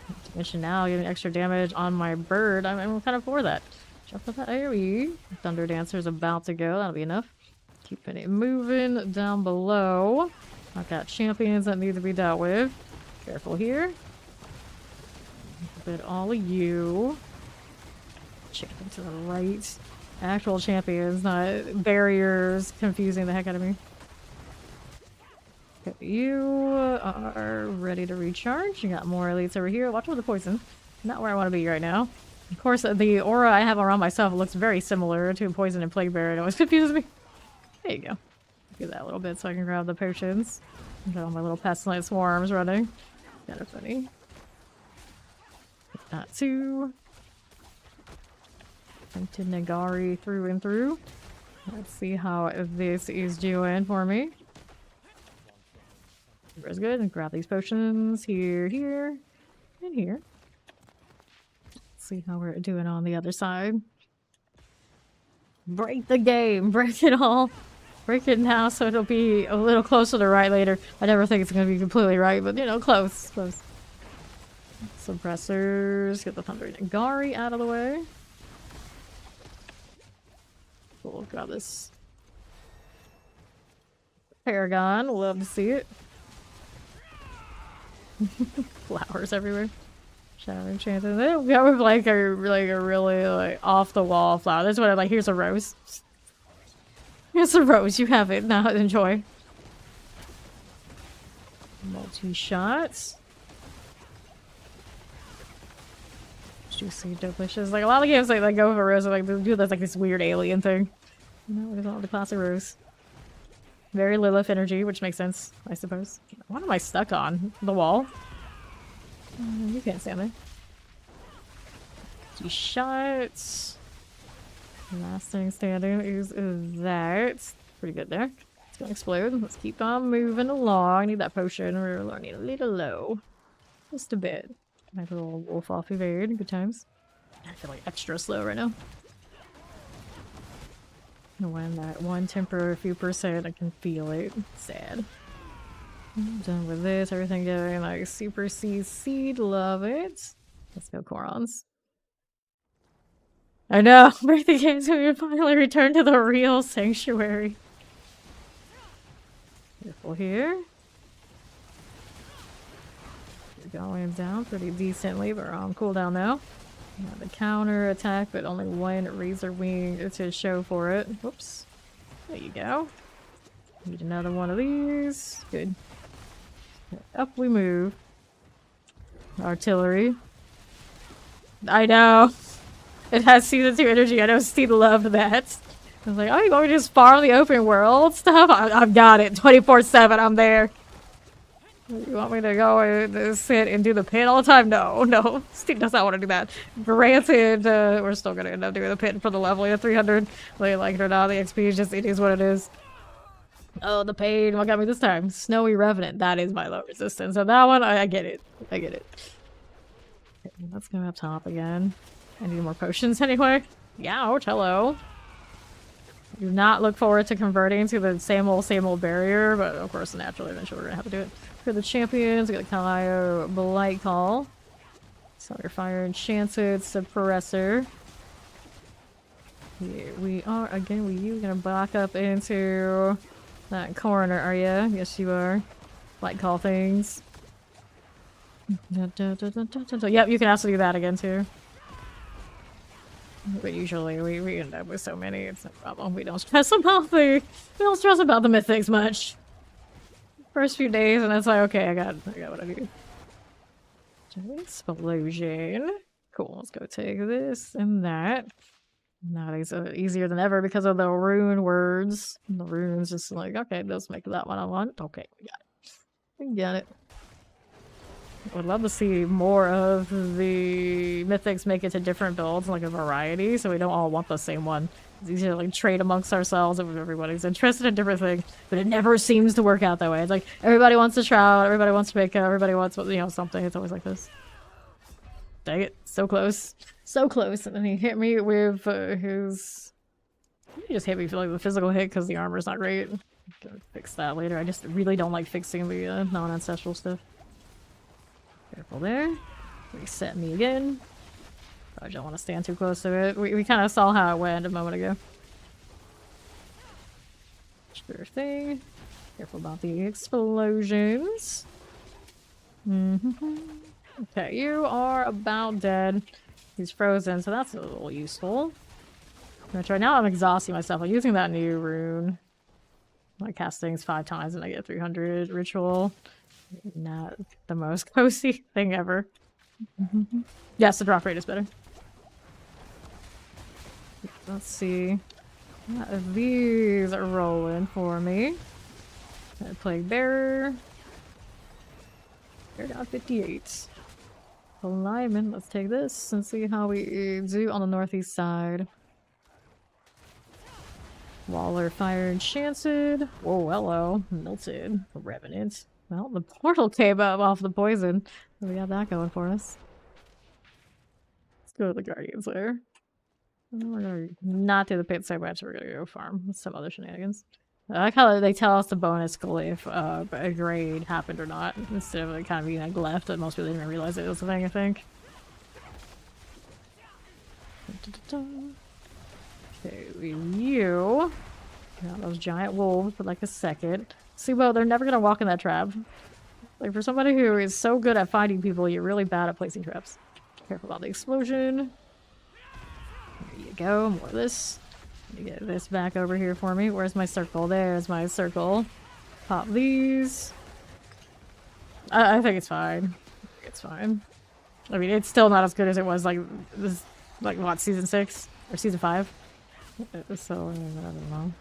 Not to mention now getting extra damage on my bird. I'm kind of for that. Jump with that AoE. Thunder Dancer's about to go. That'll be enough. Keeping it moving down below. I've got champions that need to be dealt with. Careful here. But all of you. Champion to the right. Actual champions, not barriers confusing the heck out of me. Okay, you are ready to recharge. You got more elites over here. Watch out for the poison. Not where I want to be right now. Of course, the aura I have around myself looks very similar to poison and plague bear. It always confuses me. There you go. Do that a little bit so I can grab the potions. Got all my little pestilent swarms running. Kind of funny. That too. Into Nagari through and through. Let's see how this is doing for me. That's good. And grab these potions here, here, and here. Let's see how we're doing on the other side. Break the game. Break it all. break it now so it'll be a little closer to right later. I never think it's gonna be completely right, but you know, close. Suppressors, get the Thundering Nagari out of the way. Cool, grab this Paragon, love to see it. Flowers everywhere. Shadow Enchanted. We have like a really like off the wall flower. That's what I like. Here's a rose. Here's a rose. You have it. Now enjoy. Multi-shots. Juicy, delicious. Like a lot of games like go for rose, like they do this like this weird alien thing. You know, it's all the classic rose. Very Lilith energy, which makes sense, I suppose. What am I stuck on? The wall? You can't stand there. 2 shots. Last thing standing is that. Pretty good there. It's gonna explode. Let's keep on moving along. I need that potion. We're running a little low. Just a bit. My little wolf off evade. Good times. I feel like extra slow right now. When that one temper a few percent, I can feel it. Sad. I'm done with this. Everything going like super seed. Love it. Let's go Korons. I know. Birthday games when we finally return to the real sanctuary. Careful here. We're going down pretty decently, but we're on cooldown now. The counter attack, but only one Razor Wing to show for it. Whoops. There you go. Need another one of these. Good. Up we move. Artillery. I know. It has season 2 energy. I know Steve loved that. I was like, oh, you want me to just farm the open world stuff? I've got it. 24/7, I'm there. You want me to go and sit and do the pin all the time? No. Steve does not want to do that. Granted, we're still going to end up doing the pin for the leveling of 300. Whether you like it or not, the XP is just, it is what it is. Oh, the pain. What got me this time? Snowy Revenant. That is my low resistance. So that one, I get it. I get it. Okay, let's go up top again. I need more potions anyway. Youch, hello. Do not look forward to converting to the same old barrier, but of course, naturally, eventually we're going to have to do it. For the champions, we got Kalayo Blight Call. Solar Fire Enchanted Suppressor. Here we are again. You gonna back up into that corner, are ya? Yes, you are. Blight Call things. Yep, you can also do that again too. But usually we end up with so many, it's no problem. We don't stress about the mythics much. First few days, and it's like, okay, I got what I need. Explosion. Cool, let's go take this and that. Now it's easier than ever because of the rune words. The runes just like, okay, let's make that one I want. Okay, we got it. We got it. I would love to see more of the mythics make it to different builds, like a variety, so we don't all want the same one. It's easier to like trade amongst ourselves if everybody's interested in different things, but it never seems to work out that way. It's like everybody wants a Shroud, everybody wants to make everybody wants, you know, something. It's always like this. Dang it, so close. So close, and then he hit me with his... He just hit me for like the physical hit because the armor's not great. Gonna fix that later. I just really don't like fixing the non-ancestral stuff. Careful there. Reset me again. I don't want to stand too close to it. We kind of saw how it went a moment ago. Sure thing. Careful about the explosions. Okay, you are about dead. He's frozen, so that's a little useful. I'm gonna try now. I'm exhausting myself. I'm using that new rune. I cast things 5 times and I get 300 ritual. Not the most cozy thing ever. Yes, the drop rate is better. Let's see. These are rolling for me. Plague Bearer. They're down 58. Alignment. Let's take this and see how we do on the northeast side. Waller Fire Enchanted. Whoa, hello. Melted. Revenant. Well, the portal came up off the poison. So we got that going for us. Let's go to the Guardian's Lair. We're gonna not do the pit so much. We're gonna go farm some other shenanigans. I like how they tell us the bonus if a grade happened or not, instead of like kind of being like left, that most people didn't even realize it was a thing, I think. Okay, you. Got those giant wolves for like a second. See, well, they're never gonna walk in that trap. Like, for somebody who is so good at finding people, you're really bad at placing traps. Careful about the explosion. There you go, more of this. Let me get this back over here for me. Where's my circle? There's my circle. Pop these. I think it's fine. It's fine. I mean, it's still not as good as it was, like, this, like, what, season 6? Or season 5? So, I don't know.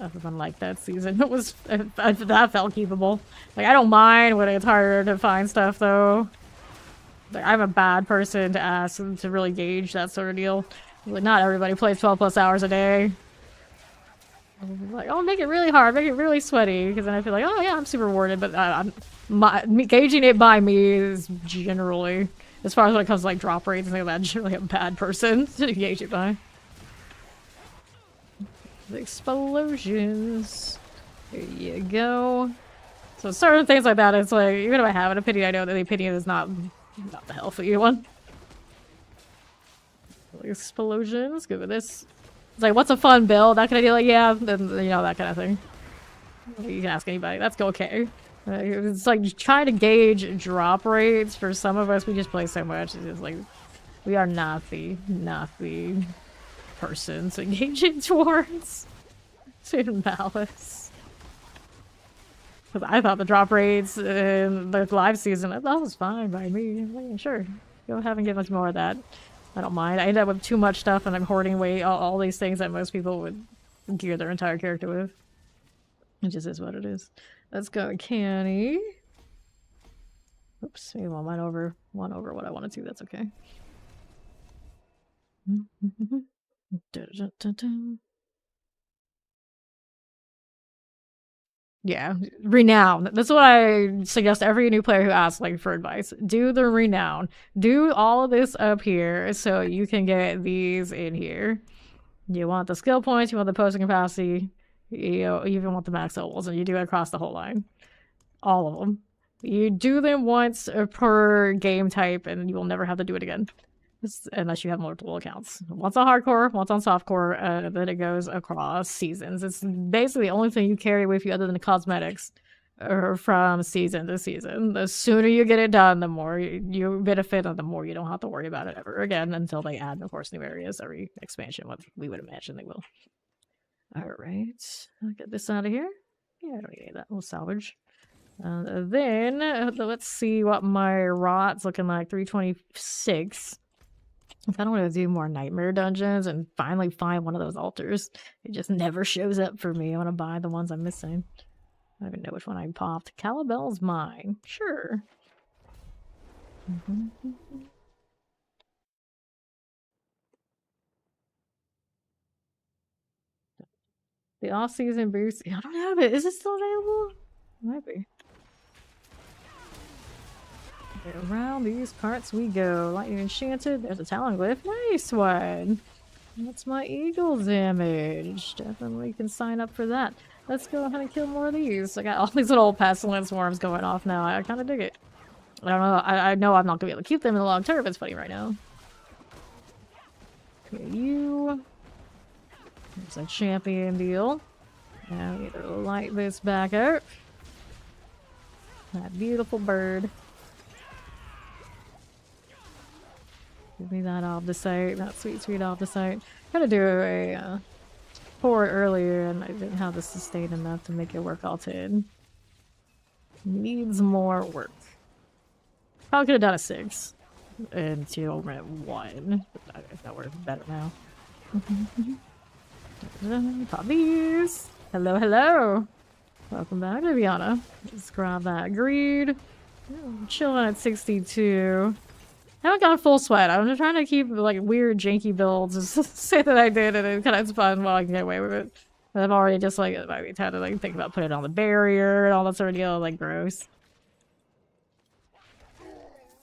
Other than like that season, it was that felt keepable. Like, I don't mind when it's harder to find stuff though. Like, I'm a bad person to ask to really gauge that sort of deal. Like, not everybody plays 12+ hours a day. Like, oh, make it really hard, make it really sweaty, because then I feel like, oh yeah, I'm super rewarded. But gauging it by me is generally, as far as when it comes to like drop rates and things like that, generally a bad person to gauge it by. The explosions. There you go. So certain things like that, it's like, even if I have an opinion, I know that the opinion is not the healthy one. Explosions. Good with this. It's like, what's a fun build? That kind of deal. Like, yeah, then, you know, that kind of thing. You can ask anybody. That's okay. It's like trying to gauge drop rates. For some of us, we just play so much. It's just like, we are not the person to engage it towards. In malice. Because I thought the drop rates in the live season, that was fine by me. I'm like, sure, go ahead and give us more of that. I don't mind. I end up with too much stuff and I'm hoarding away all these things that most people would gear their entire character with. It just is what it is. Let's go canny. Oops, maybe one over what I wanted to. That's okay. Yeah, renown. That's what I suggest to every new player who asks like for advice. Do the renown. Do all of this up here so you can get these in here. You want the skill points, you want the posting capacity, you even want the max levels, and you do it across the whole line. All of them. You do them once per game type, and you will never have to do it again. Unless you have multiple accounts. Once on hardcore, once on softcore, then it goes across seasons. It's basically the only thing you carry with you other than the cosmetics from season to season. The sooner you get it done, the more you benefit, and the more you don't have to worry about it ever again until they add, of course, new areas every expansion. What we would imagine they will. Alright. I'll get this out of here. Yeah, I don't need that. We'll salvage. Then, let's see what my rot's looking like. 326. I kind of want to do more nightmare dungeons and finally find one of those altars. It just never shows up for me. I want to buy the ones I'm missing. I don't even know which one I popped. Calibel's mine. Sure. The off-season boost. I don't have it. Is it still available? It might be. Okay, around these parts we go. Lightning enchanted. There's a talon glyph. Nice one. That's my eagle damage. Definitely can sign up for that. Let's go ahead and kill more of these. I got all these little pestilence swarms going off now. I kind of dig it. I don't know. I know I'm not going to be able to keep them in the long term. It's funny right now. Okay, you. There's a champion deal. Now we need to light this back up. That beautiful bird. Give me that off the site. That sweet off the site. I'm gonna do a pour earlier and I didn't have the sustain enough to make it work all 10. Needs more work. Probably could have done a 6 until we're at 1. That works better now. Pop these. Hello, hello. Welcome back, Viviana. Let's grab that greed. I'm chilling at 62. I haven't got a full sweat. I'm just trying to keep like weird janky builds. Say that I did and it kind of fun while I can get away with it. And I've already just like had to like think about putting it on the barrier and all that sort of deal. Like gross.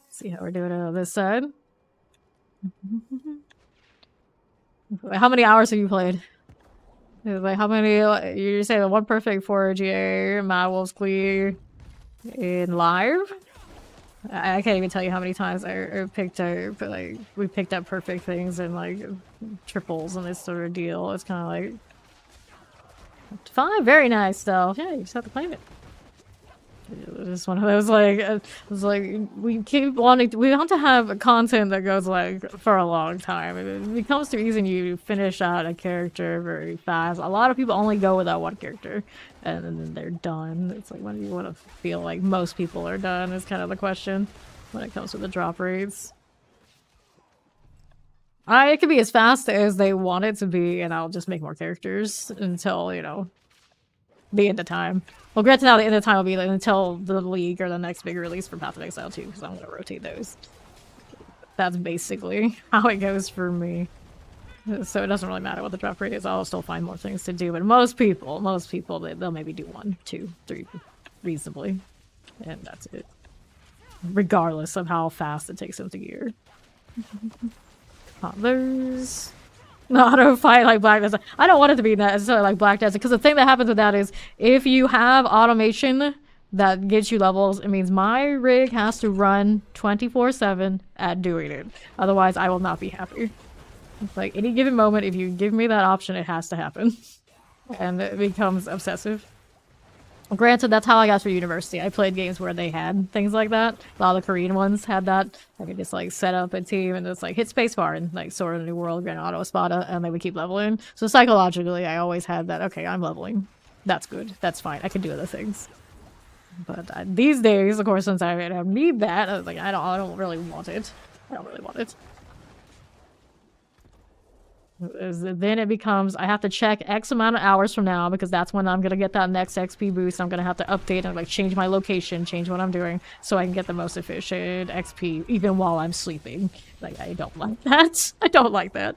See how we're doing it on this side. How many hours have you played? It's like, how many, you say the one perfect 4GA, Mad Wolf's Glee in live? I can't even tell you how many times I picked up, but like, we picked up perfect things and like triples and this sort of deal. It's kind of like, fine, very nice stuff. Yeah, you just have to claim it. It's one of those like, it's like we keep wanting to, we want to have content that goes like for a long time. It becomes too easy and you finish out a character very fast. A lot of people only go with that one character and then they're done. It's like, when do you want to feel like most people are done is kind of the question when it comes to the drop rates. It can be as fast as they want it to be, and I'll just make more characters until, you know, the end of time. Well, granted, now the end of time will be like until the League or the next big release for Path of Exile 2, because I'm going to rotate those. That's basically how it goes for me. So it doesn't really matter what the drop rate is. I'll still find more things to do. But most people, they'll maybe do 1, 2, 3 reasonably. And that's it. Regardless of how fast it takes them to gear. Others. Auto fight like Black Desert. I don't want it to be necessarily like Black Desert, because the thing that happens with that is if you have automation that gets you levels, it means my rig has to run 24/7 at doing it. Otherwise, I will not be happy. It's like any given moment, if you give me that option, it has to happen. And it becomes obsessive. Granted, that's how I got through university. I played games where they had things like that. A lot of the Korean ones had that. I could just like set up a team and just like hit spacebar and like Sword of the New World, Grand Auto Espada, and they would keep leveling. So psychologically, I always had that. Okay, I'm leveling. That's good. That's fine. I can do other things. But these days, of course, since I don't need that, I was like, I don't really want it. I don't really want it. Then it becomes, I have to check X amount of hours from now, because that's when I'm going to get that next XP boost. I'm going to have to update and like change my location, change what I'm doing, so I can get the most efficient XP even while I'm sleeping. Like, I don't like that. I don't like that.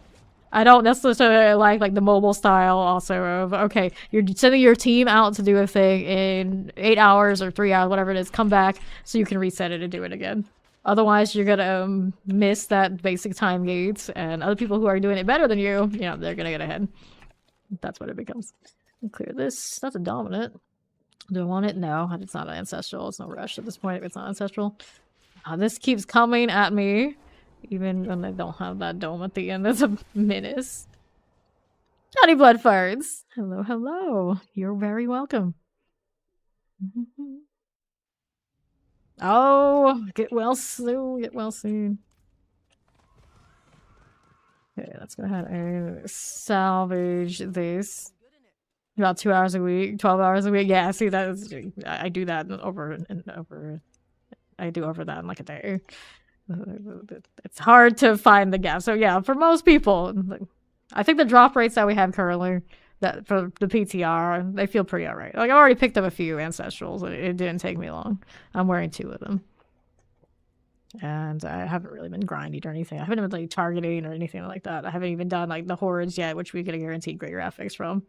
I don't necessarily like the mobile style also of, okay, you're sending your team out to do a thing in 8 hours or 3 hours, whatever it is, come back so you can reset it and do it again. Otherwise, you're gonna miss that basic time gauge, and other people who are doing it better than you, you know, they're gonna get ahead. That's what it becomes. Clear this. That's a dominant. Do I want it? No, it's not an ancestral. It's no rush at this point if it's not ancestral. This keeps coming at me, even when I don't have that dome at the end. That's a menace. Johnny Bloodfarts. Hello, hello. You're very welcome. Oh, get well soon. Get well soon. Okay, let's go ahead and salvage this. About 2 hours a week, 12 hours a week. Yeah, see, that is, I do that over and over. I do over that in like a day. It's hard to find the gap. So yeah, for most people, I think the drop rates that we have currently, that for the PTR, they feel pretty alright. Like, I already picked up a few ancestrals. It didn't take me long. I'm wearing 2 of them. And I haven't really been grinding or anything. I haven't been like targeting or anything like that. I haven't even done like the hordes yet, which we get a guaranteed great graphics from.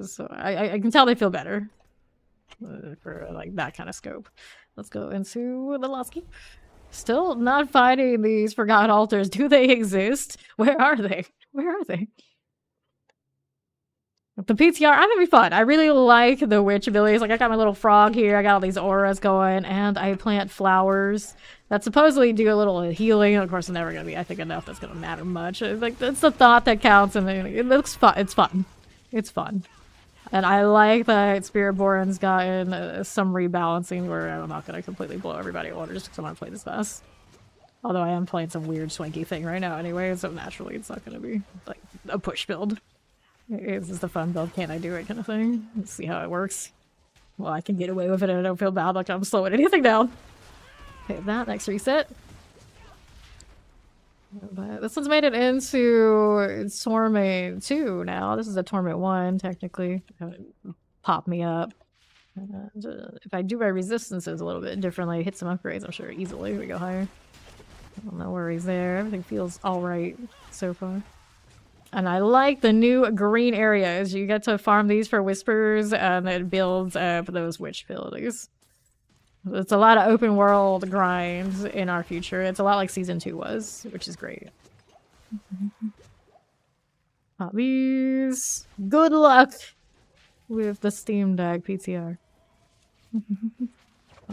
So I can tell they feel better for like that kind of scope. Let's go into the Lost Keep. Still not finding these forgotten altars. Do they exist? Where are they? Where are they? The PTR, I'm having fun. I really like the witch abilities. Like, I got my little frog here. I got all these auras going, and I plant flowers that supposedly do a little healing. Of course, it's never going to be, I think, enough that's going to matter much. Like, that's the thought that counts, and it looks fun. It's fun. It's fun. And I like that Spiritborn's gotten some rebalancing where I'm not going to completely blow everybody over just because I want to play this fast. Although I am playing some weird swanky thing right now anyway, so naturally it's not going to be like a push build. It's just a fun build, can I do it kind of thing. Let's see how it works. Well, I can get away with it and I don't feel bad like I'm slowing anything down. Okay, that next reset. But this one's made it into Torment 2 now. This is a Torment 1, technically. Pop me up. If I do my resistances a little bit differently, hit some upgrades, I'm sure easily we go higher. No worries there. Everything feels alright so far. And I like the new green areas. You get to farm these for whispers, and it builds up those witch abilities. It's a lot of open world grinds in our future. It's a lot like Season 2 was, which is great. Pop these. Good luck with the Steam Deck PTR.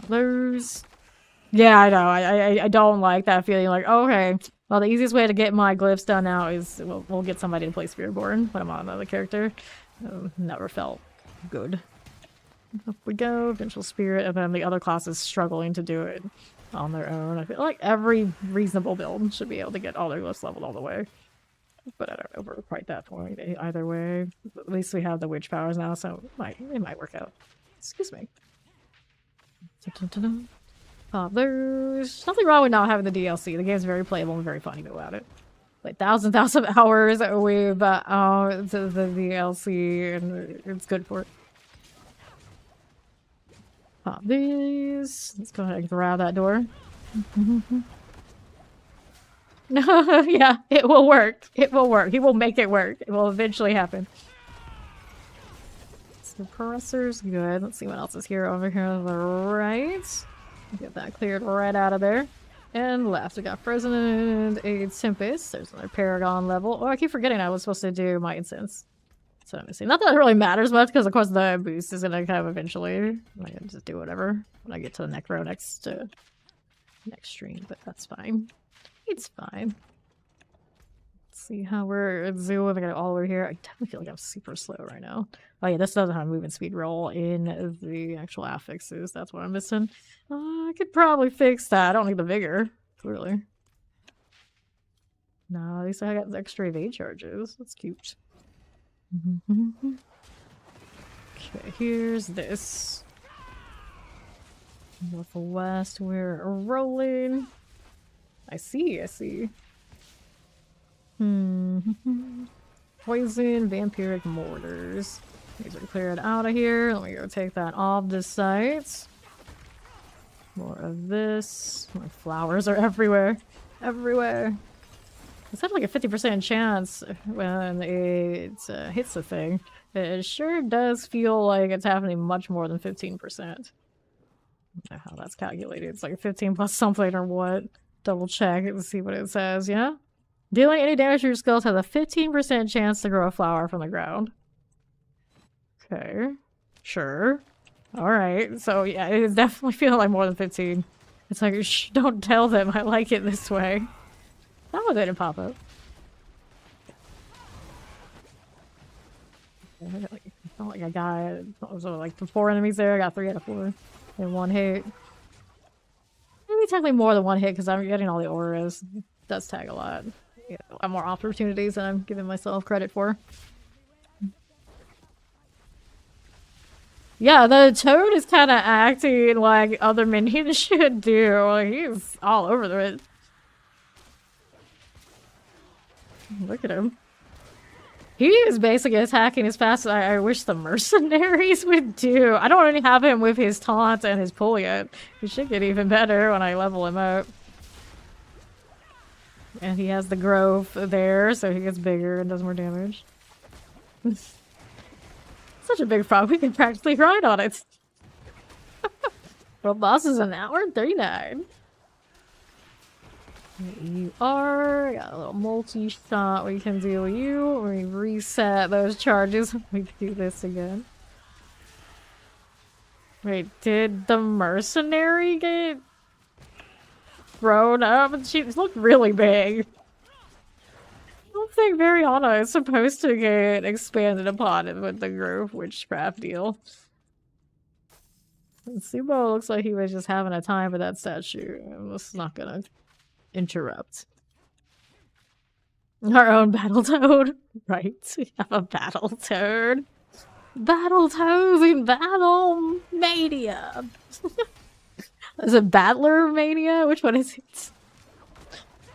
Those. Yeah, I know. I don't like that feeling like, oh, okay, well, the easiest way to get my glyphs done now is we'll get somebody to play Spearborn when I'm on another character. Never felt good. Up we go, Vengeful Spirit, and then the other classes struggling to do it on their own. I feel like every reasonable build should be able to get all their glyphs leveled all the way. But I don't know if we're quite that point either way. At least we have the witch powers now, so it might work out. Excuse me. There's nothing wrong with not having the DLC. The game's very playable and very funny about it. Like thousand hours with the DLC, and it's good for it. Pop these. Let's go ahead and grab that door. No, yeah, it will work. It will work. He will make it work. It will eventually happen. Suppressor's good. Let's see what else is here. Over here on the right. Get that cleared right out of there. And left, we got Frozen and a Tempest. There's another Paragon level. Oh, I keep forgetting I was supposed to do my incense. So I'm missing. Not that it really matters much, because of course the boost is gonna come eventually. I can just do whatever when I get to the Necro next stream, but that's fine. It's fine. Let's see how we're zooming. I got all over here. I definitely feel like I'm super slow right now. Oh yeah, this doesn't have a movement speed roll in the actual affixes. That's what I'm missing. I could probably fix that. I don't need the vigor, clearly. No, at least I got the extra evade charges. That's cute. Okay, here's this. Northwest, we're rolling. I see. Poison, vampiric mortars. These are cleared out of here. Let me go take that off this site. More of this. My flowers are everywhere. It's had like a 50% chance when it hits the thing. It sure does feel like it's happening much more than 15%. I don't know how that's calculated. It's like 15 plus something or what. Double check and see what it says, yeah? Dealing any damage to your skills has a 15% chance to grow a flower from the ground. Okay. Sure. Alright. So yeah, it's definitely feeling like more than 15. It's like, shh, don't tell them I like it this way. That one didn't pop up. I felt like I got, so like 4 enemies there, I got 3 out of 4 in one hit. Maybe technically more than one hit because I'm getting all the auras. It does tag a lot. Yeah, I have more opportunities than I'm giving myself credit for. Yeah, the Toad is kind of acting like other minions should do. Like, he's all over it. Look at him. He is basically attacking as fast as I wish the Mercenaries would do. I don't really have him with his taunt and his pull yet. He should get even better when I level him up. And he has the growth there, so he gets bigger and does more damage. Such a big frog, we can practically ride on it. Well, boss is an hour and 39. You are. Got a little multi-shot we can do with you. We reset those charges. We can do this again. Wait, did the mercenary get grown up? She looked really big. I don't think Variana is supposed to get expanded upon with the Grove Witchcraft deal. And Subo looks like he was just having a time with that statue. This is not gonna interrupt our own Battletoad. Right, we have a Battletoad. Battletoads in Battle Mania. Is it Battler Mania? Which one is it?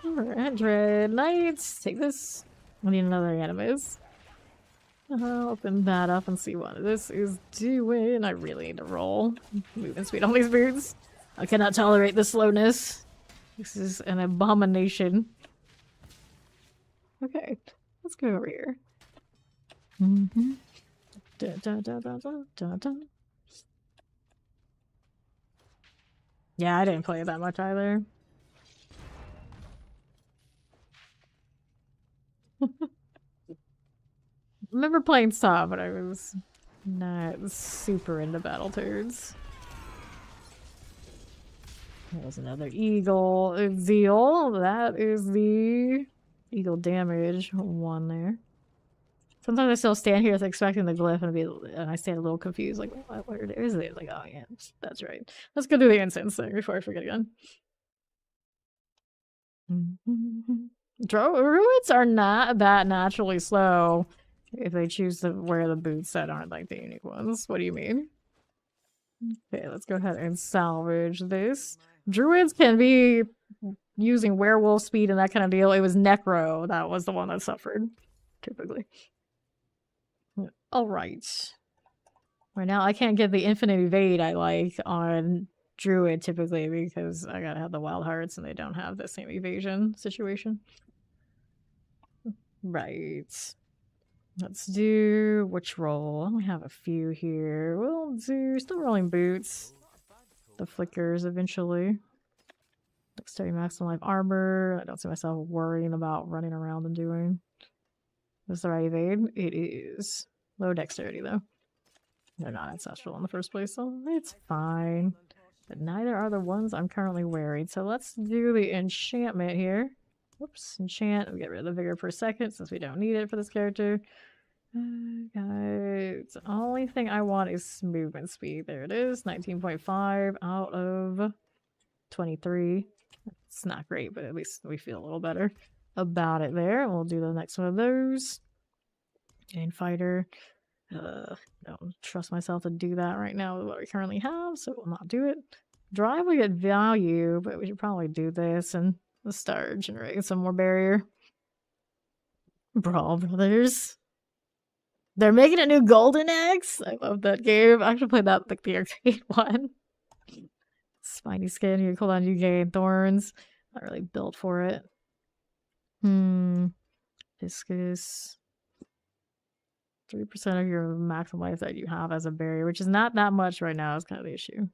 Alright, Dread Knights. Take this. I need another animus. I'll open that up and see what this is doing. I really need to roll. Movement speed on these boots. I cannot tolerate the slowness. This is an abomination. Okay, let's go over here. Da, da, da, da, da, da, da. Yeah, I didn't play it that much either. remember playing some, but I was not super into Battletoads. That was another eagle zeal. That is the eagle damage one there. Sometimes I still stand here expecting the glyph and I stand a little confused, like, where is it? Like, oh yeah, that's right. Let's go do the incense thing before I forget again. Druids are not that naturally slow if they choose to wear the boots that aren't like the unique ones. What do you mean? Okay, let's go ahead and salvage this. Druids can be using werewolf speed and that kind of deal. It was Necro that was the one that suffered, typically. Alright. Right now, I can't get the infinite evade I like on Druid, typically, because I gotta have the wild hearts and they don't have the same evasion situation. Right. Let's do which roll? I only have a few here. We'll do still rolling boots. The flickers eventually. Dexterity maximum life armor. I don't see myself worrying about running around and doing. Is the right evade? It is. Low dexterity though. They're not ancestral in the first place, so it's fine. But neither are the ones I'm currently wearing. So let's do the enchantment here. Whoops, enchant. We get rid of the vigor per second since we don't need it for this character. Guys, the only thing I want is movement speed. There it is, 19.5 out of 23. It's not great, but at least we feel a little better about it there. We'll do the next one of those. And fighter. Don't trust myself to do that right now with what we currently have, so we'll not do it. Drive we get value, but we should probably do this and start generating some more barrier. Brawl Brothers. They're making a new Golden Axe. I love that game. I actually played that like the arcade one. Spiny skin. You cooldown, you gain thorns. Not really built for it. Discus. 3% of your maximum life that you have as a barrier, which is not that much right now. Is kind of the issue.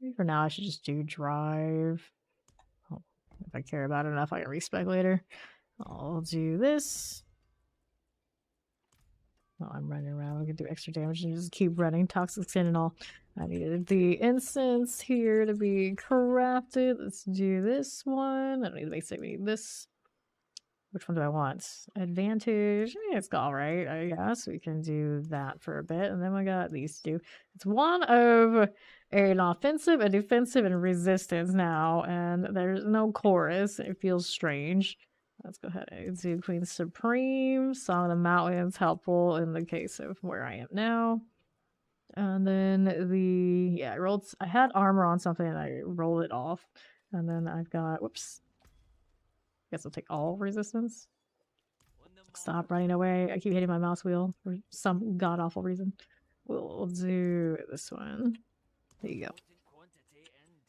Maybe for now, I should just do drive. Oh, if I care about it enough, I can respec later. I'll do this. Oh, I'm running around. I can do extra damage and just keep running. Toxic skin and all. I needed the incense here to be crafted. Let's do this one. I don't need the basic. We need this. Which one do I want? Advantage. It's alright, I guess. We can do that for a bit. And then we got these two. It's one of an offensive, a defensive, and resistance now. And there's no chorus. It feels strange. Let's go ahead and do Queen Supreme. Song of the Mountains. Helpful in the case of where I am now. And then I had armor on something and I rolled it off. And then I've got, whoops. Guess I'll take all resistance. Stop running away. I keep hitting my mouse wheel for some god-awful reason. We'll do this one. There you go.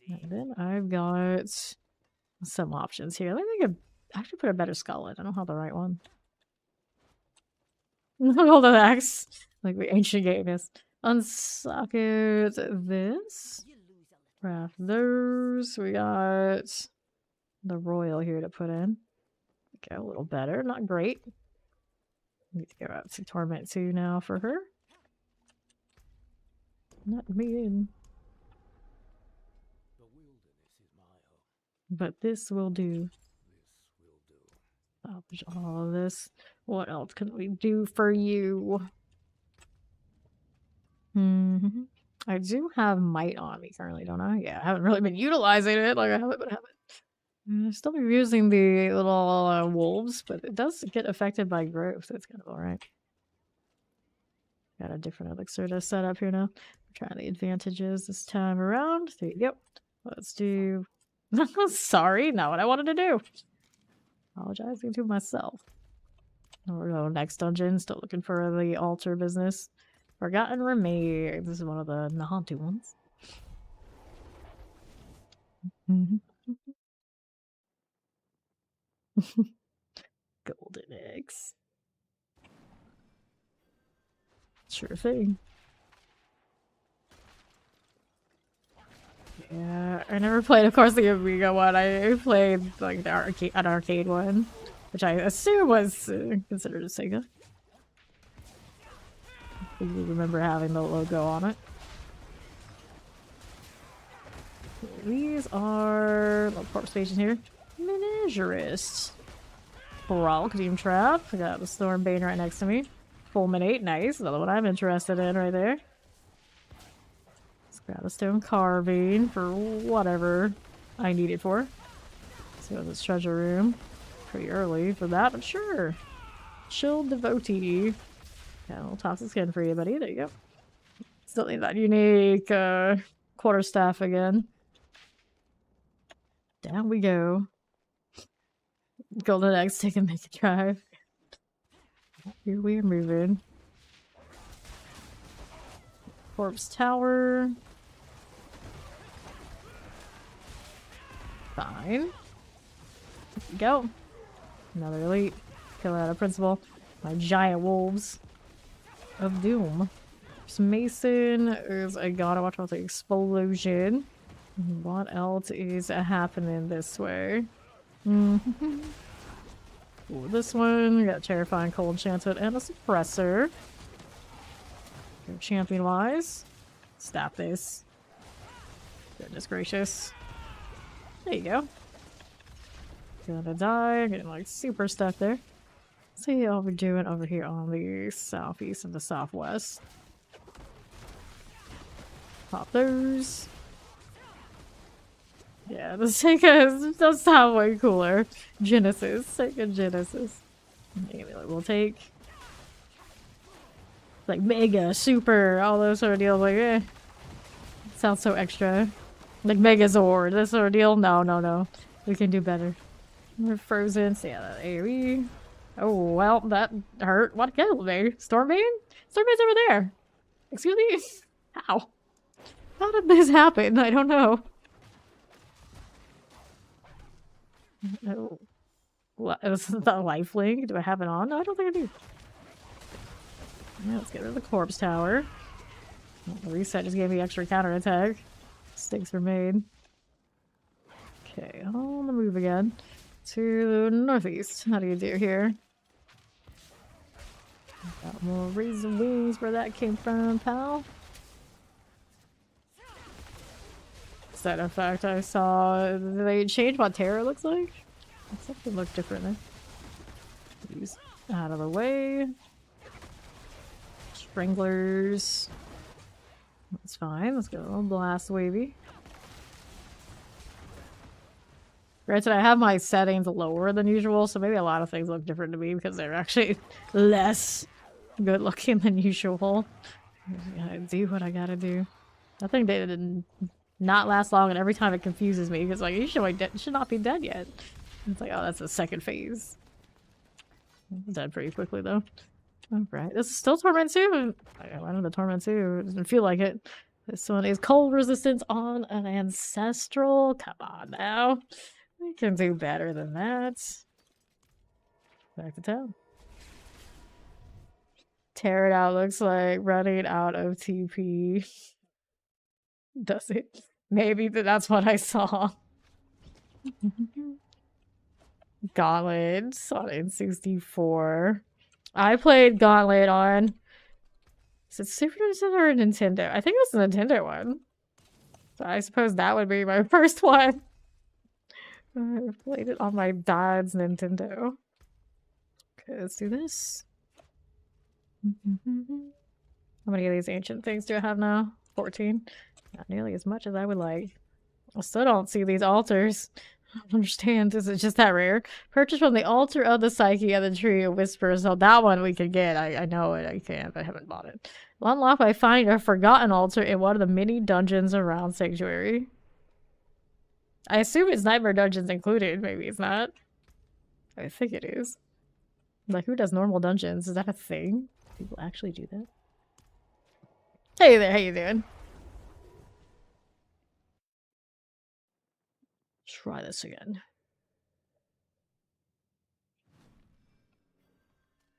And then I've got some options here. Let me actually put a better skull in. I don't have the right one. Hold the axe. Like the ancient game is. Unsocket this. Craft those. We got the royal here to put in. Okay, a little better. Not great. Need to go out to Torment 2 now for her. Not me in. But this will do. Salvage all of this. What else can we do for you? I do have might on me currently, don't I? Yeah, I haven't really been utilizing it. Like I have it, but I haven't. I still be using the little wolves, but it does get affected by growth, so it's kind of alright. Got a different elixir to set up here now. Trying the advantages this time around. There you go. Let's do... Sorry, not what I wanted to do. Apologizing to myself. We're going next dungeon. Still looking for the altar business. Forgotten Remains. This is one of the Nahantu ones. Golden eggs. Sure thing. Yeah, I never played, of course, the Amiga one. I played like the an arcade one. which I assume was considered a Sega. I remember having the logo on it. These are little corpse station here. Menagerist. Brawl Team Trap. I got the Stormbane right next to me. Fulminate, nice. Another one I'm interested in right there. Let's grab the stone carving for whatever I need it for. Let's go to this treasure room. Pretty early for that, but sure. Chill Devotee. Got a little toxic skin for you, buddy. There you go. Still need that unique quarterstaff again. Down we go. Golden Eggs take a Mega Drive. Here we are moving. Corpse Tower. Fine. There we go. Another elite. Kill out of principal. My giant wolves of doom. There's Mason. There's I gotta watch out the explosion. What else is happening this way? Ooh, this one, we got Terrifying Cold Enchantment and a Suppressor. Go champion wise. Stop this. Goodness gracious. There you go. Gonna die. Getting like super stuck there. Let's see how we're doing over here on the southeast and the southwest. Pop those. Yeah, the Sega does sound way cooler. Genesis. Sega Genesis. Maybe like we'll take like Mega, Super, all those sort of deals. Like, eh. Sounds so extra. Like Megazord, this sort of deal. No, no, no. We can do better. We're frozen. So yeah, that AoE. Oh, well, that hurt. What killed me? Stormbane? Stormbane's over there. Excuse me? How? How did this happen? I don't know. Oh. What? Is the lifelink? Do I have it on? No, I don't think I do. Yeah, let's get rid of the corpse tower. The reset just gave me extra counterattack. Mistakes were made. Okay, on the move again. To the northeast. How do you do here? Got more reason wings where that came from, pal. Is that a fact I saw? They changed what Terror looks like? Something looked different there. These out of the way. Stranglers. That's fine. Let's go. Blast Wavy. Granted, I have my settings lower than usual, so maybe a lot of things look different to me because they're actually less good looking than usual. I gotta do what I gotta do. I think they did not last long, and every time it confuses me because like you should not be dead yet. It's like, oh, that's the second phase. I'm dead pretty quickly though. Alright, this is still Torment 2. I went into Torment 2. It doesn't feel like it. This one is cold resistance on an ancestral. Come on now. We can do better than that. Back to town. Tear it out looks like running out of TP. Does it? Maybe that's what I saw. Gauntlet on N64. I played Gauntlet on... Is it Super Nintendo or Nintendo? I think it was the Nintendo one. So I suppose that would be my first one. I played it on my dad's Nintendo. Okay, let's do this. How many of these ancient things do I have now? 14. Not nearly as much as I would like. I still don't see these altars. I don't understand. Is it just that rare? Purchase from the altar of the psyche of the tree of whispers. So that one we can get. I know it. I can, but I haven't bought it. Unlock by finding a forgotten altar in one of the many dungeons around Sanctuary. I assume it's Nightmare Dungeons included. Maybe it's not. I think it is. Like, who does normal dungeons? Is that a thing? People actually do that? Hey there, how you doing? Try this again.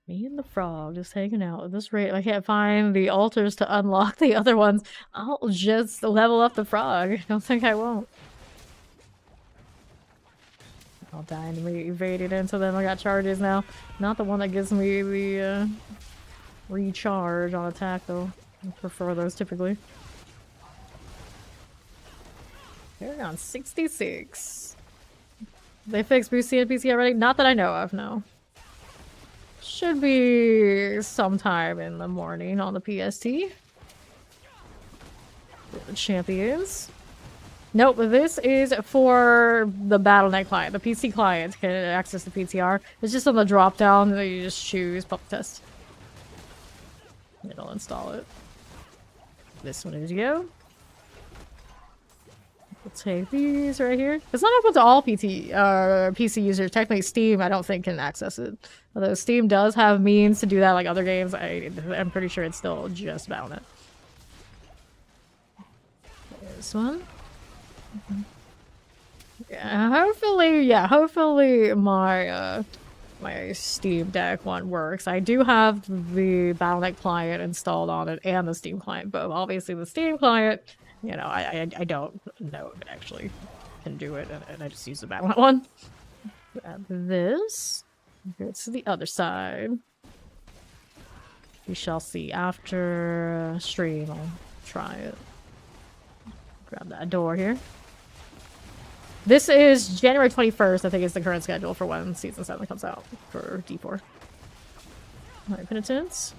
Me and the frog just hanging out at this rate. I can't find the altars to unlock the other ones. I'll just level up the frog. I don't think I won't. all dying to me evading into them. I got charges now. Not the one that gives me the recharge on attack though. I prefer those typically. They're on 66. They fixed Boosty and PC already? Not that I know of, no. Should be sometime in the morning on the PST. The champions. Nope, this is for the Battle.net client. The PC client can access the PTR. It's just on the drop down that you just choose public test. It'll install it. This one is you. We'll take these right here. It's not open to all PC users. Technically, Steam, I don't think, can access it. Although Steam does have means to do that like other games, I'm pretty sure it's still just Battle.net. This one. Yeah, hopefully my my Steam Deck one works. I do have the Battle.net client installed on it and the Steam client, but obviously the Steam client, you know, I don't know if it actually can do it, and I just use the Battle.net one. Grab this. Go to the other side. We shall see after stream. I'll try it. Grab that door here. This is January 21st, I think is the current schedule for when Season 7 comes out for D4. Alright, penitence.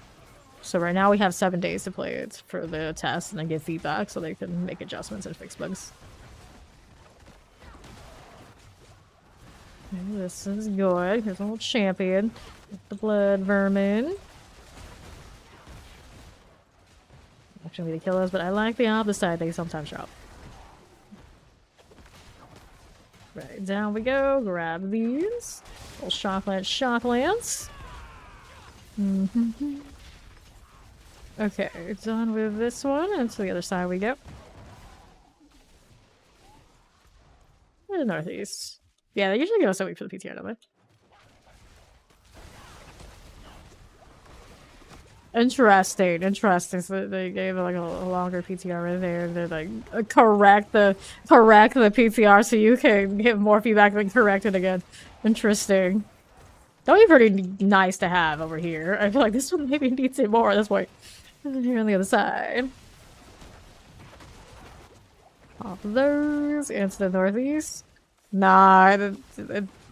So right now we have 7 days to play it for the test and then give feedback so they can make adjustments and fix bugs. Okay, this is good. Here's a little champion. The blood vermin. Actually, need to kill us, but I like the opposite side. They sometimes drop. Right, down we go. Grab these. Little shock lance. Okay, done with this one, and to the other side we go. And northeast. Yeah, they usually go so weak for the PTR, don't they? Interesting. So they gave like a longer PTR right there. They're like correct the PTR so you can give more feedback than correct it again. Interesting. That would be pretty nice to have over here. I feel like this one maybe needs it more at this point. And here on the other side. Pop those into the northeast. Nah,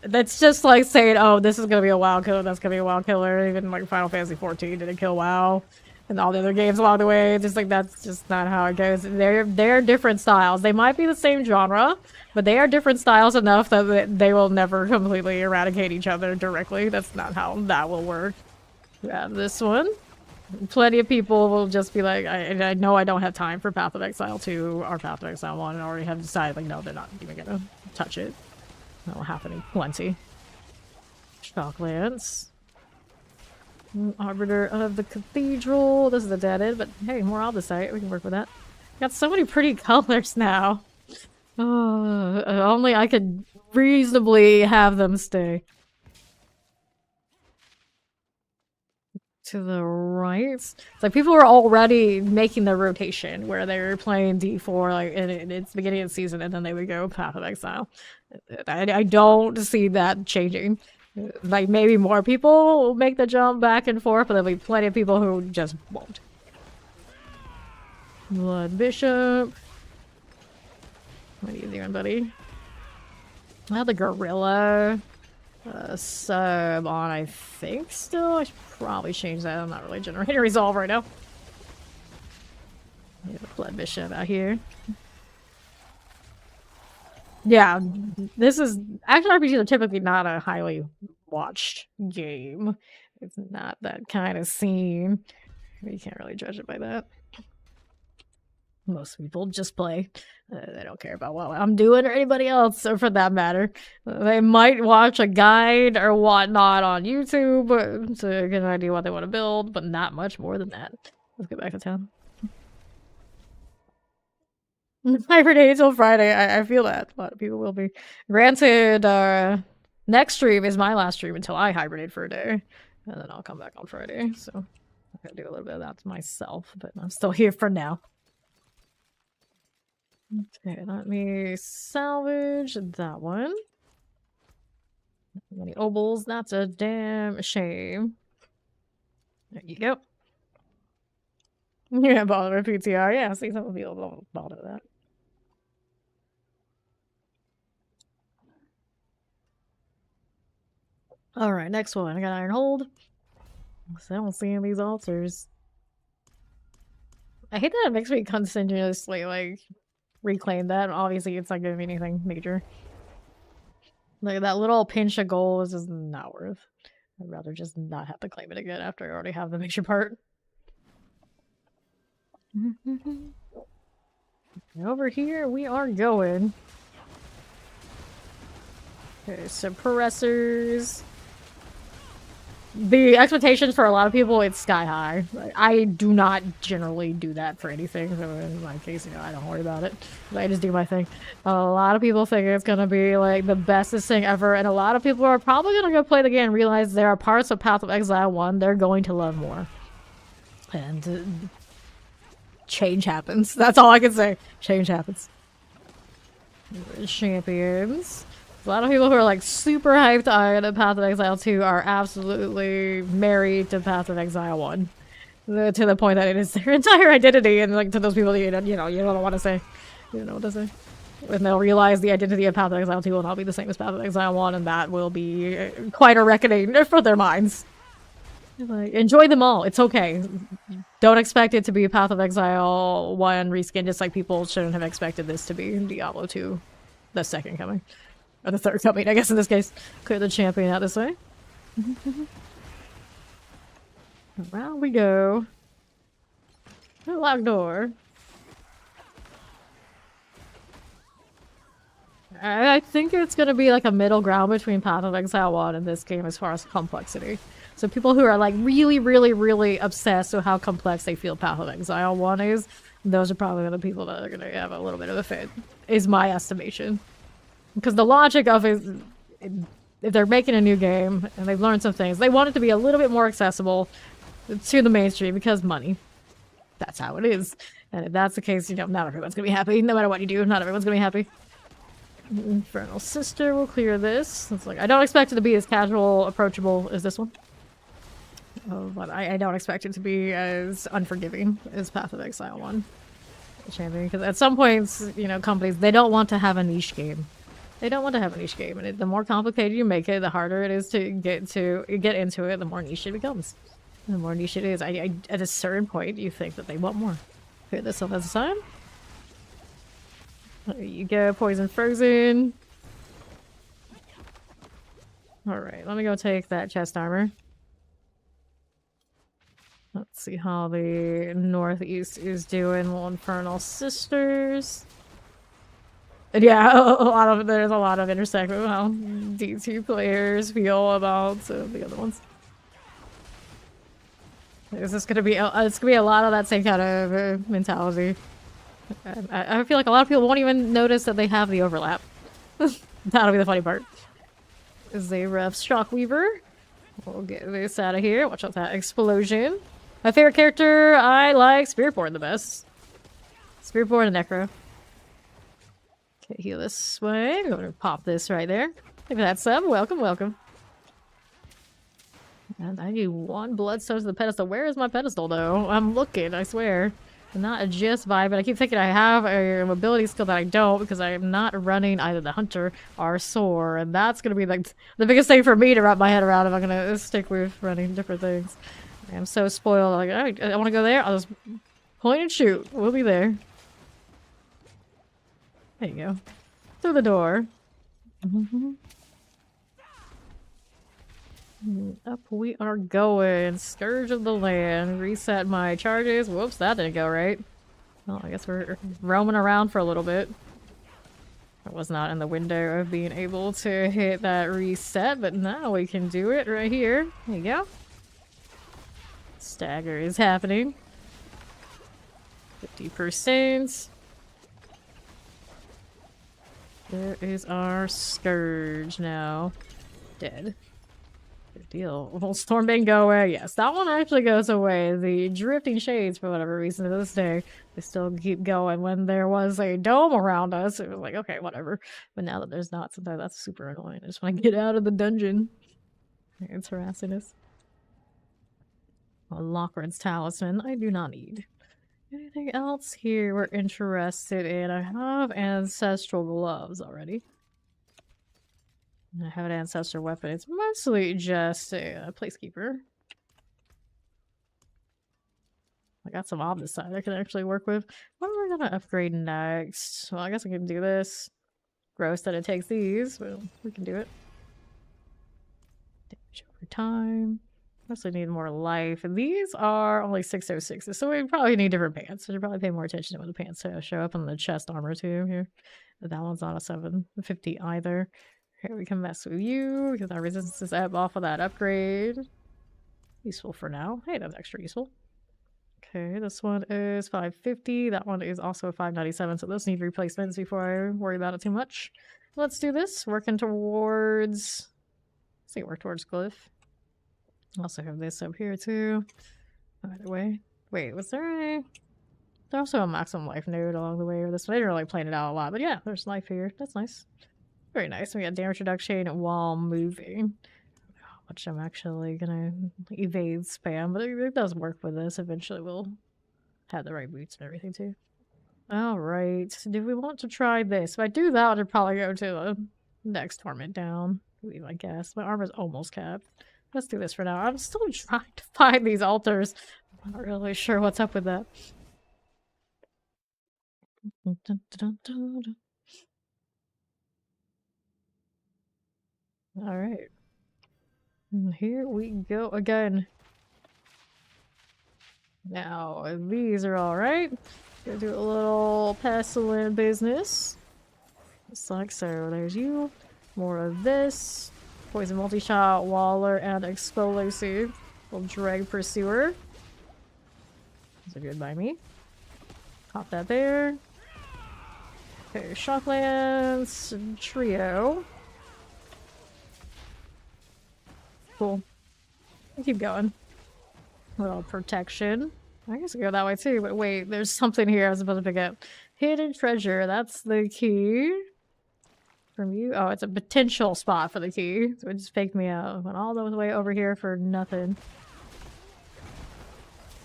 that's just like saying, oh, this is gonna be a WoW killer, that's gonna be a WoW killer. Even like Final Fantasy 14 didn't kill WoW, and all the other games along the way. Just like that's just not how it goes. They're different styles. They might be the same genre, but they are different styles enough that they will never completely eradicate each other directly. That's not how that will work. Grab this one. Plenty of people will just be like, I know I don't have time for Path of Exile 2 or Path of Exile 1, and already have decided, like, no, they're not even gonna touch it. That will happen plenty. Shock lance. Arbiter of the Cathedral. This is the dead end, but hey, more on the site. We can work with that. Got so many pretty colors now. Only I could reasonably have them stay. To the right. It's like people are already making the rotation where they're playing D4 like in its beginning of the season and then they would go Path of Exile. I don't see that changing. Like maybe more people will make the jump back and forth, but there'll be plenty of people who just won't. Blood Bishop. What are you doing, buddy? I have the Gorilla sub on, I think, still. I should probably change that. I'm not really generating resolve right now. Yeah, the Blood Bishop out here. Yeah, this is... Action RPGs are typically not a highly watched game. It's not that kind of scene. You can't really judge it by that. Most people just play. They don't care about what I'm doing or anybody else, or for that matter. They might watch a guide or whatnot on YouTube to get an idea what they want to build, but not much more than that. Let's get back to town. Hibernate till Friday. I feel that. A lot of people will be. Granted, next stream is my last stream until I hibernate for a day. And then I'll come back on Friday. So I'm going to do a little bit of that to myself, but I'm still here for now. Okay, let me salvage that one. Many obols, that's a damn shame. There you go. Yeah, bother PTR. Yeah, see, some people don't bother that. Alright, next one. I got Iron Hold. So I don't see any these altars. I hate that it makes me continuously, like, reclaim that. Obviously, it's not giving me anything major. Like, that little pinch of gold is just not worth. I'd rather just not have to claim it again after I already have the major part. And over here, we are going. Okay, suppressors. The expectations for a lot of people, it's sky high. Like, I do not generally do that for anything, so in my case, you know, I don't worry about it. I just do my thing. A lot of people think it's gonna be, like, the bestest thing ever, and a lot of people are probably gonna go play the game and realize there are parts of Path of Exile 1 they're going to love more. And change happens. That's all I can say. Change happens. Champions. A lot of people who are like super hyped on Path of Exile 2 are absolutely married to Path of Exile 1. To the point that it is their entire identity, and like to those people you don't want to say. You don't know what to say. And they'll realize the identity of Path of Exile 2 will not be the same as Path of Exile 1, and that will be quite a reckoning for their minds. Like, enjoy them all. It's okay. Don't expect it to be Path of Exile 1 reskin, just like people shouldn't have expected this to be Diablo 2, the second coming. Or the third coming, I guess in this case. Clear the champion out this way. Around we go. Locked door. I think it's gonna be like a middle ground between Path of Exile 1 and this game as far as complexity. So people who are like really, really, really obsessed with how complex they feel Path of Exile 1 is, those are probably the people that are gonna have a little bit of a fit, is my estimation. Because the logic of it, if they're making a new game and they've learned some things, they want it to be a little bit more accessible to the mainstream because money. That's how it is. And if that's the case, you know, not everyone's gonna be happy. No matter what you do, not everyone's gonna be happy. Infernal Sister will clear this. It's like, I don't expect it to be as casual, approachable as this one. But I don't expect it to be as unforgiving as Path of Exile 1. Champion, because at some points, you know, companies, they don't want to have a niche game. They don't want to have a niche game, and the more complicated you make it, the harder it is to get into it, the more niche it becomes. And the more niche it is, at a certain point, you think that they want more. Clear this up as a sign. There you go, Poison Frozen. Alright, let me go take that chest armor. Let's see how the northeast is doing. Little Infernal Sisters. And yeah, there's a lot of intersect with how D2 players feel about the other ones. Is this gonna be? It's gonna be a lot of that same kind of mentality. I feel like a lot of people won't even notice that they have the overlap. That'll be the funny part. Is a rough Shockweaver. We'll get this out of here. Watch out that explosion. My favorite character, I like Spiritborn the best. Spiritborn and Necro. Okay, heal this way. I'm gonna pop this right there. Look at that sub. Welcome, welcome. And I need one bloodstone to the pedestal. Where is my pedestal, though? I'm looking, I swear. Not a GS vibe, but I keep thinking I have a mobility skill that I don't because I am not running either the Hunter or Soar, and that's gonna be like the biggest thing for me to wrap my head around if I'm gonna stick with running different things. I'm so spoiled. Like, I want to go there. I'll just point and shoot. We'll be there. There you go. Through the door. Up we are going. Scourge of the Land. Reset my charges. Whoops, that didn't go right. Well, I guess we're roaming around for a little bit. I was not in the window of being able to hit that reset, but now we can do it right here. There you go. Stagger is happening. 50%. There is our Scourge now. Dead. Good deal. Will Stormbane go away? Yes, that one actually goes away. The Drifting Shades, for whatever reason, to this day, they still keep going. When there was a dome around us, it was like, okay, whatever. But now that there's not, sometimes that's super annoying. I just want to get out of the dungeon. It's harassing us. A Lockrid's Talisman, I do not need. Anything else here we're interested in? I have Ancestral Gloves already. I have an Ancestor Weapon. It's mostly just a Placekeeper. I got some on this side I can actually work with. What am I gonna upgrade next? Well, I guess I can do this. Gross that it takes these. Well, we can do it. Damage over time. Mostly need more life. And these are only 606s, so we probably need different pants. So you probably pay more attention to when the pants show up in the chest armor too here. But that one's not a 750 either. Okay, we can mess with you because our resistance is up off of that upgrade. Useful for now. Hey, that's extra useful. Okay, this one is 550. That one is also 597. So those need replacements before I worry about it too much. Let's do this. Working towards... Let's see, work towards Glyph. Also have this up here too. Either way. Wait, was there a... There's also a maximum life node along the way or this one. I didn't really plan it out a lot, but yeah, there's life here. That's nice. Very nice. We got damage reduction while moving. How much I'm actually gonna evade spam, but it does work with this. Eventually we'll have the right boots and everything too. Alright. Do we want to try this? If I do that, I'd probably go to the next torment down. I guess. My armor's almost capped. Let's do this for now. I'm still trying to find these altars. I'm not really sure what's up with that. Alright. Here we go again. Now, these are alright. Gonna do a little pestilent business. Just like so. There's you. More of this. Poison multi-shot, Waller, and Explosive. Little Drag Pursuer. Those are good by me. Pop that there. Okay, Shocklance, Trio. Cool. Keep going. Little protection. I guess I go that way too, but wait, there's something here I was supposed to pick up. Hidden treasure, that's the key. From you? Oh, it's a potential spot for the key. So it just faked me out. Went all the way over here for nothing.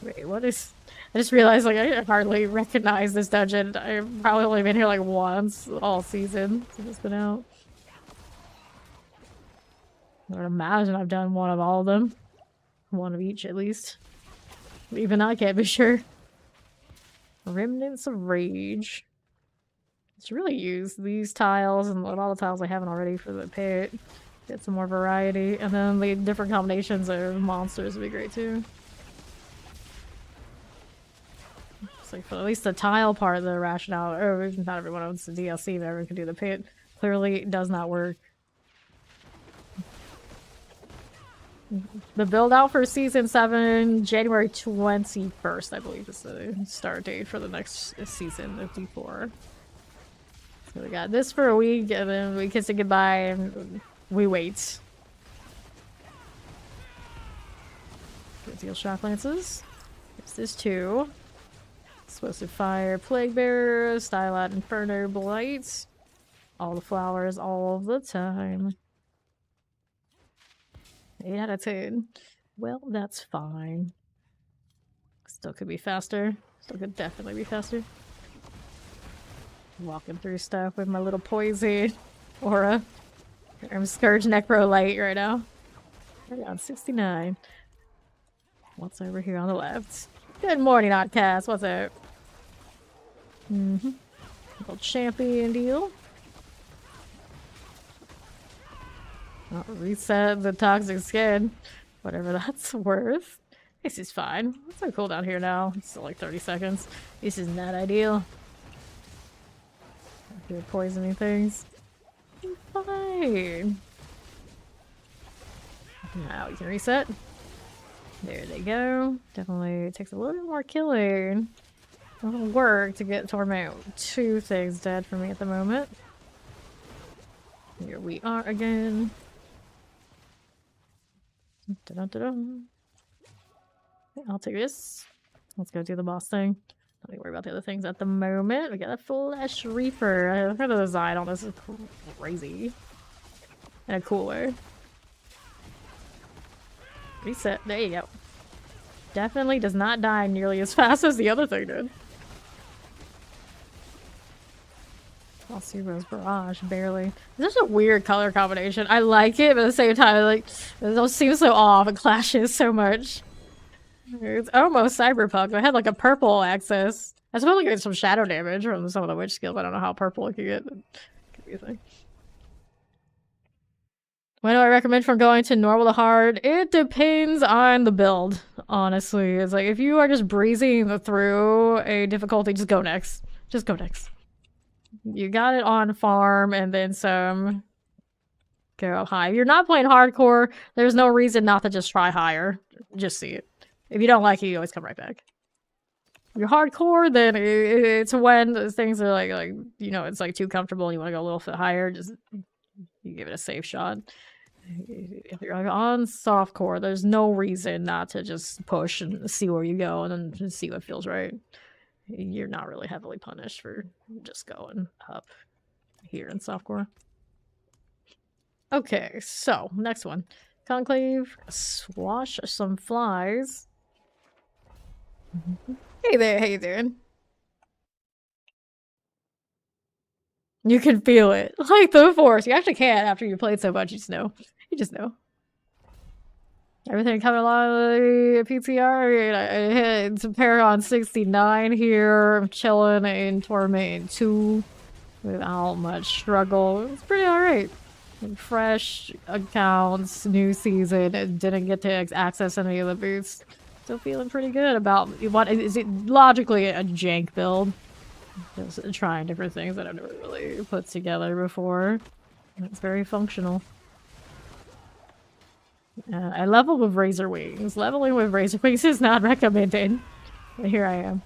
Wait, what is... I just realized, like, I hardly recognize this dungeon. I've probably only been here, like, once all season since it's been out. I would imagine I've done one of all of them. One of each, at least. Even I can't be sure. Remnants of Rage. Let's really use these tiles and all the tiles I haven't already for the pit. Get some more variety. And then the different combinations of monsters would be great, too. It's like for at least the tile part of the rationale, or not everyone owns the DLC, but everyone can do the pit. Clearly does not work. The build out for season 7, January 21st, I believe, is the start date for the next season of D4. So we got this for a week, and then we kiss it goodbye, and we wait. Good deal, shock lances. There's this too. Explosive fire, plague bearer, style out inferno blight. All the flowers, all the time. 8 out of 10. Well, that's fine. Still could be faster. Still could definitely be faster. Walking through stuff with my little poison aura. I'm Scourge Necro Light right now. We're on 69. What's over here on the left? Good morning, Oddcast. What's up? Little champion deal. Oh, reset the toxic skin. Whatever that's worth. This is fine. What's our cooldown here now? It's still like 30 seconds. This is not ideal. You're poisoning things. Fine. Now we can reset. There they go. Definitely takes a little bit more killing. A little work to get Torment 2 things dead for me at the moment. Here we are again. Dun-dun-dun-dun. I'll take this. Let's go do the boss thing. Don't need to worry about the other things at the moment. We got a Flesh Reaper. I've heard of the design on this is crazy. In a cool way. Reset. There you go. Definitely does not die nearly as fast as the other thing did. Alciro's Barrage, barely. This is a weird color combination. I like it, but at the same time, like, it seems so off. It clashes so much. It's almost cyberpunk. I had like a purple access. I suppose getting some shadow damage from some of the witch skills. I don't know how purple it could get. Could be a thing. When do I recommend from going to normal to hard? It depends on the build, honestly. It's like if you are just breezing through a difficulty, just go next. Just go next. You got it on farm and then some. Go up high. If you're not playing hardcore, there's no reason not to just try higher. Just see it. If you don't like it, you always come right back. If you're hardcore, then it's when things are like you know, it's like too comfortable and you want to go a little bit higher, just you give it a safe shot. If you're on softcore, there's no reason not to just push and see where you go and then just see what feels right. You're not really heavily punished for just going up here in softcore. Okay, so next one. Conclave, swash some flies. Hey there, how you doing? You can feel it. Like the force. You actually can after you played so much, you just know. You just know. Everything coming along with PTR. I hit some Paragon 69 here. I'm chilling in Torment 2 without much struggle. It's pretty alright. Fresh accounts, new season. Didn't get to access any of the boots. Still feeling pretty good about what is it logically a jank build. Just trying different things that I've never really put together before. It's very functional. I level with Razor Wings. Leveling with Razor Wings is not recommended. But here I am.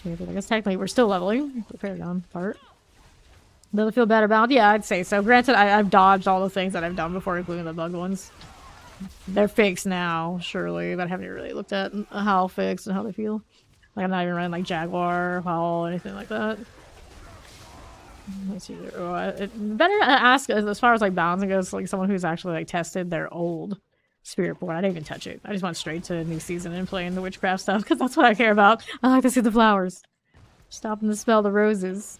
I guess technically we're still leveling. The Paragon part. Does it feel better about? Yeah, I'd say so. Granted, I've dodged all the things that I've done before, including the bugged ones. They're fixed now, surely, but I haven't really looked at how fixed and how they feel. Like, I'm not even running like Jaguar, Howl, anything like that. Let's see. Better ask as far as like balancing goes, like someone who's actually like tested their old spirit board. I didn't even touch it. I just went straight to new season and playing the witchcraft stuff because that's what I care about. I like to see the flowers. Stopping to smell the roses.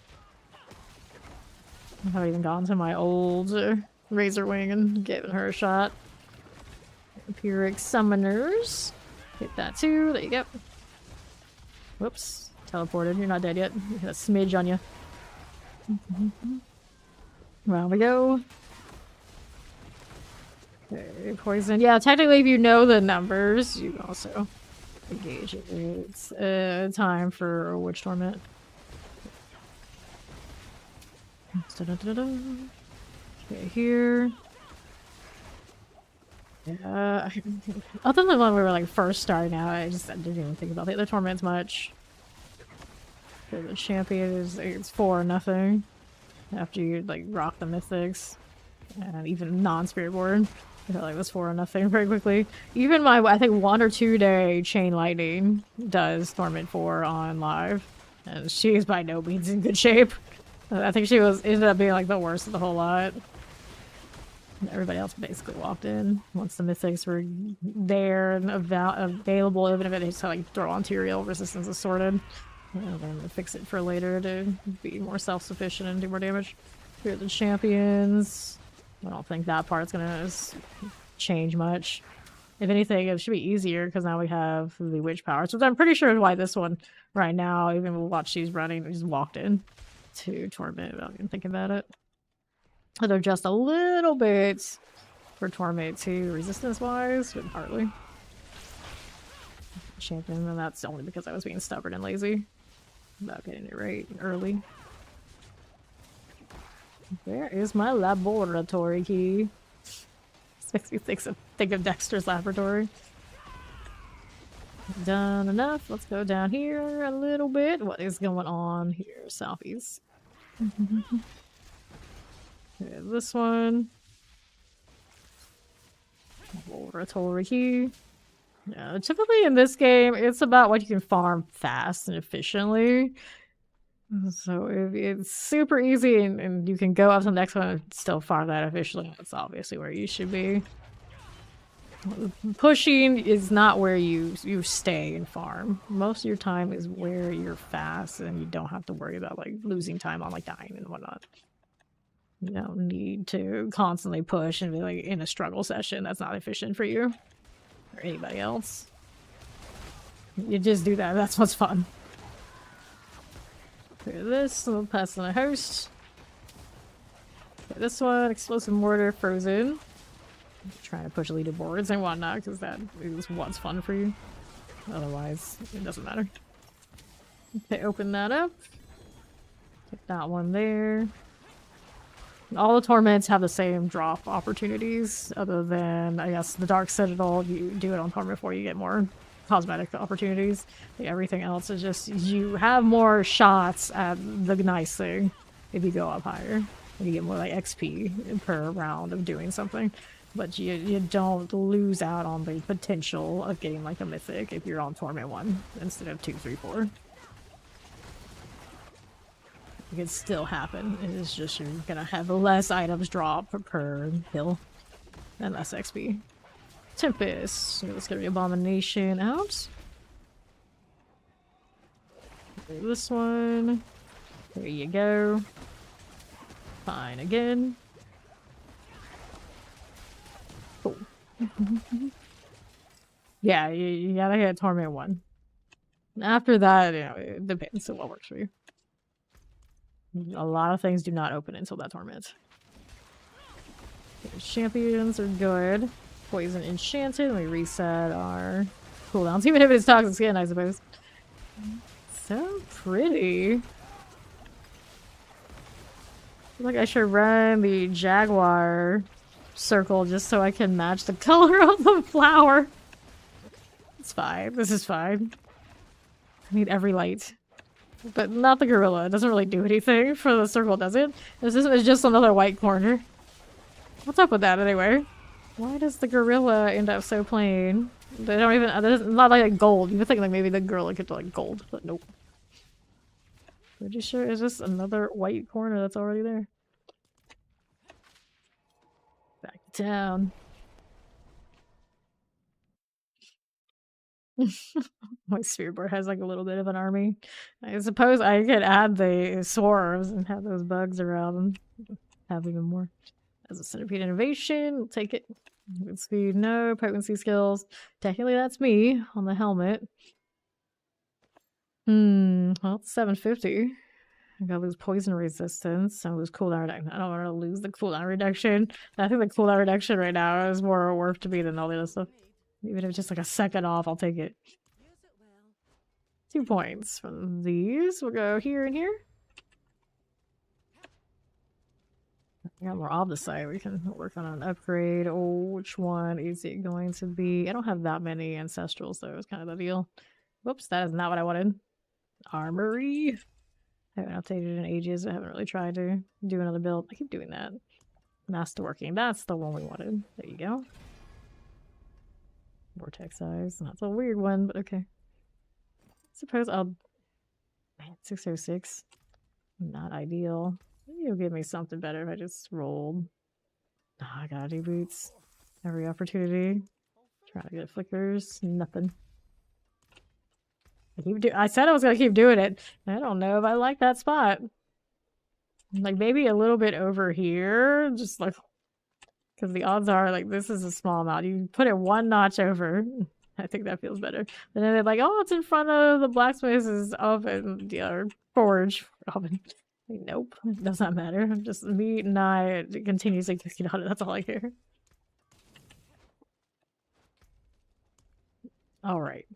I haven't even gone to my old Razor Wing and given her a shot. Pyrrhic Summoners. Hit that too. There you go. Whoops. Teleported. You're not dead yet. You got a smidge on you. Round we go. Okay, poison. Yeah, technically if you know the numbers, you can also engage it. It's time for a Witch Torment. Okay, here. Yeah. Other than when we were like first starting out, I didn't even think about the other torments much. The champion is it's 4-0 after you like rock the mythics and even non-spirit board. I felt like it was 4-0 very quickly. Even my I think 1 or 2 day chain lightning does torment 4 on live, and she is by no means in good shape. I think she ended up being like the worst of the whole lot. Everybody else basically walked in once the mythics were there and available, even if it is to like throw on Tyrael resistance is sorted. And then fix it for later to be more self-sufficient and do more damage. Here are the champions. I don't think that part's gonna change much. If anything, it should be easier because now we have the witch powers, which I'm pretty sure is why this one right now, even with what she's running, we just walked in to torment without even thinking about it. They're just a little bit for torment too, resistance-wise, but hardly. Champion, and that's only because I was being stubborn and lazy about getting it right early. Where is my laboratory key? This makes me think of Dexter's laboratory. Done enough. Let's go down here a little bit. What is going on here? Southeast. Okay, this one. Laboratory key. Yeah, typically in this game, it's about what you can farm fast and efficiently. So if it's super easy and you can go up to the next one and still farm that efficiently, that's obviously where you should be. Pushing is not where you stay and farm. Most of your time is where you're fast and you don't have to worry about like losing time on like dying and whatnot. You don't need to constantly push and be like in a struggle session. That's not efficient for you or anybody else. You just do that. That's what's fun. Okay, this little pass on a host. Okay, this one, explosive mortar, frozen. I'm trying to push leaderboards and whatnot because that is what's fun for you. Otherwise, it doesn't matter. Okay, open that up. Take that one there. All the torments have the same drop opportunities, other than, I guess, the Dark Citadel. You do it on torment 4, you get more cosmetic opportunities. Like, everything else is just, you have more shots at the nice thing if you go up higher. And you get more like XP per round of doing something. But you don't lose out on the potential of getting like a mythic if you're on torment 1 instead of 2, 3, 4. It can still happen. It's just you're gonna have less items drop per hill and less XP. Tempest. Let's get the Abomination out. This one. There you go. Fine again. Cool. Yeah, you gotta hit Torment 1. After that, you know, it depends on what works for you. A lot of things do not open until that torment. Okay, champions are good. Poison enchanted. Let me reset our cooldowns. Even if it's toxic skin, I suppose. So pretty. I feel like I should run the jaguar circle just so I can match the color of the flower. It's fine. This is fine. I need every light. But not the gorilla. It doesn't really do anything for the circle, does it? It's just another white corner. What's up with that anyway? Why does the gorilla end up so plain? They don't even... It's not like gold. You would think like maybe the gorilla could do like gold, but nope. Pretty sure it's just another white corner that's already there. Back to town. My spirit board has like a little bit of an army. I suppose I could add the swarms and have those bugs around and have even more. As a centipede innovation, we'll take it. Good speed, no. Potency skills. Technically that's me on the helmet. Well, it's 750. I gotta lose poison resistance. I lose cooldown reduction. I don't want to lose the cooldown reduction. I think the cooldown reduction right now is more worth to me than all the other stuff. Even if it's just like a second off, I'll take it. 2 points from these. We'll go here and here. I got more of the site. We can work on an upgrade. Oh, which one is it going to be? I don't have that many ancestrals, so it's kind of the deal. Whoops, that is not what I wanted. Armory. I haven't updated in ages. I haven't really tried to do another build. I keep doing that. Masterworking. That's the one we wanted. There you go. Vortex size. That's a weird one, but okay. Suppose I'll... Man, 606. Not ideal. Maybe you'll give me something better if I just rolled. Oh, I gotta do boots. Every opportunity. Trying to get flickers. Nothing. I said I was gonna keep doing it. I don't know if I like that spot. Like, maybe a little bit over here. Just like... Because the odds are, like, this is a small amount. You put it 1 notch over. I think that feels better. And then they're like, oh, it's in front of the blacksmith's oven. Or forge oven. Like, nope. It does not matter. Just me and I continuously cooking on it. That's all I care. Alright.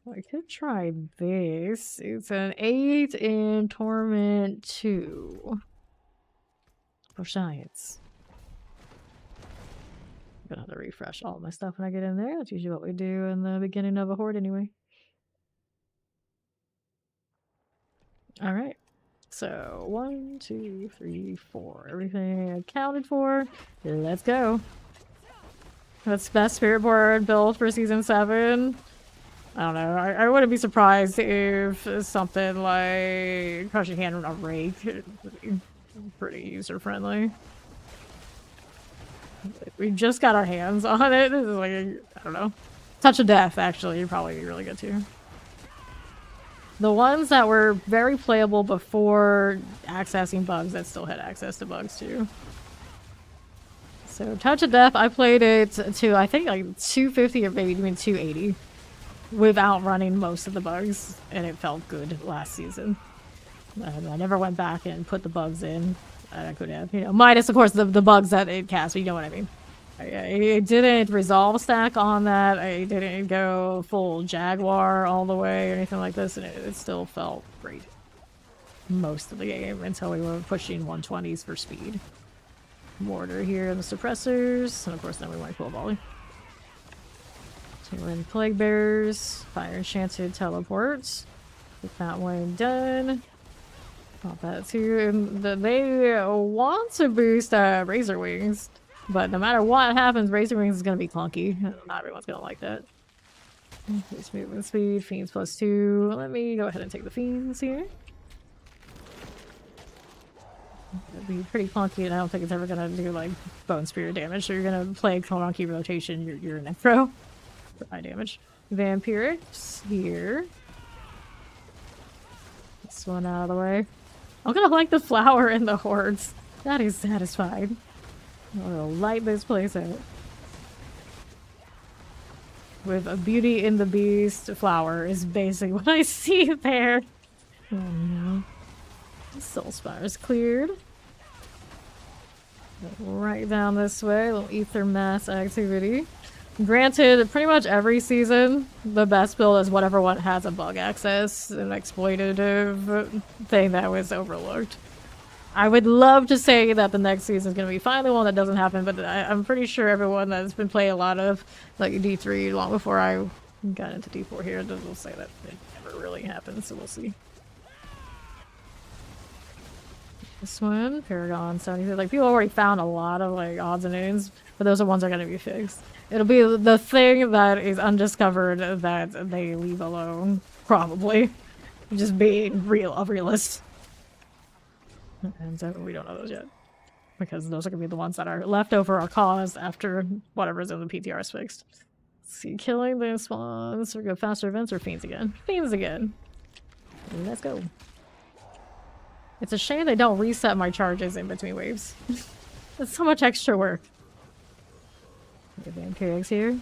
So I could try this. It's an 8 in Torment 2. For science. I'm gonna have to refresh all my stuff when I get in there. That's usually what we do in the beginning of a horde anyway. Alright. So 1, 2, 3, 4. Everything accounted for. Let's go. That's best Spirit Board build for Season 7. I don't know. I wouldn't be surprised if something like Crushing Hand or Rake would be pretty user-friendly. We just got our hands on it. This is like, I don't know. Touch of Death, actually, would probably be really good too. The ones that were very playable before accessing bugs that still had access to bugs too. So Touch of Death, I played it to I think like 250 or maybe even 280 without running most of the bugs, and it felt good last season. I never went back and put the bugs in. I could have, you know, minus of course the bugs that it cast, but you know what I mean. I didn't resolve stack on that. I didn't go full Jaguar all the way or anything like this, and it still felt great most of the game until we were pushing 120s for speed. Mortar here and the suppressors, and of course then we went full volley. So we're in Plague Bearers, Fire Enchanted Teleports. Get that one done. Got that too. And they want to boost Razor Wings, but no matter what happens, Razor Wings is going to be clunky. Not everyone's going to like that. Increase movement speed, Fiends +2. Let me go ahead and take the Fiends here. It'd be pretty clunky, and I don't think it's ever going to do like Bone Spear damage, so you're going to play clunky rotation, you're a Necro for high damage. Vampirics here. This one out of the way. I'm gonna like the flower and the hordes. That is satisfying. I'm gonna light this place out. With a Beauty in the Beast flower is basically what I see there. Oh no. Soul Spire is cleared. Right down this way, a little Ether Mass activity. Granted, pretty much every season, the best build is whatever one has a bug access, an exploitative thing that was overlooked. I would love to say that the next season is going to be finally one that doesn't happen, but I'm pretty sure everyone that's been playing a lot of like D3 long before I got into D4 here will say that it never really happened, so we'll see. This one, Paragon 73. Like, people already found a lot of like odds and ends, but those are ones that are going to be fixed. It'll be the thing that is undiscovered that they leave alone, probably. Just being a realist. And so we don't know those yet. Because those are going to be the ones that are left over our cause after whatever's in the PTR is fixed. Let's see, killing the spawns, or go faster events, or Fiends again. Fiends again. Let's go. It's a shame they don't reset my charges in between waves. That's so much extra work. Vampirics here.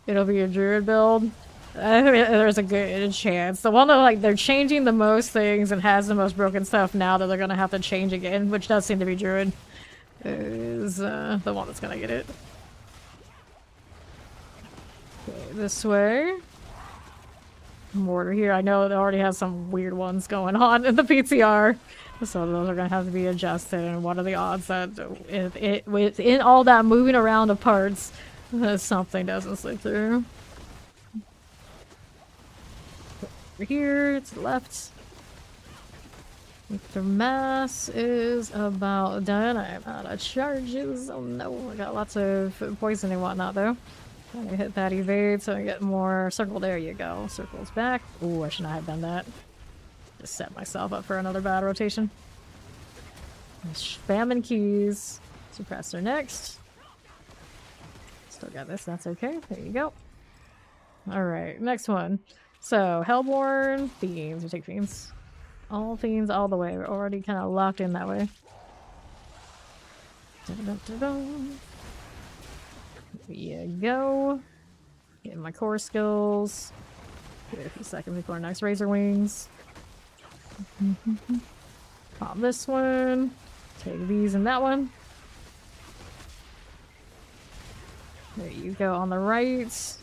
It'll be a druid build. I think there's a good chance. The one that like they're changing the most things and has the most broken stuff now that they're gonna have to change again, which does seem to be druid, is the one that's gonna get it. Okay, this way. Mortar here. I know it already has some weird ones going on in the PTR. So those are going to have to be adjusted, and what are the odds that within all that moving around of parts, something doesn't slip through. Over here, to the left. The mass is about done. I'm out of charges. Oh no, I got lots of poison and whatnot though. I'm gonna hit that evade so I get more circle. There you go. Circle's back. Ooh, I should not have done that. Just set myself up for another bad rotation. Spamming keys. Suppressor next. Still got this, that's okay. There you go. Alright, next one. So, Hellborn, Fiends. We take Fiends. All Fiends all the way. We're already kind of locked in that way. There you go. Getting my core skills. Wait a second before next Razor Wings. Pop this one. Take these and that one. There you go on the right.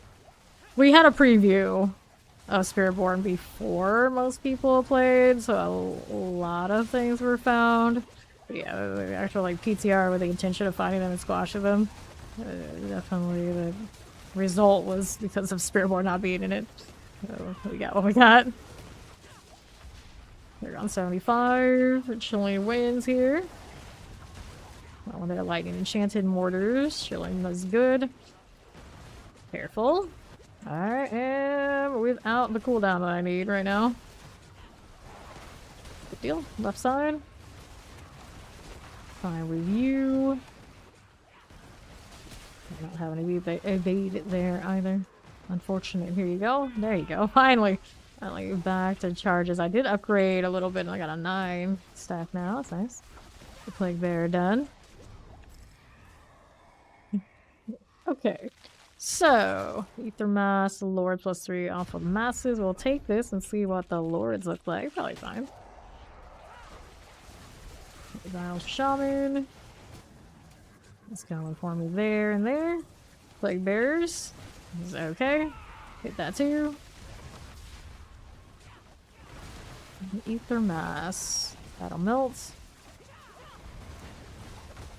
We had a preview of Spiritborn before most people played, so a lot of things were found. But yeah, actual like PTR with the intention of finding them and squashing them. Definitely the result was because of Spiritborn not being in it. So we got what we got. They're on 75. Chilling wins here. Oh, they're lightning enchanted mortars. Chilling was good. Careful. I am without the cooldown that I need right now. Good deal. Left side. Fine with you. I don't have any evade there either. Unfortunate. Here you go. There you go. Finally. Finally back to charges. I did upgrade a little bit and I got a 9 stack now. That's nice. The Plague Bear done. Okay. So, Ether Mass, Lord +3 off of Masses. We'll take this and see what the Lords look like. Probably fine. Dial Shaman. It's going for me there and there. Plague Bears. Is okay. Hit that too. Ether Mass. That'll melt.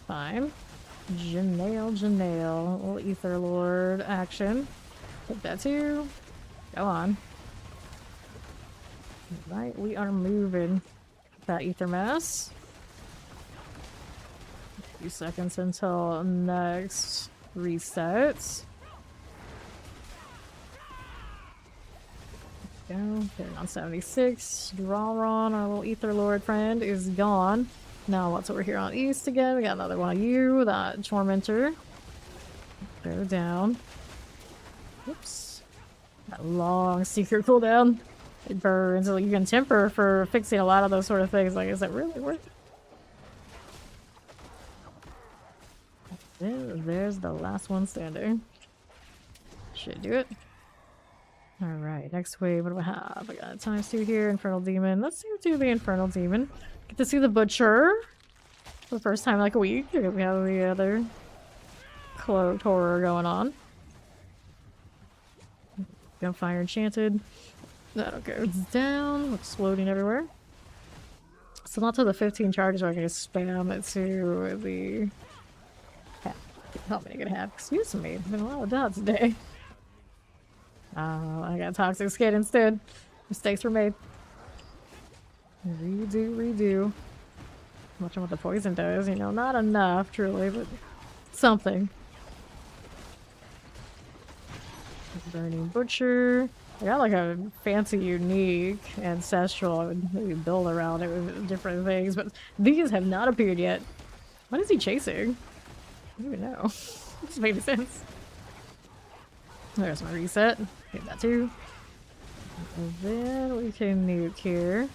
Fine. Janail. Little Ether Lord action. Hit that too. Go on. Right, we are moving. That Ether Mass. A few seconds until next reset. Go. Getting on 76. Drawron, our little Ether Lord friend, is gone. Now what's over here on East again? We got another one of you, that Tormentor. Go down. Oops. That long secret cooldown. It burns. Like, you can temper for fixing a lot of those sort of things. Like, is it really worth it? There's the last one standing. Should do it. Alright, next wave. What do I have? I got ×2 here. Infernal Demon. Let's do the Infernal Demon. Get to see the Butcher for the first time in like a week. We have the other cloaked horror going on. Gunfire Enchanted. That'll go down. Exploding everywhere. So not to the 15 charges where I can just spam it to the... How many gonna have? Excuse me. There's been a lot of dots today. I got Toxic Skid instead. Mistakes were made. Redo. Watching what the poison does, you know, not enough, truly, but something. Burning Butcher. I got like a fancy, unique ancestral. I would maybe build around it with different things, but these have not appeared yet. What is he chasing? I don't even know. It doesn't make any sense. There's my reset. Hit that too. And then we can nuke here.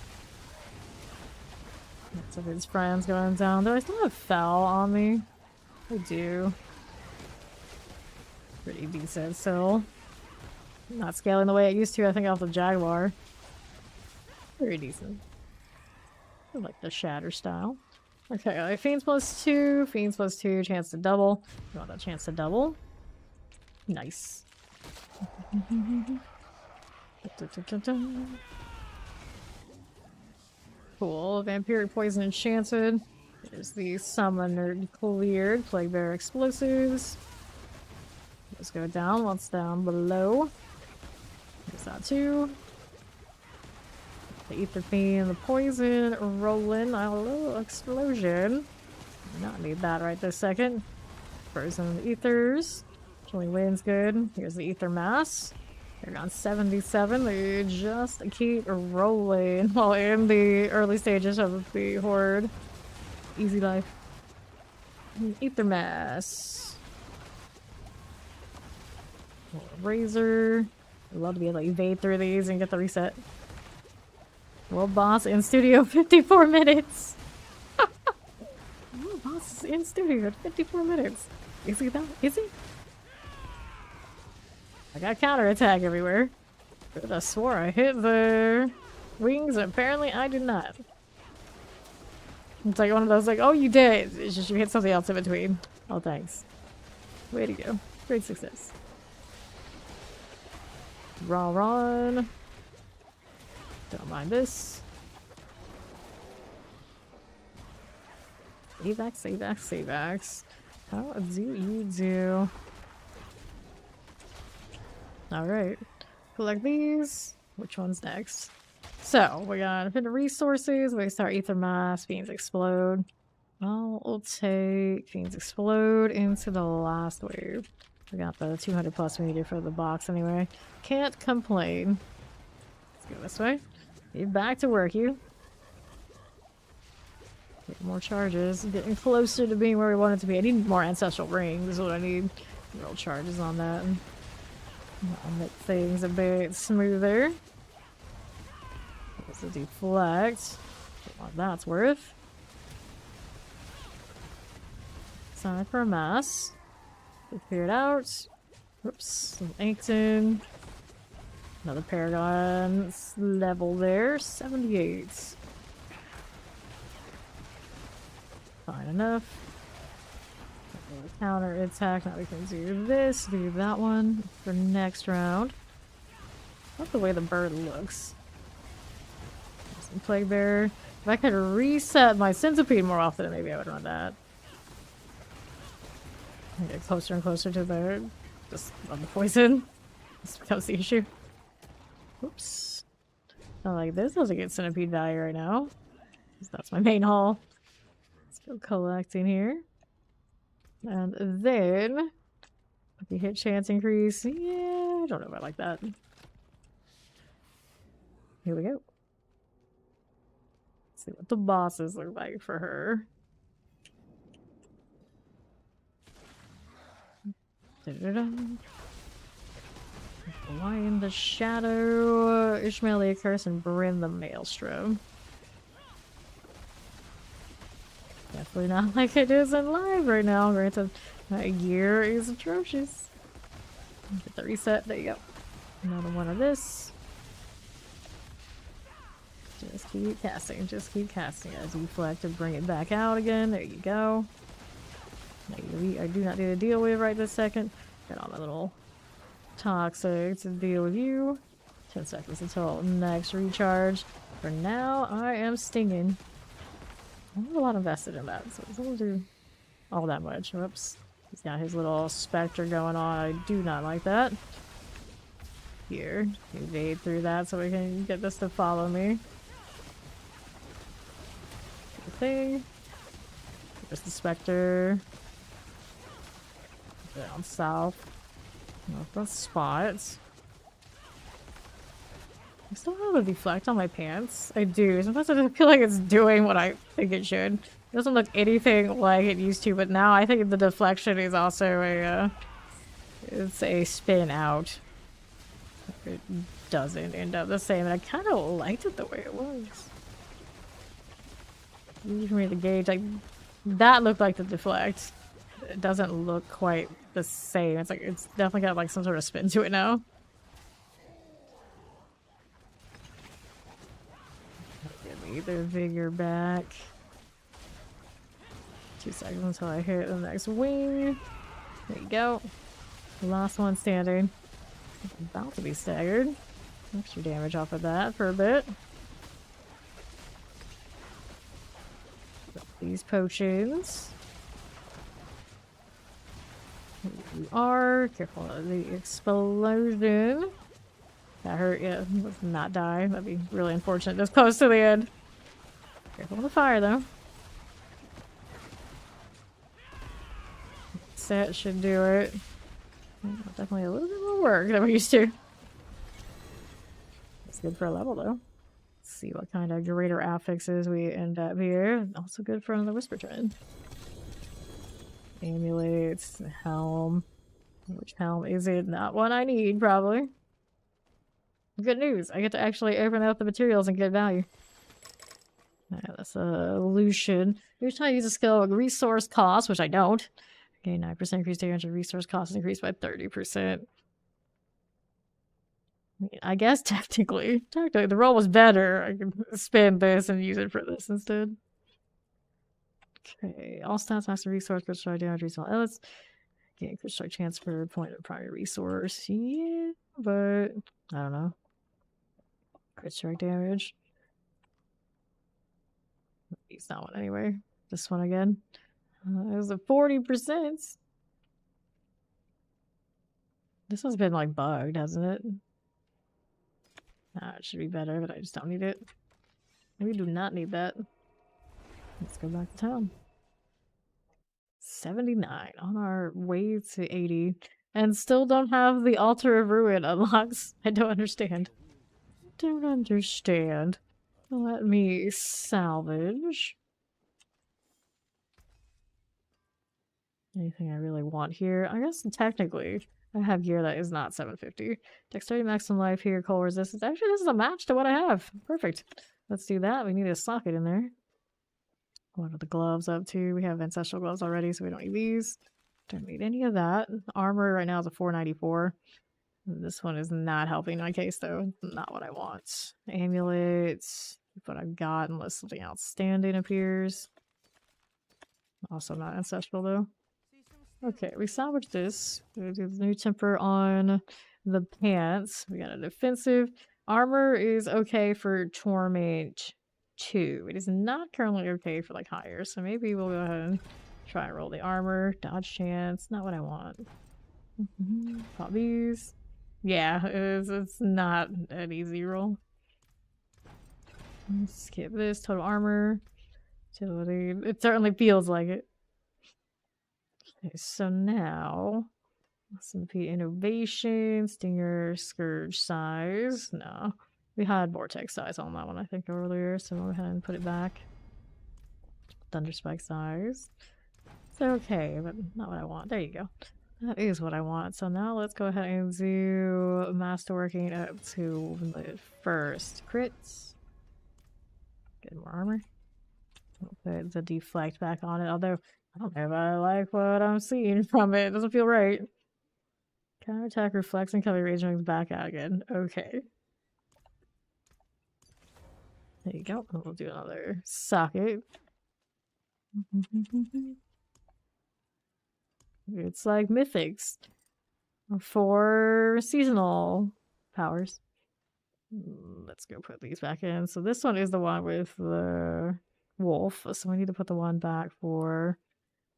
Lots of his friends going down. Do I still have Foul on me? I do. Pretty decent still. Not scaling the way it used to, I think, off the Jaguar. Very decent. I like the Shatter style. Okay, Fiends +2. Fiends +2. Chance to double. You want that chance to double? Nice. Cool. Vampiric Poison Enchanted. There's the Summoner cleared. Plague Bear Explosives. Let's go down. What's down below? There's that too. The Ether Fiend, the Poison, rolling. A little explosion. Not need that right this second. Frozen Ethers. Killing Wind's good. Here's the Ether Mass. They're on 77. They just keep rolling while in the early stages of the Horde. Easy life. Ether Mass. Razor. I'd love to be able to evade through these and get the reset. World Boss in studio 54 minutes. World Boss is in studio at 54 minutes. Is he that? Is he? I got counterattack everywhere. But I swore I hit the wings, and apparently I did not. It's like one of those, like, oh, you did. It's just you hit something else in between. Oh, thanks. Way to go. Great success. Run. Don't mind this. Savax. How do you do? Alright. Collect these. Which one's next? So, we got a bit of resources. We start Ether Mass. Fiends Explode. Well, we'll take Fiends Explode into the last wave. We got the 200 plus we needed for the box anyway. Can't complain. Let's go this way. Get back to work, you. Get more charges. Getting closer to being where we want it to be. I need more ancestral rings is what I need. Real charges on that. I'll make things a bit smoother. There's a deflect. What that's worth. Sign for a mass. Clear it out. Whoops. Some Inkton. Another Paragon level there. 78. Fine enough. Counter attack. Now we can do this. Do that one for next round. I love the way the bird looks. Some Plague Bearer. If I could reset my Centipede more often, maybe I would run that. Get closer and closer to the just on the poison. This becomes the issue. Oops. Not like this doesn't get centipede value right now. That's my main haul. Let's go collecting here. And then the hit chance increase. Yeah, I don't know if I like that. Here we go. Let's see what the bosses look like for her. Why in the shadow? Ishmael the Curse and Bryn the Maelstrom. Definitely not like it is in live right now. Granted, my gear is atrocious. Get the reset. There you go. Another one of this. Just keep casting. Just keep casting as you deflect to bring it back out again. There you go. I do not need to deal with right this second. Get on my little toxic to deal with you. 10 seconds until next recharge. For now, I am stinging. I have a lot invested in that, so it doesn't do all that much. Whoops. He's got his little specter going on. I do not like that. Here. Evade through that so we can get this to follow me. Good thing. There's the specter. Down south. Not the spots. I still have a deflect on my pants. I do. Sometimes I don't feel like it's doing what I think it should. It doesn't look anything like it used to, but now I think the deflection is also a it's a spin out. It doesn't end up the same, and I kind of liked it the way it was. Easy for me to gauge. Like that looked like the deflect. It doesn't look quite the same. It's like it's definitely got like some sort of spin to it now. Give me the vigor back. 2 seconds until I hit the next wing. There you go. Last one standing. About to be staggered. Extra damage off of that for a bit. These potions. You are careful of the explosion. That hurt, yeah. Let's not die. That'd be really unfortunate. This close to the end. Careful of the fire, though. Set should do it. Definitely a little bit more work than we're used to. It's good for a level, though. Let's see what kind of greater affixes we end up here. Also good for another Whisper Trend. Amulets, helm. Which helm is it? Not one I need, probably. Good news. I get to actually open up the materials and get value. Alright, that's a Lucian. Each time I use a skill, resource cost, which I don't. Gain 9% increased damage and resource cost is increased by 30%. I mean, I guess technically the roll was better. I can spend this and use it for this instead. Okay, all stats, master resource, crit strike damage, resource else. Gain crit strike chance for point of primary resource. Yeah, but I don't know. Crit strike damage. Use that one anyway. This one again. It was a 40%. This one's been like bugged, hasn't it? It should be better, but I just don't need it. We do not need that. Let's go back to town. 79 on our way to 80. And still don't have the Altar of Ruin unlocks. I don't understand. Don't understand. Let me salvage. Anything I really want here? I guess technically I have gear that is not 750. Dexterity maximum life here, cold resistance. Actually, this is a match to what I have. Perfect. Let's do that. We need a socket in there. What are the gloves up to? We have ancestral gloves already, so we don't need these. Don't need any of that. Armor right now is a 494. This one is not helping my case, though. Not what I want. Amulets. What I've got, unless something outstanding appears. Also not ancestral, though. Okay, we salvaged this. We do the new temper on the pants. We got a defensive. Armor is okay for Torment 2. It is not currently okay for like higher, so maybe we'll go ahead and try and roll the armor. Dodge chance. Not what I want. Pop these. Yeah, it's not an easy roll. Skip this. Total armor. Agility. It certainly feels like it. Okay, so now S&P innovation, stinger, scourge size. No, we had vortex size on that one, I think, earlier, so we'll go ahead and put it back. Thunder spike size. It's okay, but not what I want. There you go. That is what I want. So now let's go ahead and do masterworking up to the first crits. Get more armor. We'll put the deflect back on it, although I don't know if I like what I'm seeing from it. It doesn't feel right. Counterattack, reflects, and cover rage wings back out again. Okay. There you go. We'll do another socket. It's like mythics for seasonal powers. Let's go put these back in. So this one is the one with the wolf. So we need to put the one back for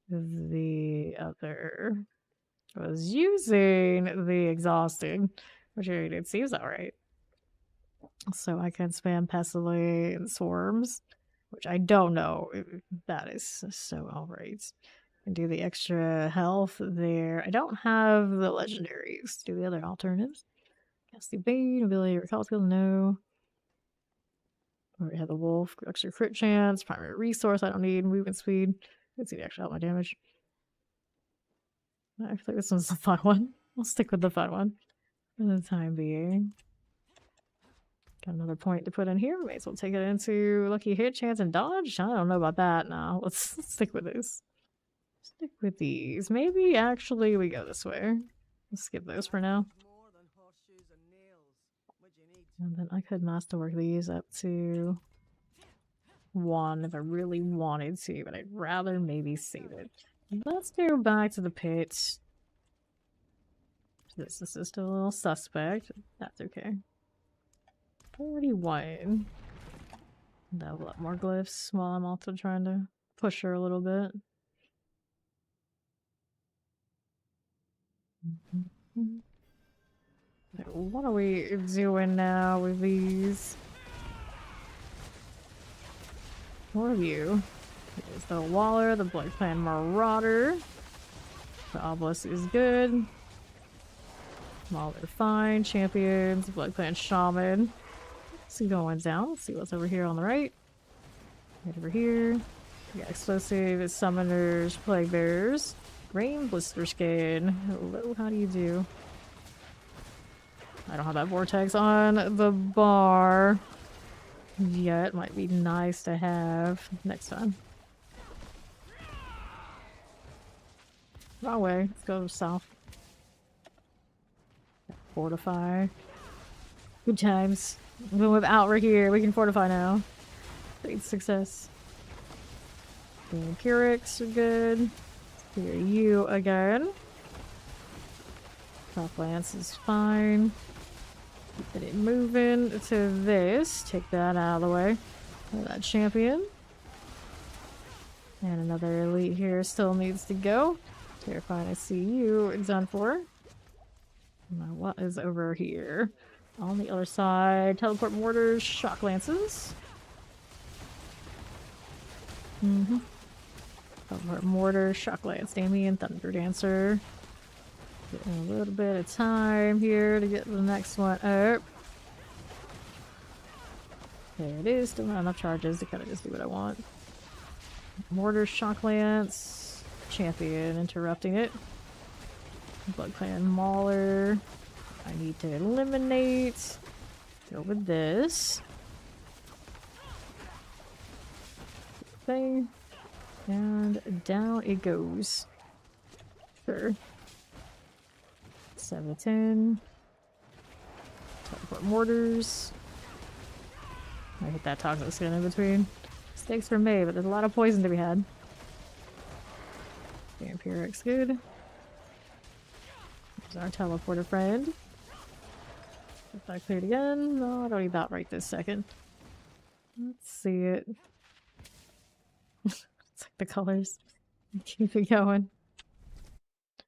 the other. I was using the exhausting, which it seems alright. So I can spam Pestilence and Swarms, which I don't know if that is so alright. And do the extra health there. I don't have the legendaries. Do the other alternatives. Cast the Bane, ability, recall skill, no. Already have the wolf, extra crit chance, primary resource, I don't need movement speed. Let's see the extra help my damage. I feel like this one's the fun one. I'll stick with the fun one for the time being. Got another point to put in here. May as well take it into lucky hit chance and dodge. I don't know about that now. Let's stick with this. Stick with these. Maybe actually we go this way. Let's skip those for now. And then I could masterwork these up to 1 if I really wanted to, but I'd rather maybe save it. Let's go back to the pit. This is still a little suspect. That's okay. 41. Level up more glyphs while I'm also trying to push her a little bit. What are we doing now with these? What are you? There's the Waller, the Blood Clan Marauder. The Obelisk is good. Waller fine. Champions, Blood Clan Shaman. See going down. Let's see what's over here on the right. Right over here. We got explosive summoners, plague bearers. Rain blister skin. Hello, how do you do? I don't have that vortex on the bar yet. Might be nice to have next time. Wrong way. Let's go south. Fortify. Good times. Even without we're here, we can fortify now. Great success. The Empirics are good. Here you again. Top Lance is fine. Keep it moving to this. Take that out of the way. That champion. And another elite here still needs to go. Terrifying, I see you done for. Now what is over here? On the other side, teleport mortars, shock lances. Teleport mortar, shock lance, Damien, thunder dancer. Getting a little bit of time here to get the next one up. There it is. Still not enough charges to kind of just do what I want. Mortar, Shock Lance, Champion interrupting it. Blood Clan Mauler. I need to eliminate. Go with this. Thing. And down it goes. Sure. 7 to 10. Teleport mortars. I hit that toxic skin in between. Mistakes were made, but there's a lot of poison to be had. Vampiric's good. There's our teleporter friend. Get that cleared again. No, I don't need that right this second. Let's see it. It's like the colors. Keep it going.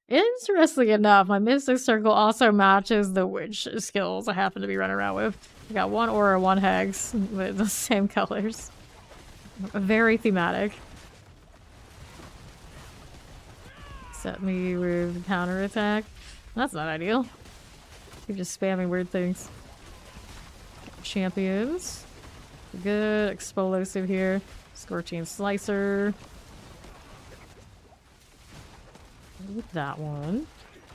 Interestingly enough, my Mystic Circle also matches the witch skills I happen to be running around with. I got one aura, one hex with the same colors. Very thematic. Set me with counterattack. That's not ideal. Keep just spamming weird things. Champions. Good. Explosive here. Scorching Slicer. With that one.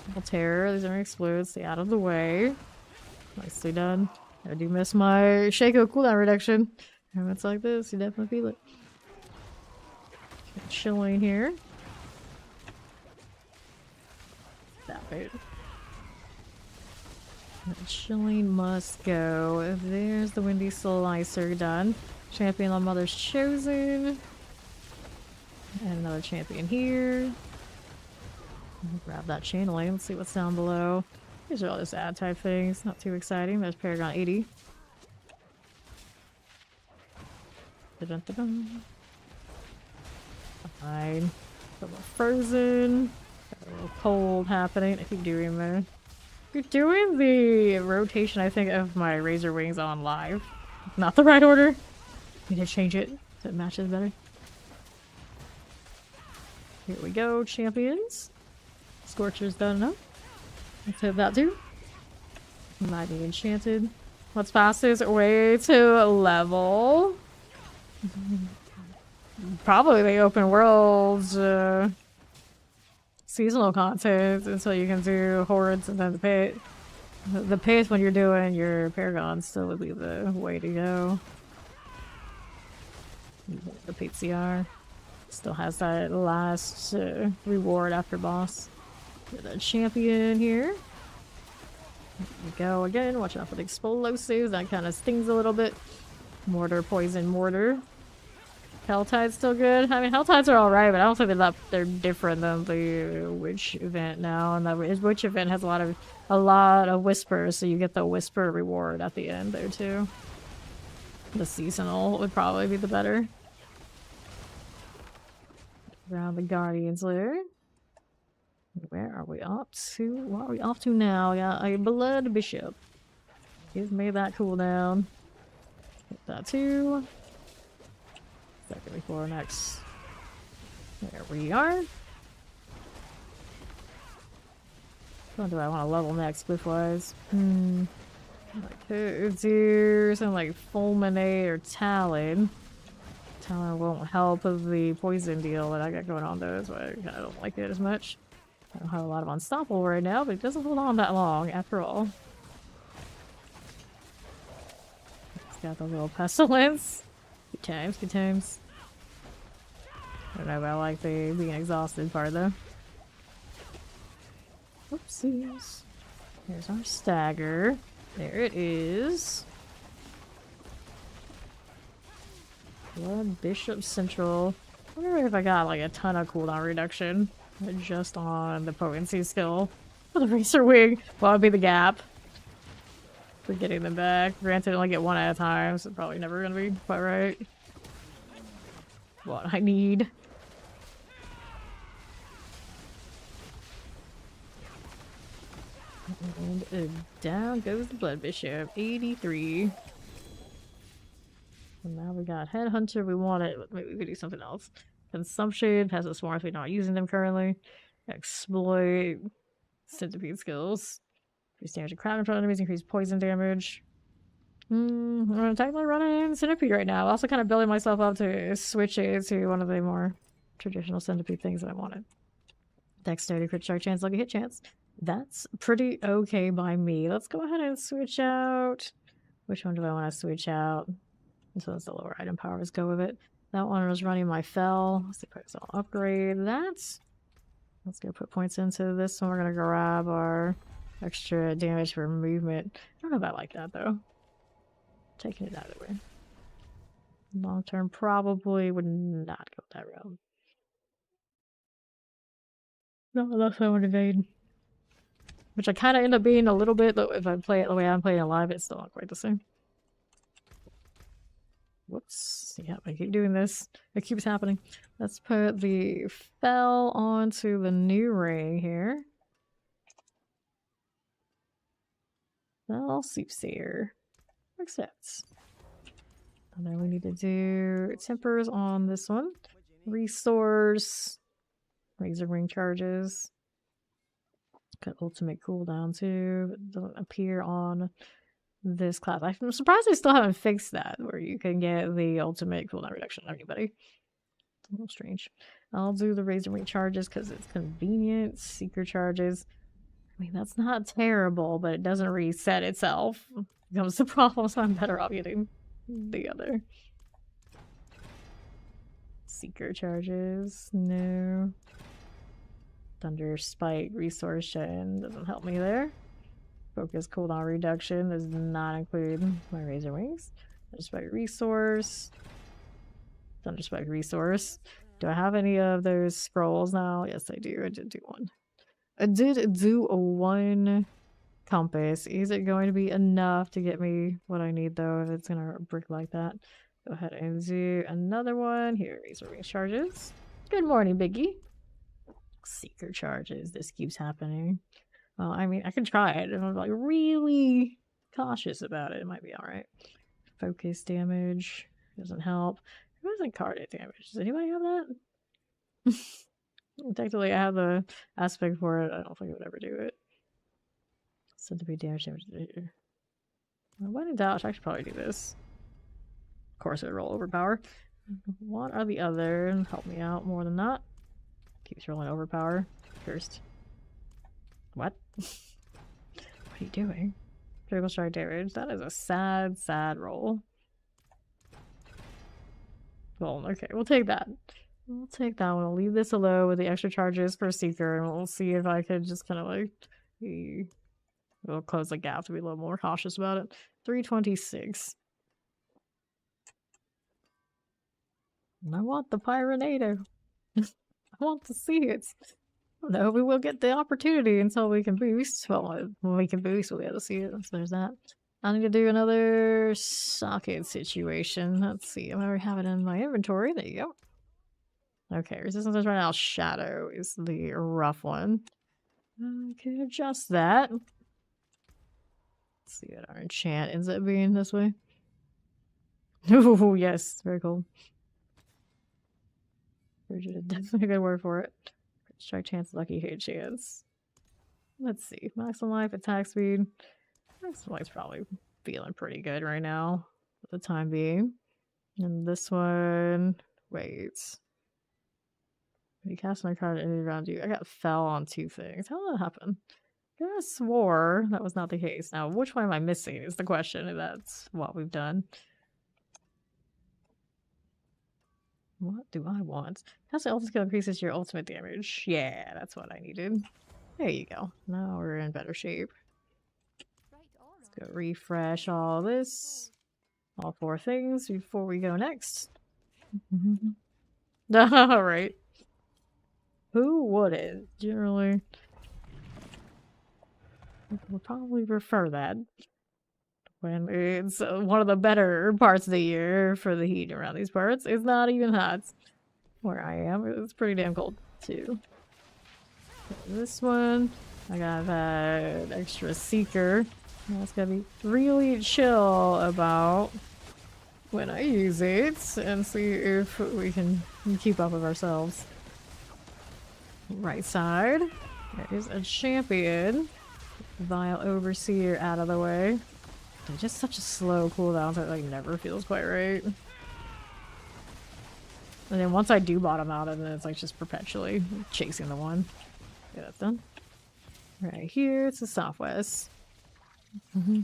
Double Terror. These are gonna explode. Stay out of the way. Nicely done. I do miss my Shaco cooldown reduction. And it's like this, you definitely feel it. Chilling here. That bit. Chilling must go. There's the Windy Slicer done. Champion on Mother's Chosen. And another champion here. Grab that channeling. Let's see what's down below. These are all just ad type things. Not too exciting. There's Paragon 80. Dun -dun -dun. Fine. A little frozen. Got a little cold happening. I keep doing the... You're doing the rotation, I think, of my Razor Wings on live. Not the right order. Need to change it so it matches better. Here we go, champions. Scorcher's done enough. Let's hit that too. Might be enchanted. What's fastest way to level? Probably the open world's seasonal content until you can do hordes and then the pit. The pit when you're doing your Paragon still would be the way to go. The PTR still has that last reward after boss. Get a champion here. There we go again. Watch out for the explosives. That kind of stings a little bit. Mortar, poison, mortar. Helltides still good. I mean, Helltides are alright, but I don't think they're different than the Witch event now. And the Witch event has a lot of whispers, so you get the whisper reward at the end there too. The seasonal would probably be the better. Around the Guardian's Lair. Where are we off to? What are we off to now? We got a Blood Bishop. Give me that cooldown. Hit that too. Second before next. There we are. What do I want to level next, cliff-wise? I could do something like Fulminate or Talon. Talon won't help with the poison deal that I got going on though, so I kind of don't like it as much. I don't have a lot of Unstoppable right now, but it doesn't hold on that long after all. It's got the little Pestilence. Good times, good times. I don't know, but I like the being exhausted part though. Oopsies. Here's our stagger. There it is. Blood Bishop Central. I wonder if I got like a ton of cooldown reduction just on the potency skill for the Racer Wing. What would be the gap for getting them back? Granted, I only get one at a time, so probably never gonna be quite right. What I need. And down goes the Blood Bishop. 83. And now we got Headhunter. We want it. Maybe we could do something else. Consumption. Peasant Swarms. We're not using them currently. Exploit. Centipede skills. Increase damage to crowd control enemies, increase poison damage. I'm technically running Centipede right now. Also kind of building myself up to switch it to one of the more traditional Centipede things that I wanted. Dexterity, crit strike chance, lucky hit chance. That's pretty okay by me. Let's go ahead and switch out. Which one do I want to switch out? This one's the lower item power. Let's go with it. That one was running my fell. Let's see if I'll upgrade that. Let's go put points into this one. We're gonna grab our extra damage for movement. I don't know if I like that though. Taking it out of the way. Long term probably would not go that route. No, unless I want to evade. Which I kind of end up being a little bit, though if I play it the way I'm playing it live, it's still not quite the same. Whoops. Yeah, I keep doing this. It keeps happening. Let's put the fell onto the new ring here. Fell soothsayer. Makes sense. And then we need to do tempers on this one. Resource. Razor ring charges. Got ultimate cooldown too. It doesn't appear on this class. I'm surprised they still haven't fixed that, where you can get the ultimate cooldown reduction on anybody. It's a little strange. I'll do the razor ring charges because it's convenient. Seeker charges. I mean, that's not terrible, but it doesn't reset itself. It becomes the problem, so I'm better off getting the other. Seeker charges. No. Thunder Spike resource shed doesn't help me there. Focus cooldown reduction does not include my razor wings. Thunder Spike resource. Thunder Spike resource. Do I have any of those scrolls now? Yes, I do. I did do one. I did do a one compass. Is it going to be enough to get me what I need though? If it's gonna brick like that, go ahead and do another one. Here, razor wings charges. Good morning, Biggie. Seeker charges. This keeps happening. Well, I mean, I can try it. If I'm like really cautious about it, it might be alright. Focus damage doesn't help. Who doesn't card it damage? Does anybody have that? Technically, I have the aspect for it. I don't think it would ever do it. Centipede damage. When in doubt, I should probably do this. Of course, it would roll overpower. What are the other? Help me out more than that. Keeps rolling overpower. First. What? What are you doing? Critical strike damage. That is a sad, sad roll. Well, okay, we'll take that. We'll take that one. We'll leave this alone with the extra charges for Seeker, and we'll see if I could just kind of like we'll close the gap to be a little more cautious about it. 326. And I want the Pyronado. I want to see it. No, we will get the opportunity until we can boost. Well, when we can boost, we'll be able to see it. So there's that. I need to do another socket situation. Let's see. I already have it in my inventory. There you go. Okay, resistance right now. Shadow is the rough one. I can adjust that. Let's see what our enchant ends up being this way. Oh, yes. Very cool. Definitely a good word for it. Strike chance, lucky hit chance. Let's see. Maximum life, attack speed. Maximum life's probably feeling pretty good right now for the time being. And this one, wait. When you cast my card any around you, I got fell on two things. How did that happen? I swore that was not the case. Now, which one am I missing is the question, if that's what we've done. What do I want? Cast the ultimate skill increases your ultimate damage. Yeah, that's what I needed. There you go. Now we're in better shape. Let's go refresh all this. All four things before we go next. Alright. Who wouldn't? Generally, would probably prefer that. When it's one of the better parts of the year for the heat around these parts. It's not even hot where I am. It's pretty damn cold too. This one, I got that extra seeker. That's gonna be really chill about when I use it and see if we can keep up with ourselves. Right side. There's a champion. Vile Overseer out of the way. They're just such a slow cooldown, so it like never feels quite right. And then once I do bottom out, and then it's like just perpetually chasing the one. Okay, that's done. Right here, it's the southwest. Okay,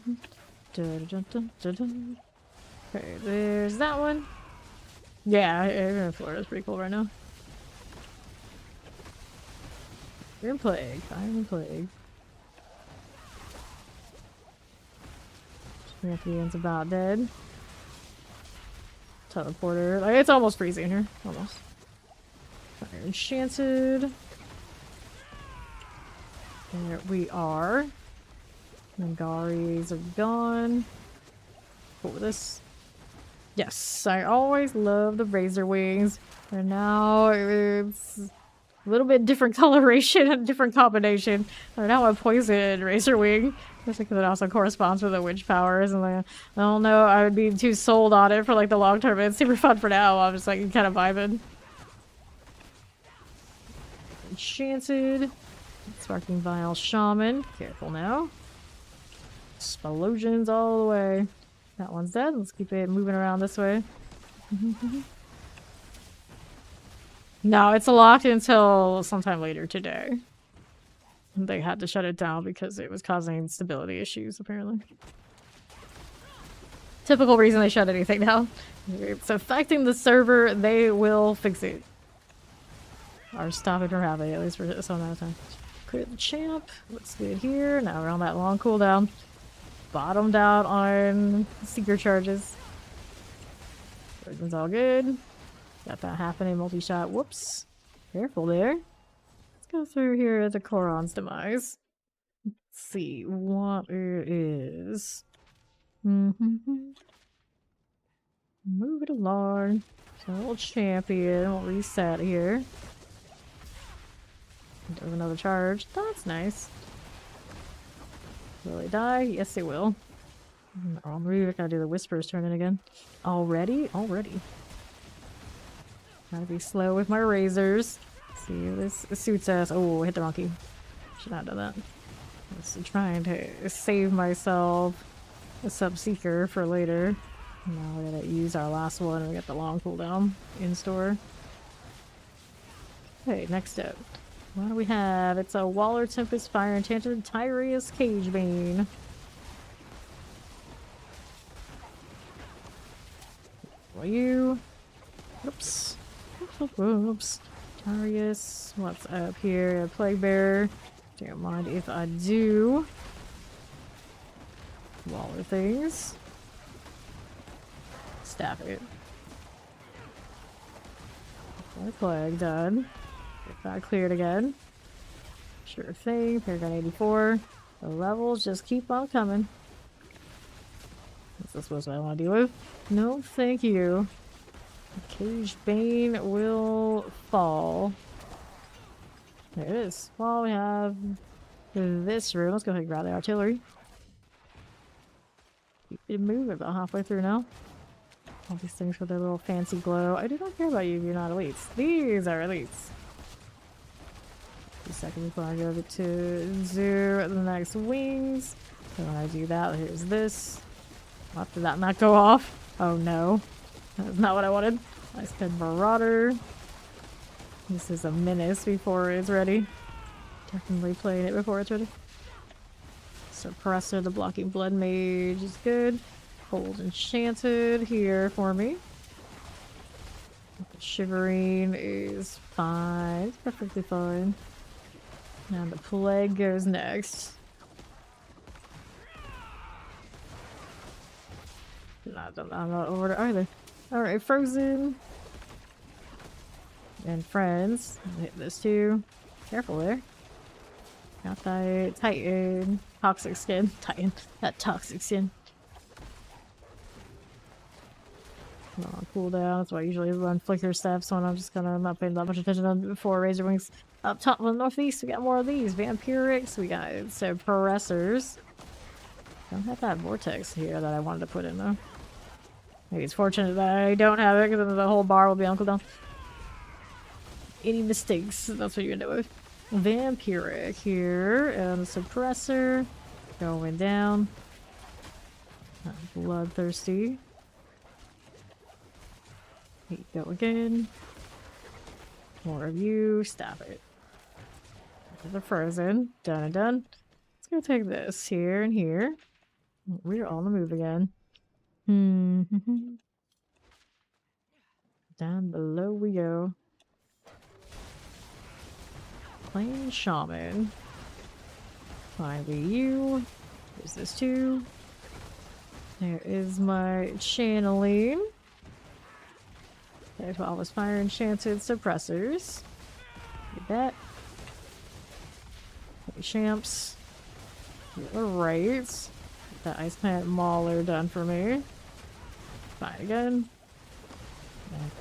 there's that one. Yeah, Florida's pretty cool right now. Iron Plague, Iron Plague. Champion's about dead. Teleporter. Like, it's almost freezing here. Almost. Fire Enchanted. There we are. Nangaris are gone. What was this? Yes, I always love the Razor Wings. And now it's a little bit different coloration and different combination. I now have Poison Razor Wing. Just because it also corresponds with the witch powers, and like, I don't know, I would be too sold on it for like the long term. It's super fun for now. I'm just like kind of vibing. Enchanted. Sparking Vile Shaman. Careful now. Explosions all the way. That one's dead. Let's keep it moving around this way. No, it's locked until sometime later today. They had to shut it down because it was causing stability issues, apparently. Typical reason they shut anything down. It's affecting the server, they will fix it. Or stop it from happening, at least for some amount of time. Clear the champ. Looks good here. Now we're on that long cooldown. Bottomed out on seeker charges. Everything's all good. Got that happening, multi-shot. Whoops. Careful there. Go through here at the Koron's demise. Let's see what it is. Move it along. So little champion will reset here. Do another charge. That's nice. Will they die? Yes, they will. Wrong move. Gotta do the whispers turn in again. Already? Already. Gotta be slow with my razors. See, this suits us. Oh, hit the monkey. Should not have done that. I was trying to save myself a sub-seeker for later. Now we're gonna use our last one and we got the long cooldown in store. Okay, next up. What do we have? It's a Waller Tempest Fire Enchanted Tyreus Cagebane. Are you? Oops. Oops. Tyreus, what's up here? A Plague Bearer. Don't mind if I do. Waller things. Stab it. Plague done. Get that cleared again. Sure thing. Paragon 84. The levels just keep on coming. Is this what I want to deal with? No, thank you. Cagebane will fall. There it is. Well, we have this room. Let's go ahead and grab the artillery. Keep it moving about halfway through now. All these things with their little fancy glow. I do not care about you if you're not elites. These are elites. 2 seconds before I go over to the next wings. So when I do that, here's this. Did that not go off? Oh no. That's not what I wanted. I said Marauder. This is a menace before it's ready. Definitely playing it before it's ready. Suppressor, the blocking blood mage is good. Hold Enchanted here for me. Shivering is fine. It's perfectly fine. Now the Plague goes next. I'm not order either. Alright, Frozen. And Friends. I'll hit this too. Careful there. Got that Titan. Toxic skin. Titan. That toxic skin. Cooldown. That's why I usually run flicker stuff, so I'm just gonna not paying that much attention on before Razor Wings. Up top of the northeast, we got more of these. Vampirics. We got Suppressors. Don't have that Vortex here that I wanted to put in though. Maybe it's fortunate that I don't have it because then the whole bar will be on cooldown. Any mistakes, that's what you end up with. Vampiric here, and suppressor going down. Bloodthirsty. Here you go again. More of you. Stop it. The frozen. Done and done. Let's go take this here and here. We're on the move again. Down below we go. Plain shaman. Finally you. There's this too. There is my channeling. There's all those fire enchanted suppressors. Get that. Okay, champs. Alright. Get that ice plant mauler done for me. Fine again.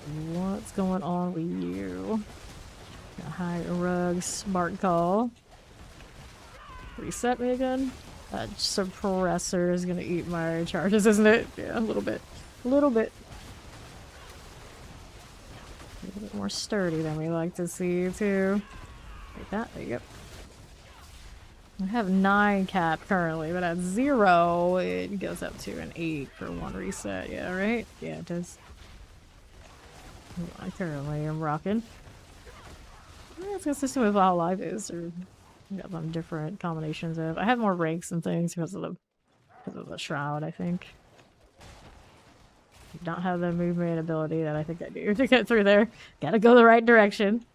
And what's going on with you? Got high rug, smart call. Reset me again. That suppressor is gonna eat my charges, isn't it? Yeah, a little bit. A little bit. A little bit more sturdy than we like to see, too. Like that. There you go. I have 9 cap currently, but at 0, it goes up to an 8 for 1 reset. Yeah, right? Yeah, it does. I currently am rocking. It's consistent with how life is, or got some different combinations of. I have more ranks and things because of the shroud, I think. Don't have the movement ability that I think I do to get through there. Gotta go the right direction.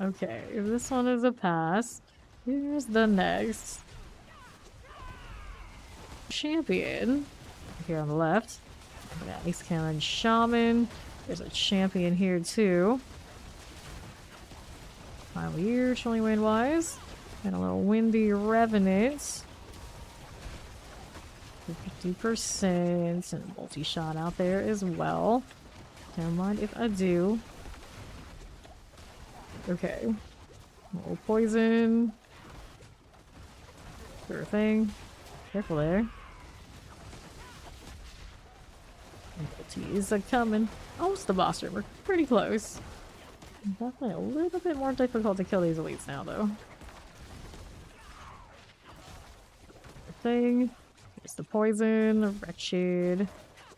Okay, if this one is a pass, here's the next champion. Here on the left. We got Ace Cannon Shaman. There's a champion here too. Final year, chilling wind wise. And a little windy revenant. 50% and multi-shot out there as well. Never mind if I do. Okay. A little poison. Sure thing. Careful there. Multis are coming. Almost the boss room. We're pretty close. Definitely a little bit more difficult to kill these elites now, though. Thing. Here's the poison. Wretched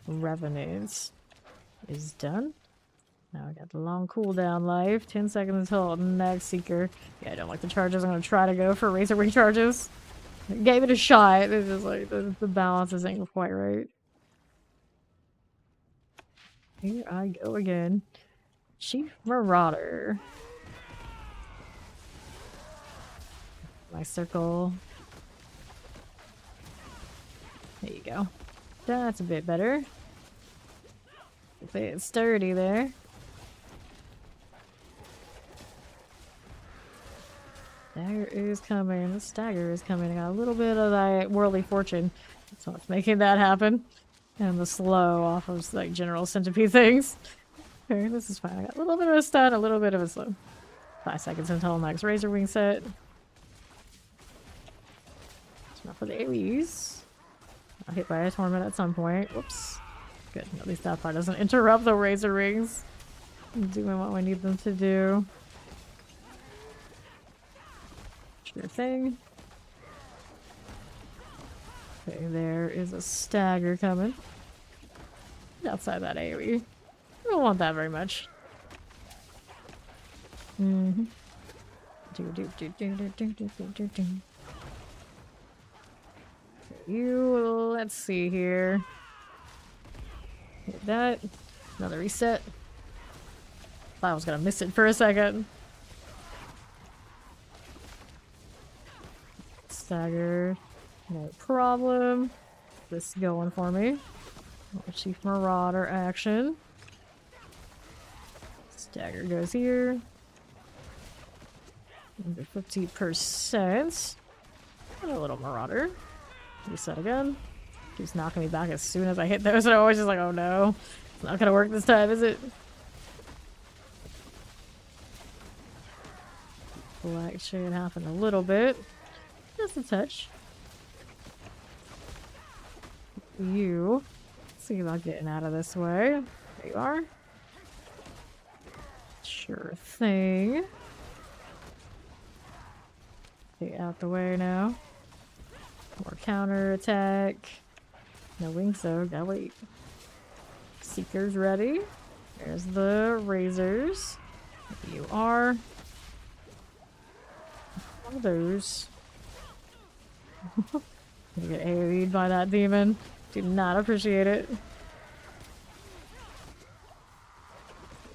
Revenant is done. Now I got the long cooldown life. 10 seconds until next seeker. Yeah, I don't like the charges. I'm gonna try to go for razor wing charges. Gave it a shot. It's just like the balance isn't quite right. Here I go again. Chief Marauder. My circle. There you go. That's a bit better. A bit sturdy there. Stagger is coming. The stagger is coming. I got a little bit of that worldly fortune. That's what's making that happen. And the slow off of like general centipede things. Okay, this is fine. I got a little bit of a stun, a little bit of a slow. 5 seconds until next razor wing set. It's not for the AoEs. I'll hit by a torment at some point. Whoops. Good. At least that part doesn't interrupt the razor wings. Doing what we need them to do. Sure thing. Okay, there is a stagger coming. Outside that AoE. I don't want that very much. You, let's see here. Hit that. Another reset. Thought I was gonna miss it for a second. Stagger. No problem. This going for me. Chief Marauder action. Stagger goes here. Under 50%. And a little Marauder. Reset again. Keeps knocking me back as soon as I hit those, and I'm always just like, oh no. It's not gonna work this time, is it? Black shade happened a little bit. Just a touch. You. See about getting out of this way. There you are. Sure thing. Get out the way now. More counter attack. No wings though, gotta wait. Seekers ready. There's the razors. There you are. One of those. You get AoE'd by that demon. Do not appreciate it.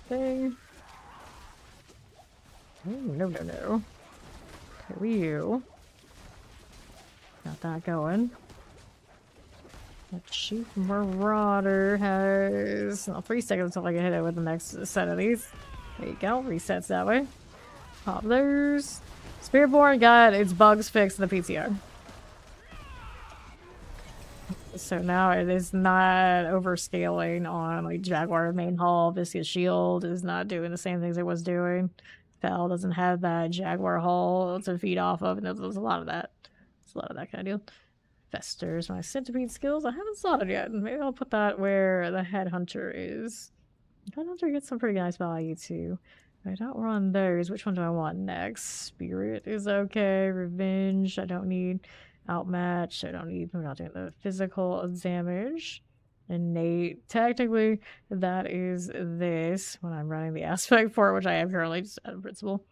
Thing. Oh, no, no, no. Okay, you. Got that going. That Chief Marauder has 3 seconds until I can hit it with the next set of these. There you go, resets that way. Pop those. Spiritborn got its bugs fixed in the PTR. So now it is not overscaling on like Jaguar main hull. Viscous Shield is not doing the same things it was doing. Fel doesn't have that Jaguar hull to feed off of, and there's a lot of that. There's a lot of that kind of deal. Festers, my centipede skills. I haven't slotted yet. Maybe I'll put that where the Headhunter is. Headhunter gets some pretty nice value too. I don't run those. Which one do I want next? Spirit is okay. Revenge, I don't need. Outmatch, I don't need. We're not doing the physical damage. Innate, technically, that is this when I'm running the aspect for it, which I am currently just out of principle.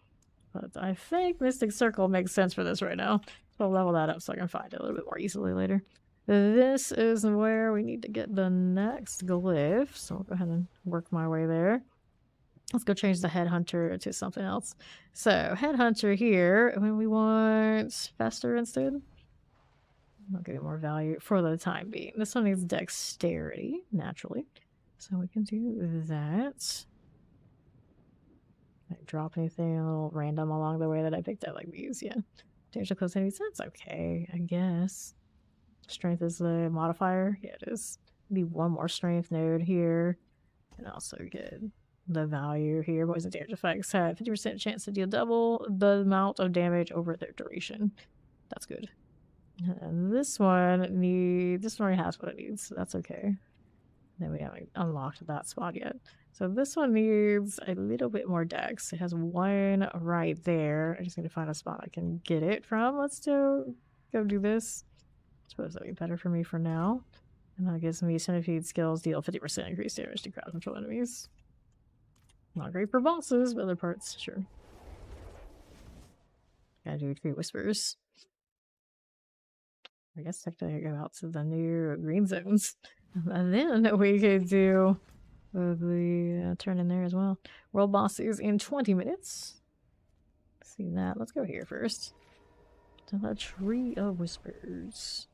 But I think Mystic Circle makes sense for this right now. So I'll level that up so I can find it a little bit more easily later. This is where we need to get the next glyph. So I'll go ahead and work my way there. Let's go change the Headhunter to something else. So Headhunter here, when we want Fester instead. I'll give it more value for the time being. This one needs dexterity, naturally. So we can do that. I drop anything a little random along the way that I picked out, like these, yeah. Danger close enemies, that's okay, I guess. Strength is the modifier. Yeah, it is. Need one more strength node here. And also get the value here. Poison damage effects have 50% chance to deal double the amount of damage over their duration. That's good. And this one already has what it needs, so that's okay. Then we haven't unlocked that spot yet. So this one needs a little bit more dex. It has one right there. I just need to find a spot I can get it from. Let's go do this. I suppose that'd be better for me for now. And that gives me centipede skills, deal 50% increased damage to crowd control enemies. Not great for bosses, but other parts, sure. Gotta do 3 whispers. I guess technically I go out to the new green zones. And then we could do the turn in there as well. World bosses in 20 minutes. See that. Let's go here first. To the Tree of Whispers.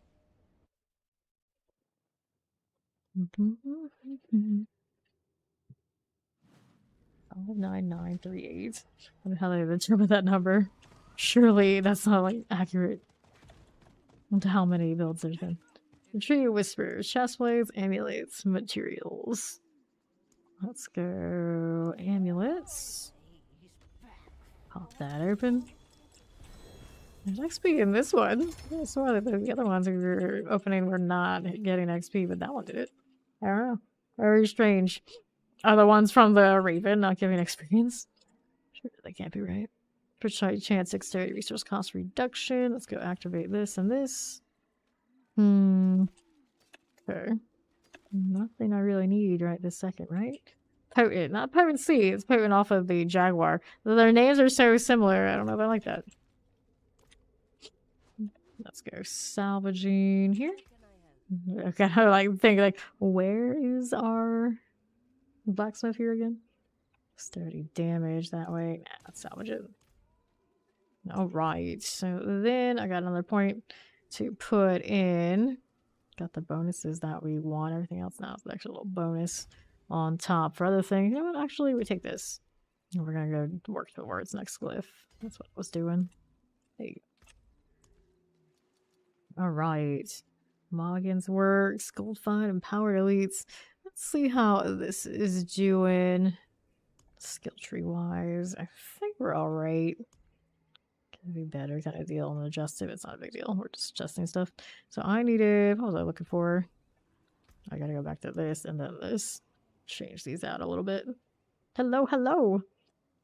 59938. I don't know how they determined that number. Surely that's not like accurate. To how many builds there's been. The Tree of Whispers, chestplates, amulets, materials. Let's go amulets. Pop that open. There's XP in this one. I saw that the other ones we were opening were not getting XP, but that one did it. I don't know. Very strange. Are the ones from the Raven not giving experience? Sure, they can't be right. Percent chance dexterity resource cost reduction. Let's go activate this and this. Okay. Nothing I really need right this second, right? Potent. Not potency. It's potent off of the Jaguar. Their names are so similar. I don't know if I like that. Let's go salvaging here. Okay, I like think like, where is our blacksmith here again? 30 damage that way. Nah, let's salvage it. Alright, so then I got another point to put in. Got the bonuses that we want. Everything else now is an extra little bonus on top for other things. You know what? Actually, we take this. And we're gonna go work towards next glyph. That's what I was doing. Hey. Alright. Moggan's works. Gold find empowered elites. Let's see how this is doing. Skill tree wise. I think we're alright. Could be better kind of deal and adjust it. It's not a big deal. We're just adjusting stuff. So I needed, what was I looking for? I gotta go back to this and then this. Change these out a little bit. Hello, hello.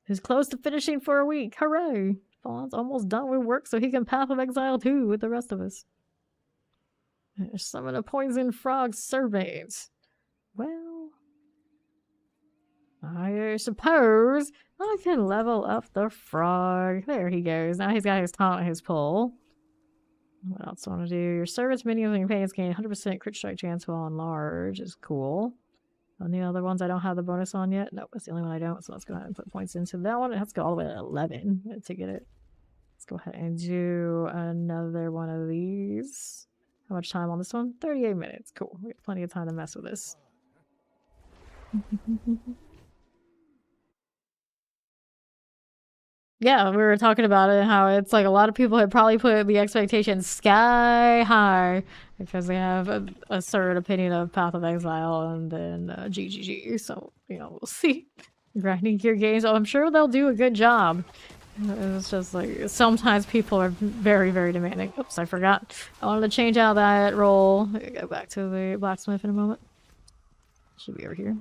Who's close to finishing for a week? Hooray! Fawn's almost done with work, so he can Path of Exile too with the rest of us. Summon a poison frog servant. Well, I suppose I can level up the frog. There he goes. Now he's got his taunt and his pull. What else I want to do? Your servant's minions and companions gain 100% crit strike chance while on large. Is cool. On the other ones I don't have the bonus on yet. Nope, that's the only one I don't. So let's go ahead and put points into that one. It has to go all the way to 11 to get it. Let's go ahead and do another one of these. How much time on this one? 38 minutes. Cool. We have plenty of time to mess with this. Yeah, we were talking about it, how it's like a lot of people had probably put the expectations sky high because they have a certain opinion of Path of Exile and then GGG. So, you know, we'll see. Grinding gear games. Oh, I'm sure they'll do a good job. It's just like sometimes people are very, very demanding. Oops, I forgot. I wanted to change out that roll. Go back to the blacksmith in a moment. Should be over here.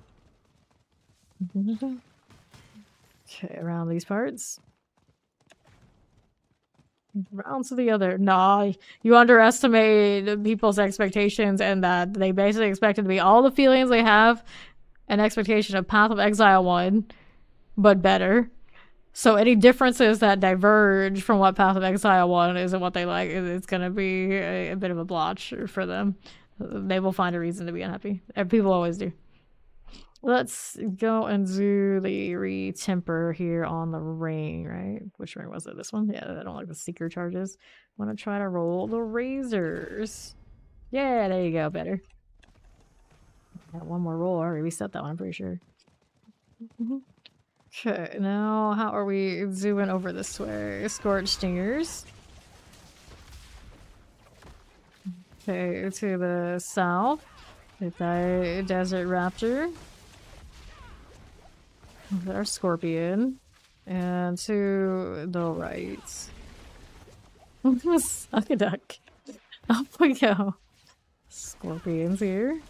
Okay, around these parts. Round to the other. Nah, you underestimate people's expectations and that they basically expect it to be all the feelings they have an expectation of Path of Exile 1, but better. So any differences that diverge from what Path of Exile 1 is and what they like, it's going to be a bit of a blotch for them. They will find a reason to be unhappy. People always do. Let's go and do the retemper here on the ring, right? Which ring was it? This one? Yeah, I don't like the seeker charges. I want to try to roll the razors. Yeah, there you go. Better. Got one more roll. I already reset that one, I'm pretty sure. Okay, now how are we zooming over this way? Scorch Stingers. Okay, to the south. With our Desert Raptor. With our Scorpion. And to the right. Suck a duck. Up we go. Scorpions here.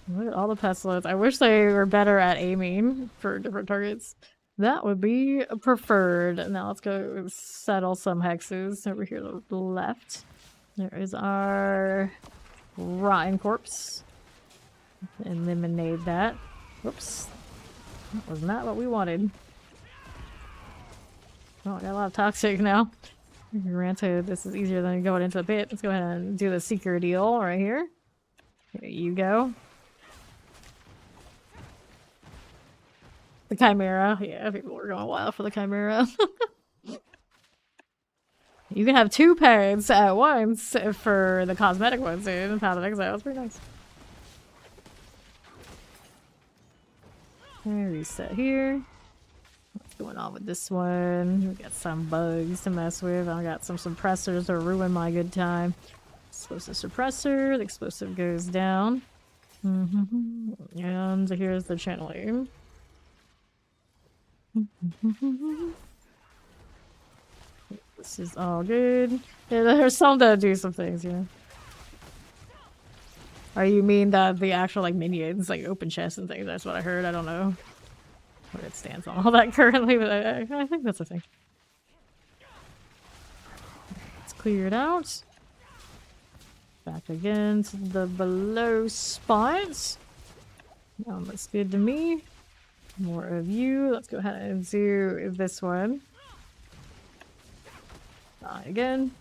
Look at all the pestilence. I wish they were better at aiming for different targets. That would be preferred. Now let's go settle some hexes over here to the left. There is our rotten corpse. Eliminate that. Whoops. That was not what we wanted. Oh, I got a lot of toxic now. Granted, this is easier than going into the pit. Let's go ahead and do the seeker deal right here. Here you go. The Chimera. Yeah, people were going wild for the Chimera. You can have 2 pets at once for the cosmetic ones in Path of Exile. It's pretty nice. Reset here. What's going on with this one? We got some bugs to mess with. I got some suppressors to ruin my good time. Explosive suppressor. The explosive goes down. And here's the channeling. This is all good. Yeah, there's some that do some things, yeah. Or you mean that the actual like minions, like open chests and things? That's what I heard. I don't know what it stands on all that currently, but I think that's a thing. Let's clear it out. Back again to the below spots. That looks good to me. More of you. Let's go ahead and do this one. Again.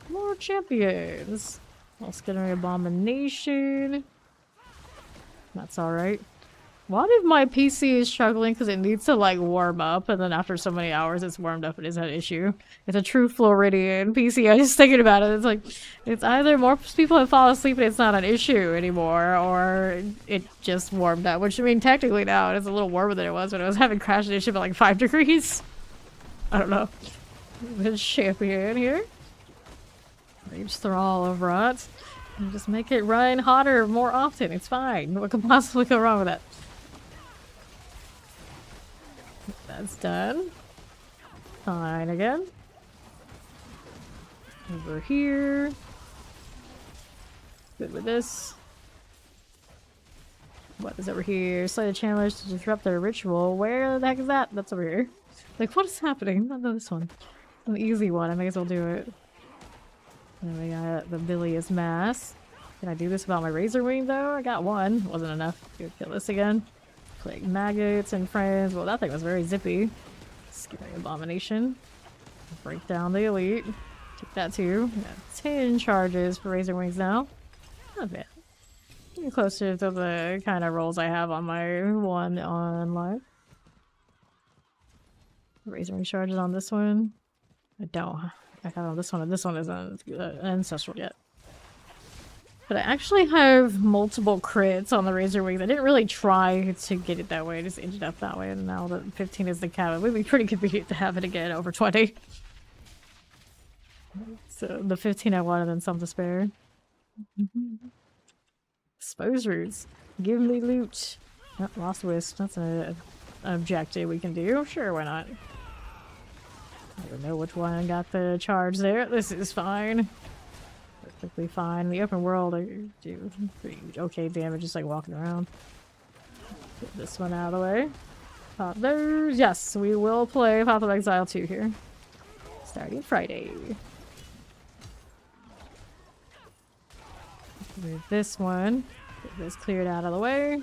More champions. Skinnery Abomination. That's alright. What if my PC is struggling because it needs to like warm up and then after so many hours it's warmed up and is an issue? It's a true Floridian PC. I was just thinking about it. It's like, it's either more people have fallen asleep and it's not an issue anymore or it just warmed up. Which I mean, technically now it's a little warmer than it was when I was having crash edition at like 5 degrees. I don't know. The champion here. Rage Thrall of Rot. And just make it run hotter more often. It's fine. What could possibly go wrong with that? That's done. Fine again. Over here. Good with this. What is over here? Slay the channelers to disrupt their ritual. Where the heck is that? That's over here. Like, what is happening? Not this one. An easy one. I may as well do it. Then we got the bilious mass. Can I do this without my razor wing though? I got one. Wasn't enough. Go kill this again. Plague maggots and friends. Well, that thing was very zippy. Scary abomination. Break down the elite. Take that too. Got 10 charges for razor wings now. Not bad. Getting closer to the kind of rolls I have on my one on live. Razor wing charges on this one. I don't. I got on this one, and this one isn't ancestral yet. But I actually have multiple crits on the razor wings. I didn't really try to get it that way. I just ended up that way, and now that 15 is the cap, it would be pretty convenient to have it again over 20. So the 15 I wanted, and some to spare. Expose roots. Give me loot. Oh, lost wisp. That's an objective we can do. Sure, why not? I don't know which one got the charge there. This is fine. Perfectly fine. In the open world, I do pretty okay damage just like walking around. Get this one out of the way. Pop those. Yes, we will play Path of Exile 2 here. Starting Friday. Move this one. Get this cleared out of the way.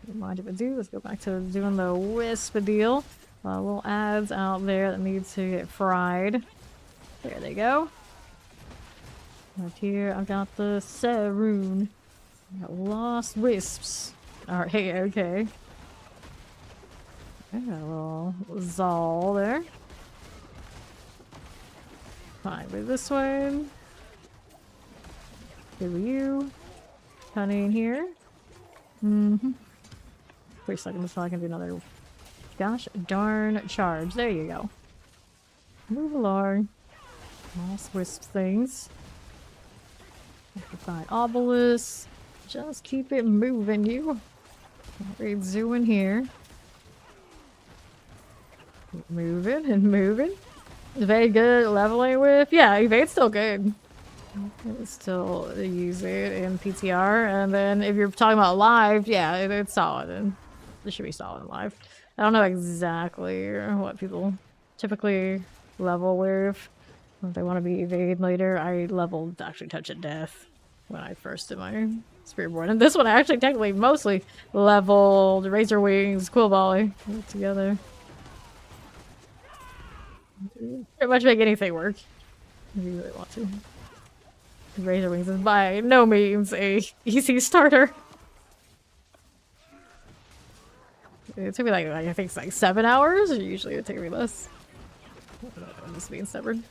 Don't mind if I do. Let's go back to doing the wisp deal. Little ads out there that need to get fried. There they go. Right here, I've got the Saroon. Got lost wisps. Alright, hey, okay. I got a little Zal there. Fine with this one. Here with you. Honey in here. Wait a second, so I can do another. Gosh darn charge. There you go. Move along. Lost wisp things. Find obelisk. Just keep it moving, you. Read zoo in here. Keep moving and moving. Evade good leveling with. Yeah, evade's still good. Still use it in PTR, and then if you're talking about live, yeah, it's solid, and it should be solid in live. I don't know exactly what people typically level with. If they want to be evade later, I leveled actually touch of death when I first did my spearboard, and this one I actually technically mostly leveled razor wings, quill volley together. Pretty much make anything work if you really want to. Razor wings is by no means a easy starter. It took me like I think it's like 7 hours, or usually it would take me less. I'm just being stubborn.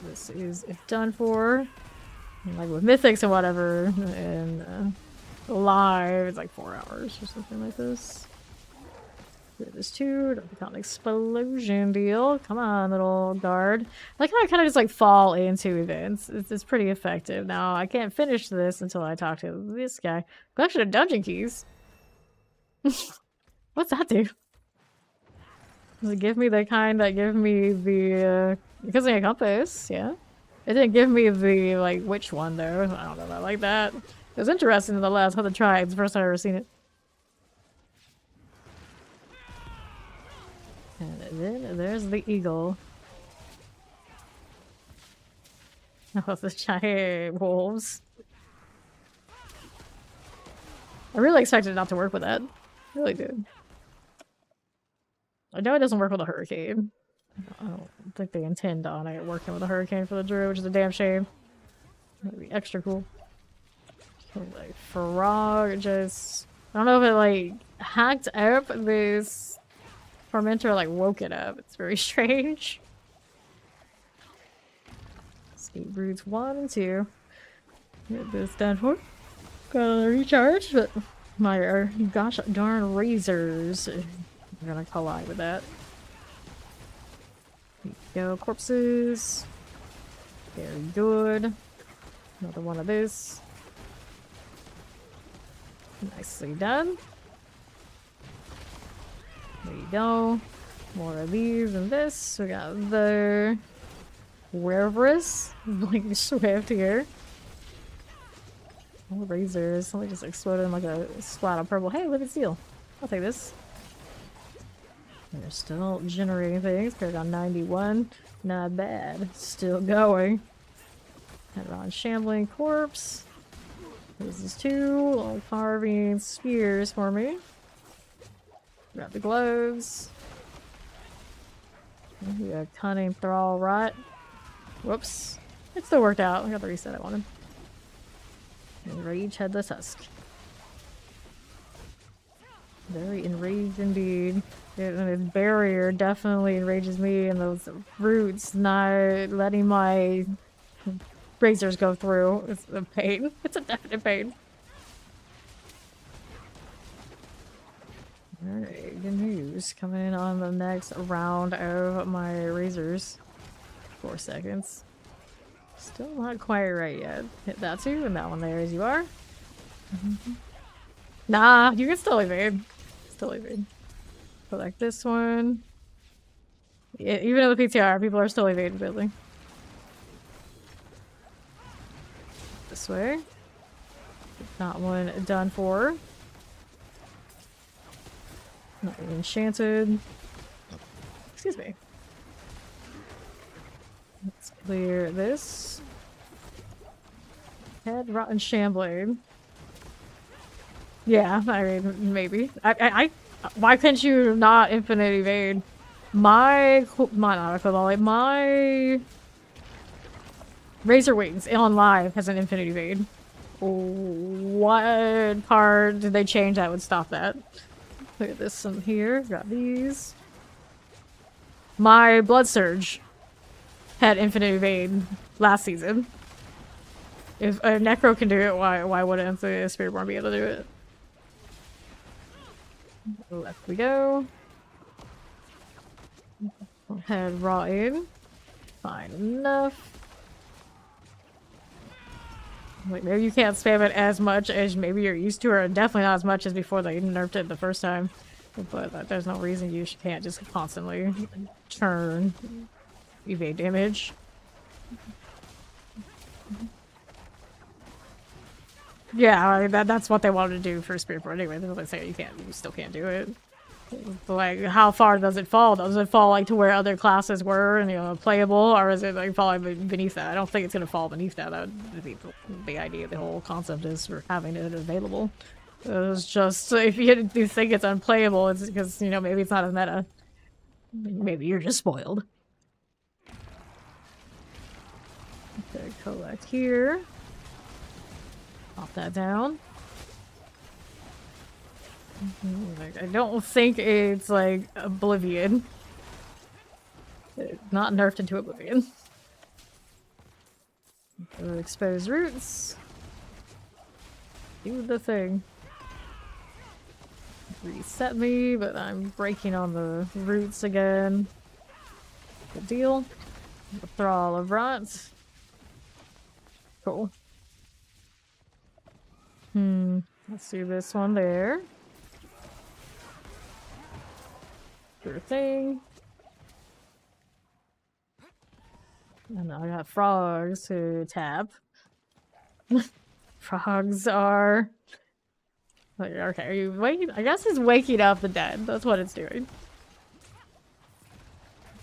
This is done for. Like with mythics and whatever, and live it's like 4 hours or something like this. This too. Don't become an explosion deal. Come on, little guard. I like how I kind of just like fall into events. It's pretty effective. Now I can't finish this until I talk to this guy. Collection of dungeon keys. What's that do? Does it give me the kind that give me the because of a compass? Yeah. It didn't give me the like which one though. I don't know if I like that. It was interesting nonetheless. How to try it. It's the first time I've ever seen it. And then there's the eagle. Oh, the giant wolves. I really expected it not to work with that. I really did. I know it doesn't work with a hurricane. I don't think they intend on it working with a hurricane for the druid, which is a damn shame. That'd be extra cool. Like frog, just I don't know if it like hacked up this fermenter, like woke it up. It's very strange. Escape roots 1 and 2. Get this done for. Gotta recharge, but my gosh darn razors are gonna collide with that. Here we go, corpses. Very good. Another one of this. Nicely done. There you go. More of these and this. We got the Werevris. Blink Swift here. More razors. Somebody just exploded in like a splat of purple. Hey, look at steel. I'll take this. They're still generating things. They're on 91. Not bad. Still going. Head on shambling corpse. This is 2 little carving spears for me. Grab the gloves. We got cunning thrall rot. Whoops. It still worked out. I got the reset I wanted. Enraged headless husk. Very enraged indeed. This barrier definitely enrages me, and those roots not letting my razors go through. It's a pain. It's a definite pain. Alright, good news. Coming in on the next round of my razors. 4 seconds. Still not quite right yet. Hit that too, and that one there as you are. Nah, you can still evade. Still evade. Collect this one. Yeah, even in the PTR, people are still evading building. This way. Not one done for. Not even enchanted. Excuse me. Let's clear this. Head rotten shambling. Yeah, I mean, maybe. Why couldn't you not infinite evade? My Razor Wings on live has an infinite evade. What part did they change that would stop that? Look at this one here. Got these. My Blood Surge had infinite evade last season. If a Necro can do it, why wouldn't the Spiritborn be able to do it? Left we go. Head raw in. Fine enough. Wait, maybe you can't spam it as much as maybe you're used to, or definitely not as much as before they nerfed it the first time. But there's no reason you can't just constantly turn evade damage. Yeah, I mean, that's what they wanted to do for Spiritborn anyway. They're like saying you still can't do it. Like, how far does it fall? Does it fall like to where other classes were and, you know, playable, or is it like falling beneath that? I don't think it's gonna fall beneath that. That would be the idea. The whole concept is for having it available. It's just if you think it's unplayable, it's because, you know, maybe it's not as meta. Maybe you're just spoiled. Okay, collect here. Pop that down. Like, I don't think it's like Oblivion. It's not nerfed into Oblivion. Exposed roots. Do the thing. Reset me, but I'm breaking on the roots again. Good deal. The Thrall of Rot. Cool. Let's do this one there. Sure thing. And I got frogs to tap. Frogs are... Okay, are you waking? I guess it's waking up the dead. That's what it's doing.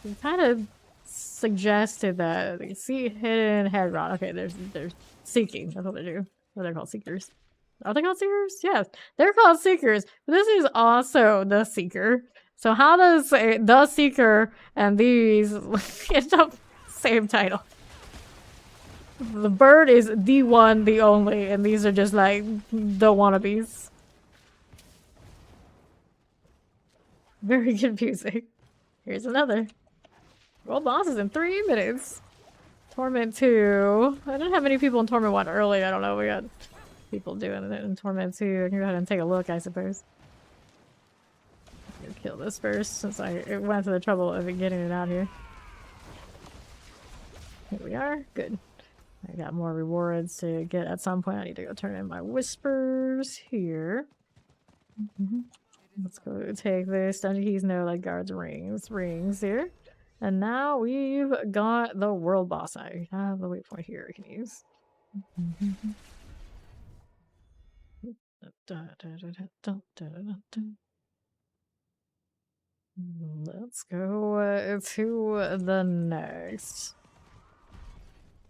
It kind of suggested that they see hidden head rot. Okay, they're seeking. That's what they do. What they're called, seekers. Are they called seekers? Yes, they're called seekers. But this is also the seeker. So how does the seeker and these end up same title? The bird is the one, the only, and these are just like the wannabes. Very confusing. Here's another. World bosses in 3 minutes. Torment 2. I didn't have many people in Torment 1 early. I don't know. We got people doing it in Torment 2. I can go ahead and take a look, I suppose. I'm gonna kill this first since I went to the trouble of getting it out here. Here we are. Good. I got more rewards to get at some point. I need to go turn in my whispers here. Let's go take this. Dungeon keys, no, like guards rings here. And now we've got the world boss. I have the waypoint here I can use. Let's go to the next.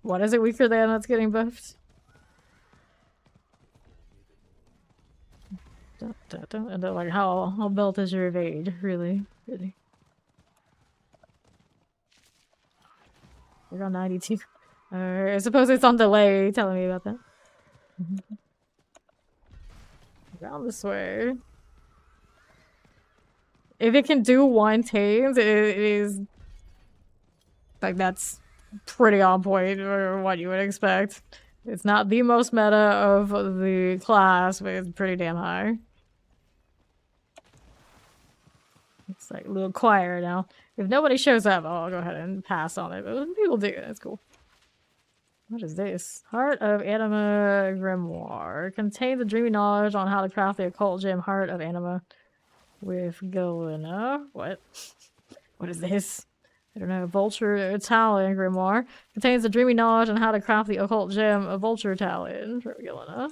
What is it weaker than that's getting buffed? And then, like, how built is your evade? Really? Really? We're on 92. I suppose it's on delay telling me about that. Down this way. If it can do one tames, it is like that's pretty on point or what you would expect. It's not the most meta of the class, but it's pretty damn high. It's like a little quieter now. If nobody shows up, I'll go ahead and pass on it. But when people do, that's cool. What is this? Heart of Anima Grimoire. Contains the dreamy knowledge on how to craft the occult gem Heart of Anima with Galena. What? What is this? I don't know. Vulture Talon Grimoire. Contains the dreamy knowledge on how to craft the occult gem of Vulture Talon for Galena.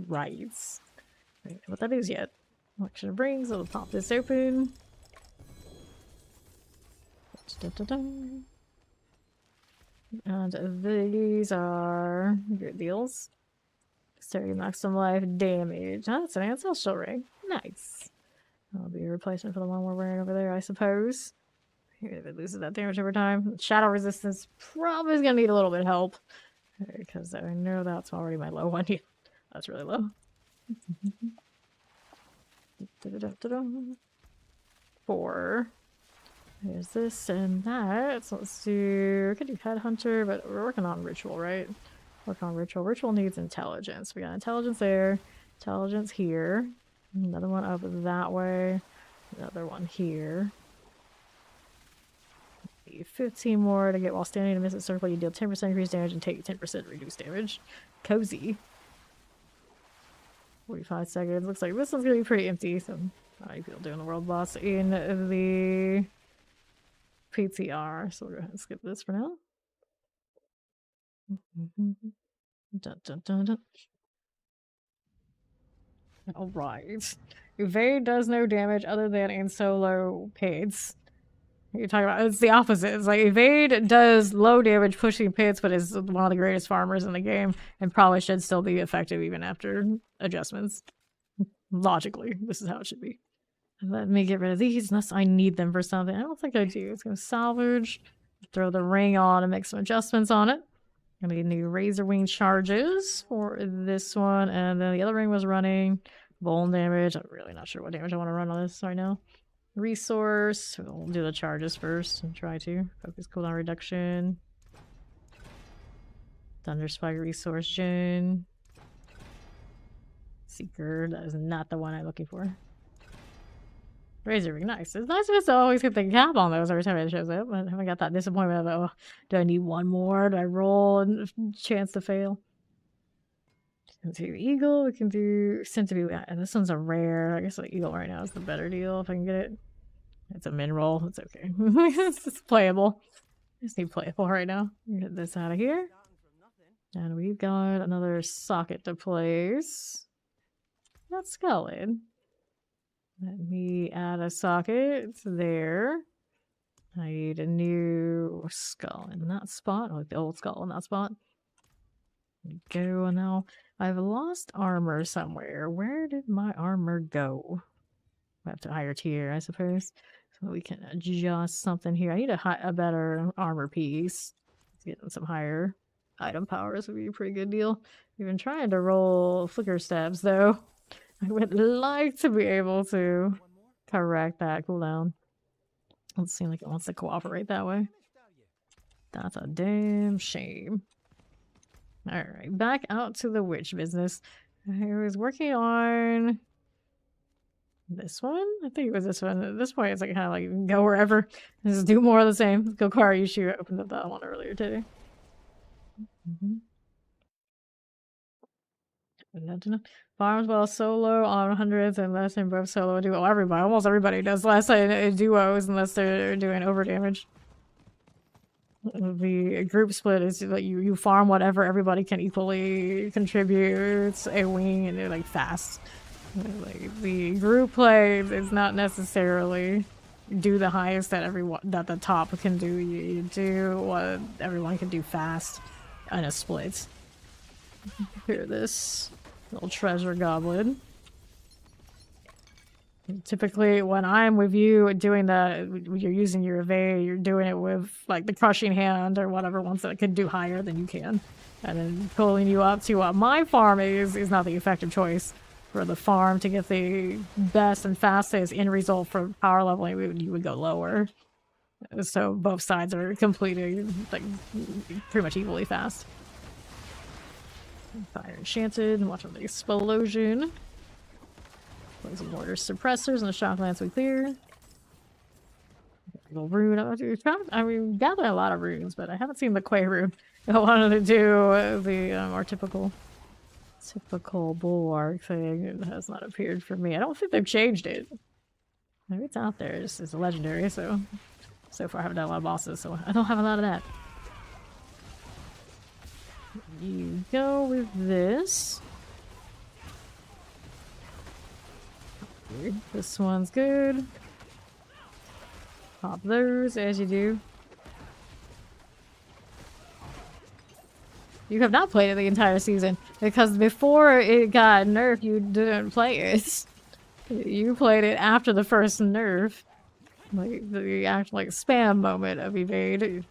Right. I don't know what that is yet. Collection of rings. I'll pop this open. And these are good deals. Starting maximum life damage. Oh, that's an ancestral ring. Nice. That'll be a replacement for the one we're wearing over there, I suppose. If it loses that damage over time. Shadow resistance probably is gonna need a little bit of help. Because I know that's already my low one. That's really low. 4. There's this and that. So let's do... We could do Headhunter, but we're working on Ritual, right? Work on Ritual. Ritual needs Intelligence. We got Intelligence there. Intelligence here. Another one up that way. Another one here. 15 more to get while standing in a missing circle. You deal 10% increased damage and take 10% reduced damage. Cozy. 45 seconds. Looks like this one's gonna be pretty empty, so not many people doing the world boss in the PTR. So we'll go ahead and skip this for now. Dun, dun, dun, dun. Alright. Evade does no damage other than in solo pits. You're talking about it's the opposite. It's like Evade does low damage pushing pits, but is one of the greatest farmers in the game and probably should still be effective even after adjustments. Logically, this is how it should be. Let me get rid of these unless I need them for something. I don't think I do. It's gonna salvage, throw the ring on and make some adjustments on it. Gonna need new razor wing charges for this one, and then the other ring was running bone damage. I'm really not sure what damage I want to run on this right now. Resource. We'll do the charges first and try to focus cooldown reduction. Thunder Spike resource gen. Seeker. That is not the one I'm looking for. Razor ring, nice. It's nice of us to always get the cap on those every time it shows up. I haven't got that disappointment of, oh, do I need one more? Do I roll and chance to fail? We can do Eagle. We can do Centipede. And this one's a rare. I guess the Eagle right now is the better deal if I can get it. It's a min roll. It's okay. It's playable. I just need playable right now. Get this out of here. And we've got another socket to place. That's Skullid. Let me add a socket there. I need a new skull in that spot. I like the old skull in that spot. There we go. Now I've lost armor somewhere. Where did my armor go? I have to higher tier, I suppose. So we can adjust something here. I need a better armor piece. Getting some higher item powers would be a pretty good deal. We've been trying to roll flicker stabs though. I would like to be able to correct that cooldown. Doesn't seem like it wants to cooperate that way. That's a damn shame. Alright, back out to the witch business. I was working on this one? I think it was this one. At this point, it's like kind of like go wherever. Just do more of the same. Let's go Kara Yushu. I opened up that one earlier today. Farms well solo on hundreds and less in both solo and duo. Everybody, almost everybody does less in duos unless they're doing over damage. The group split is that you farm whatever everybody can equally contribute a wing and they're like fast. Like the group play is not necessarily do the highest that everyone that the top can do. You do what everyone can do fast in a split. Here, this little treasure goblin. Typically, when I'm with you doing that, you're using your evade, you're doing it with like the crushing hand or whatever ones that could do higher than you can. And then pulling you up to what my farm is not the effective choice. For the farm to get the best and fastest end result for power leveling, you would go lower. So both sides are completely, like, pretty much equally fast. Fire enchanted, watch out the explosion. Poison mortar suppressors and the shock lance we clear. Little rune. I mean, gathering a lot of runes, but I haven't seen the Quay rune. I wanted to do the more typical bulwark thing. It has not appeared for me. I don't think they've changed it. Maybe it's out there. It's a legendary, so far I haven't done a lot of bosses, so I don't have a lot of that. You go with this. This one's good. Pop those as you do. You have not played it the entire season because before it got nerfed, you didn't play it. You played it after the first nerf, like the actual like spam moment of evade.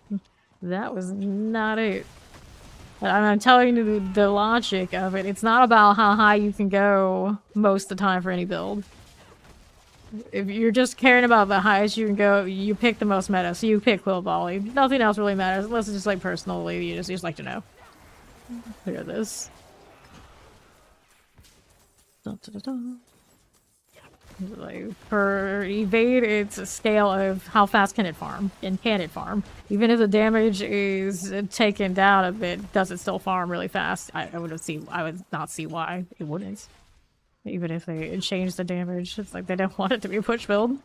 That was not it. And I'm telling you the logic of it. It's not about how high you can go most of the time for any build. If you're just caring about the highest you can go, you pick the most meta. So you pick Quill Volley. Nothing else really matters unless it's just like personally. You just like to know. Look at this. Dun, dun, dun, dun. Like, for evade, it's a scale of how fast can it farm, and can it farm. Even if the damage is taken down a bit, does it still farm really fast? I would not see why it wouldn't. Even if they changed the damage, it's like they don't want it to be a push build.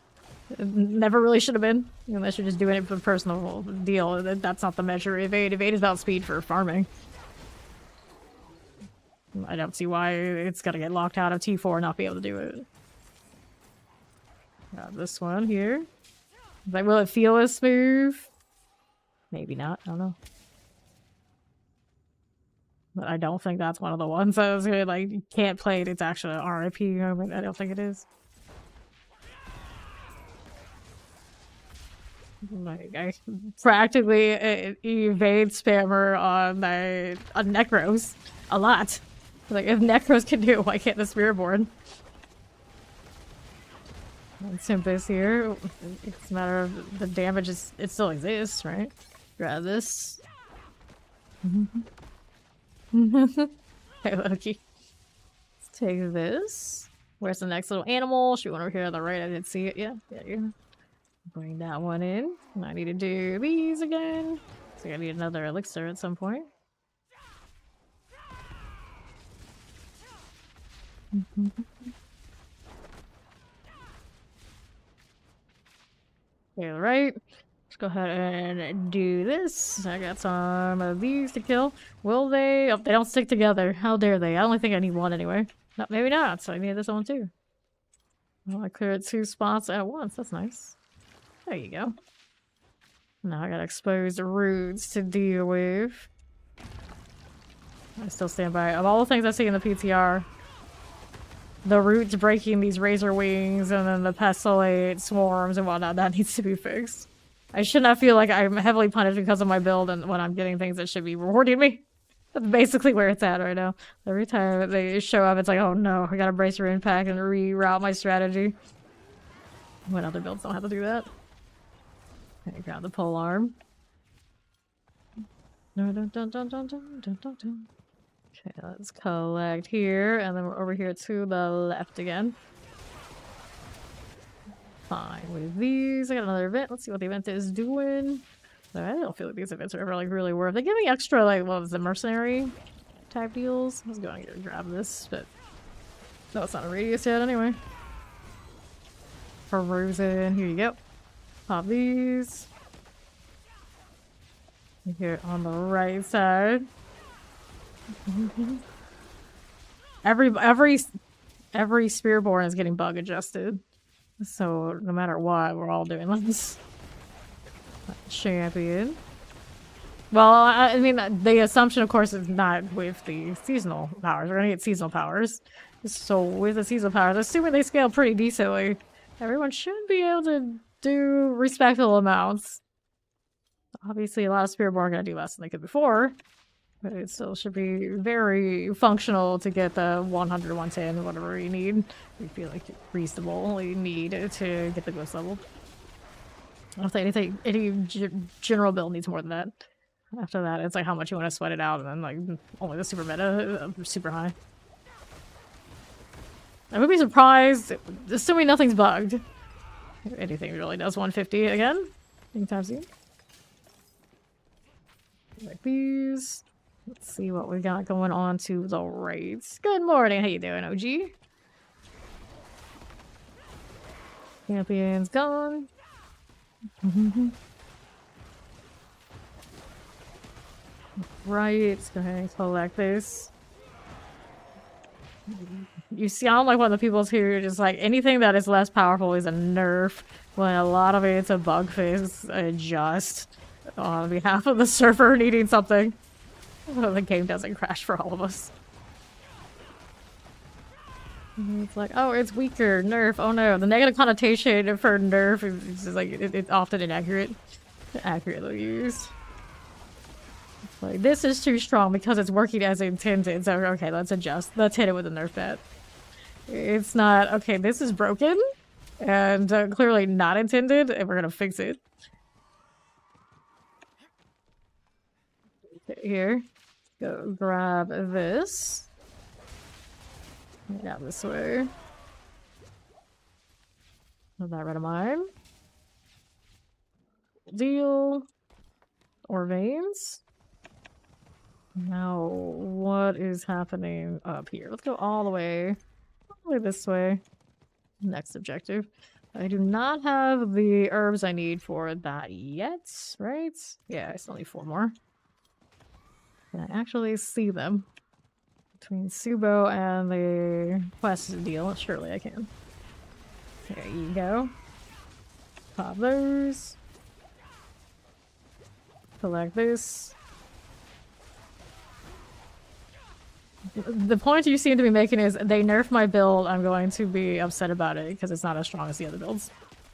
It never really should have been, unless you're just doing it for a personal deal. That's not the measure of evade. Evade is about speed for farming. I don't see why it's gonna get locked out of T4 and not be able to do it. Got this one here. Like, will it feel as smooth? Maybe not. I don't know. But I don't think that's one of the ones that was good. Like, you can't play it. It's actually an RIP moment. I don't think it is. Like, I practically evade spammer on Necros a lot. Like, if Necros can do it, why can't the Spirit Board? Simpus here. It's a matter of the damage it still exists, right? Grab this. Hey, Loki. Let's take this. Where's the next little animal? Should one over here on the right? I didn't see it. Yeah, yeah. Bring that one in. And I need to do these again. So I need another elixir at some point. Okay, right. Let's go ahead and do this. I got some of these to kill. Will they? Oh, they don't stick together. How dare they? I only think I need one anyway. No, maybe not. So I need this one too. Well, I cleared 2 spots at once. That's nice. There you go. Now I gotta expose the roots to deal with. I still stand by. Of all the things I see in the PTR, the roots breaking these razor wings and then the pestillate swarms and whatnot, that needs to be fixed. I should not feel like I'm heavily punished because of my build and when I'm getting things that should be rewarding me. That's basically where it's at right now. Every time they show up, it's like, oh no, I gotta brace your impact and reroute my strategy. When other builds don't have to do that. Okay, grab the pole arm. Dun, dun, dun, dun, dun, dun, dun, dun, dun. Okay, let's collect here, and then we're over here to the left again. Fine with these. I got another event. Let's see what the event is doing. I don't feel like these events are ever like really worth. They give me extra like what was the mercenary type deals. I was going to grab this, but no, it's not a radius yet anyway. Frozen. Here you go. Pop these. Here on the right side. Every Spearborn is getting bug adjusted. So no matter what, we're all doing this. Champion. Well, I mean, the assumption, of course, is not with the seasonal powers. We're gonna get seasonal powers. So with the seasonal powers, assuming they scale pretty decently, everyone should be able to do respectable amounts. Obviously, a lot of Spearborn are gonna do less than they could before, but it still should be very functional to get the 100, 110, whatever you need. We feel like reasonably need to get the ghost level. I don't think any general build needs more than that. After that, it's like how much you want to sweat it out, and then like only the super meta, super high. I would be surprised, assuming nothing's bugged, if anything really does 150 again anytime soon. Like these. Let's see what we got going on to the raids. Good morning, how you doing, OG? Champion's gone. Right, let's go ahead and collect this. You see, I'm like one of the people who just like anything that is less powerful is a nerf, when a lot of it's a bug fix, adjust on behalf of the server needing something. So the game doesn't crash for all of us. It's like, oh, it's weaker, nerf, oh no. The negative connotation for nerf is just like, it's often inaccurate. Accurately used. Like, this is too strong because it's working as intended, so okay, let's adjust. Let's hit it with a nerf bat. It's not, okay, this is broken, and clearly not intended, and we're gonna fix it. Okay, here. Go grab this. Get out this way. Put that rid of mine. Deal. Or veins. Now, what is happening up here? Let's go all the way this way. Next objective. I do not have the herbs I need for that yet, right? Yeah, I still need 4 more. Can I actually see them? Between Subo and the quest deal, surely I can. There you go. Pop those. Collect this. The point you seem to be making is they nerf my build, I'm going to be upset about it because it's not as strong as the other builds.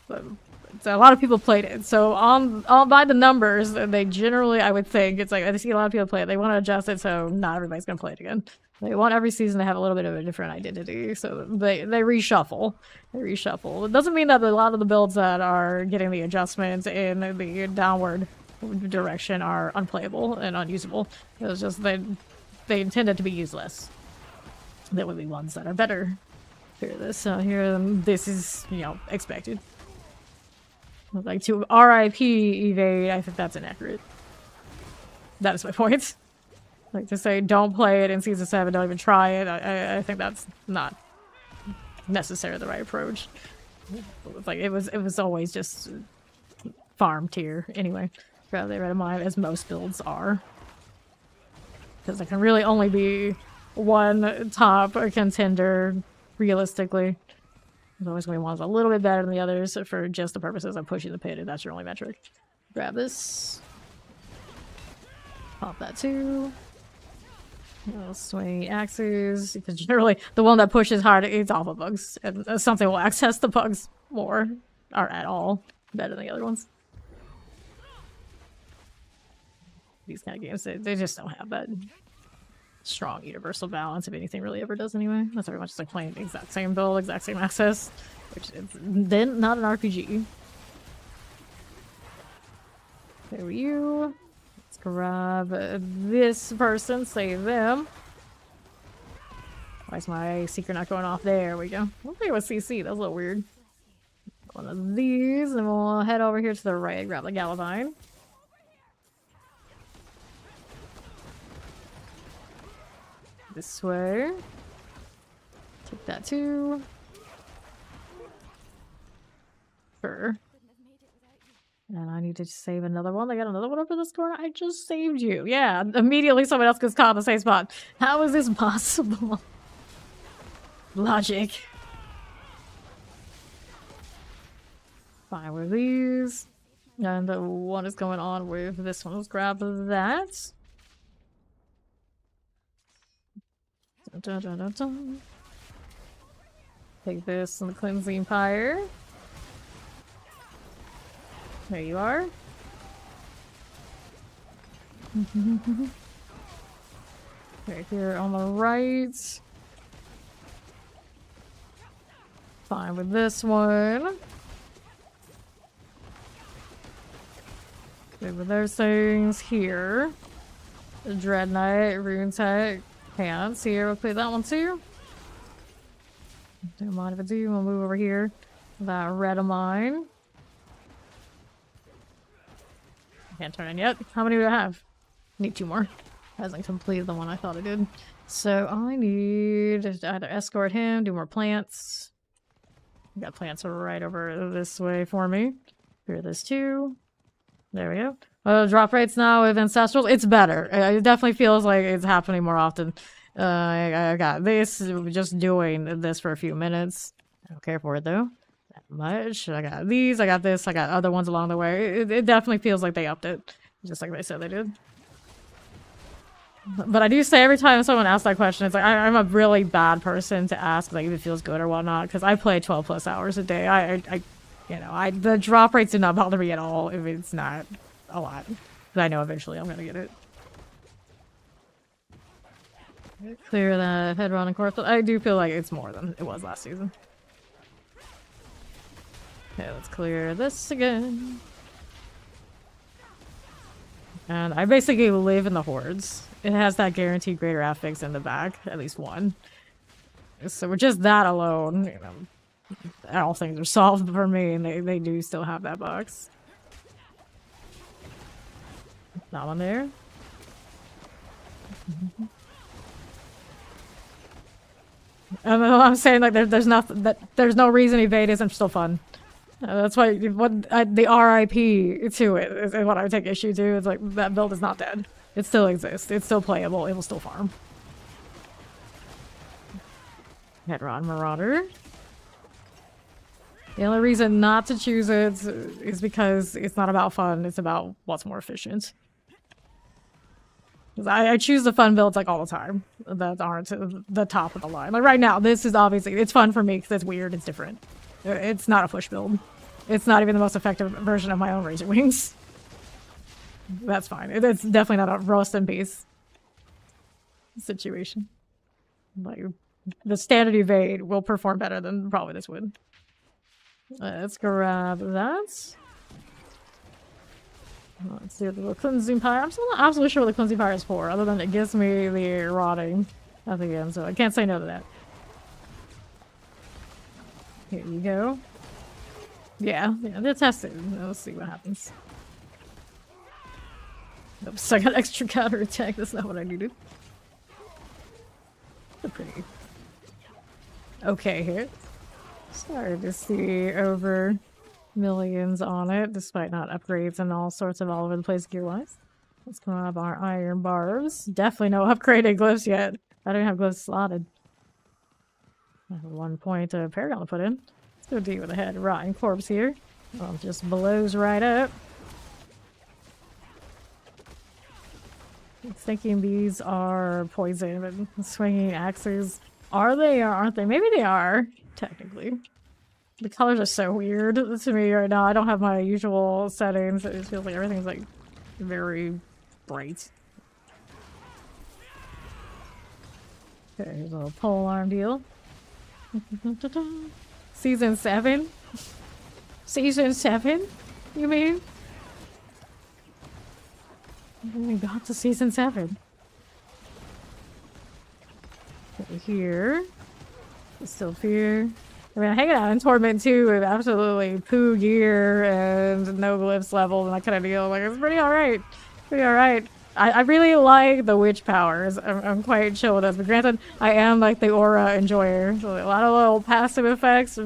So a lot of people played it. So on by the numbers, they generally, I would think, it's like I see a lot of people play it. They want to adjust it so not everybody's going to play it again. They want every season to have a little bit of a different identity. So they reshuffle. They reshuffle. It doesn't mean that a lot of the builds that are getting the adjustments in the downward direction are unplayable and unusable. It was just they intended to be useless. There would be ones that are better. Hear this. So here, this is, you know, expected. Like to RIP evade, I think that's inaccurate. That is my point. Like to say don't play it in season 7, don't even try it. I think that's not necessarily the right approach. Like it was always just farm tier anyway. Rather rid of mine, as most builds are. Because there can really only be one top contender, realistically. There's always going to be ones a little bit better than the others for just the purposes of pushing the pit, if that's your only metric. Grab this. Pop that too. Swing axes, because generally the one that pushes hard is alpha bugs, and something will access the bugs more, or at all, better than the other ones. These kind of games, they just don't have that strong universal balance, if anything really ever does anyway. That's very much just like playing the exact same build, exact same access, which is then not an RPG. There you. Let's grab this person, save them. Why is my secret not going off? There we go. I don't think it was CC, that was a little weird. One of these, and we'll head over here to the right, grab the Galavine. This way. Take that too. Sure. And I need to save another one. They got another one over this corner. I just saved you. Yeah, immediately someone else gets caught in the same spot. How is this possible? Logic. Fine with these. And what is going on with this one? Let's grab that. Dun, dun, dun, dun. Take this and the cleansing pyre. There you are. Right here on the right. Fine with this one. Good with those things here. The Dread Knight, Rune Tech, Pants here. We'll play that one too. Don't mind if I do. We'll move over here. That red of mine. Can't turn in yet. How many do I have? Need 2 more. Hasn't completed the one I thought I did. So I need to either escort him, do more plants. Got plants right over this way for me. Here, this too. There we go. Drop rates now with Ancestrals. It's better. It definitely feels like it's happening more often. I got this. Just doing this for a few minutes. I don't care for it though. That much. I got these. I got this. I got other ones along the way. It definitely feels like they upped it. Just like they said they did. But I do say every time someone asks that question, it's like I'm a really bad person to ask like if it feels good or whatnot, because I play 12+ hours a day. The drop rates do not bother me at all if it's not a lot. But I know eventually I'm gonna get it. Clear the head run and corpse. I do feel like it's more than it was last season. Okay, let's clear this again. And I basically live in the hordes. It has that guaranteed greater affix in the back, at least one. So with just that alone, you know, all things are solved for me, and they do still have that box. Not one there. And I'm saying like there's no reason evade isn't still fun. That's why the RIP to it is what I would take issue to. It's like that build is not dead. It still exists. It's still playable. It will still farm. Headrod Marauder. The only reason not to choose it is because it's not about fun. It's about what's more efficient. I choose the fun builds like all the time that aren't the top of the line. Like right now, this is obviously it's fun for me because it's weird. It's different. It's not a push build. It's not even the most effective version of my own Razor Wings. That's fine. It's definitely not a roast and base situation. Like the standard evade will perform better than probably this would. Let's grab that. Let's see what the cleansing pyre. I'm still not absolutely sure what the cleansing pyre is for, other than it gives me the rotting at the end, so I can't say no to that. Here you go. Yeah, they're testing. Let's see what happens. Oops, I got extra counter attack. That's not what I needed. They're pretty okay here. Started to see over millions on it, despite not upgrades and all sorts of all over the place gear-wise. Let's grab our iron barbs. Definitely no upgraded glyphs yet. I don't have glyphs slotted. I have 1 point of Paragon to put in. Let's go deal with the head rotting corpse here. Well, just blows right up. I'm thinking these are poison, but swinging axes. Are they or aren't they? Maybe they are, technically. The colors are so weird to me right now. I don't have my usual settings. It just feels like everything's like very bright. Okay, here's a little pole arm deal. Season 7? Season 7? You mean? We got to season 7. Over here. Still fear. I mean, hanging out in Torment 2 with absolutely poo gear and no glyphs level and that kind of deal. Like, it's pretty alright. Pretty alright. I really like the witch powers. I'm quite chill with those. But granted, I am like the aura enjoyer. So a lot of little passive effects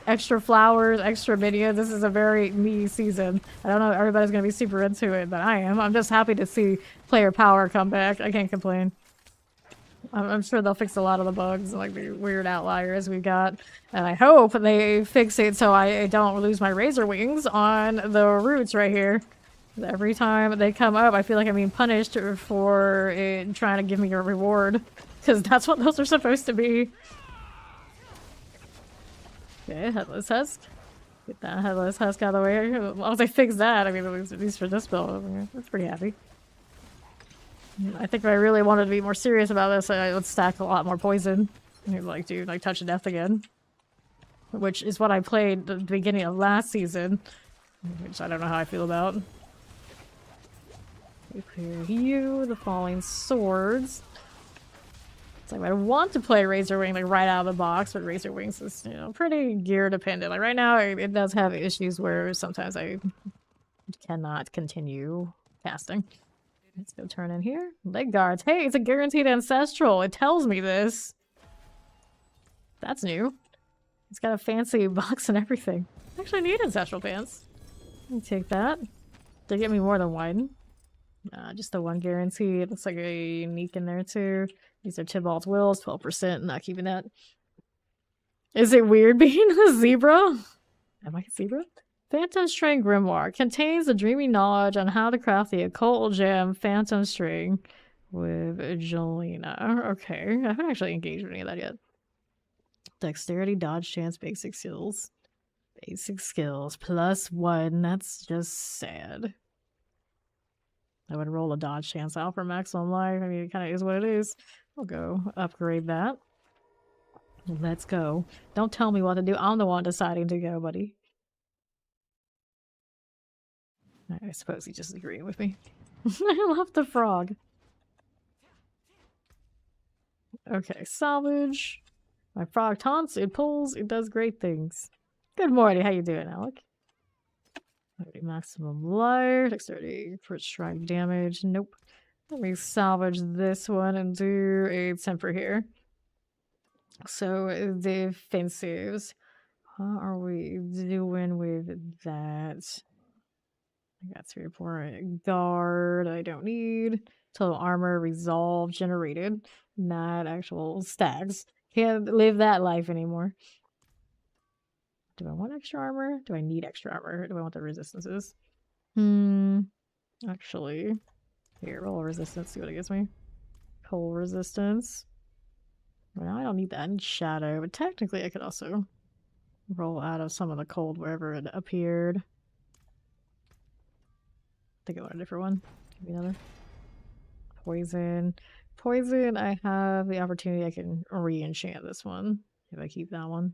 extra flowers, extra minions. This is a very me season. I don't know if everybody's gonna be super into it, but I am. I'm just happy to see player power come back. I can't complain. I'm sure they'll fix a lot of the bugs, like the weird outliers we got. And I hope they fix it so I don't lose my razor wings on the roots right here. Every time they come up, I feel like I'm being punished for it trying to give me a reward. Because that's what those are supposed to be. Okay, headless husk. Get that headless husk out of the way. As long as I fix that, I mean, at least for this build, that's pretty happy. I think if I really wanted to be more serious about this, I would stack a lot more poison. Like, dude, like touch of death again. Which is what I played at the beginning of last season. Which I don't know how I feel about. We clear you, the falling swords. It's like I want to play Razor Wing like right out of the box, but Razor Wings is, you know, pretty gear dependent. Like right now, it does have issues where sometimes I cannot continue casting. Let's go turn in here. Leg guards. Hey, it's a guaranteed ancestral. It tells me this. That's new. It's got a fancy box and everything. I actually need ancestral pants. Let me take that. They get me more than one. Just the one guarantee. It looks like a unique in there too. These are Tybalt's Wills, 12%. Not keeping that. Is it weird being a zebra? Am I a zebra? Phantom String Grimoire contains the dreamy knowledge on how to craft the occult gem Phantom String with Jelena. Okay, I haven't actually engaged with any of that yet. Dexterity, dodge, chance, basic skills. Basic skills +1. That's just sad. I would roll a dodge chance out for maximum life. I mean, it kind of is what it is. I'll go upgrade that. Let's go. Don't tell me what to do. I'm the one deciding to go, buddy. I suppose he just agreed with me. I love the frog. Okay, salvage. My frog taunts, it pulls, it does great things. Good morning, how you doing, Alec? 30 maximum life, dexterity for strike damage. Nope. Let me salvage this one and do a temper here. So, defensives. How are we doing with that? I got 3 or 4 guard. I don't need. Total armor, resolve, generated. Not actual stacks. Can't live that life anymore. Do I want extra armor? Do I need extra armor? Do I want the resistances? Actually. Here, roll resistance, see what it gives me. Cold resistance. Well, I don't need that. I need shadow, but technically I could also roll out of some of the cold wherever it appeared. I think I want a different one. Give me another. Poison. Poison, I have the opportunity I can re-enchant this one. If I keep that one.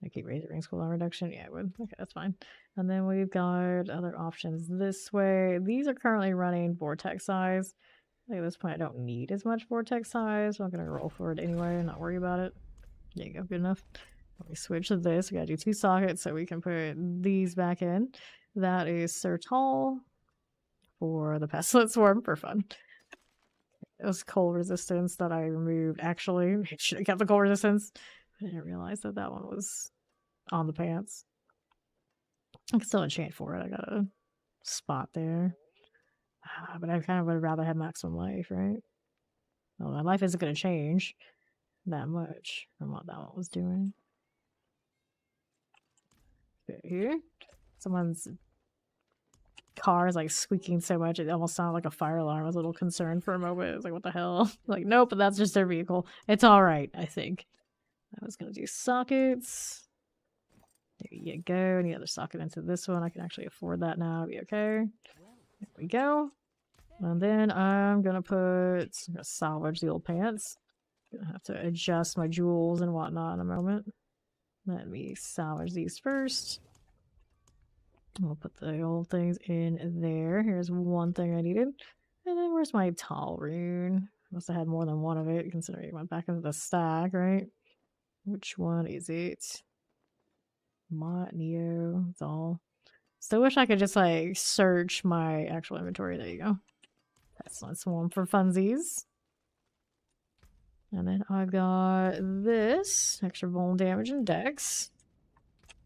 I keep Razor Ring's cooldown reduction? Yeah, I would. Okay, that's fine. And then we've got other options this way. These are currently running Vortex size. Like at this point, I don't need as much Vortex size, so I'm going to roll for it anyway and not worry about it. There you go, good enough. Let me switch to this. We got to do 2 sockets so we can put these back in. That is Sir Tall for the Pestilent Swarm for fun. It was cold resistance that I removed. Actually, I should have kept the cold resistance. I didn't realize that that one was on the pants. I can still enchant for it. I got a spot there. But I kind of would rather have maximum life, right? Well, my life isn't going to change that much from what that one was doing. Okay, here. Someone's car is like squeaking so much it almost sounded like a fire alarm. I was a little concerned for a moment. I was like, what the hell? Like, nope, that's just their vehicle. It's alright, I think. I was going to do sockets. There you go. Any other socket into this one. I can actually afford that now. It'll be okay. There we go. And then I'm going to salvage the old pants. Gonna have to adjust my jewels and whatnot in a moment. Let me salvage these first. We'll put the old things in there. Here's one thing I needed. And then where's my tall rune? Must have had more than one of it, considering it went back into the stack, right? Which one is it? Mott, Neo, it's all. Still wish I could just like search my actual inventory. There you go. That's one for funsies. And then I got this extra vuln damage and dex.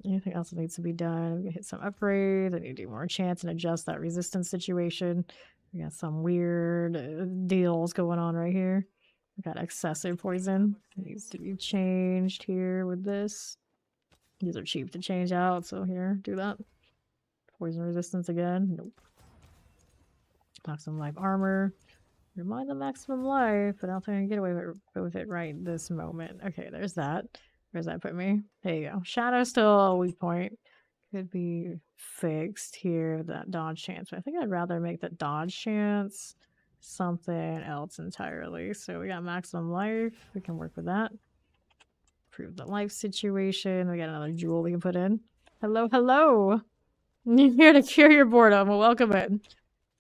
Anything else that needs to be done? I'm gonna hit some upgrades. I need to do more chance and adjust that resistance situation. We got some weird deals going on right here. We got excessive poison. It needs to be changed here with this. These are cheap to change out, so here, do that. Poison resistance again. Nope. Maximum life armor. Remind the maximum life, but I don't think I can get away with it right this moment. Okay, there's that. Where's that put me? There you go. Shadow's still a weak point. Could be fixed here, that dodge chance. But I think I'd rather make the dodge chance something else entirely. So we got maximum life. We can work with that. Improve the life situation. We got another jewel we can put in. Hello, hello! You're here to cure your boredom. Well, welcome in.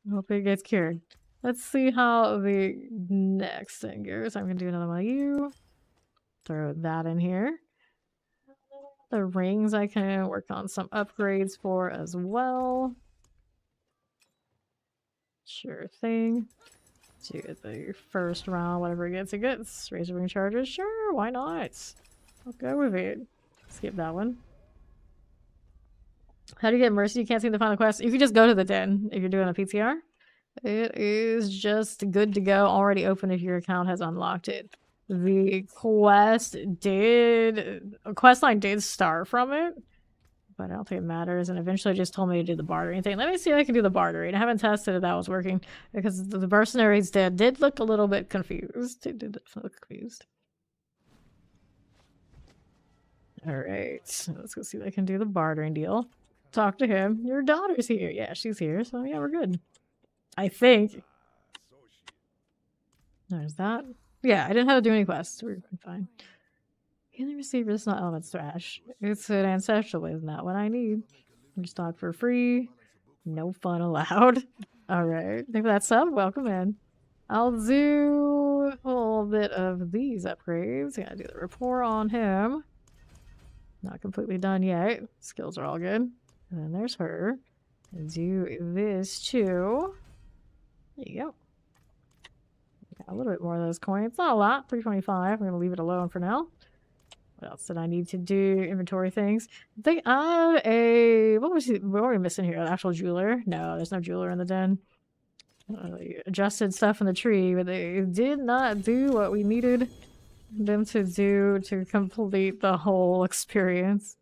I hope it gets cured. Let's see how the next thing goes. I'm going to do another one of you. Throw that in here. The rings I can work on some upgrades for as well. Sure thing. Do the first round, whatever it gets. Razor ring charges. Sure, why not? I'll go with it. Skip that one. How do you get mercy? You can't see the final quest. You can just go to the den if you're doing a PTR. It is just good to go. Already open if your account has unlocked it. The quest line did start from it, but I don't think it matters. And eventually just told me to do the bartering thing. Let me see if I can do the bartering. I haven't tested if that was working because the Mercenaries did look a little bit confused. It did look confused. Alright, so let's go see if I can do the bartering deal. Talk to him. Your daughter's here. Yeah, she's here, so yeah, we're good. I think. There's that. Yeah, I didn't have to do any quests. We're fine. Healing receiver is not elements trash. It's an ancestral, isn't that what I need? Restock for free. No fun allowed. Alright. Thank you for that sub. Welcome in. I'll do a little bit of these upgrades. Gotta do the rapport on him. Not completely done yet. Skills are all good. And then there's her. And do this too. There you go. Got a little bit more of those coins. Not a lot. 325. I'm going to leave it alone for now. What else did I need to do? Inventory things. I think I have a... What were we missing here? An actual jeweler? No, there's no jeweler in the den. They adjusted stuff in the tree, but they did not do what we needed them to do to complete the whole experience.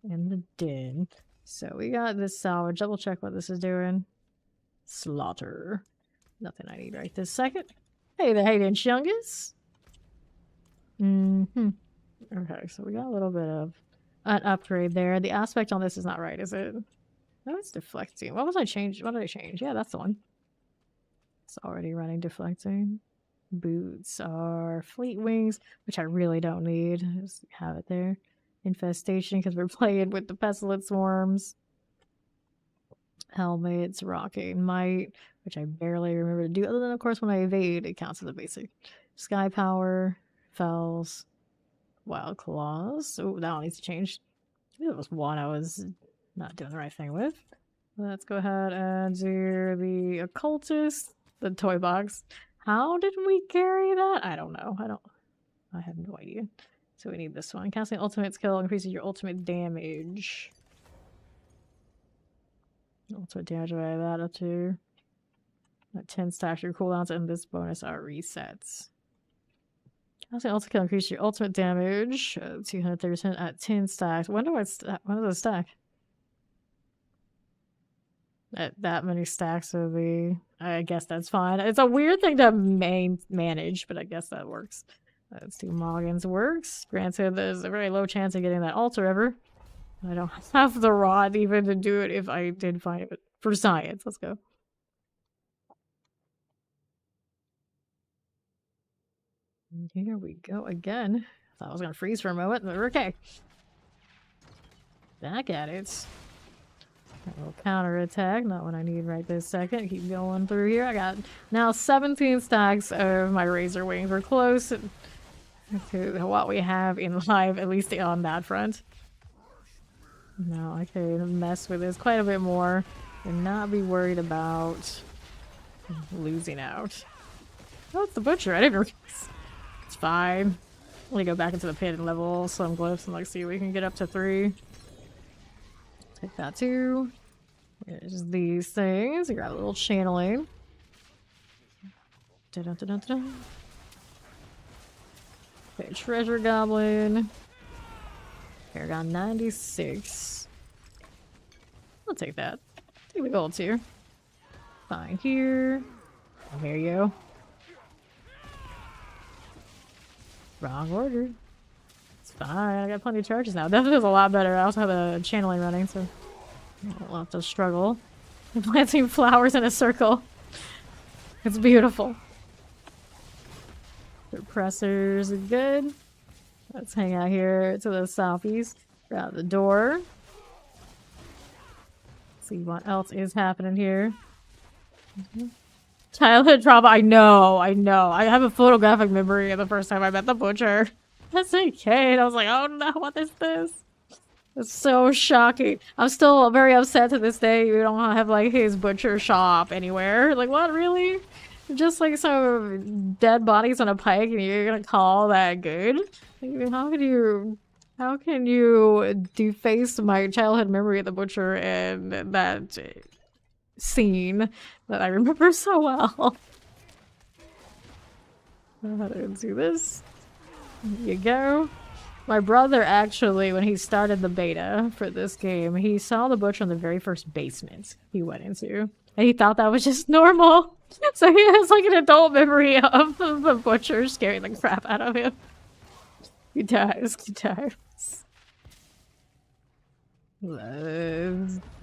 In the den. So we got this salvage. Double check what this is doing. Slaughter. Nothing I need right this second. Hey there, hey there, Chungus. Okay, so we got a little bit of an upgrade there. The aspect on this is not right, is it? No, it's deflecting. What was I changed? What did I change? Yeah, that's the one. It's already running deflecting. Boots are fleet wings, which I really don't need. Just have it there. Infestation, because we're playing with the pestilence swarms. Helmets, rocket might, which I barely remember to do, other than of course when I evade it counts as a basic. Sky power, fells, wild claws. Oh, that one needs to change. Maybe there was one I was not doing the right thing with. Let's go ahead and do the occultist, the toy box. How did we carry that? I don't know. I have no idea. So we need this one. Casting ultimate skill increases your ultimate damage. Ultimate damage, I have that up to. At 10 stacks, your cooldowns and this bonus are resets. Casting ultimate skill increases your ultimate damage. 230% at 10 stacks. When does it stack? At that many stacks of the... I guess that's fine. It's a weird thing to manage, but I guess that works. Let's do Moggin's works. Granted, there's a very low chance of getting that altar ever. I don't have the rod even to do it if I did find it. But for science, let's go. And here we go again. I thought I was going to freeze for a moment, but we're okay. Back at it. A little counter attack, not what I need right this second. Keep going through here. I got now 17 stacks of my razor wings. We're close to what we have in live, at least on that front. Now I can mess with this quite a bit more and not be worried about losing out. Oh, it's the butcher. I didn't realize. It's fine. Let me go back into the pit and level some glyphs and like see if we can get up to 3. Take that too. There's these things. You got a little channeling. Da-da-da-da-da. Okay, treasure goblin. Paragon 96. I'll take that. Take the gold too. Fine here. Oh, here you go. Wrong order. It's fine. I got plenty of charges now. That feels a lot better. I also have a channeling running, so I don't have to struggle. I'm planting flowers in a circle. It's beautiful. Suppressors are good. Let's hang out here to the southeast. Grab the door. See what else is happening here. Childhood trauma. I know. I have a photographic memory of the first time I met the butcher. As a kid, I was like, oh no, what is this? It's so shocking. I'm still very upset to this day. You don't have like his butcher shop anywhere. Like, what, really? Just like some dead bodies on a pike and you're gonna call that good? Like, how can you deface my childhood memory of the butcher and that scene that I remember so well? I know how to do this. There you go. My brother actually, when he started the beta for this game, he saw the butcher in the very first basement he went into. And he thought that was just normal. So he has like an adult memory of the butcher scaring the crap out of him. Good times, good times.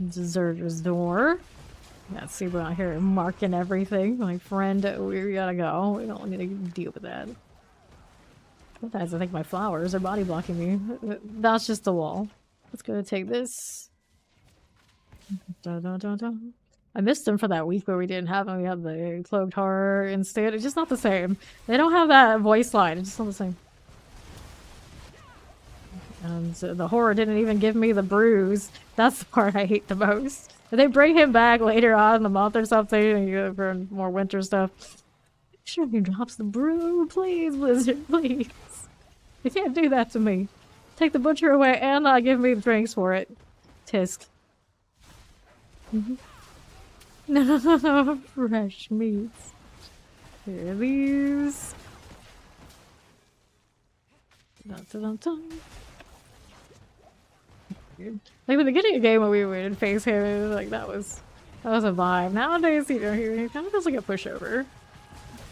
Deserter's door. Let's see, we're out here marking everything. My friend, we gotta go. We don't need to deal with that. Sometimes I think my flowers are body blocking me. That's just the wall. Let's go take this. Dun, dun, dun, dun. I missed them for that week where we didn't have them. We had the cloaked horror instead. It's just not the same. They don't have that voice line. It's just not the same. And the horror didn't even give me the bruise. That's the part I hate the most. If they bring him back later on in the month or something and you go for more winter stuff, make sure he drops the brew, please, Blizzard, please. You can't do that to me. Take the butcher away and not give me the drinks for it. Tisk. No, fresh meats. Here are these. Dun, dun, dun, dun. Like in the beginning of the game when we would face him, it was like that was a vibe. Nowadays, you know, he kind of feels like a pushover.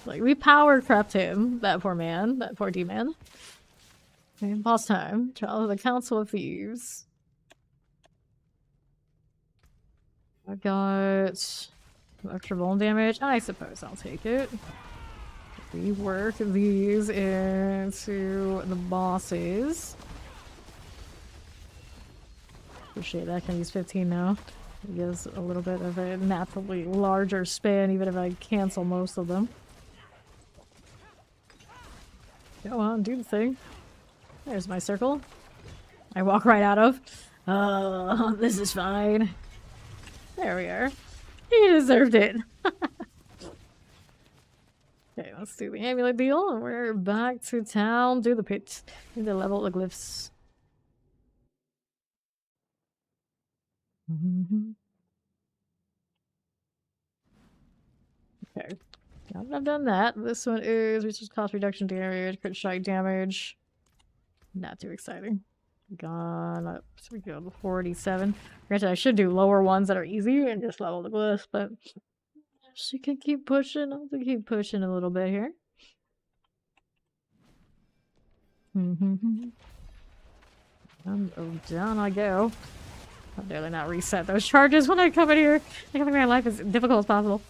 Like we power crept him, that poor man, that poor D-man. Okay, boss time. Trial of the Council of Thieves. I got extra bone damage. I suppose I'll take it. We work these into the bosses. Appreciate that. I can use 15 now. It gives a little bit of a naturally larger span, even if I cancel most of them. Go on, do the thing. There's my circle. I walk right out of. Oh, this is fine. There we are. He deserved it. Okay, let's do the amulet deal, and we're back to town. Do the pit. Need to level the glyphs. Okay. Now that I've done that, this one is resource cost reduction damage, crit strike damage. Not too exciting. Gone up. So we go to 47. Granted, I should do lower ones that are easy and just level the glyphs, but she can keep pushing. I'll have to keep pushing a little bit here. And down I go. I'll barely not reset those charges when I come in here. Making my life as difficult as possible.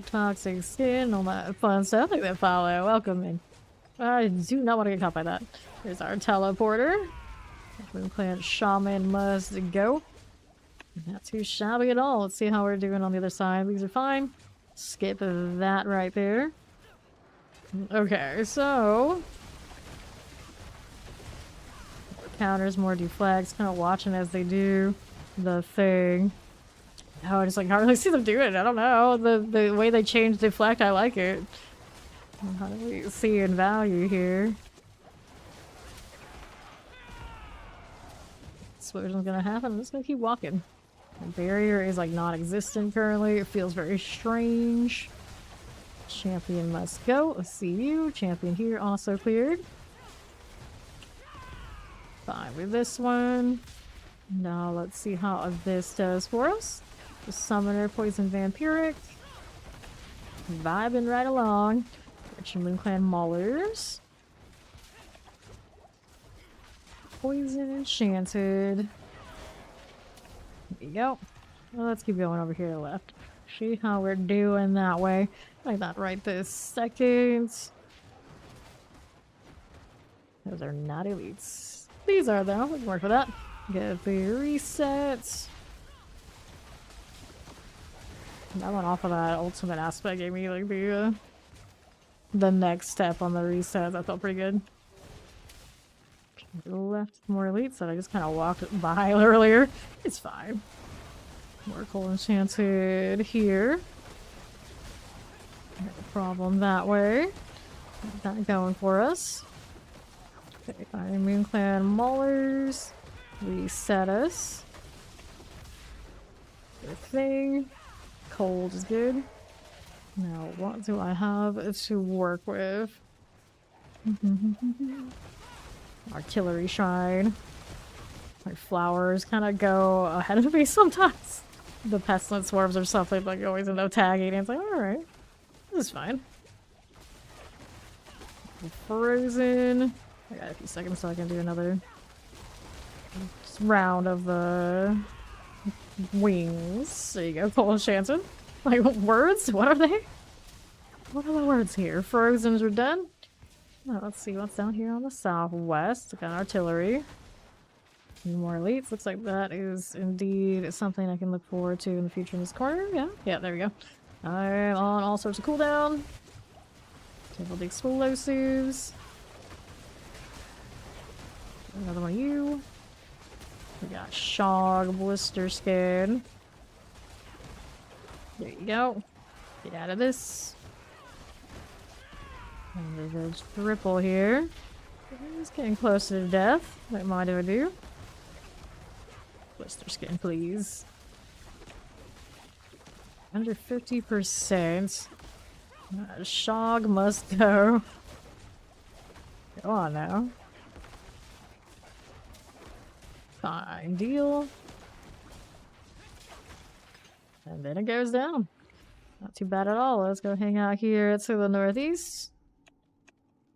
Toxic skin, all that fun stuff. Like that follow. Welcome in. I do not want to get caught by that. Here's our teleporter. Moon Plant Shaman must go. Not too shabby at all. Let's see how we're doing on the other side. These are fine. Skip that right there. Okay, so more counters, more deflects. Kind of watching as they do the thing. No, I just like can't really see them do it. I don't know. The way they change deflect, I like it. How do we see in value here? Explosion's gonna happen. I'm just gonna keep walking. The barrier is like non-existent currently. It feels very strange. Champion must go. Let's see you. Champion here also cleared. Fine with this one. Now let's see how this does for us. The Summoner, Poison Vampiric. Vibing right along. Richard Moon Clan Maulers. Poison Enchanted. There you go. Well, let's keep going over here to the left. See how we're doing that way. Like that right this second. Those are not elites. These are though. We can work with that. Get the reset. That went off of that ultimate aspect. Gave me like the next step on the reset. That felt pretty good. Left more elites that I just kind of walked by earlier. It's fine. More Cold Enchanted here. No problem that way. Got that going for us. Okay, Iron Moon Clan Maulers. Reset us. Good thing. Cold is good. Now, what do I have to work with? Artillery Shrine. My flowers kind of go ahead of me sometimes. The pestilent swarms or something, like always end up tagging, and it's like, alright, this is fine. Frozen. I got a few seconds so I can do another round of the wings. There you go, Cold Enchanted. Like, words? What are they? What are the words here? Frozens are done. Now, let's see what's down here on the southwest. Got artillery. More elites. Looks like that is indeed something I can look forward to in the future in this corner. Yeah, there we go. I'm on all sorts of cooldown. Table the explosives. Another one of you. We got Shog, Blister Skin. There you go. Get out of this. And there's a triple here. He's getting closer to death. What mind do I do? Blister Skin, please. Under 50%. Shog must go. Go on now. Fine deal. And then it goes down. Not too bad at all. Let's go hang out here to the northeast.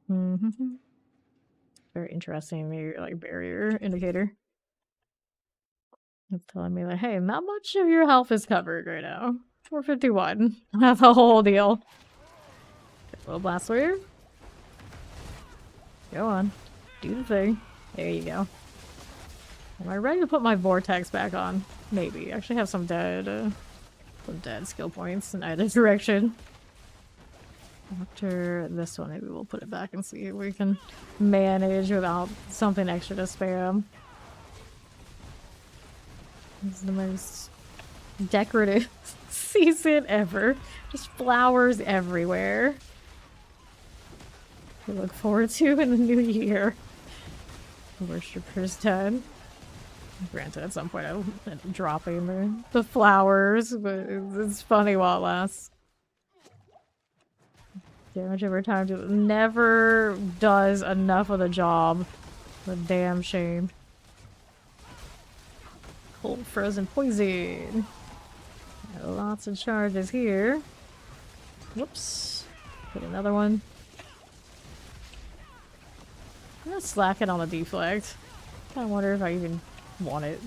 Very interesting, like barrier indicator. It's telling me like, hey, not much of your health is covered right now. 451. That's the whole deal. Get a little blast warrior. Go on. Do the thing. There you go. Am I ready to put my vortex back on? Maybe. I actually have some dead skill points in either direction. After this one, maybe we'll put it back and see if we can manage without something extra to spam. This is the most decorative season ever. Just flowers everywhere. To look forward to in the new year. Worshipper's done. Granted, at some point I'll end up dropping the flowers, but it's funny while it lasts. Damage every time never does enough of the job. It's a damn shame. Cold frozen poison. Got lots of charges here. Whoops. Put another one. I'm gonna slack it on the deflect. I wonder if I even want it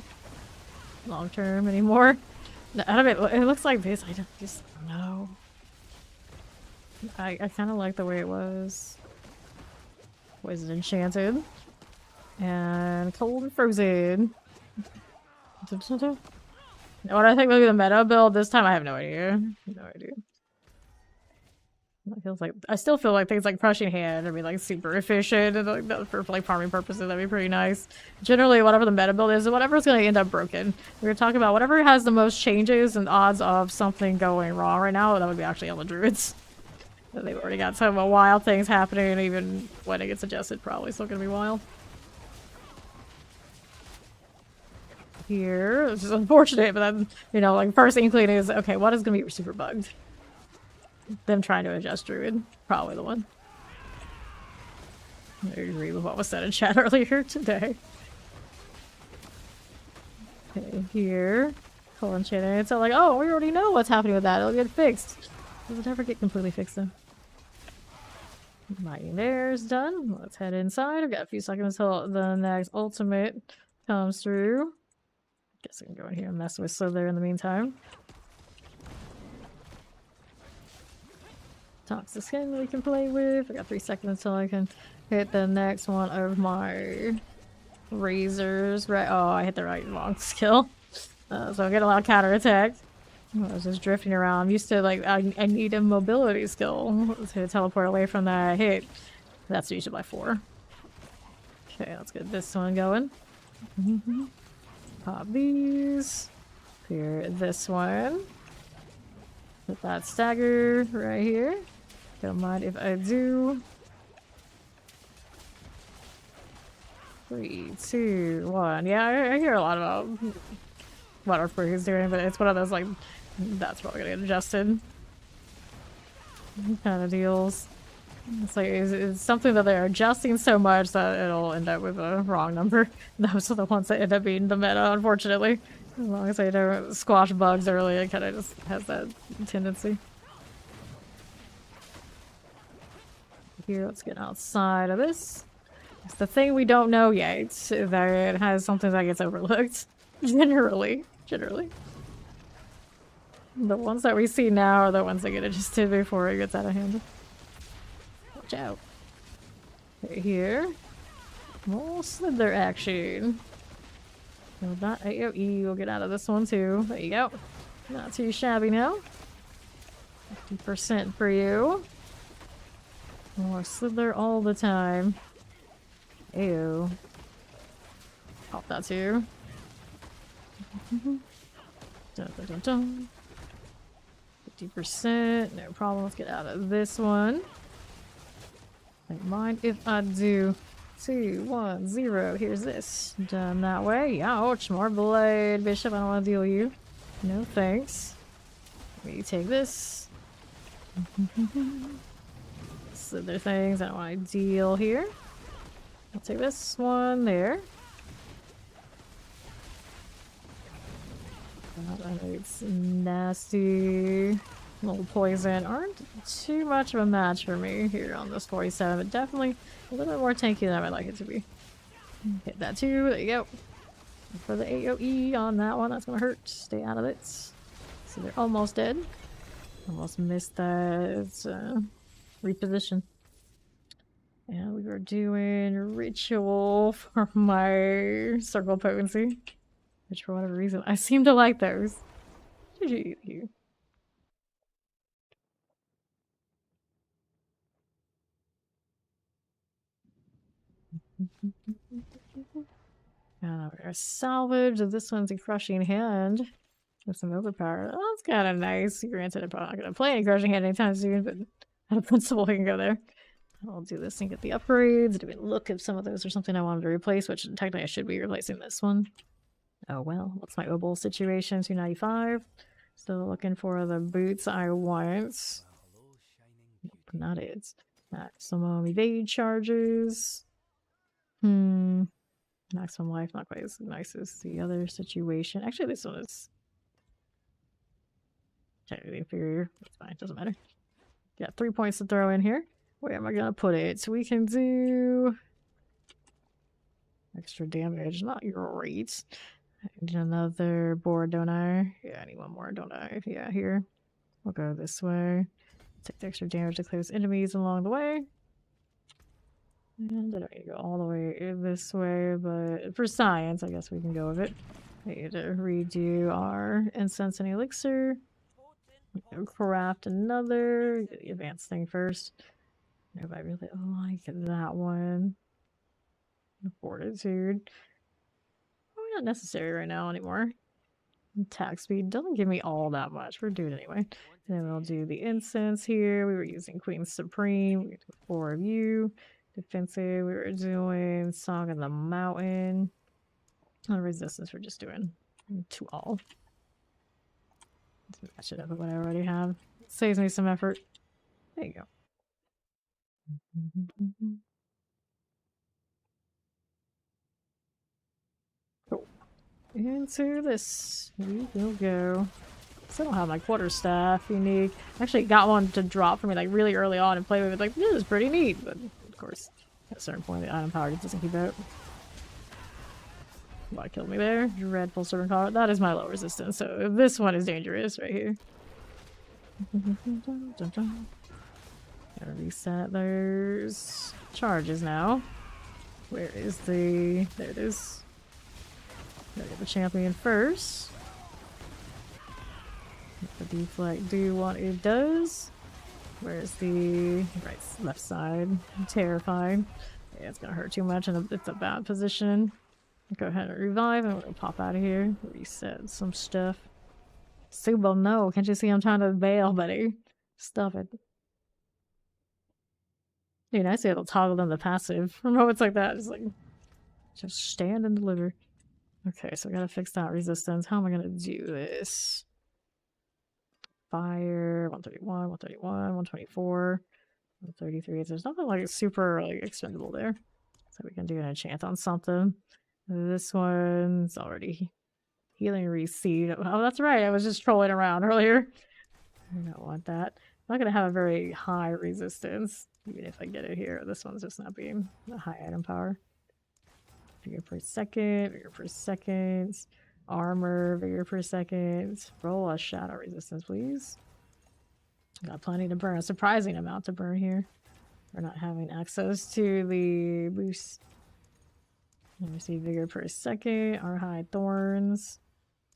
long term anymore. I don't know, it looks like this. I just don't know. I kind of like the way it was. Was it enchanted? And cold and frozen. What I think will be the meta build this time, I have no idea. No idea. I still feel like things like Crushing Hand would be like super efficient and like for like farming purposes that'd be pretty nice. Generally, whatever the meta build is, whatever's gonna end up broken. We're gonna talk about whatever has the most changes and odds of something going wrong right now. That would be actually all the druids. They've already got some wild things happening, even when it gets adjusted, probably still gonna be wild. Here, which is unfortunate, but then like first inkling is okay. What is gonna be super bugged? Them trying to adjust Druid. Probably the one. I agree with what was said in chat earlier today. Okay, here. Colon Shenanigans. So like, oh, we already know what's happening with that. It'll get fixed. Does it ever get completely fixed though? Mighty Bear's done. Let's head inside. I've got a few seconds until the next ultimate comes through. Guess I can go in here and mess with Slither in the meantime. Toxic skin we can play with. I got 3 seconds until I can hit the next one of my razors. Right? Oh, I hit the wrong skill. So I get a lot of counterattack. I was just drifting around. I'm used to like I need a mobility skill to teleport away from that hit. That's usually by 4. Okay, let's get this one going. Pop these. Clear this one. Put that stagger right here. Don't mind if I do. 3, 2, 1. Yeah, I hear a lot about what Earthquake is doing, but it's one of those like that's probably gonna get adjusted kind of deals. It's like it's something that they're adjusting so much that it'll end up with a wrong number. Those are the ones that end up being the meta, unfortunately. As long as they don't squash bugs early, it kind of just has that tendency. Here, let's get outside of this. It's the thing we don't know yet, that it has something that gets overlooked. Generally. The ones that we see now are the ones that get adjusted before it gets out of hand. Watch out. Right here. More Slither action. No, not AoE. We'll get out of this one too. There you go. Not too shabby now. 50% for you. More Slither all the time. Ew. Pop that too. Dun, dun, dun, dun. 50%. No problem. Let's get out of this one. Don't mind if I do. 2, 1, 0. Here's this. Done that way. Ouch. More blade. Bishop, I don't want to deal with you. No thanks. Let me take this. Slither things. I don't want to deal here. I'll take this one there. God, I know it's nasty. Little poison aren't too much of a match for me here on this 47, but definitely a little bit more tanky than I would like it to be. Hit that too. There you go. For the AoE on that one, that's gonna hurt. Stay out of it. So they're almost dead. Almost missed that reposition. And we were doing ritual for my circle potency, which for whatever reason I seem to like those. GG you. Our salvage. This one's a crushing hand with some overpower. Oh, that's kind of nice. Granted, I'm probably not going to play any crushing hand anytime soon, but out of principle, I can go there. I'll do this and get the upgrades. Do we look if some of those are something I wanted to replace, which technically I should be replacing this one. Oh well, what's my obol situation? 295. Still looking for the boots I want. Nope, not it. Maximum evade charges. Maximum life, not quite as nice as the other situation. Actually, this one is technically inferior. That's fine, doesn't matter. Got 3 points to throw in here. Where am I gonna put it? So we can do extra damage, not great. I need another board, don't I? Yeah, I need one more, don't I? Yeah, here. We'll go this way. Take the extra damage to close enemies along the way. And I don't need to go all the way this way, but for science, I guess we can go with it. I need to redo our incense and elixir. Craft another. Get the advanced thing first. If I really like that one. Fortitude. Probably not necessary right now anymore. Attack speed doesn't give me all that much. We're doing it anyway. And then we'll do the incense here. We were using Queen Supreme. We do 4 of you. Defensive. We were doing Song of the Mountain. And resistance we're just doing 2 all. Let's match it up with what I already have. Saves me some effort. There you go. Cool. Into this we will go. So I don't have my quarterstaff unique. I actually got one to drop for me like really early on and play with it. Like, this is pretty neat. But of course, at a certain point, the item power just doesn't keep out. What killed me there? Dreadful Servant Collar. That is my low resistance. So this one is dangerous right here. Gotta reset. There's charges now. Where is the... There it is. Gotta get the champion first. Let the deflect do what it does. Where's the left side? I'm terrified. Yeah, it's gonna hurt too much and it's a bad position. Go ahead and revive and we're gonna pop out of here. Reset some stuff. Subo, no. Can't you see I'm trying to bail, buddy? Stop it. Dude, I see it'll toggle them the passive. For moments like that, it's like, just stand and deliver. Okay, so I gotta fix that resistance. How am I gonna do this? Fire, 131, 131, 124, 133. There's nothing like super like expendable there. So we can do an enchant on something. This one's already healing received. Oh, that's right. I was just trolling around earlier. I don't want that. I'm not going to have a very high resistance, even if I get it here. This one's just not being a high item power. Vigor per second, vigor per second, armor, vigor per second. Roll a shadow resistance, please. Got plenty to burn. A surprising amount to burn here. We're not having access to the boost. Let me see, vigor per second, our high thorns.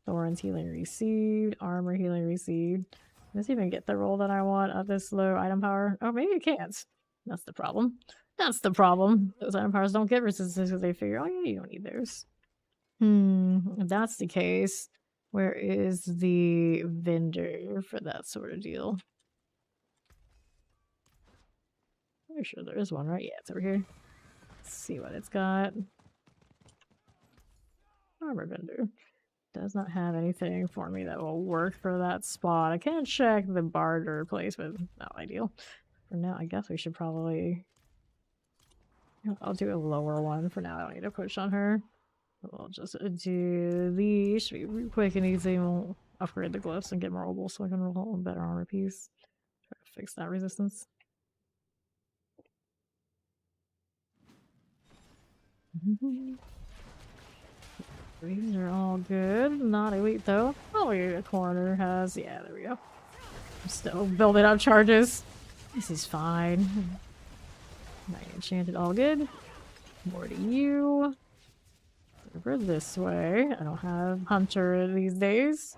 Thorns healing received, armor healing received. Does it even get the roll that I want at this low item power? Oh, maybe it can't. That's the problem. That's the problem. Those item powers don't get resistance because they figure, oh yeah, you don't need those. If that's the case, where is the vendor for that sort of deal? Pretty sure there is one, right? Yeah, it's over here. Let's see what it's got. Armor vendor. Does not have anything for me that will work for that spot. I can check the barter place, but not ideal. For now, I guess we should probably... I'll do a lower one for now. I don't need to push on her. We'll just do these. Should be quick and easy. We'll upgrade the glyphs and get more mobile so I can roll a better armor piece. Try to fix that resistance. These are all good. Not elite though. Oh, a corner has. Yeah, there we go. I'm still building up charges. This is fine. Night enchanted, all good. More to you. Over this way. I don't have Hunter these days.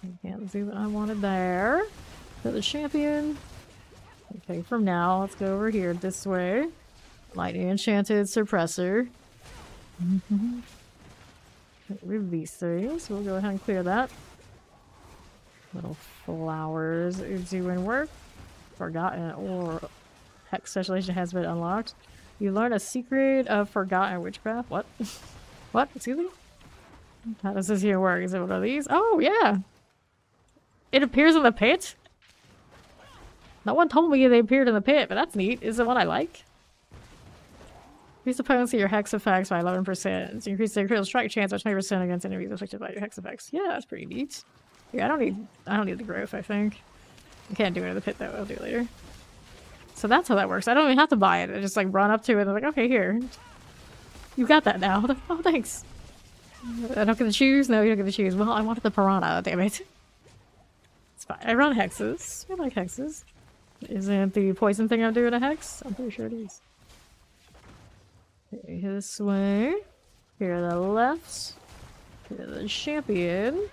I can't see what I wanted there. So the champion. Okay, from now, let's go over here this way. Lightning enchanted suppressor. Remove these things. We'll go ahead and clear that. Little flowers is doing work. Forgotten or hex specialization has been unlocked. You learn a secret of forgotten witchcraft. What? What? Excuse me? How does this here work? Is it one of these? Oh, yeah. It appears in the pit? No one told me they appeared in the pit, but that's neat. Is it one I like? Increase the potency of your hex effects by 11%. Increase the critical strike chance by 20% against enemies affected by your hex effects. Yeah, that's pretty neat. Yeah, I don't need the growth, I think. I can't do it in the pit though, I'll do it later. So that's how that works. I don't even have to buy it. I just like run up to it and I'm like, okay, here. You got that now. Oh, thanks. I don't get to choose? No, you don't get to choose. Well, I wanted the piranha, damn it. It's fine. I run hexes. I like hexes. Isn't the poison thing I'm doing a hex? I'm pretty sure it is. Okay, this way. Here to the left. Here to the champion.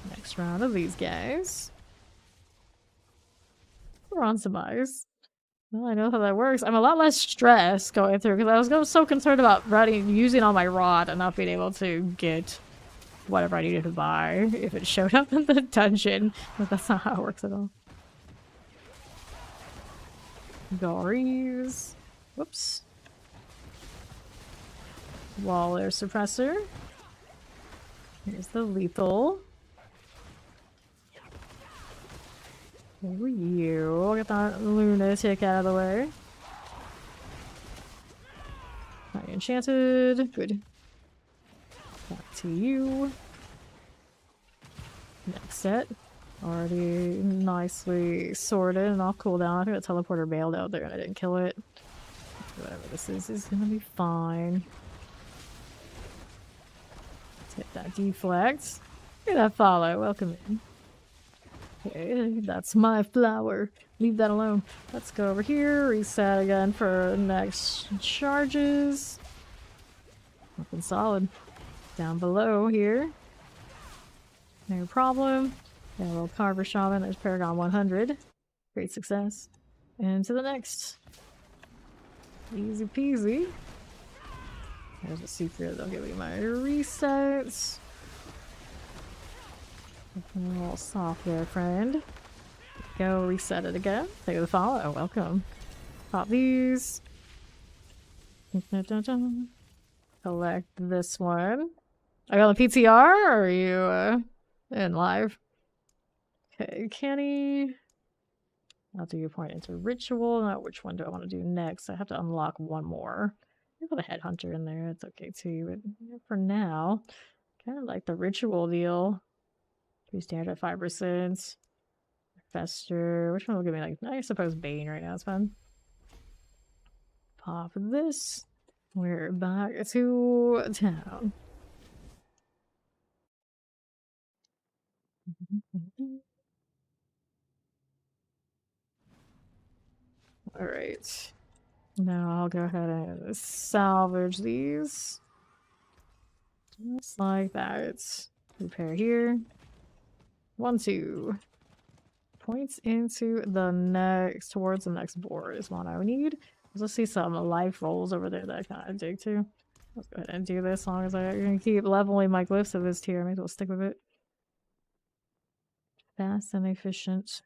Next round of these guys. We're on some ice. Well, I know how that works. I'm a lot less stressed going through because I was so concerned about using all my rod and not being able to get whatever I needed to buy if it showed up in the dungeon. But that's not how it works at all. Gories. Whoops. Wall air suppressor. Here's the lethal. Over you. Get that lunatic out of the way. Not enchanted. Good. Back to you. Next set. Already nicely sorted and off cooldown. I think the teleporter bailed out there and I didn't kill it. Whatever this is gonna be fine. Let's hit that deflect. Look at that follow. Welcome in. Okay, that's my flower. Leave that alone. Let's go over here. Reset again for next charges. Looking solid. Down below here. No problem. Got a little Carver Shaman. There's Paragon 100. Great success. And to the next. Easy peasy. There's a secret. They'll give me my resets. A little soft there, friend. Go reset it again. Take the follow. Welcome. Pop these. Collect this one. Are you on the PTR or are you in live? Okay, Kenny. I'll do your point into ritual. Now, which one do I want to do next? I have to unlock one more. I'll put a headhunter in there. It's okay too. But for now, kind of like the ritual deal. 3 standard 5%. Fester. Which one will give me like, I suppose Bane right now is fun. Pop this. We're back to town. Alright. Now I'll go ahead and salvage these. Just like that. Repair here. 1, 2. Points into the next, towards the next board is what I need. Let's see some life rolls over there that I kind of dig too. Let's go ahead and do this as long as I can keep leveling my glyphs of this tier. I may as well stick with it. Fast and efficient.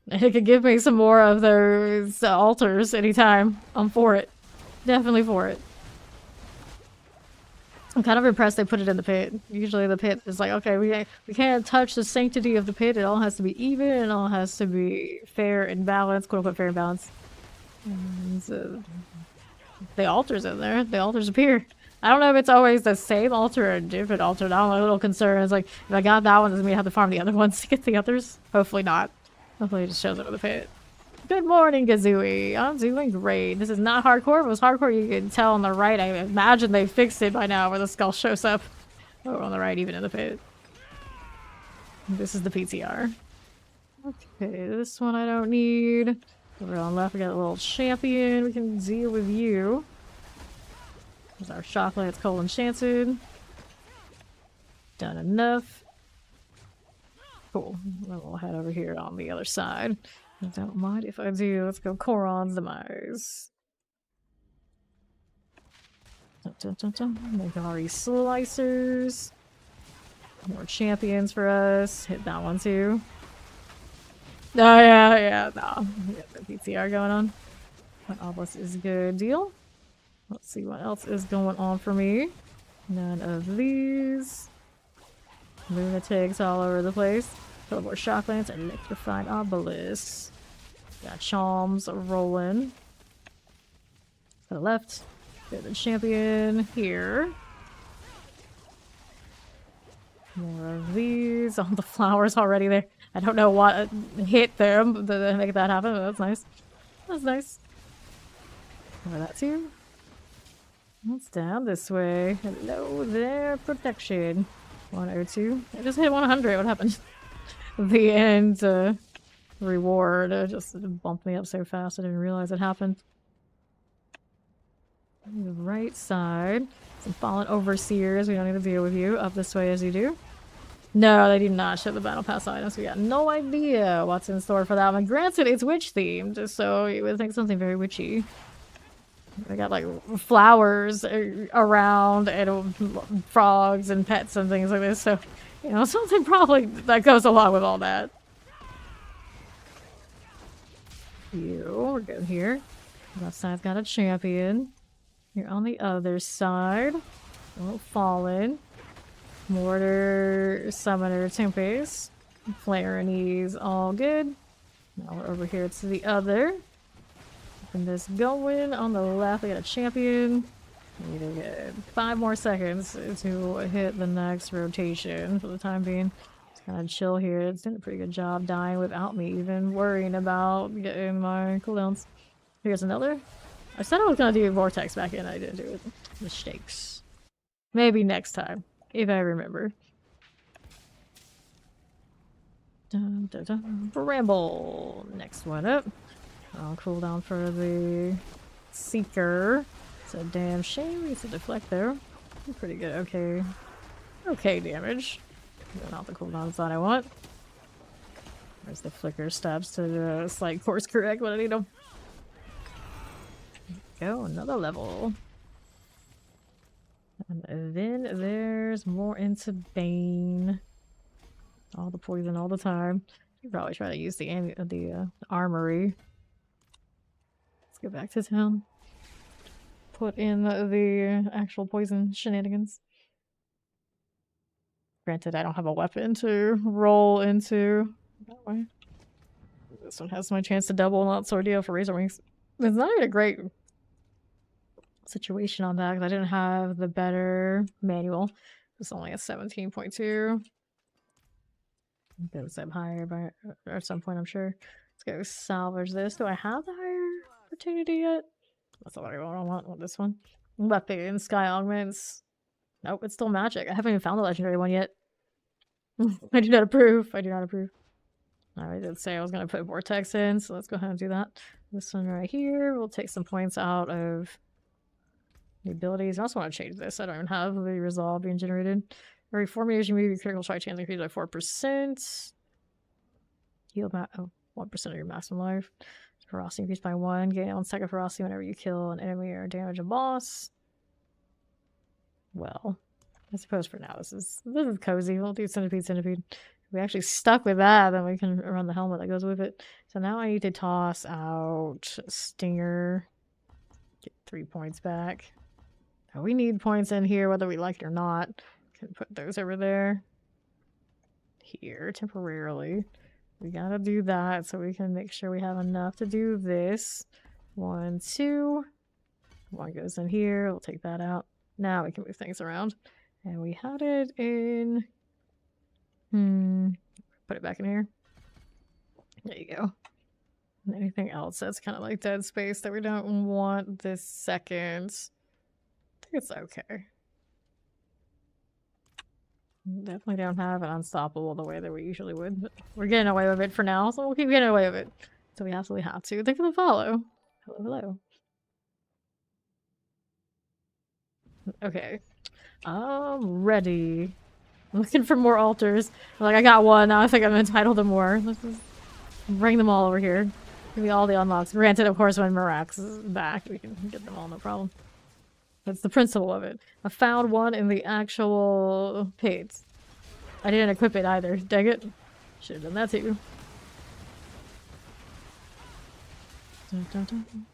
It could give me some more of those altars anytime. I'm for it. Definitely for it. I'm kind of impressed they put it in the pit. Usually the pit is like, okay, we can't touch the sanctity of the pit. It all has to be even. It all has to be fair and balanced. Quote unquote fair and balanced. And the altar's in there. The altars appear. I don't know if it's always the same altar or a different altar. I'm a little concerned. It's like, if I got that one, does it mean I have to farm the other ones to get the others? Hopefully not. Hopefully it just shows up in the pit. Good morning, Gazooey. I'm doing great. This is not hardcore. If it was hardcore, you can tell on the right. I imagine they fixed it by now where the skull shows up. Oh, on the right, even in the pit. This is the PTR. Okay, this one I don't need. Over on the left, we got a little champion. We can deal with you. There's our Shocklance Coal Enchanted. Done enough. Cool. Then we'll head over here on the other side. I don't mind if I do. Let's go Koron's Demise. Nagari Slicers. More champions for us. Hit that one too. Oh yeah, no. We got the PTR going on. That obelisk is a good deal. Let's see what else is going on for me. None of these. Lunatics all over the place. Couple more Shocklance and Electrified Obelisks. Got Chalms rolling. To the left. Got the champion here. More of these. All the flowers already there. I don't know what hit them to make that happen, but that's nice. That's nice. Over that too. It's down this way. Hello there, protection. 102. I just hit 100. What happened? The end reward just bumped me up so fast I didn't realize it happened. The right side. Some fallen overseers. We don't need to deal with you. Up this way as you do. No, they do not show the battle pass items. We got no idea what's in store for that one. Granted, it's witch themed, so you would think something very witchy. They got like flowers around and frogs and pets and things like this, so you know, something probably that goes along with all that. We're good here. Left side's got a champion. You're on the other side. Oh, fallen. Mortar, Summoner, Tempest. Flare and Ease, all good. Now we're over here to the other. And this going on the left, we got a champion. We need to get 5 more seconds to hit the next rotation for the time being. Just kind of chill here. It's doing a pretty good job dying without me even worrying about getting my cooldowns. Here's another. I said I was going to do Vortex back in. I didn't do it. Mistakes. Maybe next time. If I remember. Dun, dun, dun. Bramble. Next one up. I'll cool down for the Seeker. It's a damn shame. It's a deflect there. Pretty good. Okay. Okay damage. Not the cooldowns that I want. There's the flicker steps to the slight course correct when I need them. Go, another level. And then there's more into Bane. All the poison all the time. You probably try to use the armory. Let's go back to town. Put in the actual poison shenanigans. Granted, I don't have a weapon to roll into that way. This one has my chance to double not Sordio for Razor Wings. It's not even a great situation on that because I didn't have the better manual. It's only a 17.2. Goes up higher by at some point, I'm sure. Let's go salvage this. Do I have the higher opportunity yet? That's not what I want this one. Weapon, Sky Augments. Nope, it's still magic. I haven't even found the legendary one yet. I do not approve. I do not approve. I did say I was going to put Vortex in, so let's go ahead and do that. This one right here. We'll take some points out of the abilities. I also want to change this. I don't even have the resolve being generated. Every 4 meters you move, your critical strike chance increases by 4%. Heal 1% of your maximum life. Ferocity increased by 1. Gain 1 second ferocity whenever you kill an enemy or damage a boss. Well, I suppose for now this is cozy. We'll do Centipede. If we actually stuck with that, then we can run the helmet that goes with it. So now I need to toss out Stinger. Get 3 points back. Now we need points in here whether we like it or not. Can put those over there. Here, temporarily. We gotta do that so we can make sure we have enough to do this. 1, 2. 1 goes in here. We'll take that out. Now we can move things around. And we had it in... Put it back in here. There you go. Anything else that's kind of like dead space that we don't want this second? I think it's okay. Definitely don't have an unstoppable the way that we usually would, but we're getting away with it for now, so we'll keep getting away with it. So we absolutely have to. Thank you for the follow. Hello. Okay. I'm ready. I'm looking for more altars. Like, I got one, now I think I'm entitled to more. Let's just bring them all over here. Give me all the unlocks. Granted, of course, when Mirax is back, we can get them all, no problem. That's the principle of it. I found one in the actual pits. I didn't equip it either. Dang it. Should have done that too. Dun, dun, dun.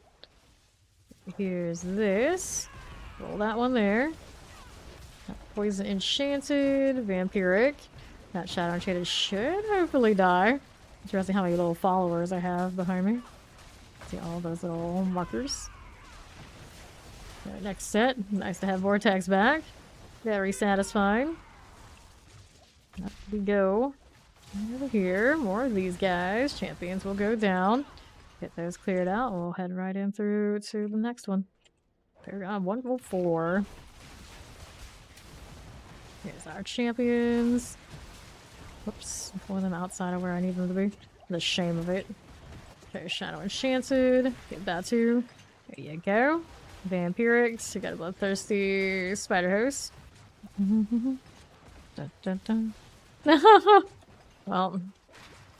Here's this. Roll that one there. Poison Enchanted, Vampiric. That Shadow Enchanted should hopefully die. Interesting how many little followers I have behind me. See all those little markers. Next set. Nice to have Vortex back. Very satisfying. Up we go. Over here. More of these guys. Champions will go down. Get those cleared out. We'll head right in through to the next one. Paragon 104. Here's our champions. Whoops. Pour them outside of where I need them to be. The shame of it. Okay, Shadow Enchanted. Get that too. There you go. Vampirics. You got a Bloodthirsty Spider Host. Dun, dun, dun. Well,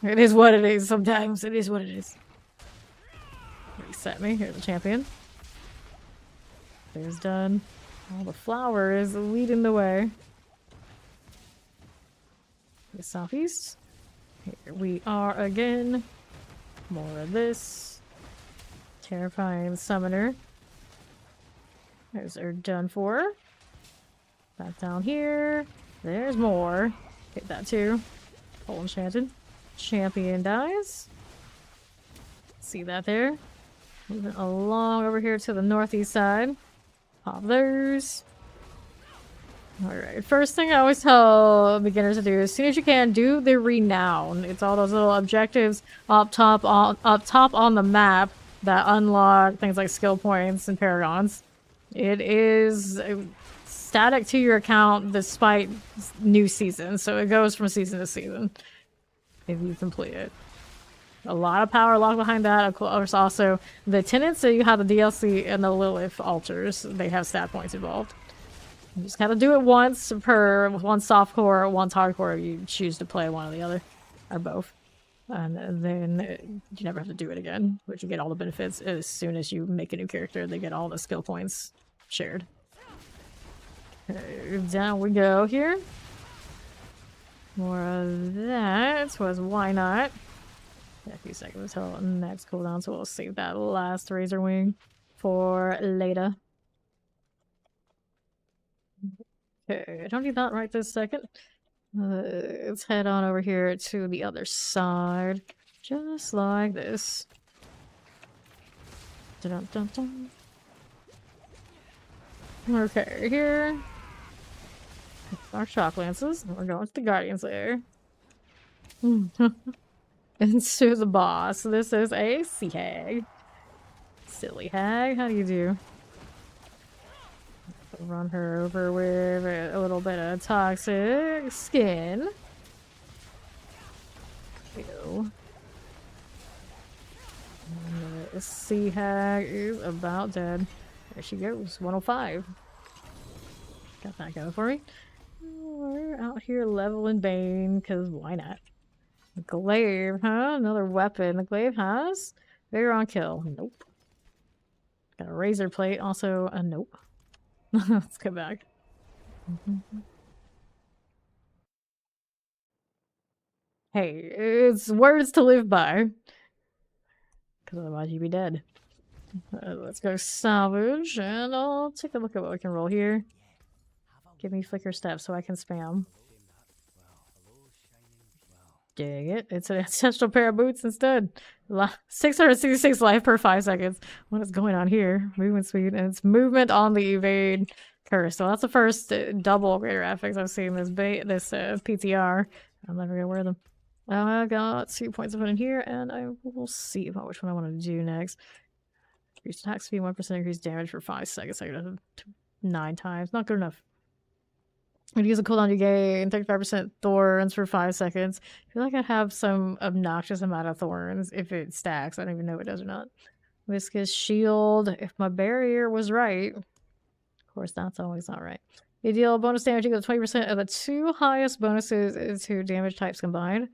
it is what it is sometimes. It is what it is. Reset me. Here's the champion. There's done. All the flowers leading the way. The southeast. Here we are again. More of this. Terrifying summoner. Those are done for. Back down here. There's more. Hit that too. Full enchanted. Champion dies. See that there? Moving along over here to the northeast side. Pop those. Alright, first thing I always tell beginners to do, as soon as you can, do the renown. It's all those little objectives up top on the map that unlock things like skill points and paragons. It is static to your account despite new seasons, so it goes from season to season if you complete it. A lot of power locked behind that. Of course, also the tenants, so you have the DLC and the Lilith altars. They have stat points involved. You just gotta do it once per one softcore, once hardcore. You choose to play one or the other, or both, and then you never have to do it again. But you get all the benefits as soon as you make a new character. They get all the skill points shared. Okay, down we go here. More of that was why not. A few seconds until next cooldown, so we'll save that last Razor Wing for later. Okay, I don't need that right this second. Let's head on over here to the other side. Just like this. Dun -dun -dun. Okay, here. Our shock lances. We're going to the Guardian's Lair. Into the boss. This is a sea hag. Silly hag. How do you do? Run her over with a little bit of toxic skin. Ew. The sea hag is about dead. There she goes. 105. Got that going for me. We're out here leveling Bane, because why not? Glaive, huh? Another weapon. The glaive has vigor on kill. Nope. Got a razor plate. Also a nope. Let's go back. Hey, it's words to live by. Because otherwise you'd be dead. Let's go salvage, and I'll take a look at what we can roll here. Give me flicker steps so I can spam. Dang it. It's an ancestral pair of boots instead. 666 life per 5 seconds. What is going on here? Movement speed, and it's movement on the evade curse. So that's the first double greater affix I've seen this PTR. I'm never gonna wear them. I got 2 points to put in here, and I will see about which one I want to do next. Increase attack speed, 1% increase damage for 5 seconds. I got 9 times. Not good enough. I'm gonna use a cooldown you gain 35% thorns for 5 seconds. I feel like I have some obnoxious amount of thorns if it stacks. I don't even know if it does or not. Viscous shield. If my barrier was right. Of course, that's always not right. You deal bonus damage equal to 20% of the 2 highest bonuses to damage types combined.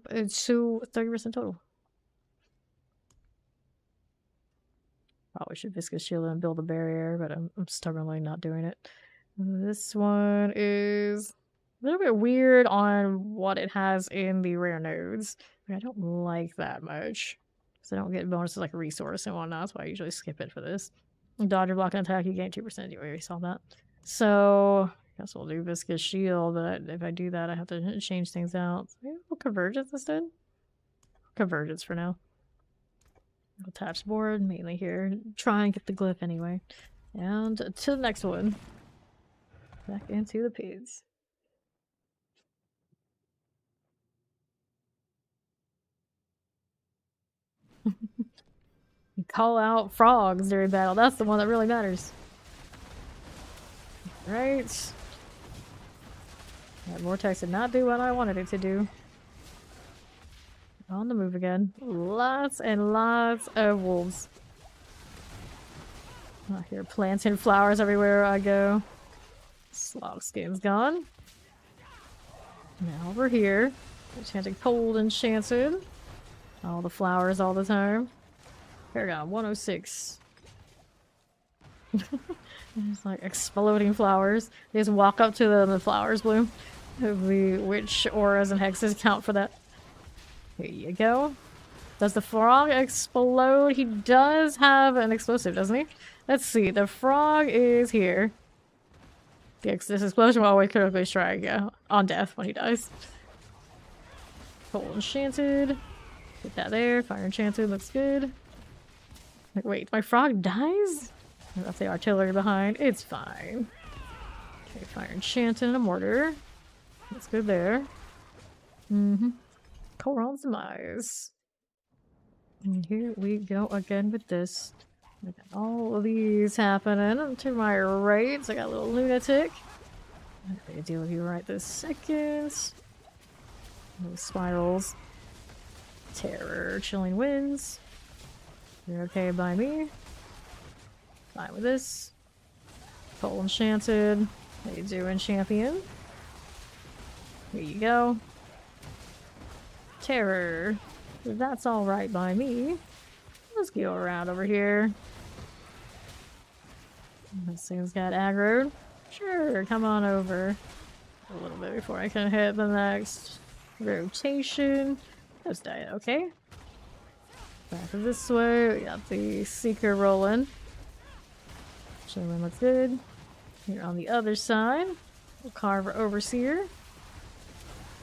It's to 30% total. Probably should Viscous shield and build a barrier, but I'm stubbornly not doing it. This one is a little bit weird on what it has in the rare nodes. I don't like that much. Because I don't get bonuses like a resource and whatnot. That's why I usually skip it for this. Dodge or block an attack, you gain 2%. You already saw that. So, I guess we'll do Viscous Shield, but if I do that, I have to change things out. So maybe we'll Convergence instead? Convergence for now. Attached board, mainly here. Try and get the glyph anyway. And to the next one. Back into the pits. You call out frogs during battle. That's the one that really matters. Right. That vortex did not do what I wanted it to do. On the move again. Lots and lots of wolves. I hear plants and flowers everywhere I go. Slog skin's gone. Now over here. Enchanted cold enchanted. All the flowers all the time. Paragon 106. There's like exploding flowers. They just walk up to them and the flowers bloom. The witch auras and hexes count for that. Here you go. Does the frog explode? He does have an explosive, doesn't he? Let's see. The frog is here. This explosion will always critically strike on death when he dies. Cold enchanted. Get that there. Fire enchanted. Looks good. Wait, my frog dies? I left the artillery behind. It's fine. Okay, fire enchanted and a mortar. That's good there. Coron's demise. And here we go again with this. I got all of these happening. To my right, so I got a little lunatic. I'm not gonna deal with you right this second. Those spirals. Terror, chilling winds. You're okay by me. Fine with this. Cold enchanted. How you doing, champion? Here you go. Terror. That's alright by me. Let's go around over here. This thing's got aggroed. Sure, come on over. A little bit before I can hit the next rotation. Let's die, okay? Back this way. We got the Seeker rolling. Showing looks good. Here on the other side. We'll carve our Overseer.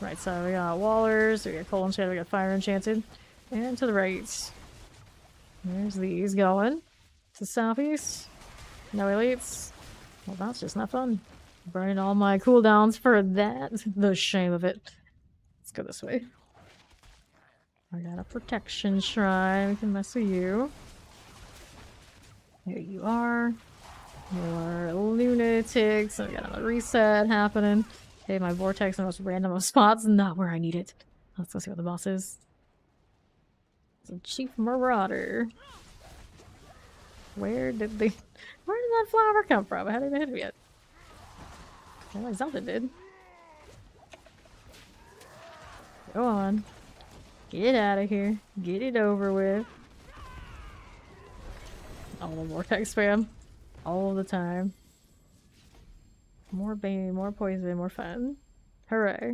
Right side we got Wallers, we got Cold Enchanted, we got Fire Enchanted. And to the right. There's these going. To southeast. No elites. Well, that's just not fun. Burning all my cooldowns for that. The shame of it. Let's go this way. I got a protection shrine. We can mess with you. Here you are. More lunatics. I got a reset happening. Okay, my vortex in the most random of spots. Not where I need it. Let's go see what the boss is. It's a Chief Marauder. Where did that flower come from? I haven't even hit it yet. Well, Zelda did. Go on. Get out of here. Get it over with. All the vortex spam. All the time. More bane, more poison, more fun. Hooray.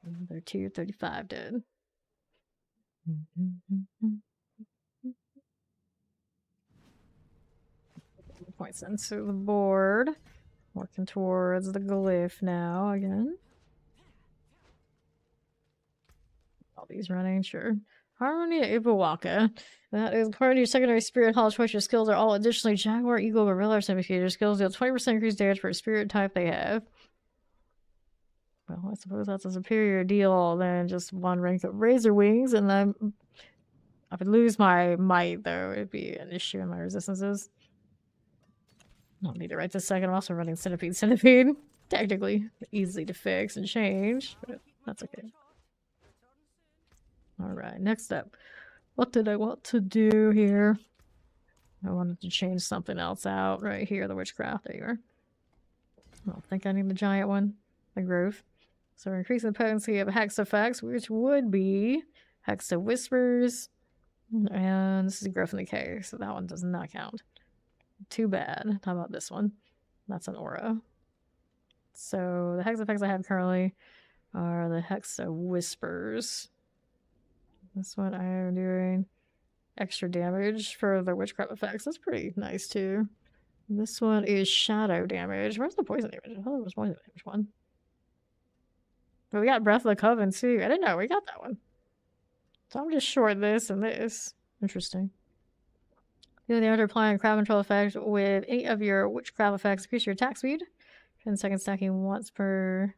Another tier 35 dead. Points into the board. Working towards the glyph now again. All these running, sure. Harmony Ibawaka. That is according to your secondary spirit hall choice. Your skills are all additionally Jaguar, Eagle, Gorilla, or Semi-Your skills deal 20% increased damage for a spirit type they have. Well, I suppose that's a superior deal than just one rank of Razor Wings, and then I would lose my might, though. It'd be an issue in my resistances. I don't need it right this second. I'm also running Centipede. Technically, easy to fix and change, but that's okay. Alright, next up. What did I want to do here? I wanted to change something else out right here, the Witchcraft. There you are. I don't think I need the giant one. The Growth. So we're increasing the potency of Hex effects, which would be Hexa Whispers. And this is Growth and Decay, so that one does not count. Too bad. How about this one? That's an aura. So the Hex effects I have currently are the Hexa Whispers. This one I am doing extra damage for the Witchcraft effects. That's pretty nice too. This one is shadow damage. Where's the poison damage? I thought it was poison damage one. But we got Breath of the Coven too. I didn't know we got that one. So I'm just short this and this. Interesting. Deal damage applying crowd control effect with any of your Witchcraft effects. Increase your attack speed. 10 seconds stacking once per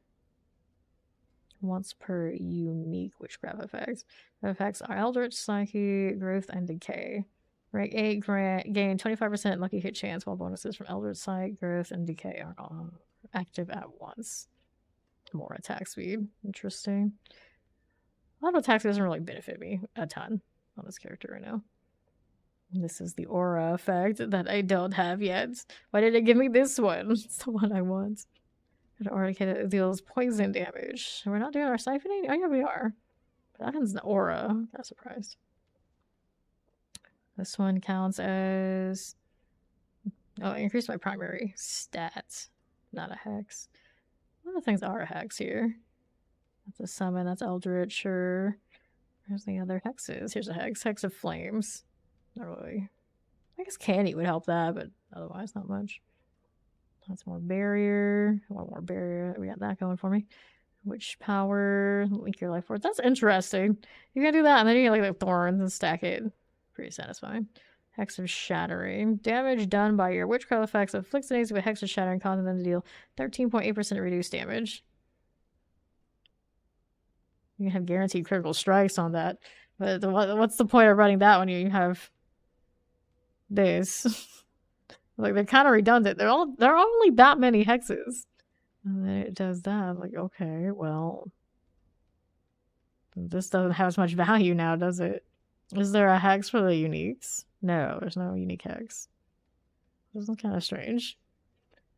unique Witchcraft effects. The effects are Eldritch, Psyche, Growth, and Decay. Rank 8 gain 25% lucky hit chance, while bonuses from Eldritch, Psyche, Growth, and Decay are all active at once. More attack speed. Interesting. A lot of attack speed doesn't really benefit me a ton on this character right now. This is the aura effect that I don't have yet. Why did it give me this one? It's the one I want. It deals poison damage. We're not doing our siphoning? Oh yeah, we are. But that one's an aura. I'm kind of surprised. This one counts as... Oh, I increased my primary stats. Not a hex. What other things are a hex here? That's a summon, that's Eldritch, sure. Where's the other hexes? Here's a hex. Hex of Flames. Not really. I guess Candy would help that, but otherwise not much. That's more barrier. One more barrier. We got that going for me. Witch power. Link your life force. That's interesting. You can do that, and then you get like the thorns and stack it. Pretty satisfying. Hex of Shattering. Damage done by your witchcraft effects afflicts enemies with Hex of Shattering, causing them to deal 13.8% reduced damage. You can have guaranteed critical strikes on that. But what's the point of running that when you have this? Like, they're kind of redundant. There are only that many hexes. And then it does that. Like, okay, well... This doesn't have as much value now, does it? Is there a hex for the uniques? No, there's no unique hex. This is kind of strange.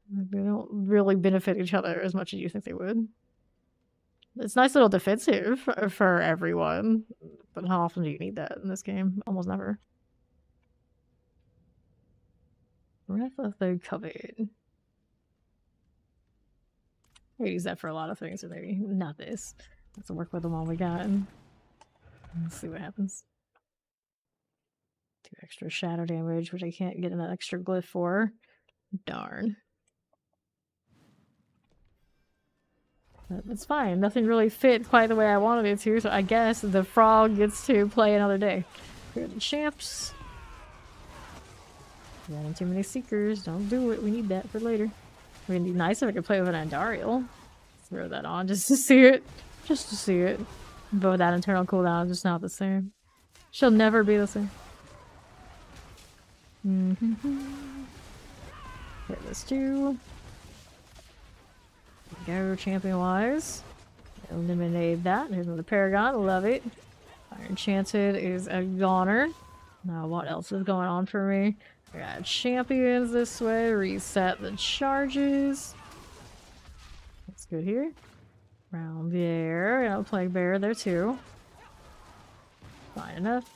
They don't really benefit each other as much as you think they would. It's nice little defensive for everyone, but how often do you need that in this game? Almost never. Breath of the Coven. I use that for a lot of things, or maybe not this. Let's work with the one we got and let's see what happens. 2 extra shadow damage, which I can't get an extra glyph for. Darn. But that's fine. Nothing really fit quite the way I wanted it to, so I guess the frog gets to play another day. Here are the champs. Running too many seekers. Don't do it. We need that for later. I mean, it'd be nice if I could play with an Andariel. Throw that on just to see it. Just to see it. But with that internal cooldown, it's just not the same. She'll never be the same. Hit this too. Go champion-wise. Eliminate that. Here's another Paragon. Love it. Fire Enchanted is a goner. Now, what else is going on for me? I got champions this way. Reset the charges. That's good here. Round there. Got a Plague Bear there too. Fine enough.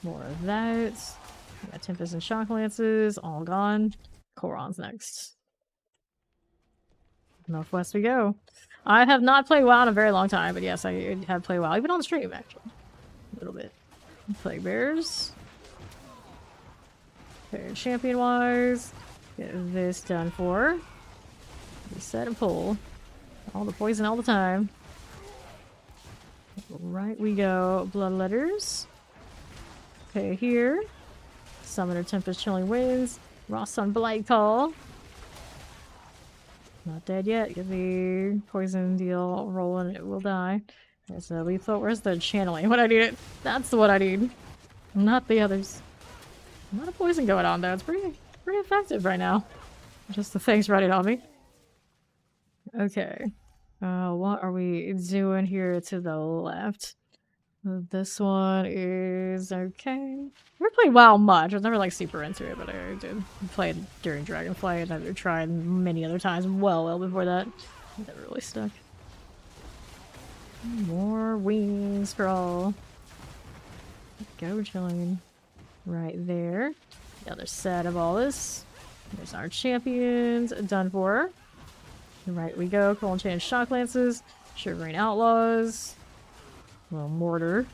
More of that. We got Tempest and Shock Lances. All gone. Koron's next. Northwest we go. I have not played WoW in a very long time, but yes, I have played WoW. Even on the stream, actually. A little bit. Plague Bears. Okay, champion-wise. Get this done for. Reset and pull. All the poison all the time. Right we go. Bloodletters. Okay, here. Summoner Tempest Chilling Winds. Ross Sun Blight Call. Not dead yet. Get the poison deal rolling. It will die. There's a lethal. Where's the channeling? What I need it. That's what I need. Not the others. A lot of poison going on though. It's pretty effective right now. Just the things running on me. Okay. What are we doing here to the left? This one is okay. I never played WoW much. I was never like super into it, but I did play it during Dragonflight. I've tried many other times well before that. Never really stuck. More wings for all. Go chilling. Right there. The other set of all this. There's our champions. Done for. Right we go. Cold Chain Shock Lances. Shivering Outlaws. Little mortar.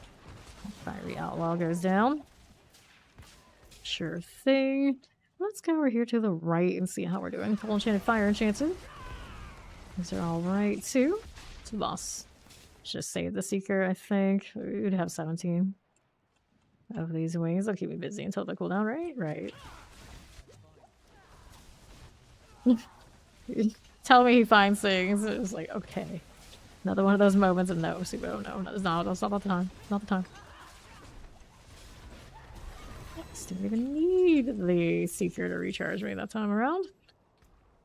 Fiery Outlaw goes down. Sure thing. Let's go over here to the right and see how we're doing. Cold Enchanted, Fire Enchanted. These are all right too. It's the boss. Just save the Seeker, I think. We would have 17 of these wings. They'll keep me busy until the cooldown, right? Right. Tell me he finds things. It's like, okay. Another one of those moments of no, Subo. No, that's not the time. Not the time. Didn't even need the Seeker to recharge me that time around.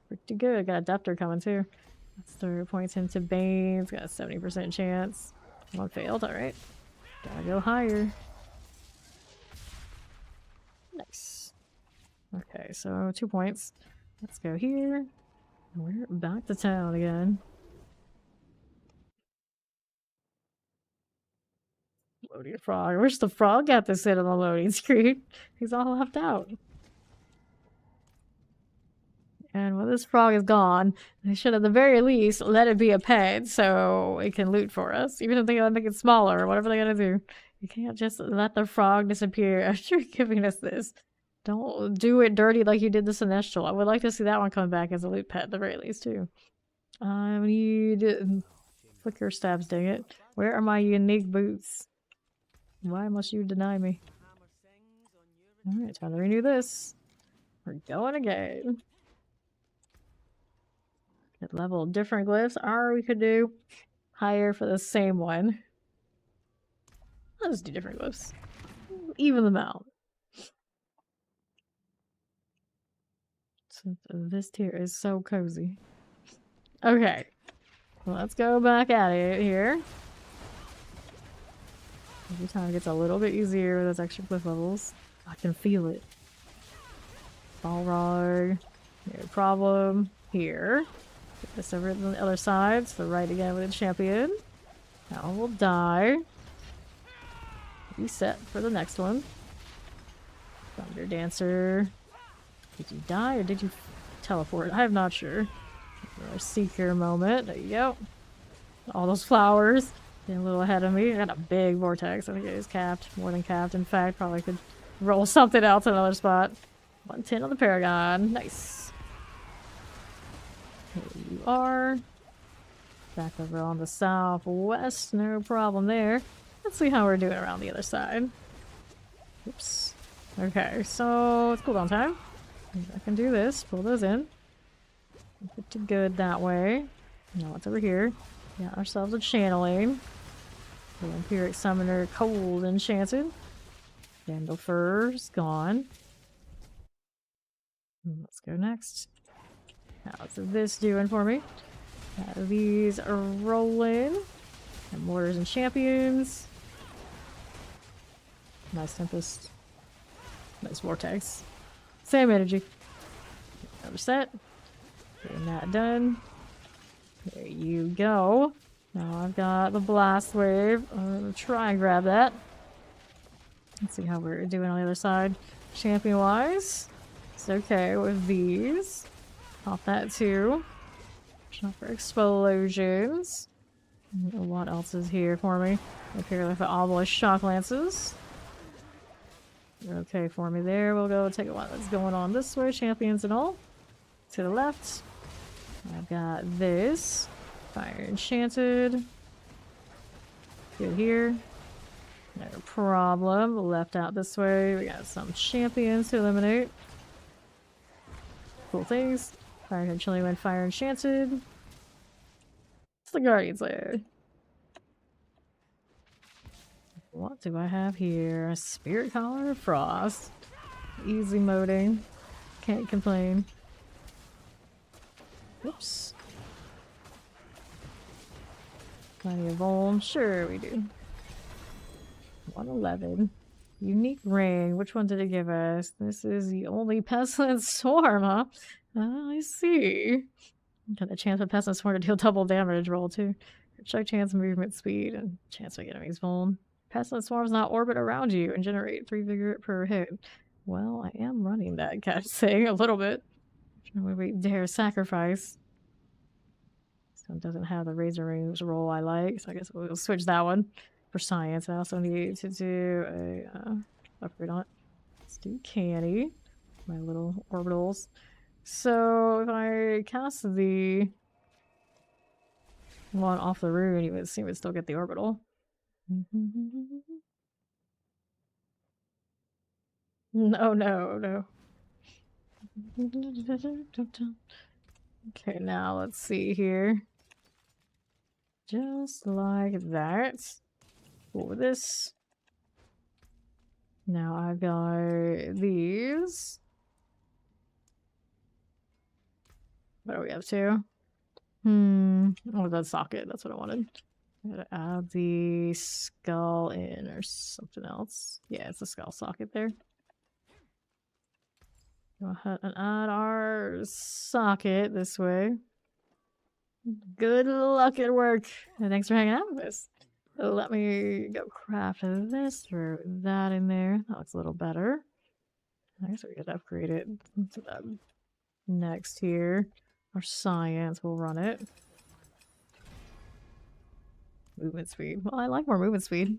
Pretty good. Got a Deptor coming too. That's 3 points into Bane's. Got a 70% chance. One failed, alright. Gotta go higher. Nice. Okay, so 2 points. Let's go here. We're back to town again. Loading frog. I wish the frog got to sit on the loading screen. He's all left out. And when this frog is gone, they should at the very least let it be a pet so it can loot for us. Even if they gotta make it smaller or whatever they gotta do. You can't just let the frog disappear after giving us this. Don't do it dirty like you did the Celestial. I would like to see that one come back as a loot pet at the very least too. I need flicker stabs, dang it. Where are my unique boots? Why must you deny me? Alright, time to renew this. We're going again. Get level different glyphs, or we could do higher for the same one. I'll just do different glyphs. Even them out. So this tier is so cozy. Okay. Let's go back at it here. Every time it gets a little bit easier with those extra glyph levels. I can feel it. Balrog. No problem. Here. Get this over on the other side. So right again with the champion. That one will die. Reset for the next one. Thunder Dancer. Did you die or did you teleport? I'm not sure. Our Seeker moment. There you go. All those flowers. Getting a little ahead of me. I got a big vortex. I think it is capped. More than capped. In fact, probably could roll something else in another spot. 110 on the Paragon. Nice. Here you are. Back over on the southwest. No problem there. Let's see how we're doing around the other side. Oops. Okay, so it's cooldown time. I can do this. Pull those in. Pretty good that way. Now what's over here? Got ourselves a channeling. The Empiric Summoner Cold Enchanted. Vandalfur's gone. Let's go next. How's this doing for me? These are rolling. And Mortars and Champions. Nice Tempest. Nice Vortex. Same energy. Another set. Getting that done. There you go. Now I've got the Blast Wave. I'm gonna try and grab that. Let's see how we're doing on the other side. Champion wise, it's okay with these. Pop that too. Shop for explosions. What else is here for me? Up here with the Obelisk Shock Lances. Okay for me there. We'll go take a one that's going on this way. Champions and all. To the left. I've got this. Fire Enchanted. Good here. No problem. Left out this way. We got some champions to eliminate. Cool things. Fire Chilling Wind, Fire Enchanted. It's the Guardian's Lair. What do I have here? A Spirit Collar of Frost. Easy moding. Can't complain. Oops. Plenty of Vuln. Sure we do. 111. Unique ring. Which one did it give us? This is the only Pestilent Swarm, huh? I see. Got the chance of Pestilent Swarm to deal double damage roll too. Check chance movement speed and chance of enemies Vuln. Pestilent Swarms not orbit around you and generate 3 vigor per hit. Well, I am running that kind of thing a little bit. We dare sacrifice. This one doesn't have the Razor Rings roll I like, so I guess we'll switch that one for science. I also need to do a upgrade on it. Let's do Canny. My little orbitals. So if I cast the one off the rune, you would see we would still get the orbital. No, no, no. Okay, now let's see here. Just like that. For this. Now I've got these. What do we have to? Oh, that socket. That's what I wanted. I gotta add the skull in or something else. Yeah, it's a skull socket there. Go ahead and add our socket this way. Good luck at work. And thanks for hanging out with us. Let me go craft this, throw that in there. That looks a little better. I guess we could upgrade it to that next here. Our science, we'll run it. Movement speed. Well, I like more movement speed.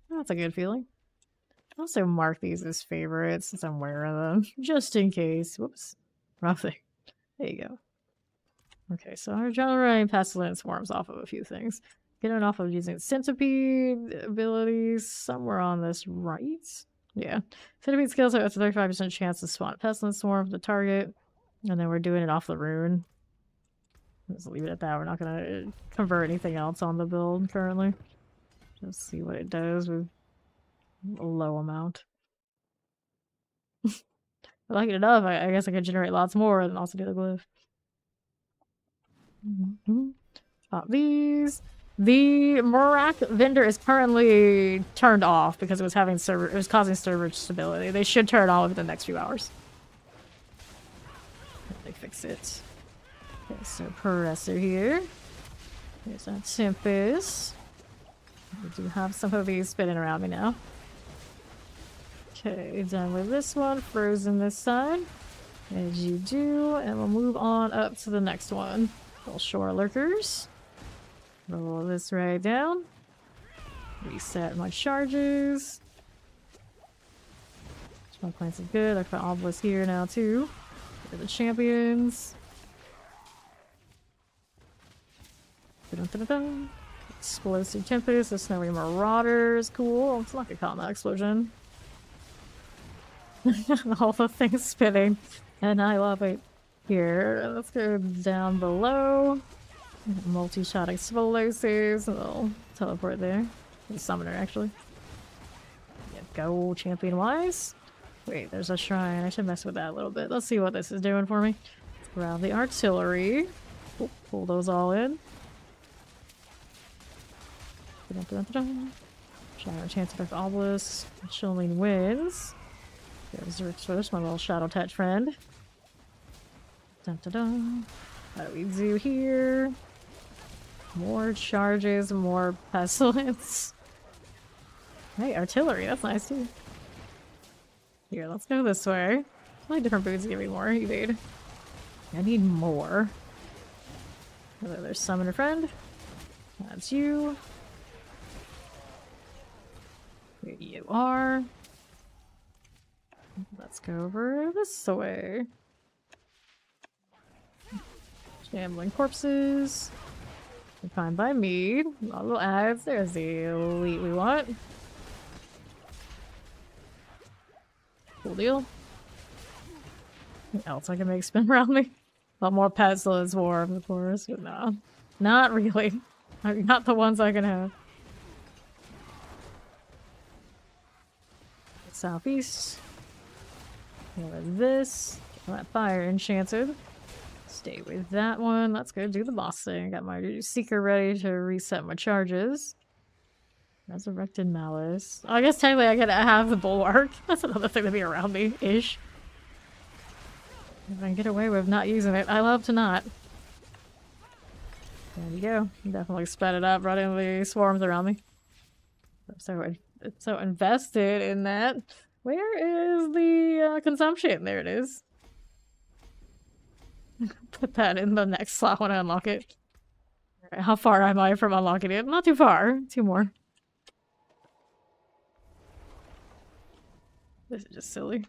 That's a good feeling. Also mark these as favorites since I'm wearing them, just in case. Whoops. Wrong thing. There you go. Okay, so our generating pestilence swarms off of a few things. Getting off of using centipede abilities somewhere on this right. Yeah. Centipede skills have a 35% chance to spawn a pestilence swarm for the target. And then we're doing it off the rune. Let's leave it at that. We're not gonna convert anything else on the build currently. Just see what it does with a low amount. I like it enough. I guess I could generate lots more and also do the glyph. Pop these. The Murak vendor is currently turned off because it was causing server stability. They should turn it on within the next few hours. They fix it. Okay, so Progressor here. Here's our Tempest. We do have some of these spinning around me now. Okay, done with this one. Frozen this side. As you do. And we'll move on up to the next one. Little shore lurkers. Roll this right down. Reset my charges. My plants are good. I found Obelisk here now too. Here are the champions. Dun-dun-dun-dun. Explosive Tempest, the Snowy Marauders. Cool. It's like a combat explosion. All the things spinning. And I love it. Here, let's go down below. Multi-shot explosives. A little teleport there. The summoner, actually. Yeah, go champion-wise. Wait, there's a shrine. I should mess with that a little bit. Let's see what this is doing for me. Let's grab the artillery. Pull those all in. Shadow Chance of Obelisk. Chilling Winds. There's first, my little Shadow Touch friend. Dun dun dun. What do we do here? More charges, more pestilence. Hey, artillery, that's nice too. Here, let's go this way. I like different boots give me more evade. I need more. There's summoner friend. That's you. Here you are. Let's go over this way. Shambling corpses. Fine by me. All little ads. There's the elite we want. Cool deal. Anything else I can make spin around me? A lot more pestilence swarm, of course, but no. Not really. Not the ones I can have. Southeast. With this. Get that fire enchanted. Stay with that one. Let's go do the boss thing. Got my seeker ready to reset my charges. Resurrected Malice. Oh, I guess technically I gotta have the bulwark. That's another thing to be around me ish. If I can get away with not using it, I love to not. There you go. Definitely sped it up, running the swarms around me. I'm so invested in that. Where is the consumption? There it is. Put that in the next slot when I unlock it. Alright, how far am I from unlocking it? Not too far. 2 more. This is just silly.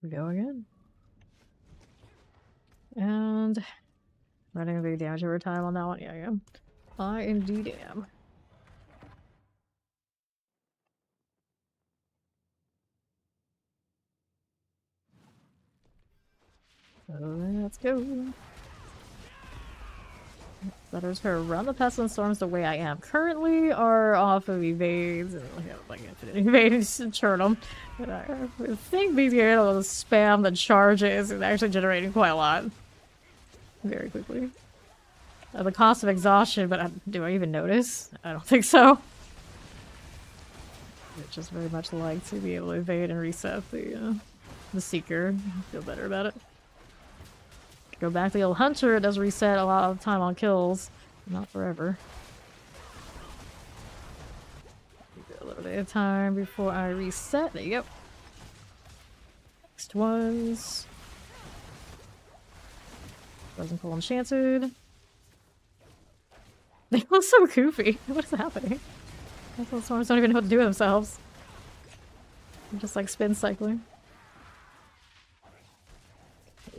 We go again. And running the damage over time on that one. Yeah, I am. I indeed am. So let's go. Letters her run the pestilence storms the way I am currently, or off of evades and like infinite evades and turn them. But I think these are able to spam the charges and actually generating quite a lot very quickly. The cost of exhaustion, but do I even notice? I don't think so. I'd just very much like to be able to evade and reset the Seeker. I feel better about it. Go back to the old Hunter, it does reset a lot of time on kills. Not forever. A little bit of time before I reset. There you go. Next ones. Doesn't pull enchanted. They look so goofy. What is happening? Those swarms don't even know what to do with themselves. They're just like spin cycling.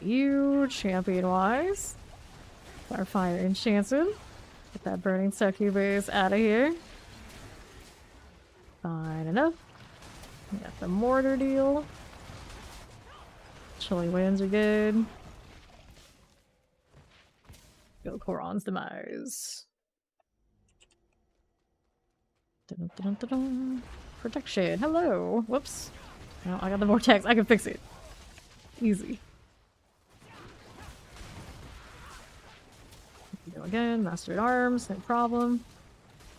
You, champion-wise. Starfire enchanted. Get that burning succubus out of here. Fine enough. We got the mortar deal. Chilly winds are good. Go Koron's demise. Dun, dun, dun, dun. Protection. Hello. Whoops. No, I got the vortex. I can fix it. Easy. Go again. Master at Arms. No problem.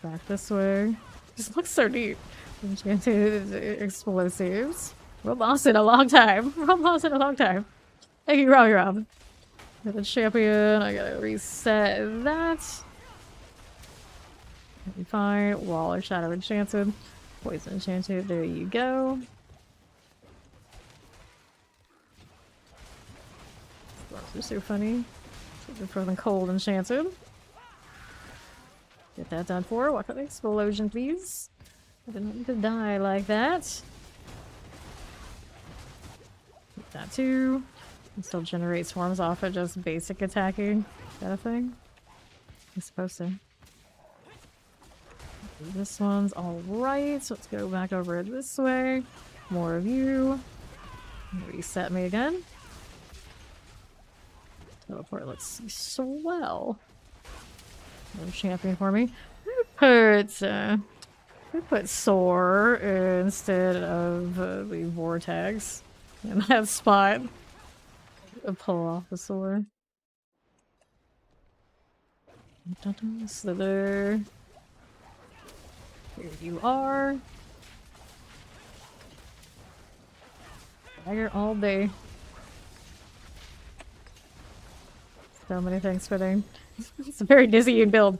Back this way. This looks so neat. Enchanted explosives. We're lost in a long time. We're lost in a long time. Thank you, Rob. Got the champion. I gotta reset that. Be fine. Wall or Shadow enchanted. Poison enchanted. There you go. Those are so funny. Frozen cold enchanted. Get that done for. What kind of explosion, please? I didn't need to die like that. Get that too. Can still generate swarms off of just basic attacking. Is that a thing? I'm supposed to. This one's alright, so let's go back over this way. More of you. Reset me again. Teleport looks swell. Another champion for me. We put Soar instead of the Vortex in that spot. Pull off the Soar. Slither. Here you are. Dagger all day. So many things fitting. It's a very dizzying build.